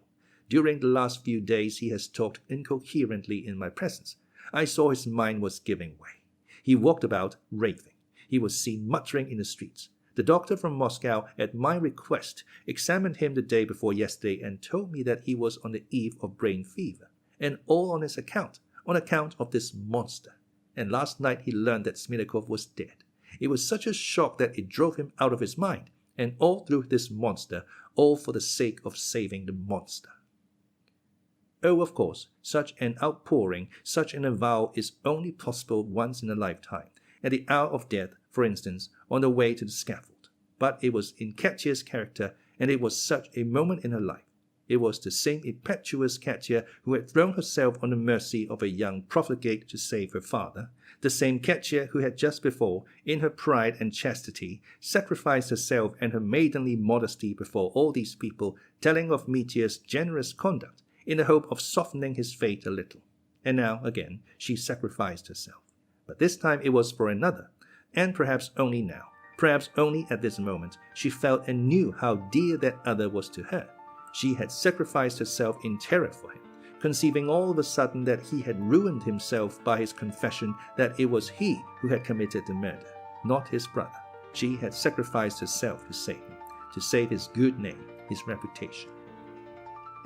During the last few days he has talked incoherently in my presence. I saw his mind was giving way. He walked about raving. He was seen muttering in the streets. The doctor from Moscow, at my request, examined him the day before yesterday and told me that he was on the eve of brain fever, and all on his account, on account of this monster. And last night he learned that Smerdyakov was dead. It was such a shock that it drove him out of his mind, and all through this monster, all for the sake of saving the monster. Oh, of course, such an outpouring, such an avowal is only possible once in a lifetime, at the hour of death, for instance, on the way to the scaffold. But it was in Katya's character, and it was such a moment in her life. It was the same impetuous Katya who had thrown herself on the mercy of a young profligate to save her father, the same Katya who had just before, in her pride and chastity, sacrificed herself and her maidenly modesty before all these people, telling of Mitya's generous conduct, in the hope of softening his fate a little. And now, again, she sacrificed herself. But this time it was for another, and perhaps only now, perhaps only at this moment, she felt and knew how dear that other was to her. She had sacrificed herself in terror for him, conceiving all of a sudden that he had ruined himself by his confession that it was he who had committed the murder, not his brother. She had sacrificed herself to save him, to save his good name, his reputation.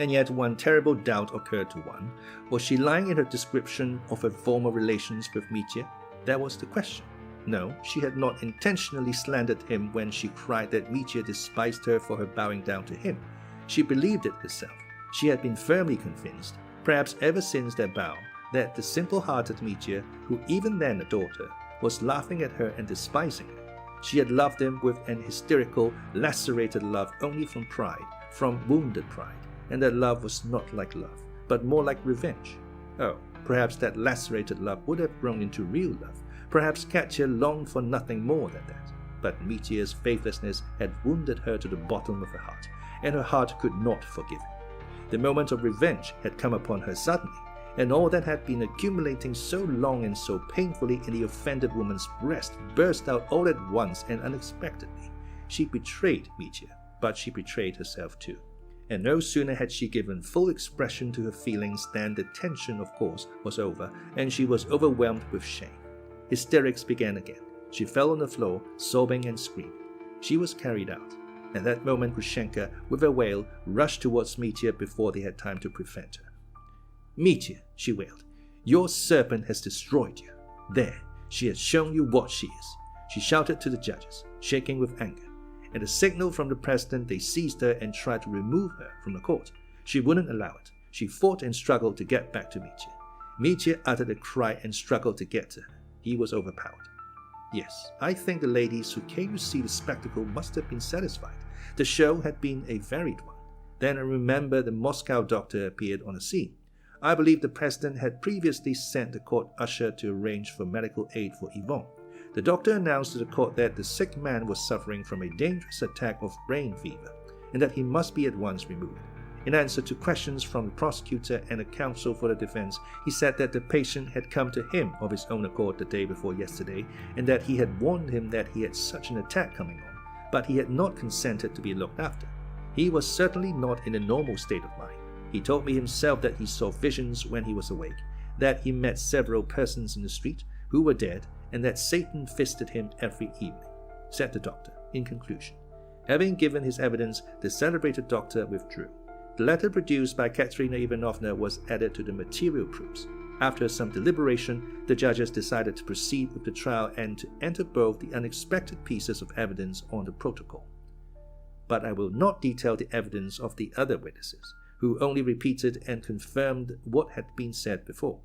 And yet one terrible doubt occurred to one. Was she lying in her description of her former relations with Mitya? That was the question. No, she had not intentionally slandered him when she cried that Mitya despised her for her bowing down to him. She believed it herself. She had been firmly convinced, perhaps ever since their bow, that the simple-hearted Mitya, who even then adored her, was laughing at her and despising her. She had loved him with an hysterical, lacerated love only from pride, from wounded pride, and that love was not like love, but more like revenge. Oh, perhaps that lacerated love would have grown into real love. Perhaps Katya longed for nothing more than that. But Mitya's faithlessness had wounded her to the bottom of her heart, and her heart could not forgive him. The moment of revenge had come upon her suddenly, and all that had been accumulating so long and so painfully in the offended woman's breast burst out all at once and unexpectedly. She betrayed Mitya, but she betrayed herself too. And no sooner had she given full expression to her feelings than the tension, of course, was over, and she was overwhelmed with shame. Hysterics began again. She fell on the floor, sobbing and screaming. She was carried out. At that moment, Grushenka, with a wail, rushed towards Mitya before they had time to prevent her. "Mitya," she wailed, "your serpent has destroyed you. There, she has shown you what she is." She shouted to the judges, shaking with anger. At a signal from the president, they seized her and tried to remove her from the court. She wouldn't allow it. She fought and struggled to get back to Mitya. Mitya uttered a cry and struggled to get to her. He was overpowered. Yes, I think the ladies who came to see the spectacle must have been satisfied. The show had been a varied one. Then I remember the Moscow doctor appeared on the scene. I believe the president had previously sent the court usher to arrange for medical aid for Yvonne. The doctor announced to the court that the sick man was suffering from a dangerous attack of brain fever, and that he must be at once removed. In answer to questions from the prosecutor and the counsel for the defense, he said that the patient had come to him of his own accord the day before yesterday, and that he had warned him that he had such an attack coming on, but he had not consented to be looked after. He was certainly not in a normal state of mind. He told me himself that he saw visions when he was awake, that he met several persons in the street who were dead, and that Satan visited him every evening, said the doctor in conclusion. Having given his evidence, the celebrated doctor withdrew. The letter produced by Katerina Ivanovna was added to the material proofs. After some deliberation, the judges decided to proceed with the trial and to enter both the unexpected pieces of evidence on the protocol. But I will not detail the evidence of the other witnesses, who only repeated and confirmed what had been said before,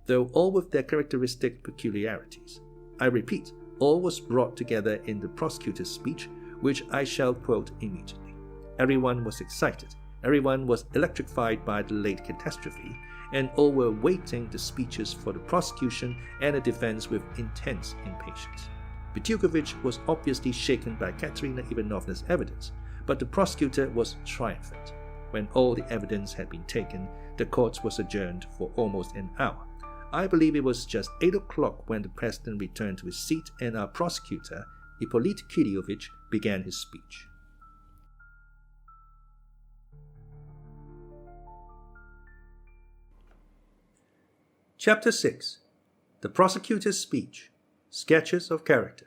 though all with their characteristic peculiarities. I repeat, all was brought together in the prosecutor's speech, which I shall quote immediately. Everyone was excited, Everyone was electrified by the late catastrophe, and all were waiting the speeches for the prosecution and the defense with intense impatience. Petrukovich was obviously shaken by Katerina Ivanovna's evidence, but the prosecutor was triumphant. When all the evidence had been taken, the court was adjourned for almost an hour. I believe it was just 8 o'clock when the president returned to his seat and our prosecutor, Ippolit Kiryovich, began his speech. Chapter 6. The Prosecutor's Speech. Sketches of Character.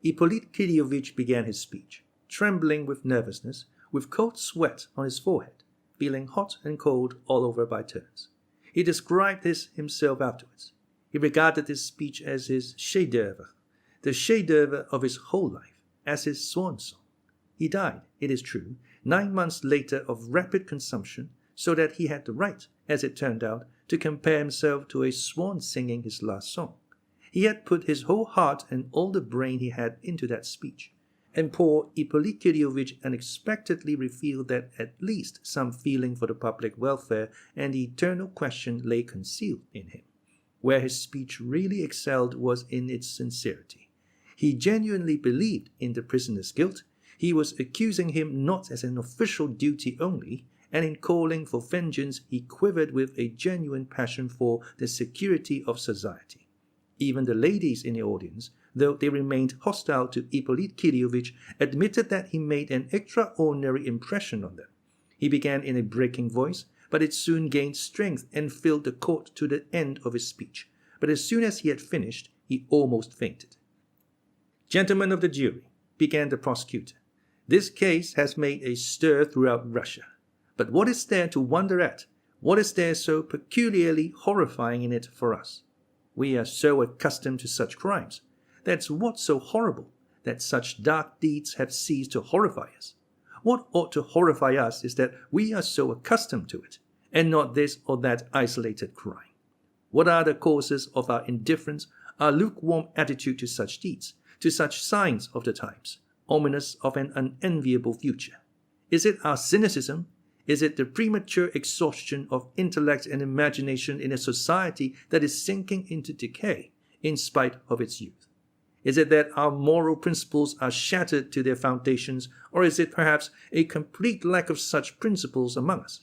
Ippolit Kiryovich began his speech, trembling with nervousness, with cold sweat on his forehead, feeling hot and cold all over by turns. He described this himself afterwards. He regarded this speech as his chef-d'oeuvre, the chef-d'oeuvre of his whole life, as his swan song. He died, it is true, 9 months later of rapid consumption, so that he had the right, as it turned out, to compare himself to a swan singing his last song. He had put his whole heart and all the brain he had into that speech, and poor Ippolit Kiryovich unexpectedly revealed that at least some feeling for the public welfare and the eternal question lay concealed in him. Where his speech really excelled was in its sincerity. He genuinely believed in the prisoner's guilt. He was accusing him not as an official duty only, and in calling for vengeance he quivered with a genuine passion for the security of society. Even the ladies in the audience, though they remained hostile to Ippolit Kiryovich, admitted that he made an extraordinary impression on them. He began in a breaking voice, but it soon gained strength and filled the court to the end of his speech. But as soon as he had finished, he almost fainted. "Gentlemen of the jury," began the prosecutor, "this case has made a stir throughout Russia. But what is there to wonder at? What is there so peculiarly horrifying in it for us? We are so accustomed to such crimes. That's what's so horrible, that such dark deeds have ceased to horrify us. What ought to horrify us is that we are so accustomed to it, and not this or that isolated crime. What are the causes of our indifference, our lukewarm attitude to such deeds, to such signs of the times, ominous of an unenviable future? Is it our cynicism? Is it the premature exhaustion of intellect and imagination in a society that is sinking into decay in spite of its youth? Is it that our moral principles are shattered to their foundations, or is it perhaps a complete lack of such principles among us?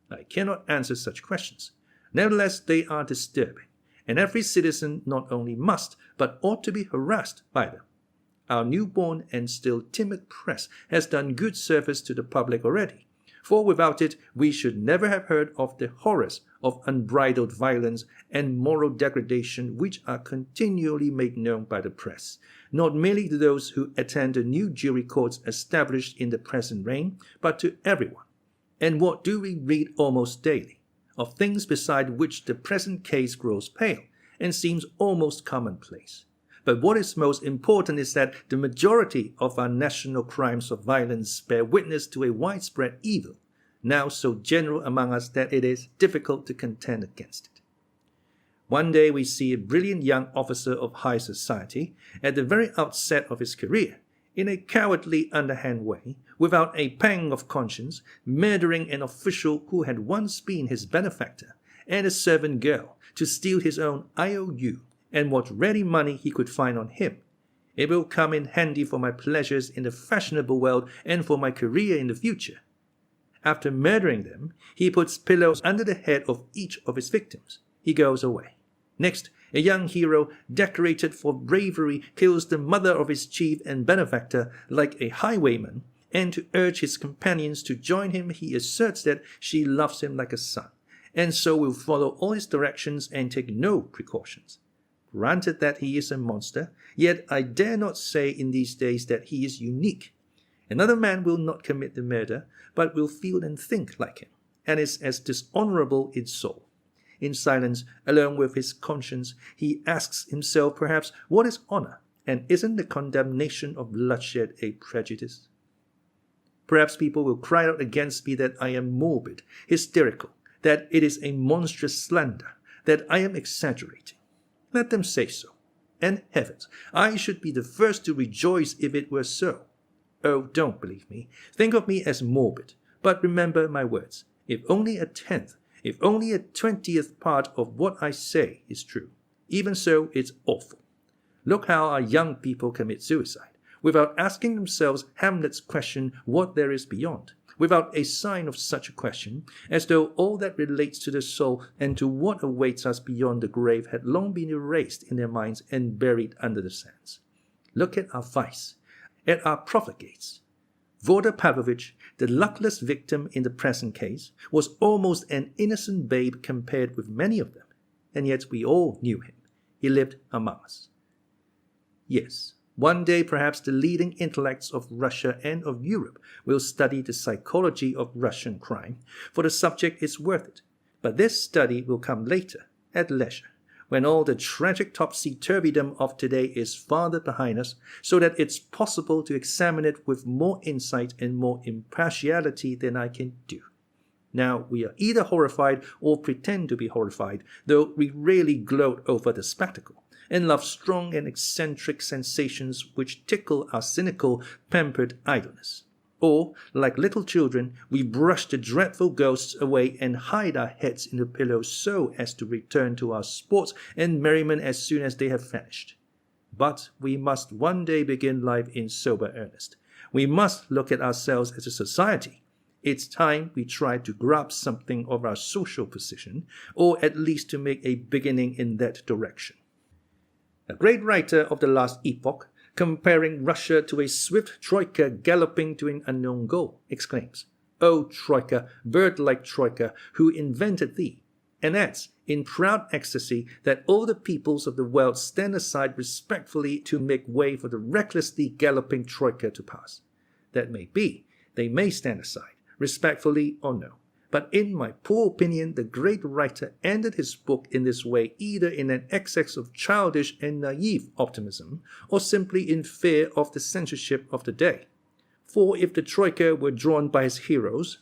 I cannot answer such questions. Nevertheless, they are disturbing, and every citizen not only must, but ought to be harassed by them. Our newborn and still timid press has done good service to the public already, for without it we should never have heard of the horrors of unbridled violence and moral degradation which are continually made known by the press, not merely to those who attend the new jury courts established in the present reign, but to everyone. And what do we read almost daily? Of things beside which the present case grows pale and seems almost commonplace. But what is most important is that the majority of our national crimes of violence bear witness to a widespread evil, now so general among us that it is difficult to contend against it. One day we see a brilliant young officer of high society, at the very outset of his career, in a cowardly underhand way, without a pang of conscience, murdering an official who had once been his benefactor, and a servant girl, to steal his own IOU, and what ready money he could find on him. It will come in handy for my pleasures in the fashionable world and for my career in the future. After murdering them, he puts pillows under the head of each of his victims. He goes away. Next, a young hero, decorated for bravery, kills the mother of his chief and benefactor like a highwayman, and to urge his companions to join him, he asserts that she loves him like a son, and so will follow all his directions and take no precautions. Granted that he is a monster, yet I dare not say in these days that he is unique. Another man will not commit the murder, but will feel and think like him, and is as dishonorable in soul. In silence, alone with his conscience, he asks himself perhaps what is honor, and isn't the condemnation of bloodshed a prejudice? Perhaps people will cry out against me that I am morbid, hysterical, that it is a monstrous slander, that I am exaggerating. Let them say so. And heavens, I should be the first to rejoice if it were so. Oh, don't believe me. Think of me as morbid, But remember my words, if only a 10th, if only a 20th part of what I say is true, even so it's awful. Look how our young people commit suicide, without asking themselves Hamlet's question, what there is beyond, without a sign of such a question, as though all that relates to the soul and to what awaits us beyond the grave had long been erased in their minds and buried under the sands. Look at our vice, at our profligates. Fyodor Pavlovich, the luckless victim in the present case, was almost an innocent babe compared with many of them, and yet we all knew him. He lived among us. Yes, one day perhaps the leading intellects of Russia and of Europe will study the psychology of Russian crime, for the subject is worth it. But this study will come later, at leisure, when all the tragic topsy-turvydom of today is farther behind us, so that it's possible to examine it with more insight and more impartiality than I can do. Now, we are either horrified or pretend to be horrified, though we rarely gloat over the spectacle, and love strong and eccentric sensations which tickle our cynical, pampered idleness. Or, like little children, we brush the dreadful ghosts away and hide our heads in the pillows so as to return to our sports and merriment as soon as they have vanished. But we must one day begin life in sober earnest. We must look at ourselves as a society. It's time we tried to grasp something of our social position, or at least to make a beginning in that direction. A great writer of the last epoch, comparing Russia to a swift troika galloping to an unknown goal, exclaims, "O troika, bird-like troika, who invented thee?" and adds, in proud ecstasy, that all the peoples of the world stand aside respectfully to make way for the recklessly galloping troika to pass. That may be, they may stand aside, respectfully or no. But in my poor opinion, the great writer ended his book in this way either in an excess of childish and naive optimism, or simply in fear of the censorship of the day. For if the troika were drawn by his heroes,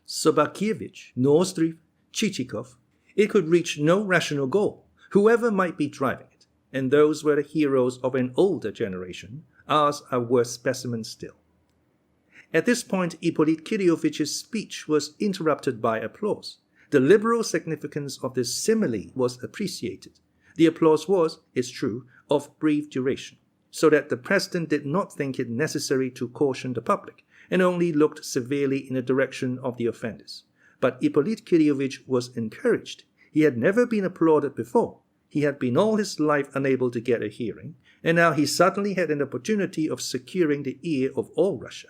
Sobakievich, Nozdrev, Chichikov, it could reach no rational goal, whoever might be driving it, and those were the heroes of an older generation. Ours are worse specimens still. At this point, Ippolit Kiryovich's speech was interrupted by applause. The liberal significance of this simile was appreciated. The applause was, it's true, of brief duration, so that the president did not think it necessary to caution the public, and only looked severely in the direction of the offenders. But Ippolit Kiryovich was encouraged. He had never been applauded before. He had been all his life unable to get a hearing, and now he suddenly had an opportunity of securing the ear of all Russia.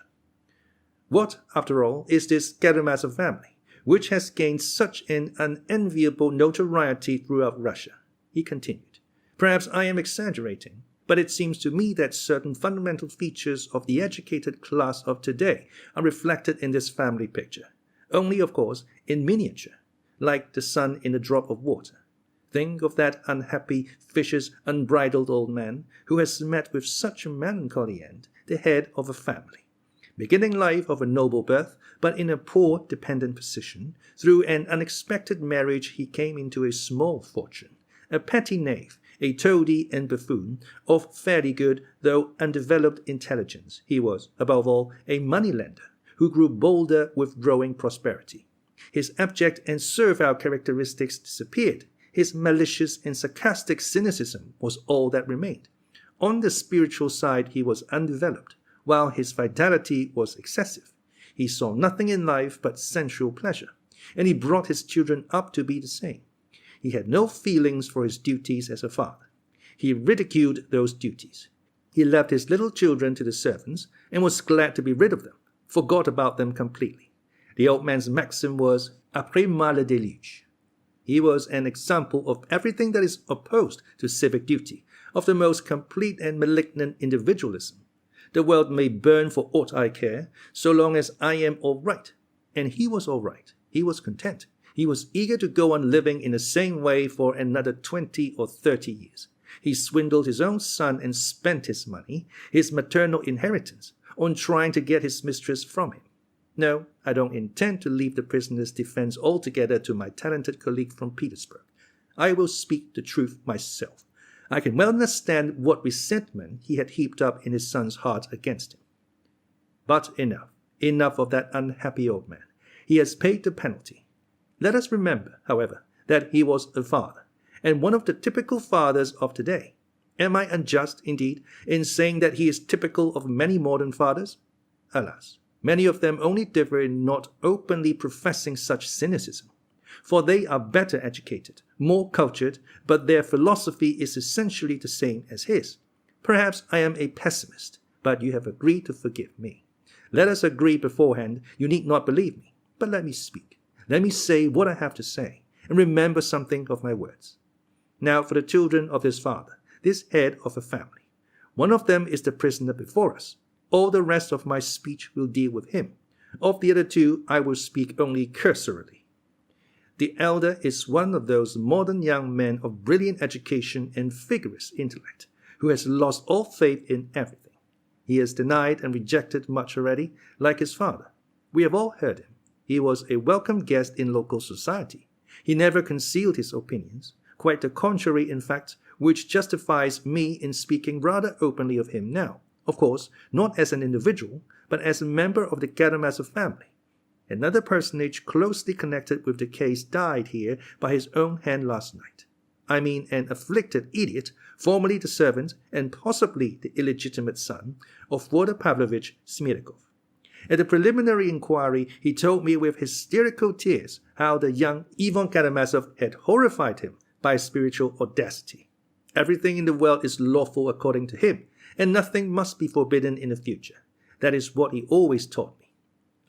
What, after all, is this Karamazov family, which has gained such an unenviable notoriety throughout Russia? He continued. Perhaps I am exaggerating, but it seems to me that certain fundamental features of the educated class of today are reflected in this family picture, only, of course, in miniature, like the sun in a drop of water. Think of that unhappy, vicious, unbridled old man who has met with such a melancholy end, the head of a family. Beginning life of a noble birth, but in a poor, dependent position, through an unexpected marriage he came into a small fortune, a petty knave, a toady and buffoon, of fairly good, though undeveloped intelligence. He was, above all, a moneylender, who grew bolder with growing prosperity. His abject and servile characteristics disappeared. His malicious and sarcastic cynicism was all that remained. On the spiritual side he was undeveloped, while his vitality was excessive. He saw nothing in life but sensual pleasure, and he brought his children up to be the same. He had no feelings for his duties as a father. He ridiculed those duties. He left his little children to the servants, and was glad to be rid of them, forgot about them completely. The old man's maxim was, après moi le déluge. He was an example of everything that is opposed to civic duty, of the most complete and malignant individualism. The world may burn for aught I care, so long as I am all right. And he was all right. He was content. He was eager to go on living in the same way for another 20 or 30 years. He swindled his own son and spent his money, his maternal inheritance, on trying to get his mistress from him. No, I don't intend to leave the prisoner's defense altogether to my talented colleague from Petersburg. I will speak the truth myself. I can well understand what resentment he had heaped up in his son's heart against him. But enough of that unhappy old man. he has paid the penalty. Let us remember, however, that he was a father, and one of the typical fathers of today. Am I unjust, indeed, in saying that he is typical of many modern fathers? Alas, many of them only differ in not openly professing such cynicism, for they are better educated, more cultured, but their philosophy is essentially the same as his. Perhaps I am a pessimist, but you have agreed to forgive me. Let us agree beforehand. You need not believe me, but let me speak. Let me say what I have to say, and remember something of my words. Now for the children of this father, this head of a family. One of them is the prisoner before us. All the rest of my speech will deal with him. Of the other two, I will speak only cursorily. The elder is one of those modern young men of brilliant education and vigorous intellect, who has lost all faith in everything. He has denied and rejected much already, like his father. We have all heard him. He was a welcome guest in local society. He never concealed his opinions, quite the contrary in fact, which justifies me in speaking rather openly of him now. Of course, not as an individual, but as a member of the Karamazov family. Another personage closely connected with the case died here by his own hand last night. I mean an afflicted idiot, formerly the servant and possibly the illegitimate son of Fyodor Pavlovich Smerdyakov. At the preliminary inquiry, he told me with hysterical tears how the young Ivan Karamazov had horrified him by spiritual audacity. Everything in the world is lawful according to him, and nothing must be forbidden in the future. That is what he always taught me.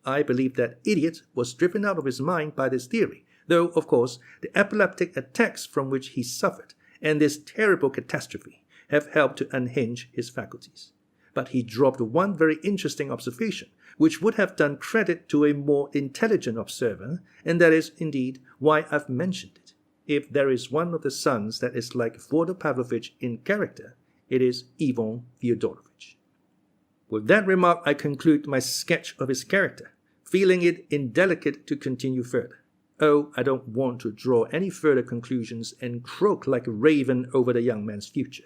I believe that idiot was driven out of his mind by this theory, though, of course, the epileptic attacks from which he suffered and this terrible catastrophe have helped to unhinge his faculties. But he dropped one very interesting observation, which would have done credit to a more intelligent observer, and that is, indeed, why I've mentioned it. If there is one of the sons that is like Fyodor Pavlovich in character, it is Ivan Fyodorovich. With that remark, I conclude my sketch of his character, feeling it indelicate to continue further. Oh, I don't want to draw any further conclusions and croak like a raven over the young man's future.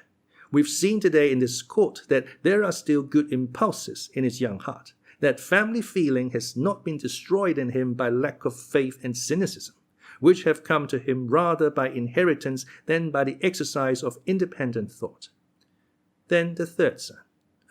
We've seen today in this court that there are still good impulses in his young heart, that family feeling has not been destroyed in him by lack of faith and cynicism, which have come to him rather by inheritance than by the exercise of independent thought. Then the third son.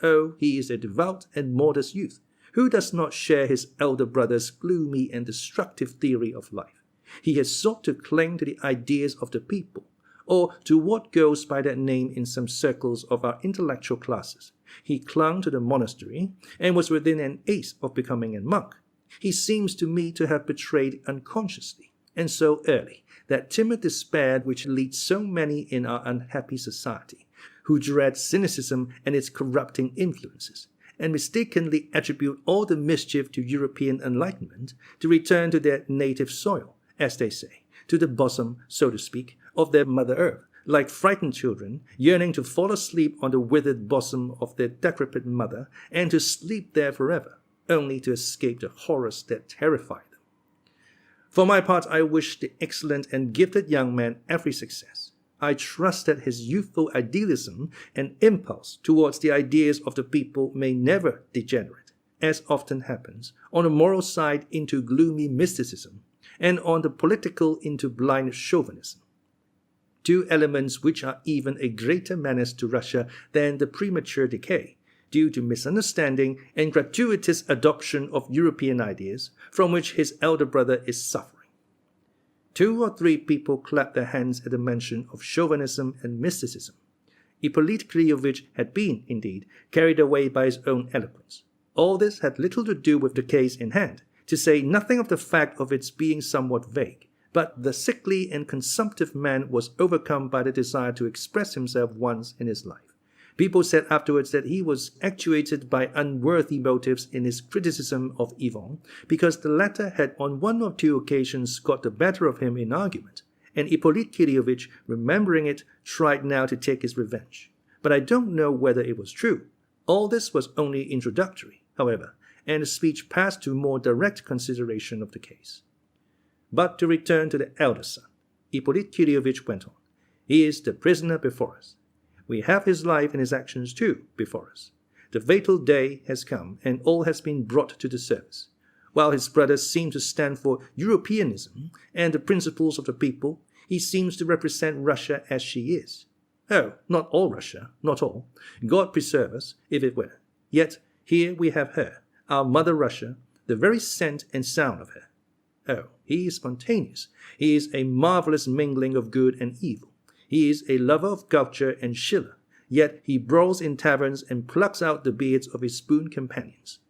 Oh, he is a devout and modest youth, who does not share his elder brother's gloomy and destructive theory of life. He has sought to cling to the ideas of the people, or to what goes by that name in some circles of our intellectual classes. He clung to the monastery, and was within an ace of becoming a monk. He seems to me to have betrayed unconsciously, and so early, that timid despair which leads so many in our unhappy society, who dread cynicism and its corrupting influences, and mistakenly attribute all the mischief to European enlightenment, to return to their native soil, as they say, to the bosom, so to speak, of their Mother Earth, like frightened children, yearning to fall asleep on the withered bosom of their decrepit mother, and to sleep there forever, only to escape the horrors that terrify them. For my part, I wish the excellent and gifted young man every success. I trust that his youthful idealism and impulse towards the ideas of the people may never degenerate, as often happens, on the moral side into gloomy mysticism, and on the political into blind chauvinism. Two elements which are even a greater menace to Russia than the premature decay, due to misunderstanding and gratuitous adoption of European ideas, from which his elder brother is suffering. 2 or 3 people clapped their hands at the mention of chauvinism and mysticism. Hippolyte Kirillovitch had been, indeed, carried away by his own eloquence. All this had little to do with the case in hand, to say nothing of the fact of its being somewhat vague. But the sickly and consumptive man was overcome by the desire to express himself once in his life. People said afterwards that he was actuated by unworthy motives in his criticism of Ivan, because the latter had on 1 or 2 occasions got the better of him in argument, and Hippolyte Kirillovitch, remembering it, tried now to take his revenge. But I don't know whether it was true. All this was only introductory, however, and the speech passed to more direct consideration of the case. But to return to the elder son, Hippolyte Kirillovitch went on. He is the prisoner before us. We have his life and his actions too before us. The fatal day has come, and all has been brought to the surface. While his brothers seem to stand for Europeanism and the principles of the people, he seems to represent Russia as she is. Oh, not all Russia, not all. God preserve us, if it were. Yet here we have her, our mother Russia, the very scent and sound of her. Oh, he is spontaneous. He is a marvelous mingling of good and evil. He is a lover of culture and Schiller, yet he brawls in taverns and plucks out the beards of his boon companions.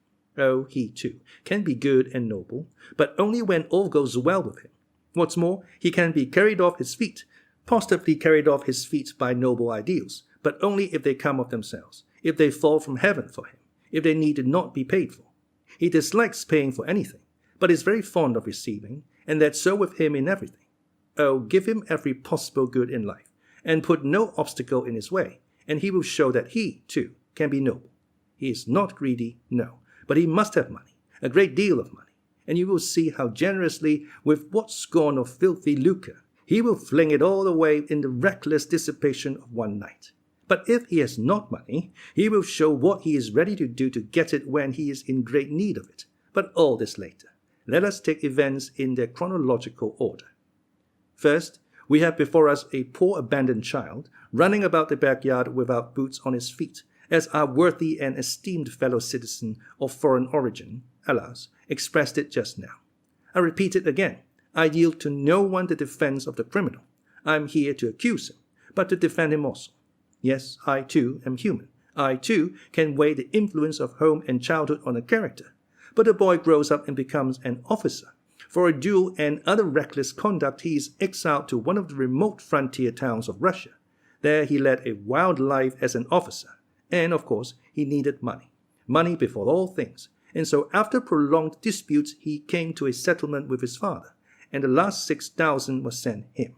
Oh, he, too, can be good and noble, but only when all goes well with him. What's more, he can be carried off his feet, positively carried off his feet by noble ideals, but only if they come of themselves, if they fall from heaven for him, if they need not be paid for. He dislikes paying for anything, but is very fond of receiving, and that's so with him in everything. Oh, give him every possible good in life, and put no obstacle in his way, and he will show that he, too, can be noble. He is not greedy, no, but he must have money, a great deal of money, and you will see how generously, with what scorn of filthy lucre, he will fling it all away in the reckless dissipation of one night. But if he has not money, he will show what he is ready to do to get it when he is in great need of it. But all this later. Let us take events in their chronological order. First, we have before us a poor abandoned child running about the backyard without boots on his feet, as our worthy and esteemed fellow citizen of foreign origin, alas, expressed it just now. I repeat it again. I yield to no one the defense of the criminal. I am here to accuse him, but to defend him also. Yes, I too am human. I too can weigh the influence of home and childhood on a character. But the boy grows up and becomes an officer. For a duel and other reckless conduct, he is exiled to one of the remote frontier towns of Russia. There he led a wild life as an officer. And, of course, he needed money. Money before all things. And so after prolonged disputes, he came to a settlement with his father, and the last 6,000 was sent him.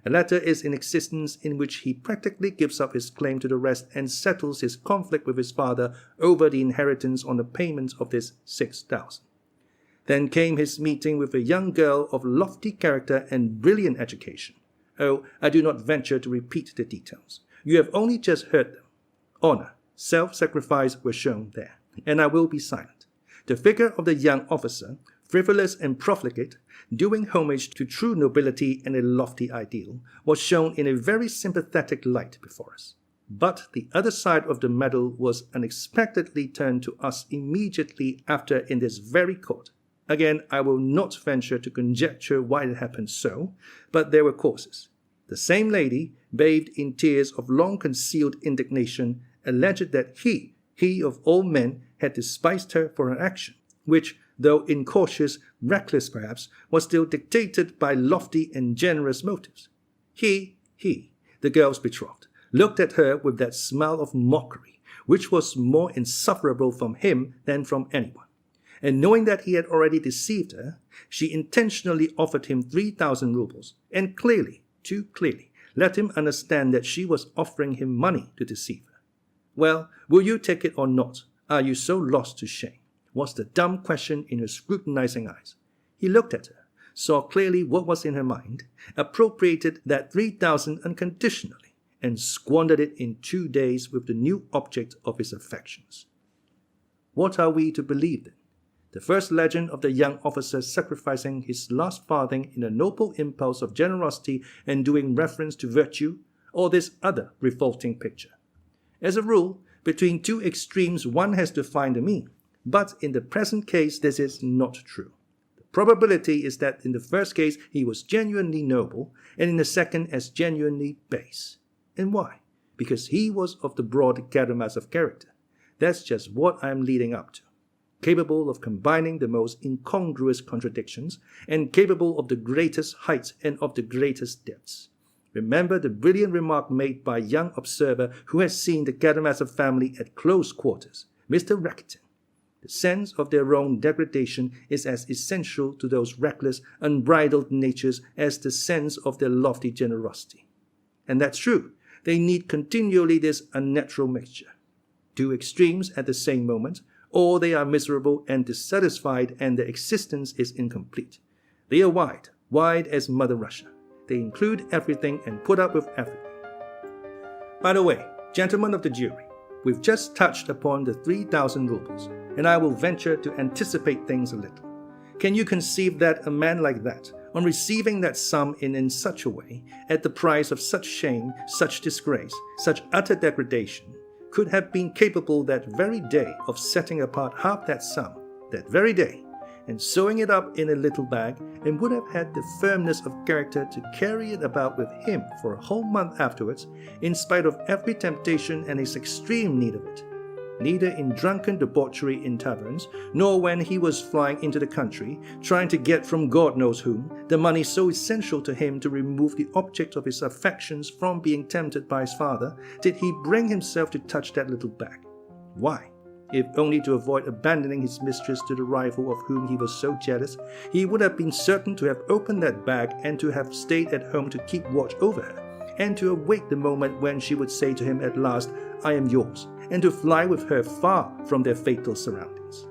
A letter is in existence in which he practically gives up his claim to the rest and settles his conflict with his father over the inheritance on the payment of this 6,000. Then came his meeting with a young girl of lofty character and brilliant education. Oh, I do not venture to repeat the details. You have only just heard them. Honor, self-sacrifice were shown there, and I will be silent. The figure of the young officer, frivolous and profligate, doing homage to true nobility and a lofty ideal, was shown in a very sympathetic light before us. But the other side of the medal was unexpectedly turned to us immediately after in this very court. Again, I will not venture to conjecture why it happened so, but there were causes. The same lady, bathed in tears of long-concealed indignation, alleged that he of all men, had despised her for her action, which, though incautious, reckless perhaps, was still dictated by lofty and generous motives. He, the girl's betrothed, looked at her with that smile of mockery, which was more insufferable from him than from anyone. And knowing that he had already deceived her, she intentionally offered him 3,000 rubles, and clearly, too clearly, let him understand that she was offering him money to deceive her. Well, will you take it or not? Are you so lost to shame? Was the dumb question in her scrutinizing eyes. He looked at her, saw clearly what was in her mind, appropriated that 3,000 unconditionally, and squandered it in 2 days with the new object of his affections. What are we to believe then? The first legend of the young officer sacrificing his last farthing in a noble impulse of generosity and doing reference to virtue, or this other revolting picture? As a rule, between two extremes one has to find a mean, but in the present case this is not true. The probability is that in the first case he was genuinely noble, and in the second as genuinely base. And why? Because he was of the broad Karamazov character. That's just what I am leading up to. Capable of combining the most incongruous contradictions, and capable of the greatest heights and of the greatest depths. Remember the brilliant remark made by a young observer who has seen the Karamazov family at close quarters, Mr. Rakitin. The sense of their own degradation is as essential to those reckless, unbridled natures as the sense of their lofty generosity. And that's true. They need continually this unnatural mixture. Two extremes at the same moment, or they are miserable and dissatisfied and their existence is incomplete. They are wide as Mother Russia. They include everything and put up with everything. By the way, gentlemen of the jury, we've just touched upon the 3,000 rubles, and I will venture to anticipate things a little. Can you conceive that a man like that, on receiving that sum in such a way, at the price of such shame, such disgrace, such utter degradation, could have been capable that very day of setting apart half that sum, that very day, and sewing it up in a little bag, and would have had the firmness of character to carry it about with him for a whole month afterwards, in spite of every temptation and his extreme need of it, neither in drunken debauchery in taverns, nor when he was flying into the country, trying to get from God knows whom the money so essential to him to remove the object of his affections from being tempted by his father, did he bring himself to touch that little bag. Why? If only to avoid abandoning his mistress to the rival of whom he was so jealous, he would have been certain to have opened that bag and to have stayed at home to keep watch over her, and to await the moment when she would say to him at last, "I am yours," and to fly with her far from their fatal surroundings.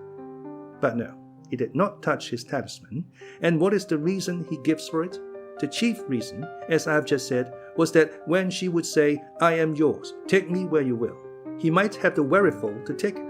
But no, he did not touch his talisman, and what is the reason he gives for it? The chief reason, as I have just said, was that when she would say, "I am yours, take me where you will," he might have the wherewithal to take her.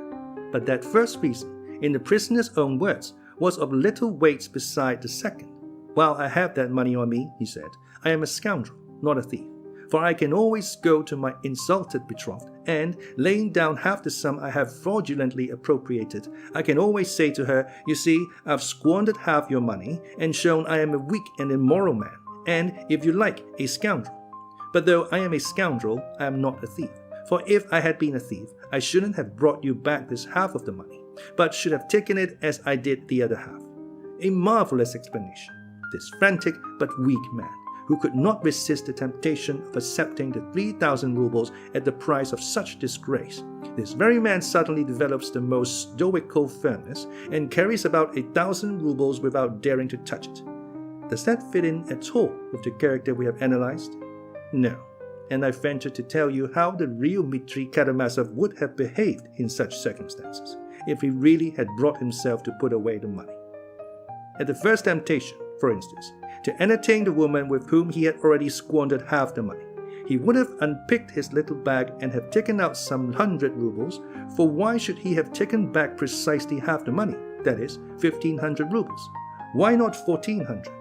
But that first reason, in the prisoner's own words, was of little weight beside the second. "While I have that money on me," he said, "I am a scoundrel, not a thief. For I can always go to my insulted betrothed, and, laying down half the sum I have fraudulently appropriated, I can always say to her, 'You see, I've squandered half your money, and shown I am a weak and immoral man, and, if you like, a scoundrel. But though I am a scoundrel, I am not a thief. For if I had been a thief, I shouldn't have brought you back this half of the money, but should have taken it as I did the other half.'" A marvelous explanation. This frantic but weak man, who could not resist the temptation of accepting the 3,000 rubles at the price of such disgrace, this very man suddenly develops the most stoical firmness and carries about 1,000 rubles without daring to touch it. Does that fit in at all with the character we have analyzed? No. And I venture to tell you how the real Dmitri Karamazov would have behaved in such circumstances, if he really had brought himself to put away the money. At the first temptation, for instance, to entertain the woman with whom he had already squandered half the money, he would have unpicked his little bag and have taken out some 100 rubles, for why should he have taken back precisely half the money, that is, 1,500 rubles? Why not 1,400?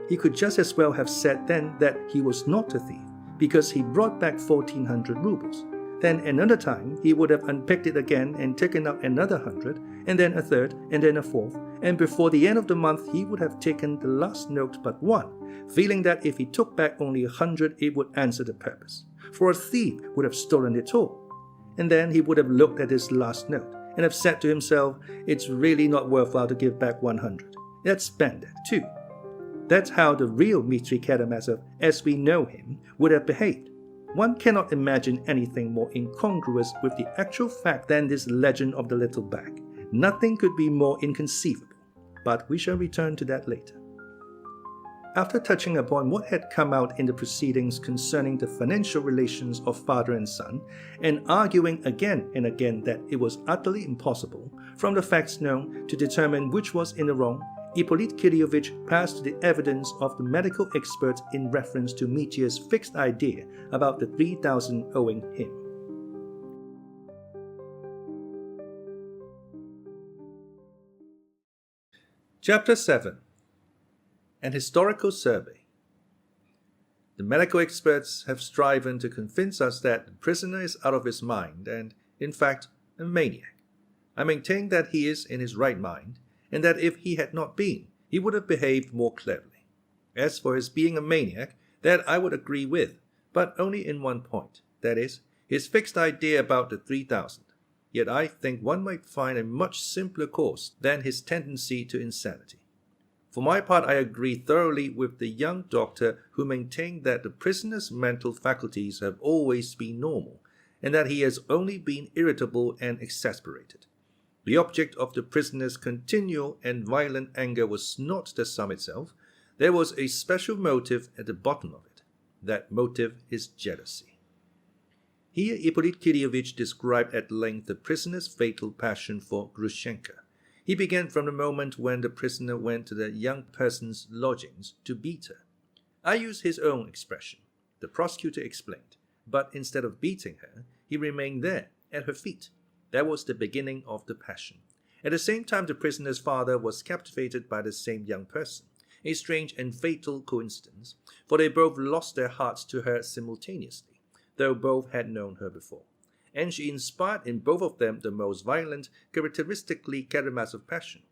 He could just as well have said then that he was not a thief, because he brought back 1,400 rubles. Then another time he would have unpicked it again and taken out another 100, and then a third, and then a fourth, and before the end of the month he would have taken the last note but one, feeling that if he took back only 100 it would answer the purpose, for a thief would have stolen it all. And then he would have looked at his last note and have said to himself, "It's really not worthwhile to give back 100. Let's spend that too." That's how the real Dmitri Karamazov, as we know him, would have behaved. One cannot imagine anything more incongruous with the actual fact than this legend of the little bag. Nothing could be more inconceivable, but we shall return to that later. After touching upon what had come out in the proceedings concerning the financial relations of father and son, and arguing again and again that it was utterly impossible, from the facts known, to determine which was in the wrong, Ippolit Kiryovich passed to the evidence of the medical experts in reference to Mitya's fixed idea about the 3,000 owing him. Chapter 7. An Historical Survey. The medical experts have striven to convince us that the prisoner is out of his mind and, in fact, a maniac. I maintain that he is in his right mind, and that if he had not been, he would have behaved more cleverly. As for his being a maniac, that I would agree with, but only in one point, that is, his fixed idea about the 3,000. Yet I think one might find a much simpler cause than his tendency to insanity. For my part, I agree thoroughly with the young doctor who maintained that the prisoner's mental faculties have always been normal, and that he has only been irritable and exasperated. The object of the prisoner's continual and violent anger was not the sum itself. There was a special motive at the bottom of it. That motive is jealousy. Here Ippolit Kiryovich described at length the prisoner's fatal passion for Grushenka. He began from the moment when the prisoner went to the young person's lodgings to beat her. I use his own expression. The prosecutor explained. But instead of beating her, he remained there, at her feet. That was the beginning of the passion. At the same time, the prisoner's father was captivated by the same young person, a strange and fatal coincidence, for they both lost their hearts to her simultaneously, though both had known her before, and she inspired in both of them the most violent, characteristically Karamazov passion.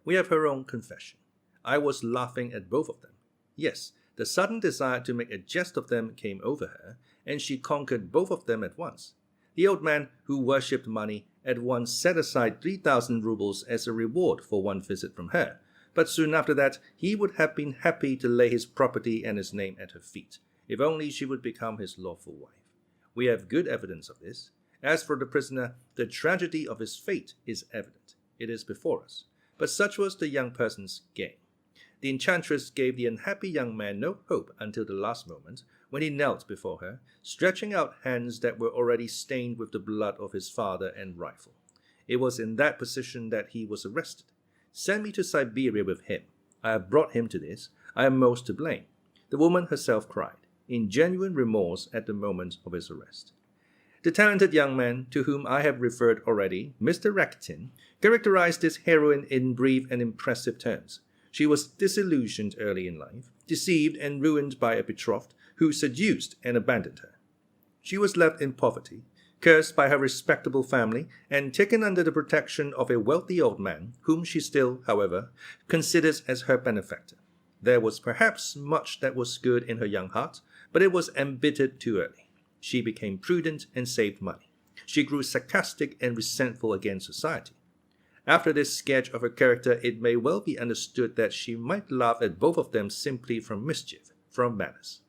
We have her own confession. I was laughing at both of them. Yes, the sudden desire to make a jest of them came over her, and she conquered both of them at once. The old man, who worshipped money, at once set aside 3,000 rubles as a reward for one visit from her, but soon after that he would have been happy to lay his property and his name at her feet, if only she would become his lawful wife. We have good evidence of this. As for the prisoner, the tragedy of his fate is evident. It is before us. But such was the young person's game. The enchantress gave the unhappy young man no hope until the last moment, when he knelt before her, stretching out hands that were already stained with the blood of his father and rifle. It was in that position that he was arrested. Send me to Siberia with him. I have brought him to this. I am most to blame. The woman herself cried, in genuine remorse at the moment of his arrest. The talented young man, to whom I have referred already, Mr. Rakitin, characterized this heroine in brief and impressive terms. She was disillusioned early in life, deceived and ruined by a betrothed who seduced and abandoned her. She was left in poverty, cursed by her respectable family, and taken under the protection of a wealthy old man, whom she still, however, considers as her benefactor. There was perhaps much that was good in her young heart, but it was embittered too early. She became prudent and saved money. She grew sarcastic and resentful against society. After this sketch of her character, it may well be understood that she might laugh at both of them simply from mischief, from malice.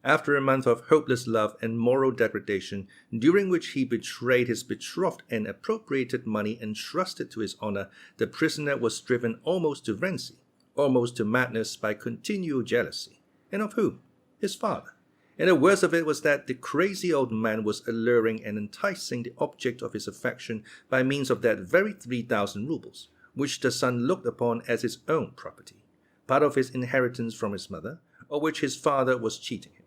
After a month of hopeless love and moral degradation, during which he betrayed his betrothed and appropriated money entrusted to his honor, the prisoner was driven almost to frenzy, almost to madness by continual jealousy. And of whom? His father. And the worst of it was that the crazy old man was alluring and enticing the object of his affection by means of that very 3,000 rubles, which the son looked upon as his own property, part of his inheritance from his mother, or which his father was cheating him.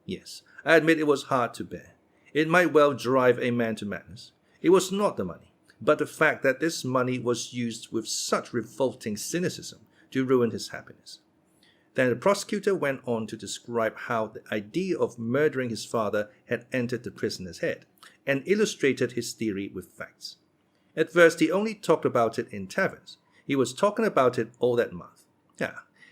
Yes, I admit it was hard to bear. It might well drive a man to madness. It was not the money, but the fact that this money was used with such revolting cynicism to ruin his happiness. Then the prosecutor went on to describe how the idea of murdering his father had entered the prisoner's head, and illustrated his theory with facts. At first he only talked about it in taverns. He was talking about it all that month.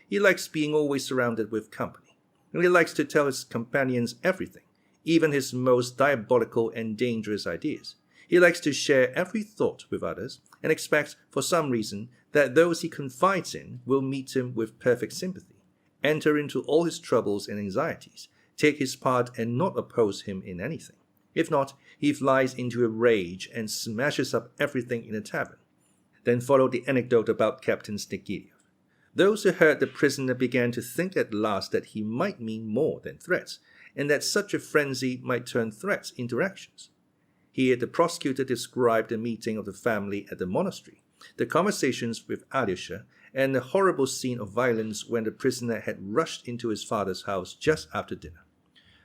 He likes being always surrounded with company, and he likes to tell his companions everything, even his most diabolical and dangerous ideas. He likes to share every thought with others, and expects, for some reason, that those he confides in will meet him with perfect sympathy, enter into all his troubles and anxieties, take his part and not oppose him in anything. If not, he flies into a rage and smashes up everything in a tavern. Then followed the anecdote about Captain Snegiryov. Those who heard the prisoner began to think at last that he might mean more than threats, and that such a frenzy might turn threats into actions. Here the prosecutor described the meeting of the family at the monastery, the conversations with Alyosha, and the horrible scene of violence when the prisoner had rushed into his father's house just after dinner.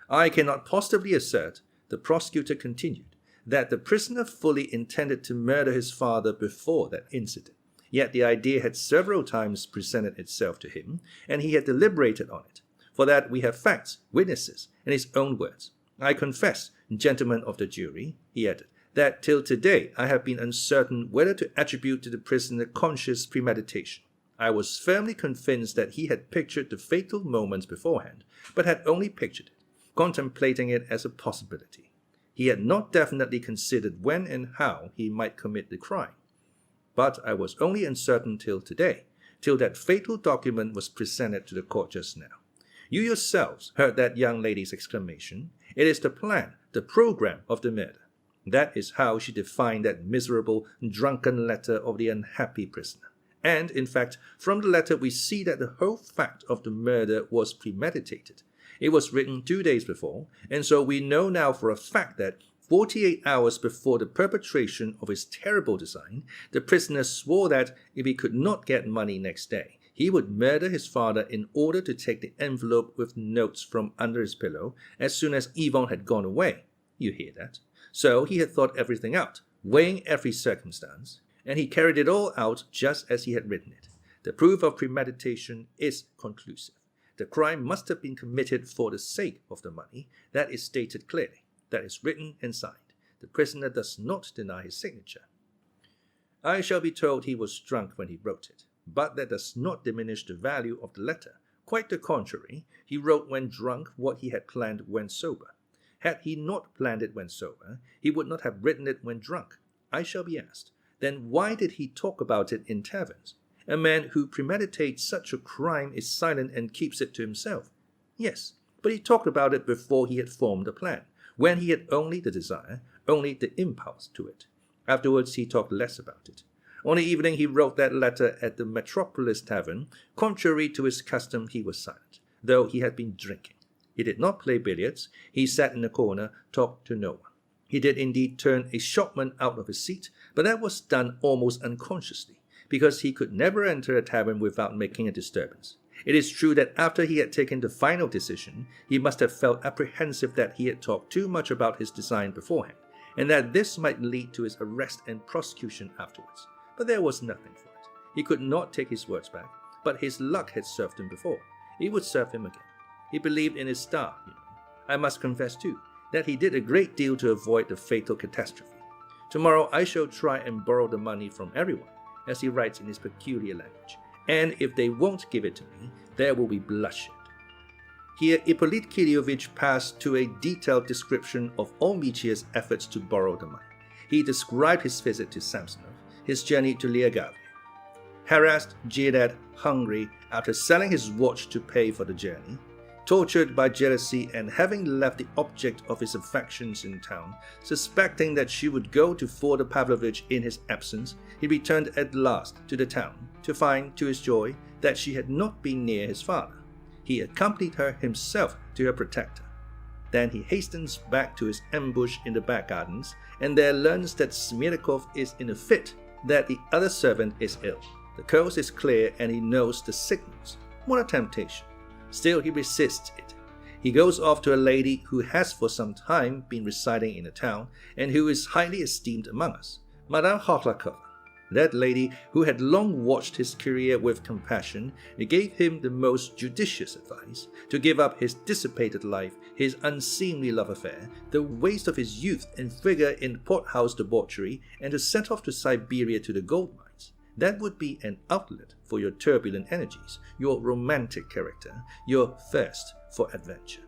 I cannot positively assert, the prosecutor continued, that the prisoner fully intended to murder his father before that incident. Yet the idea had several times presented itself to him, and he had deliberated on it. For that we have facts, witnesses, and his own words. I confess, gentlemen of the jury, he added, that till today I have been uncertain whether to attribute to the prisoner conscious premeditation. I was firmly convinced that he had pictured the fatal moment beforehand, but had only pictured it, contemplating it as a possibility. He had not definitely considered when and how he might commit the crime. But I was only uncertain till today, till that fatal document was presented to the court just now. You yourselves heard that young lady's exclamation. It is the plan, the program of the murder. That is how she defined that miserable, drunken letter of the unhappy prisoner. And, in fact, from the letter we see that the whole fact of the murder was premeditated. It was written 2 days before, and so we know now for a fact that 48 hours before the perpetration of his terrible design, the prisoner swore that if he could not get money next day, he would murder his father in order to take the envelope with notes from under his pillow as soon as Yvonne had gone away. You hear that? So he had thought everything out, weighing every circumstance, and he carried it all out just as he had written it. The proof of premeditation is conclusive. The crime must have been committed for the sake of the money. That is stated clearly. That is written and signed. The prisoner does not deny his signature. I shall be told he was drunk when he wrote it, but that does not diminish the value of the letter. Quite the contrary, he wrote when drunk what he had planned when sober. Had he not planned it when sober, he would not have written it when drunk. I shall be asked, then why did he talk about it in taverns? A man who premeditates such a crime is silent and keeps it to himself. Yes, but he talked about it before he had formed a plan, when he had only the desire, only the impulse to it. Afterwards he talked less about it. On the evening he wrote that letter at the Metropolis Tavern. Contrary to his custom, he was silent, though he had been drinking. He did not play billiards. He sat in a corner, talked to no one. He did indeed turn a shopman out of his seat, but that was done almost unconsciously, because he could never enter a tavern without making a disturbance. It is true that after he had taken the final decision, he must have felt apprehensive that he had talked too much about his design beforehand, and that this might lead to his arrest and prosecution afterwards. But there was nothing for it. He could not take his words back, but his luck had served him before. It would serve him again. He believed in his star, I must confess, too, that he did a great deal to avoid the fatal catastrophe. Tomorrow I shall try and borrow the money from everyone, as he writes in his peculiar language, and if they won't give it to me, there will be bloodshed. Here Ippolit Kiryovich passed to a detailed description of all Mitya's efforts to borrow the money. He described his visit to Samsonov, his journey to Lyagave. Harassed, jeered at, hungry, after selling his watch to pay for the journey, tortured by jealousy and having left the object of his affections in town, suspecting that she would go to Fyodor Pavlovich in his absence, he returned at last to the town to find, to his joy, that she had not been near his father. He accompanied her himself to her protector. Then he hastens back to his ambush in the back gardens, and there learns that Smerdyakov is in a fit, that the other servant is ill. The coast is clear and he knows the signals. What a temptation! Still he resists it. He goes off to a lady who has for some time been residing in the town and who is highly esteemed among us, Madame Khodlakova. That lady, who had long watched his career with compassion, gave him the most judicious advice to give up his dissipated life, his unseemly love affair, the waste of his youth and figure in pot-house debauchery, and to set off to Siberia to the gold mines. That would be an outlet for your turbulent energies, your romantic character, your thirst for adventure.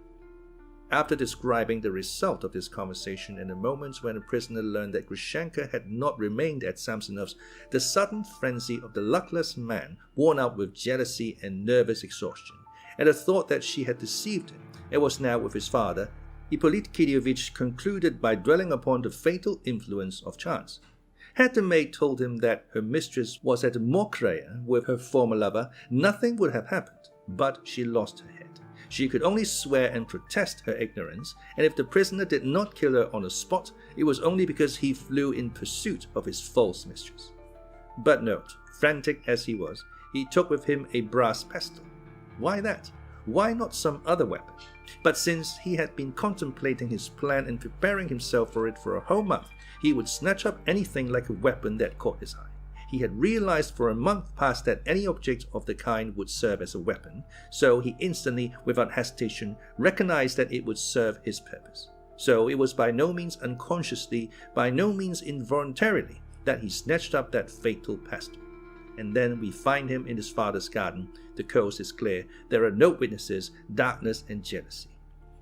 After describing the result of this conversation and the moments when the prisoner learned that Grushenka had not remained at Samsonov's, the sudden frenzy of the luckless man, worn out with jealousy and nervous exhaustion, and the thought that she had deceived him and was now with his father, Ippolit Kiryovich concluded by dwelling upon the fatal influence of chance. Had the maid told him that her mistress was at Mokhraya with her former lover, nothing would have happened, but she lost her head. She could only swear and protest her ignorance, and if the prisoner did not kill her on the spot, it was only because he flew in pursuit of his false mistress. But note, frantic as he was, he took with him a brass pestle. Why that? Why not some other weapon? But since he had been contemplating his plan and preparing himself for it for a whole month, he would snatch up anything like a weapon that caught his eye. He had realized for a month past that any object of the kind would serve as a weapon, so he instantly, without hesitation, recognized that it would serve his purpose. So it was by no means unconsciously, by no means involuntarily, that he snatched up that fatal pestle. And then we find him in his father's garden. The coast is clear, there are no witnesses, darkness and jealousy.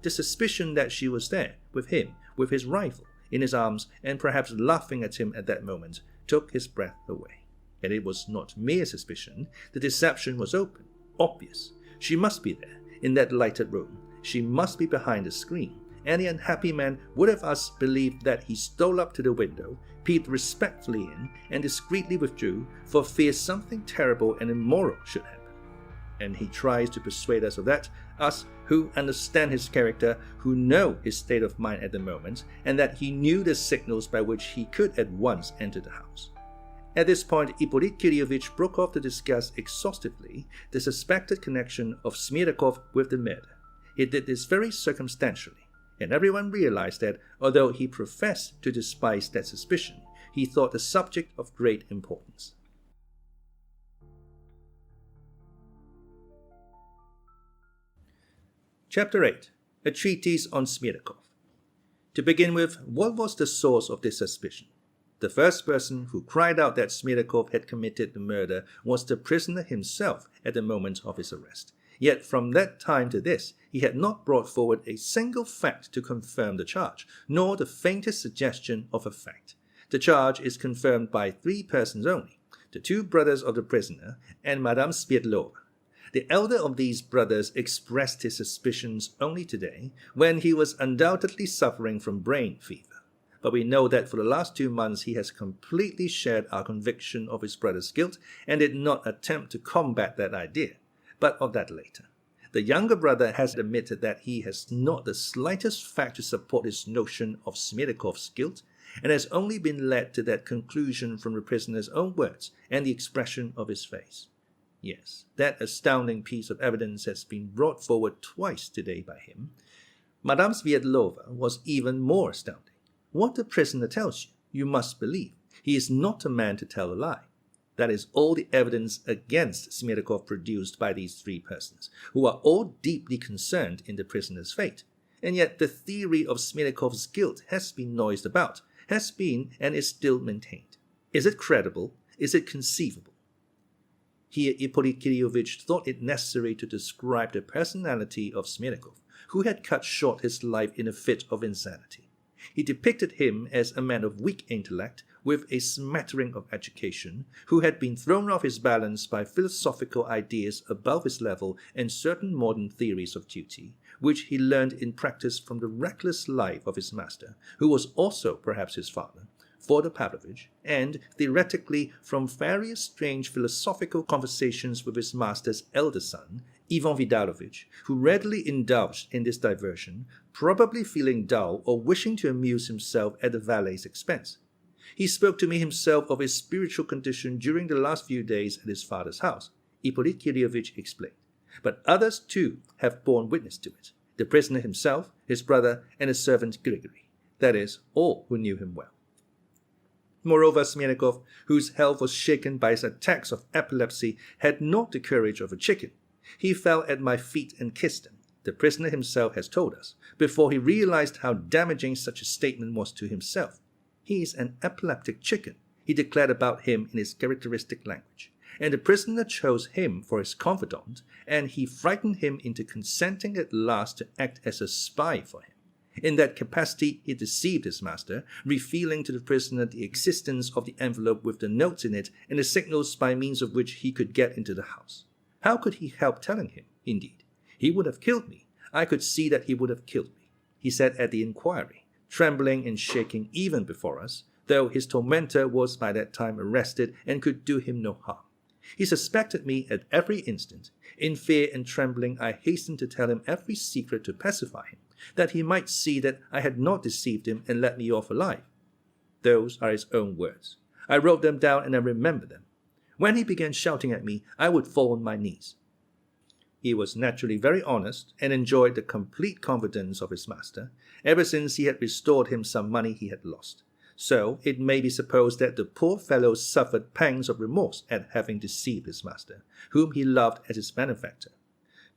The suspicion that she was there, with him, with his rifle, in his arms, and perhaps laughing at him at that moment, took his breath away. And it was not mere suspicion. The deception was open, obvious. She must be there, in that lighted room. She must be behind the screen. And the unhappy man would have us believe that he stole up to the window, peeped respectfully in, and discreetly withdrew, for fear something terrible and immoral should happen. And he tries to persuade us of that, us who understand his character, who know his state of mind at the moment, and that he knew the signals by which he could at once enter the house. At this point, Ippolit Kiryovich broke off to discuss exhaustively the suspected connection of Smerdyakov with the murder. He did this very circumstantially, and everyone realized that, although he professed to despise that suspicion, he thought a subject of great importance. Chapter 8. A Treatise on Smerdyakov. To begin with, what was the source of this suspicion? The first person who cried out that Smerdyakov had committed the murder was the prisoner himself at the moment of his arrest. Yet from that time to this, he had not brought forward a single fact to confirm the charge, nor the faintest suggestion of a fact. The charge is confirmed by 3 persons only, the 2 brothers of the prisoner and Madame Sverdlova. The elder of these brothers expressed his suspicions only today, when he was undoubtedly suffering from brain fever. But we know that for the last 2 months he has completely shared our conviction of his brother's guilt and did not attempt to combat that idea. But of that later. The younger brother has admitted that he has not the slightest fact to support his notion of Smerdyakov's guilt, and has only been led to that conclusion from the prisoner's own words and the expression of his face. Yes, that astounding piece of evidence has been brought forward twice today by him. Madame Sverdlova was even more astounding. What the prisoner tells you, you must believe. He is not a man to tell a lie. That is all the evidence against Smerdyakov produced by these 3 persons, who are all deeply concerned in the prisoner's fate. And yet the theory of Smerdyakov's guilt has been noised about, has been and is still maintained. Is it credible? Is it conceivable? Here Ippolit Kirillovich thought it necessary to describe the personality of Smerdyakov, who had cut short his life in a fit of insanity. He depicted him as a man of weak intellect, with a smattering of education, who had been thrown off his balance by philosophical ideas above his level and certain modern theories of duty, which he learned in practice from the reckless life of his master, who was also perhaps his father, Fyodor Pavlovich, and, theoretically, from various strange philosophical conversations with his master's elder son, Ivan Vidalovich, who readily indulged in this diversion, probably feeling dull or wishing to amuse himself at the valet's expense. He spoke to me himself of his spiritual condition during the last few days at his father's house, Ippolit Kirillovich explained. But others too have borne witness to it, the prisoner himself, his brother, and his servant Grigory, that is, all who knew him well. Moreover, Smerdyakov, whose health was shaken by his attacks of epilepsy, had not the courage of a chicken. He fell at my feet and kissed them, the prisoner himself has told us, before he realized how damaging such a statement was to himself. He is an epileptic chicken, he declared about him in his characteristic language, and the prisoner chose him for his confidant, and he frightened him into consenting at last to act as a spy for him. In that capacity he deceived his master, revealing to the prisoner the existence of the envelope with the notes in it and the signals by means of which he could get into the house. How could he help telling him? Indeed, he would have killed me. I could see that he would have killed me, he said at the inquiry, trembling and shaking even before us, though his tormentor was by that time arrested and could do him no harm. He suspected me at every instant. In fear and trembling I hastened to tell him every secret to pacify him, that he might see that I had not deceived him and let me off alive. Those are his own words. I wrote them down and I remember them. When he began shouting at me, I would fall on my knees. He was naturally very honest and enjoyed the complete confidence of his master, ever since he had restored him some money he had lost. So it may be supposed that the poor fellow suffered pangs of remorse at having deceived his master, whom he loved as his benefactor.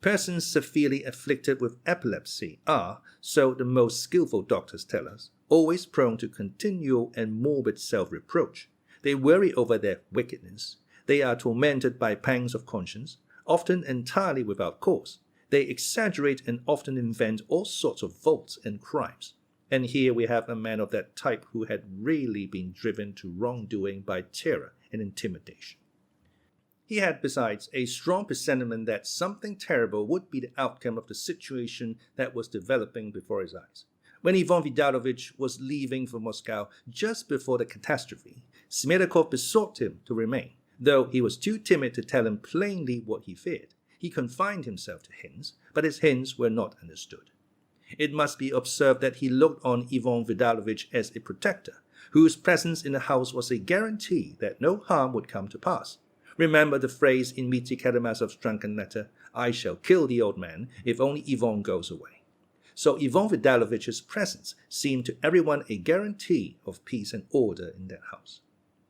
Persons severely afflicted with epilepsy are, so the most skillful doctors tell us, always prone to continual and morbid self-reproach. They worry over their wickedness. They are tormented by pangs of conscience, often entirely without cause. They exaggerate and often invent all sorts of faults and crimes. And here we have a man of that type who had really been driven to wrongdoing by terror and intimidation. He had, besides, a strong presentiment that something terrible would be the outcome of the situation that was developing before his eyes. When Ivan Vidalovich was leaving for Moscow just before the catastrophe, Smerdyakov besought him to remain, though he was too timid to tell him plainly what he feared. He confined himself to hints, but his hints were not understood. It must be observed that he looked on Ivan Vidalovich as a protector, whose presence in the house was a guarantee that no harm would come to pass. Remember the phrase in Dmitri Karamazov's drunken letter, "I shall kill the old man if only Ivan goes away." so Ivan Vidalovich's presence seemed to everyone a guarantee of peace and order in that house.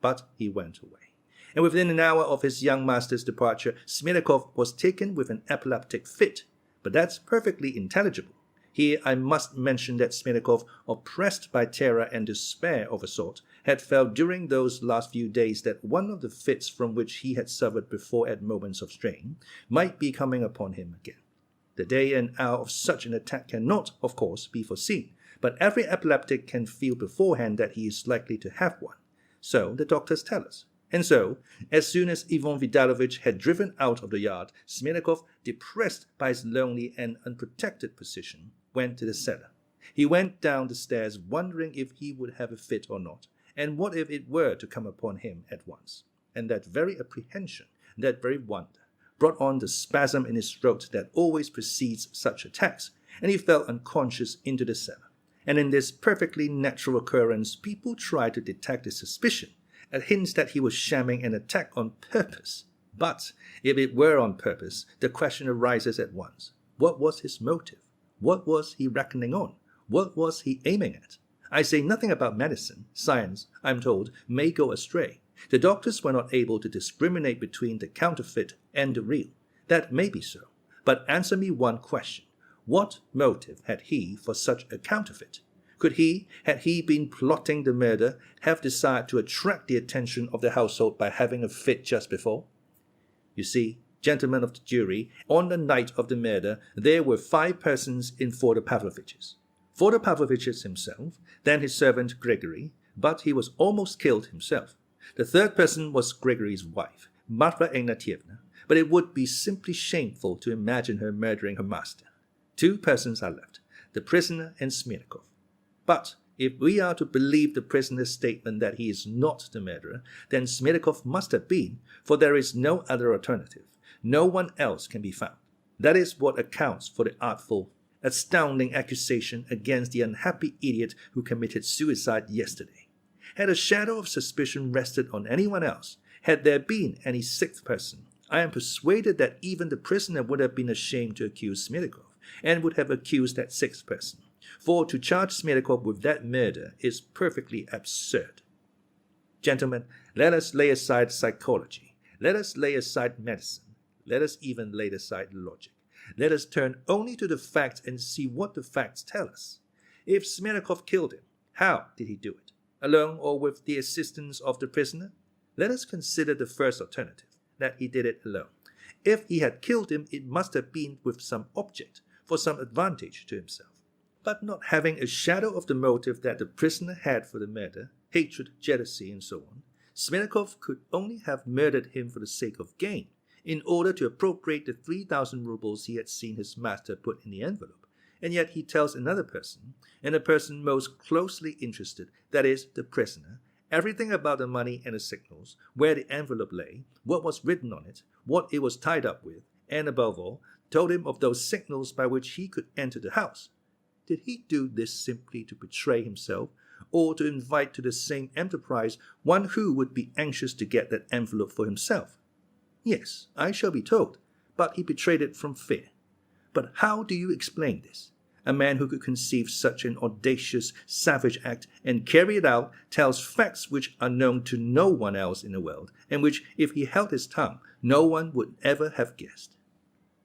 But he went away, and within an hour of his young master's departure, Smerdyakov was taken with an epileptic fit. But that's perfectly intelligible. Here I must mention that Smerdyakov, oppressed by terror and despair of a sort, had felt during those last few days that one of the fits from which he had suffered before at moments of strain might be coming upon him again. The day and hour of such an attack cannot, of course, be foreseen, but every epileptic can feel beforehand that he is likely to have one. So the doctors tell us. And so, as soon as Ivan Vidalovich had driven out of the yard, Smerdyakov, depressed by his lonely and unprotected position, went to the cellar. He went down the stairs wondering if he would have a fit or not, and what if it were to come upon him at once. And that very apprehension, that very wonder, brought on the spasm in his throat that always precedes such attacks, and he fell unconscious into the cellar. And in this perfectly natural occurrence, people tried to detect a suspicion, a hint that he was shamming an attack on purpose. But if it were on purpose, the question arises at once. What was his motive? What was he reckoning on? What was he aiming at? I say nothing about medicine. Science, I'm told, may go astray. The doctors were not able to discriminate between the counterfeit and the real. That may be so. But answer me one question. What motive had he for such a counterfeit? Could he, had he been plotting the murder, have desired to attract the attention of the household by having a fit just before? You see, gentlemen of the jury, on the night of the murder, there were 5 persons in Fyodor Pavlovich's. Fyodor Pavlovich himself, then his servant Gregory, but he was almost killed himself. The 3rd person was Gregory's wife, Marfa Ignatievna, but it would be simply shameful to imagine her murdering her master. 2 persons are left, the prisoner and Smerdyakov. But if we are to believe the prisoner's statement that he is not the murderer, then Smerdyakov must have been, for there is no other alternative. No one else can be found. That is what accounts for the artful, astounding accusation against the unhappy idiot who committed suicide yesterday. Had a shadow of suspicion rested on anyone else, had there been any 6th person, I am persuaded that even the prisoner would have been ashamed to accuse Smerdyakov, and would have accused that 6th person. For to charge Smerdyakov with that murder is perfectly absurd. Gentlemen, let us lay aside psychology. Let us lay aside medicine. Let us even lay aside logic. Let us turn only to the facts and see what the facts tell us. If Smerdyakov killed him, how did he do it? Alone or with the assistance of the prisoner? Let us consider the first alternative, that he did it alone. If he had killed him, it must have been with some object, for some advantage to himself. But not having a shadow of the motive that the prisoner had for the murder, hatred, jealousy, and so on, Smerdyakov could only have murdered him for the sake of gain, in order to appropriate the 3,000 rubles he had seen his master put in the envelope. And yet he tells another person, and the person most closely interested, that is, the prisoner, everything about the money and the signals, where the envelope lay, what was written on it, what it was tied up with, and above all, told him of those signals by which he could enter the house. Did he do this simply to betray himself, or to invite to the same enterprise one who would be anxious to get that envelope for himself? Yes, I shall be told, but he betrayed it from fear. But how do you explain this? A man who could conceive such an audacious, savage act and carry it out tells facts which are known to no one else in the world, and which, if he held his tongue, no one would ever have guessed.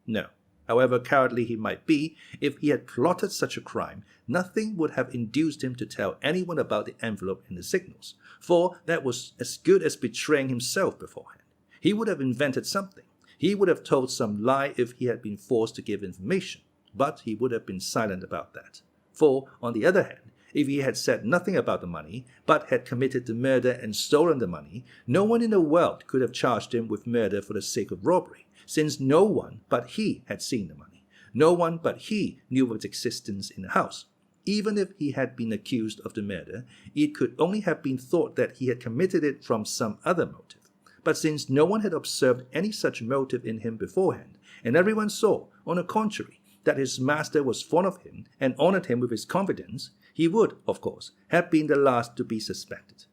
No. However cowardly he might be, if he had plotted such a crime, nothing would have induced him to tell anyone about the envelope and the signals, for that was as good as betraying himself beforehand. He would have invented something. He would have told some lie if he had been forced to give information, but he would have been silent about that. For, on the other hand, if he had said nothing about the money, but had committed the murder and stolen the money, no one in the world could have charged him with murder for the sake of robbery, since no one but he had seen the money. No one but he knew of its existence in the house. Even if he had been accused of the murder, it could only have been thought that he had committed it from some other motive. But since no one had observed any such motive in him beforehand, and everyone saw, on the contrary, that his master was fond of him and honored him with his confidence, he would, of course, have been the last to be suspected.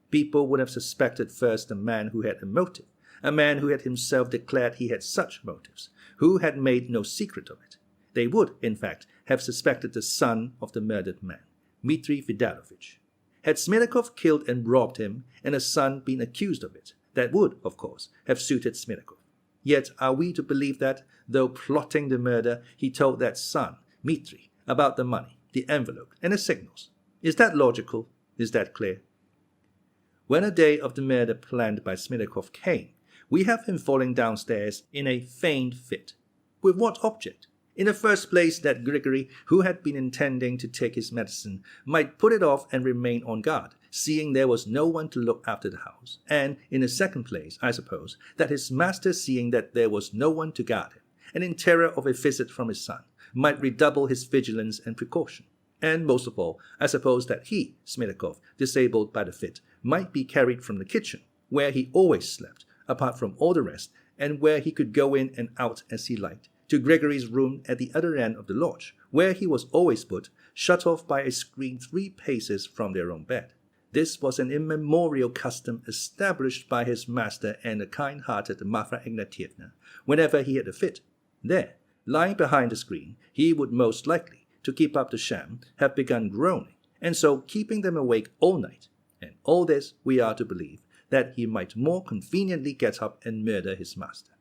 People would have suspected first the man who had a motive, a man who had himself declared he had such motives, who had made no secret of it. They would, in fact, have suspected the son of the murdered man, Dmitri Fyodorowitch. Had Smerdyakov killed and robbed him, and a son been accused of it, that would, of course, have suited Smerdyakov. Yet are we to believe that, though plotting the murder, he told that son, Dmitri, about the money, the envelope, and the signals? Is that logical? Is that clear? When a day of the murder planned by Smerdyakov came, we have him falling downstairs in a feigned fit. With what object? In the first place, that Grigory, who had been intending to take his medicine, might put it off and remain on guard, seeing there was no one to look after the house. And in the second place, I suppose, that his master, seeing that there was no one to guard him, and in terror of a visit from his son, might redouble his vigilance and precaution. And most of all, I suppose that he, Smerdyakov, disabled by the fit, might be carried from the kitchen, where he always slept, apart from all the rest, and where he could go in and out as he liked, to Grigory's room at the other end of the lodge, where he was always put, shut off by a screen 3 paces from their own bed. This was an immemorial custom established by his master and the kind-hearted Marfa Ignatievna whenever he had a fit. There, lying behind the screen, he would most likely, to keep up the sham, have begun groaning, and so keeping them awake all night. And all this we are to believe, that he might more conveniently get up and murder his master.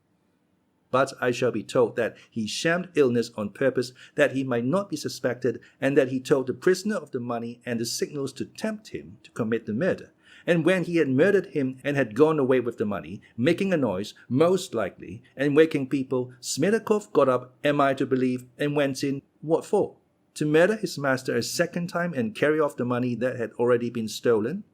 But I shall be told that he shammed illness on purpose that he might not be suspected, and that he told the prisoner of the money and the signals to tempt him to commit the murder. And when he had murdered him and had gone away with the money, making a noise, most likely, and waking people, Smerdyakov got up, am I to believe, and went in. What for? To murder his master a second time and carry off the money that had already been stolen?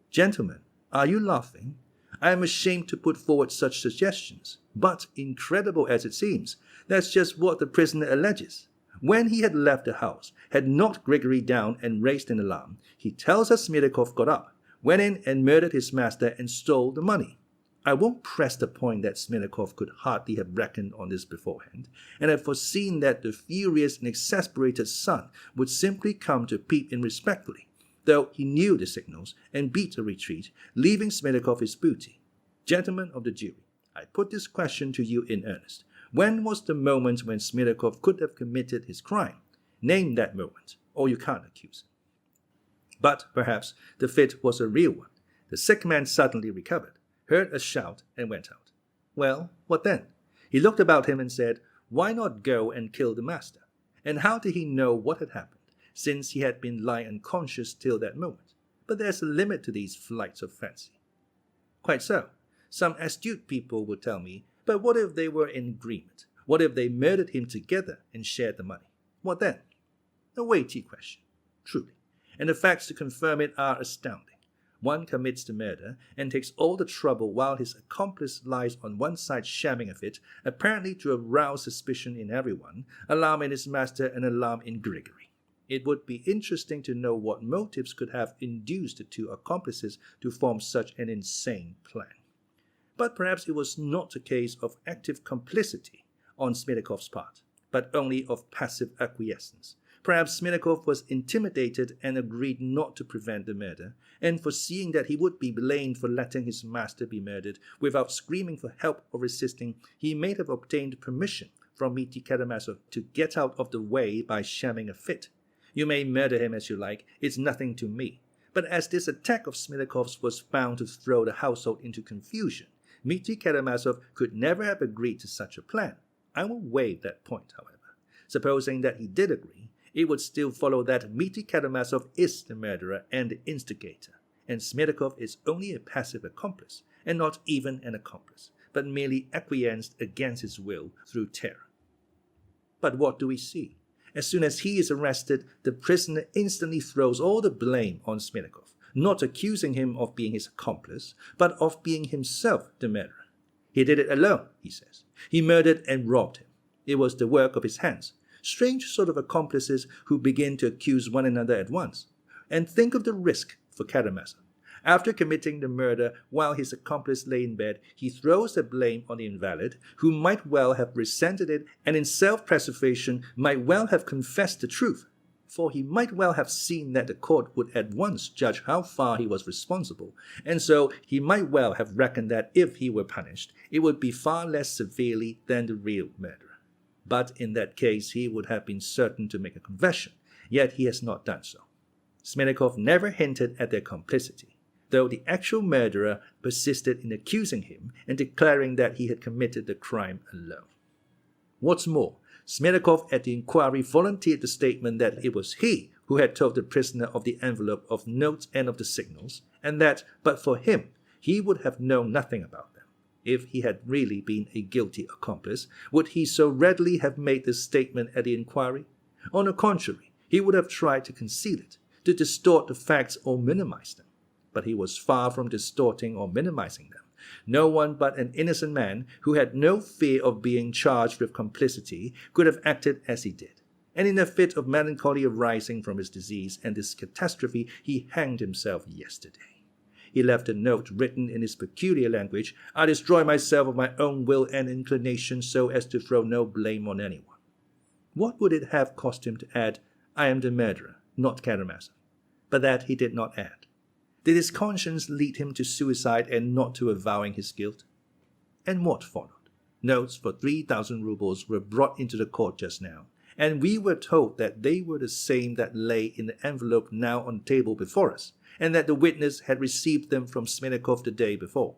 Gentlemen, are you laughing? I am ashamed to put forward such suggestions, but incredible as it seems, that's just what the prisoner alleges. When he had left the house, had knocked Grigory down and raised an alarm, he tells us Smerdyakov got up, went in and murdered his master and stole the money. I won't press the point that Smerdyakov could hardly have reckoned on this beforehand, and had foreseen that the furious and exasperated son would simply come to peep in respectfully, though he knew the signals, and beat a retreat, leaving Smerdyakov his booty. Gentlemen of the jury, I put this question to you in earnest. When was the moment when Smerdyakov could have committed his crime? Name that moment, or you can't accuse him. But perhaps the fit was a real one. The sick man suddenly recovered, heard a shout, and went out. Well, what then? He looked about him and said, why not go and kill the master? And how did he know what had happened, since he had been lying unconscious till that moment? But there's a limit to these flights of fancy. Quite so. Some astute people would tell me, but what if they were in agreement? What if they murdered him together and shared the money? What then? A weighty question, truly. And the facts to confirm it are astounding. One commits the murder and takes all the trouble while his accomplice lies on one side shamming a fit, apparently to arouse suspicion in everyone, alarm in his master and alarm in Grigory. It would be interesting to know what motives could have induced the two accomplices to form such an insane plan. But perhaps it was not a case of active complicity on Smerdykov's part, but only of passive acquiescence. Perhaps Smerdyakov was intimidated and agreed not to prevent the murder, and foreseeing that he would be blamed for letting his master be murdered without screaming for help or resisting, he may have obtained permission from Dmitri Karamazov to get out of the way by shamming a fit. You may murder him as you like, it's nothing to me. But as this attack of Smerdyakov's was bound to throw the household into confusion, Dmitri Karamazov could never have agreed to such a plan. I will waive that point, however. Supposing that he did agree, it would still follow that Dmitri Karamazov is the murderer and the instigator, and Smerdyakov is only a passive accomplice, and not even an accomplice, but merely acquiesced against his will through terror. But what do we see? As soon as he is arrested, the prisoner instantly throws all the blame on Smerdyakov, not accusing him of being his accomplice, but of being himself the murderer. He did it alone, he says. He murdered and robbed him. It was the work of his hands. Strange sort of accomplices who begin to accuse one another at once. And think of the risk for Karamazov. After committing the murder while his accomplice lay in bed, he throws the blame on the invalid, who might well have resented it and in self-preservation might well have confessed the truth. For he might well have seen that the court would at once judge how far he was responsible, and so he might well have reckoned that if he were punished, it would be far less severely than the real murderer. but in that case he would have been certain to make a confession, yet he has not done so. Smerdyakov never hinted at their complicity, though the actual murderer persisted in accusing him and declaring that he had committed the crime alone. What's more, Smerdyakov at the inquiry volunteered the statement that it was he who had told the prisoner of the envelope of notes and of the signals, and that, but for him, he would have known nothing about them. If he had really been a guilty accomplice, would he so readily have made this statement at the inquiry? On the contrary, he would have tried to conceal it, to distort the facts or minimize them. But he was far from distorting or minimizing them. No one but an innocent man who had no fear of being charged with complicity could have acted as he did. And in a fit of melancholy arising from his disease and this catastrophe, he hanged himself yesterday. He left a note written in his peculiar language, "I destroy myself of my own will and inclination so as to throw no blame on anyone." What would it have cost him to add, "I am the murderer, not Karamazov"? But that he did not add. Did his conscience lead him to suicide and not to avowing his guilt? And what followed? Notes for 3,000 rubles were brought into the court just now, and we were told that they were the same that lay in the envelope now on the table before us, and that the witness had received them from Smerdyakov the day before.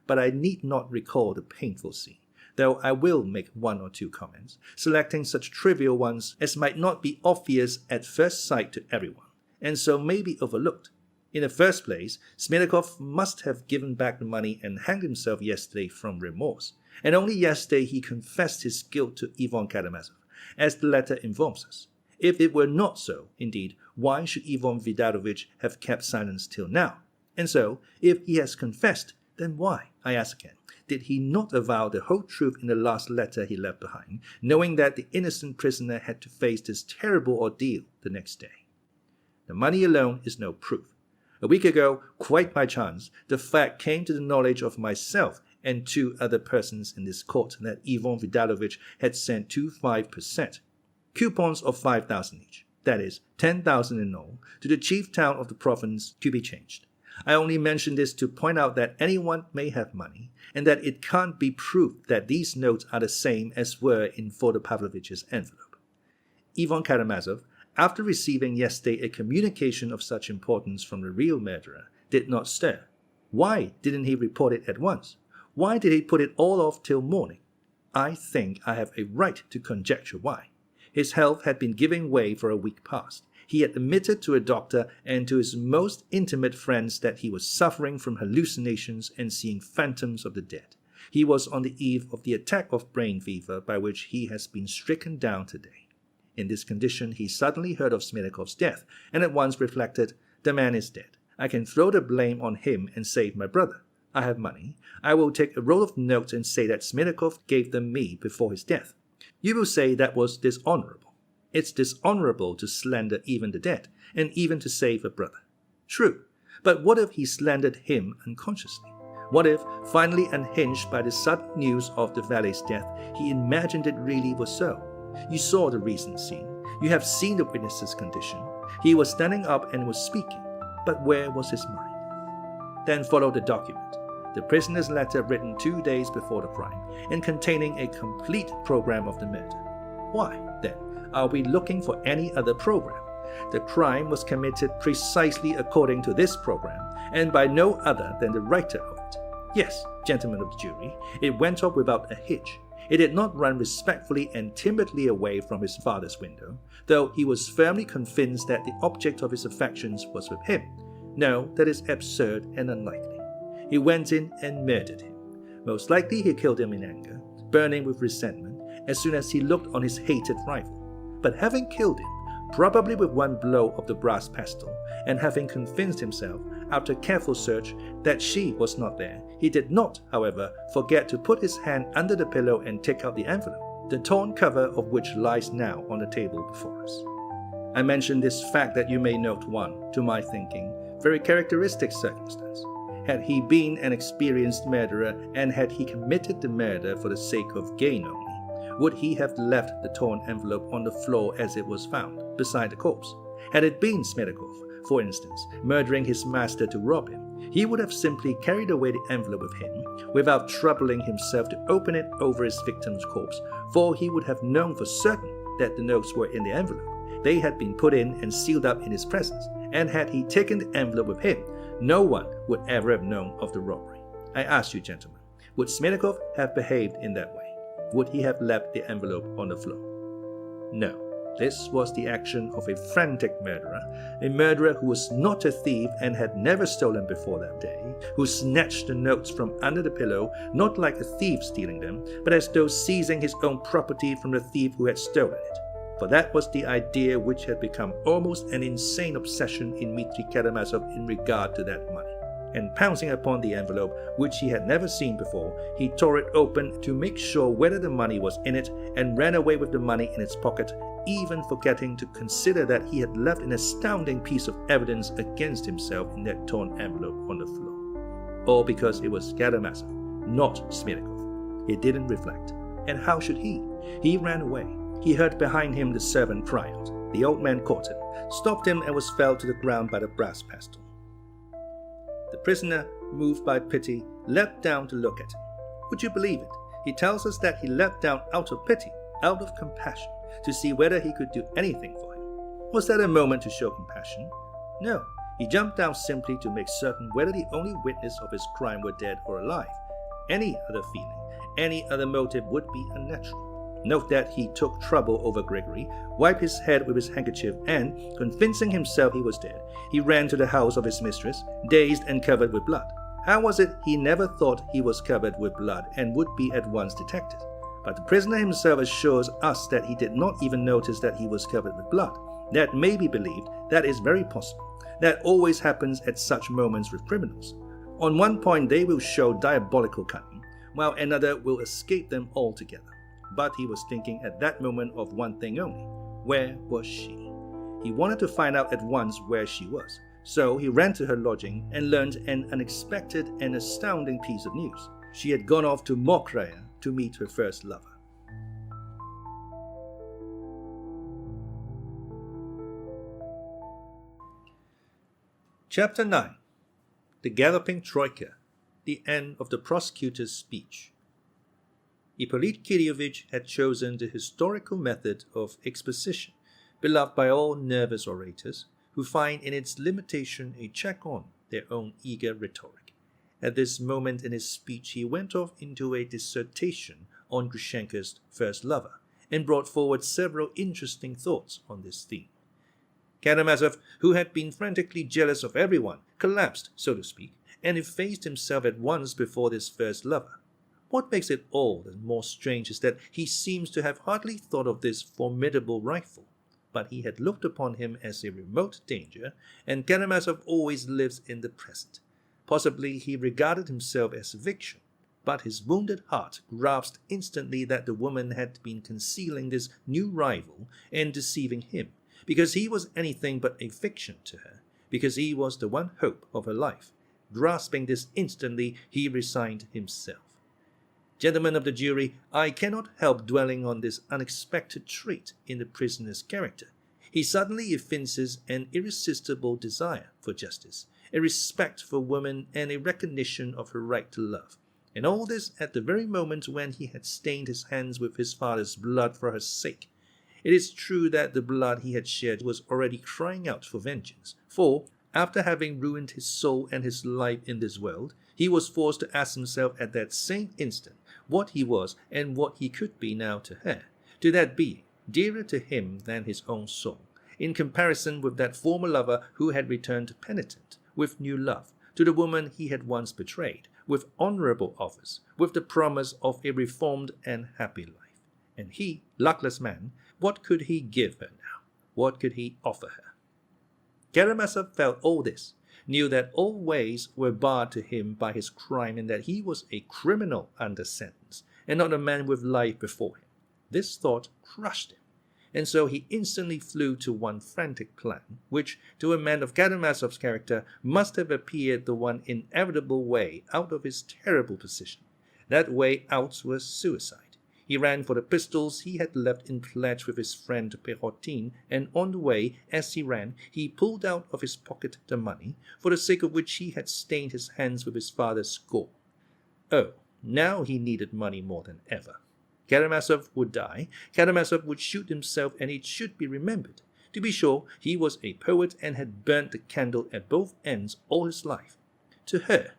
But I need not recall the painful scene, though I will make one or two comments, selecting such trivial ones as might not be obvious at first sight to everyone, and so may be overlooked. In the first place, Smerdyakov must have given back the money and hanged himself yesterday from remorse, and only yesterday he confessed his guilt to Ivan Karamazov, as the letter informs us. If it were not so, indeed, why should Ivan Vidarovich have kept silence till now? And so, if he has confessed, then why, I ask again, did he not avow the whole truth in the last letter he left behind, knowing that the innocent prisoner had to face this terrible ordeal the next day? The money alone is no proof. A week ago, quite by chance, the fact came to the knowledge of myself and two other persons in this court that Ivan Vidarovich had sent 25%, coupons of 5,000 each, that is, 10,000 in all, to the chief town of the province to be changed. I only mention this to point out that anyone may have money, and that it can't be proved that these notes are the same as were in Fyodor Pavlovich's envelope. Ivan Karamazov, after receiving yesterday a communication of such importance from the real murderer, did not stir. Why didn't he report it at once? Why did he put it all off till morning? I think I have a right to conjecture why. His health had been giving way for a week past. He had admitted to a doctor and to his most intimate friends that he was suffering from hallucinations and seeing phantoms of the dead. He was on the eve of the attack of brain fever by which he has been stricken down today. In this condition, he suddenly heard of Smerdyakov's death, and at once reflected, "The man is dead. I can throw the blame on him and save my brother. I have money. I will take a roll of notes and say that Smerdyakov gave them me before his death." You will say that was dishonorable. It's dishonorable to slander even the dead, and even to save a brother. True, but what if he slandered him unconsciously? What if, finally unhinged by the sudden news of the valet's death, he imagined it really was so? You saw the recent scene. You have seen the witness's condition. He was standing up and was speaking, but where was his mind? Then followed the document, the prisoner's letter written 2 days before the crime, and containing a complete program of the murder. Why, then, are we looking for any other program? The crime was committed precisely according to this program, and by no other than the writer of it. Yes, gentlemen of the jury, it went off without a hitch. It did not run respectfully and timidly away from his father's window, though he was firmly convinced that the object of his affections was with him. No, that is absurd and unlikely. He went in and murdered him. Most likely he killed him in anger, burning with resentment, as soon as he looked on his hated rival. But having killed him, probably with one blow of the brass pestle, and having convinced himself, after careful search, that she was not there, he did not, however, forget to put his hand under the pillow and take out the envelope, the torn cover of which lies now on the table before us. I mention this fact that you may note one, to my thinking, very characteristic circumstance. Had he been an experienced murderer, and had he committed the murder for the sake of gain only, would he have left the torn envelope on the floor as it was found, beside the corpse? Had it been Smerdyakov, for instance, murdering his master to rob him, he would have simply carried away the envelope with him without troubling himself to open it over his victim's corpse, for he would have known for certain that the notes were in the envelope. They had been put in and sealed up in his presence, and had he taken the envelope with him, no one would ever have known of the robbery. I ask you, gentlemen, would Smerdyakov have behaved in that way? Would he have left the envelope on the floor? No. This was the action of a frantic a murderer who was not a thief and had never stolen before that day, who snatched the notes from under the pillow, not like a thief stealing them, but as though seizing his own property from the thief who had stolen it. For that was the idea which had become almost an insane obsession in Dmitri Karamazov in regard to that money. And pouncing upon the envelope, which he had never seen before, he tore it open to make sure whether the money was in it, and ran away with the money in its pocket, even forgetting to consider that he had left an astounding piece of evidence against himself in that torn envelope on the floor. All because it was Karamazov, not Smerdyakov. He didn't reflect. And how should he? He ran away. He heard behind him the servant cry out. The old man caught him, stopped him, and was felled to the ground by the brass pestle. The prisoner, moved by pity, leapt down to look at him. Would you believe it? He tells us that he leapt down out of pity, out of compassion, to see whether he could do anything for him. Was that a moment to show compassion? No. He jumped down simply to make certain whether the only witness of his crime were dead or alive. Any other feeling, any other motive would be unnatural. Note that he took trouble over Grigory, wiped his head with his handkerchief, and, convincing himself he was dead, he ran to the house of his mistress, dazed and covered with blood. How was it he never thought he was covered with blood and would be at once detected? But the prisoner himself assures us that he did not even notice that he was covered with blood. That may be believed, that is very possible. That always happens at such moments with criminals. On one point they will show diabolical cunning, while another will escape them altogether. But he was thinking at that moment of one thing only. Where was she? He wanted to find out at once where she was. So he ran to her lodging and learned an unexpected and astounding piece of news. She had gone off to Mokhraya to meet her first lover. Chapter 9. The Galloping Troika. The end of the prosecutor's speech. Ippolit Kiryovich had chosen the historical method of exposition, beloved by all nervous orators, who find in its limitation a check on their own eager rhetoric. At this moment in his speech he went off into a dissertation on Grushenka's first lover, and brought forward several interesting thoughts on this theme. Karamazov, who had been frantically jealous of everyone, collapsed, so to speak, and effaced himself at once before this first lover. What makes it all the more strange is that he seems to have hardly thought of this formidable rival, but he had looked upon him as a remote danger, and Karamazov always lives in the present. Possibly he regarded himself as a fiction, but his wounded heart grasped instantly that the woman had been concealing this new rival and deceiving him, because he was anything but a fiction to her, because he was the one hope of her life. Grasping this instantly, he resigned himself. Gentlemen of the jury, I cannot help dwelling on this unexpected trait in the prisoner's character. He suddenly evinces an irresistible desire for justice, a respect for woman, and a recognition of her right to love. And all this at the very moment when he had stained his hands with his father's blood for her sake. It is true that the blood he had shed was already crying out for vengeance, for, after having ruined his soul and his life in this world, he was forced to ask himself at that same instant what he was and what he could be now to her, to that being, dearer to him than his own soul, in comparison with that former lover who had returned penitent, with new love, to the woman he had once betrayed, with honorable offers, with the promise of a reformed and happy life. And he, luckless man, what could he give her now? What could he offer her? Karamazov felt all this, knew that all ways were barred to him by his crime, and that he was a criminal under sentence, and not a man with life before him. This thought crushed him, and so he instantly flew to one frantic plan, which, to a man of Karamazov's character, must have appeared the one inevitable way out of his terrible position. That way out was suicide. He ran for the pistols he had left in pledge with his friend Perotin, and on the way, as he ran, he pulled out of his pocket the money, for the sake of which he had stained his hands with his father's gore. Oh, now he needed money more than ever. Karamazov would die, Karamazov would shoot himself, and it should be remembered. To be sure, he was a poet and had burnt the candle at both ends all his life. To her.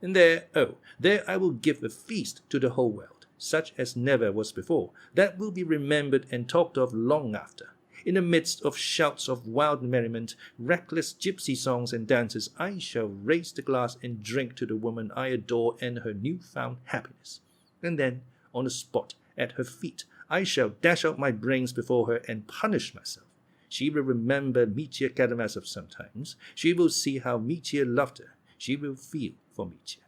And there I will give a feast to the whole world, such as never was before, that will be remembered and talked of long after. In the midst of shouts of wild merriment, reckless gypsy songs and dances, I shall raise the glass and drink to the woman I adore and her new-found happiness. And then, on the spot, at her feet, I shall dash out my brains before her and punish myself. She will remember Mitya Karamazov sometimes. She will see how Mitya loved her. She will feel for Mitya.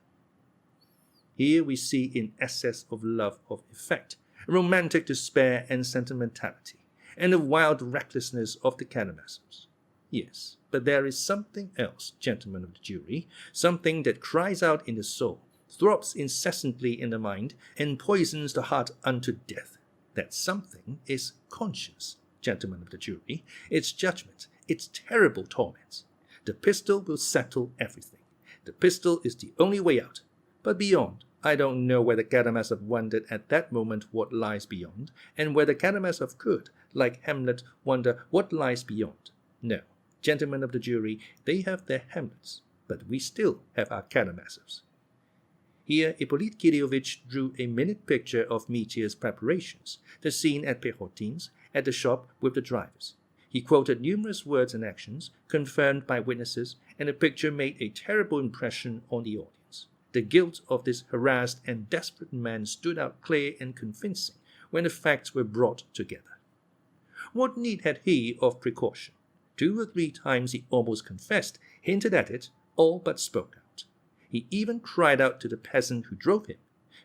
Here we see in excess of love of effect, romantic despair and sentimentality, and the wild recklessness of the Karamazovs. Yes, but there is something else, gentlemen of the jury, something that cries out in the soul, throbs incessantly in the mind, and poisons the heart unto death. That something is conscience, gentlemen of the jury, its judgment, its terrible torments. The pistol will settle everything. The pistol is the only way out. But beyond, I don't know whether Karamazov wondered at that moment what lies beyond, and whether Karamazov could, like Hamlet, wonder what lies beyond. No, gentlemen of the jury, they have their Hamlets, but we still have our Karamazovs. Here Ippolit Kirillovitch drew a minute picture of Mitya's preparations, the scene at Perotin's, at the shop with the drivers. He quoted numerous words and actions, confirmed by witnesses, and the picture made a terrible impression on the audience. The guilt of this harassed and desperate man stood out clear and convincing when the facts were brought together. What need had he of precaution? 2 or 3 times he almost confessed, hinted at it, all but spoke out. He even cried out to the peasant who drove him,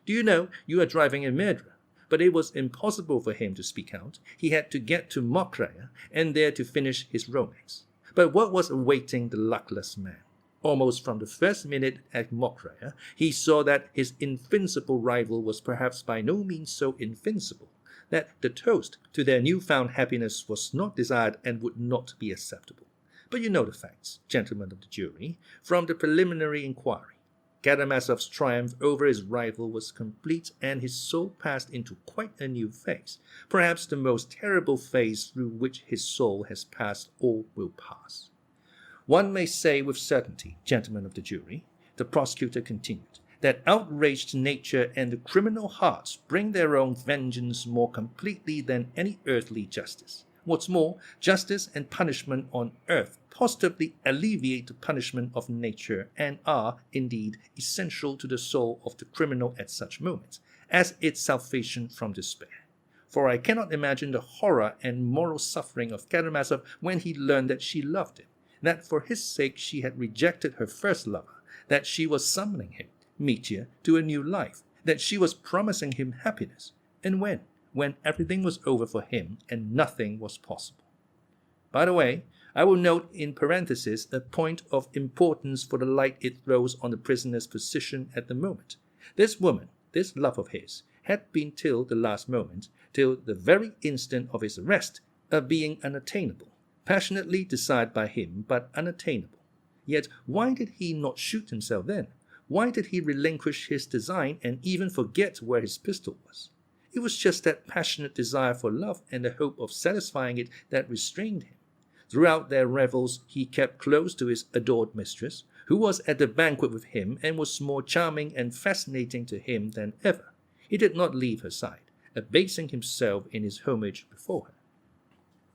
"Do you know you are driving a murderer?" But it was impossible for him to speak out. He had to get to Mokhraya and there to finish his romance. But what was awaiting the luckless man? Almost from the first minute at Mokhraya, he saw that his invincible rival was perhaps by no means so invincible, that the toast to their newfound happiness was not desired and would not be acceptable. But you know the facts, gentlemen of the jury, from the preliminary inquiry. Karamazov's triumph over his rival was complete, and his soul passed into quite a new phase, perhaps the most terrible phase through which his soul has passed or will pass. One may say with certainty, gentlemen of the jury, the prosecutor continued, that outraged nature and the criminal hearts bring their own vengeance more completely than any earthly justice. What's more, justice and punishment on earth positively alleviate the punishment of nature and are, indeed, essential to the soul of the criminal at such moments, as its salvation from despair. For I cannot imagine the horror and moral suffering of Karamazov when he learned that she loved him, that for his sake she had rejected her first lover, that she was summoning him, Mitya, to a new life, that she was promising him happiness, and when everything was over for him and nothing was possible. By the way, I will note in parenthesis a point of importance for the light it throws on the prisoner's position at the moment. This woman, this love of his, had been till the last moment, till the very instant of his arrest, a being unattainable, passionately desired by him, but unattainable. Yet why did he not shoot himself then? Why did he relinquish his design and even forget where his pistol was? It was just that passionate desire for love and the hope of satisfying it that restrained him. Throughout their revels he kept close to his adored mistress, who was at the banquet with him and was more charming and fascinating to him than ever. He did not leave her side, abasing himself in his homage before her.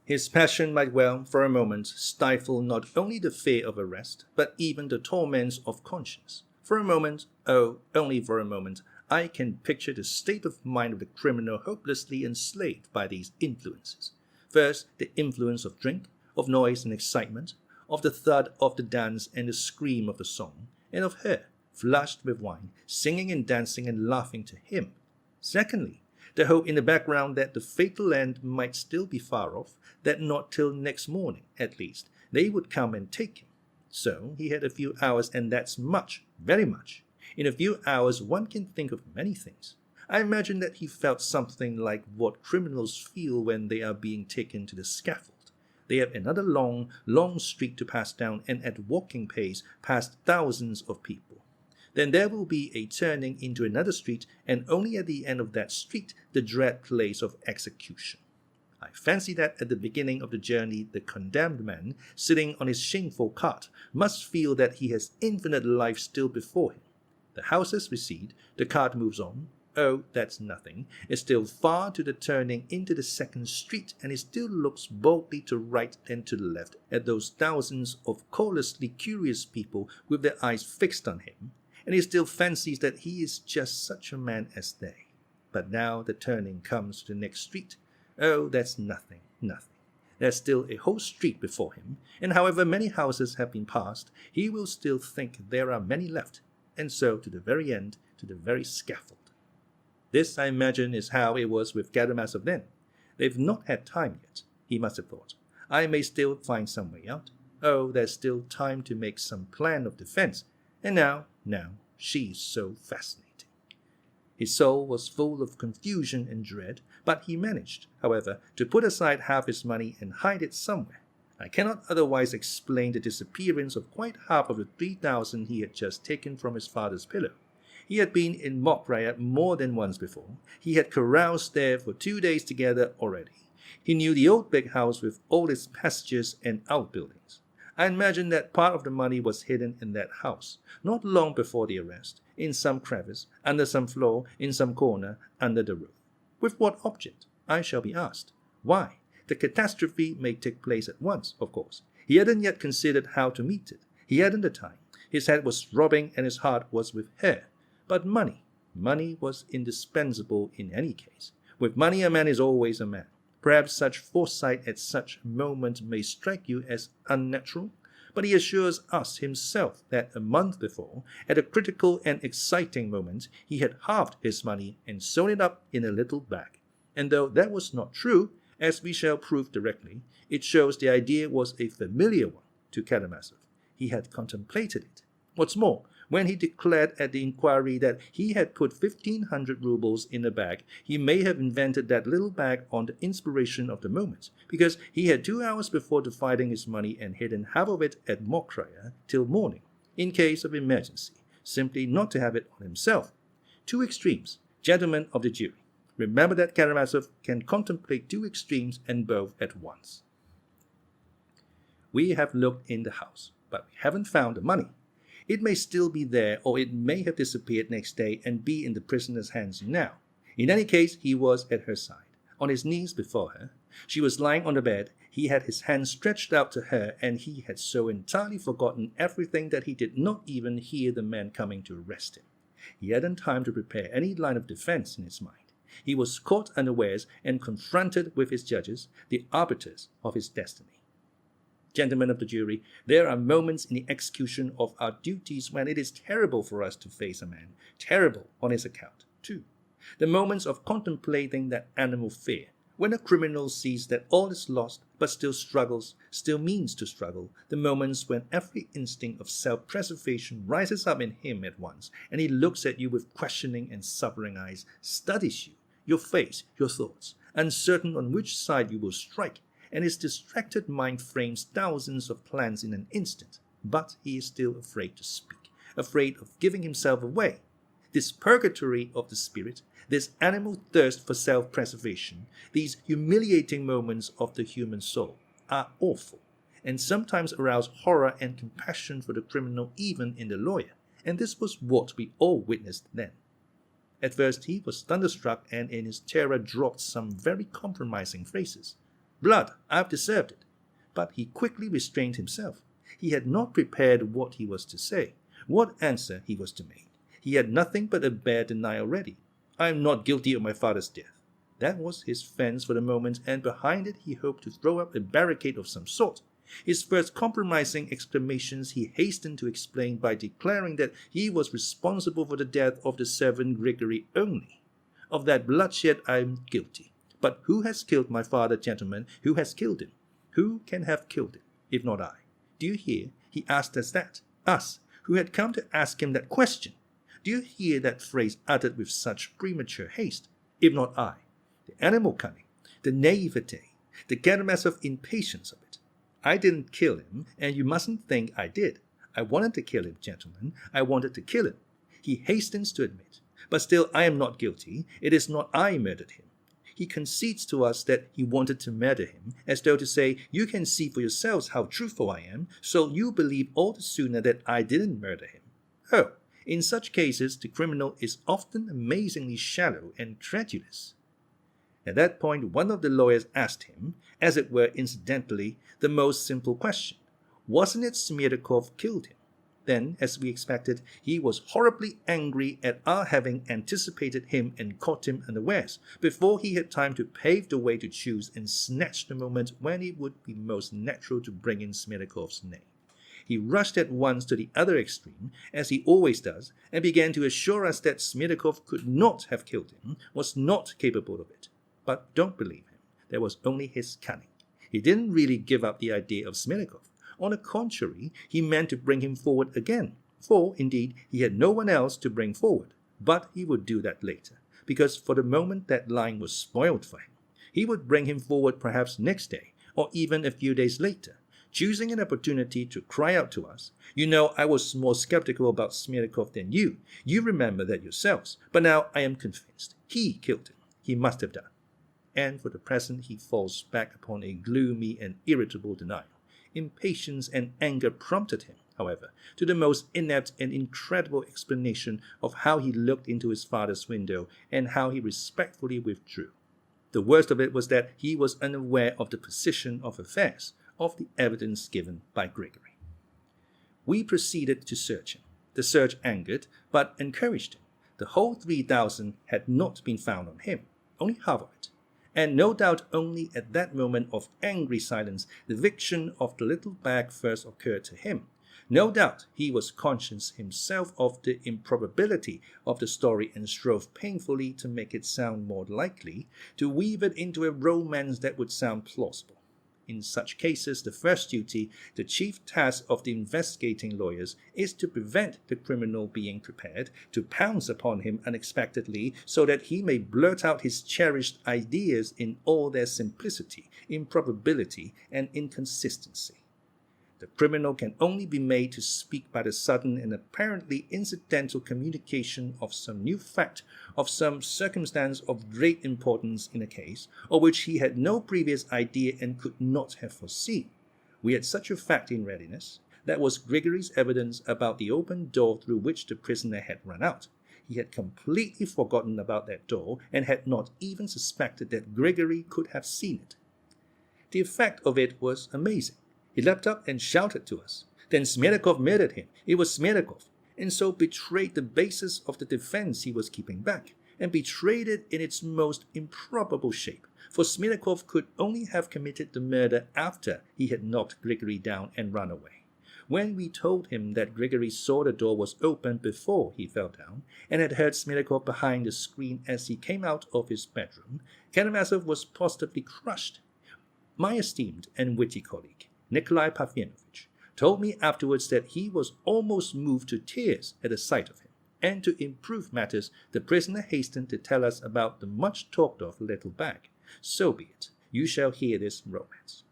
His passion might well, for a moment, stifle not only the fear of arrest, but even the torments of conscience. For a moment, oh, only for a moment, I can picture the state of mind of the criminal hopelessly enslaved by these influences. First, the influence of drink, of noise and excitement, of the thud of the dance and the scream of the song, and of her, flushed with wine, singing and dancing and laughing to him. Secondly, the hope in the background that the fatal end might still be far off, that not till next morning, at least, they would come and take him. So he had a few hours, and that's much, very much. In a few hours one can think of many things. I imagine that he felt something like what criminals feel when they are being taken to the scaffold. They have another long, long street to pass down, and at walking pace past thousands of people. Then there will be a turning into another street, and only at the end of that street the dread place of execution. I fancy that at the beginning of the journey the condemned man, sitting on his shameful cart, must feel that he has infinite life still before him. The houses recede, the cart moves on. Oh, that's nothing. It's still far to the turning into the second street, and he still looks boldly to right and to left at those thousands of callously curious people with their eyes fixed on him, and he still fancies that he is just such a man as they. But now the turning comes to the next street. Oh, that's nothing, nothing. There's still a whole street before him, and however many houses have been passed, he will still think there are many left, and so to the very end, to the very scaffold. This, I imagine, is how it was with Karamazov then. They've not had time yet, he must have thought. I may still find some way out. Oh, there's still time to make some plan of defense. And now, she's so fascinating. His soul was full of confusion and dread, but he managed, however, to put aside half his money and hide it somewhere. I cannot otherwise explain the disappearance of quite half of the 3,000 he had just taken from his father's pillow. He had been in Mokhraya more than once before. He had caroused there for 2 days together already. He knew the old big house with all its passages and outbuildings. I imagine that part of the money was hidden in that house, not long before the arrest, in some crevice, under some floor, in some corner, under the roof. With what object? I shall be asked. Why? The catastrophe may take place at once, of course. He hadn't yet considered how to meet it. He hadn't the time. His head was throbbing and his heart was with her. But money was indispensable in any case. With money a man is always a man. Perhaps such foresight at such a moment may strike you as unnatural, but he assures us himself that a month before, at a critical and exciting moment, he had halved his money and sewn it up in a little bag. And though that was not true, as we shall prove directly, it shows the idea was a familiar one to Karamazov. He had contemplated it. What's more, when he declared at the inquiry that he had put 1,500 rubles in a bag, he may have invented that little bag on the inspiration of the moment, because he had 2 hours before dividing his money and hidden half of it at Mokhraya till morning, in case of emergency, simply not to have it on himself. Two extremes, gentlemen of the jury. Remember that Karamazov can contemplate two extremes and both at once. We have looked in the house, but we haven't found the money. It may still be there, or it may have disappeared next day and be in the prisoner's hands now. In any case, he was at her side, on his knees before her. She was lying on the bed. He had his hand stretched out to her, and he had so entirely forgotten everything that he did not even hear the man coming to arrest him. He hadn't time to prepare any line of defense in his mind. He was caught unawares and confronted with his judges, the arbiters of his destiny. Gentlemen of the jury, there are moments in the execution of our duties when it is terrible for us to face a man, terrible on his account, too. The moments of contemplating that animal fear, when a criminal sees that all is lost but still struggles, still means to struggle, the moments when every instinct of self-preservation rises up in him at once, and he looks at you with questioning and suffering eyes, studies you, your face, your thoughts, uncertain on which side you will strike, and his distracted mind frames thousands of plans in an instant, but he is still afraid to speak, afraid of giving himself away. This purgatory of the spirit, this animal thirst for self-preservation, these humiliating moments of the human soul are awful, and sometimes arouse horror and compassion for the criminal even in the lawyer, and this was what we all witnessed then. At first he was thunderstruck and in his terror dropped some very compromising phrases. Blood, I've deserved it. But he quickly restrained himself. He had not prepared what he was to say, what answer he was to make. He had nothing but a bare denial ready. I am not guilty of my father's death. That was his fence for the moment, and behind it he hoped to throw up a barricade of some sort. His first compromising exclamations he hastened to explain by declaring that he was responsible for the death of the servant Grigory only. Of that bloodshed I am guilty. But who has killed my father, gentlemen? Who has killed him? Who can have killed him, if not I? Do you hear? He asked us that. Us, who had come to ask him that question. do you hear that phrase uttered with such premature haste? If not I, the animal cunning, the naivete, the Karamazov impatience of it. I didn't kill him, and you mustn't think I did. I wanted to kill him, gentlemen. I wanted to kill him. He hastens to admit. But still, I am not guilty. It is not I murdered him. He concedes to us that he wanted to murder him, as though to say, you can see for yourselves how truthful I am, so you believe all the sooner that I didn't murder him. Oh, in such cases, the criminal is often amazingly shallow and credulous. At that point, one of the lawyers asked him, as it were incidentally, the most simple question. Wasn't it Smerdyakov killed him? Then, as we expected, he was horribly angry at our having anticipated him and caught him unawares, before he had time to pave the way to choose and snatch the moment when it would be most natural to bring in Smerdyakov's name. He rushed at once to the other extreme, as he always does, and began to assure us that Smerdyakov could not have killed him, was not capable of it. But don't believe him. That was only his cunning. He didn't really give up the idea of Smerdyakov. On the contrary, he meant to bring him forward again, for, indeed, he had no one else to bring forward. But he would do that later, because for the moment that line was spoiled for him. He would bring him forward perhaps next day, or even a few days later, choosing an opportunity to cry out to us, you know, I was more skeptical about Smerdyakov than you. You remember that yourselves. But now I am convinced. He killed him. He must have done. And for the present he falls back upon a gloomy and irritable denial. Impatience and anger prompted him, however, to the most inept and incredible explanation of how he looked into his father's window and how he respectfully withdrew. The worst of it was that he was unaware of the position of affairs, of the evidence given by Grigory. We proceeded to search him. The search angered, but encouraged him. The whole 3,000 had not been found on him, only half of it. And no doubt only at that moment of angry silence the fiction of the little bag first occurred to him. No doubt he was conscious himself of the improbability of the story and strove painfully to make it sound more likely, to weave it into a romance that would sound plausible. In such cases, the first duty, the chief task of the investigating lawyers, is to prevent the criminal being prepared to pounce upon him unexpectedly so that he may blurt out his cherished ideas in all their simplicity, improbability, and inconsistency. The criminal can only be made to speak by the sudden and apparently incidental communication of some new fact, of some circumstance of great importance in a case, of which he had no previous idea and could not have foreseen. We had such a fact in readiness. That was Grigory's evidence about the open door through which the prisoner had run out. He had completely forgotten about that door and had not even suspected that Grigory could have seen it. The effect of it was amazing. He leapt up and shouted to us. Then Smerdyakov murdered him. It was Smerdyakov, and so betrayed the basis of the defense he was keeping back, and betrayed it in its most improbable shape, for Smerdyakov could only have committed the murder after he had knocked Grigory down and run away. When we told him that Grigory saw the door was open before he fell down, and had heard Smerdyakov behind the screen as he came out of his bedroom, Karamazov was positively crushed. My esteemed and witty colleague, Nikolai Parfenovich, told me afterwards that he was almost moved to tears at the sight of him, and to improve matters, the prisoner hastened to tell us about the much-talked-of little bag. So be it. You shall hear this romance.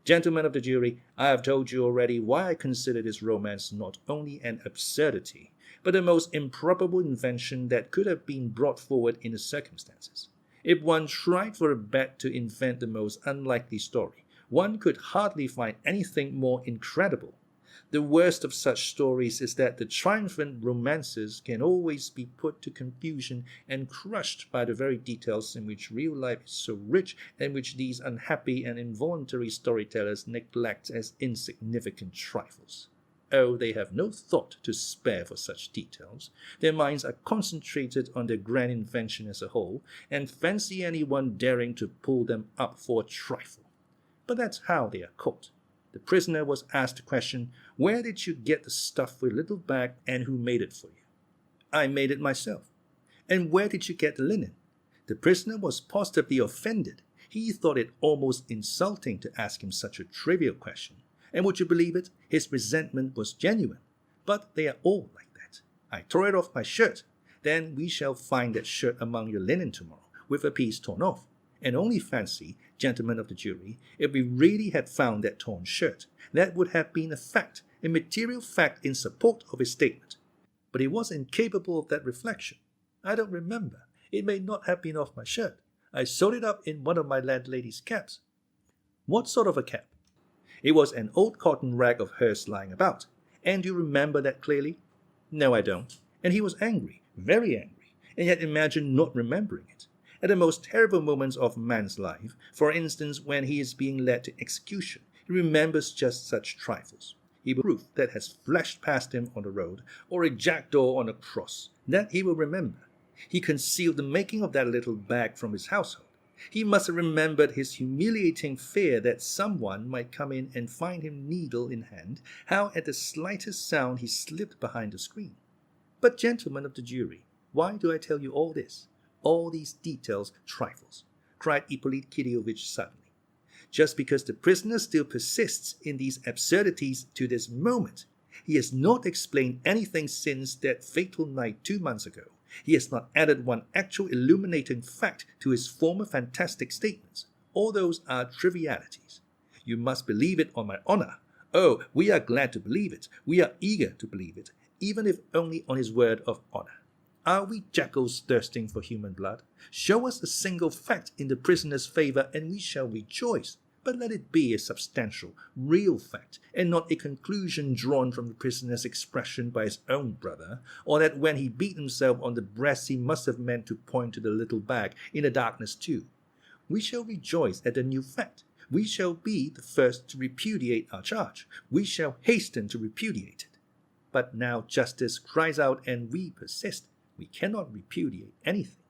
Gentlemen of the jury, I have told you already why I consider this romance not only an absurdity, but the most improbable invention that could have been brought forward in the circumstances. If one tried for a bet to invent the most unlikely story, one could hardly find anything more incredible. The worst of such stories is that the triumphant romances can always be put to confusion and crushed by the very details in which real life is so rich and which these unhappy and involuntary storytellers neglect as insignificant trifles. Oh, they have no thought to spare for such details. Their minds are concentrated on their grand invention as a whole, and fancy anyone daring to pull them up for a trifle. But that's how they are caught. The prisoner was asked the question, where did you get the stuff for your little bag and who made it for you? I made it myself. And where did you get the linen? The prisoner was positively offended. He thought it almost insulting to ask him such a trivial question. And would you believe it? His resentment was genuine. But they are all like that. I tore it off my shirt. Then we shall find that shirt among your linen tomorrow, with a piece torn off. And only fancy, gentlemen of the jury, if we really had found that torn shirt, that would have been a fact, a material fact in support of his statement. But he was incapable of that reflection. I don't remember. It may not have been off my shirt. I sewed it up in one of my landlady's caps. What sort of a cap? It was an old cotton rag of hers lying about. And do you remember that clearly? No, I don't. And he was angry, very angry, and yet imagined not remembering it. At the most terrible moments of man's life, for instance when he is being led to execution, he remembers just such trifles. He will prove that has flashed past him on the road, or a jackdaw on a cross, that he will remember. He concealed the making of that little bag from his household. He must have remembered his humiliating fear that someone might come in and find him needle in hand, how at the slightest sound he slipped behind the screen. But gentlemen of the jury, why do I tell you all this? All these details, trifles, cried Ippolit Kirillovitch suddenly. Just because the prisoner still persists in these absurdities to this moment. He has not explained anything since that fatal night 2 months ago. He has not added one actual illuminating fact to his former fantastic statements. All those are trivialities. You must believe it on my honor. Oh, we are glad to believe it. We are eager to believe it, even if only on his word of honor. Are we jackals thirsting for human blood? Show us a single fact in the prisoner's favor, and we shall rejoice. But let it be a substantial, real fact, and not a conclusion drawn from the prisoner's expression by his own brother, or that when he beat himself on the breast he must have meant to point to the little bag in the darkness too. We shall rejoice at the new fact. We shall be the first to repudiate our charge. We shall hasten to repudiate it. But now justice cries out, and we persist. We cannot repudiate anything.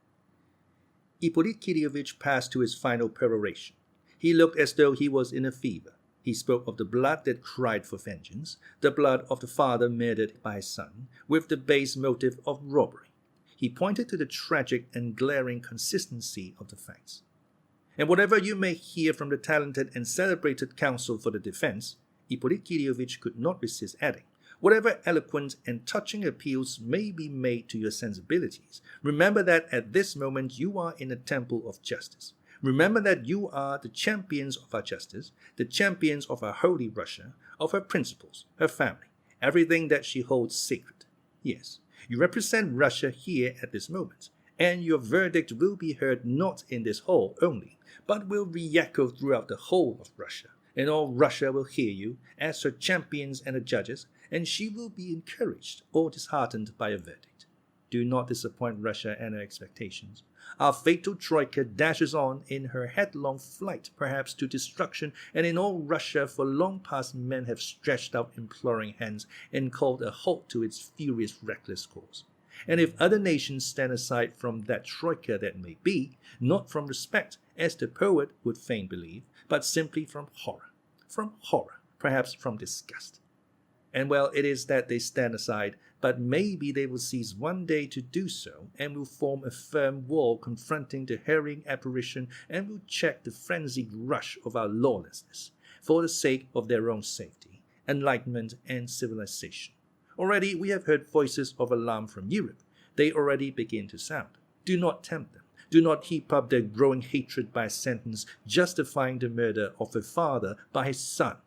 Ippolit Kirillovitch passed to his final peroration. He looked as though he was in a fever. He spoke of the blood that cried for vengeance, the blood of the father murdered by his son, with the base motive of robbery. He pointed to the tragic and glaring consistency of the facts. And whatever you may hear from the talented and celebrated counsel for the defense, Ippolit Kirillovitch could not resist adding, whatever eloquent and touching appeals may be made to your sensibilities, remember that at this moment you are in a temple of justice. Remember that you are the champions of our justice, the champions of our holy Russia, of her principles, her family, everything that she holds sacred. Yes, you represent Russia here at this moment, and your verdict will be heard not in this hall only, but will re-echo throughout the whole of Russia, and all Russia will hear you as her champions and her judges, and she will be encouraged or disheartened by a verdict. Do not disappoint Russia and her expectations. Our fatal troika dashes on in her headlong flight, perhaps to destruction, and in all Russia for long past men have stretched out imploring hands and called a halt to its furious, reckless course. And if other nations stand aside from that troika that may be, not from respect, as the poet would fain believe, but simply from horror, perhaps from disgust. And well, it is that they stand aside, but maybe they will cease one day to do so, and will form a firm wall confronting the hurrying apparition, and will check the frenzied rush of our lawlessness, for the sake of their own safety, enlightenment, and civilization. Already we have heard voices of alarm from Europe. They already begin to sound. Do not tempt them. Do not heap up their growing hatred by a sentence justifying the murder of a father by his son.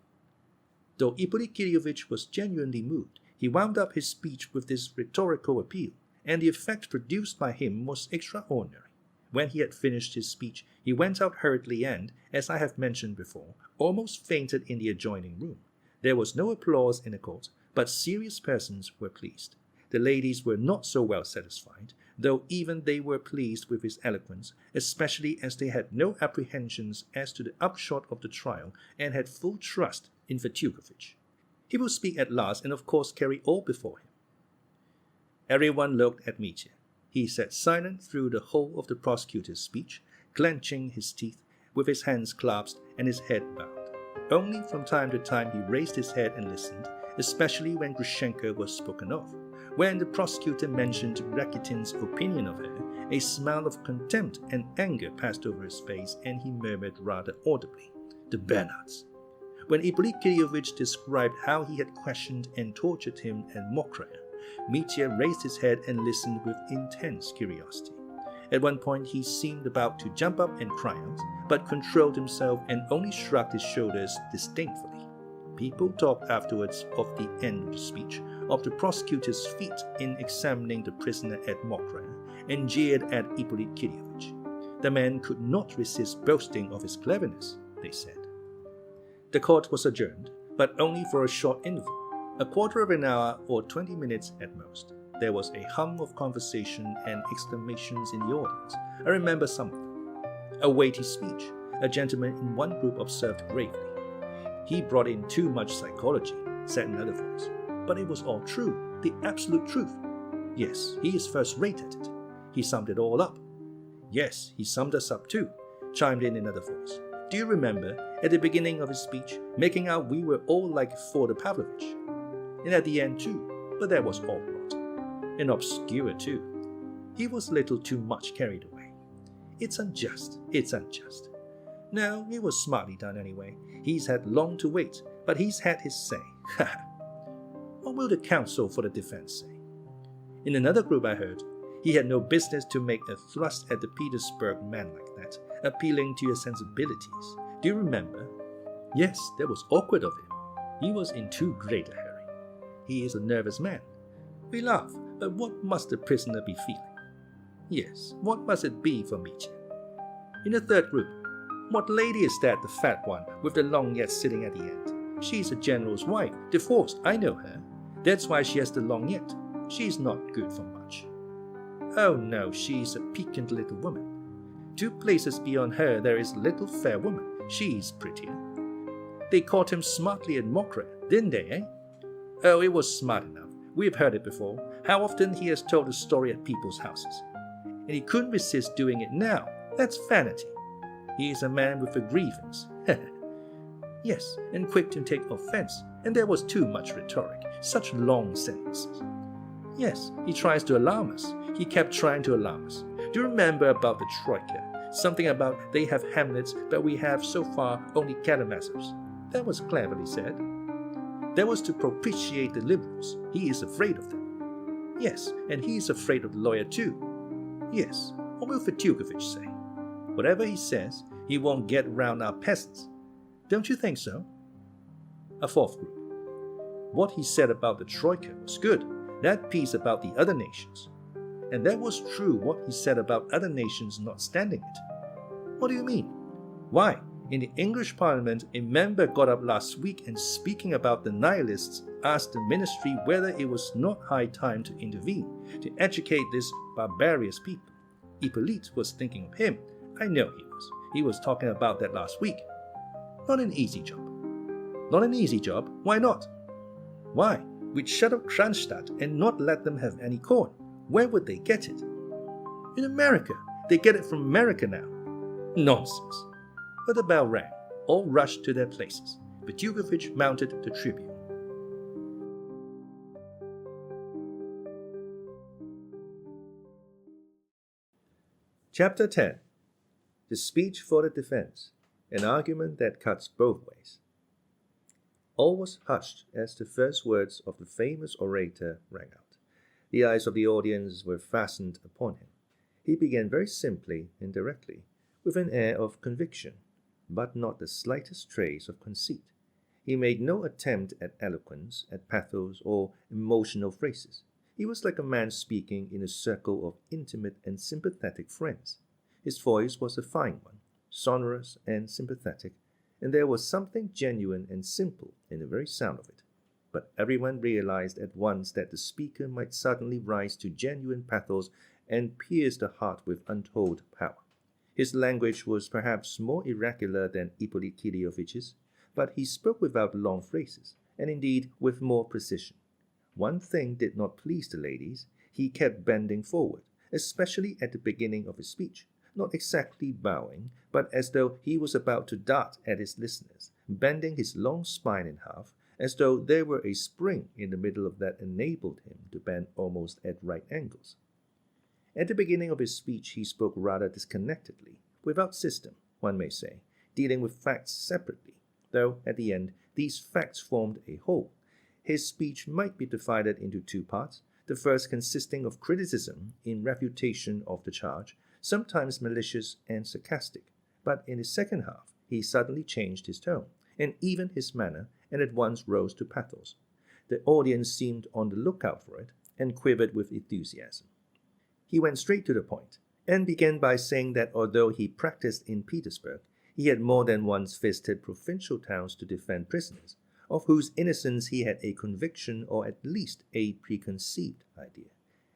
Though Ippolit Kirillovitch was genuinely moved, he wound up his speech with this rhetorical appeal, and the effect produced by him was extraordinary. When he had finished his speech, he went out hurriedly and, as I have mentioned before, almost fainted in the adjoining room. There was no applause in the court, but serious persons were pleased. The ladies were not so well satisfied, though even they were pleased with his eloquence, especially as they had no apprehensions as to the upshot of the trial and had full trust in Fetyukovitch. He will speak at last and of course carry all before him. Everyone looked at Mitya. He sat silent through the whole of the prosecutor's speech, clenching his teeth, with his hands clasped and his head bowed. Only from time to time he raised his head and listened, especially when Grushenka was spoken of. When the prosecutor mentioned Rakitin's opinion of her, a smile of contempt and anger passed over his face, and he murmured rather audibly, "The Bernards." When Ippolit Kirillovitch described how he had questioned and tortured him and Mokra, Mitya raised his head and listened with intense curiosity. At one point he seemed about to jump up and cry out, but controlled himself and only shrugged his shoulders disdainfully. People talked afterwards of the end of the speech, of the prosecutor's feat in examining the prisoner at Mokra, and jeered at Ippolit Kiryovich. The man could not resist boasting of his cleverness, they said. The court was adjourned, but only for a short interval, a quarter of an hour or 20 minutes at most. There was a hum of conversation and exclamations in the audience. I remember some of them. A weighty speech, a gentleman in one group observed gravely. He brought in too much psychology, said another voice. But it was all true, the absolute truth. Yes, he is first rate at it. He summed it all up. Yes, he summed us up too, chimed in another voice. Do you remember, at the beginning of his speech, making out we were all like Fyodor Pavlovich? And at the end too, but that was all rot. And obscure too. He was a little too much carried away. It's unjust, it's unjust. No, it was smartly done anyway. He's had long to wait, but he's had his say. Ha ha. What will the counsel for the defense say? In another group I heard, he had no business to make a thrust at the Petersburg man like that, appealing to your sensibilities. Do you remember? Yes, that was awkward of him. He was in too great a hurry. He is a nervous man. We laugh, but what must the prisoner be feeling? Yes, what must it be for Mitya? In the third group, what lady is that, the fat one, with the lorgnette sitting at the end? She's a general's wife, divorced, I know her. That's why she has the lorgnette. She's not good for much. Oh no, she's a piquant little woman. 2 places beyond her there is a little fair woman. She's prettier. They caught him smartly at Mokra, didn't they, eh? Oh, it was smart enough. We've heard it before. How often he has told the story at people's houses. And he couldn't resist doing it now. That's vanity. He is a man with a grievance. Yes, and quick to take offense. And there was too much rhetoric, such long sentences. Yes, he tries to alarm us. He kept trying to alarm us. Do you remember about the Troika? Something about they have Hamlets, but we have so far only Karamazovs. That was cleverly said. That was to propitiate the liberals. He is afraid of them. Yes, and he is afraid of the lawyer too. Yes, what will Fetyukovich say? Whatever he says, he won't get round our peasants. Don't you think so? A fourth group. What he said about the Troika was good, that piece about the other nations. And that was true what he said about other nations not standing it. What do you mean? Why, in the English Parliament, a member got up last week and speaking about the nihilists asked the ministry whether it was not high time to intervene, to educate these barbarous people. Ippolit was thinking of him. I know he was. He was talking about that last week. Not an easy job. Not an easy job? Why not? Why? We'd shut up Kronstadt and not let them have any corn. Where would they get it? In America. They get it from America now. Nonsense. But the bell rang. All rushed to their places. Fetyukovich mounted the tribune. Chapter 10. The speech for the defense. An argument that cuts both ways. All was hushed as the first words of the famous orator rang out. The eyes of the audience were fastened upon him. He began very simply and directly, with an air of conviction, but not the slightest trace of conceit. He made no attempt at eloquence, at pathos, or emotional phrases. He was like a man speaking in a circle of intimate and sympathetic friends. His voice was a fine one, sonorous and sympathetic, and there was something genuine and simple in the very sound of it. But everyone realized at once that the speaker might suddenly rise to genuine pathos and pierce the heart with untold power. His language was perhaps more irregular than Ippolit Kiryovich's, but he spoke without long phrases, and indeed with more precision. One thing did not please the ladies. He kept bending forward, especially at the beginning of his speech, not exactly bowing, but as though he was about to dart at his listeners, bending his long spine in half, as though there were a spring in the middle of that enabled him to bend almost at right angles. At the beginning of his speech he spoke rather disconnectedly, without system, one may say, dealing with facts separately, though at the end these facts formed a whole. His speech might be divided into 2 parts, the first consisting of criticism in refutation of the charge, sometimes malicious and sarcastic, but in the second half he suddenly changed his tone, and even his manner, and at once rose to pathos. The audience seemed on the lookout for it, and quivered with enthusiasm. He went straight to the point, and began by saying that although he practiced in Petersburg, he had more than once visited provincial towns to defend prisoners, of whose innocence he had a conviction or at least a preconceived idea.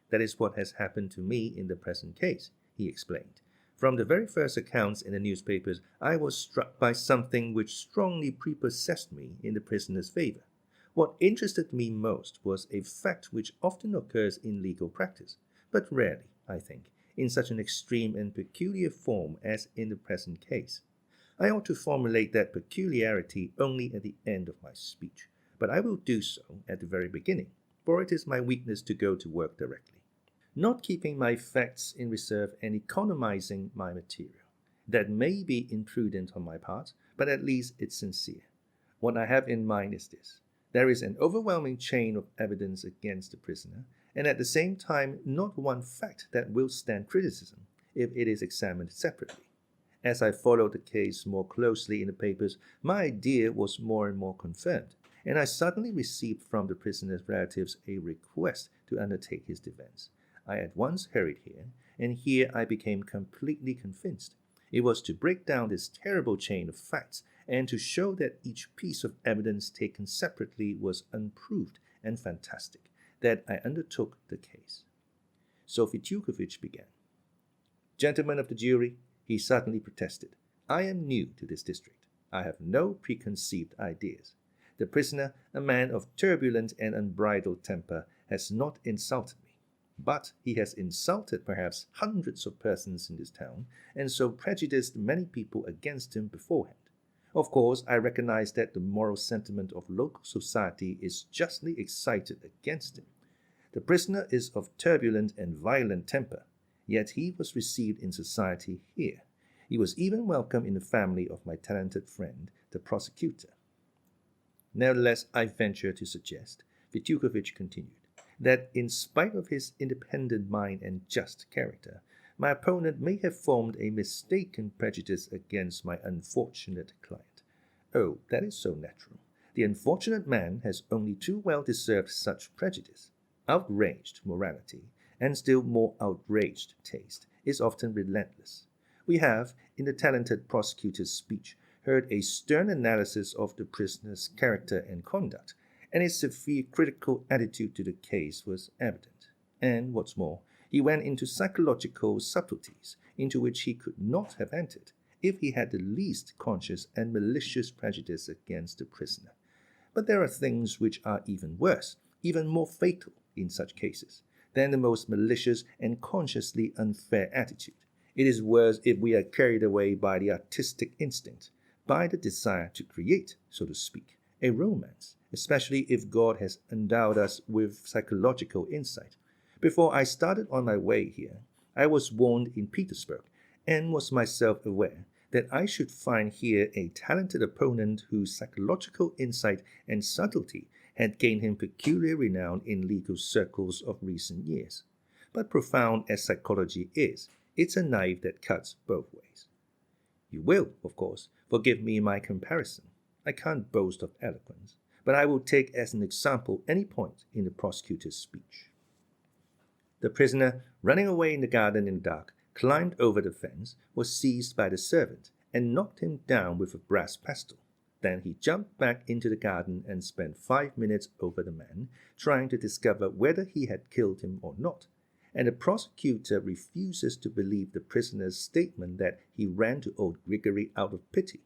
That is what has happened to me in the present case, he explained. From the very first accounts in the newspapers, I was struck by something which strongly prepossessed me in the prisoner's favor. What interested me most was a fact which often occurs in legal practice, but rarely, I think, in such an extreme and peculiar form as in the present case. I ought to formulate that peculiarity only at the end of my speech, but I will do so at the very beginning, for it is my weakness to go to work directly, not keeping my facts in reserve and economizing my material. That may be imprudent on my part, but at least it's sincere. What I have in mind is this. There is an overwhelming chain of evidence against the prisoner, and at the same time not one fact that will stand criticism if it is examined separately. As I followed the case more closely in the papers, my idea was more and more confirmed, and I suddenly received from the prisoner's relatives a request to undertake his defense. I at once hurried here, and here I became completely convinced. It was to break down this terrible chain of facts, and to show that each piece of evidence taken separately was unproved and fantastic, that I undertook the case. So Fyodor began. Gentlemen of the jury, he suddenly protested, I am new to this district. I have no preconceived ideas. The prisoner, a man of turbulent and unbridled temper, has not insulted me. But he has insulted perhaps hundreds of persons in this town, and so prejudiced many people against him beforehand. Of course, I recognize that the moral sentiment of local society is justly excited against him. The prisoner is of turbulent and violent temper, yet he was received in society here. He was even welcome in the family of my talented friend, the prosecutor. Nevertheless, I venture to suggest, Fyodor continued, that in spite of his independent mind and just character, my opponent may have formed a mistaken prejudice against my unfortunate client. Oh, that is so natural. The unfortunate man has only too well deserved such prejudice. Outraged morality, and still more outraged taste, is often relentless. We have, in the talented prosecutor's speech, heard a stern analysis of the prisoner's character and conduct, and his severe critical attitude to the case was evident. And, what's more, he went into psychological subtleties into which he could not have entered if he had the least conscious and malicious prejudice against the prisoner. But there are things which are even worse, even more fatal in such cases, than the most malicious and consciously unfair attitude. It is worse if we are carried away by the artistic instinct, by the desire to create, so to speak, a romance, especially if God has endowed us with psychological insight. Before I started on my way here, I was warned in Petersburg, and was myself aware that I should find here a talented opponent whose psychological insight and subtlety had gained him peculiar renown in legal circles of recent years. But profound as psychology is, it's a knife that cuts both ways. You will, of course, forgive me my comparison. I can't boast of eloquence, but I will take as an example any point in the prosecutor's speech. The prisoner, running away in the garden in the dark, climbed over the fence, was seized by the servant, and knocked him down with a brass pestle. Then he jumped back into the garden and spent 5 minutes over the man, trying to discover whether he had killed him or not. And the prosecutor refuses to believe the prisoner's statement that he ran to old Grigory out of pity.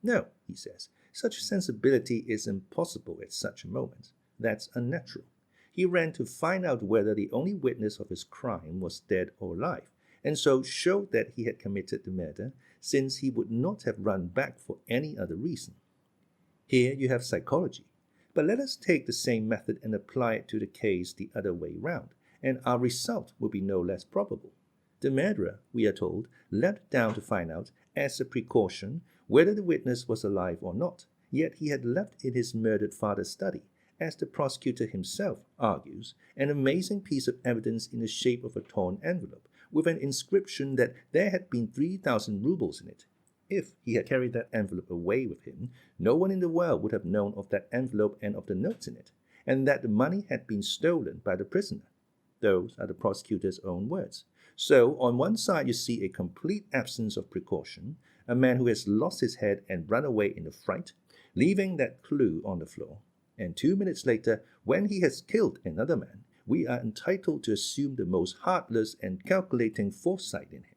No, he says, such sensibility is impossible at such a moment. That's unnatural. He ran to find out whether the only witness of his crime was dead or alive, and so showed that he had committed the murder, since he would not have run back for any other reason. Here you have psychology, but let us take the same method and apply it to the case the other way round, and our result will be no less probable. The murderer, we are told, leapt down to find out, as a precaution, whether the witness was alive or not, yet he had left in his murdered father's study, as the prosecutor himself argues, an amazing piece of evidence in the shape of a torn envelope, with an inscription that there had been 3,000 rubles in it. If he had carried that envelope away with him, no one in the world would have known of that envelope and of the notes in it, and that the money had been stolen by the prisoner. Those are the prosecutor's own words. So, on one side you see a complete absence of precaution, a man who has lost his head and run away in a fright, leaving that clue on the floor. And 2 minutes later, when he has killed another man, we are entitled to assume the most heartless and calculating foresight in him.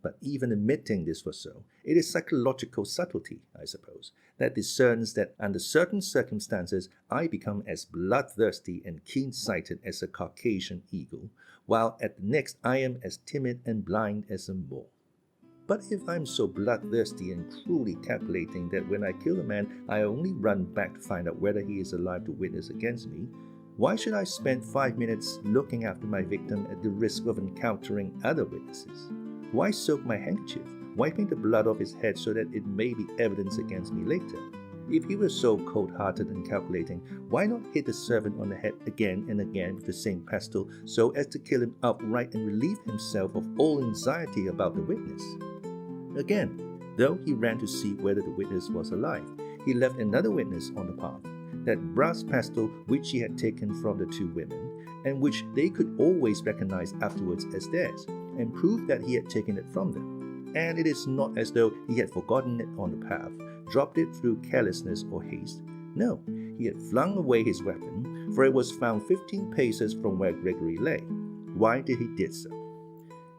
But even admitting this was so, it is psychological subtlety, I suppose, that discerns that under certain circumstances I become as bloodthirsty and keen-sighted as a Caucasian eagle, while at the next I am as timid and blind as a mole. But if I'm so bloodthirsty and cruelly calculating that when I kill a man I only run back to find out whether he is alive to witness against me, why should I spend 5 minutes looking after my victim at the risk of encountering other witnesses? Why soak my handkerchief, wiping the blood off his head so that it may be evidence against me later? If he were so cold-hearted and calculating, why not hit the servant on the head again and again with the same pestle so as to kill him outright and relieve himself of all anxiety about the witness? Again, though he ran to see whether the witness was alive, he left another witness on the path, that brass pestle which he had taken from the two women, and which they could always recognize afterwards as theirs, and prove that he had taken it from them. And it is not as though he had forgotten it on the path, dropped it through carelessness or haste. No, he had flung away his weapon, for it was found 15 paces from where Gregory lay. Why did he did so?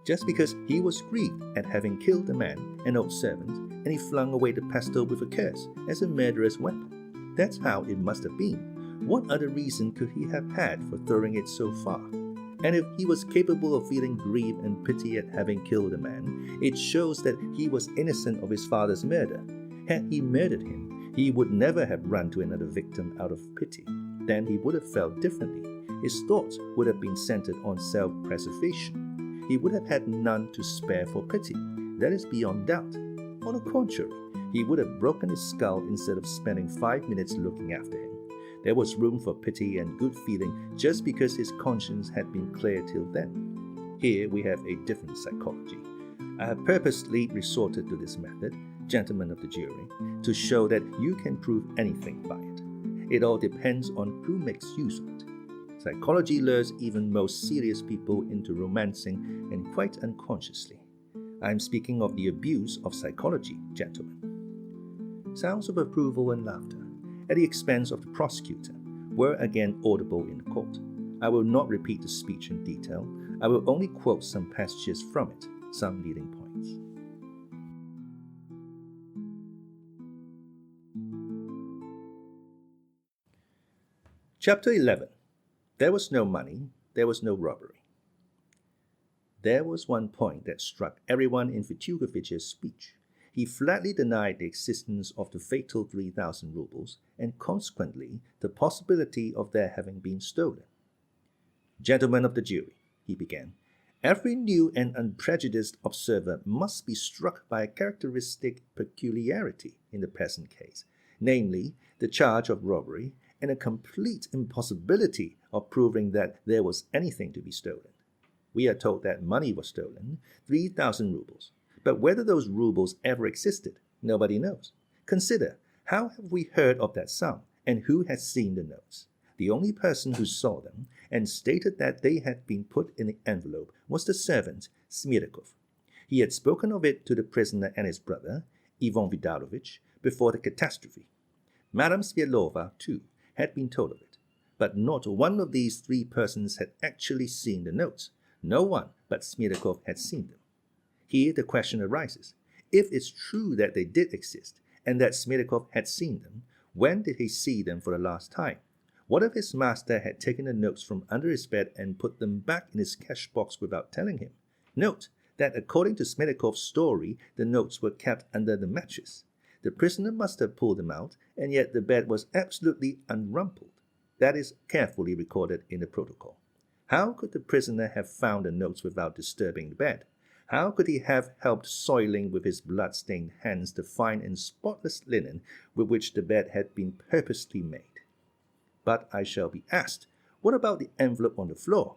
Just because he was grieved at having killed a man, an old servant, and he flung away the pestle with a curse as a murderous weapon. That's how it must have been. What other reason could he have had for throwing it so far? And if he was capable of feeling grief and pity at having killed a man, it shows that he was innocent of his father's murder. Had he murdered him, he would never have run to another victim out of pity. Then he would have felt differently. His thoughts would have been centered on self-preservation. He would have had none to spare for pity. That is beyond doubt. On the contrary, he would have broken his skull instead of spending 5 minutes looking after him. There was room for pity and good feeling just because his conscience had been clear till then. Here we have a different psychology. I have purposely resorted to this method, gentlemen of the jury, to show that you can prove anything by it. It all depends on who makes use of it. Psychology lures even most serious people into romancing, and quite unconsciously. I am speaking of the abuse of psychology, gentlemen. Sounds of approval and laughter, at the expense of the prosecutor, were again audible in the court. I will not repeat the speech in detail. I will only quote some passages from it, some leading points. Chapter 11. There was no money, there was no robbery. There was one point that struck everyone in Fyodor speech. He flatly denied the existence of the fatal 3,000 rubles, and consequently the possibility of their having been stolen. Gentlemen of the jury, he began, every new and unprejudiced observer must be struck by a characteristic peculiarity in the present case, namely the charge of robbery and a complete impossibility of proving that there was anything to be stolen. We are told that money was stolen, 3,000 rubles. But whether those rubles ever existed, nobody knows. Consider, how have we heard of that sum, and who has seen the notes? The only person who saw them, and stated that they had been put in the envelope, was the servant, Smerdyakov. He had spoken of it to the prisoner and his brother, Ivan Vidalovich, before the catastrophe. Madame Svyelova, too, had been told of it. But not one of these three persons had actually seen the notes. No one but Smerdyakov had seen them. Here the question arises. If it's true that they did exist, and that Smerdyakov had seen them, when did he see them for the last time? What if his master had taken the notes from under his bed and put them back in his cash box without telling him? Note that according to Smerdykov's story, the notes were kept under the mattress. The prisoner must have pulled them out, and yet the bed was absolutely unrumpled. That is carefully recorded in the protocol. How could the prisoner have found the notes without disturbing the bed? How could he have helped soiling with his blood-stained hands the fine and spotless linen with which the bed had been purposely made? But I shall be asked, what about the envelope on the floor?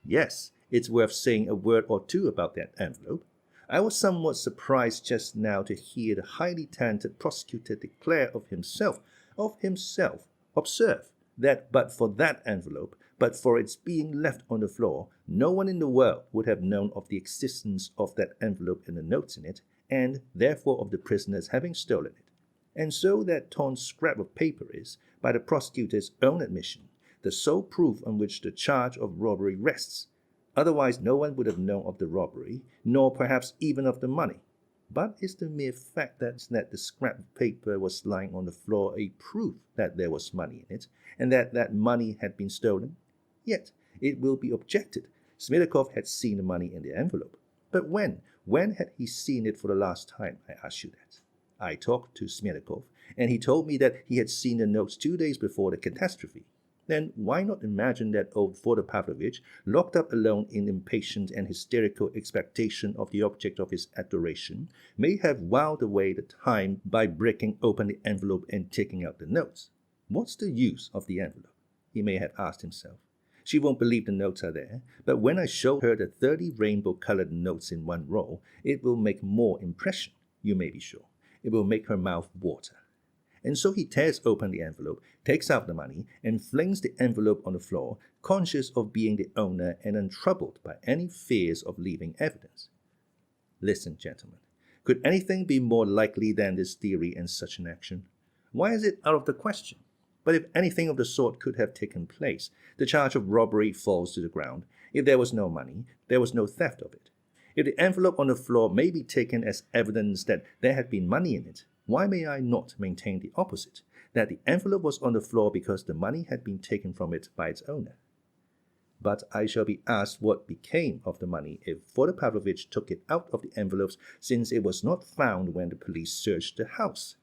Yes, it's worth saying a word or two about that envelope. I was somewhat surprised just now to hear the highly talented prosecutor declare of himself, observe, that but for that envelope, but for its being left on the floor, no one in the world would have known of the existence of that envelope and the notes in it, and therefore of the prisoners having stolen it. And so that torn scrap of paper is, by the prosecutor's own admission, the sole proof on which the charge of robbery rests. Otherwise no one would have known of the robbery, nor perhaps even of the money. But is the mere fact that the scrap of paper was lying on the floor a proof that there was money in it, and that that money had been stolen? Yet, it will be objected, Smerdyakov had seen the money in the envelope. But when? When had he seen it for the last time? I ask you that. I talked to Smerdyakov, and he told me that he had seen the notes 2 days before the catastrophe. Then why not imagine that old Fyodor Pavlovich, locked up alone in impatient and hysterical expectation of the object of his adoration, may have whiled away the time by breaking open the envelope and taking out the notes? What's the use of the envelope? He may have asked himself. She won't believe the notes are there, but when I show her the 30 rainbow-colored notes in one roll, it will make more impression, you may be sure. It will make her mouth water. And so he tears open the envelope, takes out the money, and flings the envelope on the floor, conscious of being the owner and untroubled by any fears of leaving evidence. Listen, gentlemen, could anything be more likely than this theory and such an action? Why is it out of the question? But if anything of the sort could have taken place, the charge of robbery falls to the ground. If there was no money, there was no theft of it. If the envelope on the floor may be taken as evidence that there had been money in it, why may I not maintain the opposite, that the envelope was on the floor because the money had been taken from it by its owner? But I shall be asked what became of the money if Fyodor Pavlovich took it out of the envelopes, since it was not found when the police searched the house.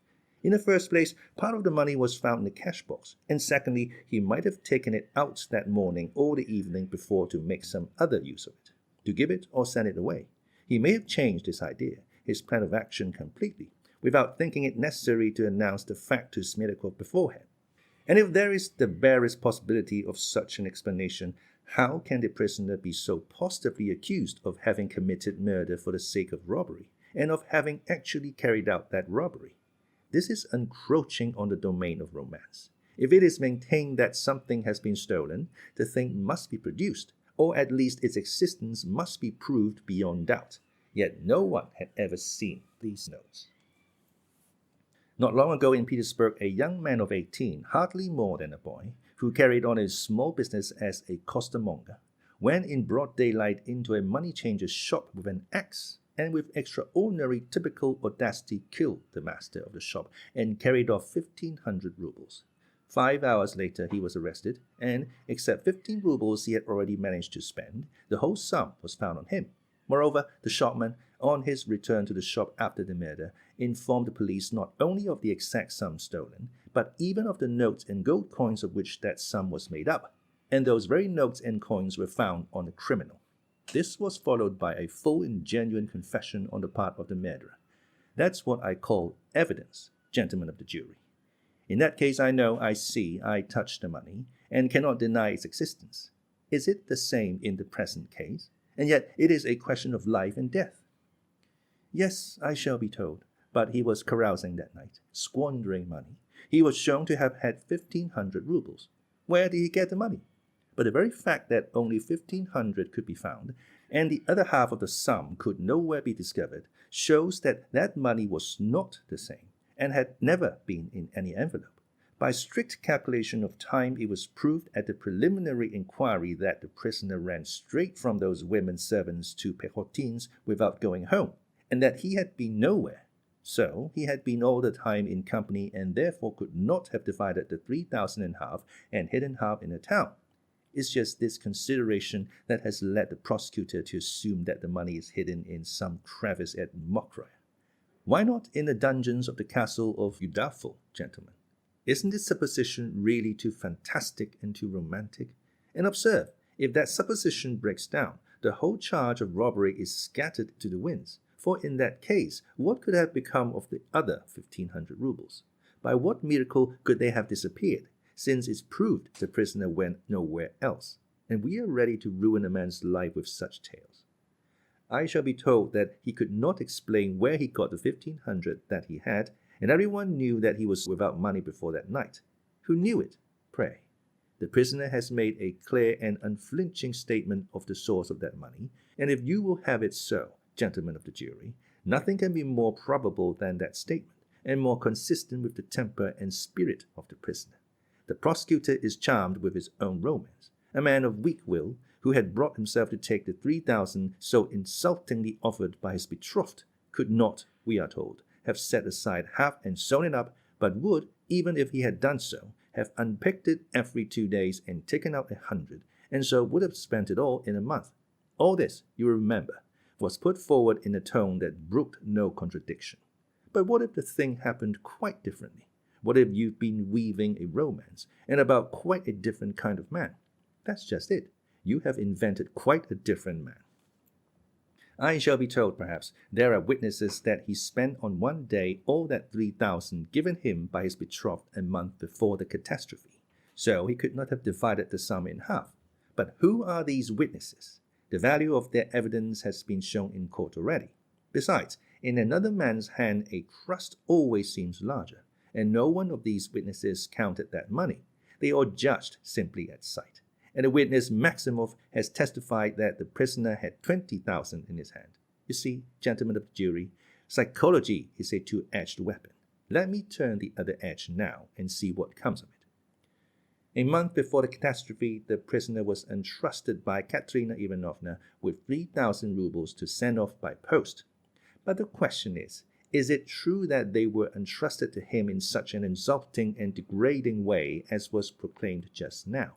In the first place, part of the money was found in the cash box, and secondly, he might have taken it out that morning or the evening before to make some other use of it, to give it or send it away. He may have changed his idea, his plan of action completely, without thinking it necessary to announce the fact to Smerdyakov beforehand. And if there is the barest possibility of such an explanation, how can the prisoner be so positively accused of having committed murder for the sake of robbery, and of having actually carried out that robbery? This is encroaching on the domain of romance. If it is maintained that something has been stolen, the thing must be produced, or at least its existence must be proved beyond doubt. Yet no one had ever seen these notes. Not long ago in Petersburg, a young man of 18, hardly more than a boy, who carried on a small business as a costermonger, went in broad daylight into a money changer's shop with an axe, and with extraordinary typical audacity killed the master of the shop and carried off 1,500 rubles. 5 hours later he was arrested, and, except 15 rubles he had already managed to spend, the whole sum was found on him. Moreover, the shopman, on his return to the shop after the murder, informed the police not only of the exact sum stolen, but even of the notes and gold coins of which that sum was made up, and those very notes and coins were found on the criminal. This was followed by a full and genuine confession on the part of the murderer. That's what I call evidence, gentlemen of the jury. In that case, I know, I see, I touched the money, and cannot deny its existence. Is it the same in the present case? And yet it is a question of life and death. Yes, I shall be told, but he was carousing that night, squandering money. He was shown to have had 1,500 rubles. Where did he get the money? But the very fact that only 1,500 could be found, and the other half of the sum could nowhere be discovered, shows that that money was not the same, and had never been in any envelope. By strict calculation of time, it was proved at the preliminary inquiry that the prisoner ran straight from those women servants to Pechotin's without going home, and that he had been nowhere. So he had been all the time in company, and therefore could not have divided the 3,000 in half and hidden half in the town. It's just this consideration that has led the prosecutor to assume that the money is hidden in some crevice at Mokroe. Why not in the dungeons of the castle of Udafel, gentlemen? Isn't this supposition really too fantastic and too romantic? And observe, if that supposition breaks down, the whole charge of robbery is scattered to the winds. For in that case, what could have become of the other 1,500 rubles? By what miracle could they have disappeared? since it's proved the prisoner went nowhere else, and we are ready to ruin a man's life with such tales. I shall be told that he could not explain where he got the 1,500 that he had, and everyone knew that he was without money before that night. Who knew it, pray? The prisoner has made a clear and unflinching statement of the source of that money, and if you will have it so, gentlemen of the jury, nothing can be more probable than that statement, and more consistent with the temper and spirit of the prisoner. The prosecutor is charmed with his own romance. A man of weak will, who had brought himself to take the 3,000 so insultingly offered by his betrothed, could not, we are told, have set aside half and sewn it up, but would, even if he had done so, have unpicked it every 2 days and taken out 100, and so would have spent it all in a month. All this, you remember, was put forward in a tone that brooked no contradiction. But what if the thing happened quite differently? What if you've been weaving a romance, and about quite a different kind of man? That's just it. You have invented quite a different man. I shall be told, perhaps, there are witnesses that he spent on one day all that 3,000 given him by his betrothed a month before the catastrophe, so he could not have divided the sum in half. But who are these witnesses? The value of their evidence has been shown in court already. Besides, in another man's hand a crust always seems larger, and no one of these witnesses counted that money. They all judged simply at sight. And the witness Maximov has testified that the prisoner had 20,000 in his hand. You see, gentlemen of the jury, psychology is a two-edged weapon. Let me turn the other edge now and see what comes of it. A month before the catastrophe, the prisoner was entrusted by Katerina Ivanovna with 3,000 rubles to send off by post. But the question is it true that they were entrusted to him in such an insulting and degrading way as was proclaimed just now?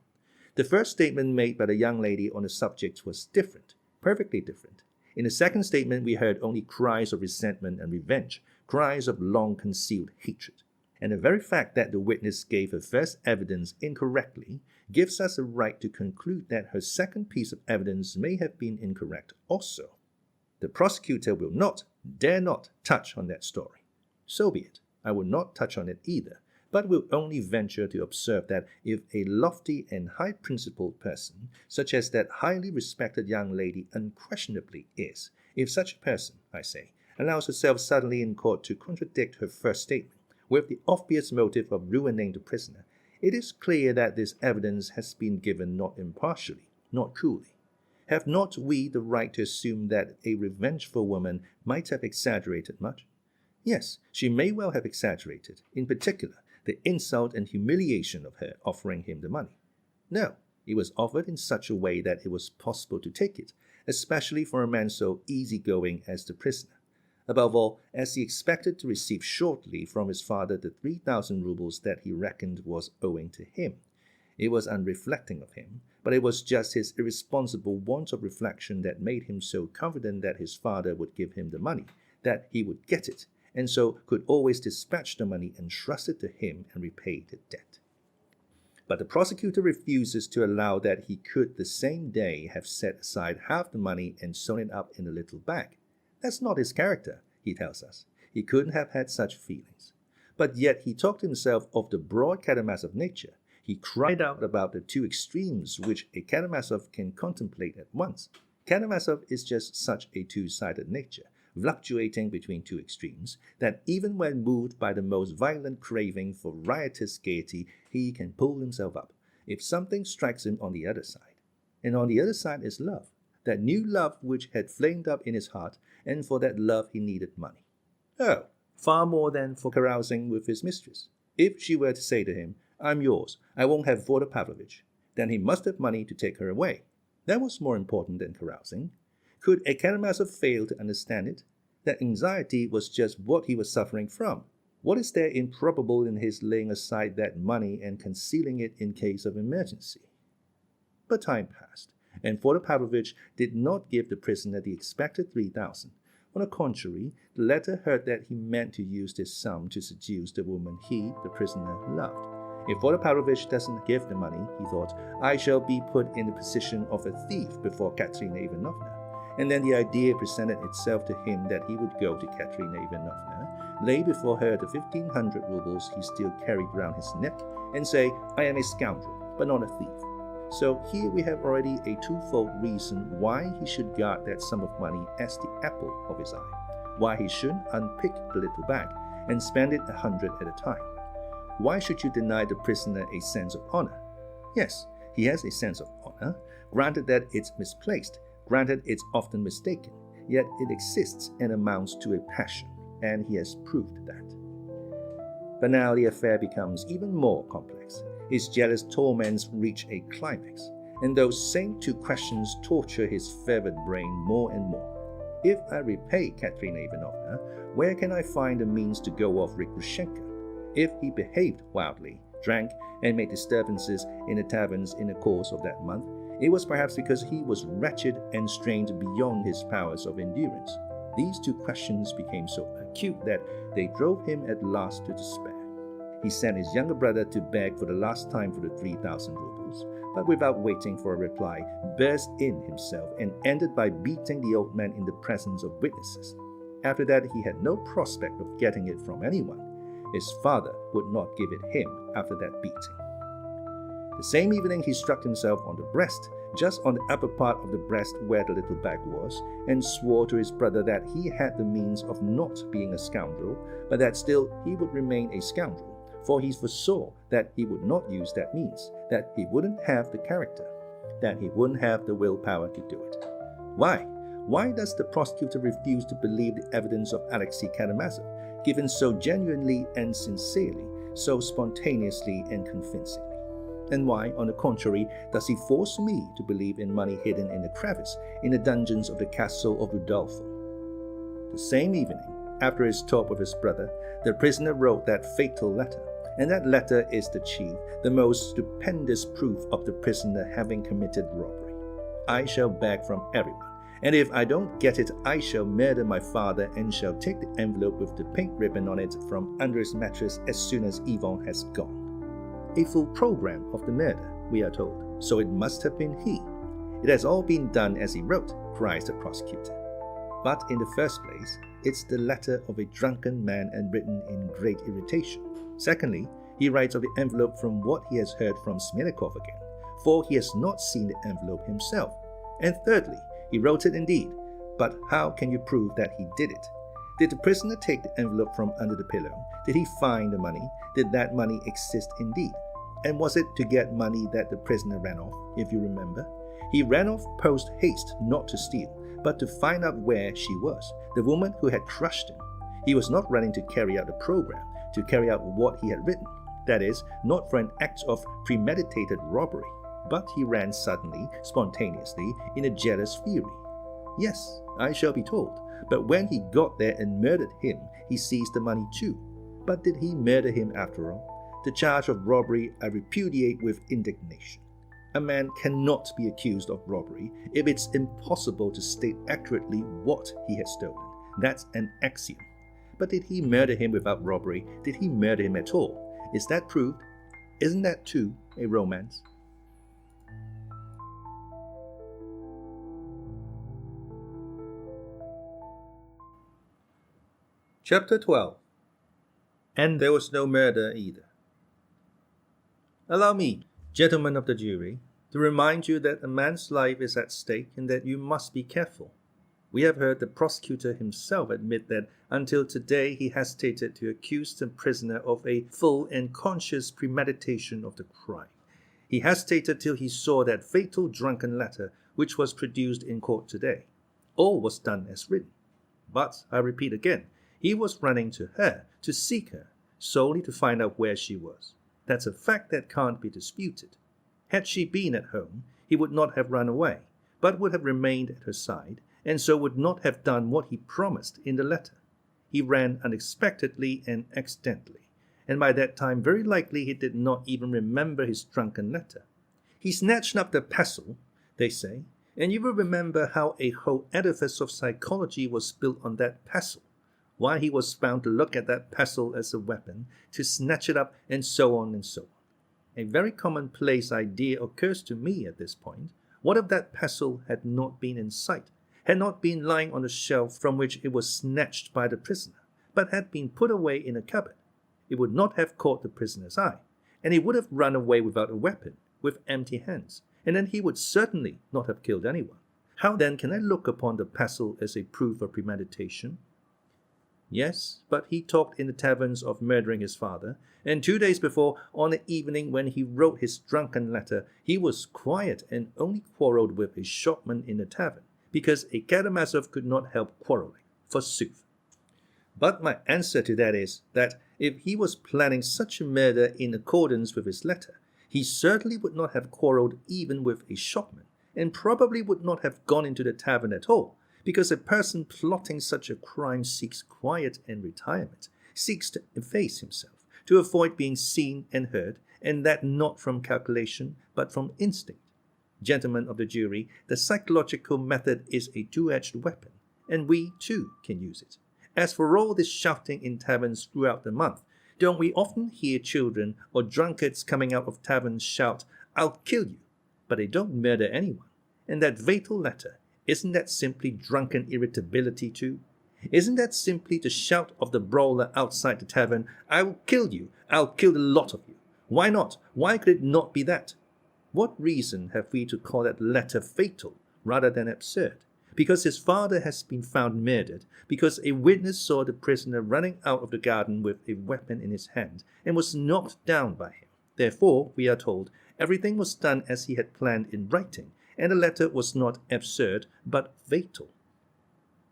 The first statement made by the young lady on the subject was different, perfectly different. In the second statement, we heard only cries of resentment and revenge, cries of long-concealed hatred. And the very fact that the witness gave her first evidence incorrectly gives us a right to conclude that her second piece of evidence may have been incorrect also. The prosecutor will not, dare not, touch on that story. So be it. I will not touch on it either, but will only venture to observe that if a lofty and high-principled person, such as that highly respected young lady unquestionably is, if such a person, I say, allows herself suddenly in court to contradict her first statement, with the obvious motive of ruining the prisoner, it is clear that this evidence has been given not impartially, not coolly. Have not we the right to assume that a revengeful woman might have exaggerated much? Yes, she may well have exaggerated, in particular, the insult and humiliation of her offering him the money. No, it was offered in such a way that it was possible to take it, especially for a man so easygoing as the prisoner. Above all, as he expected to receive shortly from his father the 3,000 rubles that he reckoned was owing to him. It was unreflecting of him, but it was just his irresponsible want of reflection that made him so confident that his father would give him the money, that he would get it, and so could always dispatch the money entrusted to him and repay the debt. But the prosecutor refuses to allow that he could the same day have set aside half the money and sewn it up in a little bag. That's not his character, he tells us. He couldn't have had such feelings. But yet he talked himself of the broad Karamazov nature. He cried out about the two extremes which a Karamazov can contemplate at once. Karamazov is just such a two-sided nature, fluctuating between two extremes, that even when moved by the most violent craving for riotous gaiety, he can pull himself up, if something strikes him on the other side. And on the other side is love, that new love which had flamed up in his heart, and for that love he needed money. Oh, far more than for carousing with his mistress. If she were to say to him, "I'm yours, I won't have Fyodor Pavlovich," then he must have money to take her away. That was more important than carousing. Could a Karamazov fail to understand it? That anxiety was just what he was suffering from. What is there improbable in his laying aside that money and concealing it in case of emergency? But time passed, and Fyodor Pavlovich did not give the prisoner the expected 3,000. On the contrary, the latter heard that he meant to use this sum to seduce the woman he, the prisoner, loved. If Fyodor Pavlovich doesn't give the money, he thought, I shall be put in the position of a thief before Katerina Ivanovna. And then the idea presented itself to him that he would go to Katerina Ivanovna, lay before her the 1,500 rubles he still carried round his neck, and say, "I am a scoundrel, but not a thief." So here we have already a twofold reason why he should guard that sum of money as the apple of his eye, why he shouldn't unpick the little bag and spend it 100 at a time. Why should you deny the prisoner a sense of honor? Yes, he has a sense of honor, granted that it's misplaced, granted it's often mistaken, yet it exists and amounts to a passion, and he has proved that. But now the affair becomes even more complex. His jealous torments reach a climax, and those same two questions torture his fevered brain more and more. If I repay Katerina Ivanovna, where can I find the means to go off Rikrushenka? If he behaved wildly, drank, and made disturbances in the taverns in the course of that month, it was perhaps because he was wretched and strained beyond his powers of endurance. These two questions became so acute that they drove him at last to despair. He sent his younger brother to beg for the last time for the 3,000 rubles, but without waiting for a reply, burst in himself and ended by beating the old man in the presence of witnesses. After that, he had no prospect of getting it from anyone. His father would not give it him after that beating. The same evening, he struck himself on the breast, just on the upper part of the breast where the little bag was, and swore to his brother that he had the means of not being a scoundrel, but that still he would remain a scoundrel, for he foresaw that he would not use that means, that he wouldn't have the character, that he wouldn't have the willpower to do it. Why? Why does the prosecutor refuse to believe the evidence of Alexei Karamazov, given so genuinely and sincerely, so spontaneously and convincingly? And why, on the contrary, does he force me to believe in money hidden in a crevice in the dungeons of the castle of Udolpho? The same evening, after his talk with his brother, the prisoner wrote that fatal letter, and that letter is the chief, the most stupendous proof of the prisoner having committed robbery. "I shall beg from everyone, and if I don't get it, I shall murder my father and shall take the envelope with the pink ribbon on it from under his mattress as soon as Yvonne has gone." A full program of the murder, we are told, so it must have been he. "It has all been done as he wrote," cries the prosecutor. But in the first place, it's the letter of a drunken man and written in great irritation. Secondly, he writes of the envelope from what he has heard from Smerdyakov again, for he has not seen the envelope himself. And thirdly, he wrote it indeed, but how can you prove that he did it? Did the prisoner take the envelope from under the pillow? Did he find the money? Did that money exist indeed? And was it to get money that the prisoner ran off, if you remember? He ran off post haste, not to steal, but to find out where she was, the woman who had crushed him. He was not running to carry out the program, to carry out what he had written. That is, not for an act of premeditated robbery, but he ran suddenly, spontaneously, in a jealous fury. Yes, I shall be told, but when he got there and murdered him, he seized the money too. But did he murder him after all? The charge of robbery I repudiate with indignation. A man cannot be accused of robbery if it's impossible to state accurately what he has stolen. That's an axiom. But did he murder him without robbery? Did he murder him at all? Is that proved? Isn't that too a romance? Chapter 12. And there was no murder either. Allow me, gentlemen of the jury, to remind you that a man's life is at stake and that you must be careful. We have heard the prosecutor himself admit that until today he hesitated to accuse the prisoner of a full and conscious premeditation of the crime. He hesitated till he saw that fatal drunken letter which was produced in court today. All was done as written. But, I repeat again, he was running to her, to seek her, solely to find out where she was. That's a fact that can't be disputed. Had she been at home, he would not have run away, but would have remained at her side, and so would not have done what he promised in the letter. He ran unexpectedly and accidentally, and by that time very likely he did not even remember his drunken letter. He snatched up the pestle, they say, and you will remember how a whole edifice of psychology was built on that pestle, why he was found to look at that pestle as a weapon, to snatch it up, and so on and so on. A very commonplace idea occurs to me at this point. What if that pestle had not been in sight, had not been lying on the shelf from which it was snatched by the prisoner, but had been put away in a cupboard. It would not have caught the prisoner's eye, and he would have run away without a weapon, with empty hands, and then he would certainly not have killed anyone. How then can I look upon the pestle as a proof of premeditation? Yes, but he talked in the taverns of murdering his father, and 2 days before, on the evening when he wrote his drunken letter, he was quiet and only quarrelled with a shopman in the tavern, because a Karamazov could not help quarrelling, forsooth. But my answer to that is that if he was planning such a murder in accordance with his letter, he certainly would not have quarrelled even with a shopman, and probably would not have gone into the tavern at all, because a person plotting such a crime seeks quiet and retirement, seeks to efface himself, to avoid being seen and heard, and that not from calculation, but from instinct. Gentlemen of the jury, the psychological method is a two-edged weapon, and we, too, can use it. As for all this shouting in taverns throughout the month, don't we often hear children or drunkards coming out of taverns shout, "I'll kill you," but they don't murder anyone? And that fatal letter, isn't that simply drunken irritability too? Isn't that simply the shout of the brawler outside the tavern, "I will kill you, I'll kill the lot of you"? Why not? Why could it not be that? What reason have we to call that letter fatal rather than absurd? Because his father has been found murdered, because a witness saw the prisoner running out of the garden with a weapon in his hand and was knocked down by him. Therefore, we are told, everything was done as he had planned in writing, and the letter was not absurd, but fatal.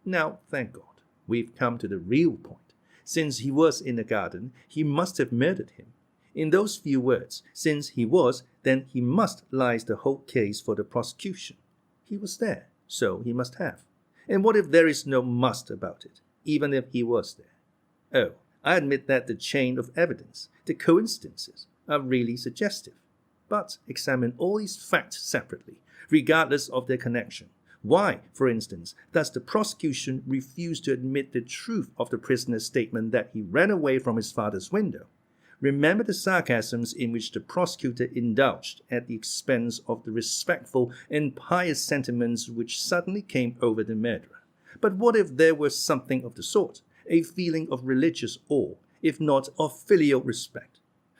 Now, thank God, we've come to the real point. Since he was in the garden, he must have murdered him. In those few words, since he was, then he must, lies the whole case for the prosecution. He was there, so he must have. And what if there is no must about it, even if he was there? Oh, I admit that the chain of evidence, the coincidences, are really suggestive. But examine all these facts separately, regardless of their connection. Why, for instance, does the prosecution refuse to admit the truth of the prisoner's statement that he ran away from his father's window? Remember the sarcasms in which the prosecutor indulged at the expense of the respectful and pious sentiments which suddenly came over the murderer. But what if there were something of the sort, a feeling of religious awe, if not of filial respect?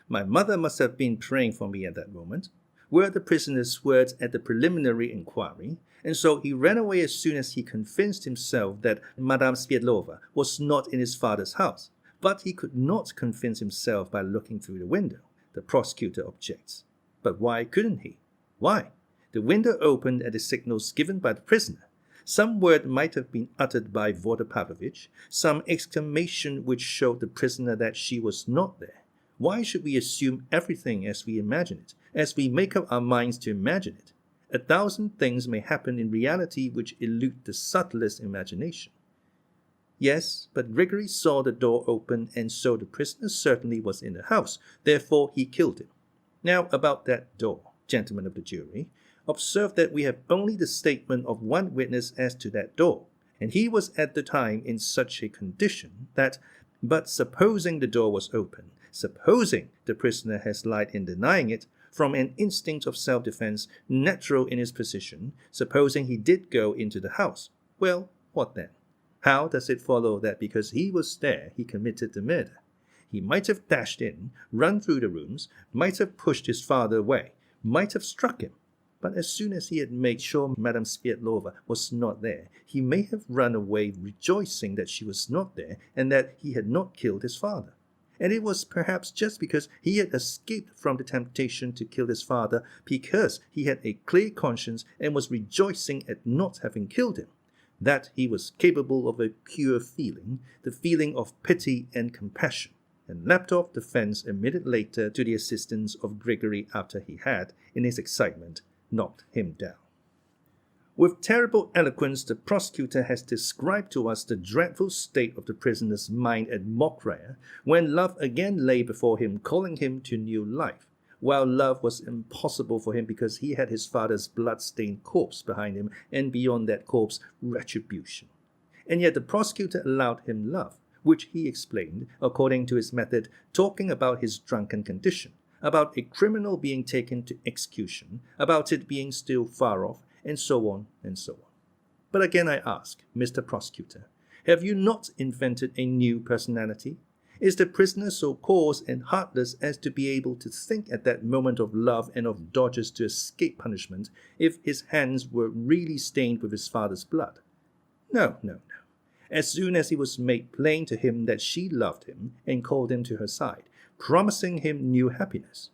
My mother must have been praying for me at that moment, were the prisoner's words at the preliminary inquiry, and so he ran away as soon as he convinced himself that Madame Svyedlova was not in his father's house. But he could not convince himself by looking through the window, the prosecutor objects. But why couldn't he? Why? The window opened at the signals given by the prisoner. Some word might have been uttered by Fyodor Pavlovich, some exclamation which showed the prisoner that she was not there. Why should we assume everything as we imagine it, as we make up our minds to imagine it? 1,000 things may happen in reality which elude the subtlest imagination. Yes, but Grigory saw the door open, and so the prisoner certainly was in the house. Therefore, he killed him. Now, about that door, gentlemen of the jury, observe that we have only the statement of one witness as to that door, and he was at the time in such a condition that, but supposing the door was open, supposing the prisoner has lied in denying it, from an instinct of self-defense natural in his position, supposing he did go into the house, well, what then? How does it follow that because he was there, he committed the murder? He might have dashed in, run through the rooms, might have pushed his father away, might have struck him. But as soon as he had made sure Madame Svyedlova was not there, he may have run away rejoicing that she was not there and that he had not killed his father. And it was perhaps just because he had escaped from the temptation to kill his father, because he had a clear conscience and was rejoicing at not having killed him, that he was capable of a pure feeling, the feeling of pity and compassion, and leapt off the fence a minute later to the assistance of Grigory after he had, in his excitement, knocked him down. With terrible eloquence, the prosecutor has described to us the dreadful state of the prisoner's mind at Mokria, when love again lay before him, calling him to new life, while love was impossible for him because he had his father's blood-stained corpse behind him, and beyond that corpse, retribution. And yet the prosecutor allowed him love, which he explained, according to his method, talking about his drunken condition, about a criminal being taken to execution, about it being still far off, and so on and so on. But again I ask, Mr. Prosecutor, Have you not invented a new personality? Is the prisoner so coarse and heartless as to be able to think at that moment of love and of dodges to escape punishment if his hands were really stained with his father's blood? No, no, no. As soon as it was made plain to him that she loved him and called him to her side, promising him new happiness,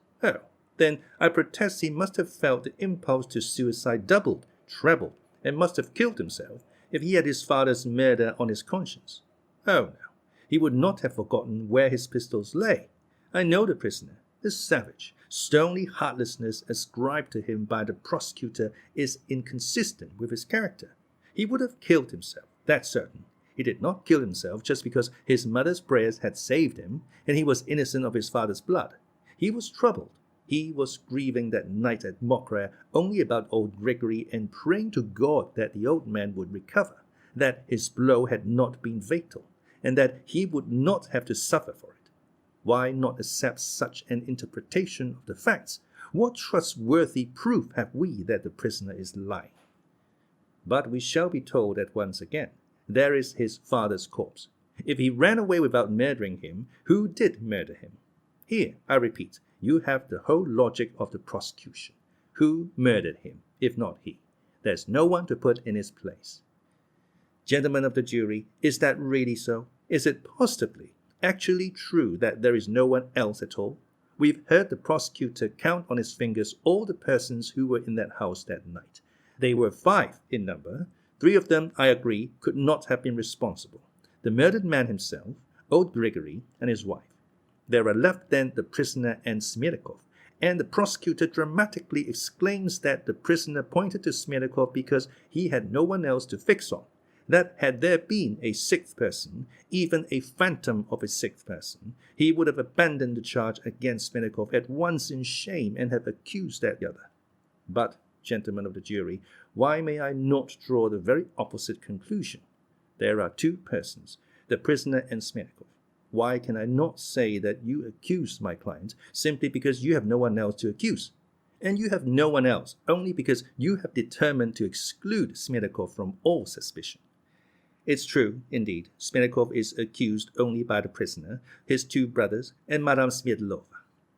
then I protest he must have felt the impulse to suicide doubled, trebled, and must have killed himself if he had his father's murder on his conscience. Oh no, he would not have forgotten where his pistols lay. I know the prisoner, the savage, stony heartlessness ascribed to him by the prosecutor is inconsistent with his character. He would have killed himself, that's certain. He did not kill himself just because his mother's prayers had saved him and he was innocent of his father's blood. He was troubled. He was grieving that night at Mokra only about old Grigory and praying to God that the old man would recover, that his blow had not been fatal, and that he would not have to suffer for it. Why not accept such an interpretation of the facts? What trustworthy proof have we that the prisoner is lying? But we shall be told at once again, there is his father's corpse. If he ran away without murdering him, who did murder him? Here, I repeat, you have the whole logic of the prosecution. Who murdered him, if not he? There's no one to put in his place. Gentlemen of the jury, is that really so? Is it positively, actually true that there is no one else at all? We've heard the prosecutor count on his fingers all the persons who were in that house that night. They were 5 in number. 3 of them, I agree, could not have been responsible. The murdered man himself, old Grigory, and his wife. There are left then the prisoner and Smerdyakov, and the prosecutor dramatically exclaims that the prisoner pointed to Smerdyakov because he had no one else to fix on, that had there been a 6th person, even a phantom of a 6th person, he would have abandoned the charge against Smerdyakov at once in shame and have accused that other. But, gentlemen of the jury, why may I not draw the very opposite conclusion? There are 2 persons, the prisoner and Smerdyakov. Why can I not say that you accused my client simply because you have no one else to accuse? And you have no one else only because you have determined to exclude Smerdyakov from all suspicion. It's true, indeed, Smerdyakov is accused only by the prisoner, his 2 brothers, and Madame Sverdlova.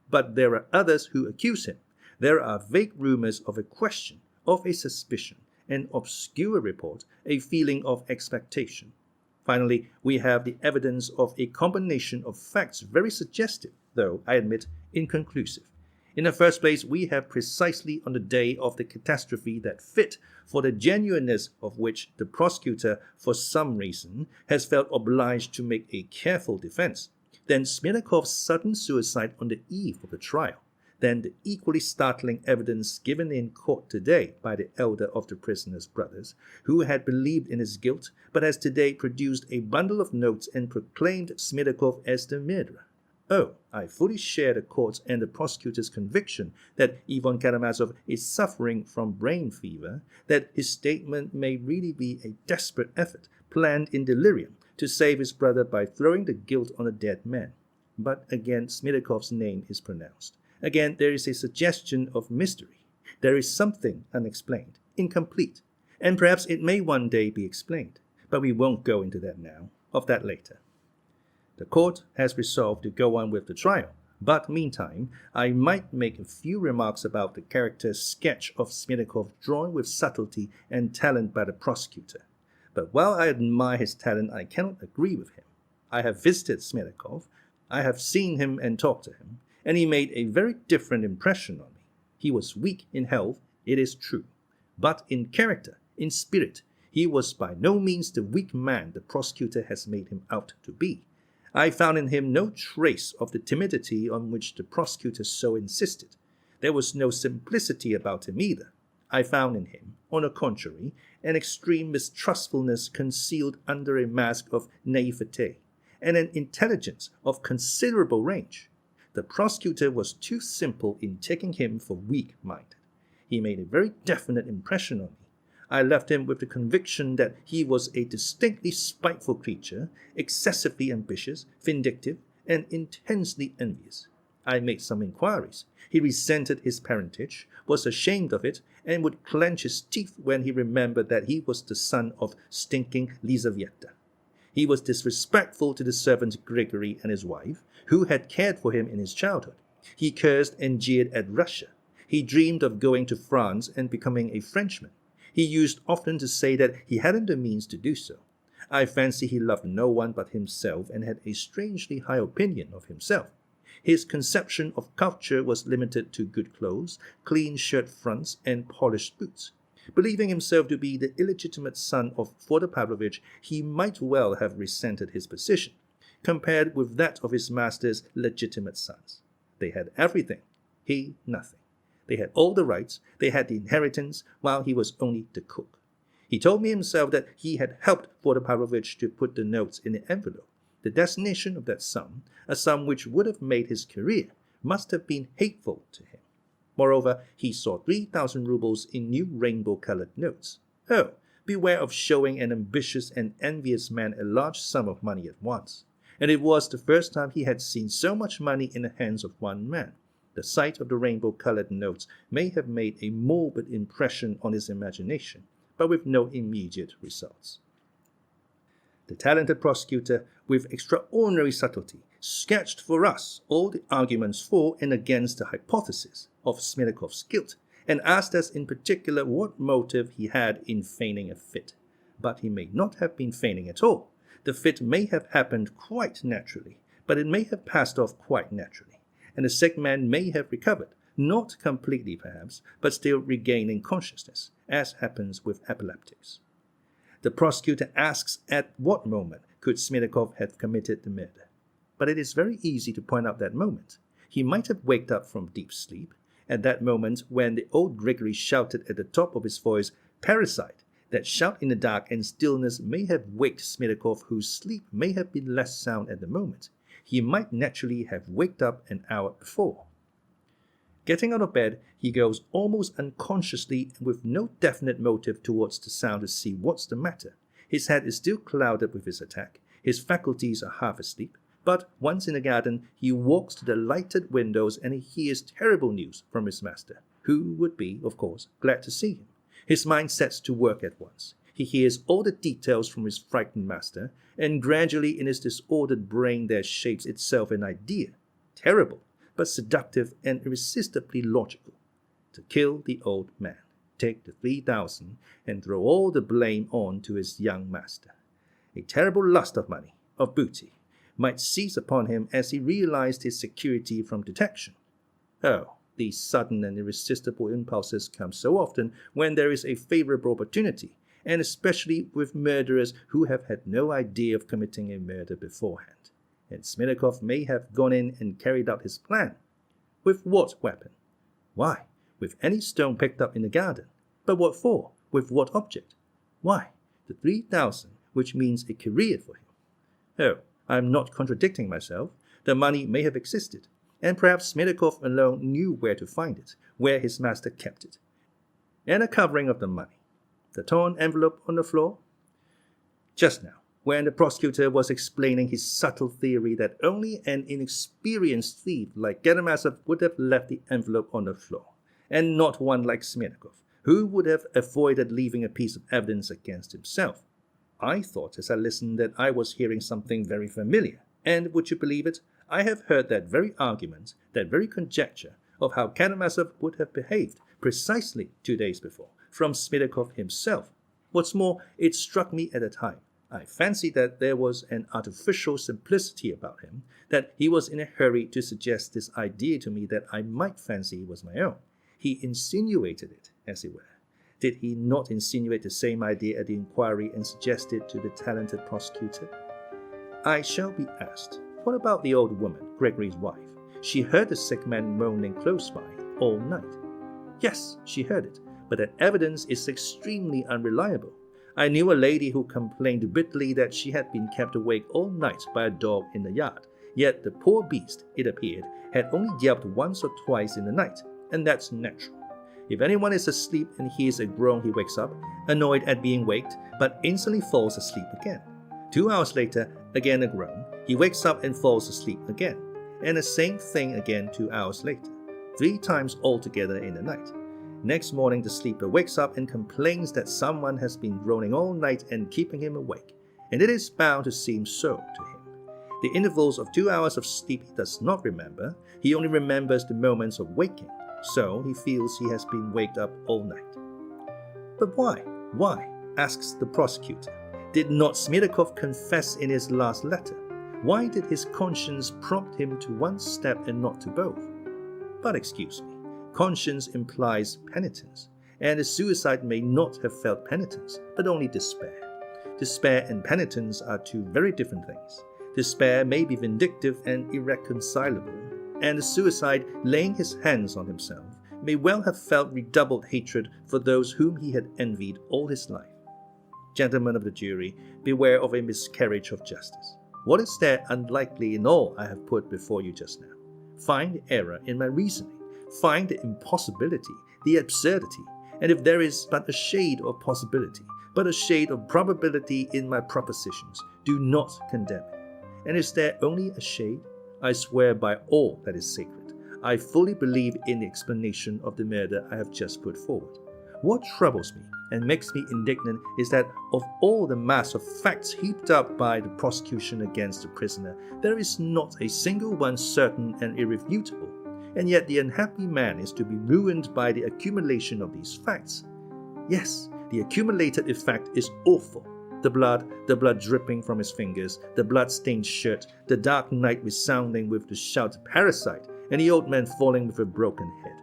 But there are others who accuse him. There are vague rumors of a question, of a suspicion, an obscure report, a feeling of expectation. Finally, we have the evidence of a combination of facts very suggestive, though, I admit, inconclusive. In the first place, we have precisely on the day of the catastrophe that fit, for the genuineness of which the prosecutor, for some reason, has felt obliged to make a careful defense. Then Smerdykov's sudden suicide on the eve of the trial. Then the equally startling evidence given in court today by the elder of the prisoner's brothers, who had believed in his guilt, but has today produced a bundle of notes and proclaimed Smerdyakov as the murderer. Oh, I fully share the court's and the prosecutor's conviction that Ivan Karamazov is suffering from brain fever, that his statement may really be a desperate effort, planned in delirium, to save his brother by throwing the guilt on a dead man. But again, Smerdykov's name is pronounced. Again, there is a suggestion of mystery. There is something unexplained, incomplete, and perhaps it may one day be explained. But we won't go into that now, of that later. The court has resolved to go on with the trial, but meantime, I might make a few remarks about the character sketch of Smerdyakov drawn with subtlety and talent by the prosecutor. But while I admire his talent, I cannot agree with him. I have visited Smerdyakov, I have seen him and talked to him, and he made a very different impression on me. He was weak in health, it is true, but in character, in spirit, he was by no means the weak man the prosecutor has made him out to be. I found in him no trace of the timidity on which the prosecutor so insisted. There was no simplicity about him either. I found in him, on the contrary, an extreme mistrustfulness concealed under a mask of naivete, and an intelligence of considerable range. The prosecutor was too simple in taking him for weak-minded. He made a very definite impression on me. I left him with the conviction that he was a distinctly spiteful creature, excessively ambitious, vindictive, and intensely envious. I made some inquiries. He resented his parentage, was ashamed of it, and would clench his teeth when he remembered that he was the son of stinking Lizaveta. He was disrespectful to the servant Grigory and his wife, who had cared for him in his childhood. He cursed and jeered at Russia. He dreamed of going to France and becoming a Frenchman. He used often to say that he hadn't the means to do so. I fancy he loved no one but himself and had a strangely high opinion of himself. His conception of culture was limited to good clothes, clean shirt fronts, and polished boots. Believing himself to be the illegitimate son of Fyodor Pavlovich, he might well have resented his position, compared with that of his master's legitimate sons. They had everything, he nothing. They had all the rights, they had the inheritance, while he was only the cook. He told me himself that he had helped Fyodor Pavlovich to put the notes in the envelope. The destination of that sum, a sum which would have made his career, must have been hateful to him. Moreover, he saw 3,000 rubles in new rainbow-colored notes. Oh, beware of showing an ambitious and envious man a large sum of money at once. And it was the first time he had seen so much money in the hands of one man. The sight of the rainbow-colored notes may have made a morbid impression on his imagination, but with no immediate results. The talented prosecutor, with extraordinary subtlety, sketched for us all the arguments for and against the hypothesis of Smerdyakov guilt, and asked us in particular what motive he had in feigning a fit. But he may not have been feigning at all. The fit may have happened quite naturally, but it may have passed off quite naturally, and the sick man may have recovered, not completely perhaps, but still regaining consciousness, as happens with epileptics. The prosecutor asks at what moment could Smerdyakov have committed the murder. But it is very easy to point out that moment. He might have waked up from deep sleep, at that moment when the old Grigory shouted at the top of his voice, "Patricide!" That shout in the dark and stillness may have waked Smerdyakov, whose sleep may have been less sound at the moment. He might naturally have waked up an hour before. Getting out of bed, he goes almost unconsciously and with no definite motive towards the sound to see what's the matter. His head is still clouded with his attack. His faculties are half asleep. But once in the garden, he walks to the lighted windows and he hears terrible news from his master, who would be, of course, glad to see him. His mind sets to work at once. He hears all the details from his frightened master, and gradually in his disordered brain there shapes itself an idea, terrible, but seductive and irresistibly logical. To kill the old man, take the 3,000, and throw all the blame on to his young master. A terrible lust of money, of booty, might seize upon him as he realized his security from detection. Oh, these sudden and irresistible impulses come so often when there is a favorable opportunity, and especially with murderers who have had no idea of committing a murder beforehand. And Smerdyakov may have gone in and carried out his plan. With what weapon? Why, with any stone picked up in the garden. But what for? With what object? Why, the 3,000, which means a career for him. Oh, I am not contradicting myself. The money may have existed, and perhaps Smerdyakov alone knew where to find it, where his master kept it. And a covering of the money. The torn envelope on the floor? Just now, when the prosecutor was explaining his subtle theory that only an inexperienced thief like Karamazov would have left the envelope on the floor, and not one like Smerdyakov, who would have avoided leaving a piece of evidence against himself. I thought as I listened that I was hearing something very familiar, and would you believe it, I have heard that very argument, that very conjecture of how Karamazov would have behaved precisely 2 days before, from Smerdyakov himself. What's more, it struck me at the time. I fancied that there was an artificial simplicity about him, that he was in a hurry to suggest this idea to me that I might fancy was my own. He insinuated it, as it were. Did he not insinuate the same idea at the inquiry and suggest it to the talented prosecutor? I shall be asked, what about the old woman, Grigory's wife? She heard the sick man moaning close by all night. Yes, she heard it, but that evidence is extremely unreliable. I knew a lady who complained bitterly that she had been kept awake all night by a dog in the yard, yet the poor beast, it appeared, had only yelped once or twice in the night, and that's natural. If anyone is asleep and hears a groan, he wakes up, annoyed at being waked, but instantly falls asleep again. 2 hours later, again a groan, he wakes up and falls asleep again, and the same thing again 2 hours later, 3 times altogether in the night. Next morning, the sleeper wakes up and complains that someone has been groaning all night and keeping him awake, and it is bound to seem so to him. The intervals of 2 hours of sleep he does not remember, he only remembers the moments of waking, so he feels he has been waked up all night. But why? Why? Asks the prosecutor. Did not Smerdyakov confess in his last letter? Why did his conscience prompt him to one step and not to both? But excuse me, conscience implies penitence, and a suicide may not have felt penitence, but only despair. Despair and penitence are two very different things. Despair may be vindictive and irreconcilable, and the suicide, laying his hands on himself, may well have felt redoubled hatred for those whom he had envied all his life. Gentlemen of the jury, beware of a miscarriage of justice. What is there unlikely in all I have put before you just now? Find the error in my reasoning. Find the impossibility, the absurdity, and if there is but a shade of possibility, but a shade of probability in my propositions, do not condemn it. And is there only a shade? I swear by all that is sacred, I fully believe in the explanation of the murder I have just put forward. What troubles me and makes me indignant is that of all the mass of facts heaped up by the prosecution against the prisoner, there is not a single one certain and irrefutable, and yet the unhappy man is to be ruined by the accumulation of these facts. Yes, the accumulated effect is awful. The blood dripping from his fingers, the blood-stained shirt, the dark night resounding with the shout "Parricide," and the old man falling with a broken head.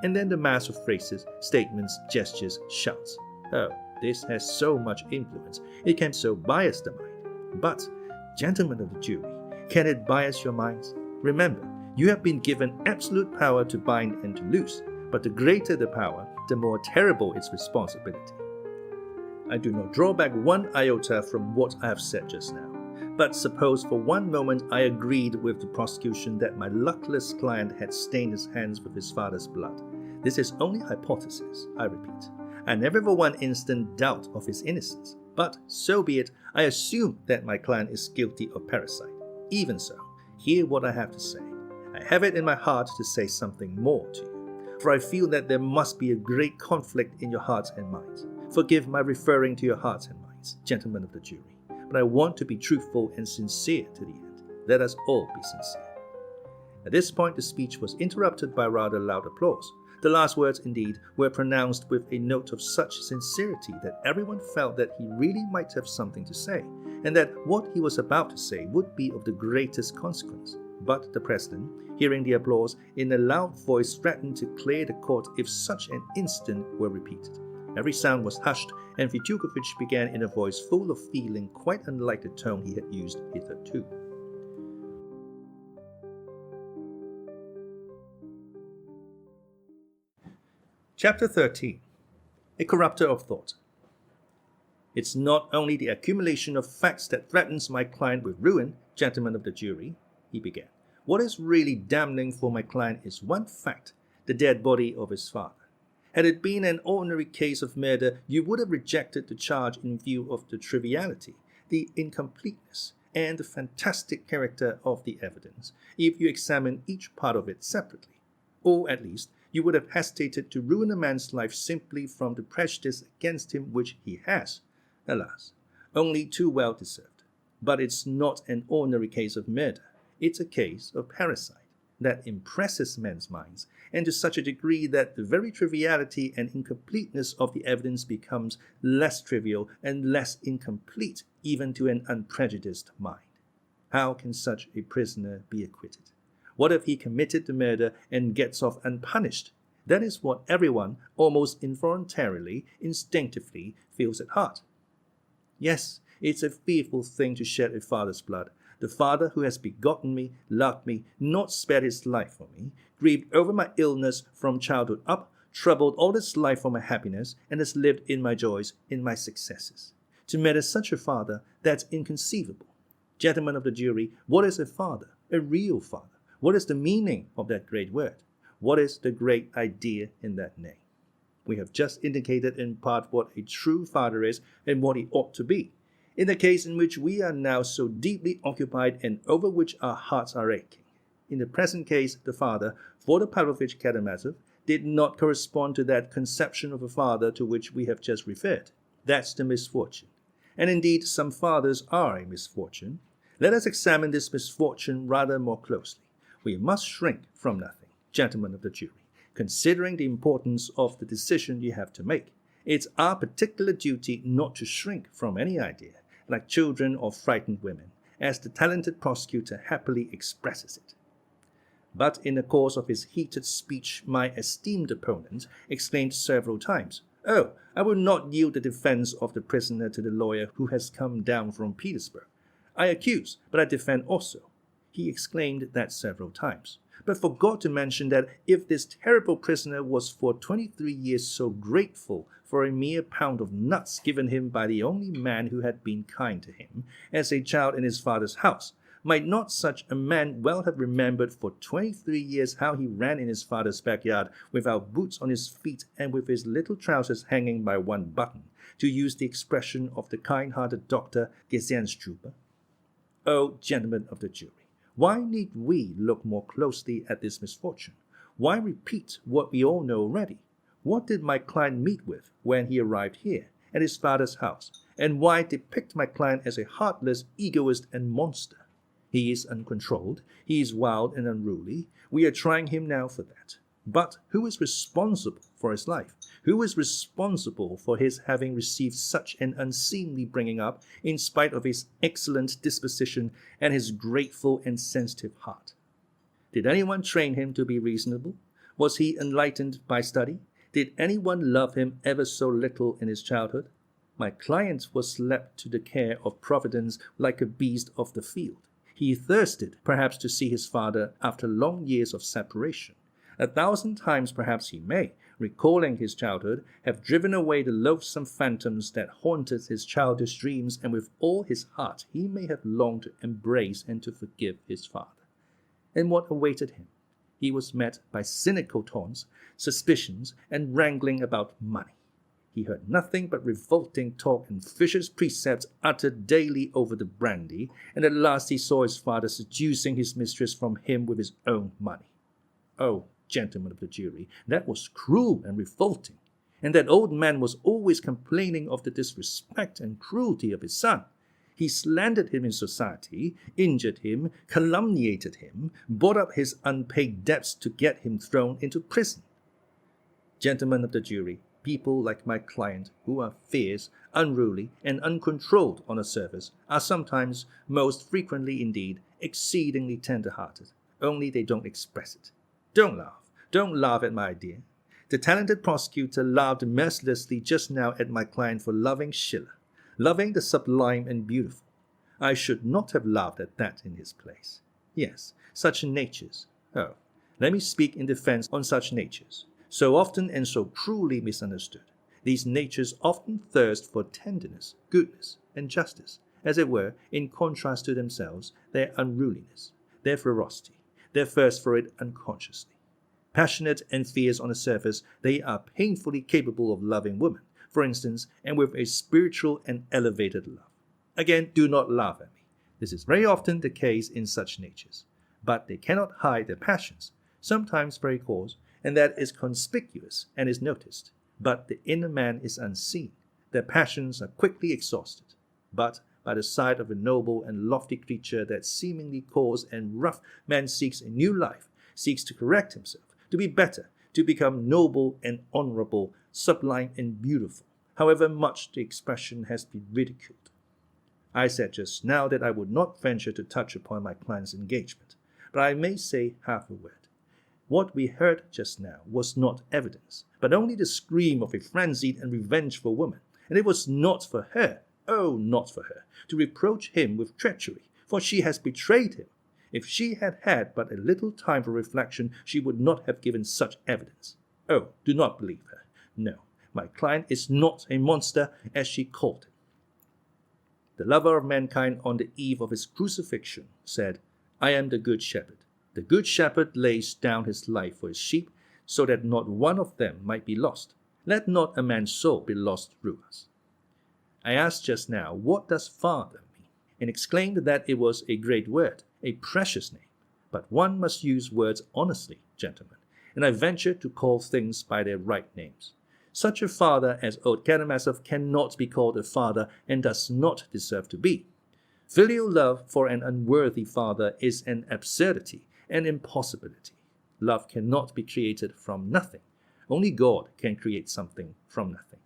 And then the mass of phrases, statements, gestures, shouts. Oh, this has so much influence. It can so bias the mind. But, gentlemen of the jury, can it bias your minds? Remember, you have been given absolute power to bind and to loose, but the greater the power, the more terrible its responsibility. I do not draw back one iota from what I have said just now. But suppose for one moment I agreed with the prosecution that my luckless client had stained his hands with his father's blood. This is only hypothesis, I repeat. I never for one instant doubt of his innocence. But so be it, I assume that my client is guilty of parricide. Even so, hear what I have to say. I have it in my heart to say something more to you, for I feel that there must be a great conflict in your hearts and minds. Forgive my referring to your hearts and minds, gentlemen of the jury, but I want to be truthful and sincere to the end. Let us all be sincere. At this point, the speech was interrupted by rather loud applause. The last words, indeed, were pronounced with a note of such sincerity that everyone felt that he really might have something to say, and that what he was about to say would be of the greatest consequence. But the president, hearing the applause, in a loud voice threatened to clear the court if such an instant were repeated. Every sound was hushed, and Fyodor began in a voice full of feeling quite unlike the tone he had used hitherto. Chapter 13. A Corrupter of Thought. It's not only the accumulation of facts that threatens my client with ruin, gentlemen of the jury, he began. What is really damning for my client is one fact, the dead body of his father. Had it been an ordinary case of murder, you would have rejected the charge in view of the triviality, the incompleteness, and the fantastic character of the evidence, if you examine each part of it separately. Or, at least, you would have hesitated to ruin a man's life simply from the prejudice against him which he has, alas, only too well deserved. But it's not an ordinary case of murder. It's a case of parricide that impresses men's minds, and to such a degree that the very triviality and incompleteness of the evidence becomes less trivial and less incomplete even to an unprejudiced mind. How can such a prisoner be acquitted? What if he committed the murder and gets off unpunished? That is what everyone, almost involuntarily, instinctively, feels at heart. Yes, it's a fearful thing to shed a father's blood. The father who has begotten me, loved me, not spared his life for me, grieved over my illness from childhood up, troubled all his life for my happiness, and has lived in my joys, in my successes. To murder such a father, that's inconceivable. Gentlemen of the jury, what is a father? A real father? What is the meaning of that great word? What is the great idea in that name? We have just indicated in part what a true father is and what he ought to be. In the case in which we are now so deeply occupied and over which our hearts are aching. In the present case, the father, Fyodor Pavlovich Karamazov, did not correspond to that conception of a father to which we have just referred. That's the misfortune. and indeed some fathers are a misfortune. Let us examine this misfortune rather more closely. We must shrink from nothing, gentlemen of the jury, considering the importance of the decision you have to make. It's our particular duty not to shrink from any idea, like children or frightened women, as the talented prosecutor happily expresses it. But in the course of his heated speech, my esteemed opponent exclaimed several times, "Oh, I will not yield the defense of the prisoner to the lawyer who has come down from Petersburg. I accuse, but I defend also." He exclaimed that several times, but forgot to mention that if this terrible prisoner was for 23 years so grateful for a mere pound of nuts given him by the only man who had been kind to him as a child in his father's house, might not such a man well have remembered for 23 years how he ran in his father's backyard without boots on his feet and with his little trousers hanging by one button, to use the expression of the kind-hearted Dr. Gesenstruber? Oh, gentlemen of the jury, why need we look more closely at this misfortune? Why repeat what we all know already? What did my client meet with when he arrived here, at his father's house? And why depict my client as a heartless egoist and monster? He is uncontrolled, he is wild and unruly. We are trying him now for that. But who is responsible for his life? Who is responsible for his having received such an unseemly bringing up in spite of his excellent disposition and his grateful and sensitive heart? Did anyone train him to be reasonable? Was he enlightened by study? Did anyone love him ever so little in his childhood? My client was left to the care of Providence like a beast of the field. He thirsted, perhaps, to see his father after long years of separation. 1,000 times perhaps he may, recalling his childhood, have driven away the loathsome phantoms that haunted his childish dreams, and with all his heart he may have longed to embrace and to forgive his father. And what awaited him? He was met by cynical taunts, suspicions, and wrangling about money. He heard nothing but revolting talk and vicious precepts uttered daily over the brandy, and at last he saw his father seducing his mistress from him with his own money. Oh, gentlemen of the jury, that was cruel and revolting, and that old man was always complaining of the disrespect and cruelty of his son. He slandered him in society, injured him, calumniated him, bought up his unpaid debts to get him thrown into prison. Gentlemen of the jury, people like my client, who are fierce, unruly, and uncontrolled on the surface, are sometimes, most frequently indeed, exceedingly tender-hearted, only they don't express it. Don't laugh at my idea. The talented prosecutor laughed mercilessly just now at my client for loving Schiller, loving the sublime and beautiful. I should not have laughed at that in his place. Yes, such natures. Oh, let me speak in defense on such natures, so often and so cruelly misunderstood. These natures often thirst for tenderness, goodness, and justice, as it were, in contrast to themselves, their unruliness, their ferocity, their thirst for it unconsciously. Passionate and fierce on the surface, they are painfully capable of loving women, for instance, and with a spiritual and elevated love. Again, do not laugh at me. This is very often the case in such natures. But they cannot hide their passions, sometimes very coarse, and that is conspicuous and is noticed. But the inner man is unseen. Their passions are quickly exhausted. But by the side of a noble and lofty creature that seemingly coarse and rough, man seeks a new life, seeks to correct himself, to be better, to become noble and honorable, sublime and beautiful, however much the expression has been ridiculed. I said just now that I would not venture to touch upon my client's engagement, but I may say half a word. What we heard just now was not evidence, but only the scream of a frenzied and revengeful woman, and it was not for her, oh, not for her, to reproach him with treachery, for she has betrayed him. If she had had but a little time for reflection, she would not have given such evidence. Oh, do not believe her. No, my client is not a monster, as she called him. The lover of mankind on the eve of his crucifixion said, "I am the good shepherd. The good shepherd lays down his life for his sheep, so that not one of them might be lost. Let not a man's soul be lost through us." I asked just now, what does father mean? And exclaimed that it was a great word, a precious name. But one must use words honestly, gentlemen, and I venture to call things by their right names. Such a father as old Karamazov cannot be called a father and does not deserve to be. Filial love for an unworthy father is an absurdity, an impossibility. Love cannot be created from nothing. Only God can create something from nothing.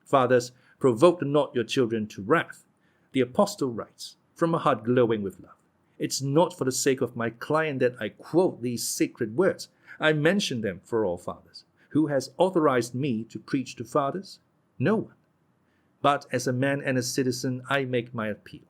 Fathers, provoke not your children to wrath. The apostle writes, from a heart glowing with love. It's not for the sake of my client that I quote these sacred words. I mention them for all fathers. Who has authorized me to preach to fathers? No one. But as a man and a citizen, I make my appeal.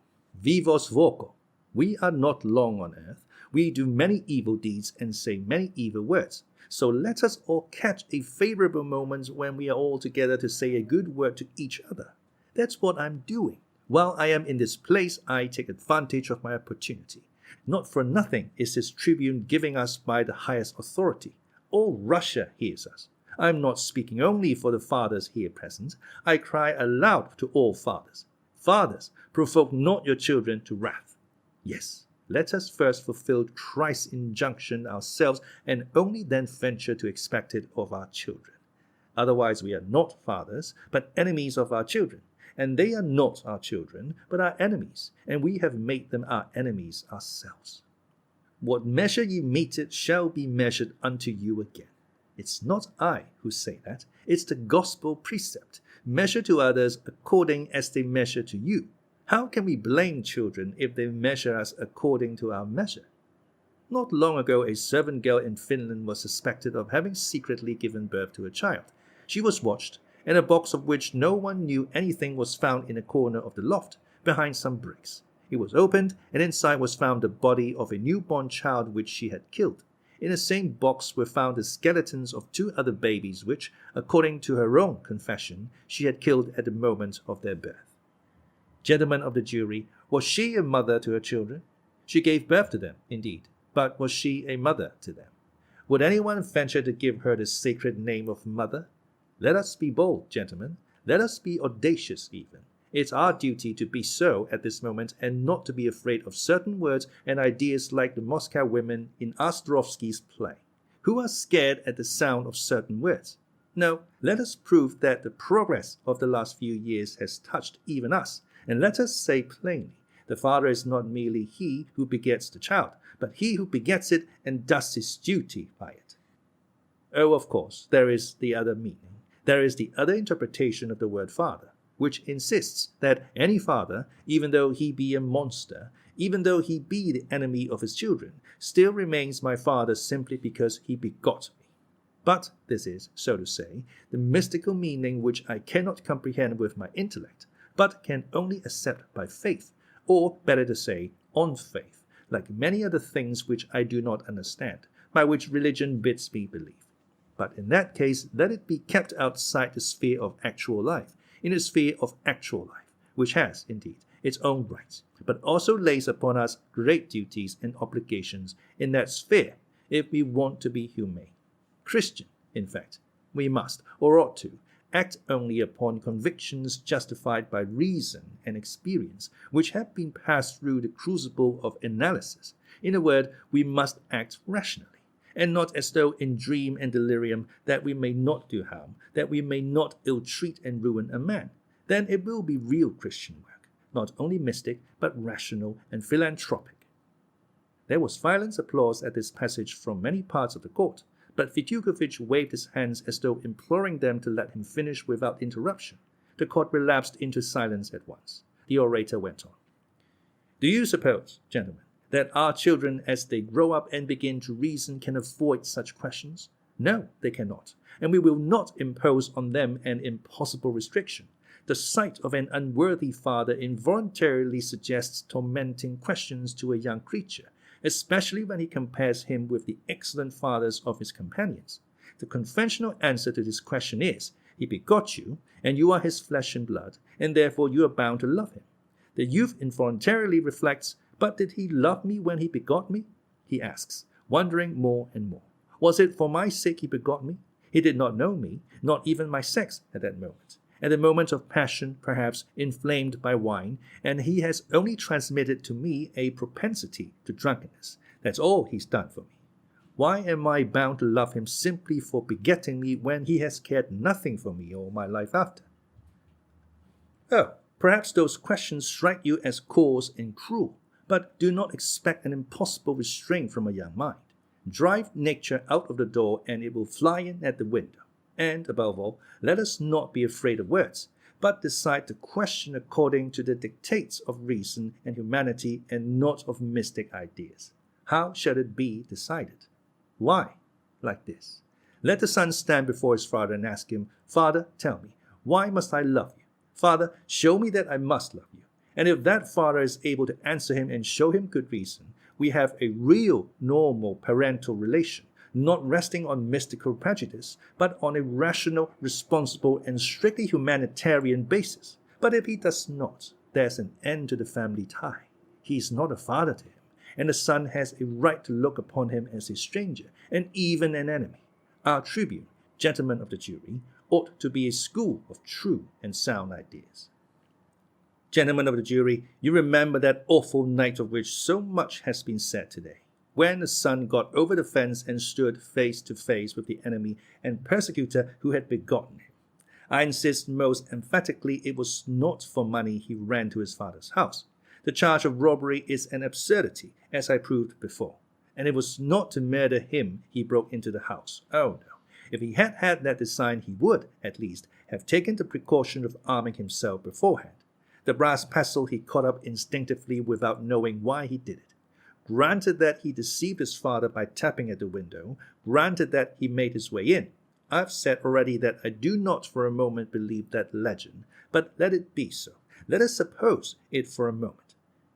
Vivos voco. We are not long on earth. We do many evil deeds and say many evil words. So let us all catch a favorable moment when we are all together to say a good word to each other. That's what I'm doing. While I am in this place, I take advantage of my opportunity. Not for nothing is this tribune giving us by the highest authority. All Russia hears us. I am not speaking only for the fathers here present. I cry aloud to all fathers. Fathers, provoke not your children to wrath. Yes, let us first fulfill Christ's injunction ourselves and only then venture to expect it of our children. Otherwise we are not fathers, but enemies of our children. And they are not our children, but our enemies, and we have made them our enemies ourselves. What measure ye meted shall be measured unto you again. It's not I who say that, it's the gospel precept. Measure to others according as they measure to you. How can we blame children if they measure us according to our measure? Not long ago, a servant girl in Finland was suspected of having secretly given birth to a child. She was watched, and a box of which no one knew anything was found in a corner of the loft, behind some bricks. It was opened, and inside was found the body of a newborn child which she had killed. In the same box were found the skeletons of 2 other babies which, according to her own confession, she had killed at the moment of their birth. Gentlemen of the jury, was she a mother to her children? She gave birth to them, indeed, but was she a mother to them? Would anyone venture to give her the sacred name of mother? Let us be bold, gentlemen. Let us be audacious even. It's our duty to be so at this moment and not to be afraid of certain words and ideas like the Moscow women in Ostrovsky's play, who are scared at the sound of certain words. No, let us prove that the progress of the last few years has touched even us, and let us say plainly, the father is not merely he who begets the child, but he who begets it and does his duty by it. Oh, of course, there is the other meaning. There is the other interpretation of the word father, which insists that any father, even though he be a monster, even though he be the enemy of his children, still remains my father simply because he begot me. But this is, so to say, the mystical meaning which I cannot comprehend with my intellect, but can only accept by faith, or better to say, on faith, like many other things which I do not understand, by which religion bids me believe. But in that case, let it be kept outside the sphere of actual life, in the sphere of actual life, which has, indeed, its own rights, but also lays upon us great duties and obligations in that sphere if we want to be humane. Christian, in fact, we must, or ought to, act only upon convictions justified by reason and experience, which have been passed through the crucible of analysis. In a word, we must act rationally, and not as though in dream and delirium, that we may not do harm, that we may not ill-treat and ruin a man. Then it will be real Christian work, not only mystic, but rational and philanthropic. There was violent applause at this passage from many parts of the court, but Fyodor waved his hands as though imploring them to let him finish without interruption. The court relapsed into silence at once. The orator went on. Do you suppose, gentlemen, that our children, as they grow up and begin to reason, can avoid such questions? No, they cannot, and we will not impose on them an impossible restriction. The sight of an unworthy father involuntarily suggests tormenting questions to a young creature, especially when he compares him with the excellent fathers of his companions. The conventional answer to this question is, he begot you, and you are his flesh and blood, and therefore you are bound to love him. The youth involuntarily reflects, but did he love me when he begot me? He asks, wondering more and more. Was it for my sake he begot me? He did not know me, not even my sex at that moment. At the moment of passion, perhaps inflamed by wine, and he has only transmitted to me a propensity to drunkenness. That's all he's done for me. Why am I bound to love him simply for begetting me when he has cared nothing for me all my life after? Oh, perhaps those questions strike you as coarse and cruel, but do not expect an impossible restraint from a young mind. Drive nature out of the door and it will fly in at the window. And, above all, let us not be afraid of words, but decide the question according to the dictates of reason and humanity and not of mystic ideas. How shall it be decided? Why? Like this. Let the son stand before his father and ask him, "Father, tell me, why must I love you? Father, show me that I must love you." And if that father is able to answer him and show him good reason, we have a real, normal parental relation, not resting on mystical prejudice, but on a rational, responsible, and strictly humanitarian basis. But if he does not, there's an end to the family tie. He is not a father to him, and the son has a right to look upon him as a stranger, and even an enemy. Our tribune, gentlemen of the jury, ought to be a school of true and sound ideas. Gentlemen of the jury, you remember that awful night of which so much has been said today, when the son got over the fence and stood face to face with the enemy and persecutor who had begotten him. I insist most emphatically it was not for money he ran to his father's house. The charge of robbery is an absurdity, as I proved before, and it was not to murder him he broke into the house. Oh no. If he had had that design, he would, at least, have taken the precaution of arming himself beforehand. The brass pestle he caught up instinctively without knowing why he did it. Granted that he deceived his father by tapping at the window, granted that he made his way in. I've said already that I do not for a moment believe that legend, but let it be so. Let us suppose it for a moment.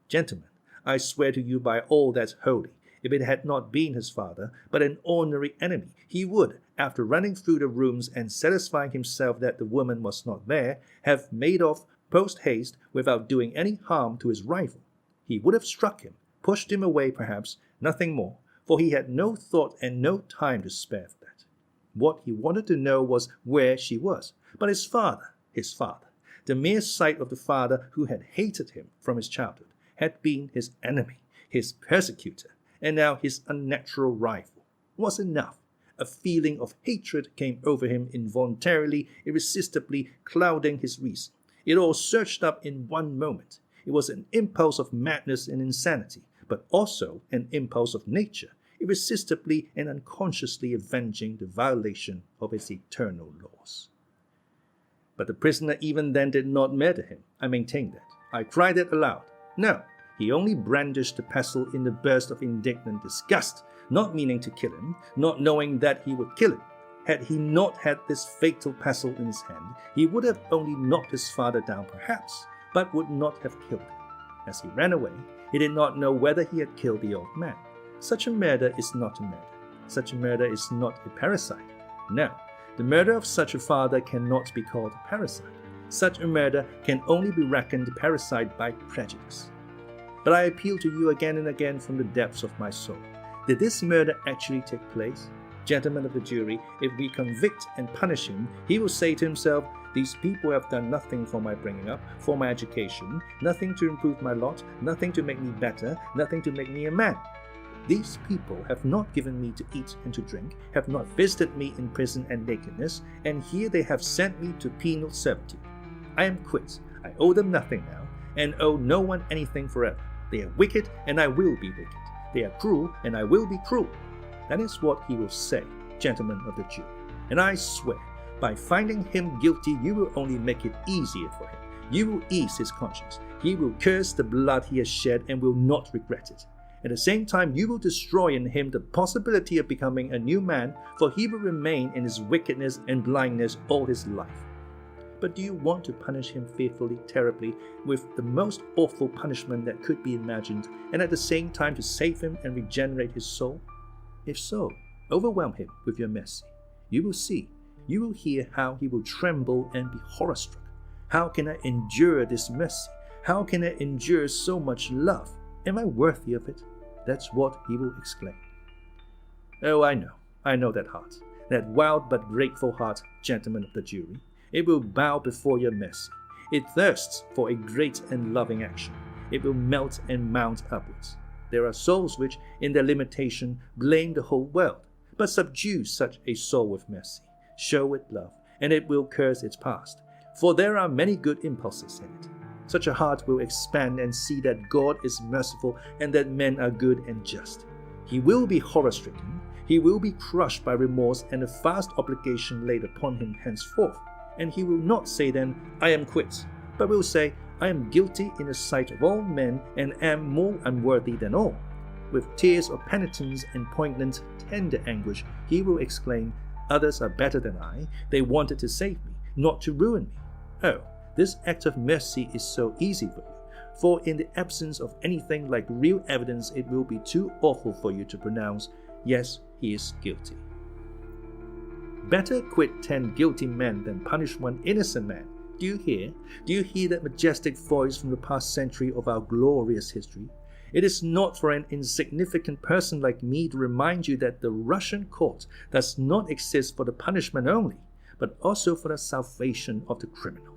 Gentlemen, I swear to you by all that's holy, if it had not been his father, but an ordinary enemy, he would, after running through the rooms and satisfying himself that the woman was not there, have made off post-haste without doing any harm to his rival. He would have struck him, pushed him away perhaps, nothing more, for he had no thought and no time to spare for that. What he wanted to know was where she was, but his father, the mere sight of the father who had hated him from his childhood, had been his enemy, his persecutor, and now his unnatural rival, was enough. A feeling of hatred came over him involuntarily, irresistibly, clouding his reason. It all surged up in one moment. It was an impulse of madness and insanity, but also an impulse of nature, irresistibly and unconsciously avenging the violation of its eternal laws. But the prisoner even then did not murder him. I maintain that. I cried it aloud. No, he only brandished the pestle in a burst of indignant disgust, not meaning to kill him, not knowing that he would kill him. Had he not had this fatal pestle in his hand, he would have only knocked his father down perhaps, but would not have killed him. As he ran away, he did not know whether he had killed the old man. Such a murder is not a murder. Such a murder is not a parricide. No, the murder of such a father cannot be called a parricide. Such a murder can only be reckoned a parricide by prejudice. But I appeal to you again and again from the depths of my soul. Did this murder actually take place? Gentlemen of the jury, if we convict and punish him, he will say to himself, "These people have done nothing for my bringing up, for my education, nothing to improve my lot, nothing to make me better, nothing to make me a man. These people have not given me to eat and to drink, have not visited me in prison and nakedness, and here they have sent me to penal servitude. I am quit. I owe them nothing now, and owe no one anything forever. They are wicked, and I will be wicked. They are cruel, and I will be cruel." That is what he will say, gentlemen of the jury. And I swear, by finding him guilty, you will only make it easier for him. You will ease his conscience. He will curse the blood he has shed and will not regret it. At the same time, you will destroy in him the possibility of becoming a new man, for he will remain in his wickedness and blindness all his life. But do you want to punish him fearfully, terribly, with the most awful punishment that could be imagined, and at the same time to save him and regenerate his soul? If so, overwhelm him with your mercy. You will see, you will hear how he will tremble and be horror-struck. How can I endure this mercy? How can I endure so much love? Am I worthy of it? That's what he will exclaim. Oh, I know that heart, that wild but grateful heart, gentlemen of the jury. It will bow before your mercy. It thirsts for a great and loving action. It will melt and mount upwards. There are souls which, in their limitation, blame the whole world, but subdue such a soul with mercy, show it love, and it will curse its past, for there are many good impulses in it. Such a heart will expand and see that God is merciful and that men are good and just. He will be horror-stricken, he will be crushed by remorse and a vast obligation laid upon him henceforth, and he will not say then, I am quit, but will say, I am guilty in the sight of all men and am more unworthy than all. With tears of penitence and poignant, tender anguish, he will exclaim, others are better than I, they wanted to save me, not to ruin me. Oh, this act of mercy is so easy for you, for in the absence of anything like real evidence it will be too awful for you to pronounce, yes, he is guilty. Better quit 10 guilty men than punish one innocent man. Do you hear? Do you hear that majestic voice from the past century of our glorious history? It is not for an insignificant person like me to remind you that the Russian court does not exist for the punishment only, but also for the salvation of the criminal.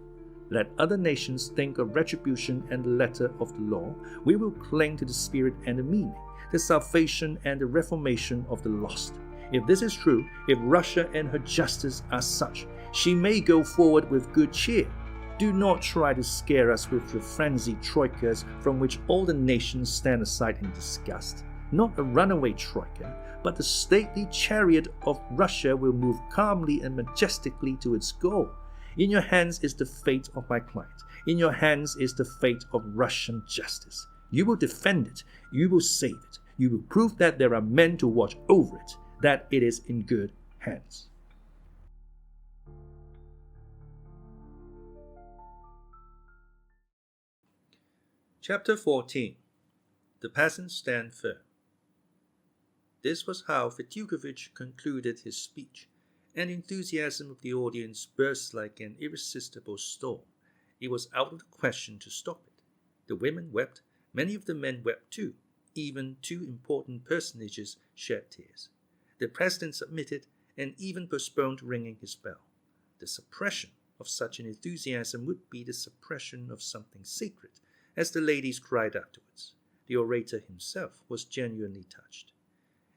Let other nations think of retribution and the letter of the law. We will cling to the spirit and the meaning, the salvation and the reformation of the lost. If this is true, if Russia and her justice are such, she may go forward with good cheer. Do not try to scare us with your frenzied troikas from which all the nations stand aside in disgust. Not a runaway troika, but the stately chariot of Russia will move calmly and majestically to its goal. In your hands is the fate of my client. In your hands is the fate of Russian justice. You will defend it. You will save it. You will prove that there are men to watch over it, that it is in good hands. Chapter 14. The Peasants Stand Firm. This was how Fetyukovich concluded his speech, and the enthusiasm of the audience burst like an irresistible storm. It was out of the question to stop it. The women wept, many of the men wept too. Even two important personages shed tears. The president submitted and even postponed ringing his bell. The suppression of such an enthusiasm would be the suppression of something sacred, as the ladies cried afterwards. The orator himself was genuinely touched.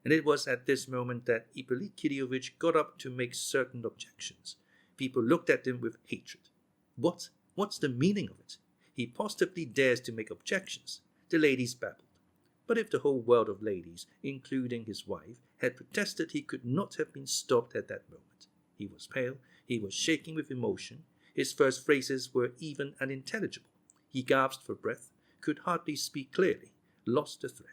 And it was at this moment that Ippolit Kirillovich got up to make certain objections. People looked at him with hatred. What's the meaning of it? He positively dares to make objections. The ladies babbled. But if the whole world of ladies, including his wife, had protested, he could not have been stopped at that moment. He was pale, he was shaking with emotion, his first phrases were even unintelligible. He gasped for breath, could hardly speak clearly, lost the thread.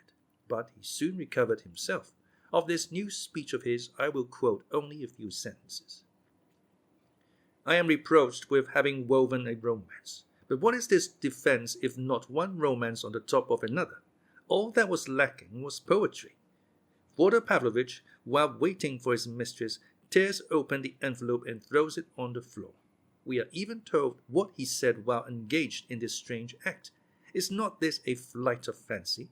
But he soon recovered himself. Of this new speech of his, I will quote only a few sentences. I am reproached with having woven a romance. But what is this defense if not one romance on the top of another? All that was lacking was poetry. Fyodor Pavlovich, while waiting for his mistress, tears open the envelope and throws it on the floor. We are even told what he said while engaged in this strange act. Is not this a flight of fancy?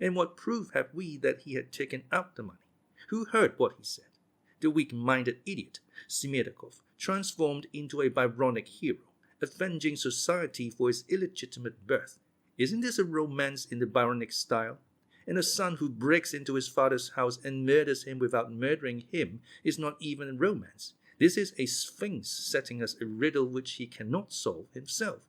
And what proof have we that he had taken out the money? Who heard what he said? The weak-minded idiot, Smerdyakov, transformed into a Byronic hero, avenging society for his illegitimate birth. Isn't this a romance in the Byronic style? And a son who breaks into his father's house and murders him without murdering him is not even a romance. This is a sphinx setting us a riddle which he cannot solve himself.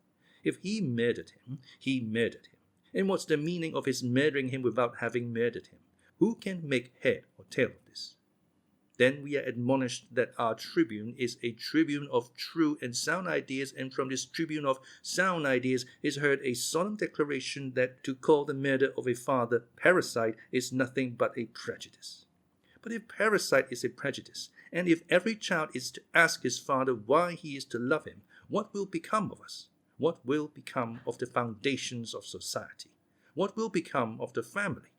If he murdered him, he murdered him. And what's the meaning of his murdering him without having murdered him? Who can make head or tail of this? Then we are admonished that our tribune is a tribune of true and sound ideas, and from this tribune of sound ideas is heard a solemn declaration that to call the murder of a father parricide is nothing but a prejudice. But if parricide is a prejudice, and if every child is to ask his father why he is to love him, what will become of us? What will become of the foundations of society? What will become of the family?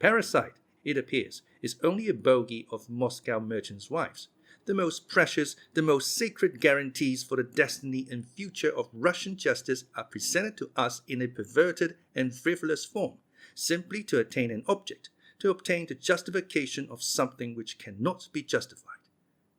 Parricide, it appears, is only a bogey of Moscow merchants' wives. The most precious, the most sacred guarantees for the destiny and future of Russian justice are presented to us in a perverted and frivolous form, simply to attain an object, to obtain the justification of something which cannot be justified.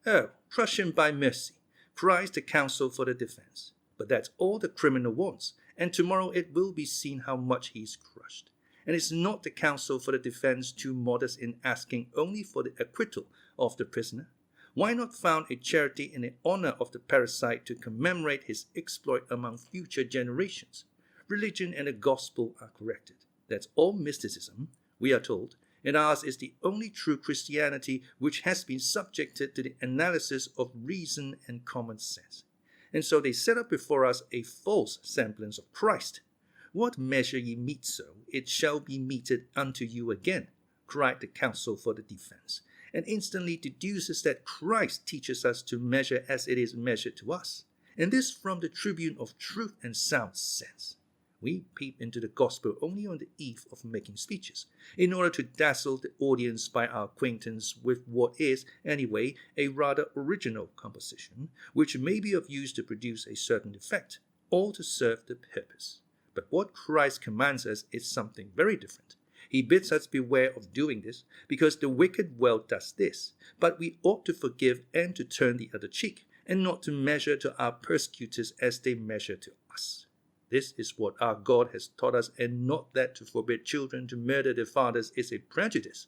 Oh, crush him by mercy, cries the counsel for the defense. But that's all the criminal wants, and tomorrow it will be seen how much he is crushed. And is not the counsel for the defense too modest in asking only for the acquittal of the prisoner? Why not found a charity in the honor of the parricide to commemorate his exploit among future generations? Religion and the gospel are corrected. That's all mysticism, we are told, and ours is the only true Christianity which has been subjected to the analysis of reason and common sense. And so they set up before us a false semblance of Christ. What measure ye mete so, it shall be meted unto you again, cried the counsel for the defense, and instantly deduces that Christ teaches us to measure as it is measured to us, and this from the tribune of truth and sound sense. We peep into the gospel only on the eve of making speeches, in order to dazzle the audience by our acquaintance with what is, anyway, a rather original composition, which may be of use to produce a certain effect, or to serve the purpose. But what Christ commands us is something very different. He bids us beware of doing this, because the wicked world does this, but we ought to forgive and to turn the other cheek, and not to measure to our persecutors as they measure to us. This is what our God has taught us, and not that to forbid children to murder their fathers is a prejudice.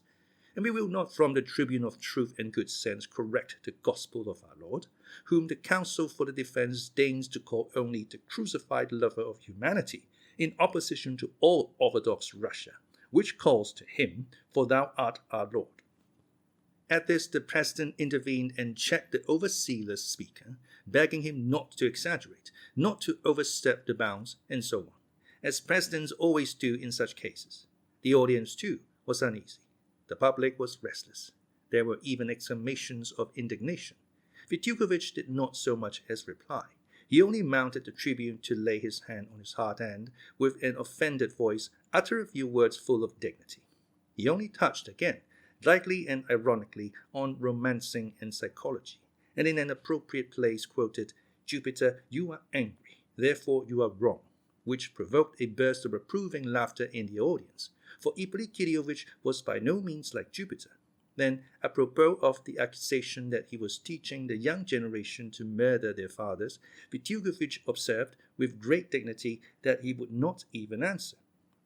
And we will not from the tribune of truth and good sense correct the gospel of our Lord, whom the counsel for the defense deigns to call only the crucified lover of humanity, in opposition to all Orthodox Russia, which calls to him, for thou art our Lord. At this the president intervened and checked the overzealous speaker, begging him not to exaggerate, not to overstep the bounds, and so on, as presidents always do in such cases. The audience, too, was uneasy. The public was restless. There were even exclamations of indignation. Fyodor did not so much as reply. He only mounted the tribune to lay his hand on his heart and, with an offended voice, utter a few words full of dignity. He only touched again, lightly and ironically, on romancing and psychology, and in an appropriate place quoted, "Jupiter, you are angry, therefore you are wrong," which provoked a burst of approving laughter in the audience, for Ilyusha was by no means like Jupiter. Then, apropos of the accusation that he was teaching the young generation to murder their fathers, Fyodor observed with great dignity that he would not even answer.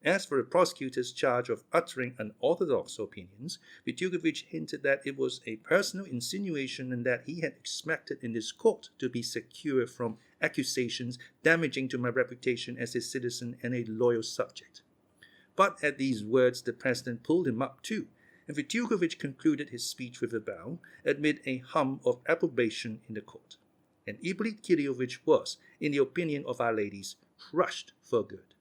As for the prosecutor's charge of uttering unorthodox opinions, Fyodor hinted that it was a personal insinuation and that he had expected in this court to be secure from accusations damaging to my reputation as a citizen and a loyal subject. But at these words the president pulled him up too, and Fyodor concluded his speech with a bow, amid a hum of approbation in the court. And Ilyusha was, in the opinion of our ladies, crushed for good.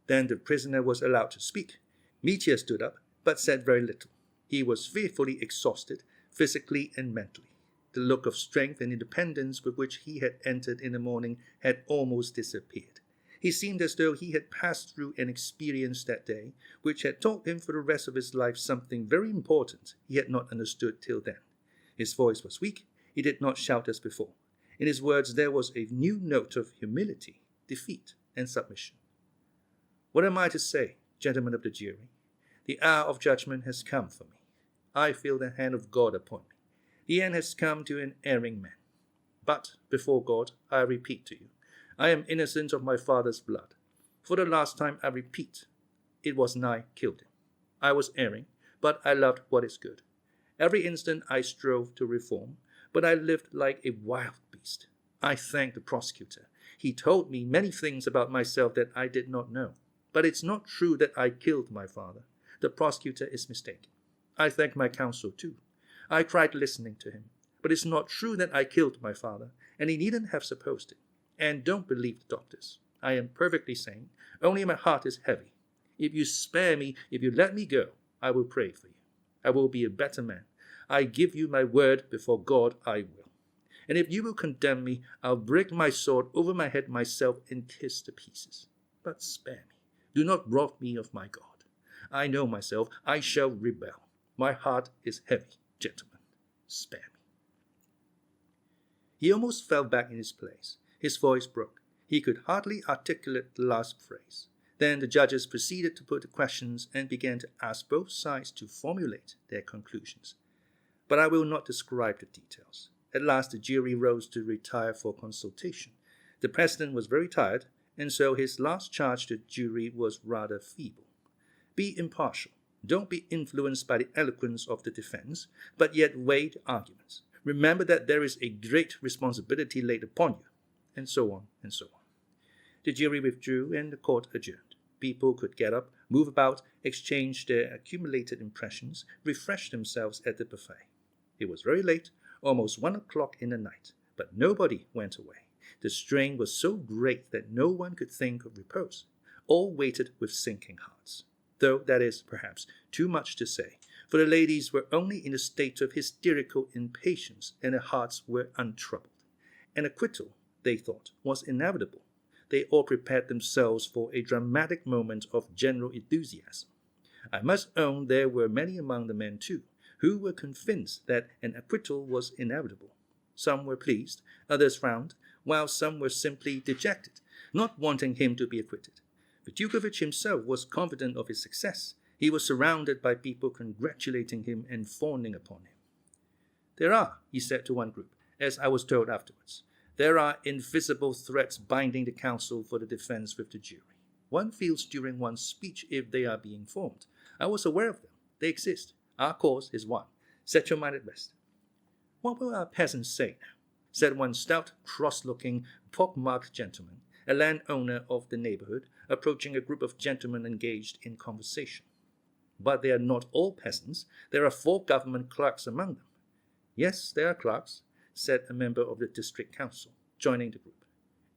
Then the prisoner was allowed to speak. Mitya stood up, but said very little. He was fearfully exhausted, physically and mentally. The look of strength and independence with which he had entered in the morning had almost disappeared. He seemed as though he had passed through an experience that day, which had taught him for the rest of his life something very important he had not understood till then. His voice was weak. He did not shout as before. In his words there was a new note of humility, defeat, and submission. What am I to say, gentlemen of the jury? The hour of judgment has come for me. I feel the hand of God upon me. The end has come to an erring man. But before God, I repeat to you, I am innocent of my father's blood. For the last time I repeat, it was I killed him. I was erring, but I loved what is good. Every instant I strove to reform, but I lived like a wild beast. I thank the prosecutor. He told me many things about myself that I did not know. But it's not true that I killed my father. The prosecutor is mistaken. I thank my counsel too. I cried listening to him. But it's not true that I killed my father, and he needn't have supposed it. And don't believe the doctors. I am perfectly sane, only my heart is heavy. If you spare me, if you let me go, I will pray for you. I will be a better man. I give you my word before God I will. And if you will condemn me, I'll break my sword over my head myself and kiss to pieces. But spare me. Do not rob me of my God. I know myself. I shall rebel. My heart is heavy, gentlemen. Spare me. He almost fell back in his place. His voice broke. He could hardly articulate the last phrase. Then the judges proceeded to put the questions and began to ask both sides to formulate their conclusions. But I will not describe the details. At last the jury rose to retire for consultation. The president was very tired, and so his last charge to the jury was rather feeble. Be impartial. Don't be influenced by the eloquence of the defense, but yet weigh the arguments. Remember that there is a great responsibility laid upon you," and so on and so on. The jury withdrew and the court adjourned. People could get up, move about, exchange their accumulated impressions, refresh themselves at the buffet. It was very late, almost 1 o'clock in the night, but nobody went away. The strain was so great that no one could think of repose. All waited with sinking hearts. Though that is, perhaps, too much to say, for the ladies were only in a state of hysterical impatience and their hearts were untroubled. An acquittal, they thought, was inevitable. They all prepared themselves for a dramatic moment of general enthusiasm. I must own there were many among the men, too, who were convinced that an acquittal was inevitable. Some were pleased, others frowned, while some were simply dejected, not wanting him to be acquitted. Fyodor himself was confident of his success. He was surrounded by people congratulating him and fawning upon him. "There are," he said to one group, as I was told afterwards, "there are invisible threads binding the counsel for the defense with the jury. One feels during one's speech if they are being formed. I was aware of them. They exist. Our cause is won. Set your mind at rest." "What will our peasants say now?" said one stout, cross-looking, pock-marked gentleman, a landowner of the neighborhood, approaching a group of gentlemen engaged in conversation. "But they are not all peasants. There are 4 government clerks among them." "Yes, there are clerks," said a member of the district council, joining the group.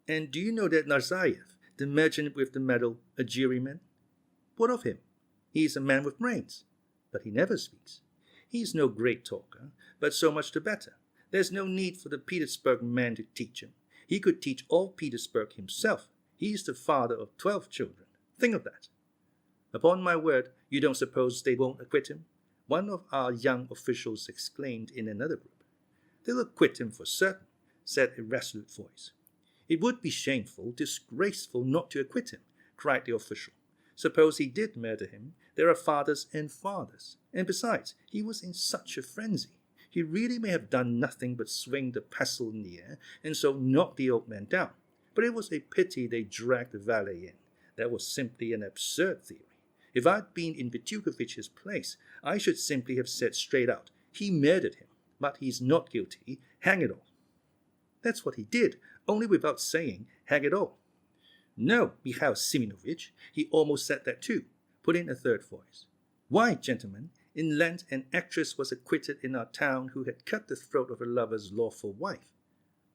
"And do you know that Narzayev, the merchant with the medal, a juryman?" "What of him?" "He is a man with brains, but he never speaks. He is no great talker, but so much the better. There's no need for the Petersburg man to teach him. He could teach all Petersburg himself. He is the father of 12 children. Think of that." "Upon my word, you don't suppose they won't acquit him?" one of our young officials exclaimed in another group. "They'll acquit him for certain," said a resolute voice. "It would be shameful, disgraceful not to acquit him," cried the official. "Suppose he did murder him, there are fathers and fathers. And besides, he was in such a frenzy. He really may have done nothing but swing the pestle in the air, and so knock the old man down. But it was a pity they dragged the valet in. That was simply an absurd theory. If I'd been in Fyodor's place, I should simply have said straight out, 'He murdered him, but he's not guilty. Hang it all.'" "That's what he did, only without saying, 'Hang it all.'" "No, Mikhail Simonovich, he almost said that too," put in a third voice. "Why, gentlemen, in Lent an actress was acquitted in our town who had cut the throat of her lover's lawful wife."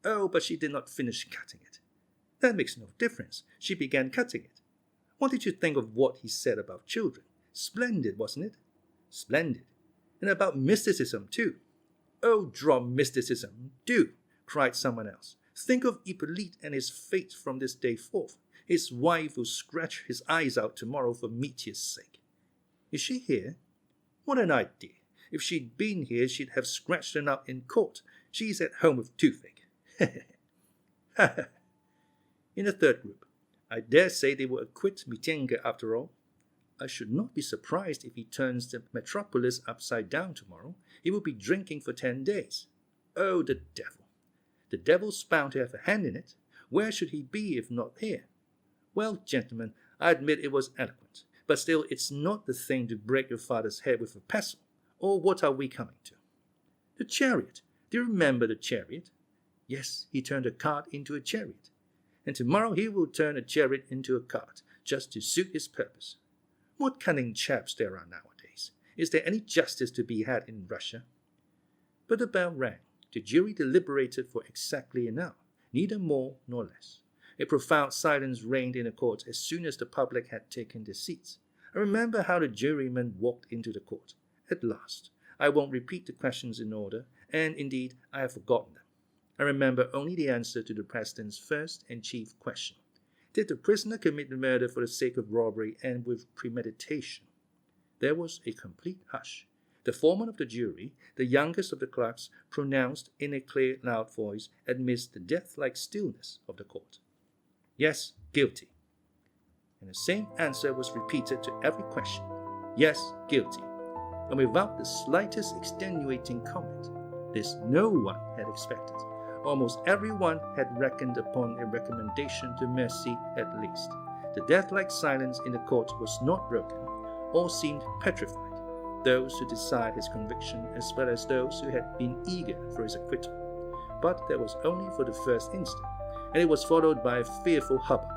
"Oh, but she did not finish cutting it." "That makes no difference. She began cutting it." "What did you think of what he said about children? Splendid, wasn't it?" "Splendid. And about mysticism, too." "Oh, drop mysticism, do," cried someone else. "Think of Hippolyte and his fate from this day forth. His wife will scratch his eyes out tomorrow for Mitya's sake." "Is she here?" "What an idea. If she'd been here, she'd have scratched them out in court. She's at home with toothache." In the third group, "I dare say they will acquit Mitenka after all. I should not be surprised if he turns the metropolis upside down tomorrow. He will be drinking for 10 days. Oh, the devil. The devil's bound to have a hand in it. Where should he be if not here? Well, gentlemen, I admit it was eloquent, but still it's not the thing to break your father's head with a pestle. Or what are we coming to?" "The chariot. Do you remember the chariot?" "Yes, he turned a cart into a chariot. And tomorrow he will turn a chariot into a cart, just to suit his purpose. What cunning chaps there are nowadays. Is there any justice to be had in Russia?" But the bell rang. The jury deliberated for exactly an hour, neither more nor less. A profound silence reigned in the court as soon as the public had taken their seats. I remember how the jurymen walked into the court. At last, I won't repeat the questions in order, and indeed I have forgotten them. I remember only the answer to the president's first and chief question. Did the prisoner commit the murder for the sake of robbery and with premeditation? There was a complete hush. The foreman of the jury, the youngest of the clerks, pronounced in a clear, loud voice amidst the death-like stillness of the court, "Yes, guilty." And the same answer was repeated to every question, "Yes, guilty," and without the slightest extenuating comment. This no one had expected. Almost everyone had reckoned upon a recommendation to mercy at least. The death-like silence in the court was not broken. all seemed petrified, those who desired his conviction as well as those who had been eager for his acquittal. But that was only for the first instant, and it was followed by a fearful hubbub.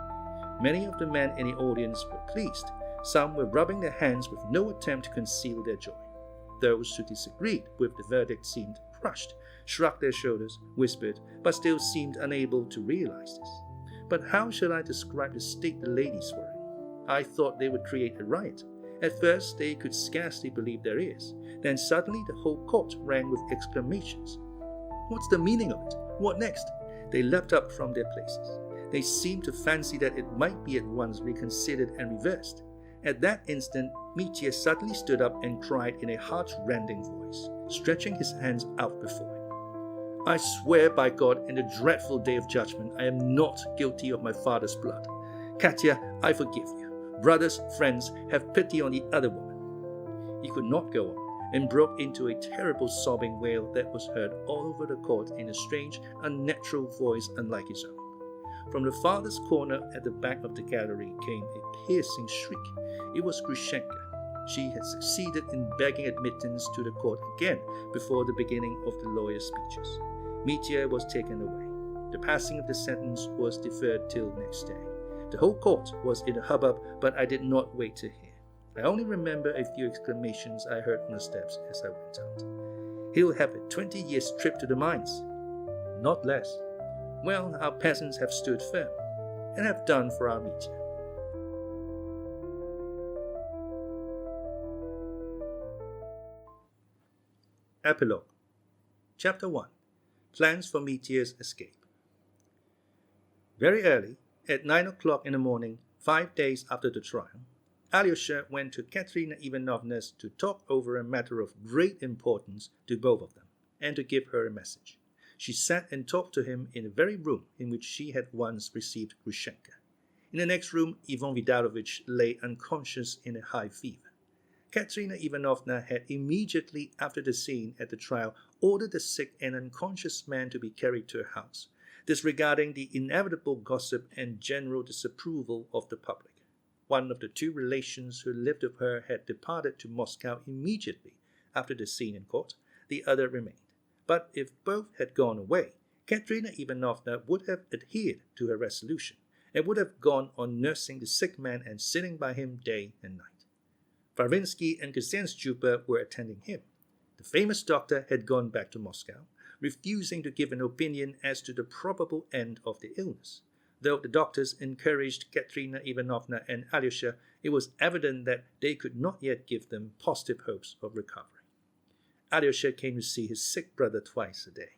Many of the men in the audience were pleased. Some were rubbing their hands with no attempt to conceal their joy. Those who disagreed with the verdict seemed crushed, shrugged their shoulders, whispered, but still seemed unable to realize this. But how shall I describe the state the ladies were in? I thought they would create a riot. At first they could scarcely believe their ears. Then suddenly the whole court rang with exclamations. What's the meaning of it? What next? They leapt up from their places. They seemed to fancy that it might be at once reconsidered and reversed. At that instant, Mitya suddenly stood up and cried in a heart-rending voice, stretching his hands out before him. I swear by God in the dreadful day of judgment, I am not guilty of my father's blood. Katya, I forgive you. Brothers, friends, have pity on the other woman. He could not go on, and broke into a terrible sobbing wail that was heard all over the court in a strange, unnatural voice unlike his own. From the farthest corner at the back of the gallery came a piercing shriek. It was Grushenka. She had succeeded in begging admittance to the court again before the beginning of the lawyer's speeches. Mitya was taken away. The passing of the sentence was deferred till next day. The whole court was in a hubbub, but I did not wait to hear. I only remember a few exclamations I heard on the steps as I went out. He'll have a 20 years trip to the mines. Not less. Well, our peasants have stood firm, and have done for our Mitya. Epilogue. Chapter 1. Plans for Mitya's escape. Very early, at 9 o'clock in the morning, 5 days after the trial, Alyosha went to Katerina Ivanovna's to talk over a matter of great importance to both of them, and to give her a message. She sat and talked to him in the very room in which she had once received Grushenka. In the next room, Ivan Vidalovich lay unconscious in a high fever. Katerina Ivanovna had immediately after the scene at the trial ordered the sick and unconscious man to be carried to her house, disregarding the inevitable gossip and general disapproval of the public. One of the two relations who lived with her had departed to Moscow immediately after the scene in court. The other remained. But if both had gone away, Katerina Ivanovna would have adhered to her resolution, and would have gone on nursing the sick man and sitting by him day and night. Varinsky and Kazenstchupa were attending him. The famous doctor had gone back to Moscow, refusing to give an opinion as to the probable end of the illness. Though the doctors encouraged Katerina Ivanovna and Alyosha, it was evident that they could not yet give them positive hopes of recovery. Alyosha came to see his sick brother twice a day,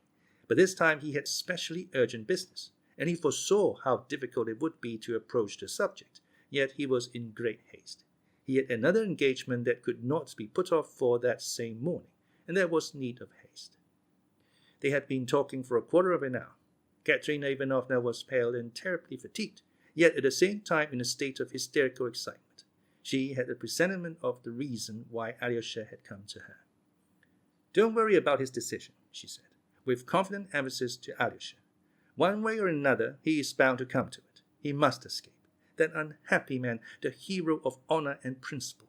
but this time he had specially urgent business, and he foresaw how difficult it would be to approach the subject, yet he was in great haste. He had another engagement that could not be put off for that same morning, and there was need of haste. They had been talking for a quarter of an hour. Katerina Ivanovna was pale and terribly fatigued, yet at the same time in a state of hysterical excitement. She had a presentiment of the reason why Alyosha had come to her. "Don't worry about his decision," she said, with confident emphasis to Alyosha. "One way or another, he is bound to come to it. He must escape. That unhappy man, the hero of honor and principle.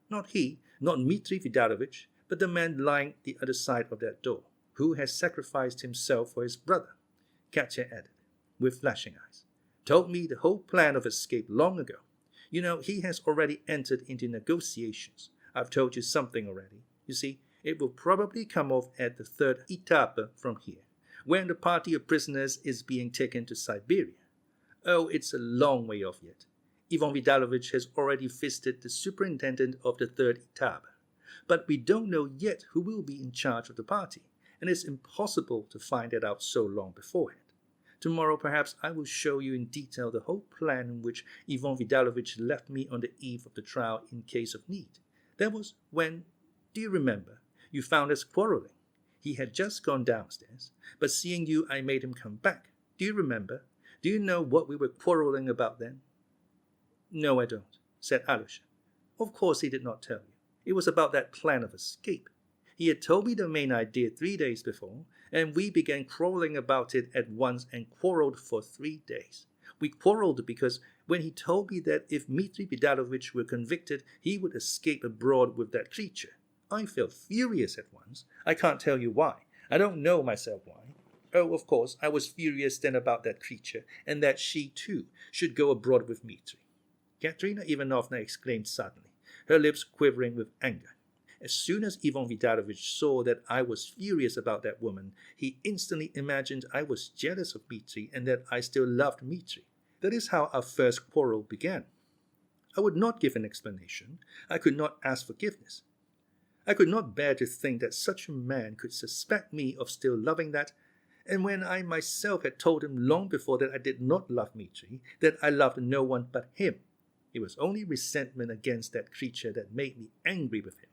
Not he, not Dmitri Vidalovich, but the man lying the other side of that door, who has sacrificed himself for his brother," Katya added, with flashing eyes. "Told me the whole plan of escape long ago. You know, he has already entered into negotiations. I've told you something already. You see, it will probably come off at the third etape from here, when the party of prisoners is being taken to Siberia. Oh, it's a long way off yet. Ivan Vidalovich has already visited the superintendent of the third etape. But we don't know yet who will be in charge of the party, and it's impossible to find that out so long beforehand. Tomorrow perhaps I will show you in detail the whole plan in which Ivan Vidalovich left me on the eve of the trial in case of need. That was when, do you remember, you found us quarreling. He had just gone downstairs, but seeing you I made him come back. Do you remember? Do you know what we were quarreling about then?" "No, I don't," said Alyosha. "Of course he did not tell you. It was about that plan of escape. He had told me the main idea 3 days before, and we began quarreling about it at once and quarreled for 3 days. We quarreled because when he told me that if Dmitri Vidalovich were convicted, he would escape abroad with that creature. I felt furious at once. I can't tell you why. I don't know myself why. Oh, of course, I was furious then about that creature, and that she, too, should go abroad with Dmitri. Katerina Ivanovna exclaimed suddenly, her lips quivering with anger. As soon as Ivan Vidalovich saw that I was furious about that woman, he instantly imagined I was jealous of Dmitri and that I still loved Dmitri. That is how our first quarrel began. I would not give an explanation. I could not ask forgiveness. I could not bear to think that such a man could suspect me of still loving that, and when I myself had told him long before that I did not love Dmitri, that I loved no one but him. It was only resentment against that creature that made me angry with him.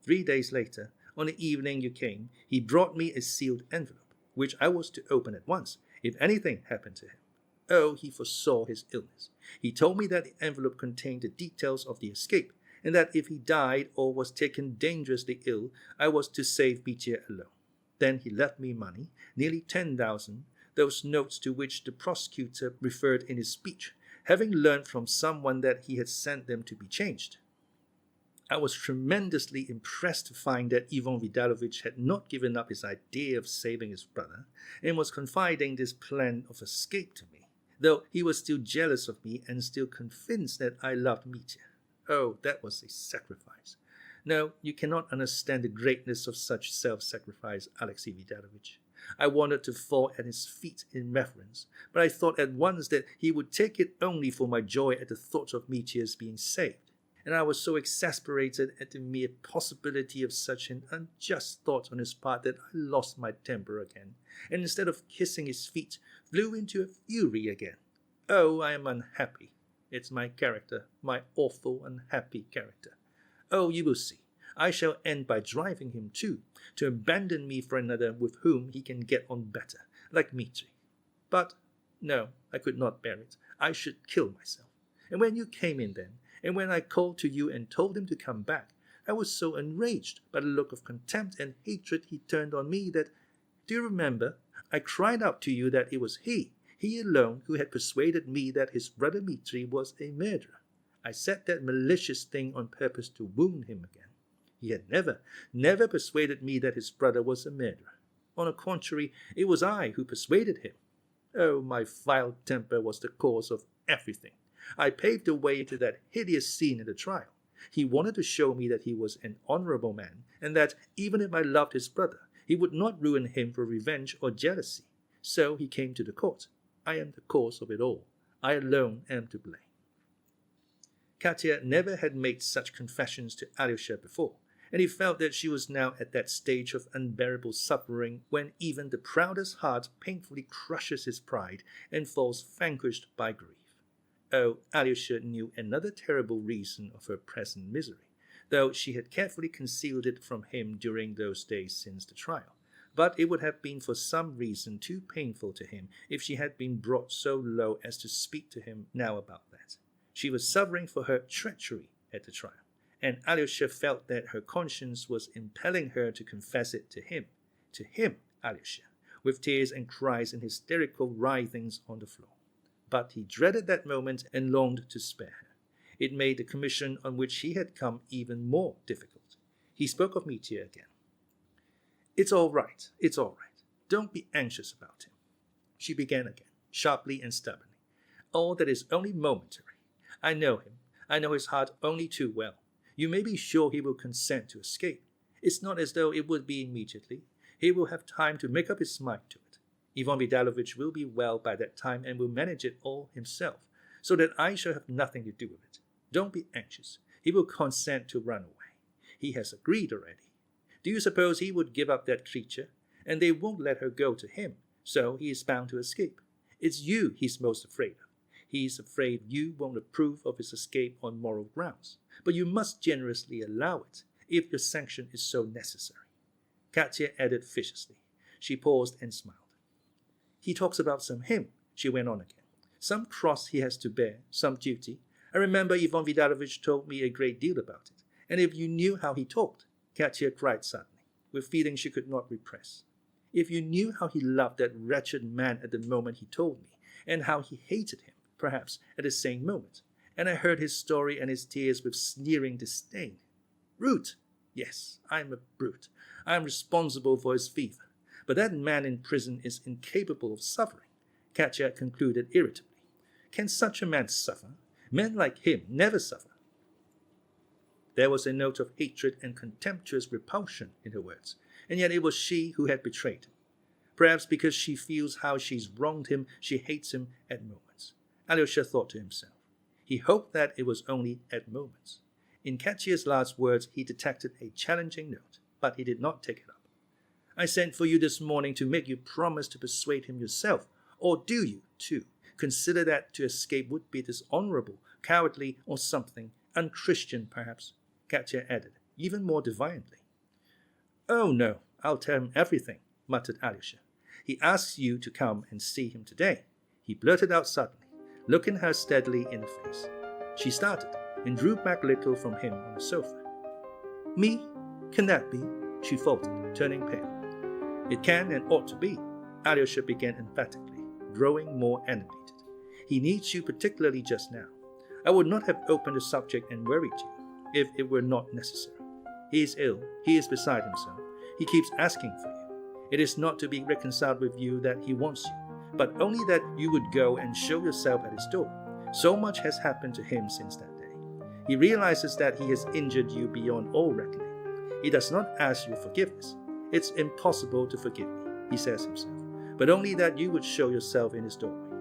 3 days later, on the evening you came, he brought me a sealed envelope, which I was to open at once, if anything happened to him. Oh, he foresaw his illness. He told me that the envelope contained the details of the escape, and that if he died or was taken dangerously ill, I was to save Mitya alone. Then he left me money, nearly 10,000, those notes to which the prosecutor referred in his speech, having learned from someone that he had sent them to be changed. I was tremendously impressed to find that Ivan Vidalovich had not given up his idea of saving his brother, and was confiding this plan of escape to me, though he was still jealous of me and still convinced that I loved Mitya. Oh, that was a sacrifice. No, you cannot understand the greatness of such self-sacrifice, Alexei Vidalovich. I wanted to fall at his feet in reverence, but I thought at once that he would take it only for my joy at the thought of Mitya's being saved. And I was so exasperated at the mere possibility of such an unjust thought on his part that I lost my temper again, and instead of kissing his feet, flew into a fury again. Oh, I am unhappy. It's my character, my awful, unhappy character. Oh, you will see. I shall end by driving him, too, to abandon me for another with whom he can get on better, like Dmitri. But, no, I could not bear it. I should kill myself. And when you came in then, and when I called to you and told him to come back, I was so enraged by the look of contempt and hatred he turned on me that, do you remember, I cried out to you that it was he alone, who had persuaded me that his brother Dmitri was a murderer. I said that malicious thing on purpose to wound him again. He had never persuaded me that his brother was a murderer. On the contrary, it was I who persuaded him. Oh, my vile temper was the cause of everything. I paved the way to that hideous scene in the trial. He wanted to show me that he was an honorable man, and that, even if I loved his brother, he would not ruin him for revenge or jealousy. So he came to the court. I am the cause of it all. I alone am to blame. Katya never had made such confessions to Alyosha before, and he felt that she was now at that stage of unbearable suffering when even the proudest heart painfully crushes his pride and falls vanquished by grief. Oh, Alyosha knew another terrible reason of her present misery, though she had carefully concealed it from him during those days since the trial. But it would have been for some reason too painful to him if she had been brought so low as to speak to him now about that. She was suffering for her treachery at the trial, and Alyosha felt that her conscience was impelling her to confess it to him, Alyosha, with tears and cries and hysterical writhings on the floor. But he dreaded that moment and longed to spare her. It made the commission on which he had come even more difficult. He spoke of Mitya again. It's all right. Don't be anxious about him. She began again, sharply and stubbornly. All that is only momentary. I know him. I know his heart only too well. You may be sure he will consent to escape. It's not as though it would be immediately. He will have time to make up his mind to it. Ivan Vidalovich will be well by that time and will manage it all himself, so that I shall have nothing to do with it. Don't be anxious. He will consent to run away. He has agreed already. Do you suppose he would give up that creature? And they won't let her go to him, so he is bound to escape. It's you he's most afraid of. He is afraid you won't approve of his escape on moral grounds, but you must generously allow it, if your sanction is so necessary. Katya added viciously. She paused and smiled. He talks about some hymn, she went on again. Some cross he has to bear, some duty. I remember Ivan Vidalovich told me a great deal about it. And if you knew how he talked, Katya cried suddenly, with feelings she could not repress. If you knew how he loved that wretched man at the moment he told me, and how he hated him, perhaps, at the same moment, and I heard his story and his tears with sneering disdain. Brute! Yes, I am a brute. I am responsible for his fever. But that man in prison is incapable of suffering, Katya concluded irritably. Can such a man suffer? Men like him never suffer. There was a note of hatred and contemptuous repulsion in her words, and yet it was she who had betrayed him. Perhaps because she feels how she's wronged him, she hates him at moments. Alyosha thought to himself. He hoped that it was only at moments. In Katya's last words, he detected a challenging note, but he did not take it up. I sent for you this morning to make you promise to persuade him yourself, or do you, too, consider that to escape would be dishonorable, cowardly, or something, unchristian perhaps? Katya added, even more defiantly. Oh no, I'll tell him everything, muttered Alyosha. He asks you to come and see him today, he blurted out suddenly, looking her steadily in the face. She started and drew back a little from him on the sofa. Me? Can that be? She faltered, turning pale. It can and ought to be, Alyosha began emphatically, growing more animated. He needs you particularly just now. I would not have opened the subject and worried you, if it were not necessary. He is ill, he is beside himself. He keeps asking for you. It is not to be reconciled with you that he wants you, but only that you would go and show yourself at his door. So much has happened to him since that day. He realizes that he has injured you beyond all reckoning. He does not ask your forgiveness. It's impossible to forgive me, he says himself, but only that you would show yourself in his doorway.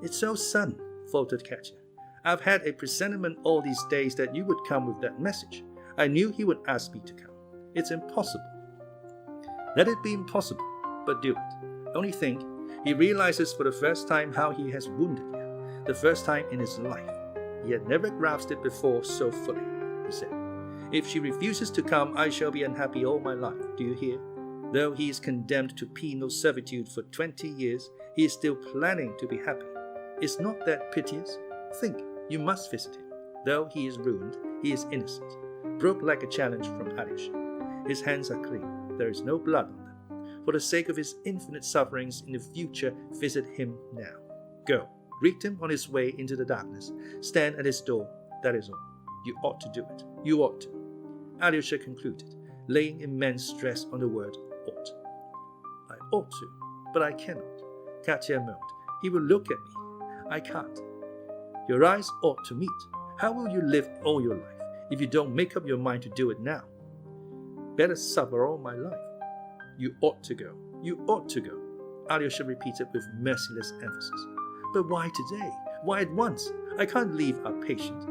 It's so sudden, faltered Katya. I've had a presentiment all these days that you would come with that message. I knew he would ask me to come. It's impossible. Let it be impossible, but do it. Only think, he realizes for the first time how he has wounded you, the first time in his life. He had never grasped it before so fully, he said. If she refuses to come, I shall be unhappy all my life, do you hear? Though he is condemned to penal servitude for 20 years, he is still planning to be happy. Is not that piteous? Think, you must visit him. Though he is ruined, he is innocent. Broke like a challenge from Alyosha. His hands are clean. There is no blood on them. For the sake of his infinite sufferings in the future, visit him now. Go, greet him on his way into the darkness. Stand at his door. That is all. You ought to do it. You ought to. Alyosha concluded, laying immense stress on the word ought. I ought to, but I cannot. Katya moaned. He will look at me. I can't. Your eyes ought to meet. How will you live all your life if you don't make up your mind to do it now? Better suffer all my life. You ought to go. You ought to go, Alyosha repeated with merciless emphasis. But why today? Why at once? I can't leave our patient.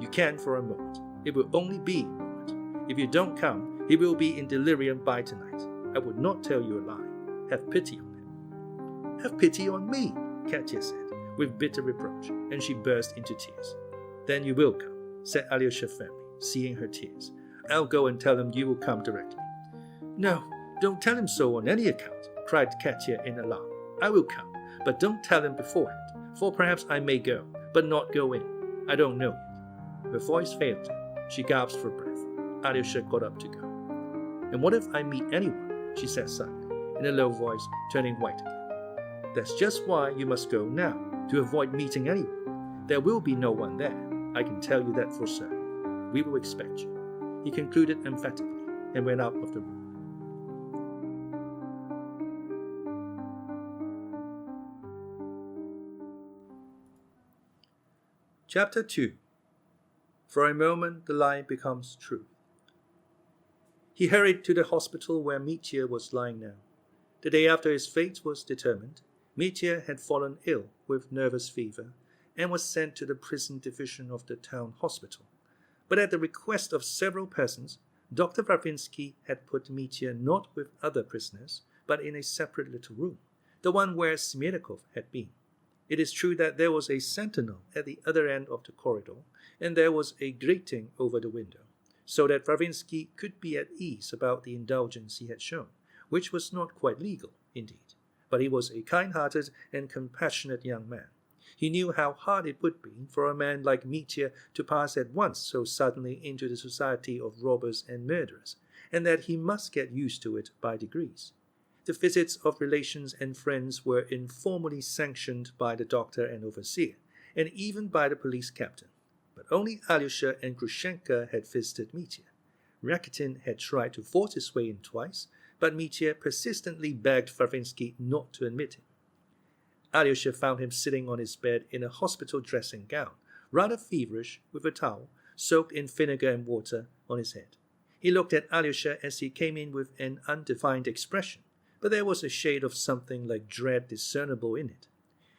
You can for a moment. It will only be a moment. If you don't come, he will be in delirium by tonight. I would not tell you a lie. Have pity on him. Have pity on me, Katya said, with bitter reproach, and she burst into tears. Then you will come, said Alyosha firmly, seeing her tears. I'll go and tell him you will come directly. No, don't tell him so on any account, cried Katya in alarm. I will come, but don't tell him beforehand, for perhaps I may go, but not go in. I don't know yet. Her voice failed her. She gasped for breath. Alyosha got up to go. And what if I meet anyone? She said suddenly, in a low voice, turning white again. That's just why you must go now, to avoid meeting anyone. There will be no one there. I can tell you that for certain. We will expect you, he concluded emphatically, and went out of the room. Chapter 2. For a moment the lie becomes truth. He hurried to the hospital where Mitya was lying now. The day after his fate was determined, Mitya had fallen ill with nervous fever and was sent to the prison division of the town hospital. But at the request of several persons, Dr. Ravinsky had put Mitya not with other prisoners, but in a separate little room, the one where Smerdyakov had been. It is true that there was a sentinel at the other end of the corridor, and there was a grating over the window, so that Ravinsky could be at ease about the indulgence he had shown, which was not quite legal, indeed. But he was a kind-hearted and compassionate young man. He knew how hard it would be for a man like Mitya to pass at once so suddenly into the society of robbers and murderers, and that he must get used to it by degrees. The visits of relations and friends were informally sanctioned by the doctor and overseer, and even by the police captain. But only Alyosha and Grushenka had visited Mitya. Rakitin had tried to force his way in twice, but Mitya persistently begged Favrinsky not to admit him. Alyosha found him sitting on his bed in a hospital dressing gown, rather feverish, with a towel, soaked in vinegar and water, on his head. He looked at Alyosha as he came in with an undefined expression, but there was a shade of something like dread discernible in it.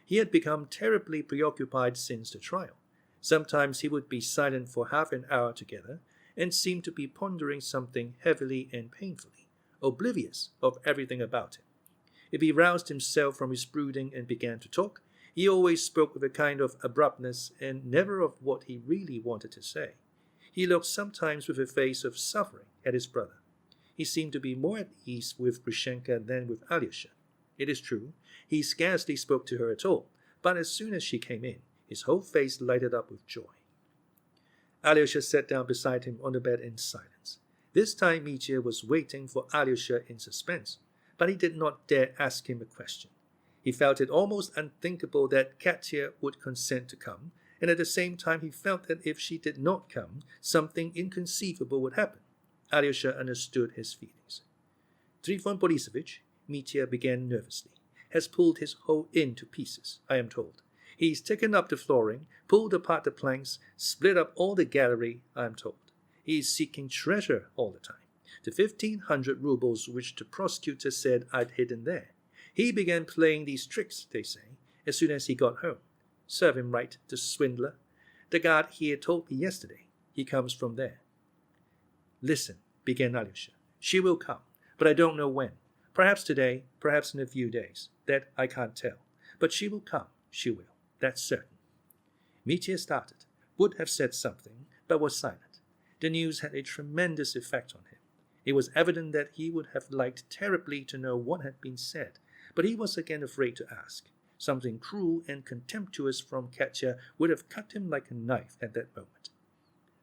He had become terribly preoccupied since the trial. Sometimes he would be silent for half an hour together, and seemed to be pondering something heavily and painfully, oblivious of everything about him. If he roused himself from his brooding and began to talk, he always spoke with a kind of abruptness and never of what he really wanted to say. He looked sometimes with a face of suffering at his brother. He seemed to be more at ease with Grushenka than with Alyosha. It is true, he scarcely spoke to her at all, but as soon as she came in, his whole face lighted up with joy. Alyosha sat down beside him on the bed in silence. This time Mitya was waiting for Alyosha in suspense, but he did not dare ask him a question. He felt it almost unthinkable that Katya would consent to come, and at the same time he felt that if she did not come, something inconceivable would happen. Alyosha understood his feelings. Trifon Borisovich, Mitya began nervously, has pulled his whole inn to pieces, I am told. He's taken up the flooring, pulled apart the planks, split up all the gallery, I am told. He is seeking treasure all the time. The 1,500 rubles which the prosecutor said I'd hidden there. He began playing these tricks, they say, as soon as he got home. Serve him right, the swindler. The guard here told me yesterday. He comes from there. Listen, began Alyosha. She will come, but I don't know when. Perhaps today, perhaps in a few days. That I can't tell. But she will come, she will. That's certain. Mitya started, would have said something, but was silent. The news had a tremendous effect on him. It was evident that he would have liked terribly to know what had been said, but he was again afraid to ask. Something cruel and contemptuous from Katya would have cut him like a knife at that moment.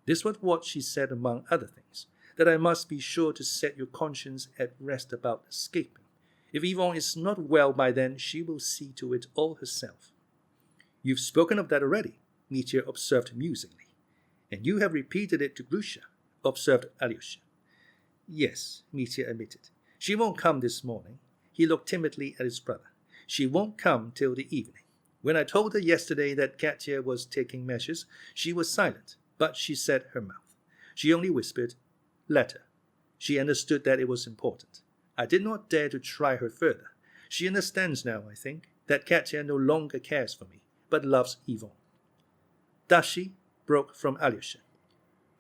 This was what she said among other things, that I must be sure to set your conscience at rest about escaping. If Yvonne is not well by then, she will see to it all herself. You've spoken of that already, Mitya observed musingly. And you have repeated it to Grusha, observed Alyosha. Yes, Mitya admitted. She won't come this morning. He looked timidly at his brother. She won't come till the evening. When I told her yesterday that Katya was taking measures, she was silent, but she set her mouth. She only whispered, "Let her." She understood that it was important. I did not dare to try her further. She understands now, I think, that Katya no longer cares for me, but loves Yvonne. Does she? Broke from Alyosha.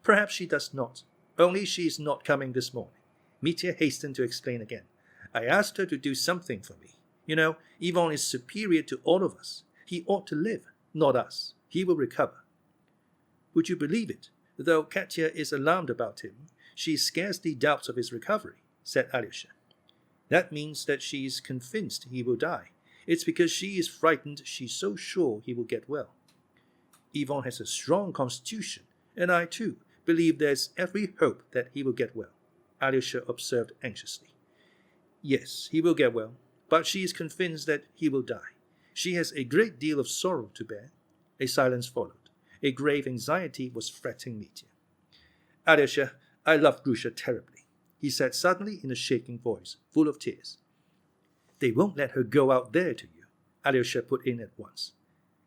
Perhaps she does not. Only she is not coming this morning. Mitya hastened to explain again. I asked her to do something for me. You know, Yvonne is superior to all of us. He ought to live, not us. He will recover. Would you believe it? Though Katya is alarmed about him, she scarcely doubts of his recovery, said Alyosha. That means that she is convinced he will die. It's because she is frightened she's so sure he will get well. Yvonne has a strong constitution, and I, too, believe there's every hope that he will get well, Alyosha observed anxiously. Yes, he will get well, but she is convinced that he will die. She has a great deal of sorrow to bear. A silence followed. A grave anxiety was fretting Mitya. Alyosha, I love Grusha terribly, he said suddenly in a shaking voice, full of tears. They won't let her go out there to you, Alyosha put in at once.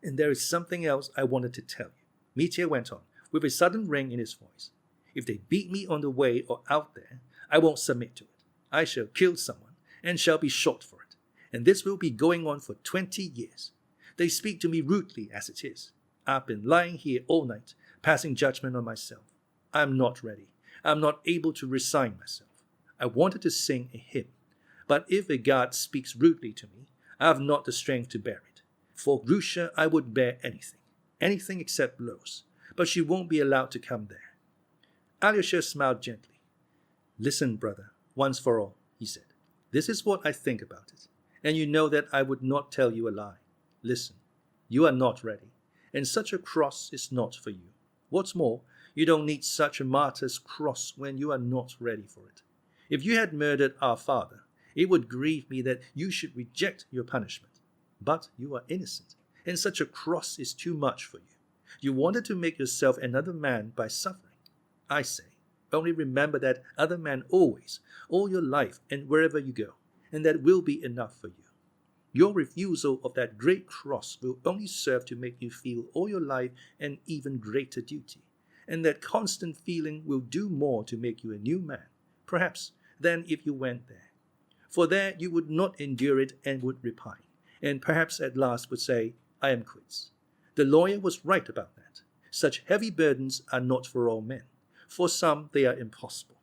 And there is something else I wanted to tell you, Mitya went on, with a sudden ring in his voice. If they beat me on the way or out there, I won't submit to it. I shall kill someone, and shall be shot for it. And this will be going on for 20 years. They speak to me rudely as it is. I've been lying here all night, passing judgment on myself. I'm not ready. I'm not able to resign myself. I wanted to sing a hymn. But if a guard speaks rudely to me, I have not the strength to bear it. For Grusha, I would bear anything except blows. But she won't be allowed to come there. Alyosha smiled gently. Listen, brother, once for all, he said. This is what I think about it. And you know that I would not tell you a lie. Listen, you are not ready, and such a cross is not for you. What's more, you don't need such a martyr's cross when you are not ready for it. If you had murdered our father, It would grieve me that you should reject your punishment. But you are innocent, and such a cross is too much for you. You wanted to make yourself another man by suffering. I say, only remember that other man always, all your life and wherever you go, and that will be enough for you. Your refusal of that great cross will only serve to make you feel all your life an even greater duty, and that constant feeling will do more to make you a new man, perhaps, than if you went there. For there you would not endure it and would repine, and perhaps at last would say, I am quits. The lawyer was right about that. Such heavy burdens are not for all men. For some they are impossible.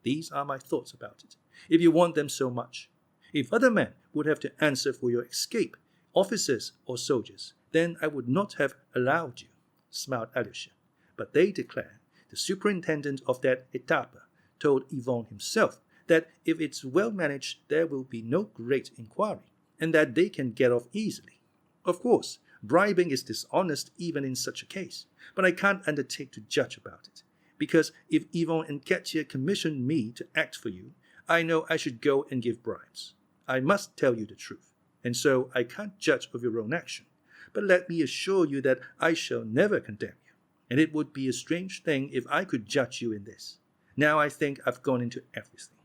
These are my thoughts about it, if you want them so much. If other men would have to answer for your escape, officers or soldiers, then I would not have allowed you, smiled Alyosha. But they declare, the superintendent of that etapa told Ivan himself that if it's well managed there will be no great inquiry, and that they can get off easily. Of course, bribing is dishonest even in such a case, but I can't undertake to judge about it, because if Ivan and Katia commissioned me to act for you, I know I should go and give bribes. I must tell you the truth, and so I can't judge of your own action. But let me assure you that I shall never condemn you, and it would be a strange thing if I could judge you in this. Now I think I've gone into everything.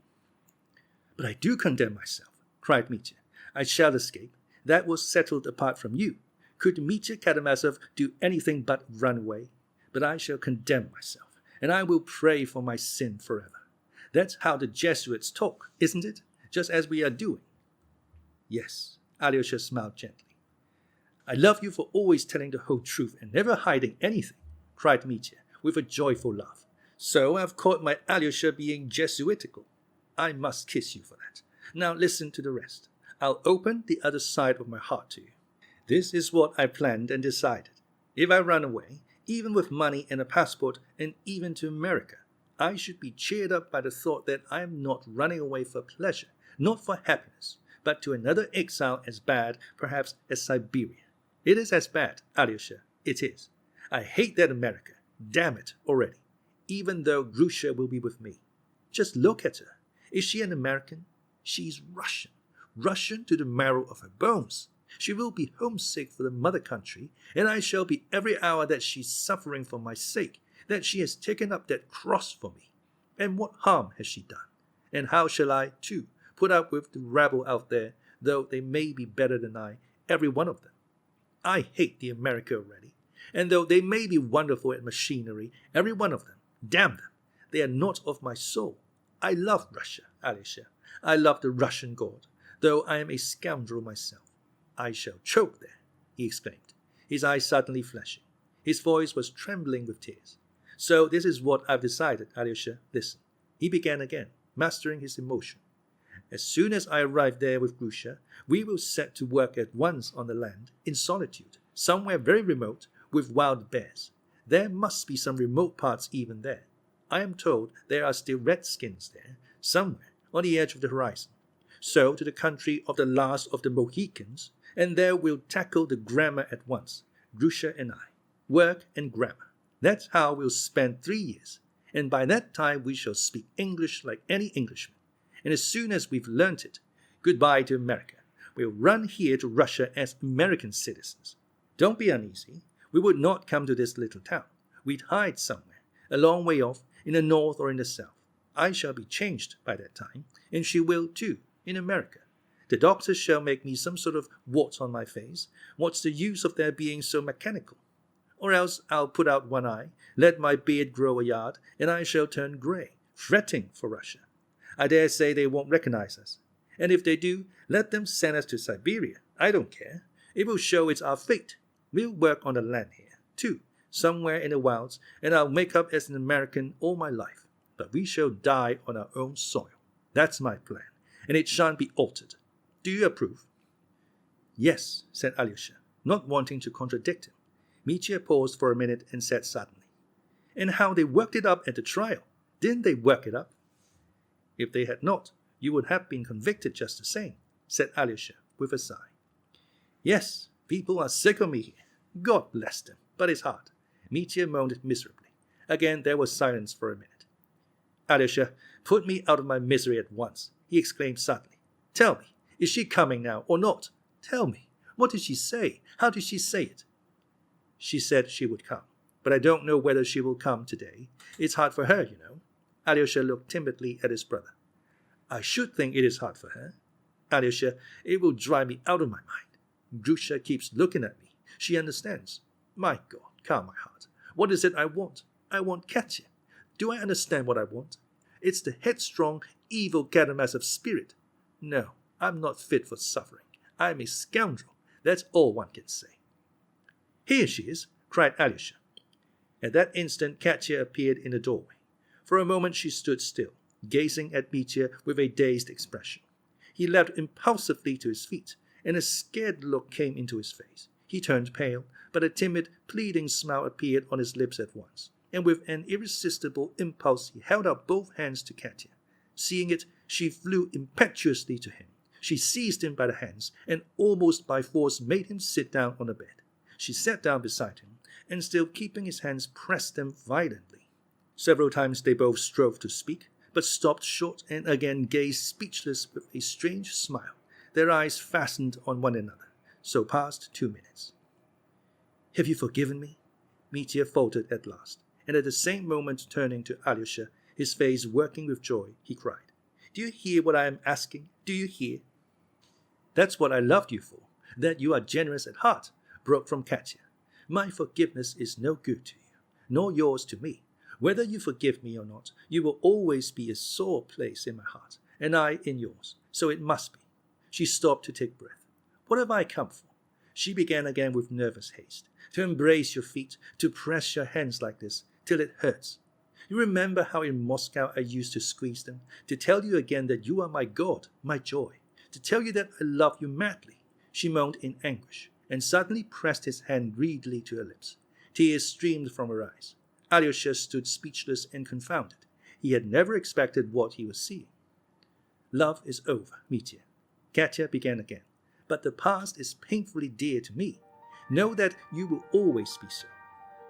But I do condemn myself, cried Mitya. I shall escape. That was settled apart from you. Could Mitya Karamazov do anything but run away? But I shall condemn myself, and I will pray for my sin forever. That's how the Jesuits talk, isn't it? Just as we are doing. Yes, Alyosha smiled gently. I love you for always telling the whole truth and never hiding anything, cried Mitya with a joyful laugh. So I've caught my Alyosha being Jesuitical. I must kiss you for that. Now listen to the rest. I'll open the other side of my heart to you. This is what I planned and decided. If I run away, even with money and a passport, and even to America, I should be cheered up by the thought that I am not running away for pleasure, not for happiness, but to another exile as bad, perhaps, as Siberia. It is as bad, Alyosha, it is. I hate that America, damn it, already, even though Grusha will be with me. Just look at her. Is she an American? She's Russian. Russian to the marrow of her bones. She will be homesick for the mother country, and I shall be every hour that she's suffering for my sake, that she has taken up that cross for me. And what harm has she done? And how shall I, too, put up with the rabble out there, though they may be better than I, every one of them? I hate the America already, and though they may be wonderful at machinery, every one of them, damn them, they are not of my soul. I love Russia, Alyosha. I love the Russian God, though I am a scoundrel myself. I shall choke there, he exclaimed, his eyes suddenly flashing. His voice was trembling with tears. So this is what I've decided, Alyosha. Listen. He began again, mastering his emotion. As soon as I arrive there with Grusha, we will set to work at once on the land, in solitude, somewhere very remote, with wild bears. There must be some remote parts even there. I am told there are still redskins there, somewhere on the edge of the horizon. So to the country of the last of the Mohicans, and there we'll tackle the grammar at once, Grusha and I. Work and grammar. That's how we'll spend 3 years, and by that time we shall speak English like any Englishman. And as soon as we've learnt it, goodbye to America. We'll run here to Russia as American citizens. Don't be uneasy. We would not come to this little town. We'd hide somewhere, a long way off, in the north or in the south. I shall be changed by that time, and she will too, in America. The doctors shall make me some sort of warts on my face. What's the use of their being so mechanical? Or else I'll put out one eye, let my beard grow a yard, and I shall turn grey, fretting for Russia. I dare say they won't recognize us. And if they do, let them send us to Siberia. I don't care. It will show it's our fate. We'll work on the land here, too, somewhere in the wilds, and I'll make up as an American all my life. But we shall die on our own soil. That's my plan, and it shan't be altered. Do you approve? Yes, said Alyosha, not wanting to contradict him. Mitya paused for a minute and said suddenly, And how they worked it up at the trial. Didn't they work it up? If they had not, you would have been convicted just the same, said Alyosha with a sigh. Yes, people are sick of me here. God bless them, but it's hard. Mitya moaned miserably. Again there was silence for a minute. Alyosha, put me out of my misery at once, he exclaimed suddenly. Tell me, is she coming now or not? Tell me, what did she say? How did she say it? She said she would come, but I don't know whether she will come today. It's hard for her, you know. Alyosha looked timidly at his brother. I should think it is hard for her. Alyosha, it will drive me out of my mind. Ilyusha keeps looking at me. She understands. My God, calm my heart. What is it I want? I want Katya. Do I understand what I want? It's the headstrong, evil Karamazov spirit. No, I'm not fit for suffering. I'm a scoundrel. That's all one can say. Here she is, cried Alyosha. At that instant, Katya appeared in the doorway. For a moment she stood still, gazing at Mitya with a dazed expression. He leapt impulsively to his feet, and a scared look came into his face. He turned pale, but a timid, pleading smile appeared on his lips at once, and with an irresistible impulse he held out both hands to Katya. Seeing it, she flew impetuously to him. She seized him by the hands, and almost by force made him sit down on the bed. She sat down beside him, and still keeping his hands pressed them violently. Several times they both strove to speak, but stopped short and again gazed speechless with a strange smile, their eyes fastened on one another. So passed 2 minutes. Have you forgiven me? Mitya faltered at last, and at the same moment turning to Alyosha, his face working with joy, he cried, Do you hear what I am asking? Do you hear? That's what I loved you for, that you are generous at heart, broke from Katya. My forgiveness is no good to you, nor yours to me. Whether you forgive me or not, you will always be a sore place in my heart, and I in yours, so it must be. She stopped to take breath. What have I come for? She began again with nervous haste. To embrace your feet, to press your hands like this, till it hurts. You remember how in Moscow I used to squeeze them, to tell you again that you are my God, my joy, to tell you that I love you madly. She moaned in anguish, and suddenly pressed his hand greedily to her lips. Tears streamed from her eyes. Alyosha stood speechless and confounded. He had never expected what he was seeing. Love is over, Mitya. Katya began again. But the past is painfully dear to me. Know that you will always be so.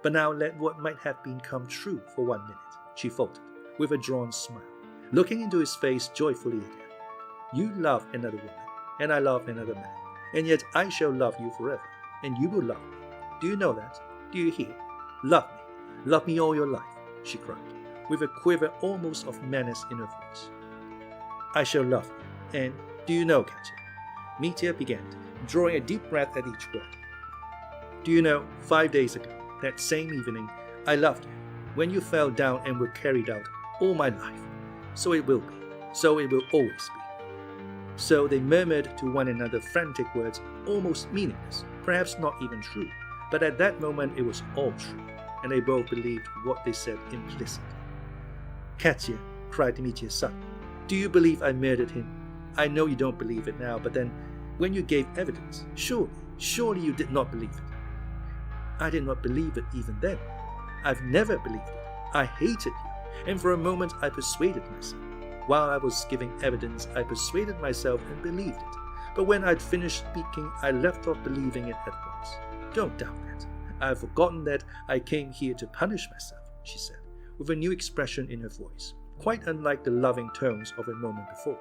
But now let what might have been come true for 1 minute, she faltered, with a drawn smile, looking into his face joyfully again. You love another woman, and I love another man, and yet I shall love you forever, and you will love me. Do you know that? Do you hear? Love me all your life, she cried, with a quiver almost of menace in her voice. I shall love you, and do you know, Katya? Mitya began, drawing a deep breath at each word. Do you know, 5 days ago, that same evening, I loved you, when you fell down and were carried out all my life. So it will be, so it will always be. So they murmured to one another frantic words, almost meaningless, perhaps not even true, but at that moment it was all true, and they both believed what they said implicitly. Katya, cried Dmitri suddenly, do you believe I murdered him? I know you don't believe it now, but then, when you gave evidence, surely you did not believe it. I did not believe it even then. I've never believed it. I hated you, and for a moment I persuaded myself. While I was giving evidence, I persuaded myself and believed it. But when I'd finished speaking, I left off believing it at once. Don't doubt that. I have forgotten that I came here to punish myself, she said, with a new expression in her voice, quite unlike the loving tones of a moment before.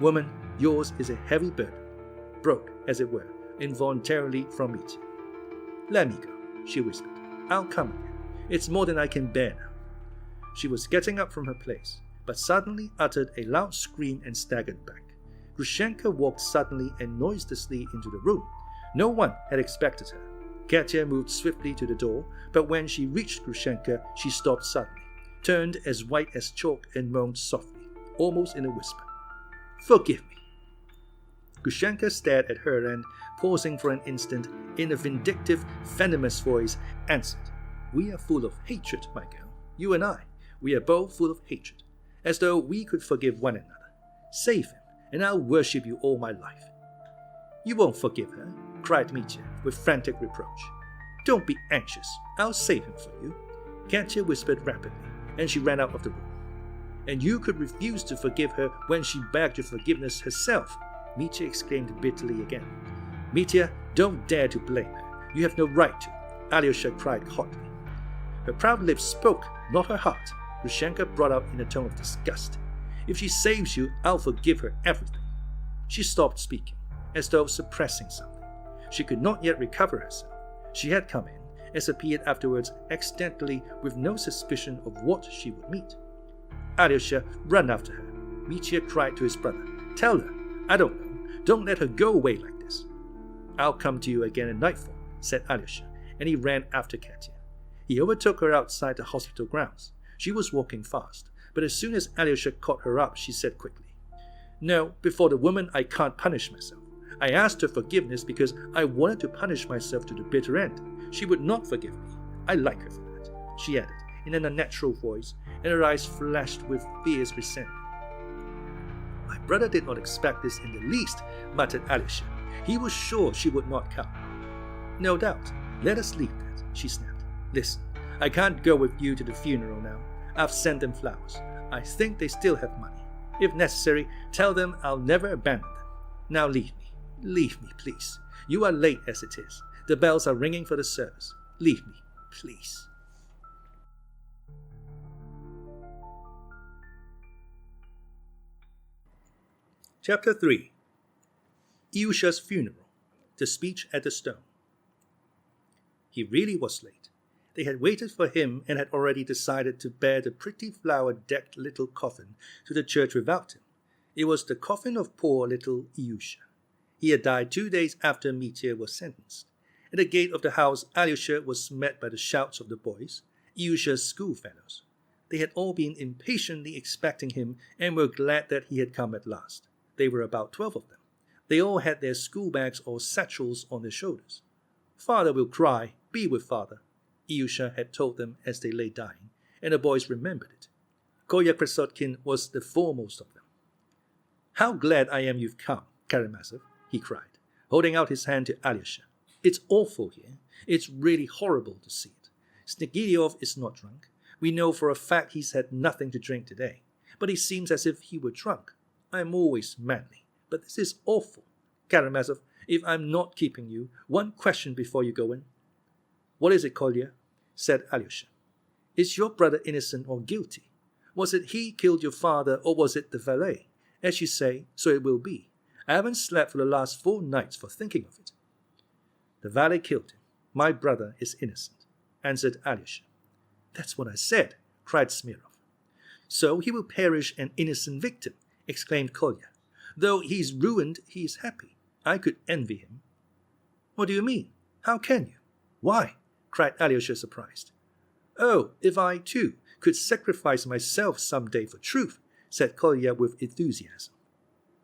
Woman, yours is a heavy burden, broke, as it were, involuntarily from Mitya. Let me go, she whispered. I'll come again. It's more than I can bear now. She was getting up from her place, but suddenly uttered a loud scream and staggered back. Grushenka walked suddenly and noiselessly into the room. No one had expected her. Katya moved swiftly to the door, but when she reached Grushenka, she stopped suddenly, turned as white as chalk and moaned softly, almost in a whisper. Forgive me. Grushenka stared at her and, pausing for an instant, in a vindictive, venomous voice, answered, We are full of hatred, my girl. You and I, we are both full of hatred, as though we could forgive one another. Save him, and I'll worship you all my life. You won't forgive her, cried Mitya, with frantic reproach. Don't be anxious. I'll save him for you. Katya whispered rapidly, and she ran out of the room. And you could refuse to forgive her when she begged your forgiveness herself, Mitya exclaimed bitterly again. Mitya, don't dare to blame her. You have no right to, Alyosha cried hotly. Her proud lips spoke, not her heart, Grushenka brought out in a tone of disgust. If she saves you, I'll forgive her everything. She stopped speaking, as though suppressing something. She could not yet recover herself. She had come in, as appeared afterwards accidentally, with no suspicion of what she would meet. Alyosha ran after her. Mitya cried to his brother, "Tell her, I don't know, don't let her go away like this." "I'll come to you again at nightfall," said Alyosha, and he ran after Katerina. He overtook her outside the hospital grounds. She was walking fast, but as soon as Alyosha caught her up, she said quickly, "No, before the woman I can't punish myself. I asked her forgiveness because I wanted to punish myself to the bitter end. She would not forgive me. I like her for that," she added in an unnatural voice, and her eyes flashed with fierce resentment. "My brother did not expect this in the least," muttered Alyosha. "He was sure she would not come." "No doubt. Let us leave that," she snapped. "Listen, I can't go with you to the funeral now. I've sent them flowers. I think they still have money. If necessary, tell them I'll never abandon them. Now leave me. Leave me, please. You are late as it is. The bells are ringing for the service. Leave me, please." Chapter 3. Ilyusha's funeral. The speech at the stone. He really was late. They had waited for him and had already decided to bear the pretty flower-decked little coffin to the church without him. It was the coffin of poor little Ilyusha. He had died 2 days after Mitya was sentenced. At the gate of the house, Alyosha was met by the shouts of the boys, Ilyusha's schoolfellows. They had all been impatiently expecting him and were glad that he had come at last. They were about 12 of them. They all had their school bags or satchels on their shoulders. "Father will cry. Be with father," Ilyusha had told them as they lay dying, and the boys remembered it. Kolya Krasotkin was the foremost of them. "How glad I am you've come, Karamazov," he cried, holding out his hand to Alyosha. "It's awful here. It's really horrible to see it. Smerdyakov is not drunk. We know for a fact he's had nothing to drink today, but he seems as if he were drunk. I'm always manly, but this is awful. Karamazov, if I'm not keeping you, one question before you go in." "What is it, Kolya?" said Alyosha. "Is your brother innocent or guilty? Was it he killed your father, or was it the valet? As you say, so it will be. I haven't slept for the last 4 nights for thinking of it." "The valet killed him. My brother is innocent," answered Alyosha. "That's what I said," cried Smirnov. "So he will perish an innocent victim," exclaimed Kolya. "Though he's ruined, he is happy. I could envy him." "What do you mean? How can you? Why?" cried Alyosha, surprised. "Oh, if I, too, could sacrifice myself some day for truth," said Kolya with enthusiasm.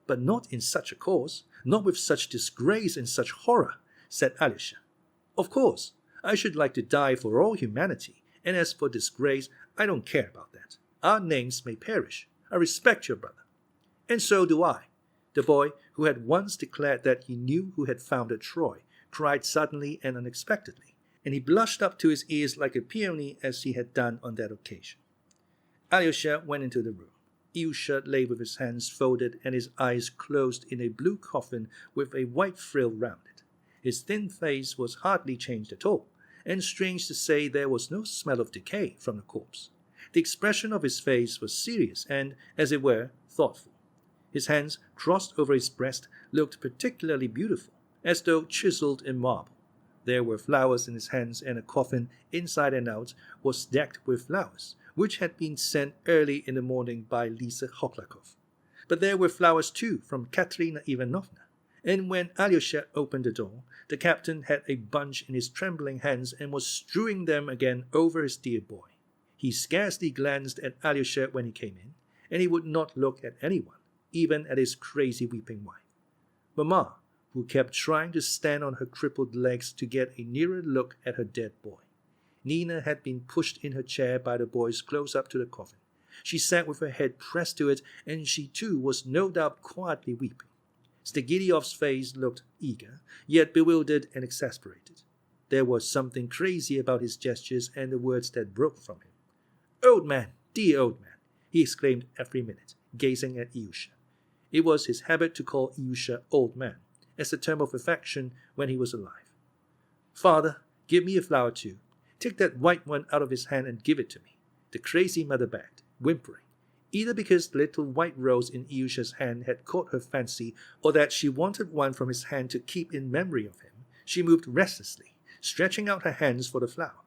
"But not in such a cause, not with such disgrace and such horror," said Alyosha. "Of course, I should like to die for all humanity, and as for disgrace, I don't care about that. Our names may perish. I respect your brother." "And so do I." The boy, who had once declared that he knew who had founded Troy, cried suddenly and unexpectedly, and he blushed up to his ears like a peony as he had done on that occasion. Alyosha went into the room. Ilyusha lay with his hands folded and his eyes closed in a blue coffin with a white frill round it. His thin face was hardly changed at all, and strange to say there was no smell of decay from the corpse. The expression of his face was serious and, as it were, thoughtful. His hands, crossed over his breast, looked particularly beautiful, as though chiseled in marble. There were flowers in his hands, and a coffin, inside and out, was decked with flowers, which had been sent early in the morning by Lisa Hoklakov. But there were flowers, too, from Katerina Ivanovna, and when Alyosha opened the door, the captain had a bunch in his trembling hands and was strewing them again over his dear boy. He scarcely glanced at Alyosha when he came in, and he would not look at anyone, even at his crazy weeping wife. Mamma, who kept trying to stand on her crippled legs to get a nearer look at her dead boy. Nina had been pushed in her chair by the boys close up to the coffin. She sat with her head pressed to it, and she too was no doubt quietly weeping. Smerdyakov face looked eager, yet bewildered and exasperated. There was something crazy about his gestures and the words that broke from him. "Old man, dear old man," he exclaimed every minute, gazing at Ilyusha. It was his habit to call Ilyusha old man, as a term of affection when he was alive. "Father, give me a flower too. Take that white one out of his hand and give it to me." The crazy mother begged, whimpering. either because the little white rose in Ilyusha's hand had caught her fancy, or that she wanted one from his hand to keep in memory of him. She moved restlessly, stretching out her hands for the flower.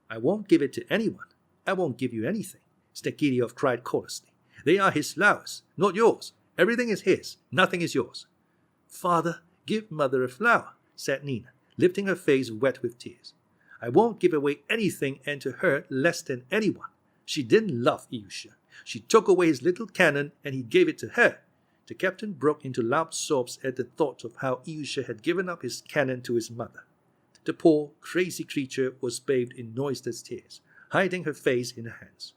"I won't give it to anyone. I won't give you anything," Smerdyakov cried callously. "They are his flowers, not yours. Everything is his. Nothing is yours." "Father, give mother a flower," said Nina, lifting her face wet with tears. "I won't give away anything, and to her less than anyone. She didn't love Ilyusha. She took away his little cannon, and he gave it to her." The captain broke into loud sobs at the thought of how Ilyusha had given up his cannon to his mother. The poor, crazy creature was bathed in noiseless tears, hiding her face in her hands.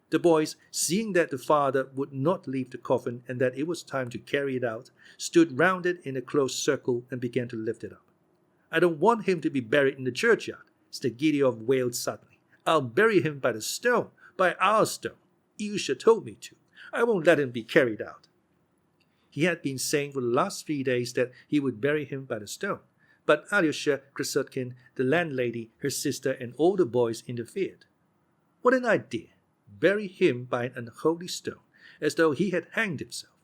The boys, seeing that the father would not leave the coffin and that it was time to carry it out, stood round it in a close circle and began to lift it up. "I don't want him to be buried in the churchyard," Smerdyakov wailed suddenly. "I'll bury him by the stone, by our stone. Ilyusha told me to. I won't let him be carried out." He had been saying for the last 3 days that he would bury him by the stone, but Alyosha, Krasotkin, the landlady, her sister, and all the boys interfered. "What an idea! Bury him by an unholy stone, as though he had hanged himself,"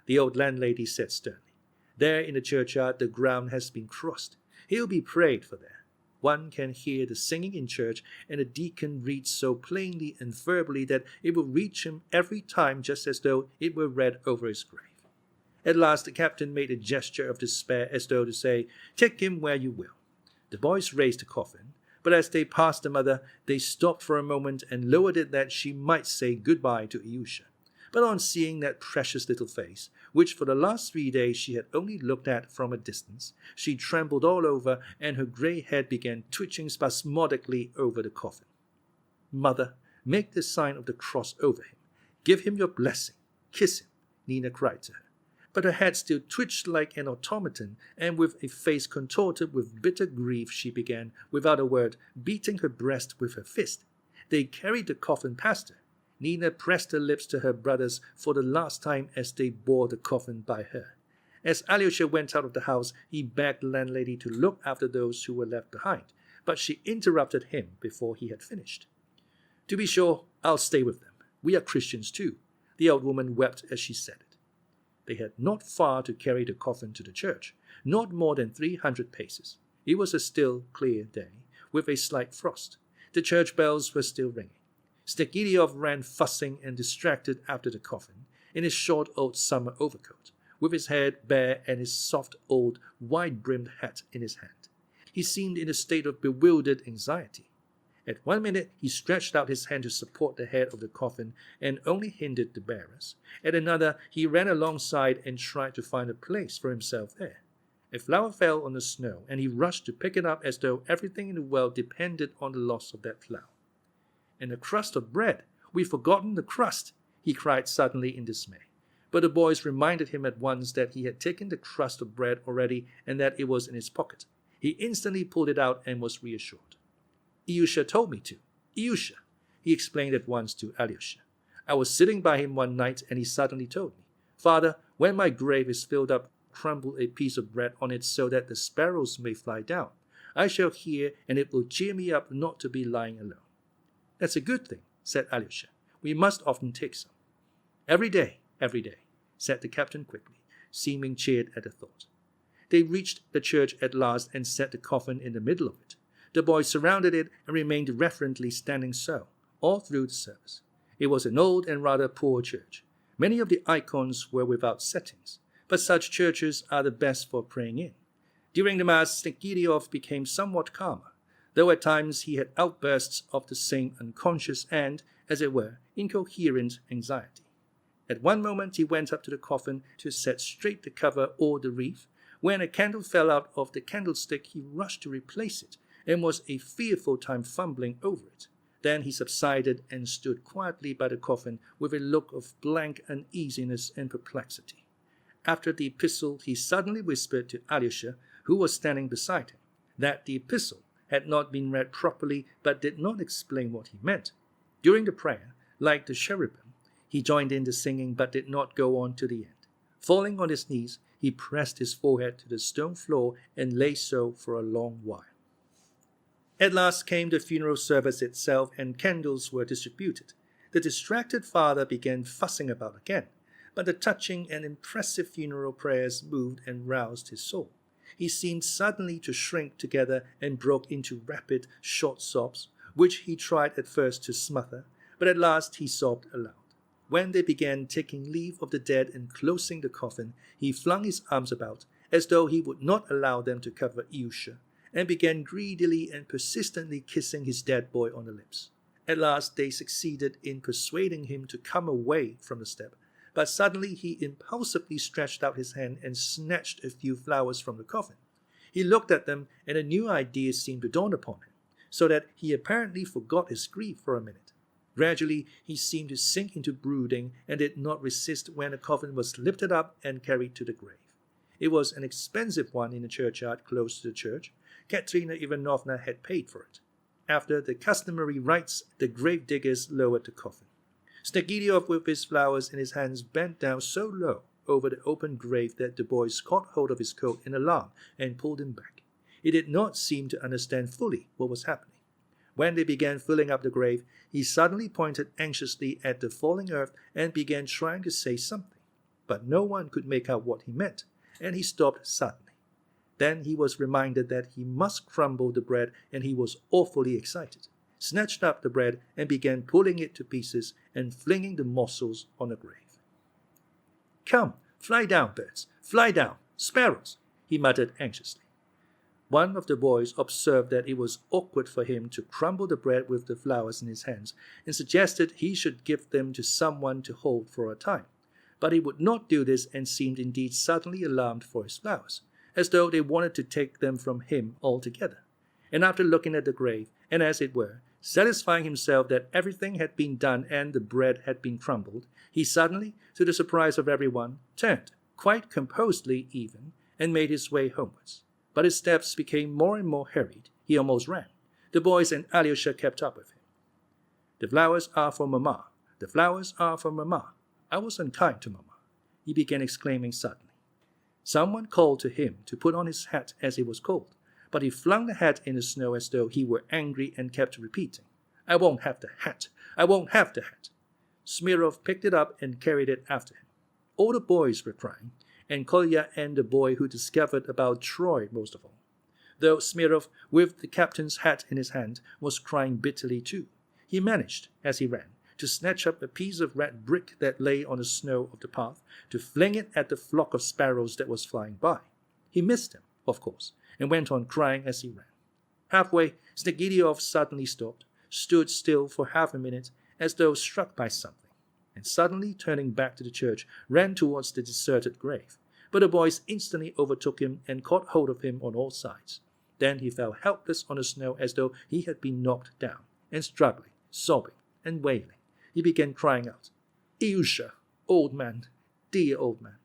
the old landlady said sternly. "There in the churchyard the ground has been crossed. He'll be prayed for there. One can hear the singing in church, and the deacon reads so plainly and verbally that it will reach him every time, just as though it were read over his grave." At last the captain made a gesture of despair, as though to say, "Take him where you will." The boys raised the coffin, but as they passed the mother, they stopped for a moment and lowered it that she might say goodbye to Ilyusha. But on seeing that precious little face, which for the last 3 days she had only looked at from a distance, she trembled all over, and her grey head began twitching spasmodically over the coffin. "Mother, make the sign of the cross over him. Give him your blessing. Kiss him," Nina cried to her. But her head still twitched like an automaton, and with a face contorted with bitter grief she began, without a word, beating her breast with her fist. They carried the coffin past her. Nina pressed her lips to her brother's for the last time as they bore the coffin by her. As Alyosha went out of the house, he begged the landlady to look after those who were left behind, but she interrupted him before he had finished. "To be sure, I'll stay with them. We are Christians too," the old woman wept as she said it. They had not far to carry the coffin to the church, not more than 300 paces. It was a still, clear day, with a slight frost. The church bells were still ringing. Smerdyakov ran fussing and distracted after the coffin, in his short old summer overcoat, with his head bare and his soft old wide-brimmed hat in his hand. He seemed in a state of bewildered anxiety. At one minute he stretched out his hand to support the head of the coffin and only hindered the bearers. At another he ran alongside and tried to find a place for himself there. A flower fell on the snow, and he rushed to pick it up as though everything in the world depended on the loss of that flower. "And the crust of bread! We've forgotten the crust!" he cried suddenly in dismay. But the boys reminded him at once that he had taken the crust of bread already and that it was in his pocket. He instantly pulled it out and was reassured. "Ilyusha told me to. Ilyusha," he explained at once to Alyosha. "I was sitting by him one night and he suddenly told me, 'Father, when my grave is filled up, crumble a piece of bread on it so that the sparrows may fly down. I shall hear, and it will cheer me up not to be lying alone.'" "That's a good thing," said Alyosha. "We must often take some." Every day," said the captain quickly, seeming cheered at the thought. They reached the church at last and set the coffin in the middle of it. The boys surrounded it and remained reverently standing so, all through the service. It was an old and rather poor church. Many of the icons were without settings, but such churches are the best for praying in. During the Mass, Smerdyakov became somewhat calmer, though at times he had outbursts of the same unconscious and, as it were, incoherent anxiety. At one moment he went up to the coffin to set straight the cover or the wreath. When a candle fell out of the candlestick, he rushed to replace it, and was a fearful time fumbling over it. Then he subsided and stood quietly by the coffin with a look of blank uneasiness and perplexity. After the epistle, he suddenly whispered to Alyosha, who was standing beside him, that the epistle had not been read properly, but did not explain what he meant. During the prayer, like the cherubim, he joined in the singing, but did not go on to the end. Falling on his knees, he pressed his forehead to the stone floor and lay so for a long while. At last came the funeral service itself, and candles were distributed. The distracted father began fussing about again, but the touching and impressive funeral prayers moved and roused his soul. He seemed suddenly to shrink together and broke into rapid, short sobs, which he tried at first to smother, but at last he sobbed aloud. When they began taking leave of the dead and closing the coffin, he flung his arms about, as though he would not allow them to cover Ilyusha, and began greedily and persistently kissing his dead boy on the lips. At last they succeeded in persuading him to come away from the step, but suddenly he impulsively stretched out his hand and snatched a few flowers from the coffin. He looked at them, and a new idea seemed to dawn upon him, so that he apparently forgot his grief for a minute. Gradually he seemed to sink into brooding, and did not resist when the coffin was lifted up and carried to the grave. It was an expensive one in the churchyard close to the church. Katerina Ivanovna had paid for it. After the customary rites, the grave diggers lowered the coffin. Smerdyakov, with his flowers in his hands, bent down so low over the open grave that the boys caught hold of his coat in alarm and pulled him back. He did not seem to understand fully what was happening. When they began filling up the grave, he suddenly pointed anxiously at the falling earth and began trying to say something, but no one could make out what he meant, and he stopped suddenly. Then he was reminded that he must crumble the bread, and he was awfully excited, snatched up the bread and began pulling it to pieces and flinging the morsels on the grave. "Come, fly down, birds, fly down, sparrows," he muttered anxiously. One of the boys observed that it was awkward for him to crumble the bread with the flowers in his hands, and suggested he should give them to someone to hold for a time. But he would not do this, and seemed indeed suddenly alarmed for his flowers, as though they wanted to take them from him altogether. And after looking at the grave, and as it were, satisfying himself that everything had been done and the bread had been crumbled, he suddenly, to the surprise of everyone, turned, quite composedly even, and made his way homewards. But his steps became more and more hurried. He almost ran. The boys and Alyosha kept up with him. "The flowers are for Mama. The flowers are for Mama. I was unkind to Mama," he began exclaiming suddenly. Someone called to him to put on his hat as it was cold, but he flung the hat in the snow as though he were angry and kept repeating, "I won't have the hat. I won't have the hat." Smirnov picked it up and carried it after him. All the boys were crying, and Kolya and the boy who discovered about Troy most of all. Though Smirnov, with the captain's hat in his hand, was crying bitterly too, he managed, as he ran, to snatch up a piece of red brick that lay on the snow of the path, to fling it at the flock of sparrows that was flying by. He missed them, of course, and went on crying as he ran. Halfway, Smerdyakov suddenly stopped, stood still for half a minute, as though struck by something, and suddenly turning back to the church, ran towards the deserted grave. But the boys instantly overtook him and caught hold of him on all sides. Then he fell helpless on the snow as though he had been knocked down, and struggling, sobbing, and wailing, he began crying out, "Ilyusha, old man, dear old man."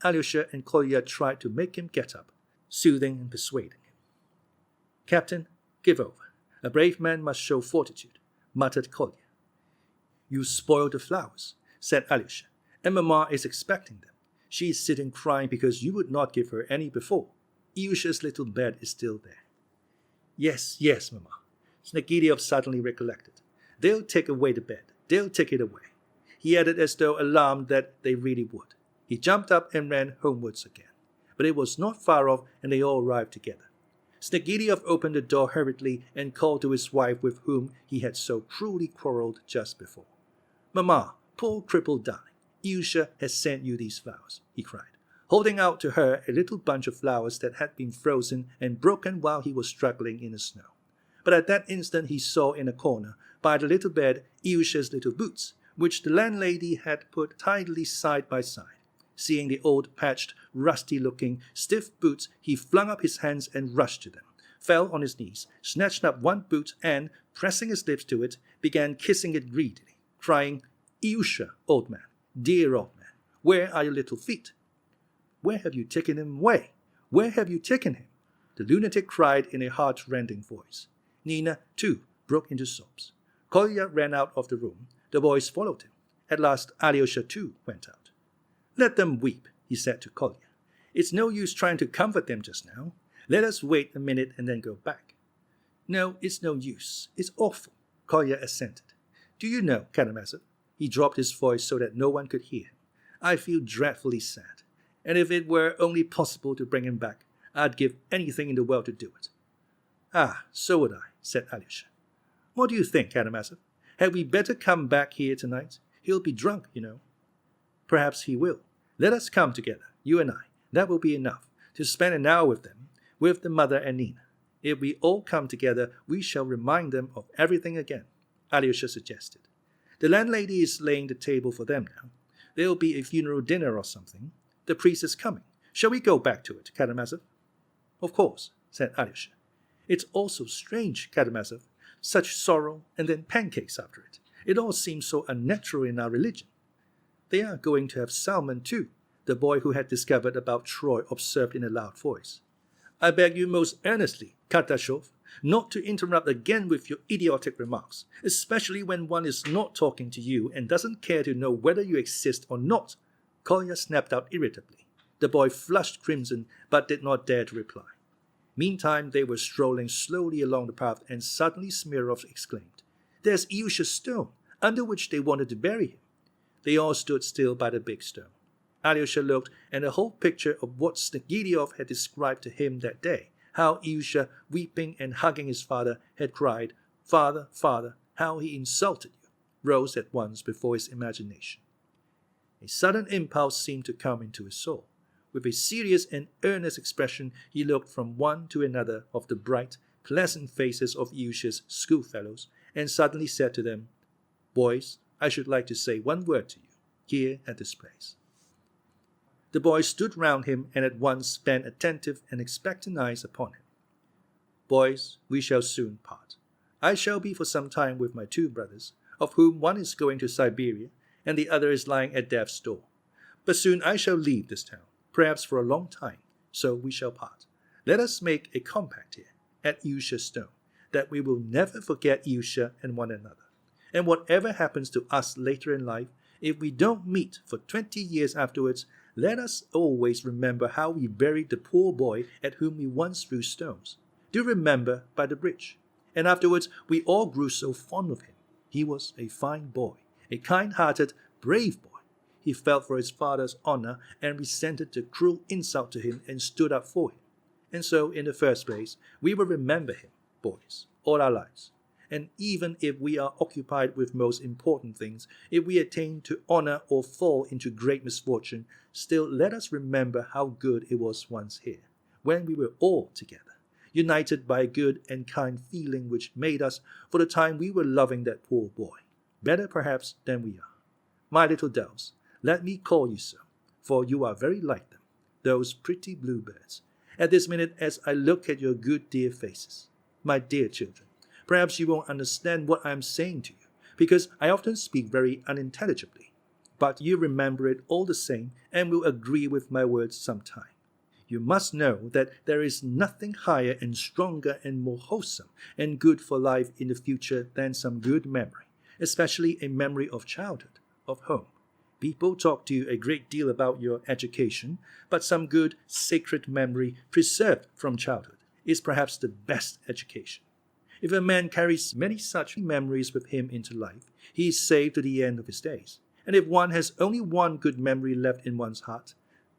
Alyosha and Kolya tried to make him get up, soothing and persuading him. "Captain, give over. A brave man must show fortitude," muttered Kolya. "You spoiled the flowers," said Alyosha, "and Mama is expecting them. She is sitting crying because you would not give her any before. Ilyusha's little bed is still there." "Yes, yes, Mama," Smerdyakov suddenly recollected. "They'll take away the bed. They'll take it away," he added as though alarmed that they really would. He jumped up and ran homewards again. But it was not far off, and they all arrived together. Smerdyakov opened the door hurriedly and called to his wife, with whom he had so cruelly quarrelled just before. "Mama, poor crippled darling, Ilyusha has sent you these flowers," he cried, holding out to her a little bunch of flowers that had been frozen and broken while he was struggling in the snow. But at that instant he saw in a corner, by the little bed, Ilyusha's little boots, which the landlady had put tidily side by side. Seeing the old, patched, rusty-looking, stiff boots, he flung up his hands and rushed to them, fell on his knees, snatched up one boot, and, pressing his lips to it, began kissing it greedily, crying, "Ilyusha, old man, dear old man, where are your little feet?" "Where have you taken him away? Where have you taken him?" the lunatic cried in a heart-rending voice. Nina, too, broke into sobs. Kolya ran out of the room. The boys followed him. At last Alyosha, too, went out. "Let them weep," he said to Kolya. "It's no use trying to comfort them just now. Let us wait a minute and then go back." "No, it's no use. It's awful," Kolya assented. Do you know, Karamazov," he dropped his voice so that no one could hear him, "I feel dreadfully sad, and if it were only possible to bring him back, I'd give anything in the world to do it." "Ah, so would I," said Alyosha. "What do you think, Karamazov? Had we better come back here tonight? He'll be drunk, you know." "Perhaps he will. Let us come together, you and I. That will be enough, to spend an hour with them, with the mother and Nina. If we all come together, we shall remind them of everything again," Alyosha suggested. "The landlady is laying the table for them now. There'll be a funeral dinner or something. The priest is coming. Shall we go back to it, Karamazov?" "Of course," said Alyosha. "It's all so strange, Karamazov. Such sorrow, and then pancakes after it. It all seems so unnatural in our religion." "They are going to have salmon too," the boy who had discovered about Troy observed in a loud voice. "I beg you most earnestly, Kartashov, not to interrupt again with your idiotic remarks, especially when one is not talking to you and doesn't care to know whether you exist or not," Kolya snapped out irritably. The boy flushed crimson but did not dare to reply. Meantime, they were strolling slowly along the path, and suddenly Smirnov exclaimed, "There's Ilyusha's stone, under which they wanted to bury him." They all stood still by the big stone. Alyosha looked, and the whole picture of what Smerdyakov had described to him that day, how Ilyusha, weeping and hugging his father, had cried, "Father, father, how he insulted you," rose at once before his imagination. A sudden impulse seemed to come into his soul. With a serious and earnest expression, he looked from one to another of the bright, pleasant faces of Ilyusha's schoolfellows, and suddenly said to them, "Boys, I should like to say one word to you, here at this place." The boys stood round him and at once bent attentive and expectant eyes upon him. "Boys, we shall soon part. I shall be for some time with my two brothers, of whom one is going to Siberia, and the other is lying at death's door. But soon I shall leave this town, perhaps for a long time, so we shall part. Let us make a compact here, at Ilyusha's stone, that we will never forget Ilyusha and one another. And whatever happens to us later in life, if we don't meet for 20 years afterwards, let us always remember how we buried the poor boy at whom we once threw stones. Do you remember, by the bridge? And afterwards we all grew so fond of him. He was a fine boy, a kind-hearted, brave boy. He felt for his father's honor and resented the cruel insult to him and stood up for him. And so, in the first place, we will remember him, boys, all our lives. And even if we are occupied with most important things, if we attain to honor or fall into great misfortune, still let us remember how good it was once here, when we were all together, united by a good and kind feeling which made us, for the time we were loving that poor boy, better perhaps than we are. My little doves, let me call you so, for you are very like them, those pretty bluebirds, at this minute as I look at your good dear faces. My dear children, perhaps you won't understand what I am saying to you, because I often speak very unintelligibly, but you remember it all the same and will agree with my words sometime. You must know that there is nothing higher and stronger and more wholesome and good for life in the future than some good memory, especially a memory of childhood, of home. People talk to you a great deal about your education, but some good, sacred memory preserved from childhood is perhaps the best education. If a man carries many such memories with him into life, he is saved to the end of his days. And if one has only one good memory left in one's heart,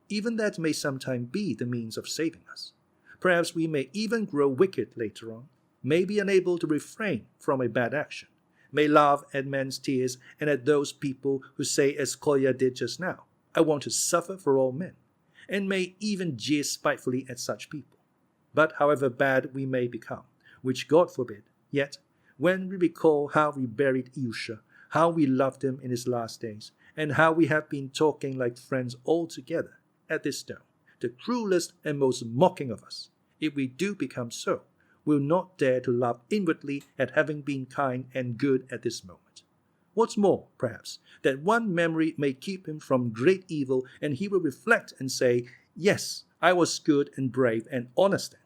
even that may sometime be the means of saving us. Perhaps we may even grow wicked later on, may be unable to refrain from a bad action, may laugh at men's tears and at those people who say as Kolya did just now, "I want to suffer for all men," and may even jeer spitefully at such people. But however bad we may become, which God forbid, yet, when we recall how we buried Ilyusha, how we loved him in his last days, and how we have been talking like friends all together at this stone, the cruelest and most mocking of us, if we do become so, will not dare to laugh inwardly at having been kind and good at this moment. What's more, perhaps, that one memory may keep him from great evil, and he will reflect and say, "Yes, I was good and brave and honest then."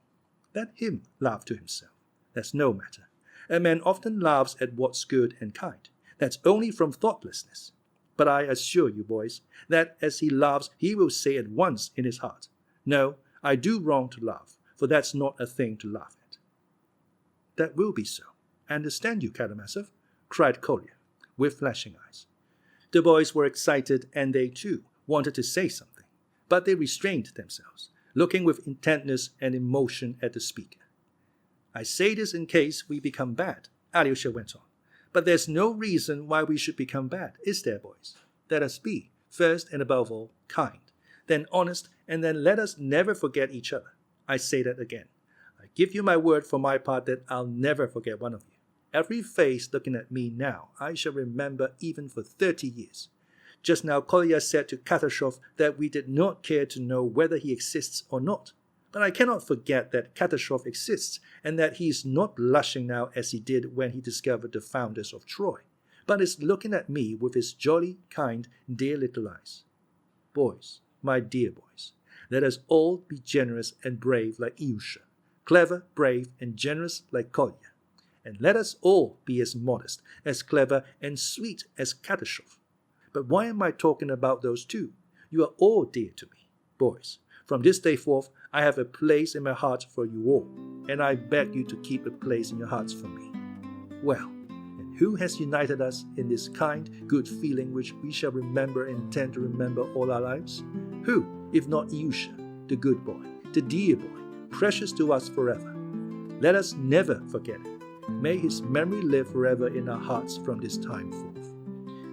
Let him laugh to himself. That's no matter. A man often laughs at what's good and kind. That's only from thoughtlessness. But I assure you, boys, that as he laughs, he will say at once in his heart, "No, I do wrong to laugh, for that's not a thing to laugh at." "That will be so. I understand you, Karamazov," cried Kolya. with flashing eyes. The boys were excited, and they too wanted to say something, but they restrained themselves, looking with intentness and emotion at the speaker. I say this in case we become bad, Alyosha went on. But there's no reason why we should become bad, is there, boys? Let us be, first and above all, kind, then honest, and then let us never forget each other. I say that again. I give you my word for my part that I'll never forget one of you. Every face looking at me now, I shall remember even for 30 years. Just now Kolya said to Karamazov that we did not care to know whether he exists or not. But I cannot forget that Karamazov exists, and that he is not blushing now as he did when he discovered the founders of Troy, but is looking at me with his jolly, kind, dear little eyes. Boys, my dear boys, let us all be generous and brave like Ilyusha, clever, brave, and generous like Kolya. And let us all be as modest, as clever, and sweet as Karamazov. But why am I talking about those two? You are all dear to me, boys. From this day forth, I have a place in my heart for you all, and I beg you to keep a place in your hearts for me. Well, and who has united us in this kind, good feeling which we shall remember and intend to remember all our lives? Who, if not Ilyusha, the good boy, the dear boy, precious to us forever? Let us never forget it. May his memory live forever in our hearts from this time forth.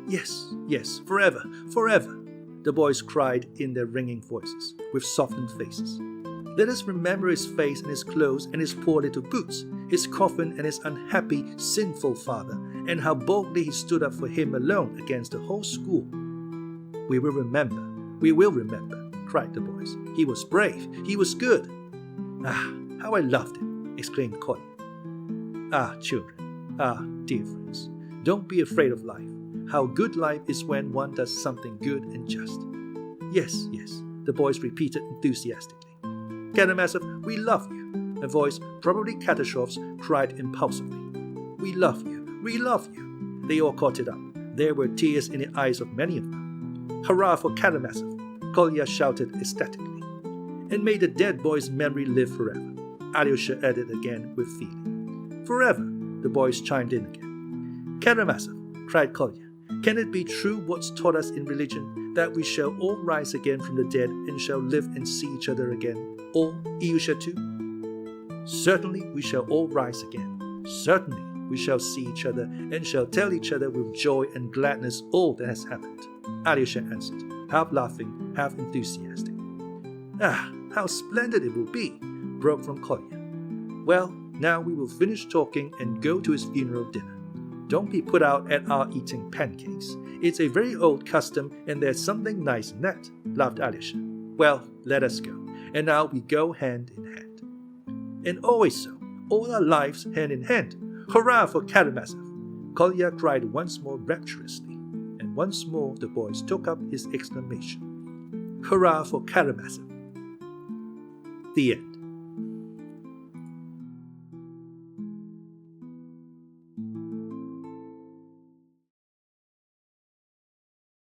Yes, yes, forever, forever, the boys cried in their ringing voices, with softened faces. Let us remember his face and his clothes and his poor little boots, his coffin and his unhappy, sinful father, and how boldly he stood up for him alone against the whole school. We will remember, cried the boys. He was brave, he was good. Ah, how I loved him, exclaimed Kolya. Ah, children, ah, dear friends, don't be afraid of life. How good life is when one does something good and just. Yes, yes, the boys repeated enthusiastically. Karamazov, we love you, a voice, probably Karamazov's, cried impulsively. We love you, we love you. They all caught it up. There were tears in the eyes of many of them. Hurrah for Karamazov, Kolya shouted ecstatically. And may the dead boy's memory live forever, Alyosha added again with feeling. Forever, the boys chimed in again. Karamazov, cried Kolya, can it be true what's taught us in religion, that we shall all rise again from the dead and shall live and see each other again? All, Ilyusha too? Certainly we shall all rise again. Certainly we shall see each other and shall tell each other with joy and gladness all that has happened, Alyosha answered, half laughing, half enthusiastic. Ah, how splendid it will be, broke from Kolya. Well, now we will finish talking and go to his funeral dinner. Don't be put out at our eating pancakes. It's a very old custom, and there's something nice in that, laughed Alyosha. Well, let us go, and now we go hand in hand. And always so, all our lives hand in hand. Hurrah for Karamazov! Kolya cried once more rapturously, and once more the boys took up his exclamation. Hurrah for Karamazov! The end.